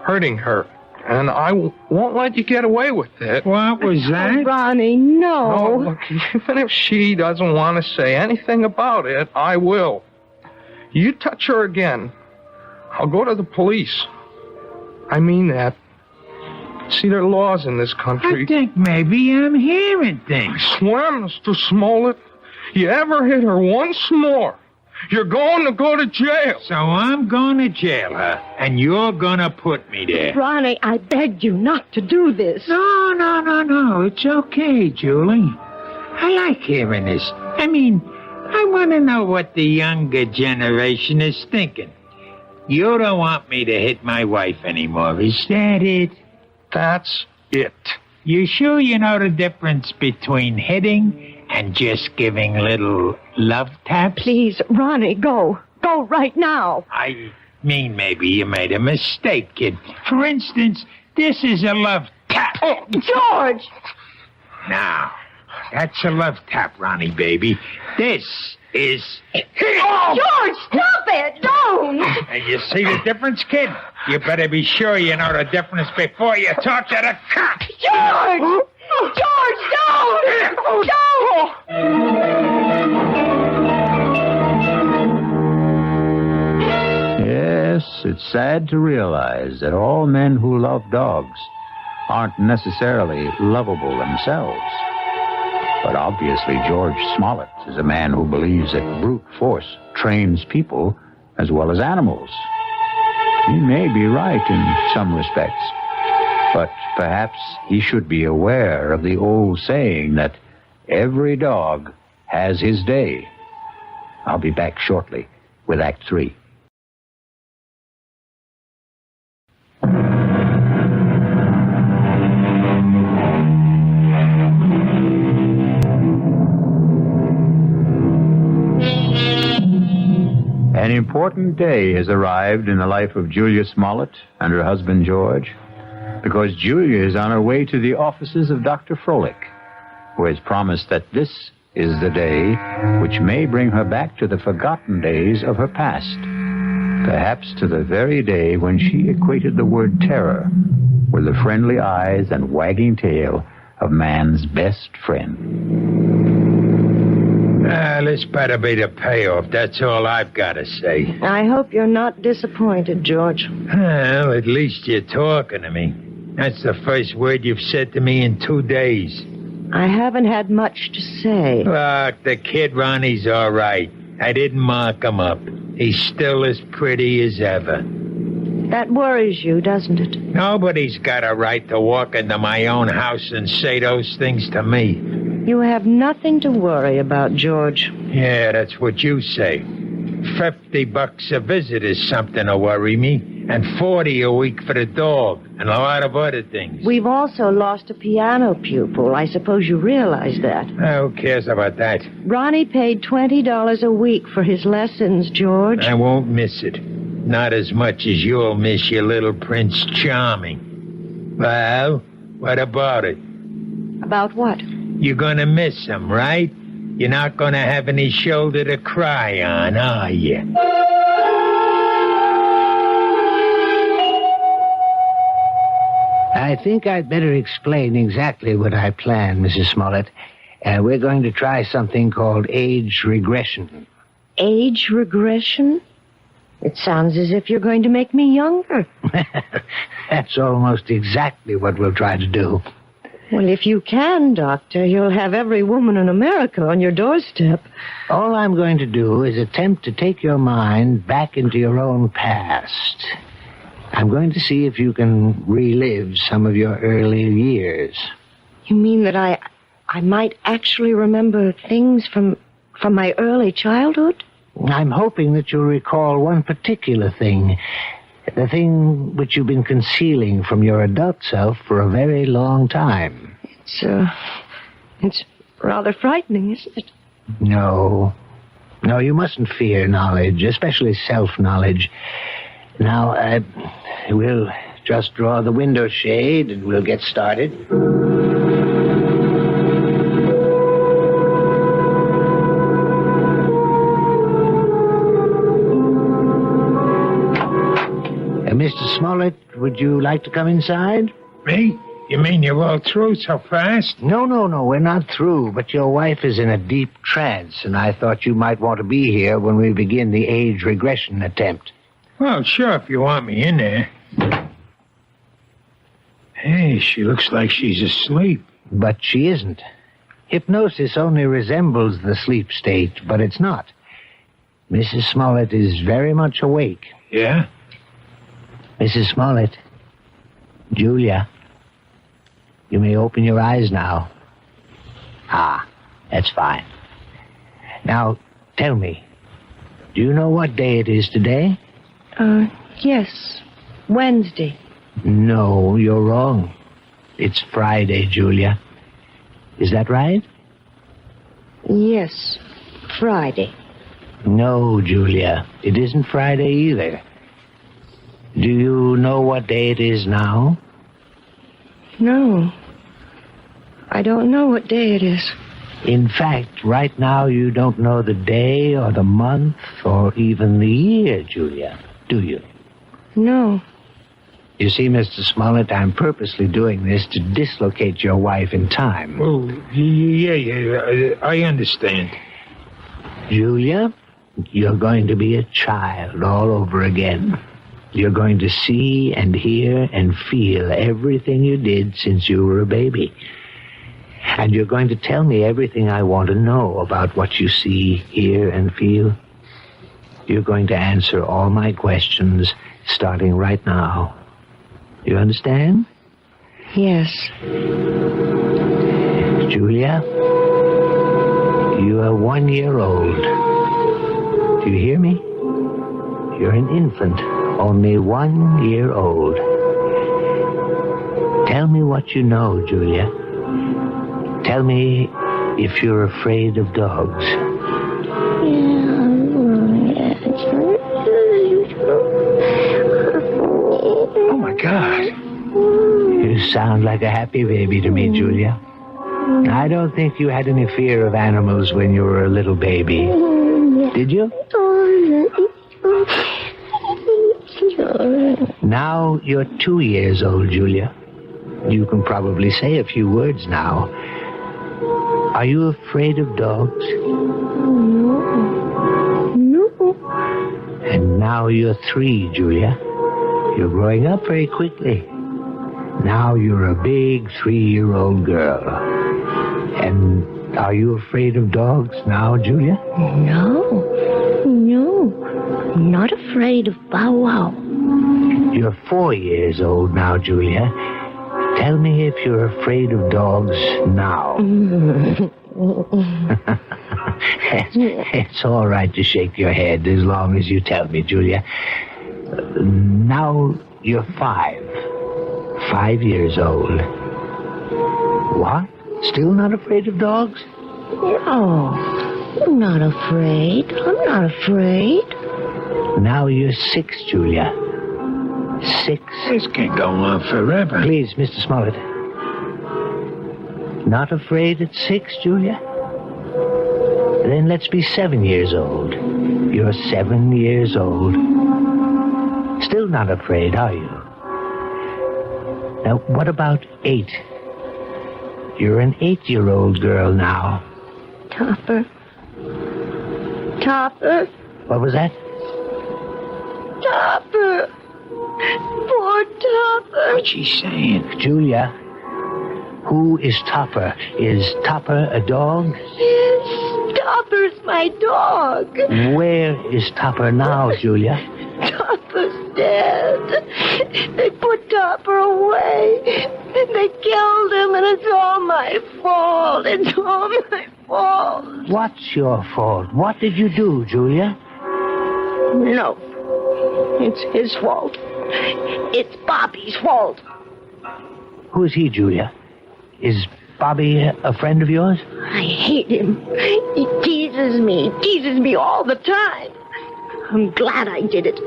hurting her, and I won't let you get away with it. What was that? Oh, Ronnie, no. No, look, even if she doesn't want to say anything about it, I will. You touch her again, I'll go to the police. I mean that. See, there are laws in this country. I think maybe I'm hearing things. I swear, Mr. Smollett, you ever hit her once more, you're going to go to jail. So I'm going to jail her, and you're going to put me there. Ronnie, I begged you not to do this. No. It's okay, Julie. I like hearing this. I mean, I want to know what the younger generation is thinking. You don't want me to hit my wife anymore, is that it? That's it. You sure you know the difference between hitting and just giving little love taps? Please, Ronnie, go. Go right now. I mean, maybe you made a mistake, kid. For instance, this is a love tap. Oh, George! Now, that's a love tap, Ronnie, baby. This is... Oh, George, stop it! Don't! And you see the difference, kid? You better be sure you know the difference before you talk to the cops. George! George, don't! Don't! Yes, it's sad to realize that all men who love dogs aren't necessarily lovable themselves. But obviously George Smollett is a man who believes that brute force trains people as well as animals. He may be right in some respects, but perhaps he should be aware of the old saying that every dog has his day. I'll be back shortly with Act 3. An important day has arrived in the life of Julia Smollett and her husband George, because Julia is on her way to the offices of Dr. Froelich, who has promised that this is the day which may bring her back to the forgotten days of her past, perhaps to the very day when she equated the word terror with the friendly eyes and wagging tail of man's best friend. This better be the payoff. That's all I've got to say. I hope you're not disappointed, George. Well, at least you're talking to me. That's the first word you've said to me in 2 days. I haven't had much to say. Look, the kid Ronnie's all right. I didn't mark him up. He's still as pretty as ever. That worries you, doesn't it? Nobody's got a right to walk into my own house and say those things to me. You have nothing to worry about, George. Yeah, that's what you say. $50 a visit is something to worry me, and $40 a week for the dog, and a lot of other things. We've also lost a piano pupil. I suppose you realize that. Who cares about that? Ronnie paid $20 a week for his lessons, George. I won't miss it. Not as much as you'll miss your little Prince Charming. Well, What about it? About what? You're gonna miss him, right? You're not gonna have any shoulder to cry on, are you? I think I'd better explain exactly what I plan, Mrs. Smollett. We're going to try something called age regression. Age regression? It sounds as if you're going to make me younger. That's almost exactly what we'll try to do. Well, if you can, Doctor, you'll have every woman in America on your doorstep. All I'm going to do is attempt to take your mind back into your own past. I'm going to see if you can relive some of your earlier years. You mean that I might actually remember things from my early childhood? I'm hoping that you'll recall one particular thing. The thing which you've been concealing from your adult self for a very long time. It's rather frightening, isn't it? No, you mustn't fear knowledge, especially self-knowledge. Now, we'll just draw the window shade and we'll get started. Mr. Smollett, would you like to come inside? Me? You mean you're all through so fast? No, we're not through, but your wife is in a deep trance, and I thought you might want to be here when we begin the age regression attempt. Well, sure, if you want me in there. Hey, she looks like she's asleep. But she isn't. Hypnosis only resembles the sleep state, but it's not. Mrs. Smollett is very much awake. Yeah? Mrs. Smollett, Julia, you may open your eyes now. Ah, that's fine. Now, tell me, do you know what day it is today? Yes. Wednesday. No, you're wrong. It's Friday, Julia. Is that right? Yes, Friday. No, Julia, it isn't Friday either. Do you know what day it is now? No. I don't know what day it is. In fact, right now you don't know the day or the month or even the year, Julia, do you? No. You see, Mr. Smollett, I'm purposely doing this to dislocate your wife in time. Oh, yeah, I understand. Julia, you're going to be a child all over again. You're going to see and hear and feel everything you did since you were a baby. And you're going to tell me everything I want to know about what you see, hear, and feel. You're going to answer all my questions starting right now. You understand? Yes. Julia, you are 1 year old. Do you hear me? You're an infant, only 1 year old. Tell me what you know, Julia. Tell me if you're afraid of dogs. Oh, my God. You sound like a happy baby to me, Julia. I don't think you had any fear of animals when you were a little baby. Did you? Now you're 2 years old, Julia. You can probably say a few words now. Are you afraid of dogs? No. And now you're 3, Julia. You're growing up very quickly. Now you're a big 3-year-old girl. And are you afraid of dogs now, Julia? No. I'm not afraid of Bow Wow. You're 4 years old now, Julia. Tell me if you're afraid of dogs now. It's all right to shake your head as long as you tell me, Julia. Now you're 5 years old. What? Still not afraid of dogs? No, I'm not afraid. Now you're 6, Julia. 6. This can't go on forever. Please, Mr. Smollett. Not afraid at 6, Julia? Then let's be 7 years old. You're 7 years old. Still not afraid, are you? Now, what about 8? You're an 8-year-old girl now. Topper. Topper. What was that? Topper. Poor Topper. What's she saying? Julia, who is Topper? Is Topper a dog? Yes, Topper's my dog. Where is Topper now, Julia? Topper's dead. They put Topper away. They killed him, and it's all my fault. It's all my fault. What's your fault? What did you do, Julia? No. It's his fault. It's Bobby's fault. Who is he, Julia? Is Bobby a friend of yours? I hate him. He teases me all the time. I'm glad I did it.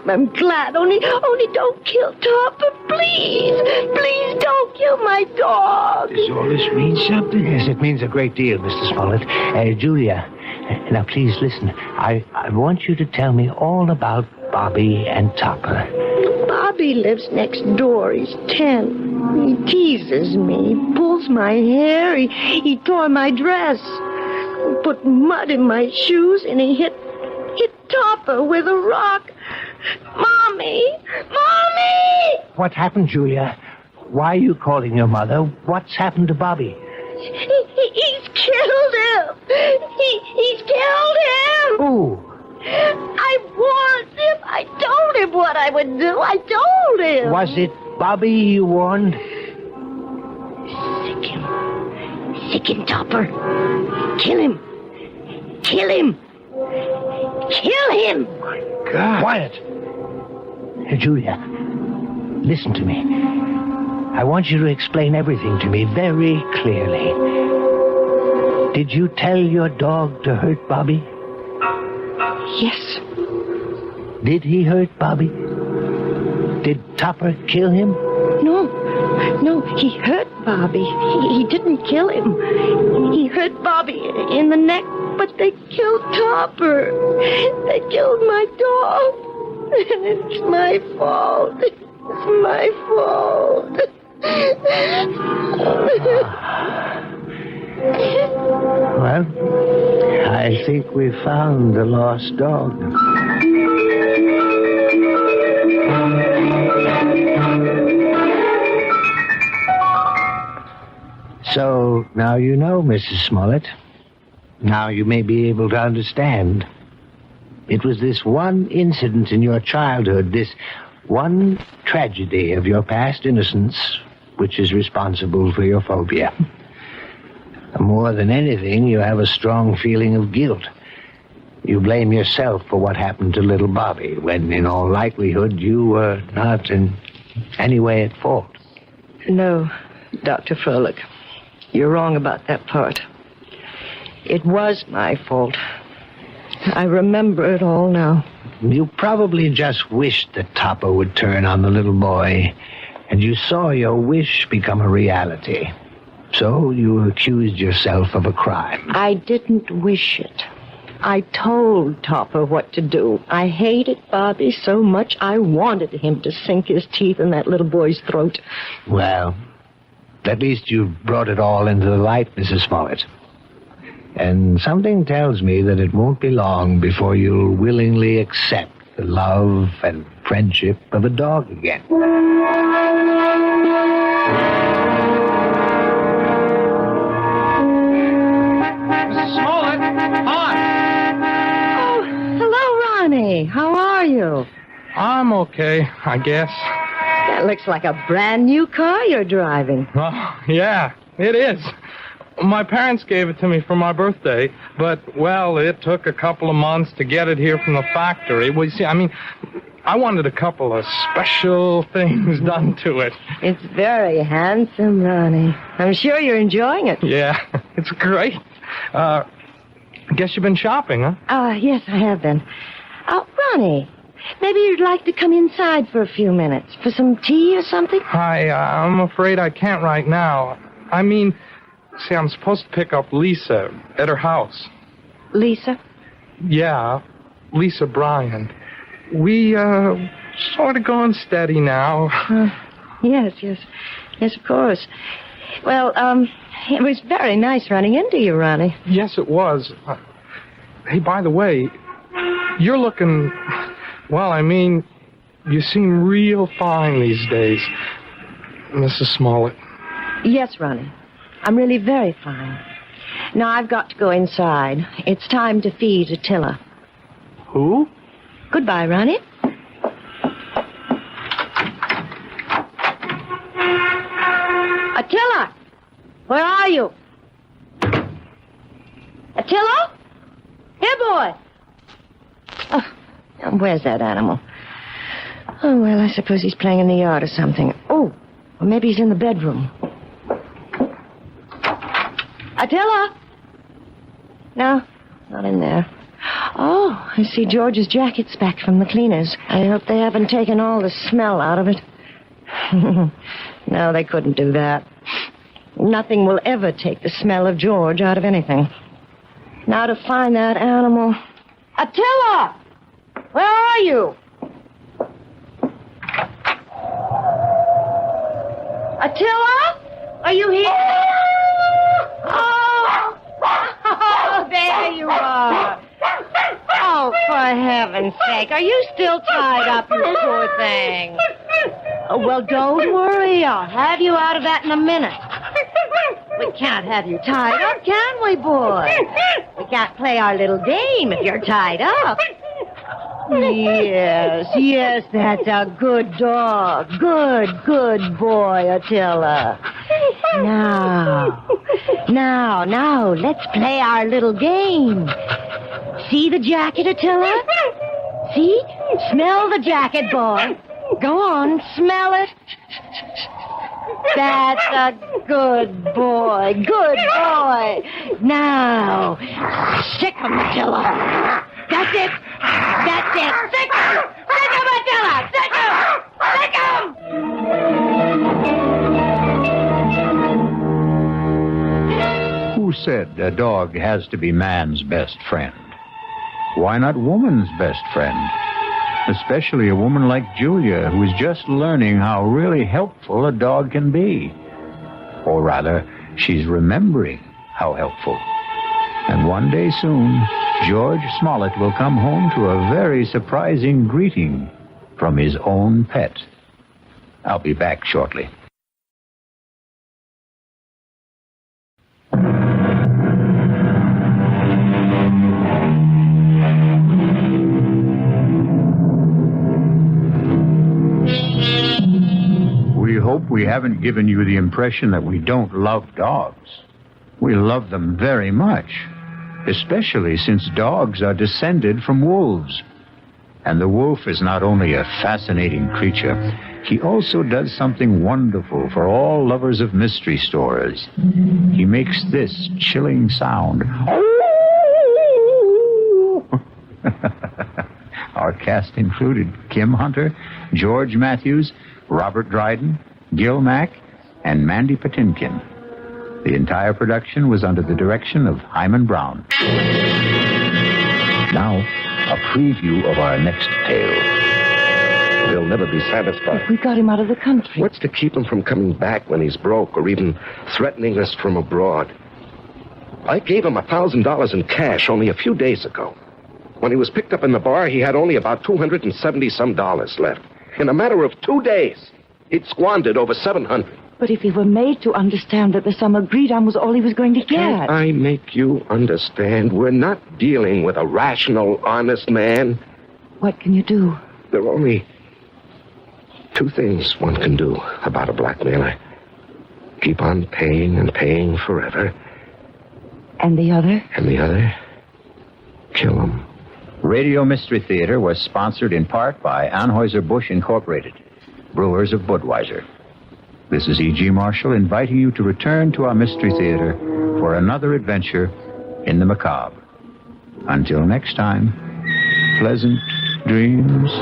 I'm glad. Only don't kill Topper, please. Please don't kill my dog. Does all this mean something? Yes, it means a great deal, Mr. Smollett. Julia, now please listen. I want you to tell me all about Bobby and Topper. Bobby lives next door. He's 10. He teases me. He pulls my hair. He tore my dress. He put mud in my shoes, and he hit Topper with a rock. Mommy! Mommy! What happened, Julia? Why are you calling your mother? What's happened to Bobby? He's killed him. He's killed him. Who? I warned him. I told him what I would do. I told him. Was it Bobby you warned? Sick him, Topper. Kill him. Kill him. Kill him. My God. Quiet. Julia, listen to me. I want you to explain everything to me very clearly. Did you tell your dog to hurt Bobby? Yes. Did he hurt Bobby? Did Topper kill him? No, he hurt Bobby. He didn't kill him. He hurt Bobby in the neck, but they killed Topper. They killed my dog. And it's my fault. It's my fault. Well, I think we found the lost dog. So, now you know, Mrs. Smollett. Now you may be able to understand. It was this one incident in your childhood, this one tragedy of your past innocence, which is responsible for your phobia. More than anything, you have a strong feeling of guilt. You blame yourself for what happened to little Bobby, when in all likelihood you were not in any way at fault. No, Dr. Froelich. You're wrong about that part. It was my fault. I remember it all now. You probably just wished that Topper would turn on the little boy, and you saw your wish become a reality. So you accused yourself of a crime. I didn't wish it. I told Topper what to do. I hated Bobby so much I wanted him to sink his teeth in that little boy's throat. Well, at least you brought it all into the light, Mrs. Smollett. And something tells me that it won't be long before you'll willingly accept the love and friendship of a dog again. Mrs. Smollett, hi. Oh, hello, Ronnie. How are you? I'm okay, I guess. That looks like a brand new car you're driving. Oh, yeah, it is. My parents gave it to me for my birthday, but, well, it took a couple of months to get it here from the factory. Well, you see, I wanted a couple of special things done to it. It's very handsome, Ronnie. I'm sure you're enjoying it. Yeah, it's great. I guess you've been shopping, huh? Yes, I have been. Ronnie, maybe you'd like to come inside for a few minutes for some tea or something? I'm afraid I can't right now. See, I'm supposed to pick up Lisa at her house. Lisa? Yeah, Lisa Bryan. We, sort of going steady now. Yes, of course. Well, it was very nice running into you, Ronnie. Yes, it was. Hey, by the way, you're looking... Well, I mean, you seem real fine these days, Mrs. Smollett. Yes, Ronnie. I'm really very fine. Now, I've got to go inside. It's time to feed Attila. Who? Goodbye, Ronnie. Attila! Where are you? Attila? Here, boy! Oh, where's that animal? Oh, well, I suppose he's playing in the yard or something. Oh, or maybe he's in the bedroom. Attila? No, not in there. Oh, I see George's jacket's back from the cleaners. I hope they haven't taken all the smell out of it. No, they couldn't do that. Nothing will ever take the smell of George out of anything. Now to find that animal. Attila! Where are you? Attila? Are you here? Oh, there you are. Oh, for heaven's sake. Are you still tied up, you poor thing? Oh, well, don't worry. I'll have you out of that in a minute. We can't have you tied up, can we, boy? We can't play our little game if you're tied up. Yes, that's a good dog. Good boy, Attila. Now, let's play our little game. See the jacket, Attila? See? Smell the jacket, boy. Go on, smell it. That's a good boy. Now, stick him, Attila. That's it. Stick him, Attila. Stick him. Who said a dog has to be man's best friend? Why not woman's best friend? Especially a woman like Julia, who is just learning how really helpful a dog can be. Or rather, she's remembering how helpful. And one day soon, George Smollett will come home to a very surprising greeting from his own pet. I'll be back shortly. We hope we haven't given you the impression that we don't love dogs. We love them very much, especially since dogs are descended from wolves. And the wolf is not only a fascinating creature, he also does something wonderful for all lovers of mystery stories. He makes this chilling sound. Our cast included Kim Hunter, George Matthews, Robert Dryden, Gil Mack, and Mandy Patinkin. The entire production was under the direction of Hyman Brown. Now, a preview of our next tale. They'll never be satisfied. We got him out of the country. What's to keep him from coming back when he's broke or even threatening us from abroad? I gave him $1,000 in cash only a few days ago. When he was picked up in the bar, he had only about $270-some left. In a matter of 2 days, he'd squandered over $700. But if he were made to understand that the sum agreed on was all he was going to get... Can't I make you understand? We're not dealing with a rational, honest man. What can you do? There are only 2 things one can do about a blackmailer. Keep on paying and paying forever. And the other? And the other? Kill him. Radio Mystery Theater was sponsored in part by Anheuser-Busch Incorporated, brewers of Budweiser. This is E.G. Marshall inviting you to return to our Mystery Theater for another adventure in the macabre. Until next time, pleasant dreams.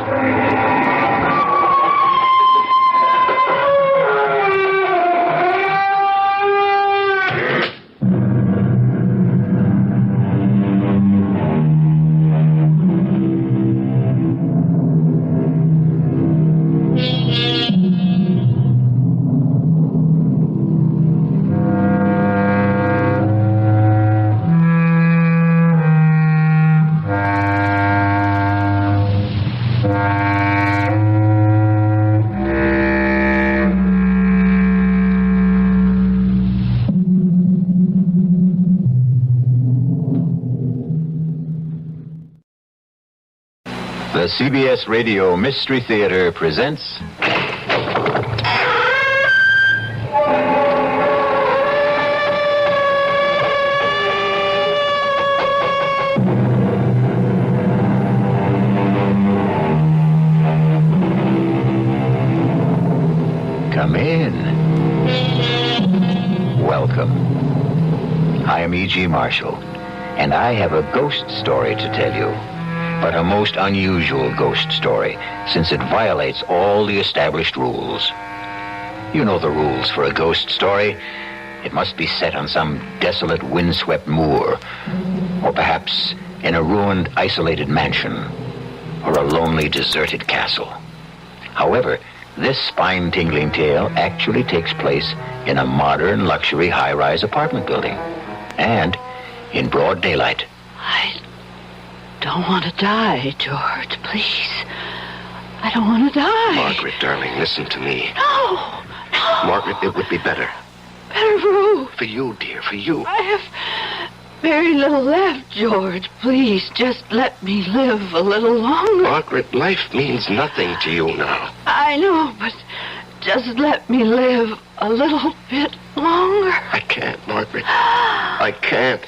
The CBS Radio Mystery Theater presents... Come in. Welcome. I am E.G. Marshall, and I have a ghost story to tell you. But a most unusual ghost story, since it violates all the established rules. You know the rules for a ghost story. It must be set on some desolate, windswept moor, or perhaps in a ruined, isolated mansion, or a lonely, deserted castle. However, this spine-tingling tale actually takes place in a modern, luxury, high-rise apartment building, and in broad daylight. Don't want to die, George, please. I don't want to die. Margaret, darling, listen to me. No. Margaret, it would be better. Better for who? For you, dear, for you. I have very little left, George. Please, just let me live a little longer. Margaret, life means nothing to you now. I know, but just let me live a little bit longer. I can't, Margaret. I can't.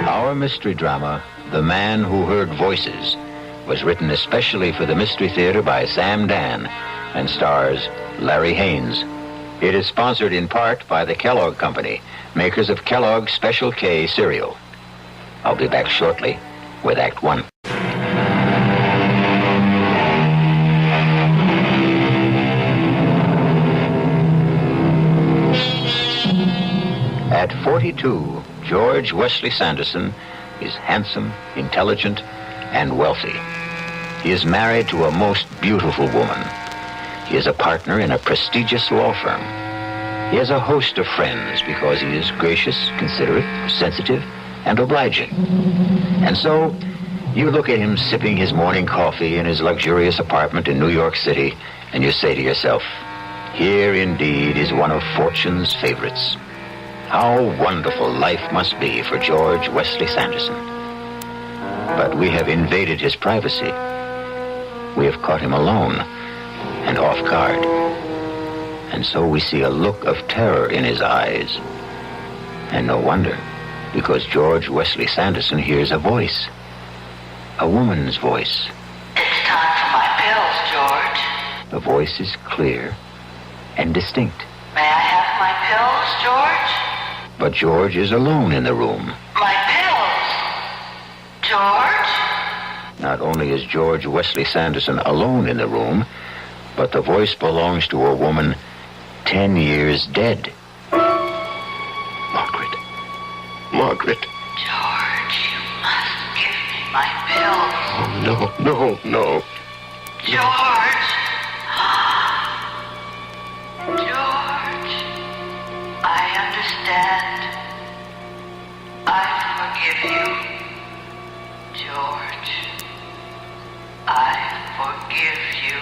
Our mystery drama, The Man Who Heard Voices, was written especially for the Mystery Theater by Sam Dan and stars Larry Haynes. It is sponsored in part by the Kellogg Company, makers of Kellogg's Special K cereal. I'll be back shortly with Act 1. At 42, George Wesley Sanderson is handsome, intelligent, and wealthy. He is married to a most beautiful woman. He is a partner in a prestigious law firm. He has a host of friends because he is gracious, considerate, sensitive, and obliging. And so, you look at him sipping his morning coffee in his luxurious apartment in New York City, and you say to yourself, here indeed is one of fortune's favorites. How wonderful life must be for George Wesley Sanderson. But we have invaded his privacy. We have caught him alone and off guard. And so we see a look of terror in his eyes. And no wonder, because George Wesley Sanderson hears a voice. A woman's voice. It's time for my pills, George. The voice is clear and distinct. May I have my pills, George? But George is alone in the room. My pills! George? Not only is George Wesley Sanderson alone in the room, but the voice belongs to a woman 10 years dead. Margaret. Margaret. George, you must give me my pills. Oh, no. George! George, I understand. I forgive you. George, I forgive you.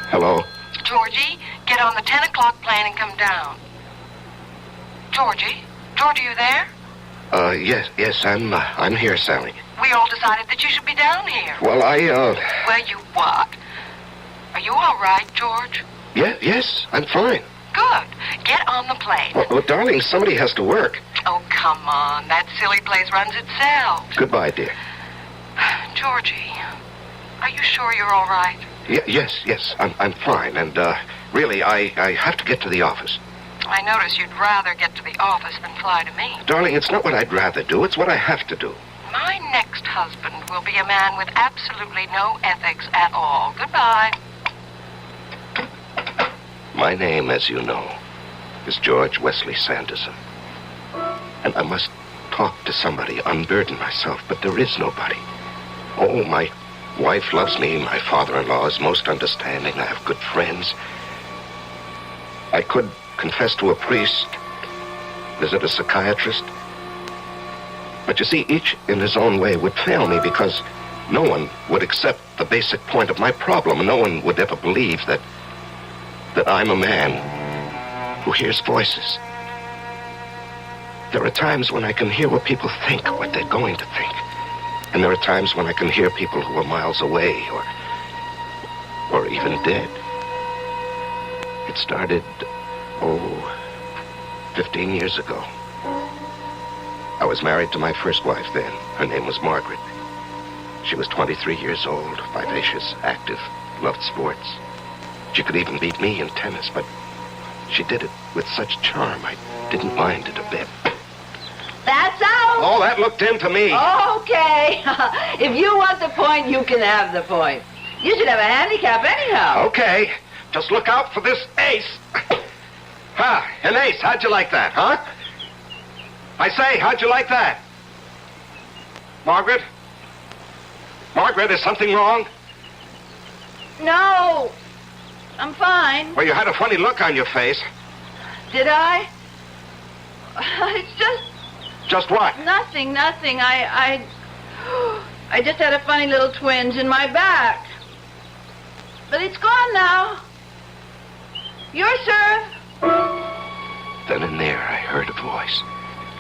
Hello? Georgie, get on the 10 o'clock plane and come down. Georgie, are you there? Yes, I'm here, Sally. We all decided that you should be down here. Well, Well, you what? Are you all right, George? Yes, I'm fine. Good. Get on the plane. Well, darling, somebody has to work. Oh, come on. That silly place runs itself. Goodbye, dear. Georgie, are you sure you're all right? Yes, I'm fine, and, really, I have to get to the office. I notice you'd rather get to the office than fly to me. Darling, it's not what I'd rather do, it's what I have to do. My next husband will be a man with absolutely no ethics at all. Goodbye. My name, as you know, is George Wesley Sanderson. And I must talk to somebody, unburden myself, but there is nobody. Oh, my wife loves me, my father-in-law is most understanding, I have good friends. I could confess to a priest, visit a psychiatrist. But you see, each in his own way would fail me because No one would accept the basic point of my problem. No one would ever believe that I'm a man who hears voices. There are times when I can hear what people think, what they're going to think. And there are times when I can hear people who are miles away or even dead. It started, 15 years ago. I was married to my first wife then. Her name was Margaret. She was 23 years old, vivacious, active, loved sports. She could even beat me in tennis, but she did it with such charm, I didn't mind it a bit. That's out. Oh, that looked into me. Okay. If you want the point, you can have the point. You should have a handicap anyhow. Okay. Just look out for this ace. An ace. How'd you like that, huh? I say, how'd you like that? Margaret? Margaret, is something wrong? No. I'm fine. Well, you had a funny look on your face. Did I? It's just... Just what? Nothing. I just had a funny little twinge in my back. But it's gone now. Your serve. Then and there, I heard a voice.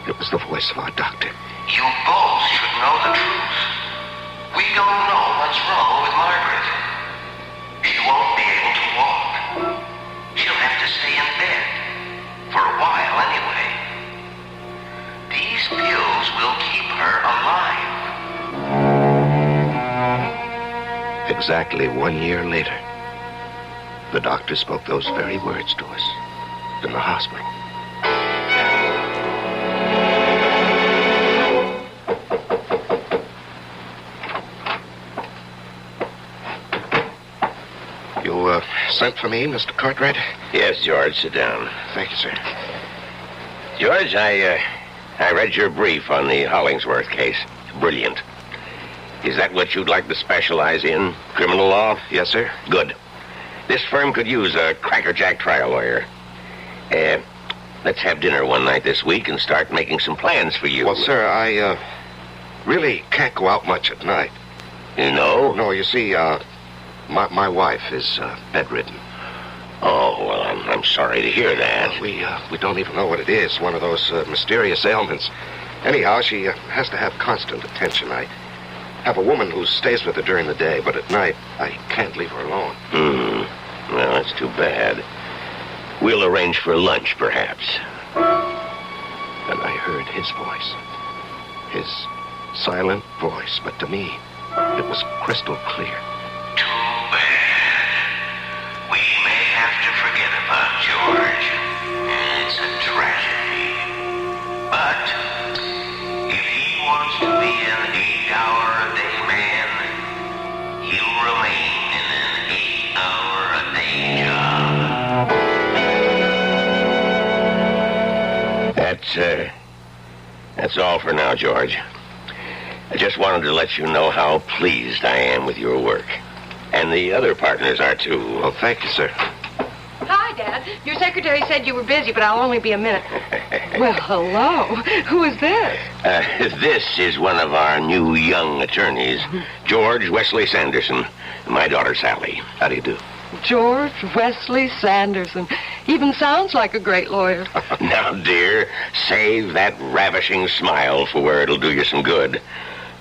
It was the voice of our doctor. You both should know the truth. We don't know what's wrong with Margaret. She won't be able to walk. She'll have to stay in bed. For a while, anyway. These pills will keep her alive. Exactly 1 year later, the doctor spoke those very words to us in the hospital. You sent for me, Mr. Cartwright? Yes, George. Sit down. Thank you, sir. George, I read your brief on the Hollingsworth case. Brilliant. Is that what you'd like to specialize in? Criminal law? Yes, sir. Good. This firm could use a crackerjack trial lawyer. Let's have dinner one night this week and start making some plans for you. Well, sir, I really can't go out much at night. No? No, you see, my wife is bedridden. Oh, well, I'm sorry to hear that. We don't even know what it is. One of those mysterious ailments. Anyhow, she has to have constant attention. I have a woman who stays with her during the day, but at night, I can't leave her alone. Well, that's too bad. We'll arrange for lunch, perhaps. And I heard his voice. His silent voice, but to me, it was crystal clear. Too bad. We may have to forget about George. It's a tragedy. But if he wants to be an 8-hour-a-day man, he'll remain in an 8-hour-a-day job. That's all for now, George. I just wanted to let you know how pleased I am with your work. And the other partners are, too. Well, thank you, sir. Hi, Dad. Your secretary said you were busy, but I'll only be a minute. Well, hello. Who is this? This is one of our new young attorneys, George Wesley Sanderson, my daughter, Sally. How do you do? George Wesley Sanderson. Even sounds like a great lawyer. Now, dear, save that ravishing smile for where it'll do you some good.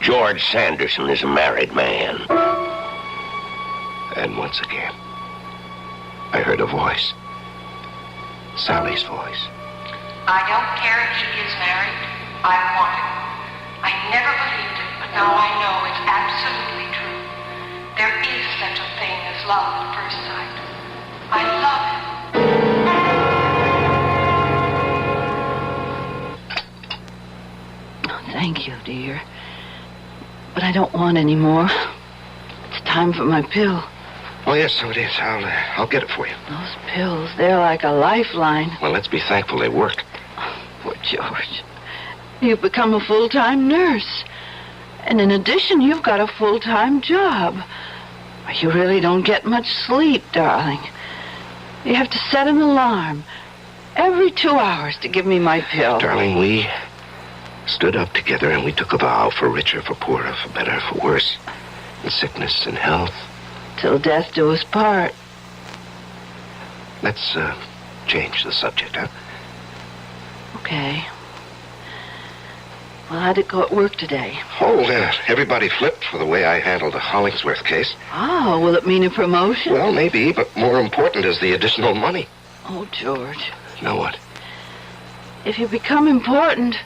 George Sanderson is a married man. And once again, I heard a voice. Sally's voice. I don't care if he is married. I want him. I never believed it, but now I know it's absolutely true. There is such a thing as love at first sight. I love him. Oh, thank you, dear. But I don't want any more. It's time for my pill. Oh, yes, so it is. I'll get it for you. Those pills, they're like a lifeline. Well, let's be thankful they work. Poor George. You've become a full-time nurse. And in addition, you've got a full-time job. You really don't get much sleep, darling. You have to set an alarm every 2 hours to give me my pill. Darling, we stood up together and we took a vow for richer, for poorer, for better, for worse. in sickness and health. Till death do us part. Let's change the subject, huh? Okay. Well, how'd it go at work today? Oh, everybody flipped for the way I handled the Hollingsworth case. Oh, will it mean a promotion? Well, maybe, but more important is the additional money. Oh, George. Now what? If you become important,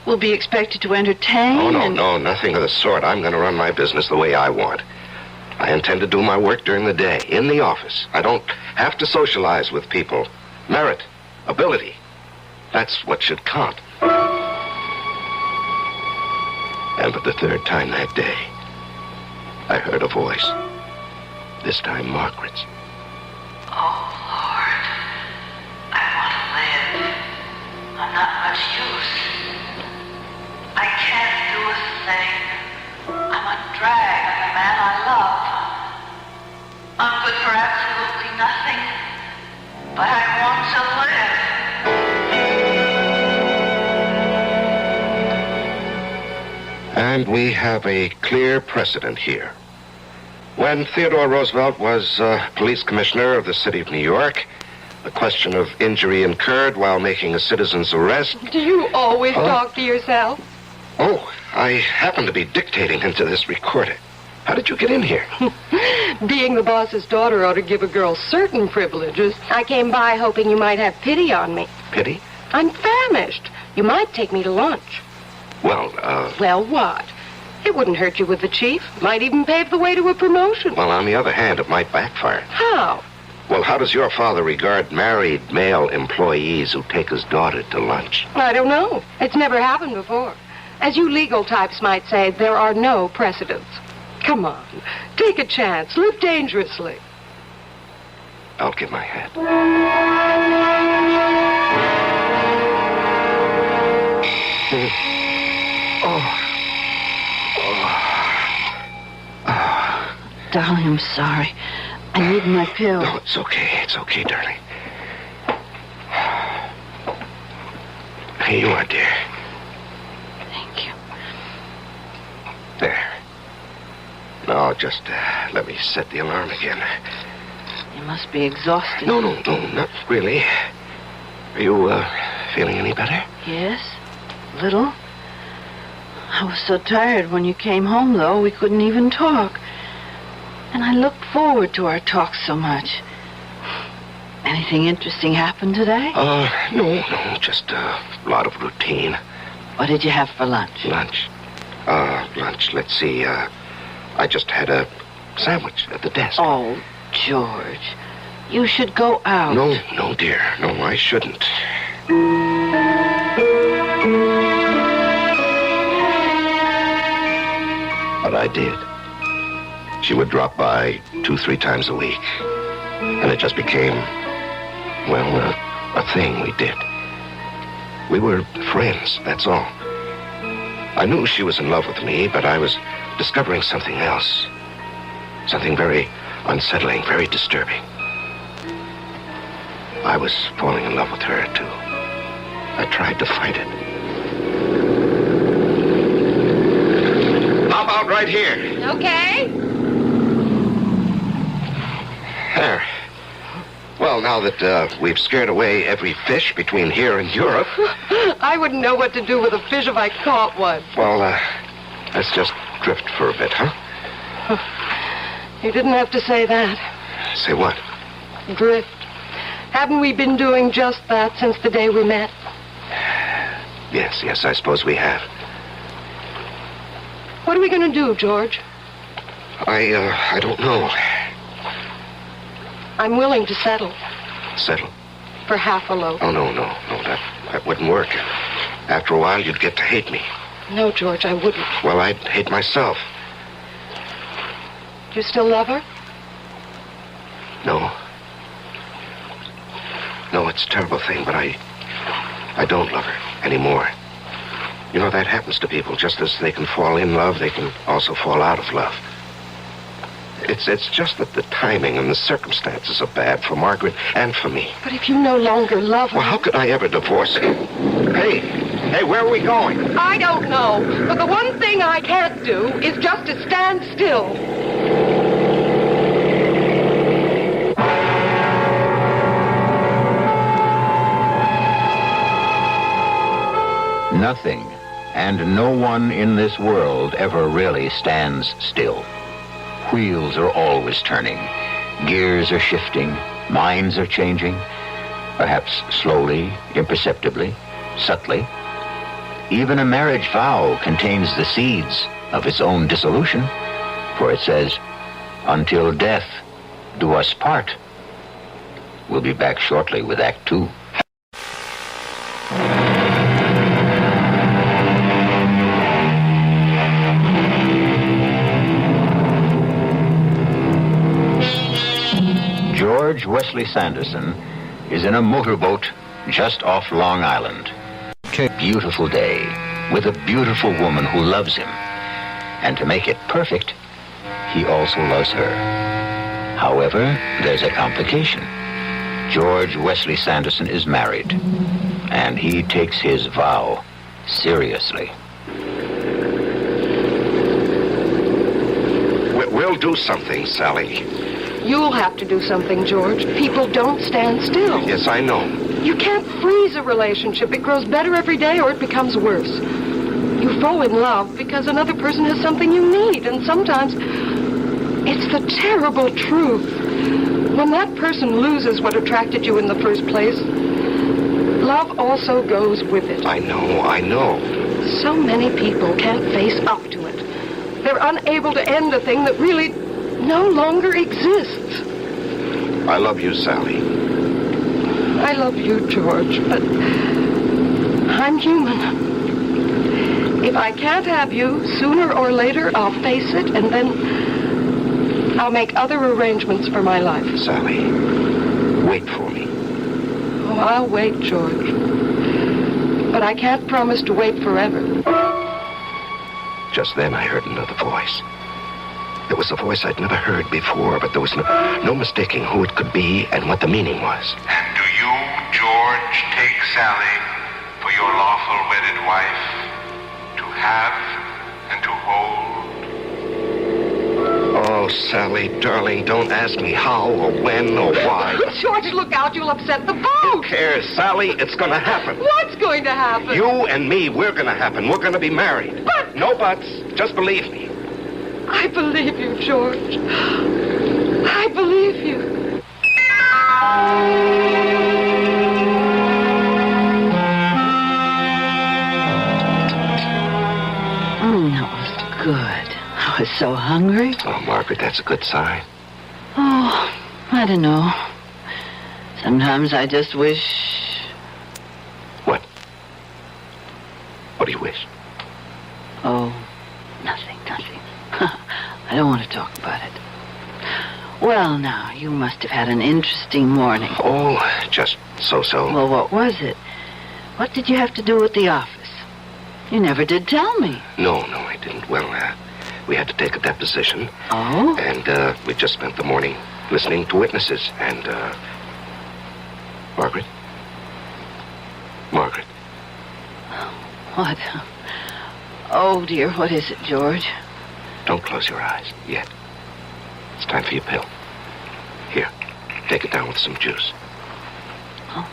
we'll be expected to entertain. Oh, no, nothing of the sort. I'm going to run my business the way I want. I intend to do my work during the day, in the office. I don't have to socialize with people. Merit, ability, that's what should count. And for the third time that day, I heard a voice. This time Margaret's. Oh, Lord. I want to live. I'm not much use. I can't do a thing. I'm a drag on the man I love. I'm good for absolutely nothing. But I want to live. And we have a clear precedent here. When Theodore Roosevelt was police commissioner of the city of New York, the question of injury incurred while making a citizen's arrest... Do you always talk to yourself? Oh, I happen to be dictating into this recorder. How did you get in here? Being the boss's daughter ought to give a girl certain privileges. I came by hoping you might have pity on me. Pity? I'm famished. You might take me to lunch. Well, Well, what? It wouldn't hurt you with the chief. Might even pave the way to a promotion. Well, on the other hand, it might backfire. How? Well, how does your father regard married male employees who take his daughter to lunch? I don't know. It's never happened before. As you legal types might say, there are no precedents. Come on. Take a chance. Live dangerously. I'll give my hat. Darling, I'm sorry. I need my pill. No, it's okay. It's okay, darling. Here you are, dear. Thank you. There. Now, just let me set the alarm again. You must be exhausted. No, not really. Are you feeling any better? Yes, a little. I was so tired when you came home, though, we couldn't even talk. And I looked forward to our talk so much. Anything interesting happened today? No, just a lot of routine. What did you have for lunch? Lunch, let's see, I just had a sandwich at the desk. Oh, George, you should go out. No, dear, no, I shouldn't. But I did. She would drop by 2-3 times a week. And it just became, well, a thing we did. We were friends, that's all. I knew she was in love with me, but I was discovering something else. Something very unsettling, very disturbing. I was falling in love with her, too. I tried to fight it. How about right here? Okay. There. Well, now that we've scared away every fish between here and Europe... I wouldn't know what to do with a fish if I caught one. Well, let's just drift for a bit, huh? You didn't have to say that. Say what? Drift. Haven't we been doing just that since the day we met? Yes, I suppose we have. What are we going to do, George? I don't know. I'm willing to settle. Settle? For half a loaf. Oh, no, that wouldn't work. After a while, you'd get to hate me. No, George, I wouldn't. Well, I'd hate myself. You still love her? No. No, it's a terrible thing, but I don't love her anymore. You know, that happens to people. Just as they can fall in love, they can also fall out of love. It's just that the timing and the circumstances are bad for Margaret and for me. But if you no longer love her... Well, how could I ever divorce her? Hey, Hey, where are we going? I don't know. But the one thing I can't do is just to stand still. Nothing and no one in this world ever really stands still. Wheels are always turning. Gears are shifting. Minds are changing. Perhaps slowly, imperceptibly, subtly. Even a marriage vow contains the seeds of its own dissolution, for it says, "Until death do us part." We'll be back shortly with Act 2. George Wesley Sanderson is in a motorboat just off Long Island. A beautiful day with a beautiful woman who loves him. And to make it perfect, he also loves her. However, there's a complication. George Wesley Sanderson is married, and he takes his vow seriously. We'll do something, Sally. You'll have to do something, George. People don't stand still. Yes, I know. You can't freeze a relationship. It grows better every day or it becomes worse. You fall in love because another person has something you need, and sometimes it's the terrible truth. When that person loses what attracted you in the first place, love also goes with it. I know. So many people can't face up to it. They're unable to end a thing that really no longer exists. I love you, Sally. I love you, George, but I'm human. If I can't have you, sooner or later I'll face it, and then I'll make other arrangements for my life. Sally, wait for me. Oh, I'll wait, George. But I can't promise to wait forever. Just then I heard another voice. It was a voice I'd never heard before, but there was no mistaking who it could be and what the meaning was. And do you, George, take Sally for your lawful wedded wife, to have and to hold? Oh, Sally, darling, don't ask me how or when or why. George, look out, you'll upset the boat. Who cares, Sally? It's going to happen. What's going to happen? You and me, we're going to happen. We're going to be married. But... No buts. Just believe me. I believe you, George. I believe you. That was good. I was so hungry. Oh, Margaret, that's a good sign. Oh, I don't know. Sometimes I just wish... What? What do you wish? Oh, nothing. I don't want to talk about it. Well, now, you must have had an interesting morning. Oh, just so-so. Well, what was it? What did you have to do at the office? You never did tell me. No, I didn't. Well, we had to take a deposition. Oh? And we just spent the morning listening to witnesses. And, Margaret? What? Oh, dear, what is it, George? Don't close your eyes yet. It's time for your pill. Here, take it down with some juice. Oh.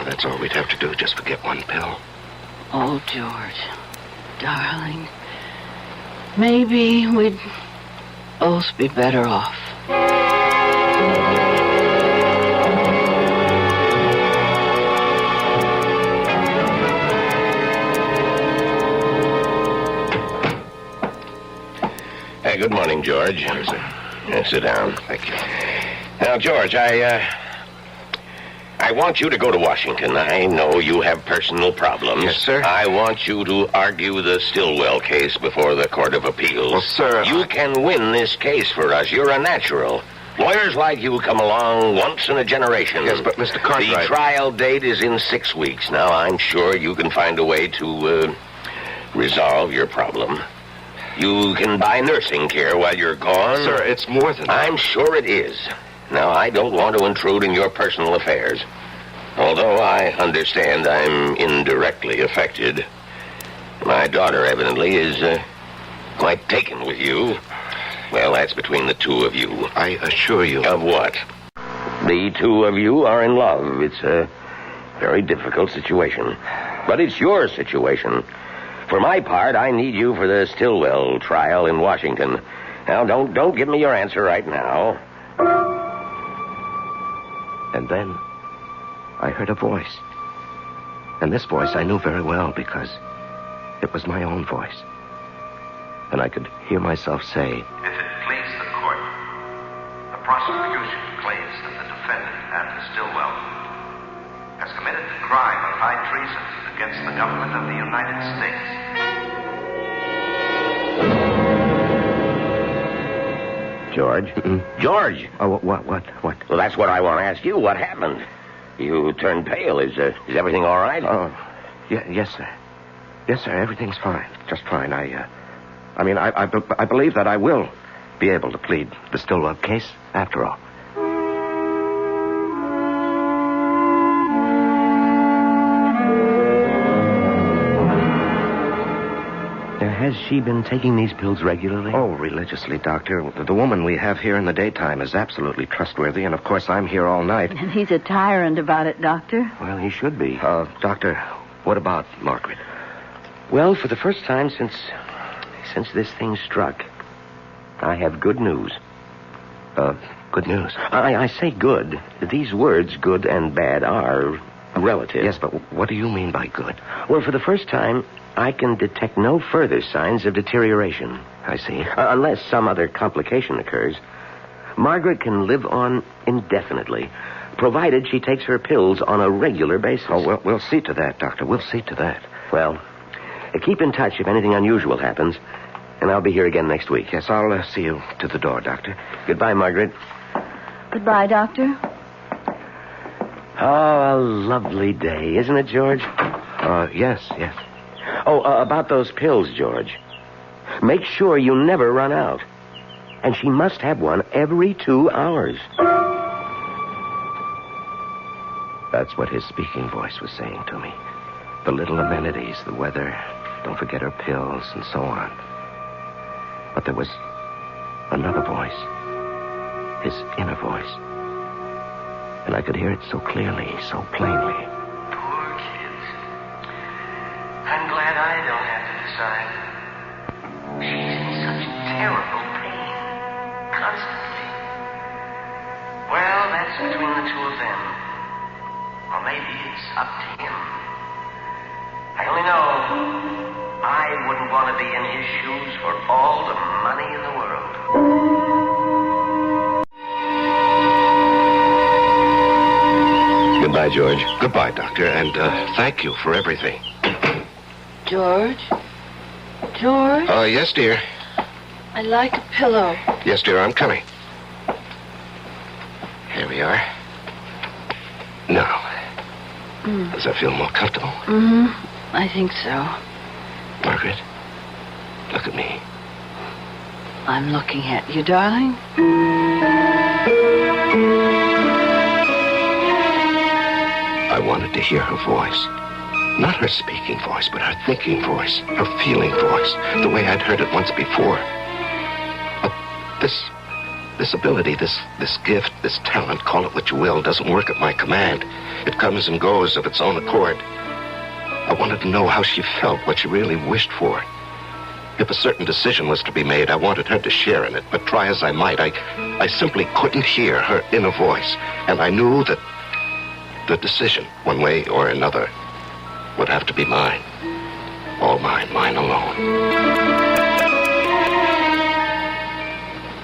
That's all we'd have to do, just forget one pill. Oh, George, darling, maybe we'd both be better off. Good morning, George. Morning, sir. Sit down. Thank you. Now, George, I want you to go to Washington. I know you have personal problems. Yes, sir. I want you to argue the Stillwell case before the Court of Appeals. Well, sir, you can win this case for us. You're a natural. Lawyers like you come along once in a generation. Yes, but Mr. Cartwright... The trial date is in 6 weeks. Now, I'm sure you can find a way to resolve your problem. You can buy nursing care while you're gone. Sir, it's more than that. I'm sure it is. Now, I don't want to intrude in your personal affairs. Although I understand I'm indirectly affected, my daughter evidently is quite taken with you. Well, that's between the two of you. I assure you. Of what? The two of you are in love. It's a very difficult situation. But it's your situation. For my part, I need you for the Stillwell trial in Washington. Now, don't give me your answer right now. And then I heard a voice. And this voice I knew very well because it was my own voice. And I could hear myself say, If it please the court, the prosecution claims that the defendant, Anna Stillwell, has committed the crime of high treason against the government of the United States. George? George! Oh, what? Well, that's what I want to ask you. What happened? You turned pale. Is everything all right? Oh, yes, sir. Yes, sir, everything's fine. Just fine. I believe that I will be able to plead the Stillwell case after all. Has she been taking these pills regularly? Oh, religiously, Doctor. The woman we have here in the daytime is absolutely trustworthy, and of course I'm here all night. And he's a tyrant about it, Doctor. Well, he should be. Doctor, what about Margaret? Well, for the first time since this thing struck, I have good news. Good news? I say good. These words, good and bad, are relative. Yes, but what do you mean by good? Well, for the first time, I can detect no further signs of deterioration. I see. Unless some other complication occurs. Margaret can live on indefinitely, provided she takes her pills on a regular basis. Oh, we'll see to that, Doctor. We'll see to that. Well, keep in touch if anything unusual happens, and I'll be here again next week. Yes, I'll see you to the door, Doctor. Goodbye, Margaret. Goodbye, Doctor. Oh, a lovely day, isn't it, George? Yes. Oh, about those pills, George. Make sure you never run out. And she must have one every 2 hours. That's what his speaking voice was saying to me. The little amenities, the weather, don't forget her pills, and so on. But there was another voice. His inner voice. And I could hear it so clearly, so plainly. Poor kids. I'm glad I don't have to decide. She's in such terrible pain. Constantly. Well, that's between the two of them. Or maybe it's up to him. I only know I wouldn't want to be in his shoes for all the money in the world. Goodbye, George. Goodbye, Doctor, and thank you for everything. George? George? Yes, dear. I'd like a pillow. Yes, dear, I'm coming. Here we are. Now, does that feel more comfortable? Mm-hmm. I think so. Margaret, look at me. I'm looking at you, darling. I wanted to hear her voice. Not her speaking voice, but her thinking voice, her feeling voice, the way I'd heard it once before. But this ability, this gift, this talent, call it what you will, doesn't work at my command. It comes and goes of its own accord. I wanted to know how she felt, what she really wished for. If a certain decision was to be made, I wanted her to share in it, but try as I might, I simply couldn't hear her inner voice, and I knew that the decision, one way or another, would have to be mine. All mine, mine alone.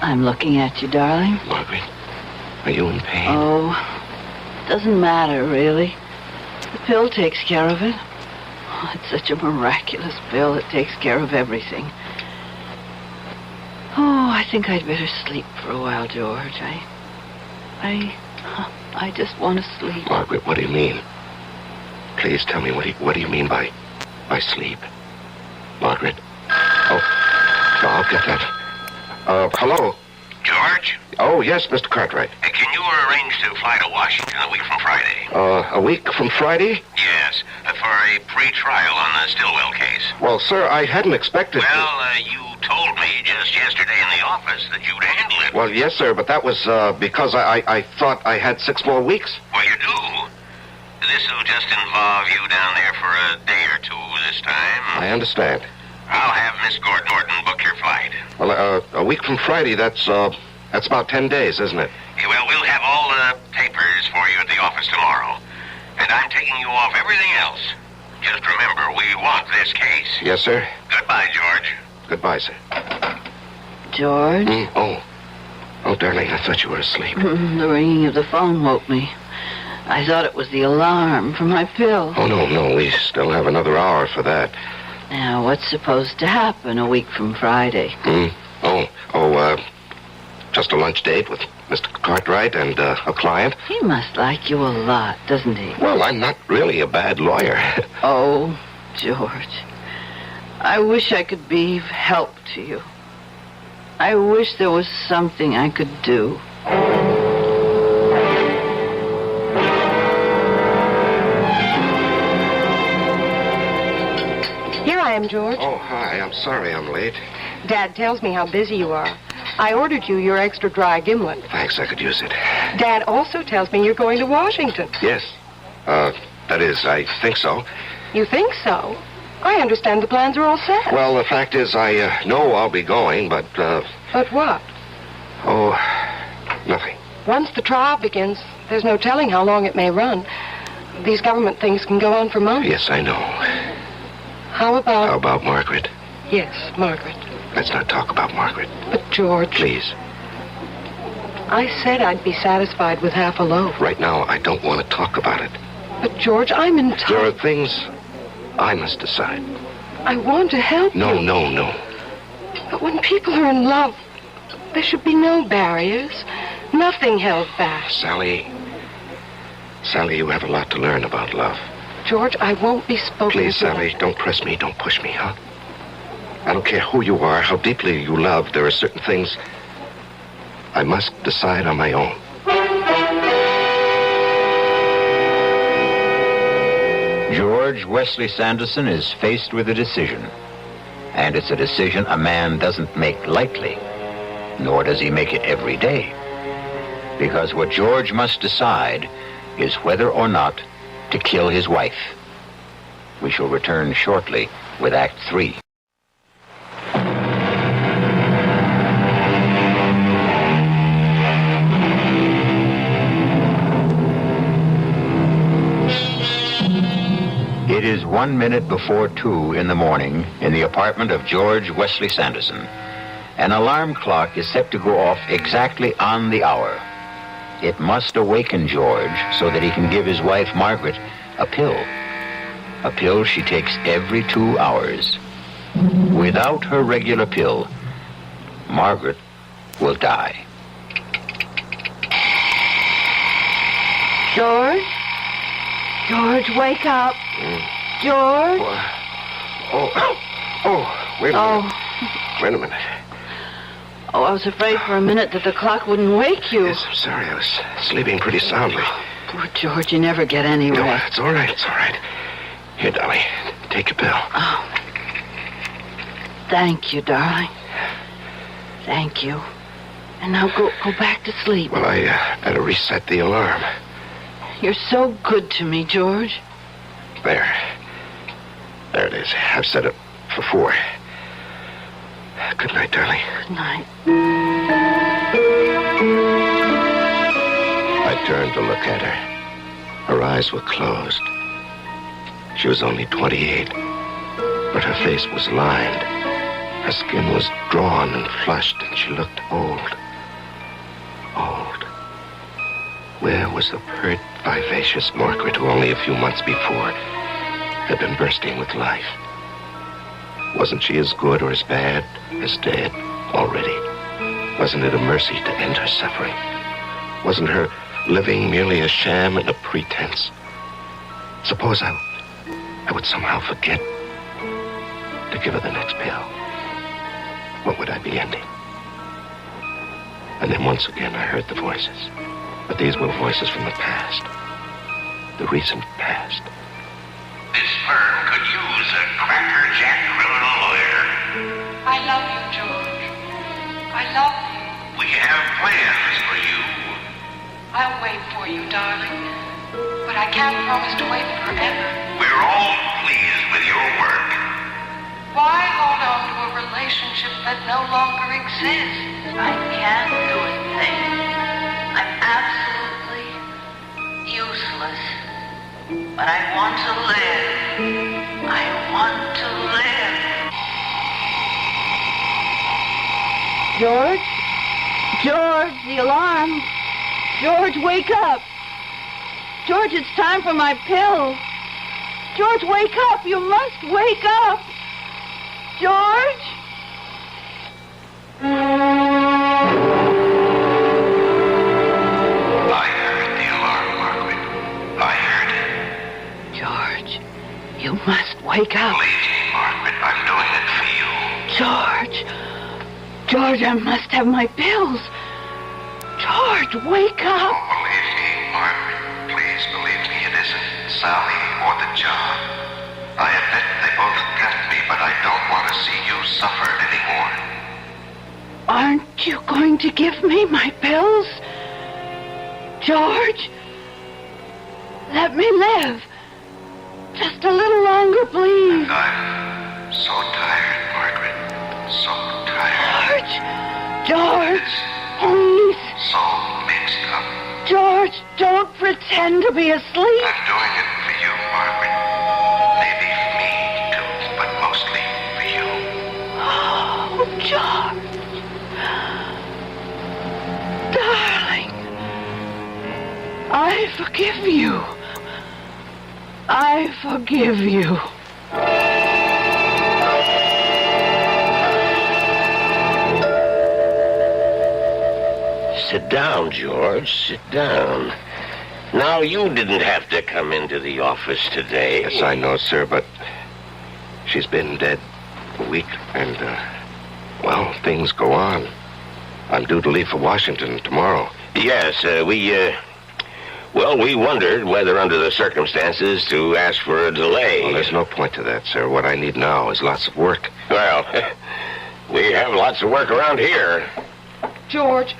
I'm looking at you, darling. Margaret, are you in pain? Oh, doesn't matter, really. The pill takes care of it. Oh, it's such a miraculous pill. It takes care of everything. Oh, I think I'd better sleep for a while, George. I just want to sleep. Margaret, what do you mean? Please tell me, what do you mean by sleep? Margaret? Oh, I'll get that. Hello? George? Oh, yes, Mr. Cartwright. Can you arrange to fly to Washington a week from Friday. A week from Friday? Yes, for a pre-trial on the Stillwell case. Well, sir, I hadn't expected You told me just yesterday in the office that you'd handle it. Well, yes, sir, but that was because I thought I had 6 more weeks. Well, you do. This'll just involve you down there for a day or two this time. I understand. I'll have Miss Gordon book your flight. Well, a week from Friday, that's about 10 days, isn't it? Yeah, well, we'll have all the papers for you at the office tomorrow. And I'm taking you off everything else. Just remember, we want this case. Yes, sir. Goodbye, George. Goodbye, sir. George? Oh, darling, I thought you were asleep. The ringing of the phone woke me. I thought it was the alarm for my pill. Oh, no, we still have another hour for that. Now, what's supposed to happen a week from Friday? Just a lunch date with Mr. Cartwright and a client. He must like you a lot, doesn't he? Well, I'm not really a bad lawyer. Oh, George. I wish I could be of help to you. I wish there was something I could do. Here I am, George. Oh, hi. I'm sorry I'm late. Dad tells me how busy you are. I ordered you your extra dry gimlet. Thanks, I could use it. Dad also tells me you're going to Washington. Yes. That is, I think so. You think so? I understand the plans are all set. Well, the fact is, I know I'll be going, but, But what? Oh, nothing. Once the trial begins, there's no telling how long it may run. These government things can go on for months. Yes, I know. How about Margaret? Yes, Margaret. Let's not talk about Margaret. But, George... Please. I said I'd be satisfied with half a loaf. Right now, I don't want to talk about it. But, George, I'm in touch. There are things I must decide. I want to help you. No. But when people are in love, there should be no barriers. Nothing held back. Sally, you have a lot to learn about love. George, I won't be spoken to. Please, Sally, don't press me, don't push me, huh? I don't care who you are, how deeply you love. There are certain things I must decide on my own. George Wesley Sanderson is faced with a decision. And it's a decision a man doesn't make lightly, nor does he make it every day. Because what George must decide is whether or not to kill his wife. We shall return shortly with Act 3. It is 1 minute before 2 in the morning in the apartment of George Wesley Sanderson. An alarm clock is set to go off exactly on the hour. It must awaken George so that he can give his wife, Margaret, a pill. A pill she takes every 2 hours. Without her regular pill, Margaret will die. George? George, wake up. George? Wait a minute. Wait a minute. Oh, I was afraid for a minute that the clock wouldn't wake you. Yes, I'm sorry. I was sleeping pretty soundly. Poor George, you never get any No, rest. it's all right. It's all right. Here, darling, take your pill. Oh. Thank you, darling. Thank you. And now go back to sleep. Well, I better reset the alarm. You're so good to me, George. There it is. I've set it for 4. Good night, darling. Good night. I turned to look at her. Her eyes were closed. She was only 28, but her face was lined. Her skin was drawn and flushed, and she looked old. Old. Where was the pert, vivacious Margaret who only a few months before had been bursting with life? Wasn't she as good or as bad as dead already? Wasn't it a mercy to end her suffering? Wasn't her living merely a sham and a pretense? Suppose I would somehow forget to give her the next pill. What would I be ending? And then once again I heard the voices. But these were voices from the past. The recent past. This firm could use a crackerjack criminal lawyer. I love you, George. I love you. We have plans for you. I'll wait for you, darling. But I can't promise to wait forever. We're all pleased with your work. Why hold on to a relationship that no longer exists? I can't do a thing. I'm absolutely useless. But I want to live. I want to live. George? George, the alarm. George, wake up. George, it's time for my pill. George, wake up. You must wake up. George? I heard the alarm, Margaret. I heard it. George, you must wake up. Believe me, Margaret, I'm doing it for you. George. George, I must have my pills. George, wake up. Believe me, Margaret. Please believe me, it isn't Sally or the job. I admit they both tempt me, but I don't want to see you suffer anymore. Aren't you going to give me my pills? George, let me live. Just a little longer, please. And I'm so tired, Margaret. So tired. George, please. So mixed up. George, don't pretend to be asleep. I'm doing it for you, Margaret. Maybe for me, too, but mostly for you. Oh, George. Darling. I forgive you. I forgive you. Sit down, George. Sit down. Now, you didn't have to come into the office today. Yes, I know, sir, but she's been dead a week, and, well, things go on. I'm due to leave for Washington tomorrow. Yes, we wondered whether, under the circumstances, to ask for a delay. Well, there's no point to that, sir. What I need now is lots of work. Well, we have lots of work around here. George,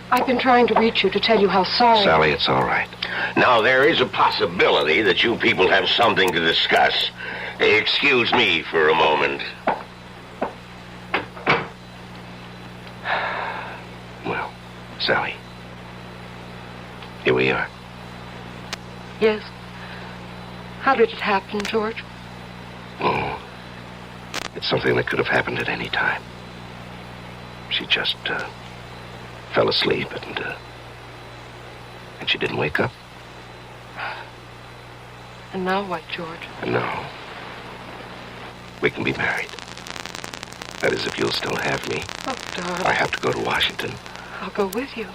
I've been trying to reach you to tell you how sorry... Sally, it's all right. Now, there is a possibility that you people have something to discuss. Excuse me for a moment. Well, Sally, here we are. Yes. How did it happen, George? Oh, it's something that could have happened at any time. She just, fell asleep and she didn't wake up. And now what, George? And now we can be married. That is, if you'll still have me. Oh, darling. I have to go to Washington. I'll go with you.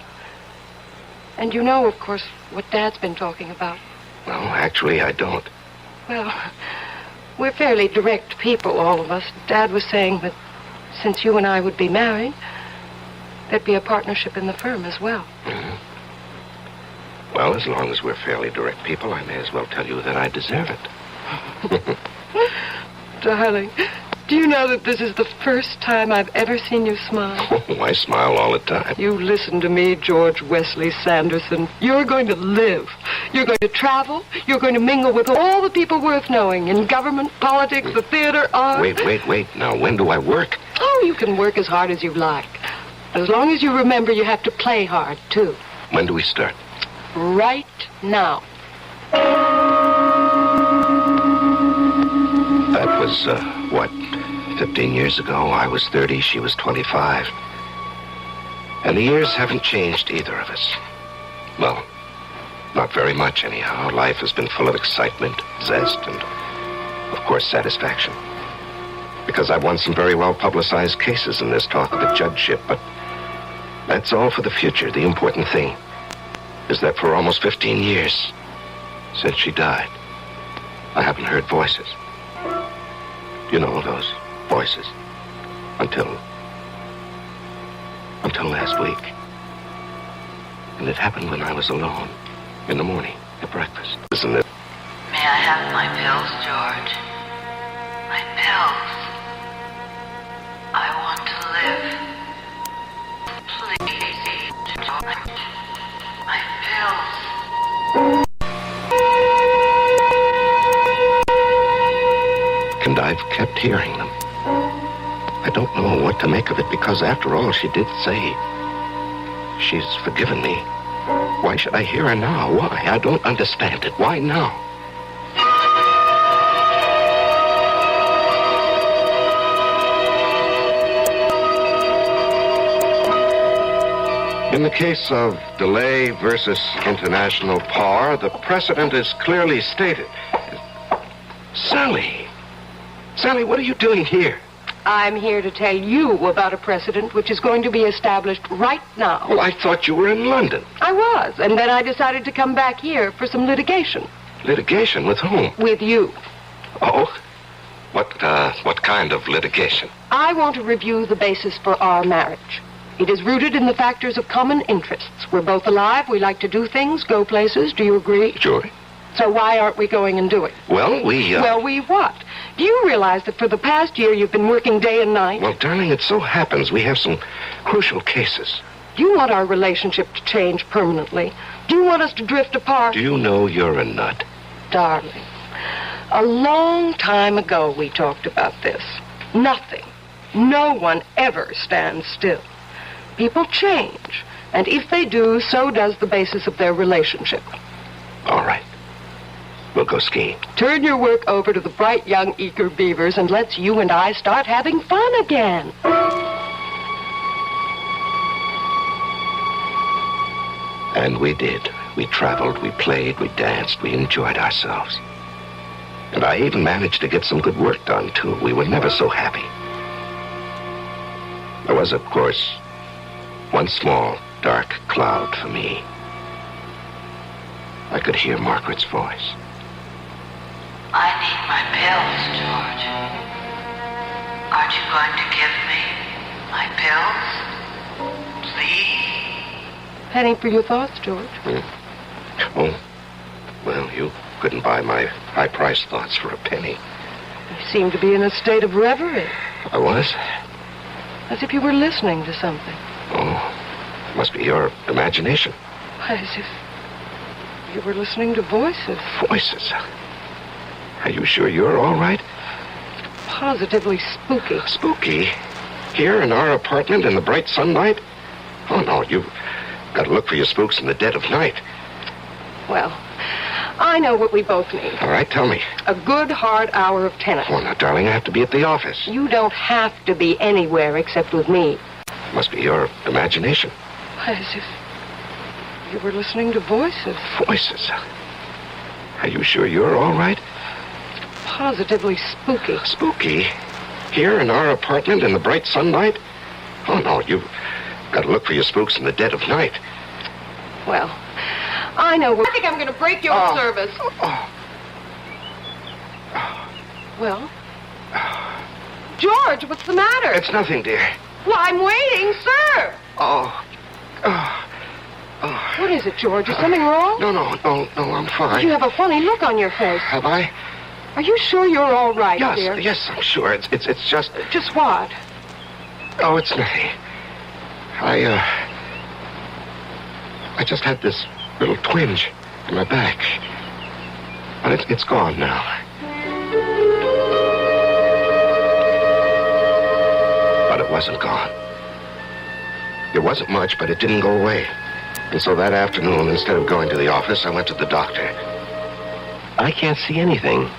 And you know, of course, what Dad's been talking about. Well, actually, I don't. Well, we're fairly direct people, all of us. Dad was saying that since you and I would be married, there'd be a partnership in the firm as well. Mm-hmm. Well, as long as we're fairly direct people, I may as well tell you that I deserve it. Darling, do you know that this is the first time I've ever seen you smile? Oh, I smile all the time. You listen to me, George Wesley Sanderson. You're going to live. You're going to travel. You're going to mingle with all the people worth knowing in government, politics, the theater, art. Wait. Now, when do I work? Oh, you can work as hard as you like. As long as you remember you have to play hard, too. When do we start? Right now. That was, 15 years ago. I was 30, she was 25. And the years haven't changed either of us. Well, not very much, anyhow. Life has been full of excitement, zest, and, of course, satisfaction. Because I've won some very well-publicized cases, and there's talk of a judgeship, but that's all for the future. The important thing is that for almost 15 years, since she died, I haven't heard voices. You know, those voices. Until last week. And it happened when I was alone. In the morning, at breakfast. Isn't it? May I have my pills, George? My pills. I want to live. Please, George. My pills. And I've kept hearing them. I don't know what to make of it because, after all, she did say she's forgiven me. Why should I hear her now? Why? I don't understand it. Why now? In the case of delay versus international par, the precedent is clearly stated. Sally! Sally, what are you doing here? I'm here to tell you about a precedent which is going to be established right now. Well, I thought you were in London. I was, and then I decided to come back here for some litigation. Litigation? With whom? With you. Oh? What kind of litigation? I want to review the basis for our marriage. It is rooted in the factors of common interests. We're both alive. We like to do things, go places. Do you agree? Sure. So why aren't we going and doing? Well, we... Well, we what? Do you realize that for the past year you've been working day and night? Well, darling, it so happens we have some crucial cases. Do you want our relationship to change permanently? Do you want us to drift apart? Do you know you're a nut? Darling, a long time ago we talked about this. Nothing, no one ever stands still. People change, and if they do, so does the basis of their relationship. All right. We'll go skiing. Turn your work over to the bright young eager beavers and let's you and I start having fun again. And we did. We traveled, we played, we danced, we enjoyed ourselves. And I even managed to get some good work done, too. We were never so happy. There was, of course, one small, dark cloud for me. I could hear Margaret's voice. I need my pills, George. Aren't you going to give me my pills? Please? Penny for your thoughts, George. Oh, well, you couldn't buy my high-priced thoughts for a penny. You seem to be in a state of reverie. I was? As if you were listening to something. Oh, it must be your imagination. As if you were listening to voices. Voices? Are you sure you're all right? Positively spooky. Spooky? Here in our apartment in the bright sunlight? Oh, no, you've got to look for your spooks in the dead of night. Well, I know what we both need. All right, tell me. A good, hard hour of tennis. Oh, now, darling, I have to be at the office. You don't have to be anywhere except with me. It must be your imagination. As if you were listening to voices. Voices? Are you sure you're all right? Positively spooky. Spooky? Here in our apartment in the bright sunlight? Oh, no, you've got to look for your spooks in the dead of night. Well, I know. I think I'm going to break your service. Well? George, what's the matter? It's nothing, dear. Well, I'm waiting, sir. What is it, George? Is something wrong? No, I'm fine. You have a funny look on your face. Have I? Are you sure you're all right, dear? Yes, I'm sure. It's just... Just what? Oh, it's nothing. I just had this little twinge in my back. But it's gone now. But it wasn't gone. It wasn't much, but it didn't go away. And so that afternoon, instead of going to the office, I went to the doctor. I can't see anything.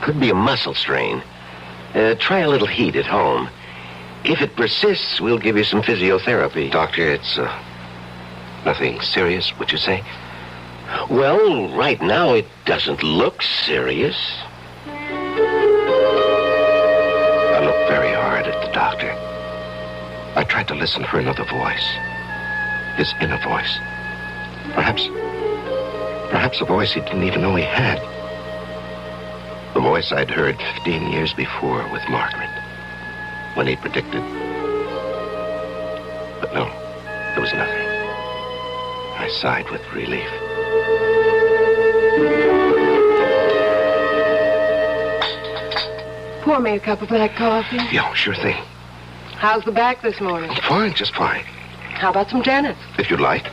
Could be a muscle strain. Try a little heat at home. If it persists, we'll give you some physiotherapy. Doctor, it's nothing serious, would you say? Well, right now it doesn't look serious. I looked very hard at the doctor. I tried to listen for another voice. His inner voice. Perhaps a voice he didn't even know he had. The voice I'd heard 15 years before with Margaret, when he predicted. But no, there was nothing. I sighed with relief. Pour me a cup of black coffee. Yeah, sure thing. How's the back this morning? Fine, just fine. How about some tennis? If you'd like.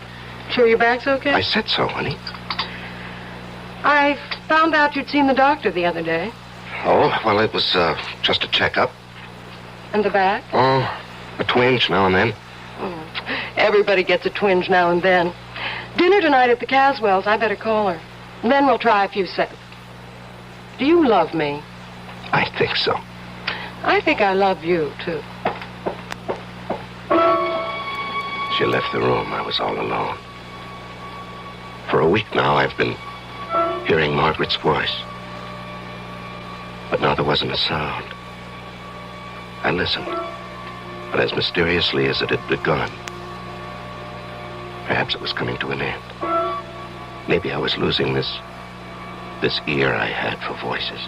Sure your back's okay? I said so, honey. I found out you'd seen the doctor the other day. Oh, well, it was just a checkup. And the back? Oh, a twinge now and then. Everybody gets a twinge now and then. Dinner tonight at the Caswells. I better call her. And then we'll try a few sets. Do you love me? I think so. I think I love you, too. She left the room. I was all alone. For a week now, I've been hearing Margaret's voice. But now there wasn't a sound. I listened. But as mysteriously as it had begun, perhaps it was coming to an end. Maybe I was losing this ear I had for voices.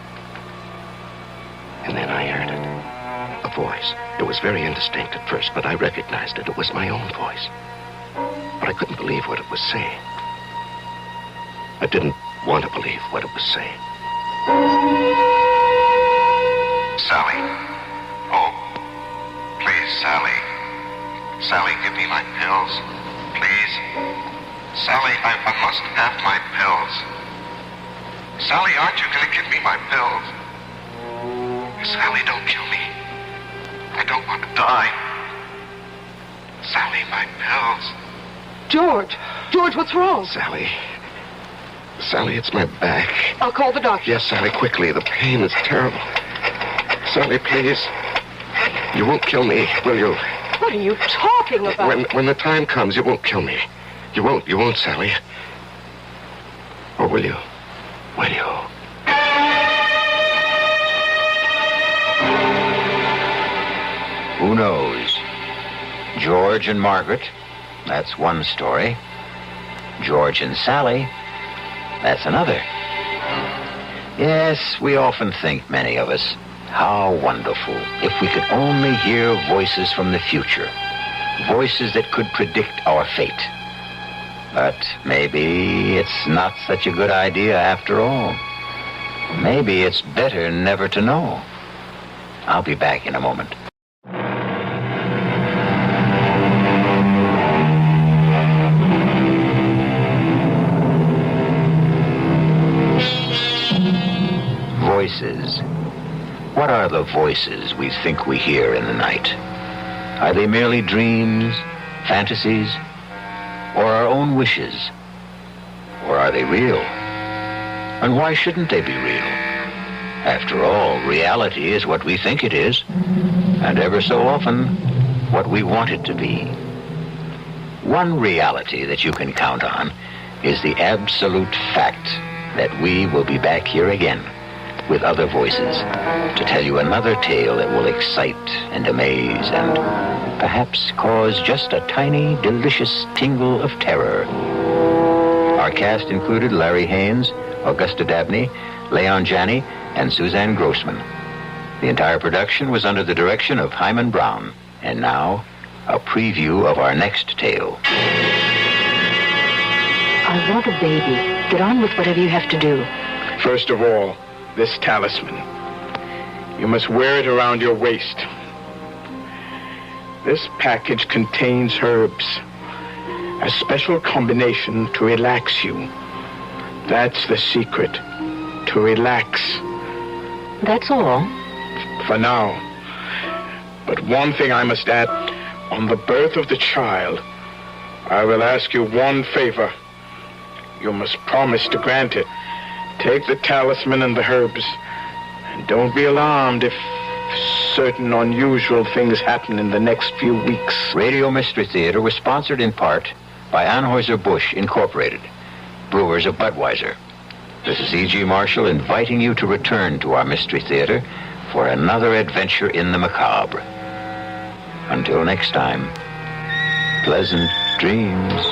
And then I heard it. A voice. It was very indistinct at first, but I recognized it. It was my own voice. But I couldn't believe what it was saying. I didn't want to believe what it was saying. Sally. Oh, please, Sally. Sally, give me my pills. Please. Sally, I must have my pills. Sally, aren't you going to give me my pills? Sally, don't kill me. I don't want to die. Sally, my pills. George! George, what's wrong? Sally, it's my back. I'll call the doctor. Yes, Sally, quickly. The pain is terrible. Sally, please. You won't kill me, will you? What are you talking about? When the time comes, you won't kill me. You won't, Sally. Or will you? Will you? Who knows? George and Margaret, that's one story. George and Sally, that's another. Yes, we often think, many of us, how wonderful if we could only hear voices from the future, voices that could predict our fate. But maybe it's not such a good idea after all. Maybe it's better never to know. I'll be back in a moment. Voices. What are the voices we think we hear in the night? Are they merely dreams, fantasies, or our own wishes? Or are they real? And why shouldn't they be real? After all, reality is what we think it is, and ever so often, what we want it to be. One reality that you can count on is the absolute fact that we will be back here again with other voices to tell you another tale that will excite and amaze and perhaps cause just a tiny, delicious tingle of terror. Our cast included Larry Haynes, Augusta Dabney, Leon Janney, and Suzanne Grossman. The entire production was under the direction of Hyman Brown. And now, a preview of our next tale. I want a baby. Get on with whatever you have to do. First of all, this talisman. You must wear it around your waist. This package contains herbs. A special combination to relax you. That's the secret. To relax. That's all? For now. But one thing I must add. On the birth of the child, I will ask you one favor. You must promise to grant it. Take the talisman and the herbs. And don't be alarmed if certain unusual things happen in the next few weeks. Radio Mystery Theater was sponsored in part by Anheuser-Busch Incorporated, brewers of Budweiser. This is E.G. Marshall inviting you to return to our Mystery Theater for another adventure in the macabre. Until next time, pleasant dreams.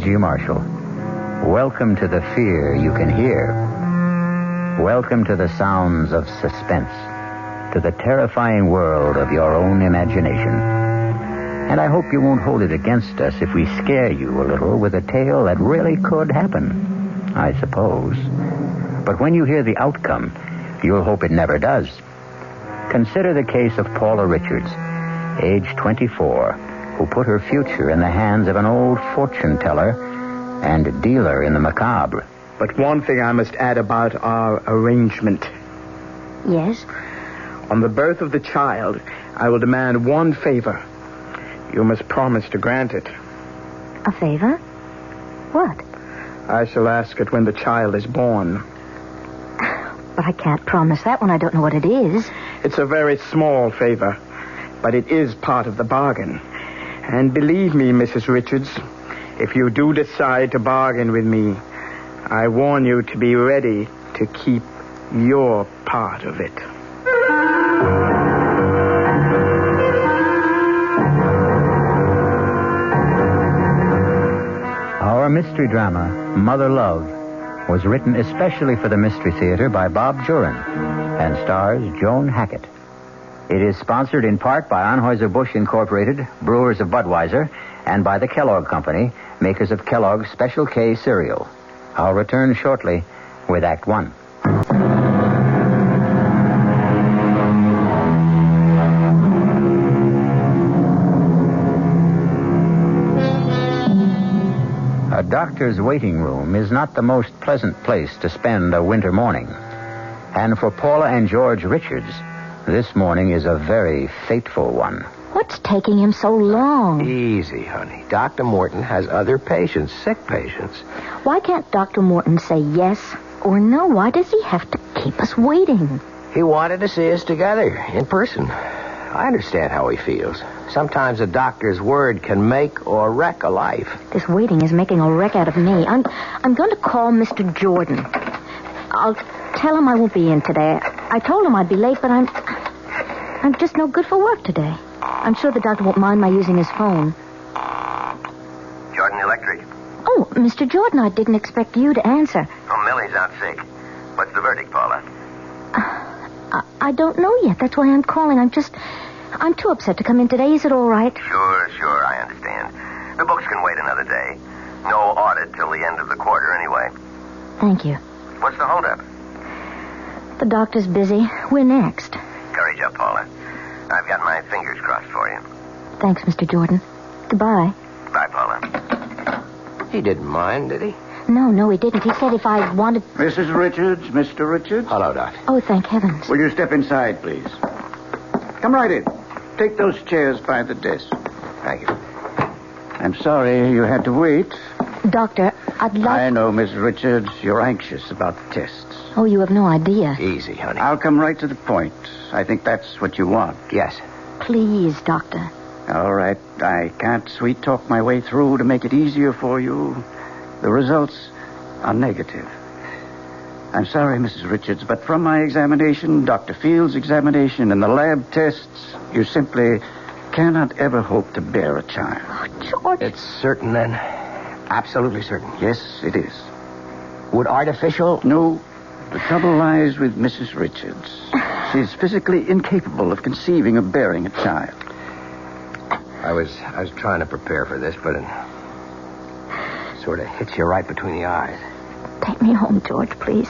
E.G. Marshall. Welcome to the fear you can hear. Welcome to the sounds of suspense, to the terrifying world of your own imagination. And I hope you won't hold it against us if we scare you a little with a tale that really could happen, I suppose. But when you hear the outcome, you'll hope it never does. Consider the case of Paula Richards, age 24, who put her future in the hands of an old fortune teller and dealer in the macabre. But one thing I must add about our arrangement. Yes? On the birth of the child, I will demand one favor. You must promise to grant it. A favor? What? I shall ask it when the child is born. But I can't promise that when I don't know what it is. It's a very small favor, but it is part of the bargain. And believe me, Mrs. Richards, if you do decide to bargain with me, I warn you to be ready to keep your part of it. Our mystery drama, Mother Love, was written especially for the Mystery Theater by Bob Jurin and stars Joan Hackett. It is sponsored in part by Anheuser-Busch Incorporated, brewers of Budweiser, and by the Kellogg Company, makers of Kellogg's Special K cereal. I'll return shortly with Act One. A doctor's waiting room is not the most pleasant place to spend a winter morning. And for Paula and George Richards, this morning is a very fateful one. What's taking him so long? Easy, honey. Dr. Morton has other patients, sick patients. Why can't Dr. Morton say yes or no? Why does he have to keep us waiting? He wanted to see us together, in person. I understand how he feels. Sometimes a doctor's word can make or wreck a life. This waiting is making a wreck out of me. I'm going to call Mr. Jordan. I'll tell him I won't be in today. I told him I'd be late, but I'm just no good for work today. I'm sure the doctor won't mind my using his phone. Jordan Electric. Oh, Mr. Jordan, I didn't expect you to answer. Oh, Millie's out sick. What's the verdict, Paula? I don't know yet. That's why I'm calling. I'm too upset to come in today. Is it all right? Sure, I understand. The books can wait another day. No audit till the end of the quarter anyway. Thank you. What's the holdup? The doctor's busy. We're next. Courage up, Paula. I've got my fingers crossed for you. Thanks, Mr. Jordan. Goodbye. Bye, Paula. He didn't mind, did he? No, he didn't. He said if I wanted... Mrs. Richards, Mr. Richards. Hello, Doc. Oh, thank heavens. Will you step inside, please? Come right in. Take those chairs by the desk. Thank you. I'm sorry you had to wait. Doctor, I'd like... I know, Miss Richards, you're anxious about the tests. Oh, you have no idea. Easy, honey. I'll come right to the point. I think that's what you want. Yes. Please, Doctor. All right. I can't sweet-talk my way through to make it easier for you. The results are negative. I'm sorry, Mrs. Richards, but from my examination, Dr. Field's examination, and the lab tests, you simply cannot ever hope to bear a child. Oh, George. It's certain, then? Absolutely certain? Yes, it is. Would artificial... No. The trouble lies with Mrs. Richards. She's physically incapable of conceiving or bearing a child. I was trying to prepare for this, but it sort of hits you right between the eyes. Take me home, George, please.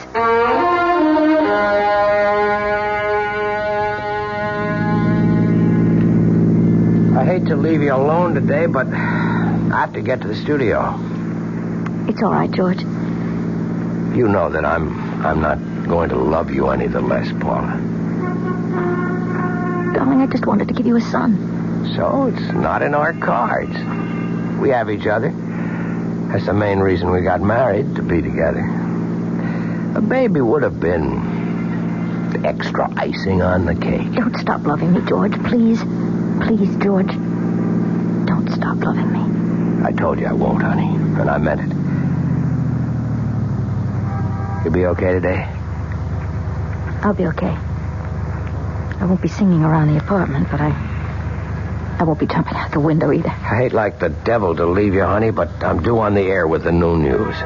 I hate to leave you alone today, but I have to get to the studio. It's all right, George. You know that I'm not going to love you any the less, Paula. Darling, I just wanted to give you a son. So it's not in our cards. We have each other. That's the main reason we got married, to be together. A baby would have been the extra icing on the cake. Don't stop loving me, George, please. Please, George. Don't stop loving me. I told you I won't, honey, and I meant it. You'll be okay today? I'll be okay. I won't be singing around the apartment, but I won't be jumping out the window either. I hate like the devil to leave you, honey, but I'm due on the air with the noon news.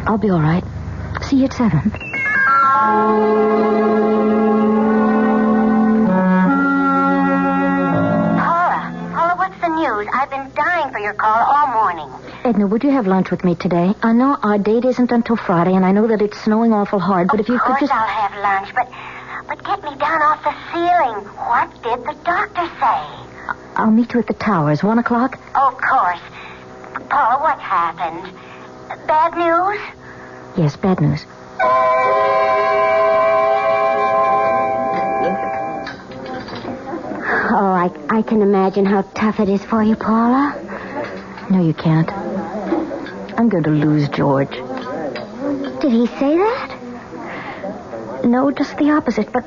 I'll be all right. See you at 7. Paula, what's the news? I've been dying for your call all morning. Edna, would you have lunch with me today? I know our date isn't until Friday, and I know that it's snowing awful hard, but if you could just... Of course I'll have lunch, but get me down off the ceiling. What did the doctor say? I'll meet you at the towers, 1 o'clock? Oh, of course. Paula, what happened? Bad news? Yes, bad news. Oh, I can imagine how tough it is for you, Paula. No, you can't. I'm going to lose George. Did he say that? No, just the opposite, but...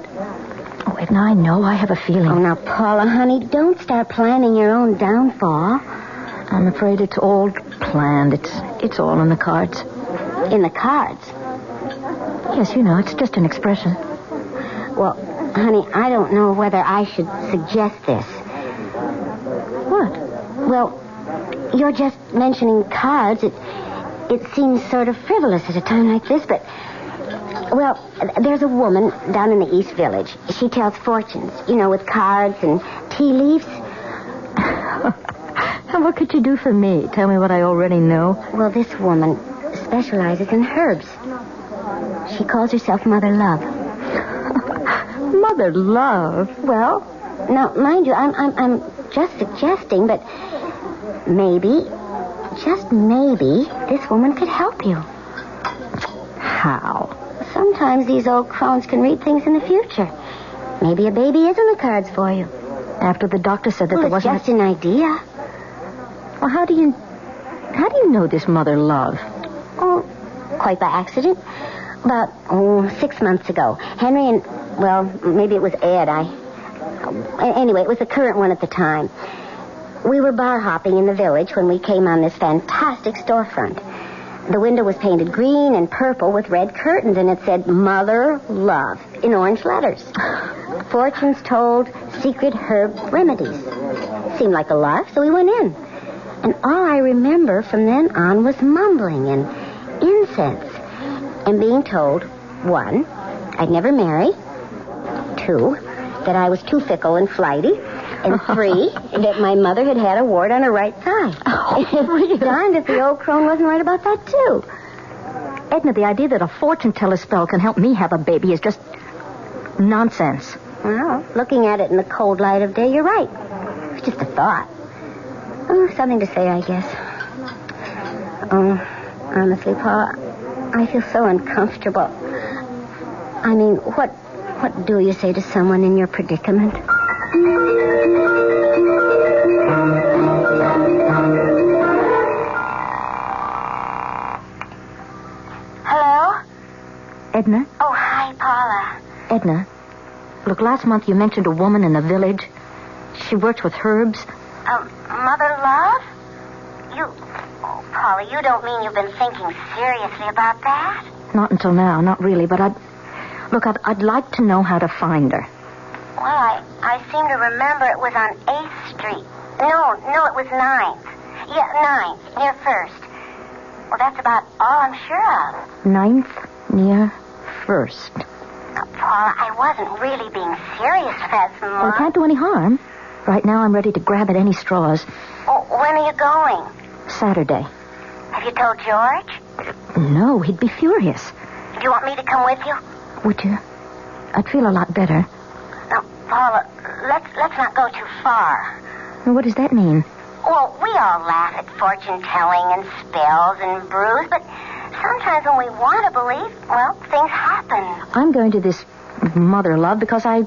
Oh, Edna, I know. I have a feeling. Oh, now, Paula, honey, don't start planning your own downfall. I'm afraid it's all planned. It's all in the cards. In the cards? Yes, you know, it's just an expression. Well, honey, I don't know whether I should suggest this. What? Well, you're just mentioning cards. It seems sort of frivolous at a time like this, but... Well, there's a woman down in the East Village. She tells fortunes, with cards and tea leaves. And what could you do for me? Tell me what I already know. Well, this woman specializes in herbs. She calls herself Mother Love. Mother Love? Well, now, mind you, I'm just suggesting, but maybe, just maybe, this woman could help you. How? Sometimes these old crones can read things in the future. Maybe a baby is in the cards for you. After the doctor said that there wasn't... It's just an idea. Well, how do you know this Mother Love? Oh, quite by accident. About 6 months ago. Henry and, well, maybe it was Ed. Anyway, it was the current one at the time. We were bar hopping in the village when we came on this fantastic storefront. The window was painted green and purple with red curtains, and it said Mother Love in orange letters. Fortunes told, secret herb remedies. Seemed like a lark, so we went in. And all I remember from then on was mumbling and incense. And being told, 1, I'd never marry. 2, that I was too fickle and flighty. And 3, that my mother had had a wart on her right thigh. Oh, really? Darned if the old crone wasn't right about that, too. Edna, the idea that a fortune teller spell can help me have a baby is just nonsense. Well, looking at it in the cold light of day, you're right. It's just a thought. Oh, something to say, I guess. Oh, honestly, Paula, I feel so uncomfortable. I mean, what do you say to someone in your predicament? Hello? Edna? Oh, hi, Paula. Edna, look, last month you mentioned a woman in the village. She works with herbs. Mother Love? Oh, Paula, you don't mean you've been thinking seriously about that? Not until now, not really, but I'd like to know how to find her. Well, I seem to remember it was on 8th Street. No, it was 9th. Yeah, 9th, near 1st. Well, that's about all I'm sure of. 9th, near 1st. Now, Paula, I wasn't really being serious last month. Well, it can't do any harm. Right now, I'm ready to grab at any straws. Oh, when are you going? Saturday. Have you told George? No, he'd be furious. Do you want me to come with you? Would you? I'd feel a lot better. Now, Paula, let's not go too far. What does that mean? Well, we all laugh at fortune-telling and spells and brews, but sometimes when we want to believe, well, things happen. I'm going to this Mother Love because I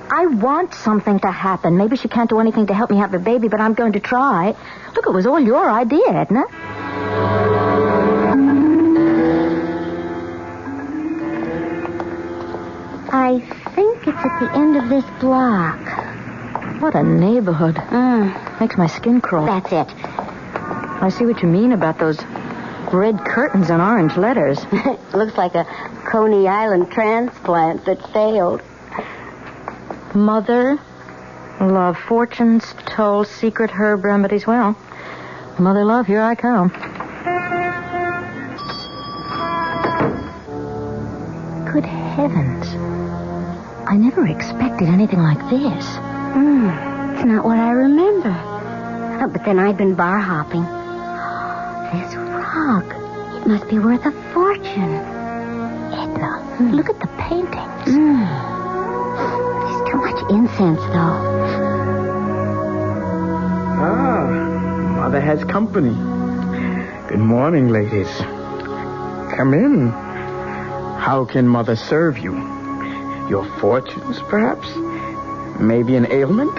want something to happen. Maybe she can't do anything to help me have a baby, but I'm going to try. Look, it was all your idea, Edna. I think it's at the end of this block. What a neighborhood. Makes my skin crawl. That's it. I see what you mean about those red curtains and orange letters. Looks like a Coney Island transplant that failed. Mother Love fortunes, told secret herb remedies. Well, Mother Love, here I come. Good heavens. I never expected anything like this. It's not what I remember. Oh, but then I'd been bar hopping. This rug, it must be worth a fortune. Edna, look at the paintings. There's too much incense, though. Mother has company. Good morning, ladies. Come in. How can Mother serve you? Your fortunes, perhaps? Maybe an ailment?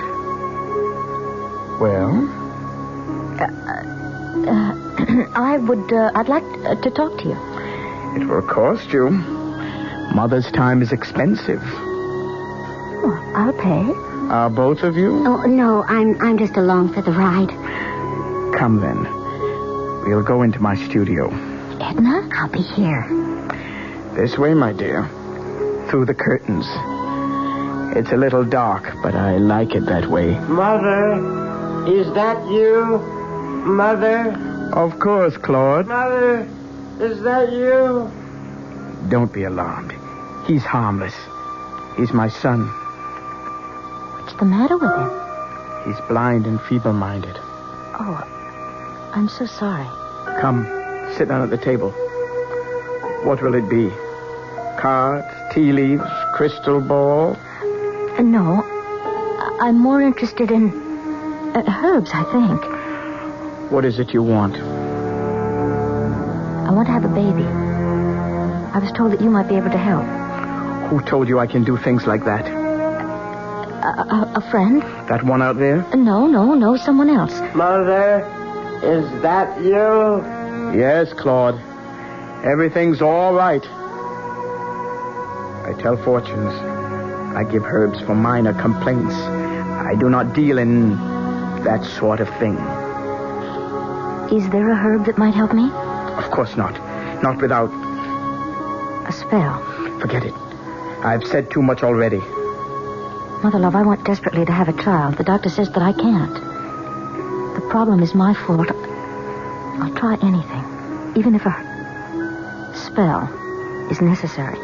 Well? I'd like to talk to you. It will cost you. Mother's time is expensive. Well, I'll pay. Are both of you? Oh, no, I'm just along for the ride. Come then. We'll go into my studio. Edna, I'll be here. This way, my dear. Through the curtains. It's a little dark, but I like it that way. Mother, is that you? Mother? Of course, Claude. Mother, is that you? Don't be alarmed. He's harmless. He's my son. What's the matter with him? He's blind and feeble-minded. Oh, I'm so sorry. Come, sit down at the table. What will it be? Cards, tea leaves, crystal ball? No, I'm more interested in herbs, I think. What is it you want? I want to have a baby. I was told that you might be able to help. Who told you I can do things like that? A friend? That one out there? No, someone else. Mother, is that you? Yes, Claude. Everything's all right. I tell fortunes. I give herbs for minor complaints. I do not deal in that sort of thing. Is there a herb that might help me? Of course not. Not without... a spell. Forget it. I've said too much already. Mother Love, I want desperately to have a child. The doctor says that I can't. The problem is my fault. I'll try anything. Even if a spell is necessary.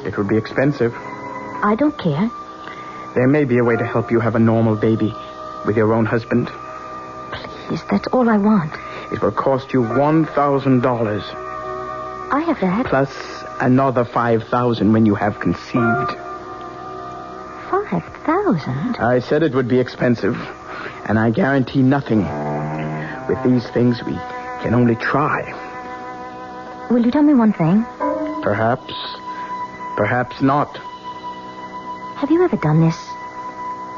It would be expensive. I don't care. There may be a way to help you have a normal baby with your own husband. Please, that's all I want. It will cost you $1,000. I have that. Plus another $5,000 when you have conceived. 5,000? I said it would be expensive, and I guarantee nothing. With these things, we can only try. Will you tell me one thing? Perhaps. Perhaps not. Have you ever done this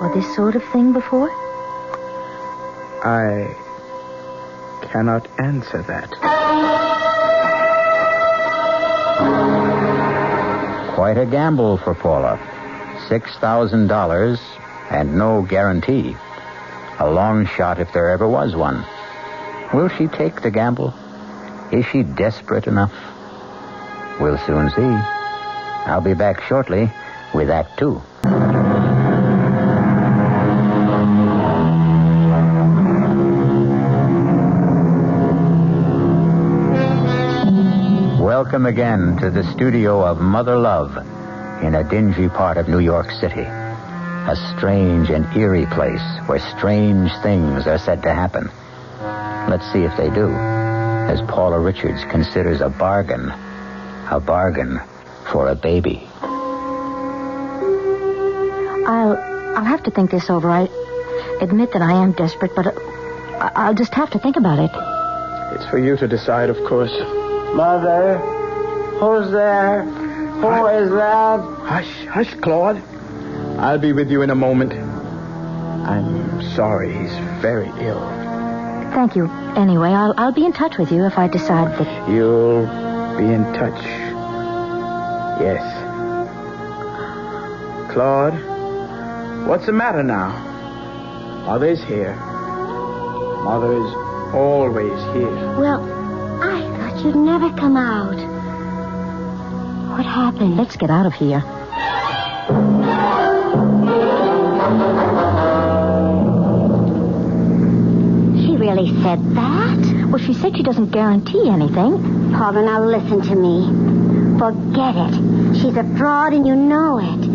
or this sort of thing before? I cannot answer that. Quite a gamble for Paula. $6,000 and no guarantee. A long shot if there ever was one. Will she take the gamble? Is she desperate enough? We'll soon see. I'll be back shortly with Act 2. Welcome again to the studio of Mother Love in a dingy part of New York City. A strange and eerie place where strange things are said to happen. Let's see if they do, as Paula Richards considers a bargain for a baby. I'll have to think this over. I admit that I am desperate, but I'll just have to think about it. It's for you to decide, of course. Mother, who's there? Who is that? Hush, Claude. I'll be with you in a moment. I'm sorry, he's very ill. Thank you. Anyway, I'll be in touch with you if I decide that... You'll be in touch. Yes. Claude, what's the matter now? Mother's here. Mother is always here. Well, I thought you'd never come out. What happened? Let's get out of here. nobody said that. Well, she said she doesn't guarantee anything. Paula, now listen to me. Forget it. She's a fraud and you know it.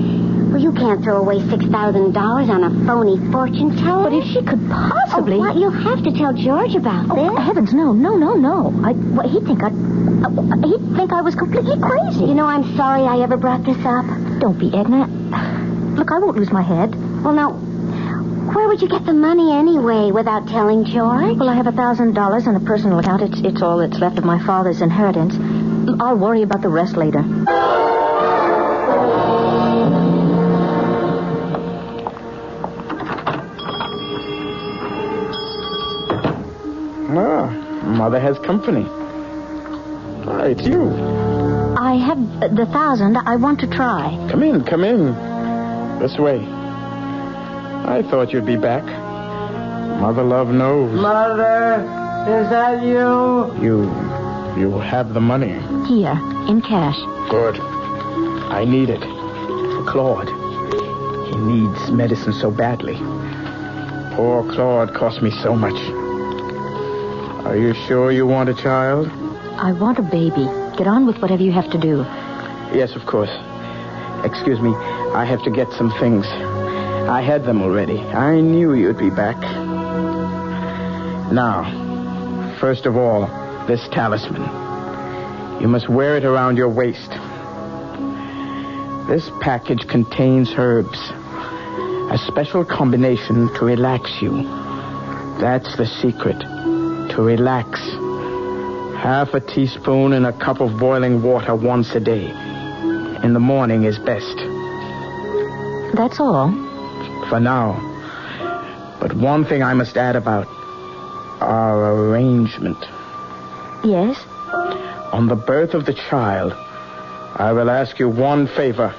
Well, you can't throw away $6,000 on a phony fortune teller. But if she could possibly... Oh, what? You'll have to tell George about this. Heavens, no. He'd think I was completely crazy. You know, I'm sorry I ever brought this up. Don't be, Edna. Look, I won't lose my head. Well, now, where would you get the money anyway without telling George? Well, I have $1,000 in a personal account. It's all that's left of my father's inheritance. I'll worry about the rest later. Mother has company. It's you. I have the 1,000. I want to try. Come in. This way. I thought you'd be back. Mother love knows. Mother, is that you? You have the money. Here, in cash. Good. I need it. For Claude. He needs medicine so badly. Poor Claude cost me so much. Are you sure you want a child? I want a baby. Get on with whatever you have to do. Yes, of course. Excuse me. I have to get some things. I had them already. I knew you'd be back. Now, first of all, this talisman. You must wear it around your waist. This package contains herbs. A special combination to relax you. That's the secret. To relax. Half a teaspoon in a cup of boiling water once a day. In the morning is best. That's all? For now. But one thing I must add about our arrangement. Yes? On the birth of the child, I will ask you one favor.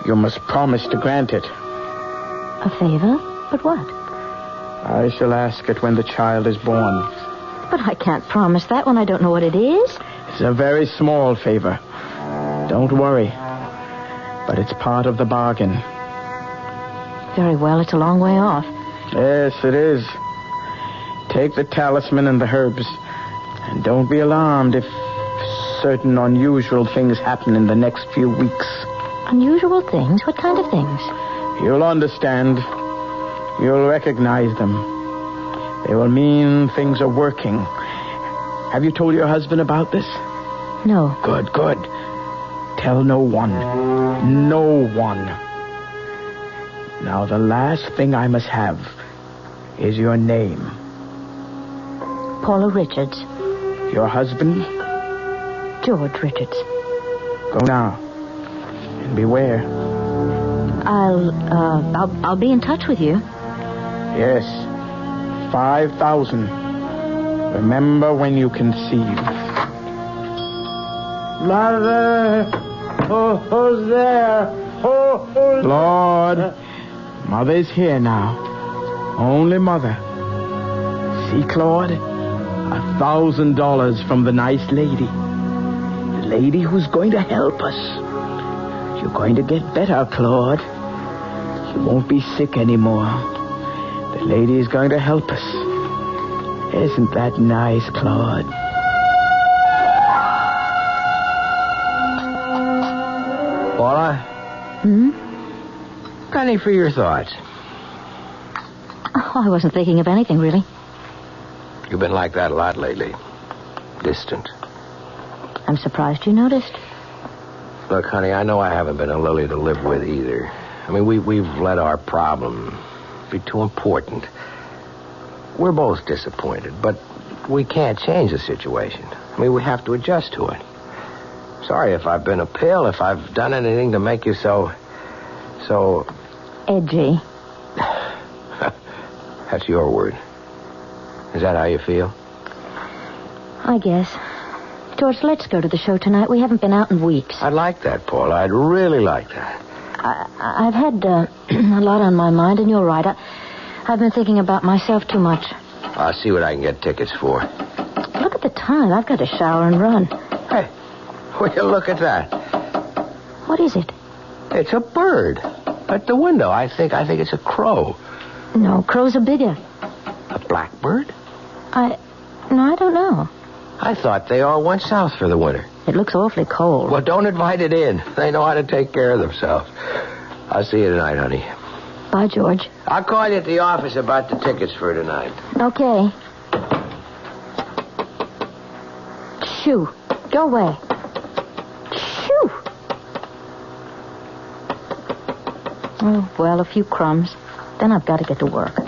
You must promise to grant it. A favor? But what? I shall ask it when the child is born. But I can't promise that when I don't know what it is. It's a very small favor. Don't worry. But it's part of the bargain. Very well, it's a long way off. Yes, it is. Take the talisman and the herbs. And don't be alarmed if certain unusual things happen in the next few weeks. Unusual things? What kind of things? You'll understand. You'll recognize them. They will mean things are working. Have you told your husband about this? No. Good. Tell no one. No one. Now, the last thing I must have is your name. Paula Richards. Your husband? George Richards. Go now. And beware. I'll be in touch with you. Yes. 5,000. Remember when you conceive. Mother! Who's there? Who's Lord, Mother's here now. Only Mother. See, Claude? $1,000 from the nice lady. The lady who's going to help us. You're going to get better, Claude. You won't be sick anymore. The lady is going to help us. Isn't that nice, Claude? Paula? Any for your thoughts? Oh, I wasn't thinking of anything, really. You've been like that a lot lately. Distant. I'm surprised you noticed. Look, honey, I know I haven't been a lily to live with either. I mean, we've let our problem be too important. We're both disappointed, but we can't change the situation. I mean, we have to adjust to it. Sorry if I've been a pill, if I've done anything to make you so... edgy. That's your word. Is that how you feel? I guess. George, let's go to the show tonight. We haven't been out in weeks. I'd like that, Paula. I'd really like that. I've had a lot on my mind, and you're right. I've been thinking about myself too much. I'll see what I can get tickets for. Look at the time. I've got to shower and run. Hey, will you look at that? What is it? It's a bird. At the window. I think it's a crow. No, crows are bigger. A blackbird? No, I don't know. I thought they all went south for the winter. It looks awfully cold. Well, don't invite it in. They know how to take care of themselves. I'll see you tonight, honey. Bye, George. I'll call you at the office about the tickets for tonight. Okay. Shoo. Go away. Shoo. Oh, well, a few crumbs. Then I've got to get to work.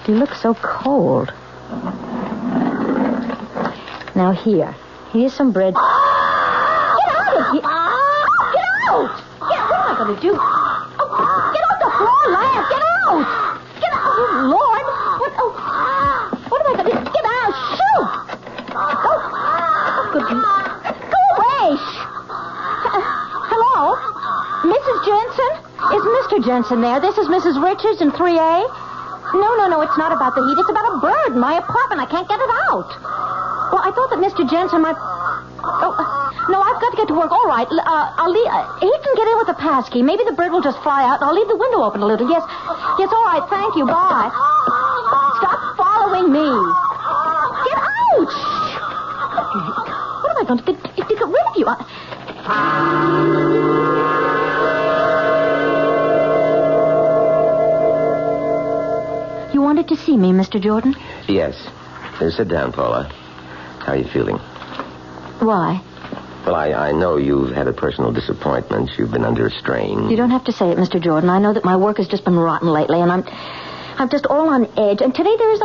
You look so cold. Now here's some bread. Get out of here! Get out! What am I going to do? Oh, get off the floor, lad! Get out! Get out! Oh, Lord! What am I going to do? Get out! Shoot! Good. Go away! Hello? Mrs. Jensen? Is Mr. Jensen there? This is Mrs. Richards in 3A. No, it's not about the heat. It's about a bird in my apartment. I can't get it out. Well, I thought that Mr. Jensen might... Oh, no, I've got to get to work. All right, I'll leave... he can get in with the pass key. Maybe the bird will just fly out, and I'll leave the window open a little. Yes, all right, thank you. Bye. Stop following me. Get out! What am I going to do? To get rid of you? You wanted to see me, Mr. Jordan? Yes. Sit down, Paula. How are you feeling? Why? Well, I know you've had a personal disappointment. You've been under a strain. You don't have to say it, Mr. Jordan. I know that my work has just been rotten lately, and I'm just all on edge. And today there's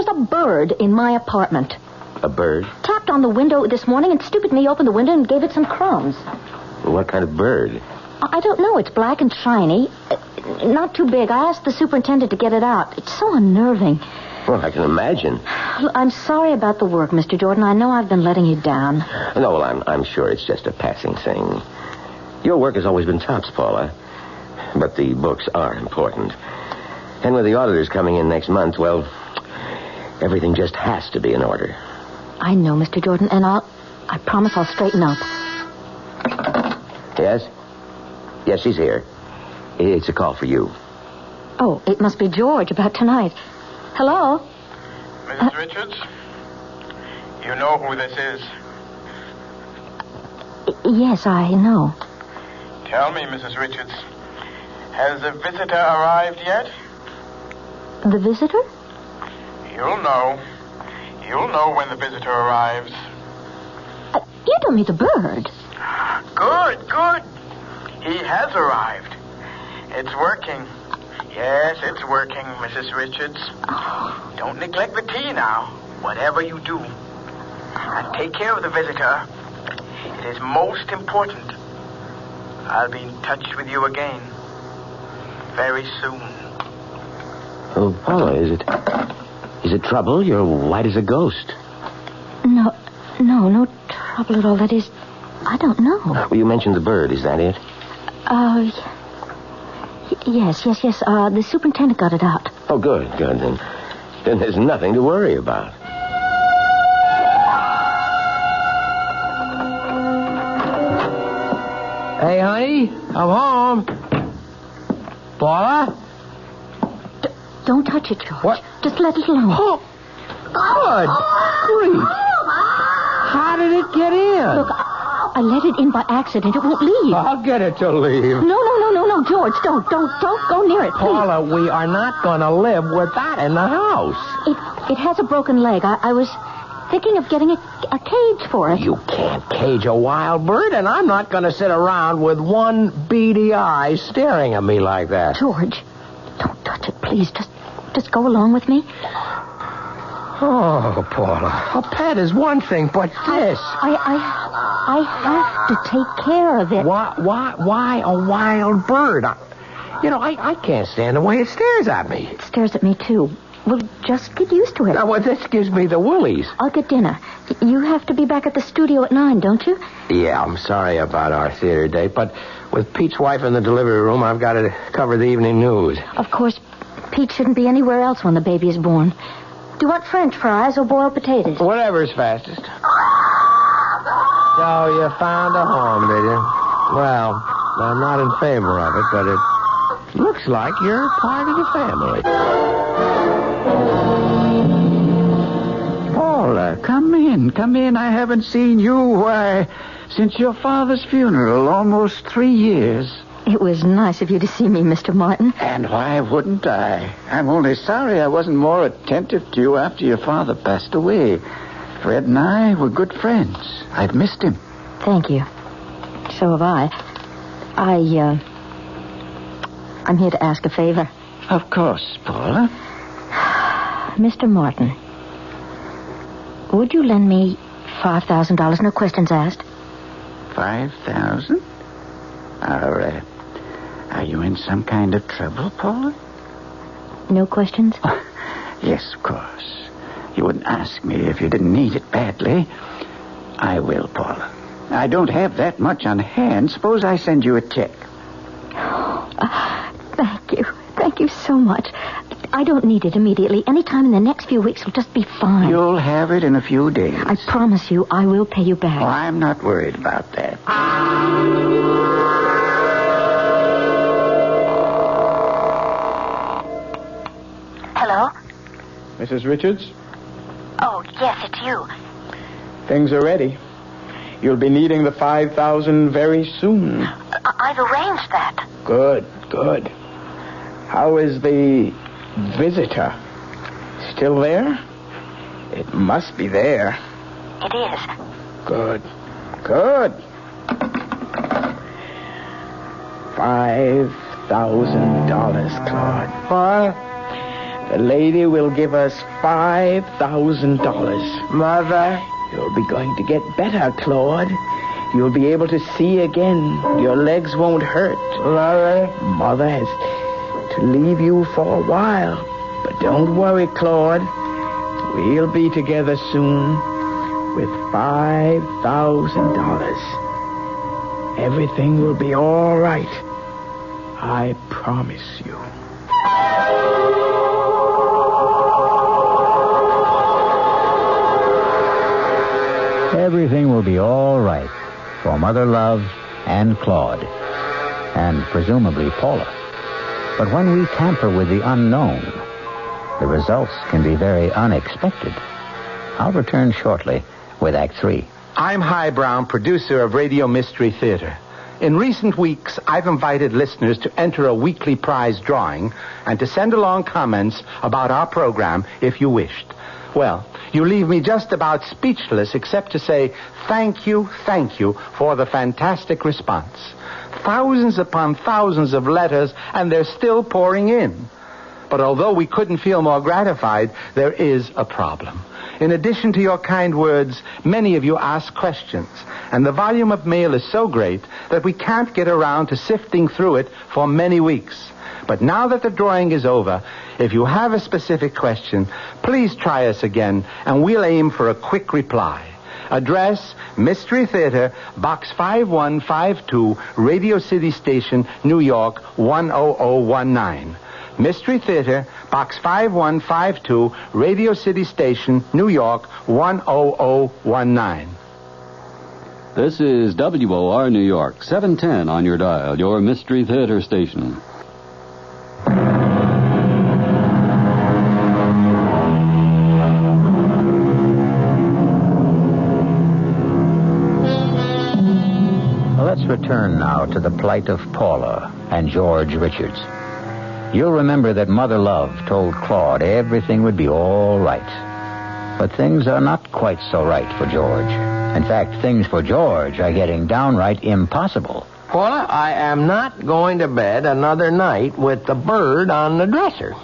a bird in my apartment. A bird? Tapped on the window this morning, and stupid me opened the window and gave it some crumbs. What kind of bird? I don't know. It's black and shiny. Not too big. I asked the superintendent to get it out. It's so unnerving. Well, I can imagine. I'm sorry about the work, Mr. Jordan. I know I've been letting you down. No, well, I'm sure it's just a passing thing. Your work has always been tops, Paula. But the books are important. And with the auditors coming in next month, well, everything just has to be in order. I know, Mr. Jordan, and I promise I'll straighten up. Yes? Yes, she's here. It's a call for you. Oh, it must be George about tonight. Hello? Mrs. Richards? You know who this is? Yes, I know. Tell me, Mrs. Richards, has the visitor arrived yet? The visitor? You'll know. You'll know when the visitor arrives. You don't mean the bird. Good. He has arrived. It's working. Yes, it's working, Mrs. Richards. Oh. Don't neglect the tea now, whatever you do. And take care of the visitor. It is most important. I'll be in touch with you again very soon. Oh, Paula, is it trouble? You're white as a ghost. No trouble at all. That is, I don't know. Well, you mentioned the bird. Is that it? Yes. The superintendent got it out. Oh, good. Then there's nothing to worry about. Hey, honey, I'm home. Paula? Don't touch it, George. What? Just let it alone. Oh, good grief. How did it get in? Look, I let it in by accident. It won't leave. I'll get it to leave. No, George, don't go near it, please. Paula, we are not going to live with that in the house. It has a broken leg. I was thinking of getting a cage for it. You can't cage a wild bird, and I'm not going to sit around with one beady eye staring at me like that. George, don't touch it, please. Just go along with me. Oh, Paula, a pet is one thing, but this... I have to take care of it. Why a wild bird? I can't stand the way it stares at me. It stares at me, too. Well, just get used to it. Now, this gives me the willies. I'll get dinner. You have to be back at the studio at 9, don't you? Yeah, I'm sorry about our theater date, but with Pete's wife in the delivery room, I've got to cover the evening news. Of course, Pete shouldn't be anywhere else when the baby is born. Do you want French fries or boiled potatoes? Whatever's fastest. So you found a home, did you? Well, I'm not in favor of it, but Looks like you're part of the family. Paula, come in. Come in. I haven't seen you, why, since your father's funeral, almost 3 years. It was nice of you to see me, Mr. Martin. And why wouldn't I? I'm only sorry I wasn't more attentive to you after your father passed away. Fred and I were good friends. I've missed him. Thank you. So have I. I'm here to ask a favor. Of course, Paula. Mr. Martin, would you lend me $5,000, no questions asked? 5,000? Are you in some kind of trouble, Paula? No questions? Yes, of course. You wouldn't ask me if you didn't need it badly. I will, Paula. I don't have that much on hand. Suppose I send you a check. Thank you. Thank you so much. I don't need it immediately. Any time in the next few weeks will just be fine. You'll have it in a few days. I promise you I will pay you back. Oh, I'm not worried about that. Hello? Mrs. Richards? Oh, yes, it's you. Things are ready. You'll be needing the 5,000 very soon. I've arranged that. Good, good. How is the visitor? Still there? It must be there. It is. Good, good. $5,000, Claude. What? The lady will give us $5,000. Mother? You'll be going to get better, Claude. You'll be able to see again. Your legs won't hurt. Mother? Mother has to leave you for a while. But don't worry, Claude. We'll be together soon with $5,000. Everything will be all right. I promise you. Everything will be all right for Mother Love and Claude, and presumably Paula. But when we tamper with the unknown, the results can be very unexpected. I'll return shortly with Act 3. I'm Hy Brown, producer of Radio Mystery Theater. In recent weeks, I've invited listeners to enter a weekly prize drawing and to send along comments about our program if you wished. Well, you leave me just about speechless except to say thank you for the fantastic response. Thousands upon thousands of letters, and they're still pouring in. But although we couldn't feel more gratified, there is a problem. In addition to your kind words, many of you ask questions, and the volume of mail is so great that we can't get around to sifting through it for many weeks. But now that the drawing is over, if you have a specific question, please try us again, and we'll aim for a quick reply. Address, Mystery Theater, Box 5152, Radio City Station, New York, 10019. Mystery Theater, Box 5152, Radio City Station, New York, 10019. This is WOR New York, 710 on your dial, your Mystery Theater station. Let's return now to the plight of Paula and George Richards. You'll remember that Mother Love told Claude everything would be all right. But things are not quite so right for George. In fact, things for George are getting downright impossible. Paula, I am not going to bed another night with the bird on the dresser.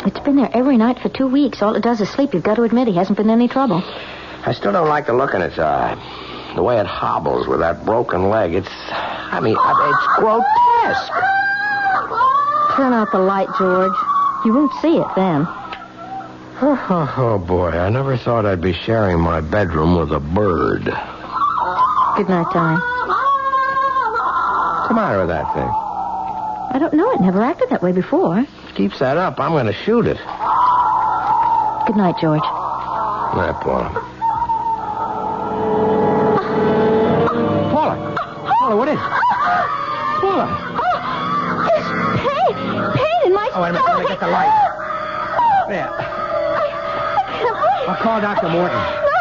It's been there every night for 2 weeks. All it does is sleep. You've got to admit he hasn't been any trouble. I still don't like the look in its eye. The way it hobbles with that broken leg. It's grotesque. Turn out the light, George. You won't see it then. Oh, boy. I never thought I'd be sharing my bedroom with a bird. Good night, darling. What's the matter with that thing? I don't know. It never acted that way before. If it keeps that up, I'm going to shoot it. Good night, George. Good night, Paula. Paula, what is it? Paula. His pain! Oh, wait a minute. Let me get the light. There. I'll call Dr. Morton. No.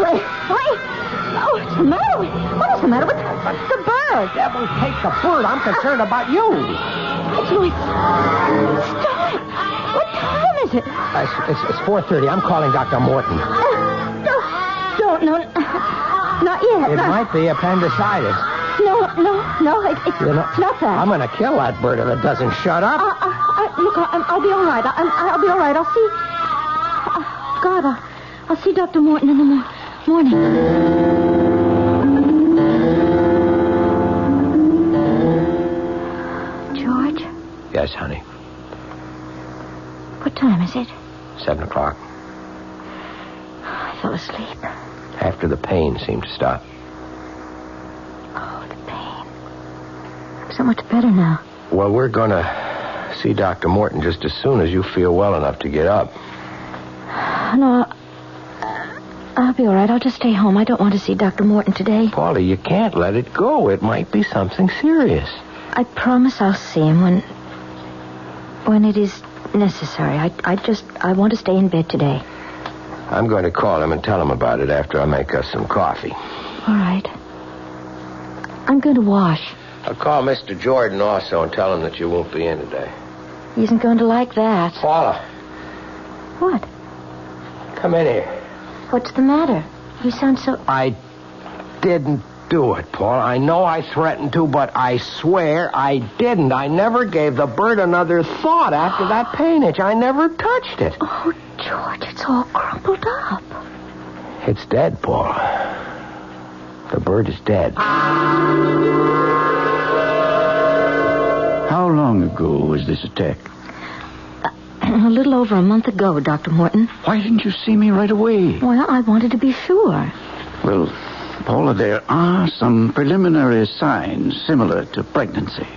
Wait. Oh, what's the matter? What is the matter with the bird? Devil, take the bird. I'm concerned about you. It's Louis. Stop it. What time is it? It's 4:30. I'm calling Dr. Morton. No. Not yet. It might be appendicitis. No. It's not that. I'm going to kill that bird if it doesn't shut up. Look, I'll be all right. I'll be all right. I'll see... God, I'll see Dr. Morton in the morning. George? Yes, honey. What time is it? 7 o'clock. I fell asleep. After the pain seemed to stop. Oh, the pain. I'm so much better now. Well, we're going to see Dr. Morton just as soon as you feel well enough to get up. No, I'll be all right. I'll just stay home. I don't want to see Dr. Morton today. Paulie, you can't let it go. It might be something serious. I promise I'll see him when it is necessary. I want to stay in bed today. I'm going to call him and tell him about it after I make us some coffee. All right. I'm going to wash. I'll call Mr. Jordan also and tell him that you won't be in today. He isn't going to like that. Paula. What? Come in here. What's the matter? You sound so... I didn't do it, Paul. I know I threatened to, but I swear I didn't. I never gave the bird another thought after that painage. I never touched it. Oh, George, it's all crumpled up. It's dead, Paul. The bird is dead. How long ago was this attack? A little over a month ago, Dr. Morton. Why didn't you see me right away? Well, I wanted to be sure. Well, Paula, there are some preliminary signs similar to pregnancy.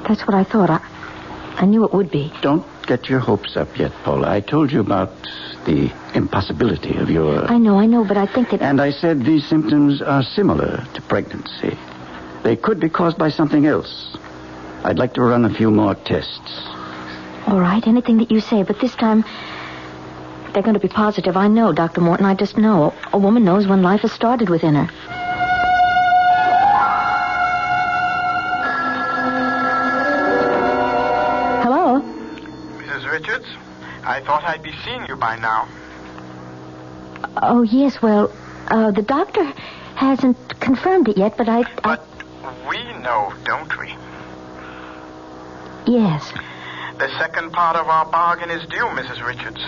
That's what I thought. I knew it would be. Don't get your hopes up yet, Paula. I told you about the impossibility of your... I know, but I think that... And I said these symptoms are similar to pregnancy. They could be caused by something else. I'd like to run a few more tests. All right, anything that you say, but this time they're going to be positive. I know, Dr. Morton, I just know. A woman knows when life has started within her. Hello? Mrs. Richards, I thought I'd be seeing you by now. Oh, yes, well, the doctor hasn't confirmed it yet, but But we know, don't we? Yes. The second part of our bargain is due, Mrs. Richards.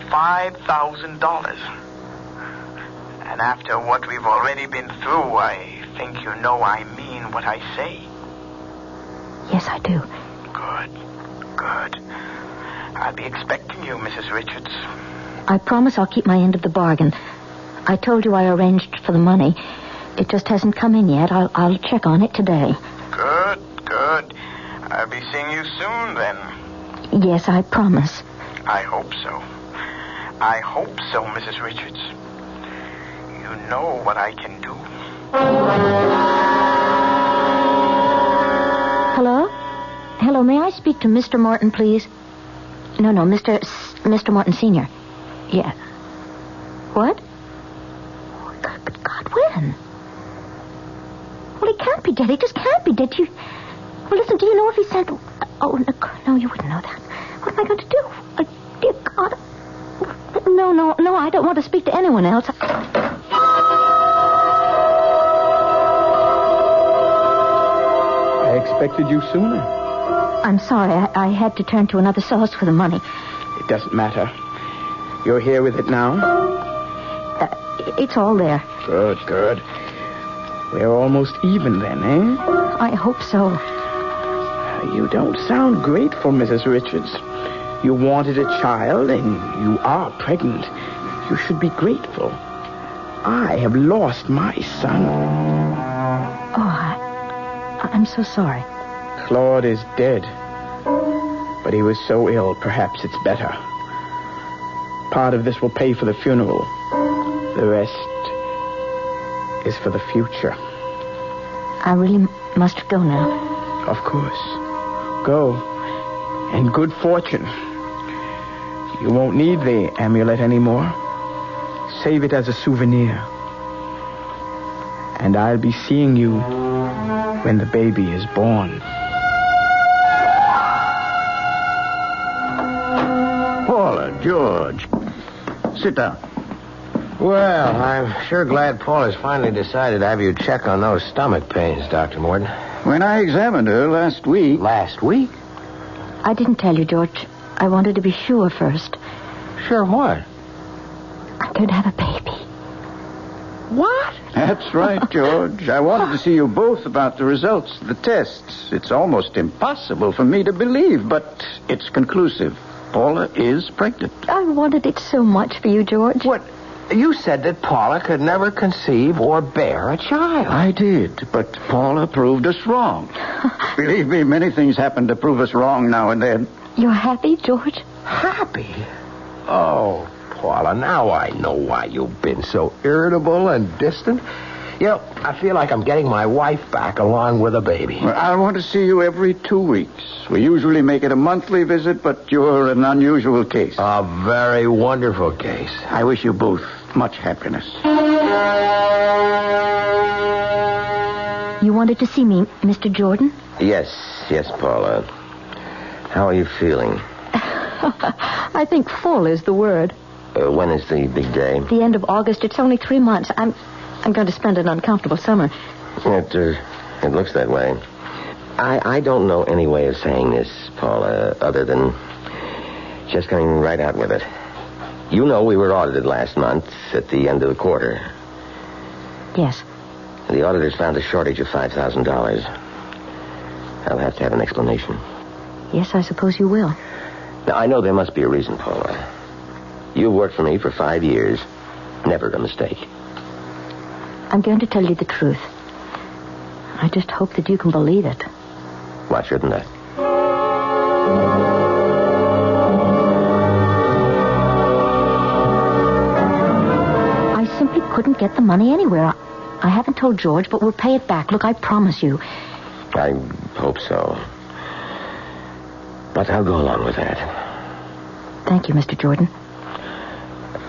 $5,000. And after what we've already been through, I think you know I mean what I say. Yes, I do. Good. I'll be expecting you, Mrs. Richards. I promise I'll keep my end of the bargain. I told you I arranged for the money. It just hasn't come in yet. I'll check on it today. Good. I'll be seeing you soon, then. Yes, I promise. I hope so. Mrs. Richards. You know what I can do. Hello, may I speak to Mr. Morton, please? No, Mr. Morton Sr. Yeah. What? Oh, God, when? Well, he can't be dead. He just can't be dead. Well, listen, do you know if he sent... Oh, no, you wouldn't know that. What am I going to do? Dear God. No, I don't want to speak to anyone else. I expected you sooner. I'm sorry. I had to turn to another source for the money. It doesn't matter. You're here with it now? It's all there. Good. We're almost even then, eh? I hope so. You don't sound grateful, Mrs. Richards. You wanted a child, and you are pregnant. You should be grateful. I have lost my son. Oh, I'm so sorry. Claude is dead. But he was so ill, perhaps it's better. Part of this will pay for the funeral. The rest is for the future. I really must go now. Of course. Go. and good fortune. You won't need the amulet anymore. Save it as a souvenir. And I'll be seeing you when the baby is born. Paula, George. Sit down. Well, I'm sure glad Paula's finally decided to have you check on those stomach pains, Dr. Morton. When I examined her last week... Last week? I didn't tell you, George. I wanted to be sure first. Sure what? I'm going to have a baby. What? That's right, George. I wanted to see you both about the results of the tests. It's almost impossible for me to believe, but it's conclusive. Paula is pregnant. I wanted it so much for you, George. What? You said that Paula could never conceive or bear a child. I did, but Paula proved us wrong. Believe me, many things happen to prove us wrong now and then. You're happy, George? Happy? Oh, Paula, now I know why you've been so irritable and distant. You know, I feel like I'm getting my wife back along with a baby. Well, I want to see you every 2 weeks. We usually make it a monthly visit, but you're an unusual case. A very wonderful case. I wish you both much happiness. You wanted to see me, Mr. Jordan? Yes, Paula. How are you feeling? I think full is the word. When is the big day? The end of August. It's only 3 months. I'm going to spend an uncomfortable summer. It looks that way. I don't know any way of saying this, Paula, other than just coming right out with it. You know we were audited last month at the end of the quarter. Yes. The auditors found a shortage of $5,000. I'll have to have an explanation. Yes, I suppose you will. Now, I know there must be a reason, Paula. You worked for me for 5 years. Never a mistake. I'm going to tell you the truth. I just hope that you can believe it. Why shouldn't I? I simply couldn't get the money anywhere. I haven't told George, but we'll pay it back. Look, I promise you. I hope so. But I'll go along with that. Thank you, Mr. Jordan.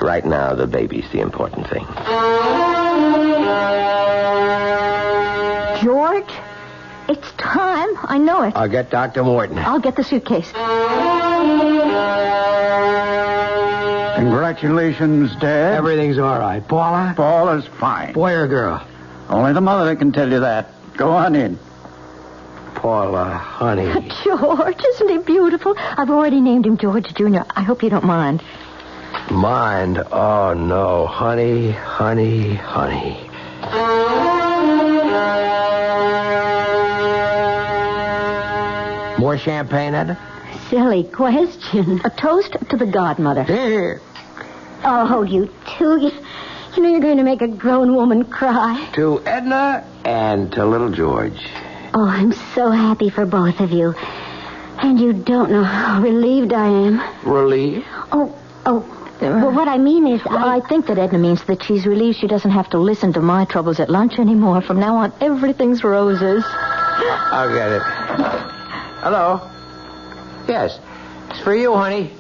Right now, the baby's the important thing. George, it's time. I know it. I'll get Dr. Morton. I'll get the suitcase. Congratulations, Dad. Everything's all right. Paula? Paula's fine. Boy or girl? Only the mother can tell you that. Go on in. Paula, honey. George, isn't he beautiful? I've already named him George Jr. I hope you don't mind. Mind? Oh, no. Honey, honey, honey. More champagne, Edna? Silly question. A toast to the godmother. Here. Oh, you two. You know you're going to make a grown woman cry. To Edna and to little George. Oh, I'm so happy for both of you. And you don't know how relieved I am. Relieved? Oh. Well, what I mean is, I think that Edna means that she's relieved she doesn't have to listen to my troubles at lunch anymore. From now on, everything's roses. I'll get it. Hello? Yes. It's for you, honey.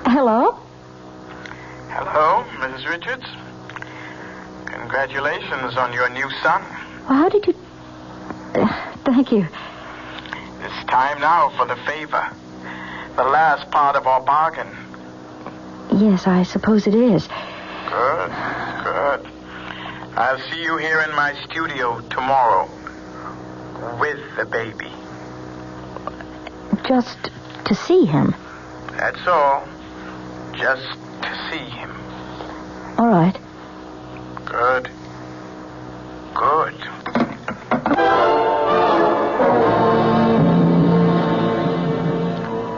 Hello? Hello, Mrs. Richards. Congratulations on your new son. How did you... thank you. It's time now for the favor. The last part of our bargain. Yes, I suppose it is. Good. I'll see you here in my studio tomorrow. With the baby. Just to see him? That's all. Just to see him. All right. Good.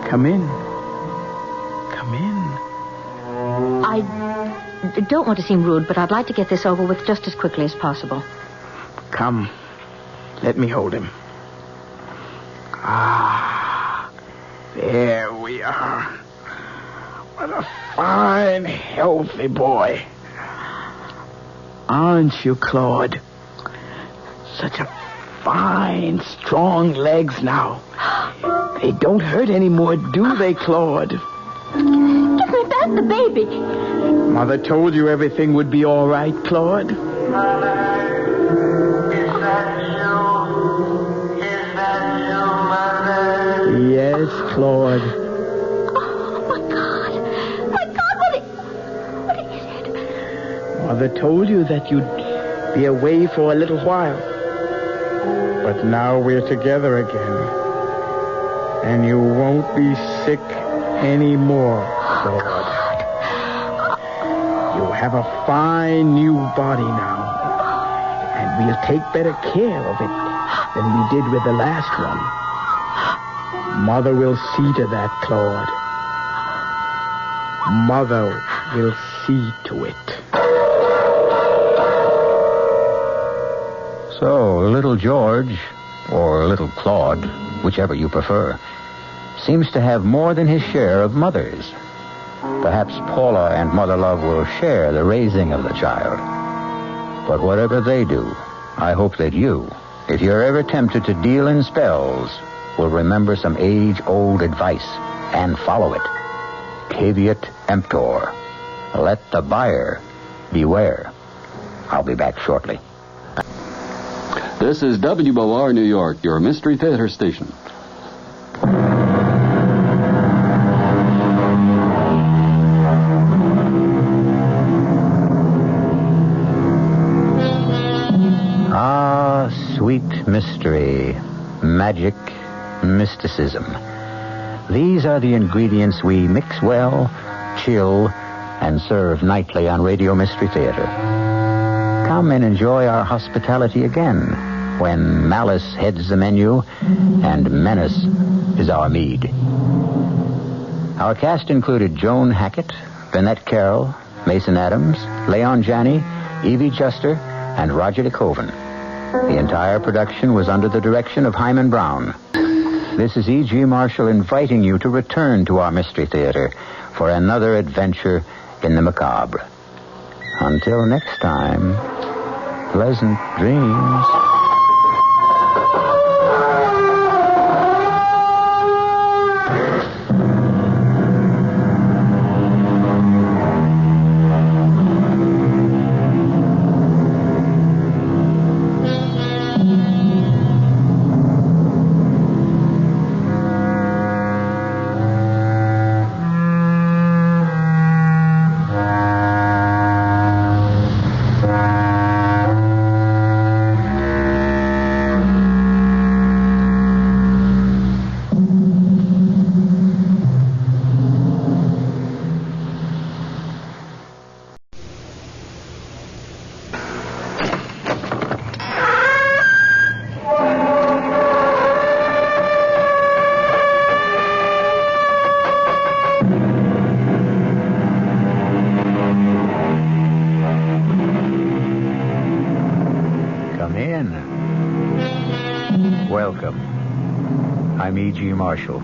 Come in. I don't want to seem rude, but I'd like to get this over with just as quickly as possible. Come. Let me hold him. There we are. What a fine, healthy boy. Aren't you, Claude? Such a fine, strong legs now. They don't hurt anymore, do they, Claude? Give me back the baby. Mother told you everything would be all right, Claude. Yes, Claude. Oh, my God. My God, what is it? Mother told you that you'd be away for a little while. But now we're together again. And you won't be sick anymore, Claude. You have a fine new body now. And we'll take better care of it than we did with the last one. Mother will see to that, Claude. Mother will see to it. So, little George, or little Claude, whichever you prefer, seems to have more than his share of mothers. Perhaps Paula and Mother Love will share the raising of the child. But whatever they do, I hope that you, if you're ever tempted to deal in spells, will remember some age-old advice and follow it. Caveat emptor. Let the buyer beware. I'll be back shortly. This is WOR New York, your Mystery Theater station. Ah, sweet mystery, magic, mysticism. These are the ingredients we mix well, chill, and serve nightly on Radio Mystery Theater. Come and enjoy our hospitality again when malice heads the menu and menace is our mead. Our cast included Joan Hackett, Bennett Carroll, Mason Adams, Leon Janney, Evie Juster, and Roger DeCoven. The entire production was under the direction of Hyman Brown. This is E.G. Marshall inviting you to return to our Mystery Theater for another adventure in the macabre. Until next time, pleasant dreams. I'm E.G. Marshall.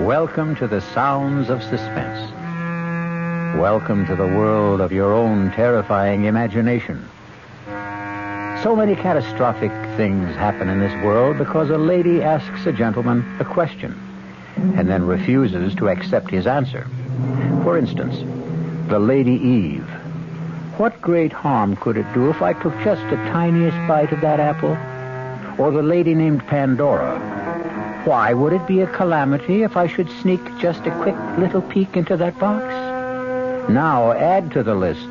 Welcome to the sounds of suspense. Welcome to the world of your own terrifying imagination. So many catastrophic things happen in this world because a lady asks a gentleman a question and then refuses to accept his answer. For instance, the Lady Eve. What great harm could it do if I took just the tiniest bite of that apple? Or the lady named Pandora. Why would it be a calamity if I should sneak just a quick little peek into that box? Now add to the list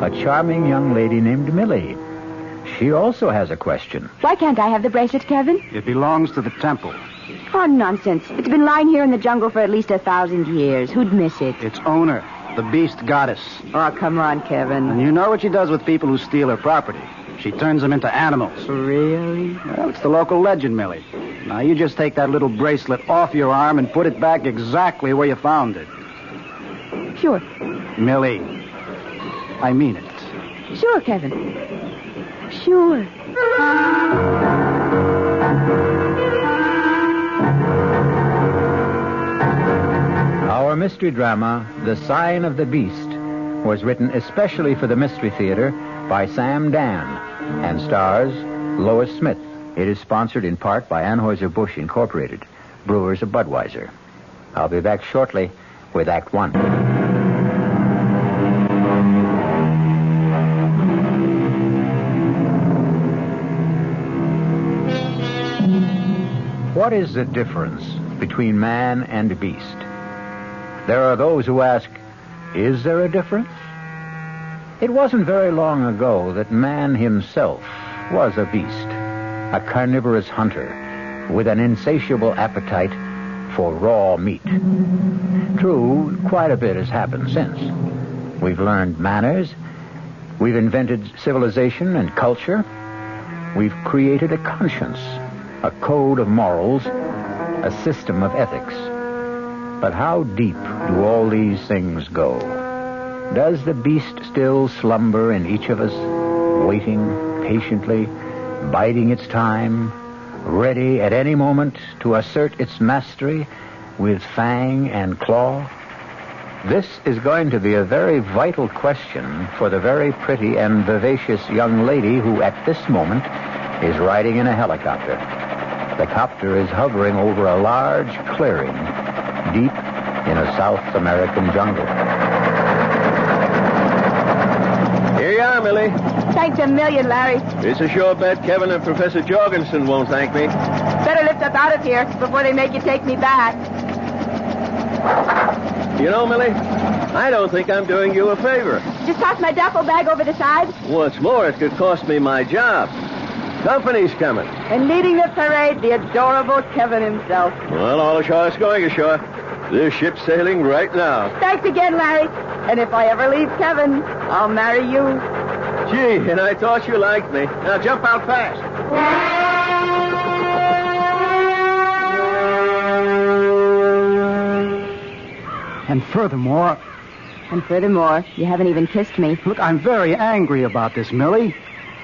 a charming young lady named Millie. She also has a question. Why can't I have the bracelet, Kevin? It belongs to the temple. Oh, nonsense. It's been lying here in the jungle for at least 1,000 years. Who'd miss it? Its owner, the beast goddess. Oh, come on, Kevin. And you know what she does with people who steal her property. She turns them into animals. Really? Well, it's the local legend, Millie. Now, you just take that little bracelet off your arm and put it back exactly where you found it. Sure. Millie, I mean it. Sure, Kevin. Sure. Our mystery drama, The Sign of the Beast, was written especially for the Mystery Theater by Sam Dan and stars Lois Smith. It is sponsored in part by Anheuser-Busch Incorporated. brewers of Budweiser. I'll be back shortly with Act One. What is the difference between man and beast? There are those who ask, is there a difference? It wasn't very long ago that man himself was a beast, a carnivorous hunter with an insatiable appetite for raw meat. True, quite a bit has happened since. We've learned manners, we've invented civilization and culture, we've created a conscience, a code of morals, a system of ethics. But how deep do all these things go? Does the beast still slumber in each of us, waiting patiently, biding its time, ready at any moment to assert its mastery with fang and claw? This is going to be a very vital question for the very pretty and vivacious young lady who at this moment is riding in a helicopter. The copter is hovering over a large clearing deep in a South American jungle. Here you are, Millie. Thanks a million, Larry. It's a sure bet Kevin and Professor Jorgensen won't thank me. Better lift up out of here before they make you take me back. You know, Millie, I don't think I'm doing you a favor. Just toss my duffel bag over the side. What's more, it could cost me my job. Company's coming. And leading the parade, the adorable Kevin himself. Well, all ashore is going ashore. This ship's sailing right now. Thanks again, Larry. And if I ever leave Kevin, I'll marry you. Gee, and I thought you liked me. Now jump out fast. And furthermore, you haven't even kissed me. Look, I'm very angry about this, Millie.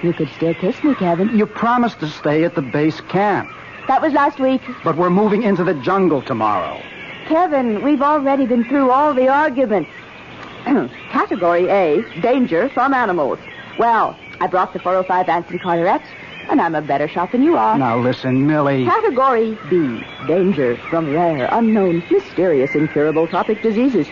You could still kiss me, Kevin. You promised to stay at the base camp. That was last week. But we're moving into the jungle tomorrow. Kevin, we've already been through all the arguments. Category A, danger from animals. Well, I brought the 405 Anson Carteret, and I'm a better shot than you are. Now listen, Millie. Category B, danger from rare, unknown, mysterious, incurable tropic diseases.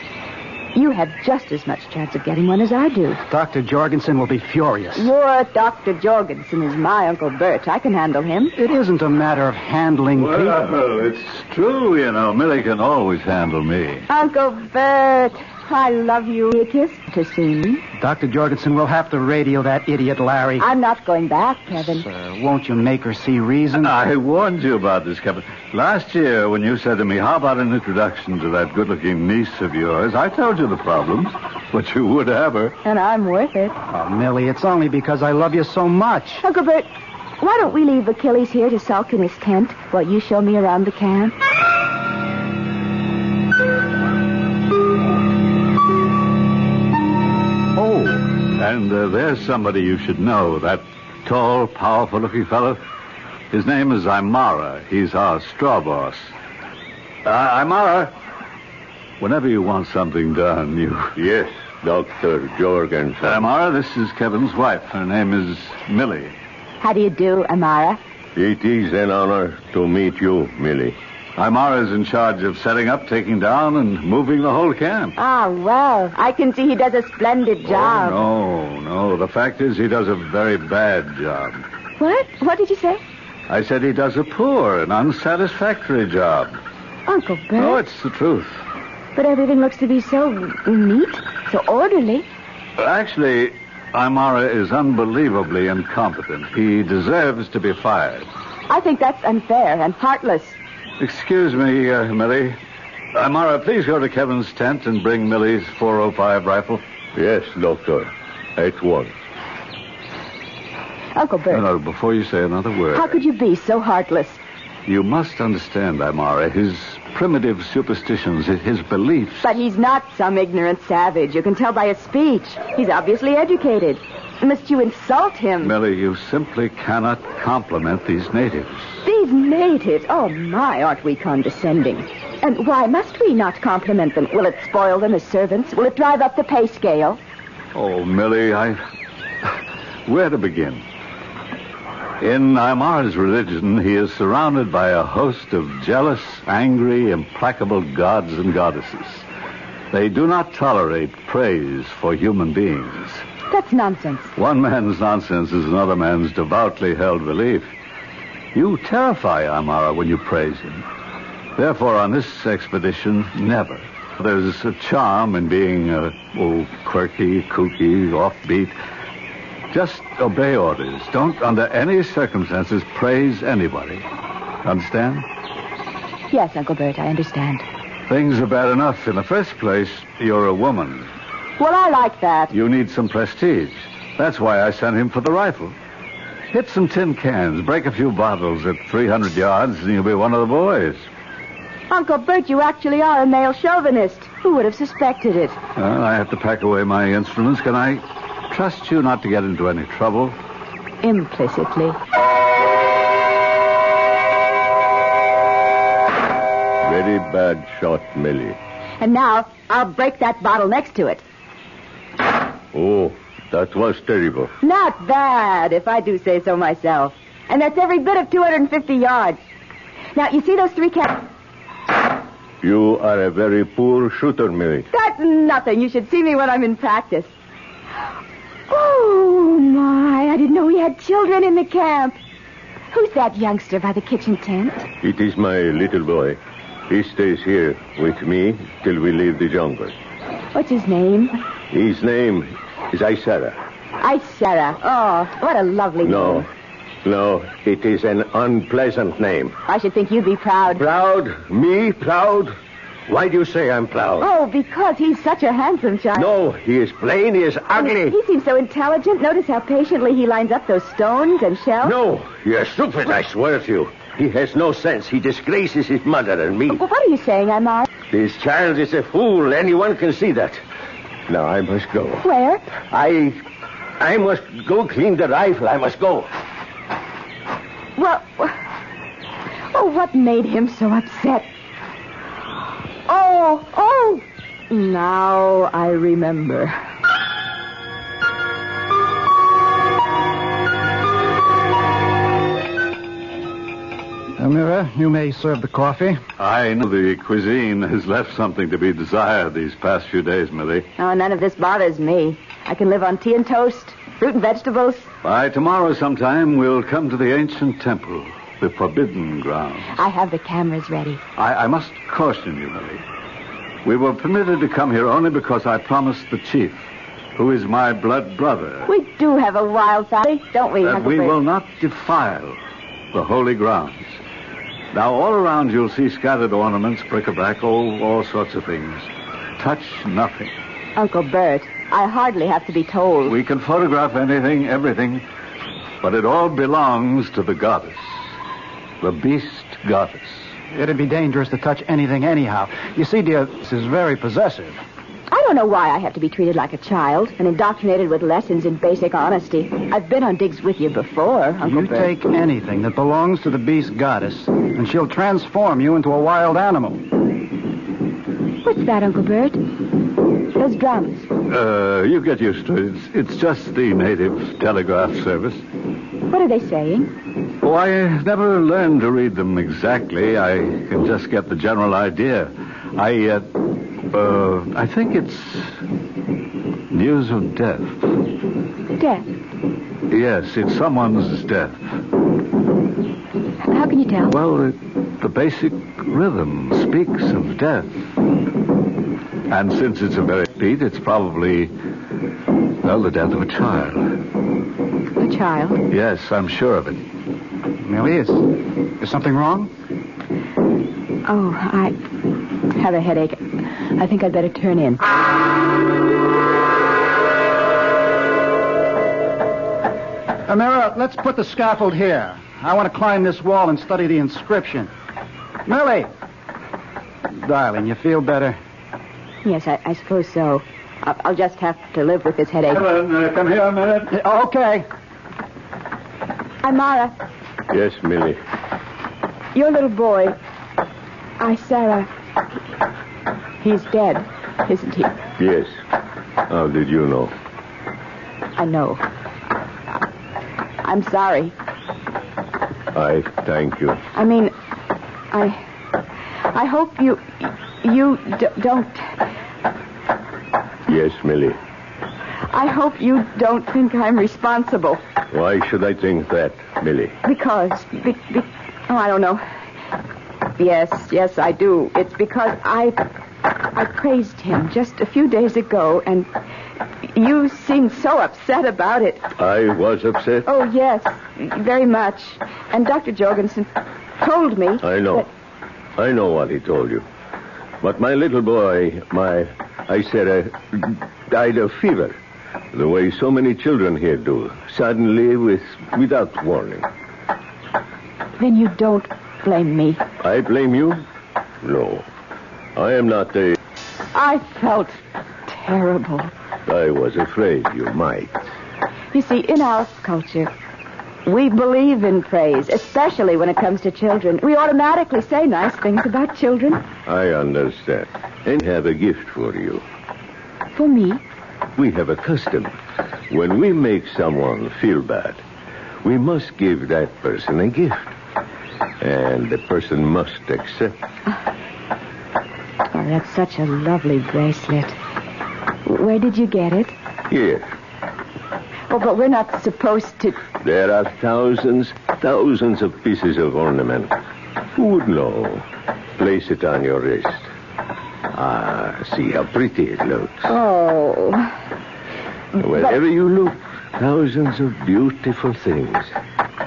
You have just as much chance of getting one as I do. Dr. Jorgensen will be furious. Your Dr. Jorgensen is my Uncle Bert. I can handle him. It isn't a matter of handling people. Well, it's true, you know. Millie can always handle me. Uncle Bert, I love you. A kiss to see me. Dr. Jorgensen will have to radio that idiot Larry. I'm not going back, Kevin. Won't you make her see reason? I warned you about this, Kevin. Last year, when you said to me, how about an introduction to that good-looking niece of yours, I told you the problems, but you would have her. And I'm worth it. Oh, Millie, it's only because I love you so much. Uncle Bert, why don't we leave Achilles here to sulk in his tent while you show me around the camp? And there's somebody you should know, that tall, powerful-looking fellow. His name is Imara. He's our straw boss. Imara, whenever you want something done, you... Yes, Dr. Jorgensen. Imara, this is Kevin's wife. Her name is Millie. How do you do, Imara? It is an honor to meet you, Millie. Imara is in charge of setting up, taking down, and moving the whole camp. Ah, well, I can see he does a splendid job. Oh, no. The fact is he does a very bad job. What? What did you say? I said he does a poor and unsatisfactory job. Uncle Bert. Oh, it's the truth. But everything looks to be so neat, so orderly. Actually, Imara is unbelievably incompetent. He deserves to be fired. I think that's unfair and heartless. Excuse me, Millie. Imara, please go to Kevin's tent and bring Millie's 405 rifle. Yes, Doctor. At once. Uncle Bert. No, before you say another word. How could you be so heartless? You must understand, Imara, his primitive superstitions, his beliefs. But he's not some ignorant savage. You can tell by his speech. He's obviously educated. Must you insult him? Millie, you simply cannot compliment these natives. These natives? Oh, my, aren't we condescending? And why must we not compliment them? Will it spoil them as servants? Will it drive up the pay scale? Oh, Millie, where to begin? In Aymara's religion, he is surrounded by a host of jealous, angry, implacable gods and goddesses. They do not tolerate praise for human beings. That's nonsense. One man's nonsense is another man's devoutly held belief. You terrify Aymara when you praise him. Therefore, on this expedition, never. There's a charm in being, quirky, kooky, offbeat. Just obey orders. Don't, under any circumstances, praise anybody. Understand? Yes, Uncle Bert, I understand. Things are bad enough. In the first place, you're a woman. Well, I like that. You need some prestige. That's why I sent him for the rifle. Hit some tin cans, break a few bottles at 300 yards, and you'll be one of the boys. Uncle Bert, you actually are a male chauvinist. Who would have suspected it? Well, I have to pack away my instruments. Can I trust you not to get into any trouble? Implicitly. Very bad shot, Millie. And now, I'll break that bottle next to it. Oh, that was terrible. Not bad, if I do say so myself. And that's every bit of 250 yards. Now, you see those 3 cans? You are a very poor shooter, Millie. That's nothing. You should see me when I'm in practice. Oh, my. I didn't know we had children in the camp. Who's that youngster by the kitchen tent? It is my little boy. He stays here with me till we leave the jungle. What's his name? His name is Isara. Isara. Oh, what a lovely name. No, it is an unpleasant name. I should think you'd be proud. Proud? Me? Proud? Why do you say I'm proud? Oh, because he's such a handsome child. No, he is plain, he is ugly. He seems so intelligent. Notice how patiently he lines up those stones and shells. No, you're stupid, I swear to you. He has no sense. He disgraces his mother and me. Well, what are you saying, Aymara? This child is a fool. Anyone can see that. Now, I must go. Where? I must go clean the rifle. I must go. Well, what made him so upset? Oh, now I remember. Amira, you may serve the coffee. I know the cuisine has left something to be desired these past few days, Millie. Oh, none of this bothers me. I can live on tea and toast, fruit and vegetables. By tomorrow sometime, we'll come to the ancient temple, the forbidden grounds. I have the cameras ready. I must caution you, Millie. We were permitted to come here only because I promised the chief, who is my blood brother, We do have a wild family, don't we, that Uncle we Bert? will not defile the holy grounds. Now, all around you'll see scattered ornaments, bric-a-brac, all sorts of things. Touch nothing. Uncle Bert, I hardly have to be told. We can photograph anything, everything, but it all belongs to the goddess, the beast goddess. It'd be dangerous to touch anything anyhow. You see, dear, this is very possessive. I don't know why I have to be treated like a child and indoctrinated with lessons in basic honesty. I've been on digs with you before, Uncle You Bert. take anything that belongs to the beast goddess, and she'll transform you into a wild animal. What's that, Uncle Bert? Those drums. You get used to it. It's just the native telegraph service. What are they saying? Oh, I never learned to read them exactly. I can just get the general idea. I think it's news of death. Death. Yes, it's someone's death. How can you tell? Well, the basic rhythm speaks of death. And since it's a very beat, it's probably, the death of a child. A child? Yes, I'm sure of it. Millie, is something wrong? Oh, I have a headache. I think I'd better turn in. Amira, let's put the scaffold here. I want to climb this wall and study the inscription. Millie! Darling, you feel better? Yes, I suppose so. I'll just have to live with this headache. Come here a minute. Okay. Aymara, Yes, Millie. your little boy, Isara, he's dead, isn't he? Yes. How did you know? I know. I'm sorry. I thank you. I mean, I hope you don't... Yes, Millie. I hope you don't think I'm responsible. Why should I think that, Millie? Because... oh, I don't know. Yes, I do. It's because I praised him just a few days ago, and you seemed so upset about it. I was upset? Oh, yes, very much. And Dr. Jorgensen told me... I know. I know what he told you. But my little boy, I died of fever. The way so many children here do. Suddenly, without warning. Then you don't blame me. I blame you? No. I am not a... I felt terrible. I was afraid you might. You see, in our culture, we believe in praise, especially when it comes to children. We automatically say nice things about children. I understand. And have a gift for you. For me? We have a custom. When we make someone feel bad, we must give that person a gift. And the person must accept. Oh, that's such a lovely bracelet. Where did you get it? Here. Oh, but we're not supposed to... There are thousands of pieces of ornament. Who would know? Place it on your wrist. Ah, see how pretty it looks. Oh. Wherever you look, thousands of beautiful things.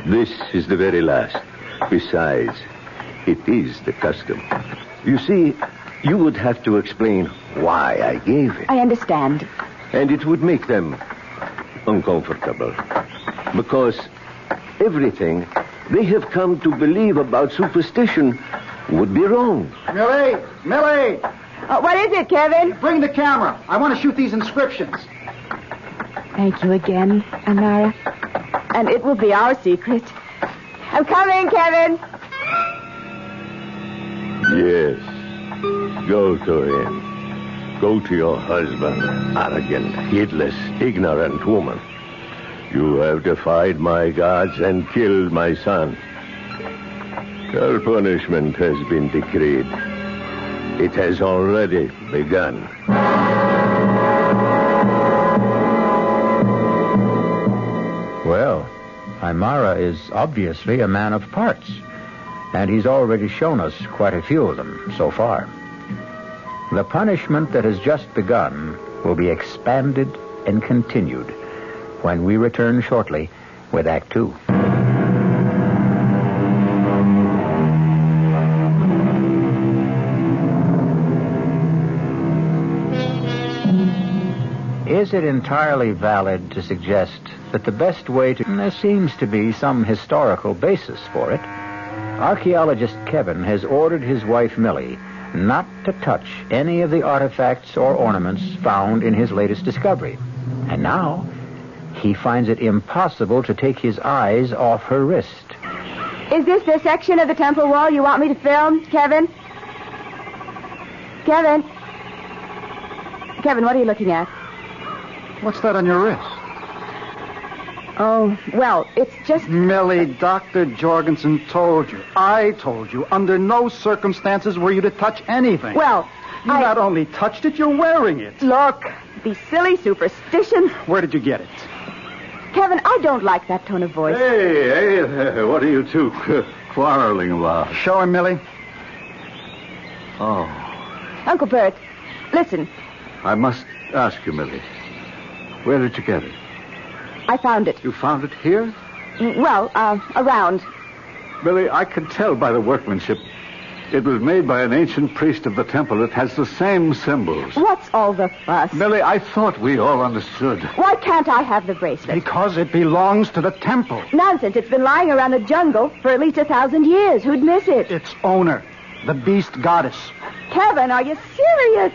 This is the very last. Besides, it is the custom. You see, you would have to explain why I gave it. I understand. And it would make them uncomfortable. Because everything they have come to believe about superstition would be wrong. Millie! What is it, Kevin? Bring the camera. I want to shoot these inscriptions. Thank you again, Amara. And it will be our secret. I'm coming, Kevin. Yes. Go to him. Go to your husband, arrogant, heedless, ignorant woman. You have defied my gods and killed my son. Your punishment has been decreed. It has already begun. Well, Aymara is obviously a man of parts, and he's already shown us quite a few of them so far. The punishment that has just begun will be expanded and continued when we return shortly with Act 2. Is it entirely valid to suggest that the best way to... There seems to be some historical basis for it. Archaeologist Kevin has ordered his wife Millie not to touch any of the artifacts or ornaments found in his latest discovery. And now, he finds it impossible to take his eyes off her wrist. Is this the section of the temple wall you want me to film, Kevin? Kevin, what are you looking at? What's that on your wrist? Oh, well, it's just... Millie, Dr. Jorgensen told you. I told you. Under no circumstances were you to touch anything. Well, You not only touched it, you're wearing it. Look, these silly superstitions. Where did you get it? Kevin, I don't like that tone of voice. Hey, what are you two quarreling about? Show him, Millie. Oh. Uncle Bert, listen. I must ask you, Millie. Where did you get it? I found it. You found it here? Well, around. Millie, I can tell by the workmanship. It was made by an ancient priest of the temple. It has the same symbols. What's all the fuss? Millie, I thought we all understood. Why can't I have the bracelet? Because it belongs to the temple. Nonsense. It's been lying around the jungle for at least 1,000 years. Who'd miss it? Its owner, the beast goddess. Kevin, are you serious?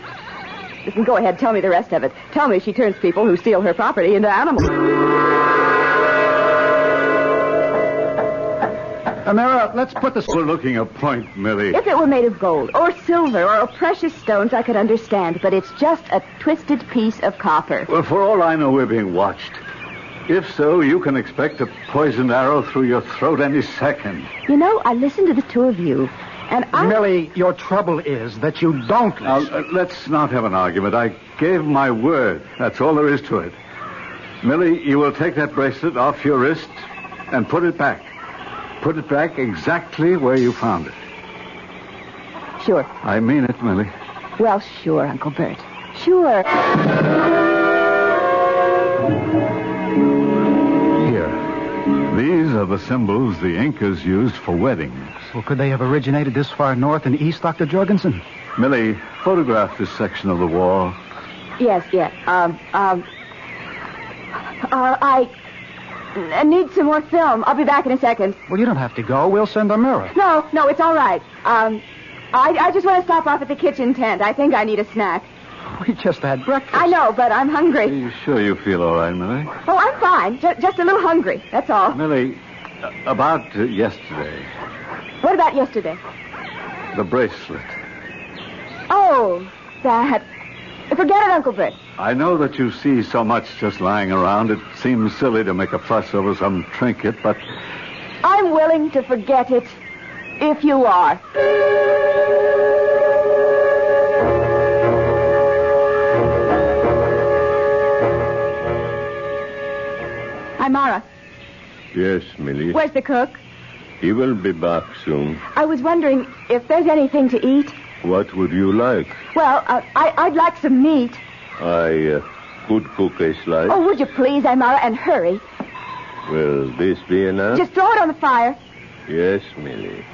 Listen, go ahead. Tell me the rest of it. Tell me she turns people who steal her property into animals. Amara, let's put this... Overlooking a point, Millie. If it were made of gold or silver or precious stones, I could understand. But it's just a twisted piece of copper. Well, for all I know, we're being watched. If so, you can expect a poisoned arrow through your throat any second. You know, I listened to the two of you, and Millie, your trouble is that you don't listen. Now, let's not have an argument. I gave my word. That's all there is to it. Millie, you will take that bracelet off your wrist and put it back. Put it back exactly where you found it. Sure. I mean it, Millie. Well, sure, Uncle Bert. Sure. These are the symbols the Incas used for weddings. Well, could they have originated this far north and east, Dr. Jorgensen? Millie, photograph this section of the wall. Yes. I need some more film. I'll be back in a second. Well, you don't have to go. We'll send a mirror. No, it's all right. I just want to stop off at the kitchen tent. I think I need a snack. We just had breakfast. I know, but I'm hungry. Are you sure you feel all right, Millie? Oh, I'm fine. Just a little hungry. That's all. Millie, about yesterday. What about yesterday? The bracelet. Oh, that. Forget it, Uncle Bert. I know that you see so much just lying around. It seems silly to make a fuss over some trinket, but... I'm willing to forget it, if you are. Hi, Mara. Yes, Millie. Where's the cook? He will be back soon. I was wondering if there's anything to eat. What would you like? Well, I'd like some meat. I could cook a slice. Oh, would you please, Amara, and hurry? Will this be enough? Just throw it on the fire. Yes, Millie.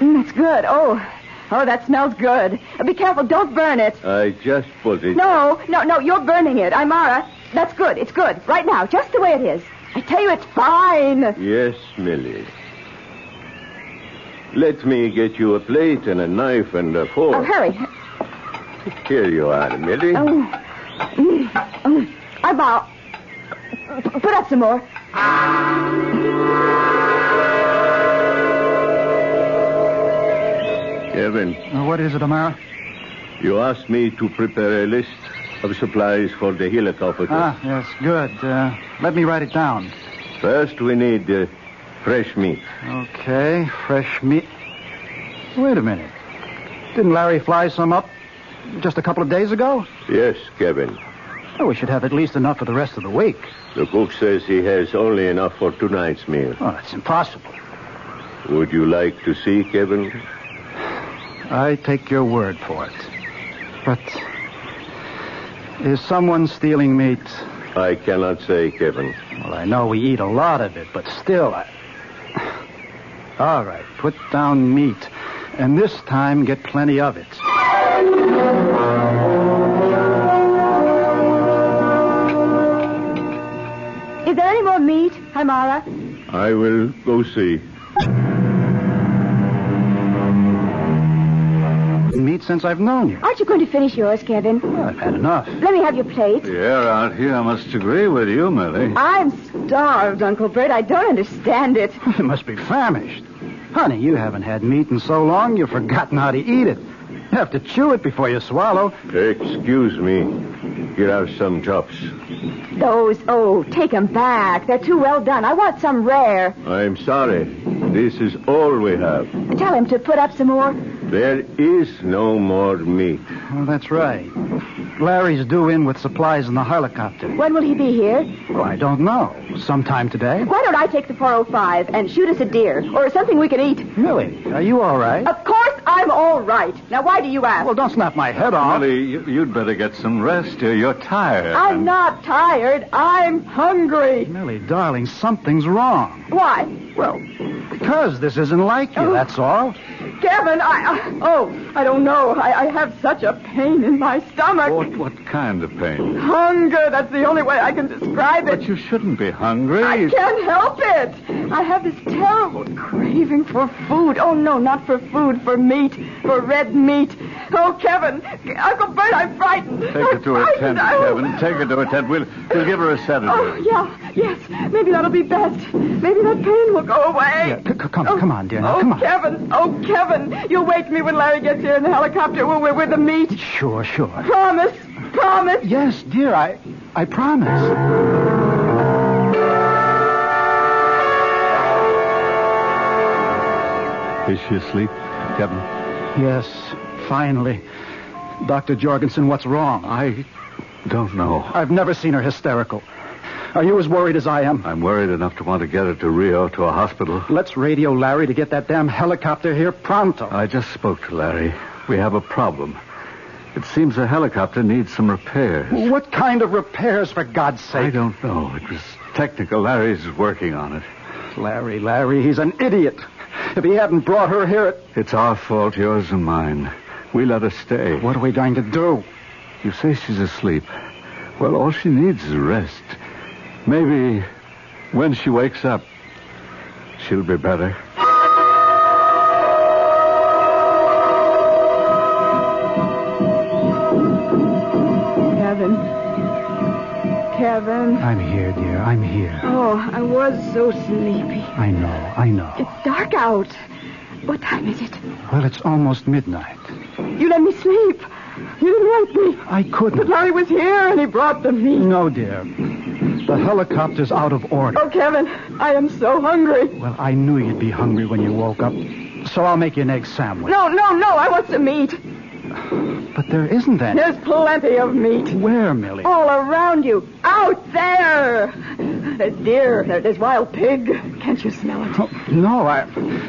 That's good. Oh, that smells good. Be careful, don't burn it. I just put it... No, you're burning it. Amara, that's good. It's good. Right now, just the way it is. I tell you, it's fine. Yes, Millie. Let me get you a plate and a knife and a fork. Oh, hurry. Here you are, Millie. Amara, put up some more. Kevin. What is it, Amara? You asked me to prepare a list of supplies for the helicopter. Yes, good. Let me write it down. First, we need fresh meat. Okay, fresh meat. Wait a minute. Didn't Larry fly some up just a couple of days ago? Yes, Kevin. Oh, we should have at least enough for the rest of the week. The cook says he has only enough for tonight's meal. Oh, that's impossible. Would you like to see, Kevin? I take your word for it. But is someone stealing meat? I cannot say, Kevin. Well, I know we eat a lot of it, but still, All right, put down meat. And this time, get plenty of it. Is there any more meat, Amara? I will go see. Meat since I've known you. Aren't you going to finish yours, Kevin? Well, I've had enough. Let me have your plate. The air out here must agree with you, Millie. I'm starved, Uncle Bert. I don't understand it. You must be famished. Honey, you haven't had meat in so long, you've forgotten how to eat it. You have to chew it before you swallow. Excuse me. Here are some chops. Those, take them back. They're too well done. I want some rare. I'm sorry. This is all we have. Tell him to put up some more. There is no more meat. Oh, that's right. Larry's due in with supplies in the helicopter. When will he be here? Well, I don't know. Sometime today. Why don't I take the 405 and shoot us a deer or something we can eat? Millie, are you all right? Of course I'm all right. Now, why do you ask? Well, don't snap my head off. Millie, you'd better get some rest here. You're tired. I'm not tired. I'm hungry. Millie, darling, something's wrong. Why? Well, because this isn't like you, that's all. Kevin, I don't know. I have such a pain in my stomach. What kind of pain? Hunger. That's the only way I can describe it. But you shouldn't be hungry. I can't help it. I have this terrible craving for food. Oh, no, not for food, for meat, for red meat. Oh, Kevin. Uncle Bert, I'm frightened. Take her to a tent, Kevin. Take her to a tent. We'll give her a sedative. Oh, yeah. Yes. Maybe that'll be best. Maybe that pain will go away. Yeah, come on, dear. Now, come on. Kevin. Oh, Kevin. You'll wake me when Larry gets here in the helicopter with the meat. Sure. Promise. Yes, dear, I promise. Is she asleep, Kevin? Yes, finally. Dr. Jorgensen, what's wrong? I don't know. I've never seen her hysterical. Are you as worried as I am? I'm worried enough to want to get her to Rio, to a hospital. Let's radio Larry to get that damn helicopter here pronto. I just spoke to Larry. We have a problem. It seems the helicopter needs some repairs. What kind of repairs, for God's sake? I don't know. It was technical. Larry's working on it. Larry, he's an idiot. If he hadn't brought her here... It's our fault, yours and mine. We let her stay. What are we going to do? You say she's asleep. Well, all she needs is rest. Maybe when she wakes up, she'll be better. Kevin. I'm here, dear. I'm here. Oh, I was so sleepy. I know. It's dark out. What time is it? Well, it's almost midnight. You let me sleep. You didn't wake me. I couldn't. But Larry was here and he brought the meat. No, dear. The helicopter's out of order. Oh, Kevin, I am so hungry. Well, I knew you'd be hungry when you woke up, so I'll make you an egg sandwich. No. I want some meat. But there isn't any. There's plenty of meat. Where, Millie? All around you. Out there. There's deer. There's wild pig. Can't you smell it? Oh, no,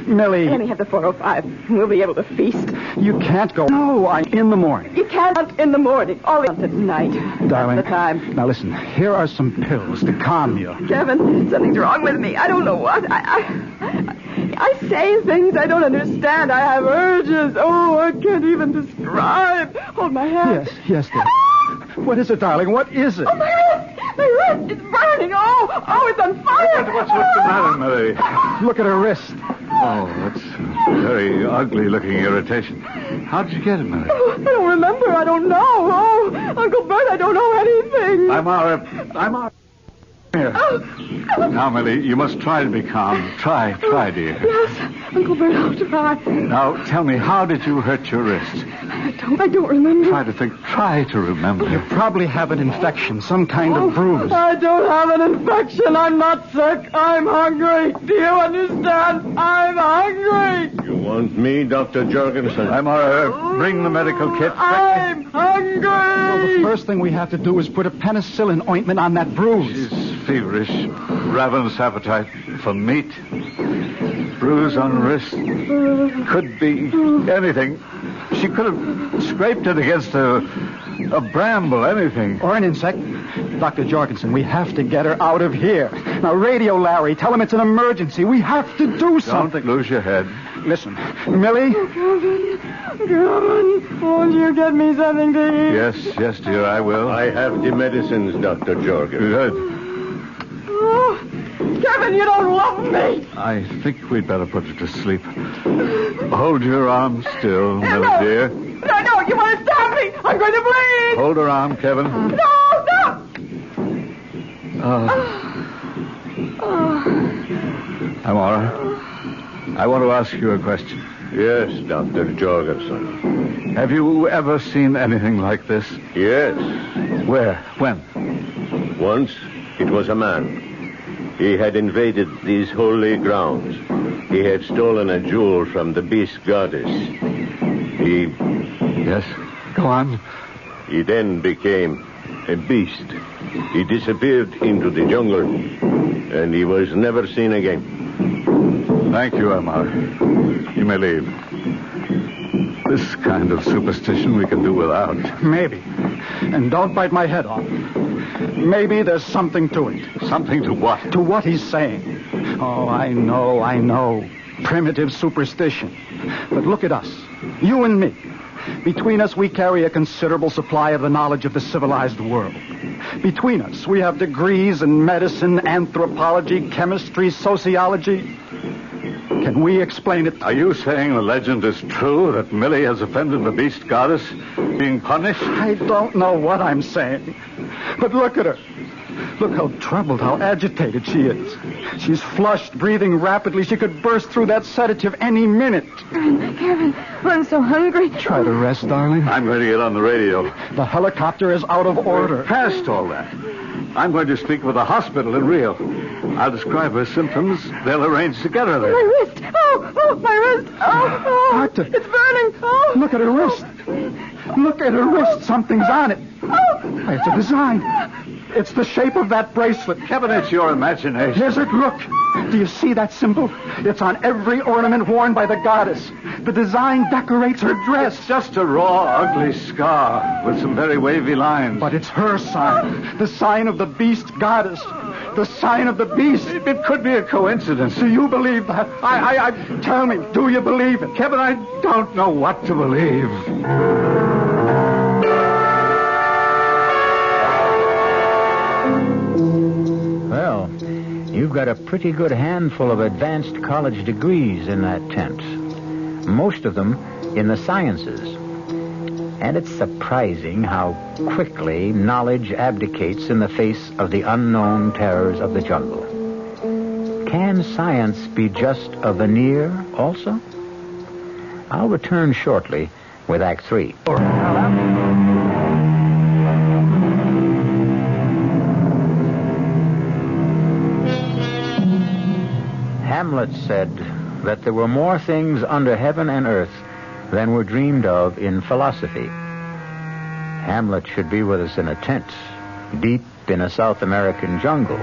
Millie... Let me have the 405. We'll be able to feast. You can't go... No, in the morning. You can't hunt in the morning. All at night. Darling. That's the time. Now, listen. Here are some pills to calm you. Kevin, something's wrong with me. I don't know what. I say things I don't understand. I have urges. Oh, I can't even describe. Hold my hand. Yes, dear. What is it, darling? What is it? Oh, my wrist! My wrist! It's burning! Oh, it's on fire! What's the matter, Millie? Look at her wrist. Oh, that's very ugly-looking irritation. How did you get it, Millie? Oh, I don't remember. I don't know. Oh, Uncle Bert, I don't know anything. I'm all right. Here. Now, Millie, you must try to be calm. Try, dear. Yes, Uncle Bert, I'll try. Now, tell me, how did you hurt your wrist? I don't remember. Try to think. Try to remember. You probably have an infection, some kind of bruise. I don't have an infection. I'm not sick. I'm hungry. Do you understand? I'm hungry. You want me, Dr. Jorgensen? I'm all right. Bring the medical kit. I'm hungry. Well, the first thing we have to do is put a penicillin ointment on that bruise. She's feverish, ravenous appetite for meat. Bruise on wrist. Could be anything. She could have scraped it against a bramble, anything. Or an insect. Dr. Jorgensen, we have to get her out of here. Now, radio Larry. Tell him it's an emergency. We have to do something. Don't lose your head. Listen, Millie. Oh, Kevin, won't you get me something to eat? Yes, dear, I will. I have the medicines, Dr. Jorgensen. Good. Oh, Kevin, you don't love me. I think we'd better put her to sleep. Hold your arm still, Millie, dear. No, you want to stab me. I'm going to bleed. Hold her arm, Kevin. No. Amara, I want to ask you a question. Yes, Dr. Jorgensen. Have you ever seen anything like this? Yes. Where? When? Once, it was a man. He had invaded these holy grounds. He had stolen a jewel from the beast goddess. Yes, go on. He then became a beast. He disappeared into the jungle, and he was never seen again. Thank you, Amara. You may leave. This kind of superstition we can do without. Maybe. And don't bite my head off. Maybe there's something to it. Something to what? To what he's saying. Oh, I know. Primitive superstition. But look at us. You and me. Between us, we carry a considerable supply of the knowledge of the civilized world. Between us, we have degrees in medicine, anthropology, chemistry, sociology. Can we explain it? Are you saying the legend is true, that Millie has offended the beast goddess, being punished? I don't know what I'm saying. But look at her. Look how troubled, how agitated she is. She's flushed, breathing rapidly. She could burst through that sedative any minute. Kevin, I'm so hungry. Try to rest, darling. I'm going to get on the radio. The helicopter is out of order. We're past all that. I'm going to speak with the hospital in Rio. I'll describe her symptoms. They'll arrange to get her there. My wrist. Oh, my wrist. Oh, Doctor. It's burning. Oh. Look at her wrist. Look at her wrist. Something's on it. Oh. It's a design. It's the shape of that bracelet. Kevin, it's your imagination. Is it? Look. Do you see that symbol? It's on every ornament worn by the goddess. The design decorates her dress. It's just a raw, ugly scar with some very wavy lines. But it's her sign. The sign of the beast goddess. The sign of the beast. It could be a coincidence. Do you believe that? Tell me, do you believe it? Kevin, I don't know what to believe. Well, you've got a pretty good handful of advanced college degrees in that tent. Most of them in the sciences. And it's surprising how quickly knowledge abdicates in the face of the unknown terrors of the jungle. Can science be just a veneer also? I'll return shortly with Act 3. Hamlet said that there were more things under heaven and earth than were dreamed of in philosophy. Hamlet should be with us in a tent, deep in a South American jungle,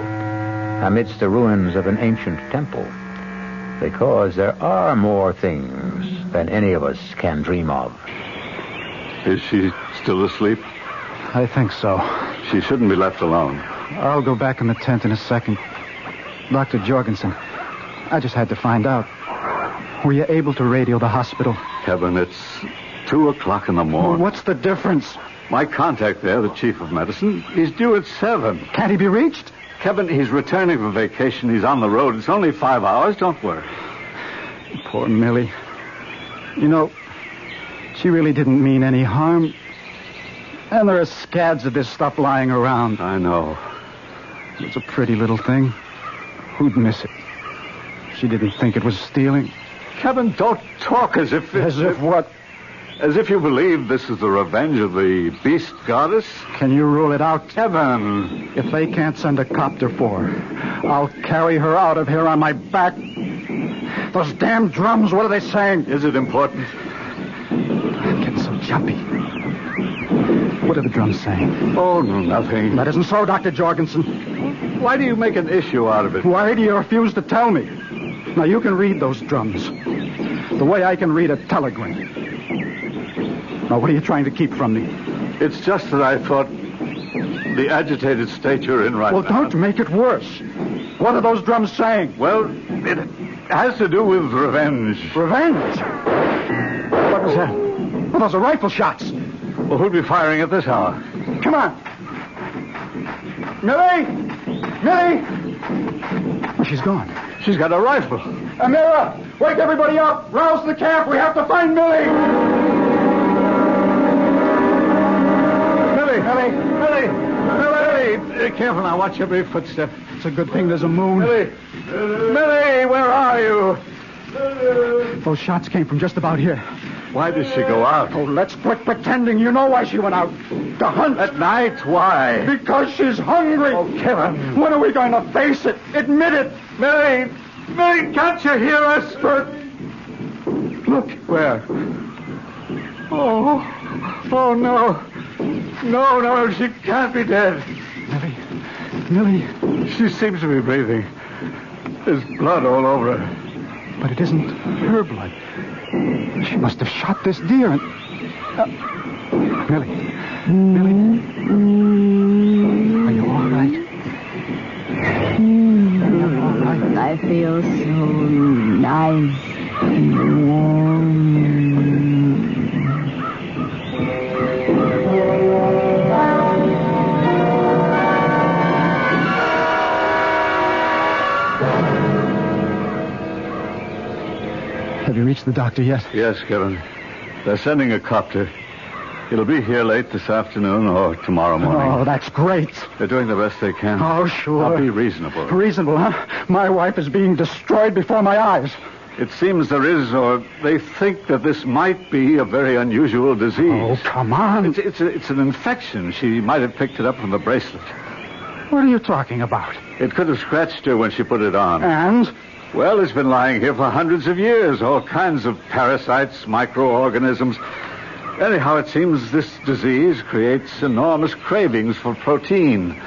amidst the ruins of an ancient temple, because there are more things than any of us can dream of. Is she still asleep? I think so. She shouldn't be left alone. I'll go back in the tent in a second. Dr. Jorgensen, I just had to find out. Were you able to radio the hospital? Kevin, it's 2 o'clock in the morning. Well, what's the difference? My contact there, the chief of medicine, he's due at 7. Can't he be reached? Kevin, he's returning from vacation. He's on the road. It's only 5 hours. Don't worry. Poor Millie. You know, she really didn't mean any harm. And there are scads of this stuff lying around. I know. It's a pretty little thing. Who'd miss it? She didn't think it was stealing. Kevin, don't talk as if... As if what? As if you believe this is the revenge of the beast goddess. Can you rule it out? Kevin! If they can't send a copter for her, I'll carry her out of here on my back. Those damn drums, what are they saying? Is it important? I'm getting so jumpy. What are the drums saying? Oh, nothing. That isn't so, Dr. Jorgensen. Why do you make an issue out of it? Why do you refuse to tell me? Now, you can read those drums. The way I can read a telegram. Now, what are you trying to keep from me? It's just that I thought the agitated state you're in right now... Well, don't make it worse. What are those drums saying? Well, it has to do with revenge. Revenge? What was that? Well, those are rifle shots. Well, who'd be firing at this hour? Come on. Millie! Millie! Oh, she's gone. She's got a rifle. Amira, wake everybody up. Rouse the camp. We have to find Millie. Millie! Careful now. Watch every footstep. It's a good thing there's a moon. Millie, where are you? Those shots came from just about here. Why did she go out? Oh, let's quit pretending. You know why she went out. To hunt. At night? Why? Because she's hungry. Oh, Kevin. When are we going to face it? Admit it. Millie, can't you hear us? Bert. Look. Where? Oh, no. No, she can't be dead. Millie. She seems to be breathing. There's blood all over her. But it isn't her blood. She must have shot this deer and... Millie. Are you all right? I feel so nice and warm. doctor yet? Yes, Kevin. They're sending a copter. It'll be here late this afternoon or tomorrow morning. Oh, that's great. They're doing the best they can. Oh, sure. I'll be reasonable. Reasonable, huh? My wife is being destroyed before my eyes. It seems there is, or they think that this might be a very unusual disease. Oh, come on. It's an infection. She might have picked it up from the bracelet. What are you talking about? It could have scratched her when she put it on. And? Well, it's been lying here for hundreds of years. All kinds of parasites, microorganisms. Anyhow, it seems this disease creates enormous cravings for protein.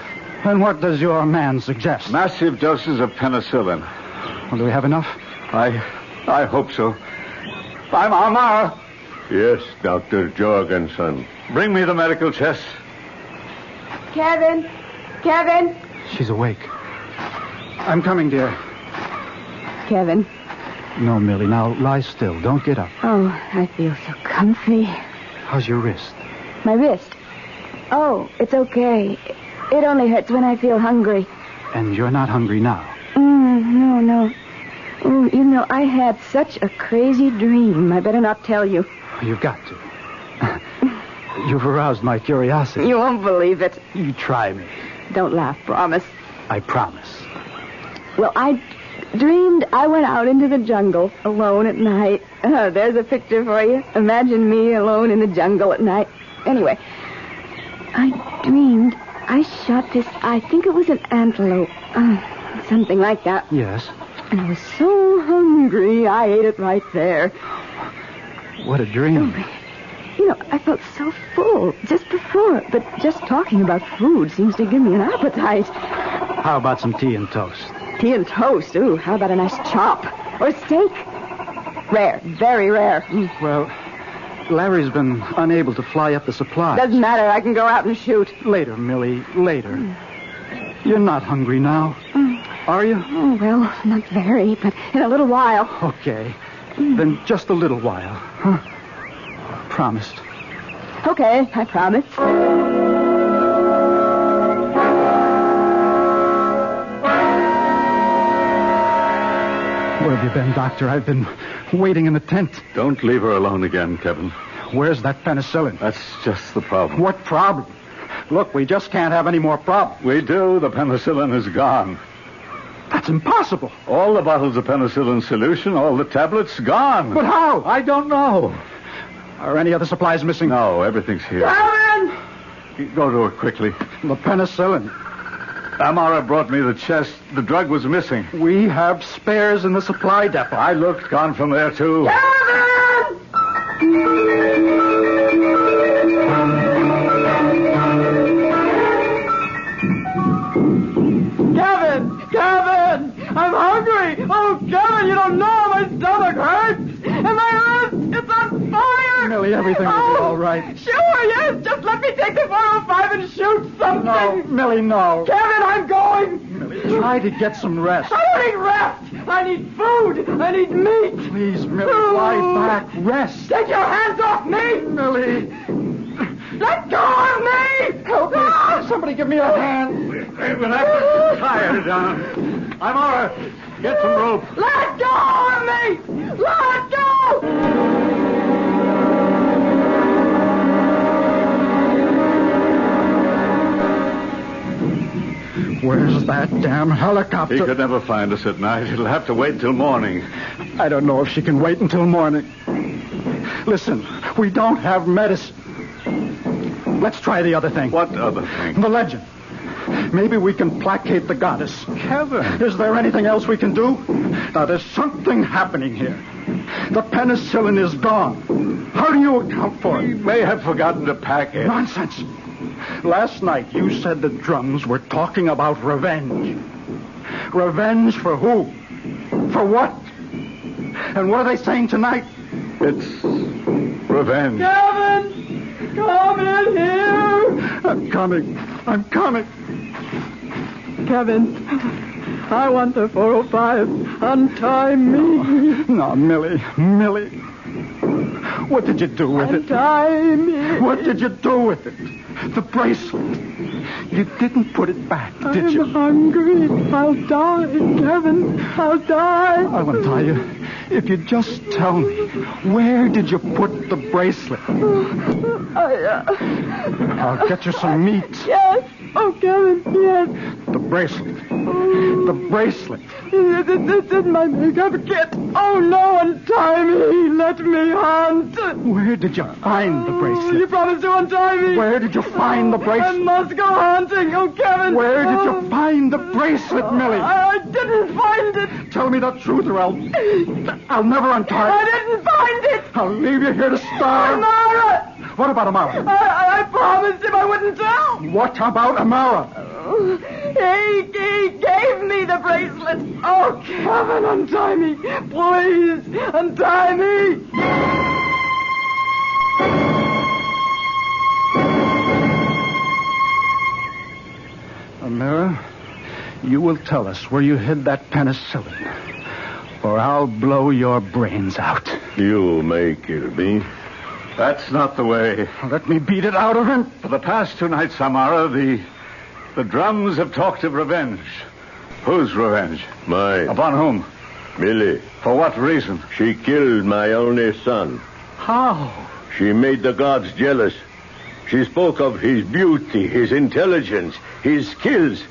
And what does your man suggest? Massive doses of penicillin. Well, do we have enough? I hope so. I'm Amar. Yes, Dr. Jorgensen. Bring me the medical chest. Kevin! Kevin! She's awake. I'm coming, dear. Kevin. No, Millie, now lie still. Don't get up. Oh, I feel so comfy. How's your wrist? My wrist? Oh, it's okay. It only hurts when I feel hungry. And you're not hungry now? No. Oh, you know, I had such a crazy dream. I better not tell you. You've got to. You've aroused my curiosity. You won't believe it. You try me. Don't laugh, promise. I promise. Well, I dreamed I went out into the jungle alone at night. There's a picture for you. Imagine me alone in the jungle at night. Anyway, I dreamed I shot this, I think it was an antelope. Something like that. Yes. And I was so hungry, I ate it right there. What a dream. You know, I felt so full just before, but just talking about food seems to give me an appetite. How about some tea and toast? Tea and toast? Ooh, how about a nice chop? Or steak? Rare, very rare. Well, Larry's been unable to fly up the supplies. Doesn't matter, I can go out and shoot. Later, Millie, later. You're not hungry now, are you? Oh, well, not very, but in a little while. Okay, then just a little while, huh? Promised. Okay, I promise. Where have you been, Doctor? I've been waiting in the tent. Don't leave her alone again, Kevin. Where's that penicillin? That's just the problem. What problem? Look, we just can't have any more problems. We do. The penicillin is gone. That's impossible. All the bottles of penicillin solution, all the tablets, gone. But how? I don't know. Are any other supplies missing? No, everything's here. Kevin! Go to her quickly. The penicillin. Amara brought me the chest. The drug was missing. We have spares in the supply depot. I looked, gone from there, too. Kevin! Kevin! I'm hungry! Oh, Kevin, you don't know my stomach hurts! And my wrist, it's on fire! Millie, everything will be all right. Sure, yes! Just let me take the 405 and shoot something! No, Millie, no. Kevin, I'm going! Millie, try to get some rest. I don't need rest! I need food! I need meat! Please, Millie, lie back. Rest. Take your hands off me! Millie. Let go of me! Help me! Somebody give me a hand. We'll have to tie her down. Amara, get some rope. Let go of me! Let go! Where's that damn helicopter? He could never find us at night. It'll have to wait till morning. I don't know if she can wait until morning. Listen, we don't have medicine. Let's try the other thing. What other thing? The legend. Maybe we can placate the goddess. Kevin. Is there anything else we can do? Now, there's something happening here. The penicillin is gone. How do you account for it? We may have forgotten to pack it. Nonsense. Last night, you said the drums were talking about revenge. Revenge for who? For what? And what are they saying tonight? It's revenge. Kevin! Come in here! I'm coming. I'm coming. Kevin, I want the 405. Untie me. No, Millie. Millie. What did you do with it? Untie me. What did you do with it? The bracelet. You didn't put it back, did you? I'm hungry. I'll die, Kevin. I'll die. I'll untie you. If you'd just tell me, where did you put the bracelet? I'll get you some meat. Yes. Oh, Kevin, yes. The bracelet. The bracelet. It's in my makeup kit. Oh, no, untie me. Let me hunt. Where did you find the bracelet? You promised to untie me. Where did you find the bracelet? I must go hunting. Oh, Kevin. Where did you find the bracelet, Millie? I didn't find it. Tell me the truth or I'll never untie it. I didn't find it. I'll leave you here to starve. Amara. What about Amara? I promised him I wouldn't tell. What about Amara? He gave me the bracelet. Oh, Kevin, untie me. Please, untie me. Amara, you will tell us where you hid that penicillin, or I'll blow your brains out. You may kill me. That's not the way. Let me beat it out of him. For the past 2 nights, Amara, the drums have talked of revenge. Whose revenge? Mine. Upon whom? Millie. For what reason? She killed my only son. How? She made the gods jealous. She spoke of his beauty, his intelligence, his skills.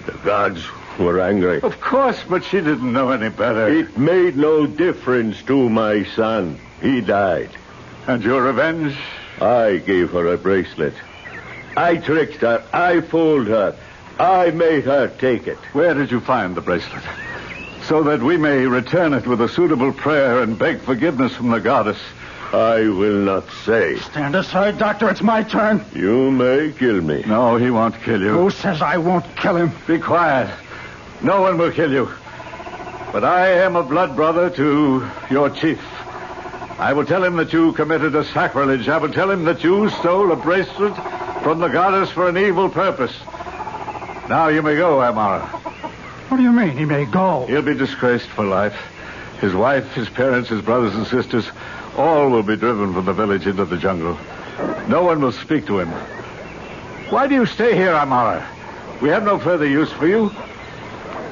The gods were angry. Of course, but she didn't know any better. It made no difference to my son. He died. And your revenge? I gave her a bracelet. I tricked her. I fooled her. I made her take it. Where did you find the bracelet? So that we may return it with a suitable prayer and beg forgiveness from the goddess. I will not say. Stand aside, Doctor. It's my turn. You may kill me. No, he won't kill you. Who says I won't kill him? Be quiet. No one will kill you. But I am a blood brother to your chief. I will tell him that you committed a sacrilege. I will tell him that you stole a bracelet from the goddess for an evil purpose. Now you may go, Amara. What do you mean, he may go? He'll be disgraced for life. His wife, his parents, his brothers and sisters, all will be driven from the village into the jungle. No one will speak to him. Why do you stay here, Amara? We have no further use for you.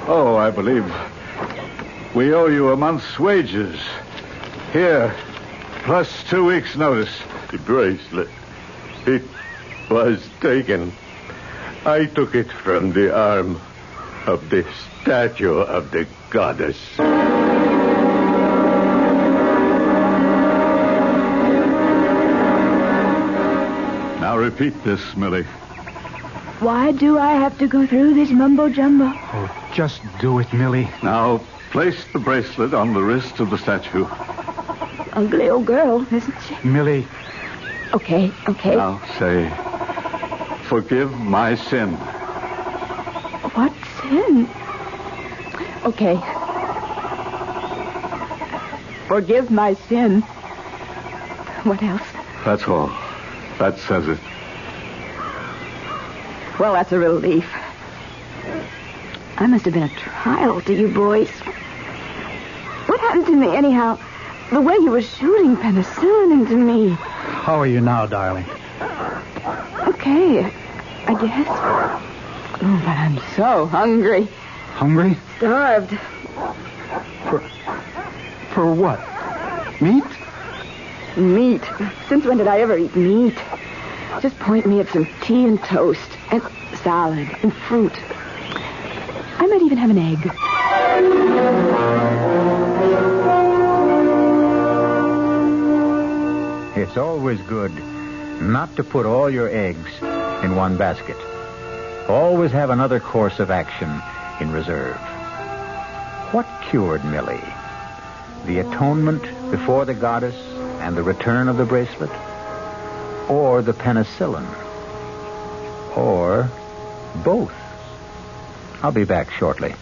Oh, I believe we owe you a month's wages. Here, plus 2 weeks' notice. The bracelet. It was taken. I took it from the arm of the statue of the goddess. Now repeat this, Millie. Why do I have to go through this mumbo-jumbo? Oh, just do it, Millie. Now, place the bracelet on the wrist of the statue. Ugly old girl, isn't she? Millie. Okay. Now say, forgive my sin. What sin? Okay. Forgive my sin. What else? That's all. That says it. Well, that's a relief. I must have been a trial to you boys. What happened to me, anyhow? The way you were shooting penicillin into me. How are you now, darling? Okay, I guess. Oh, but I'm so hungry. Hungry? Starved. For what? Meat? Meat. Since when did I ever eat meat? Just point me at some tea and toast and salad and fruit. I might even have an egg. It's always good not to put all your eggs in one basket. Always have another course of action in reserve. What cured Millie? The atonement before the goddess and the return of the bracelet? Or the penicillin? Or both? I'll be back shortly.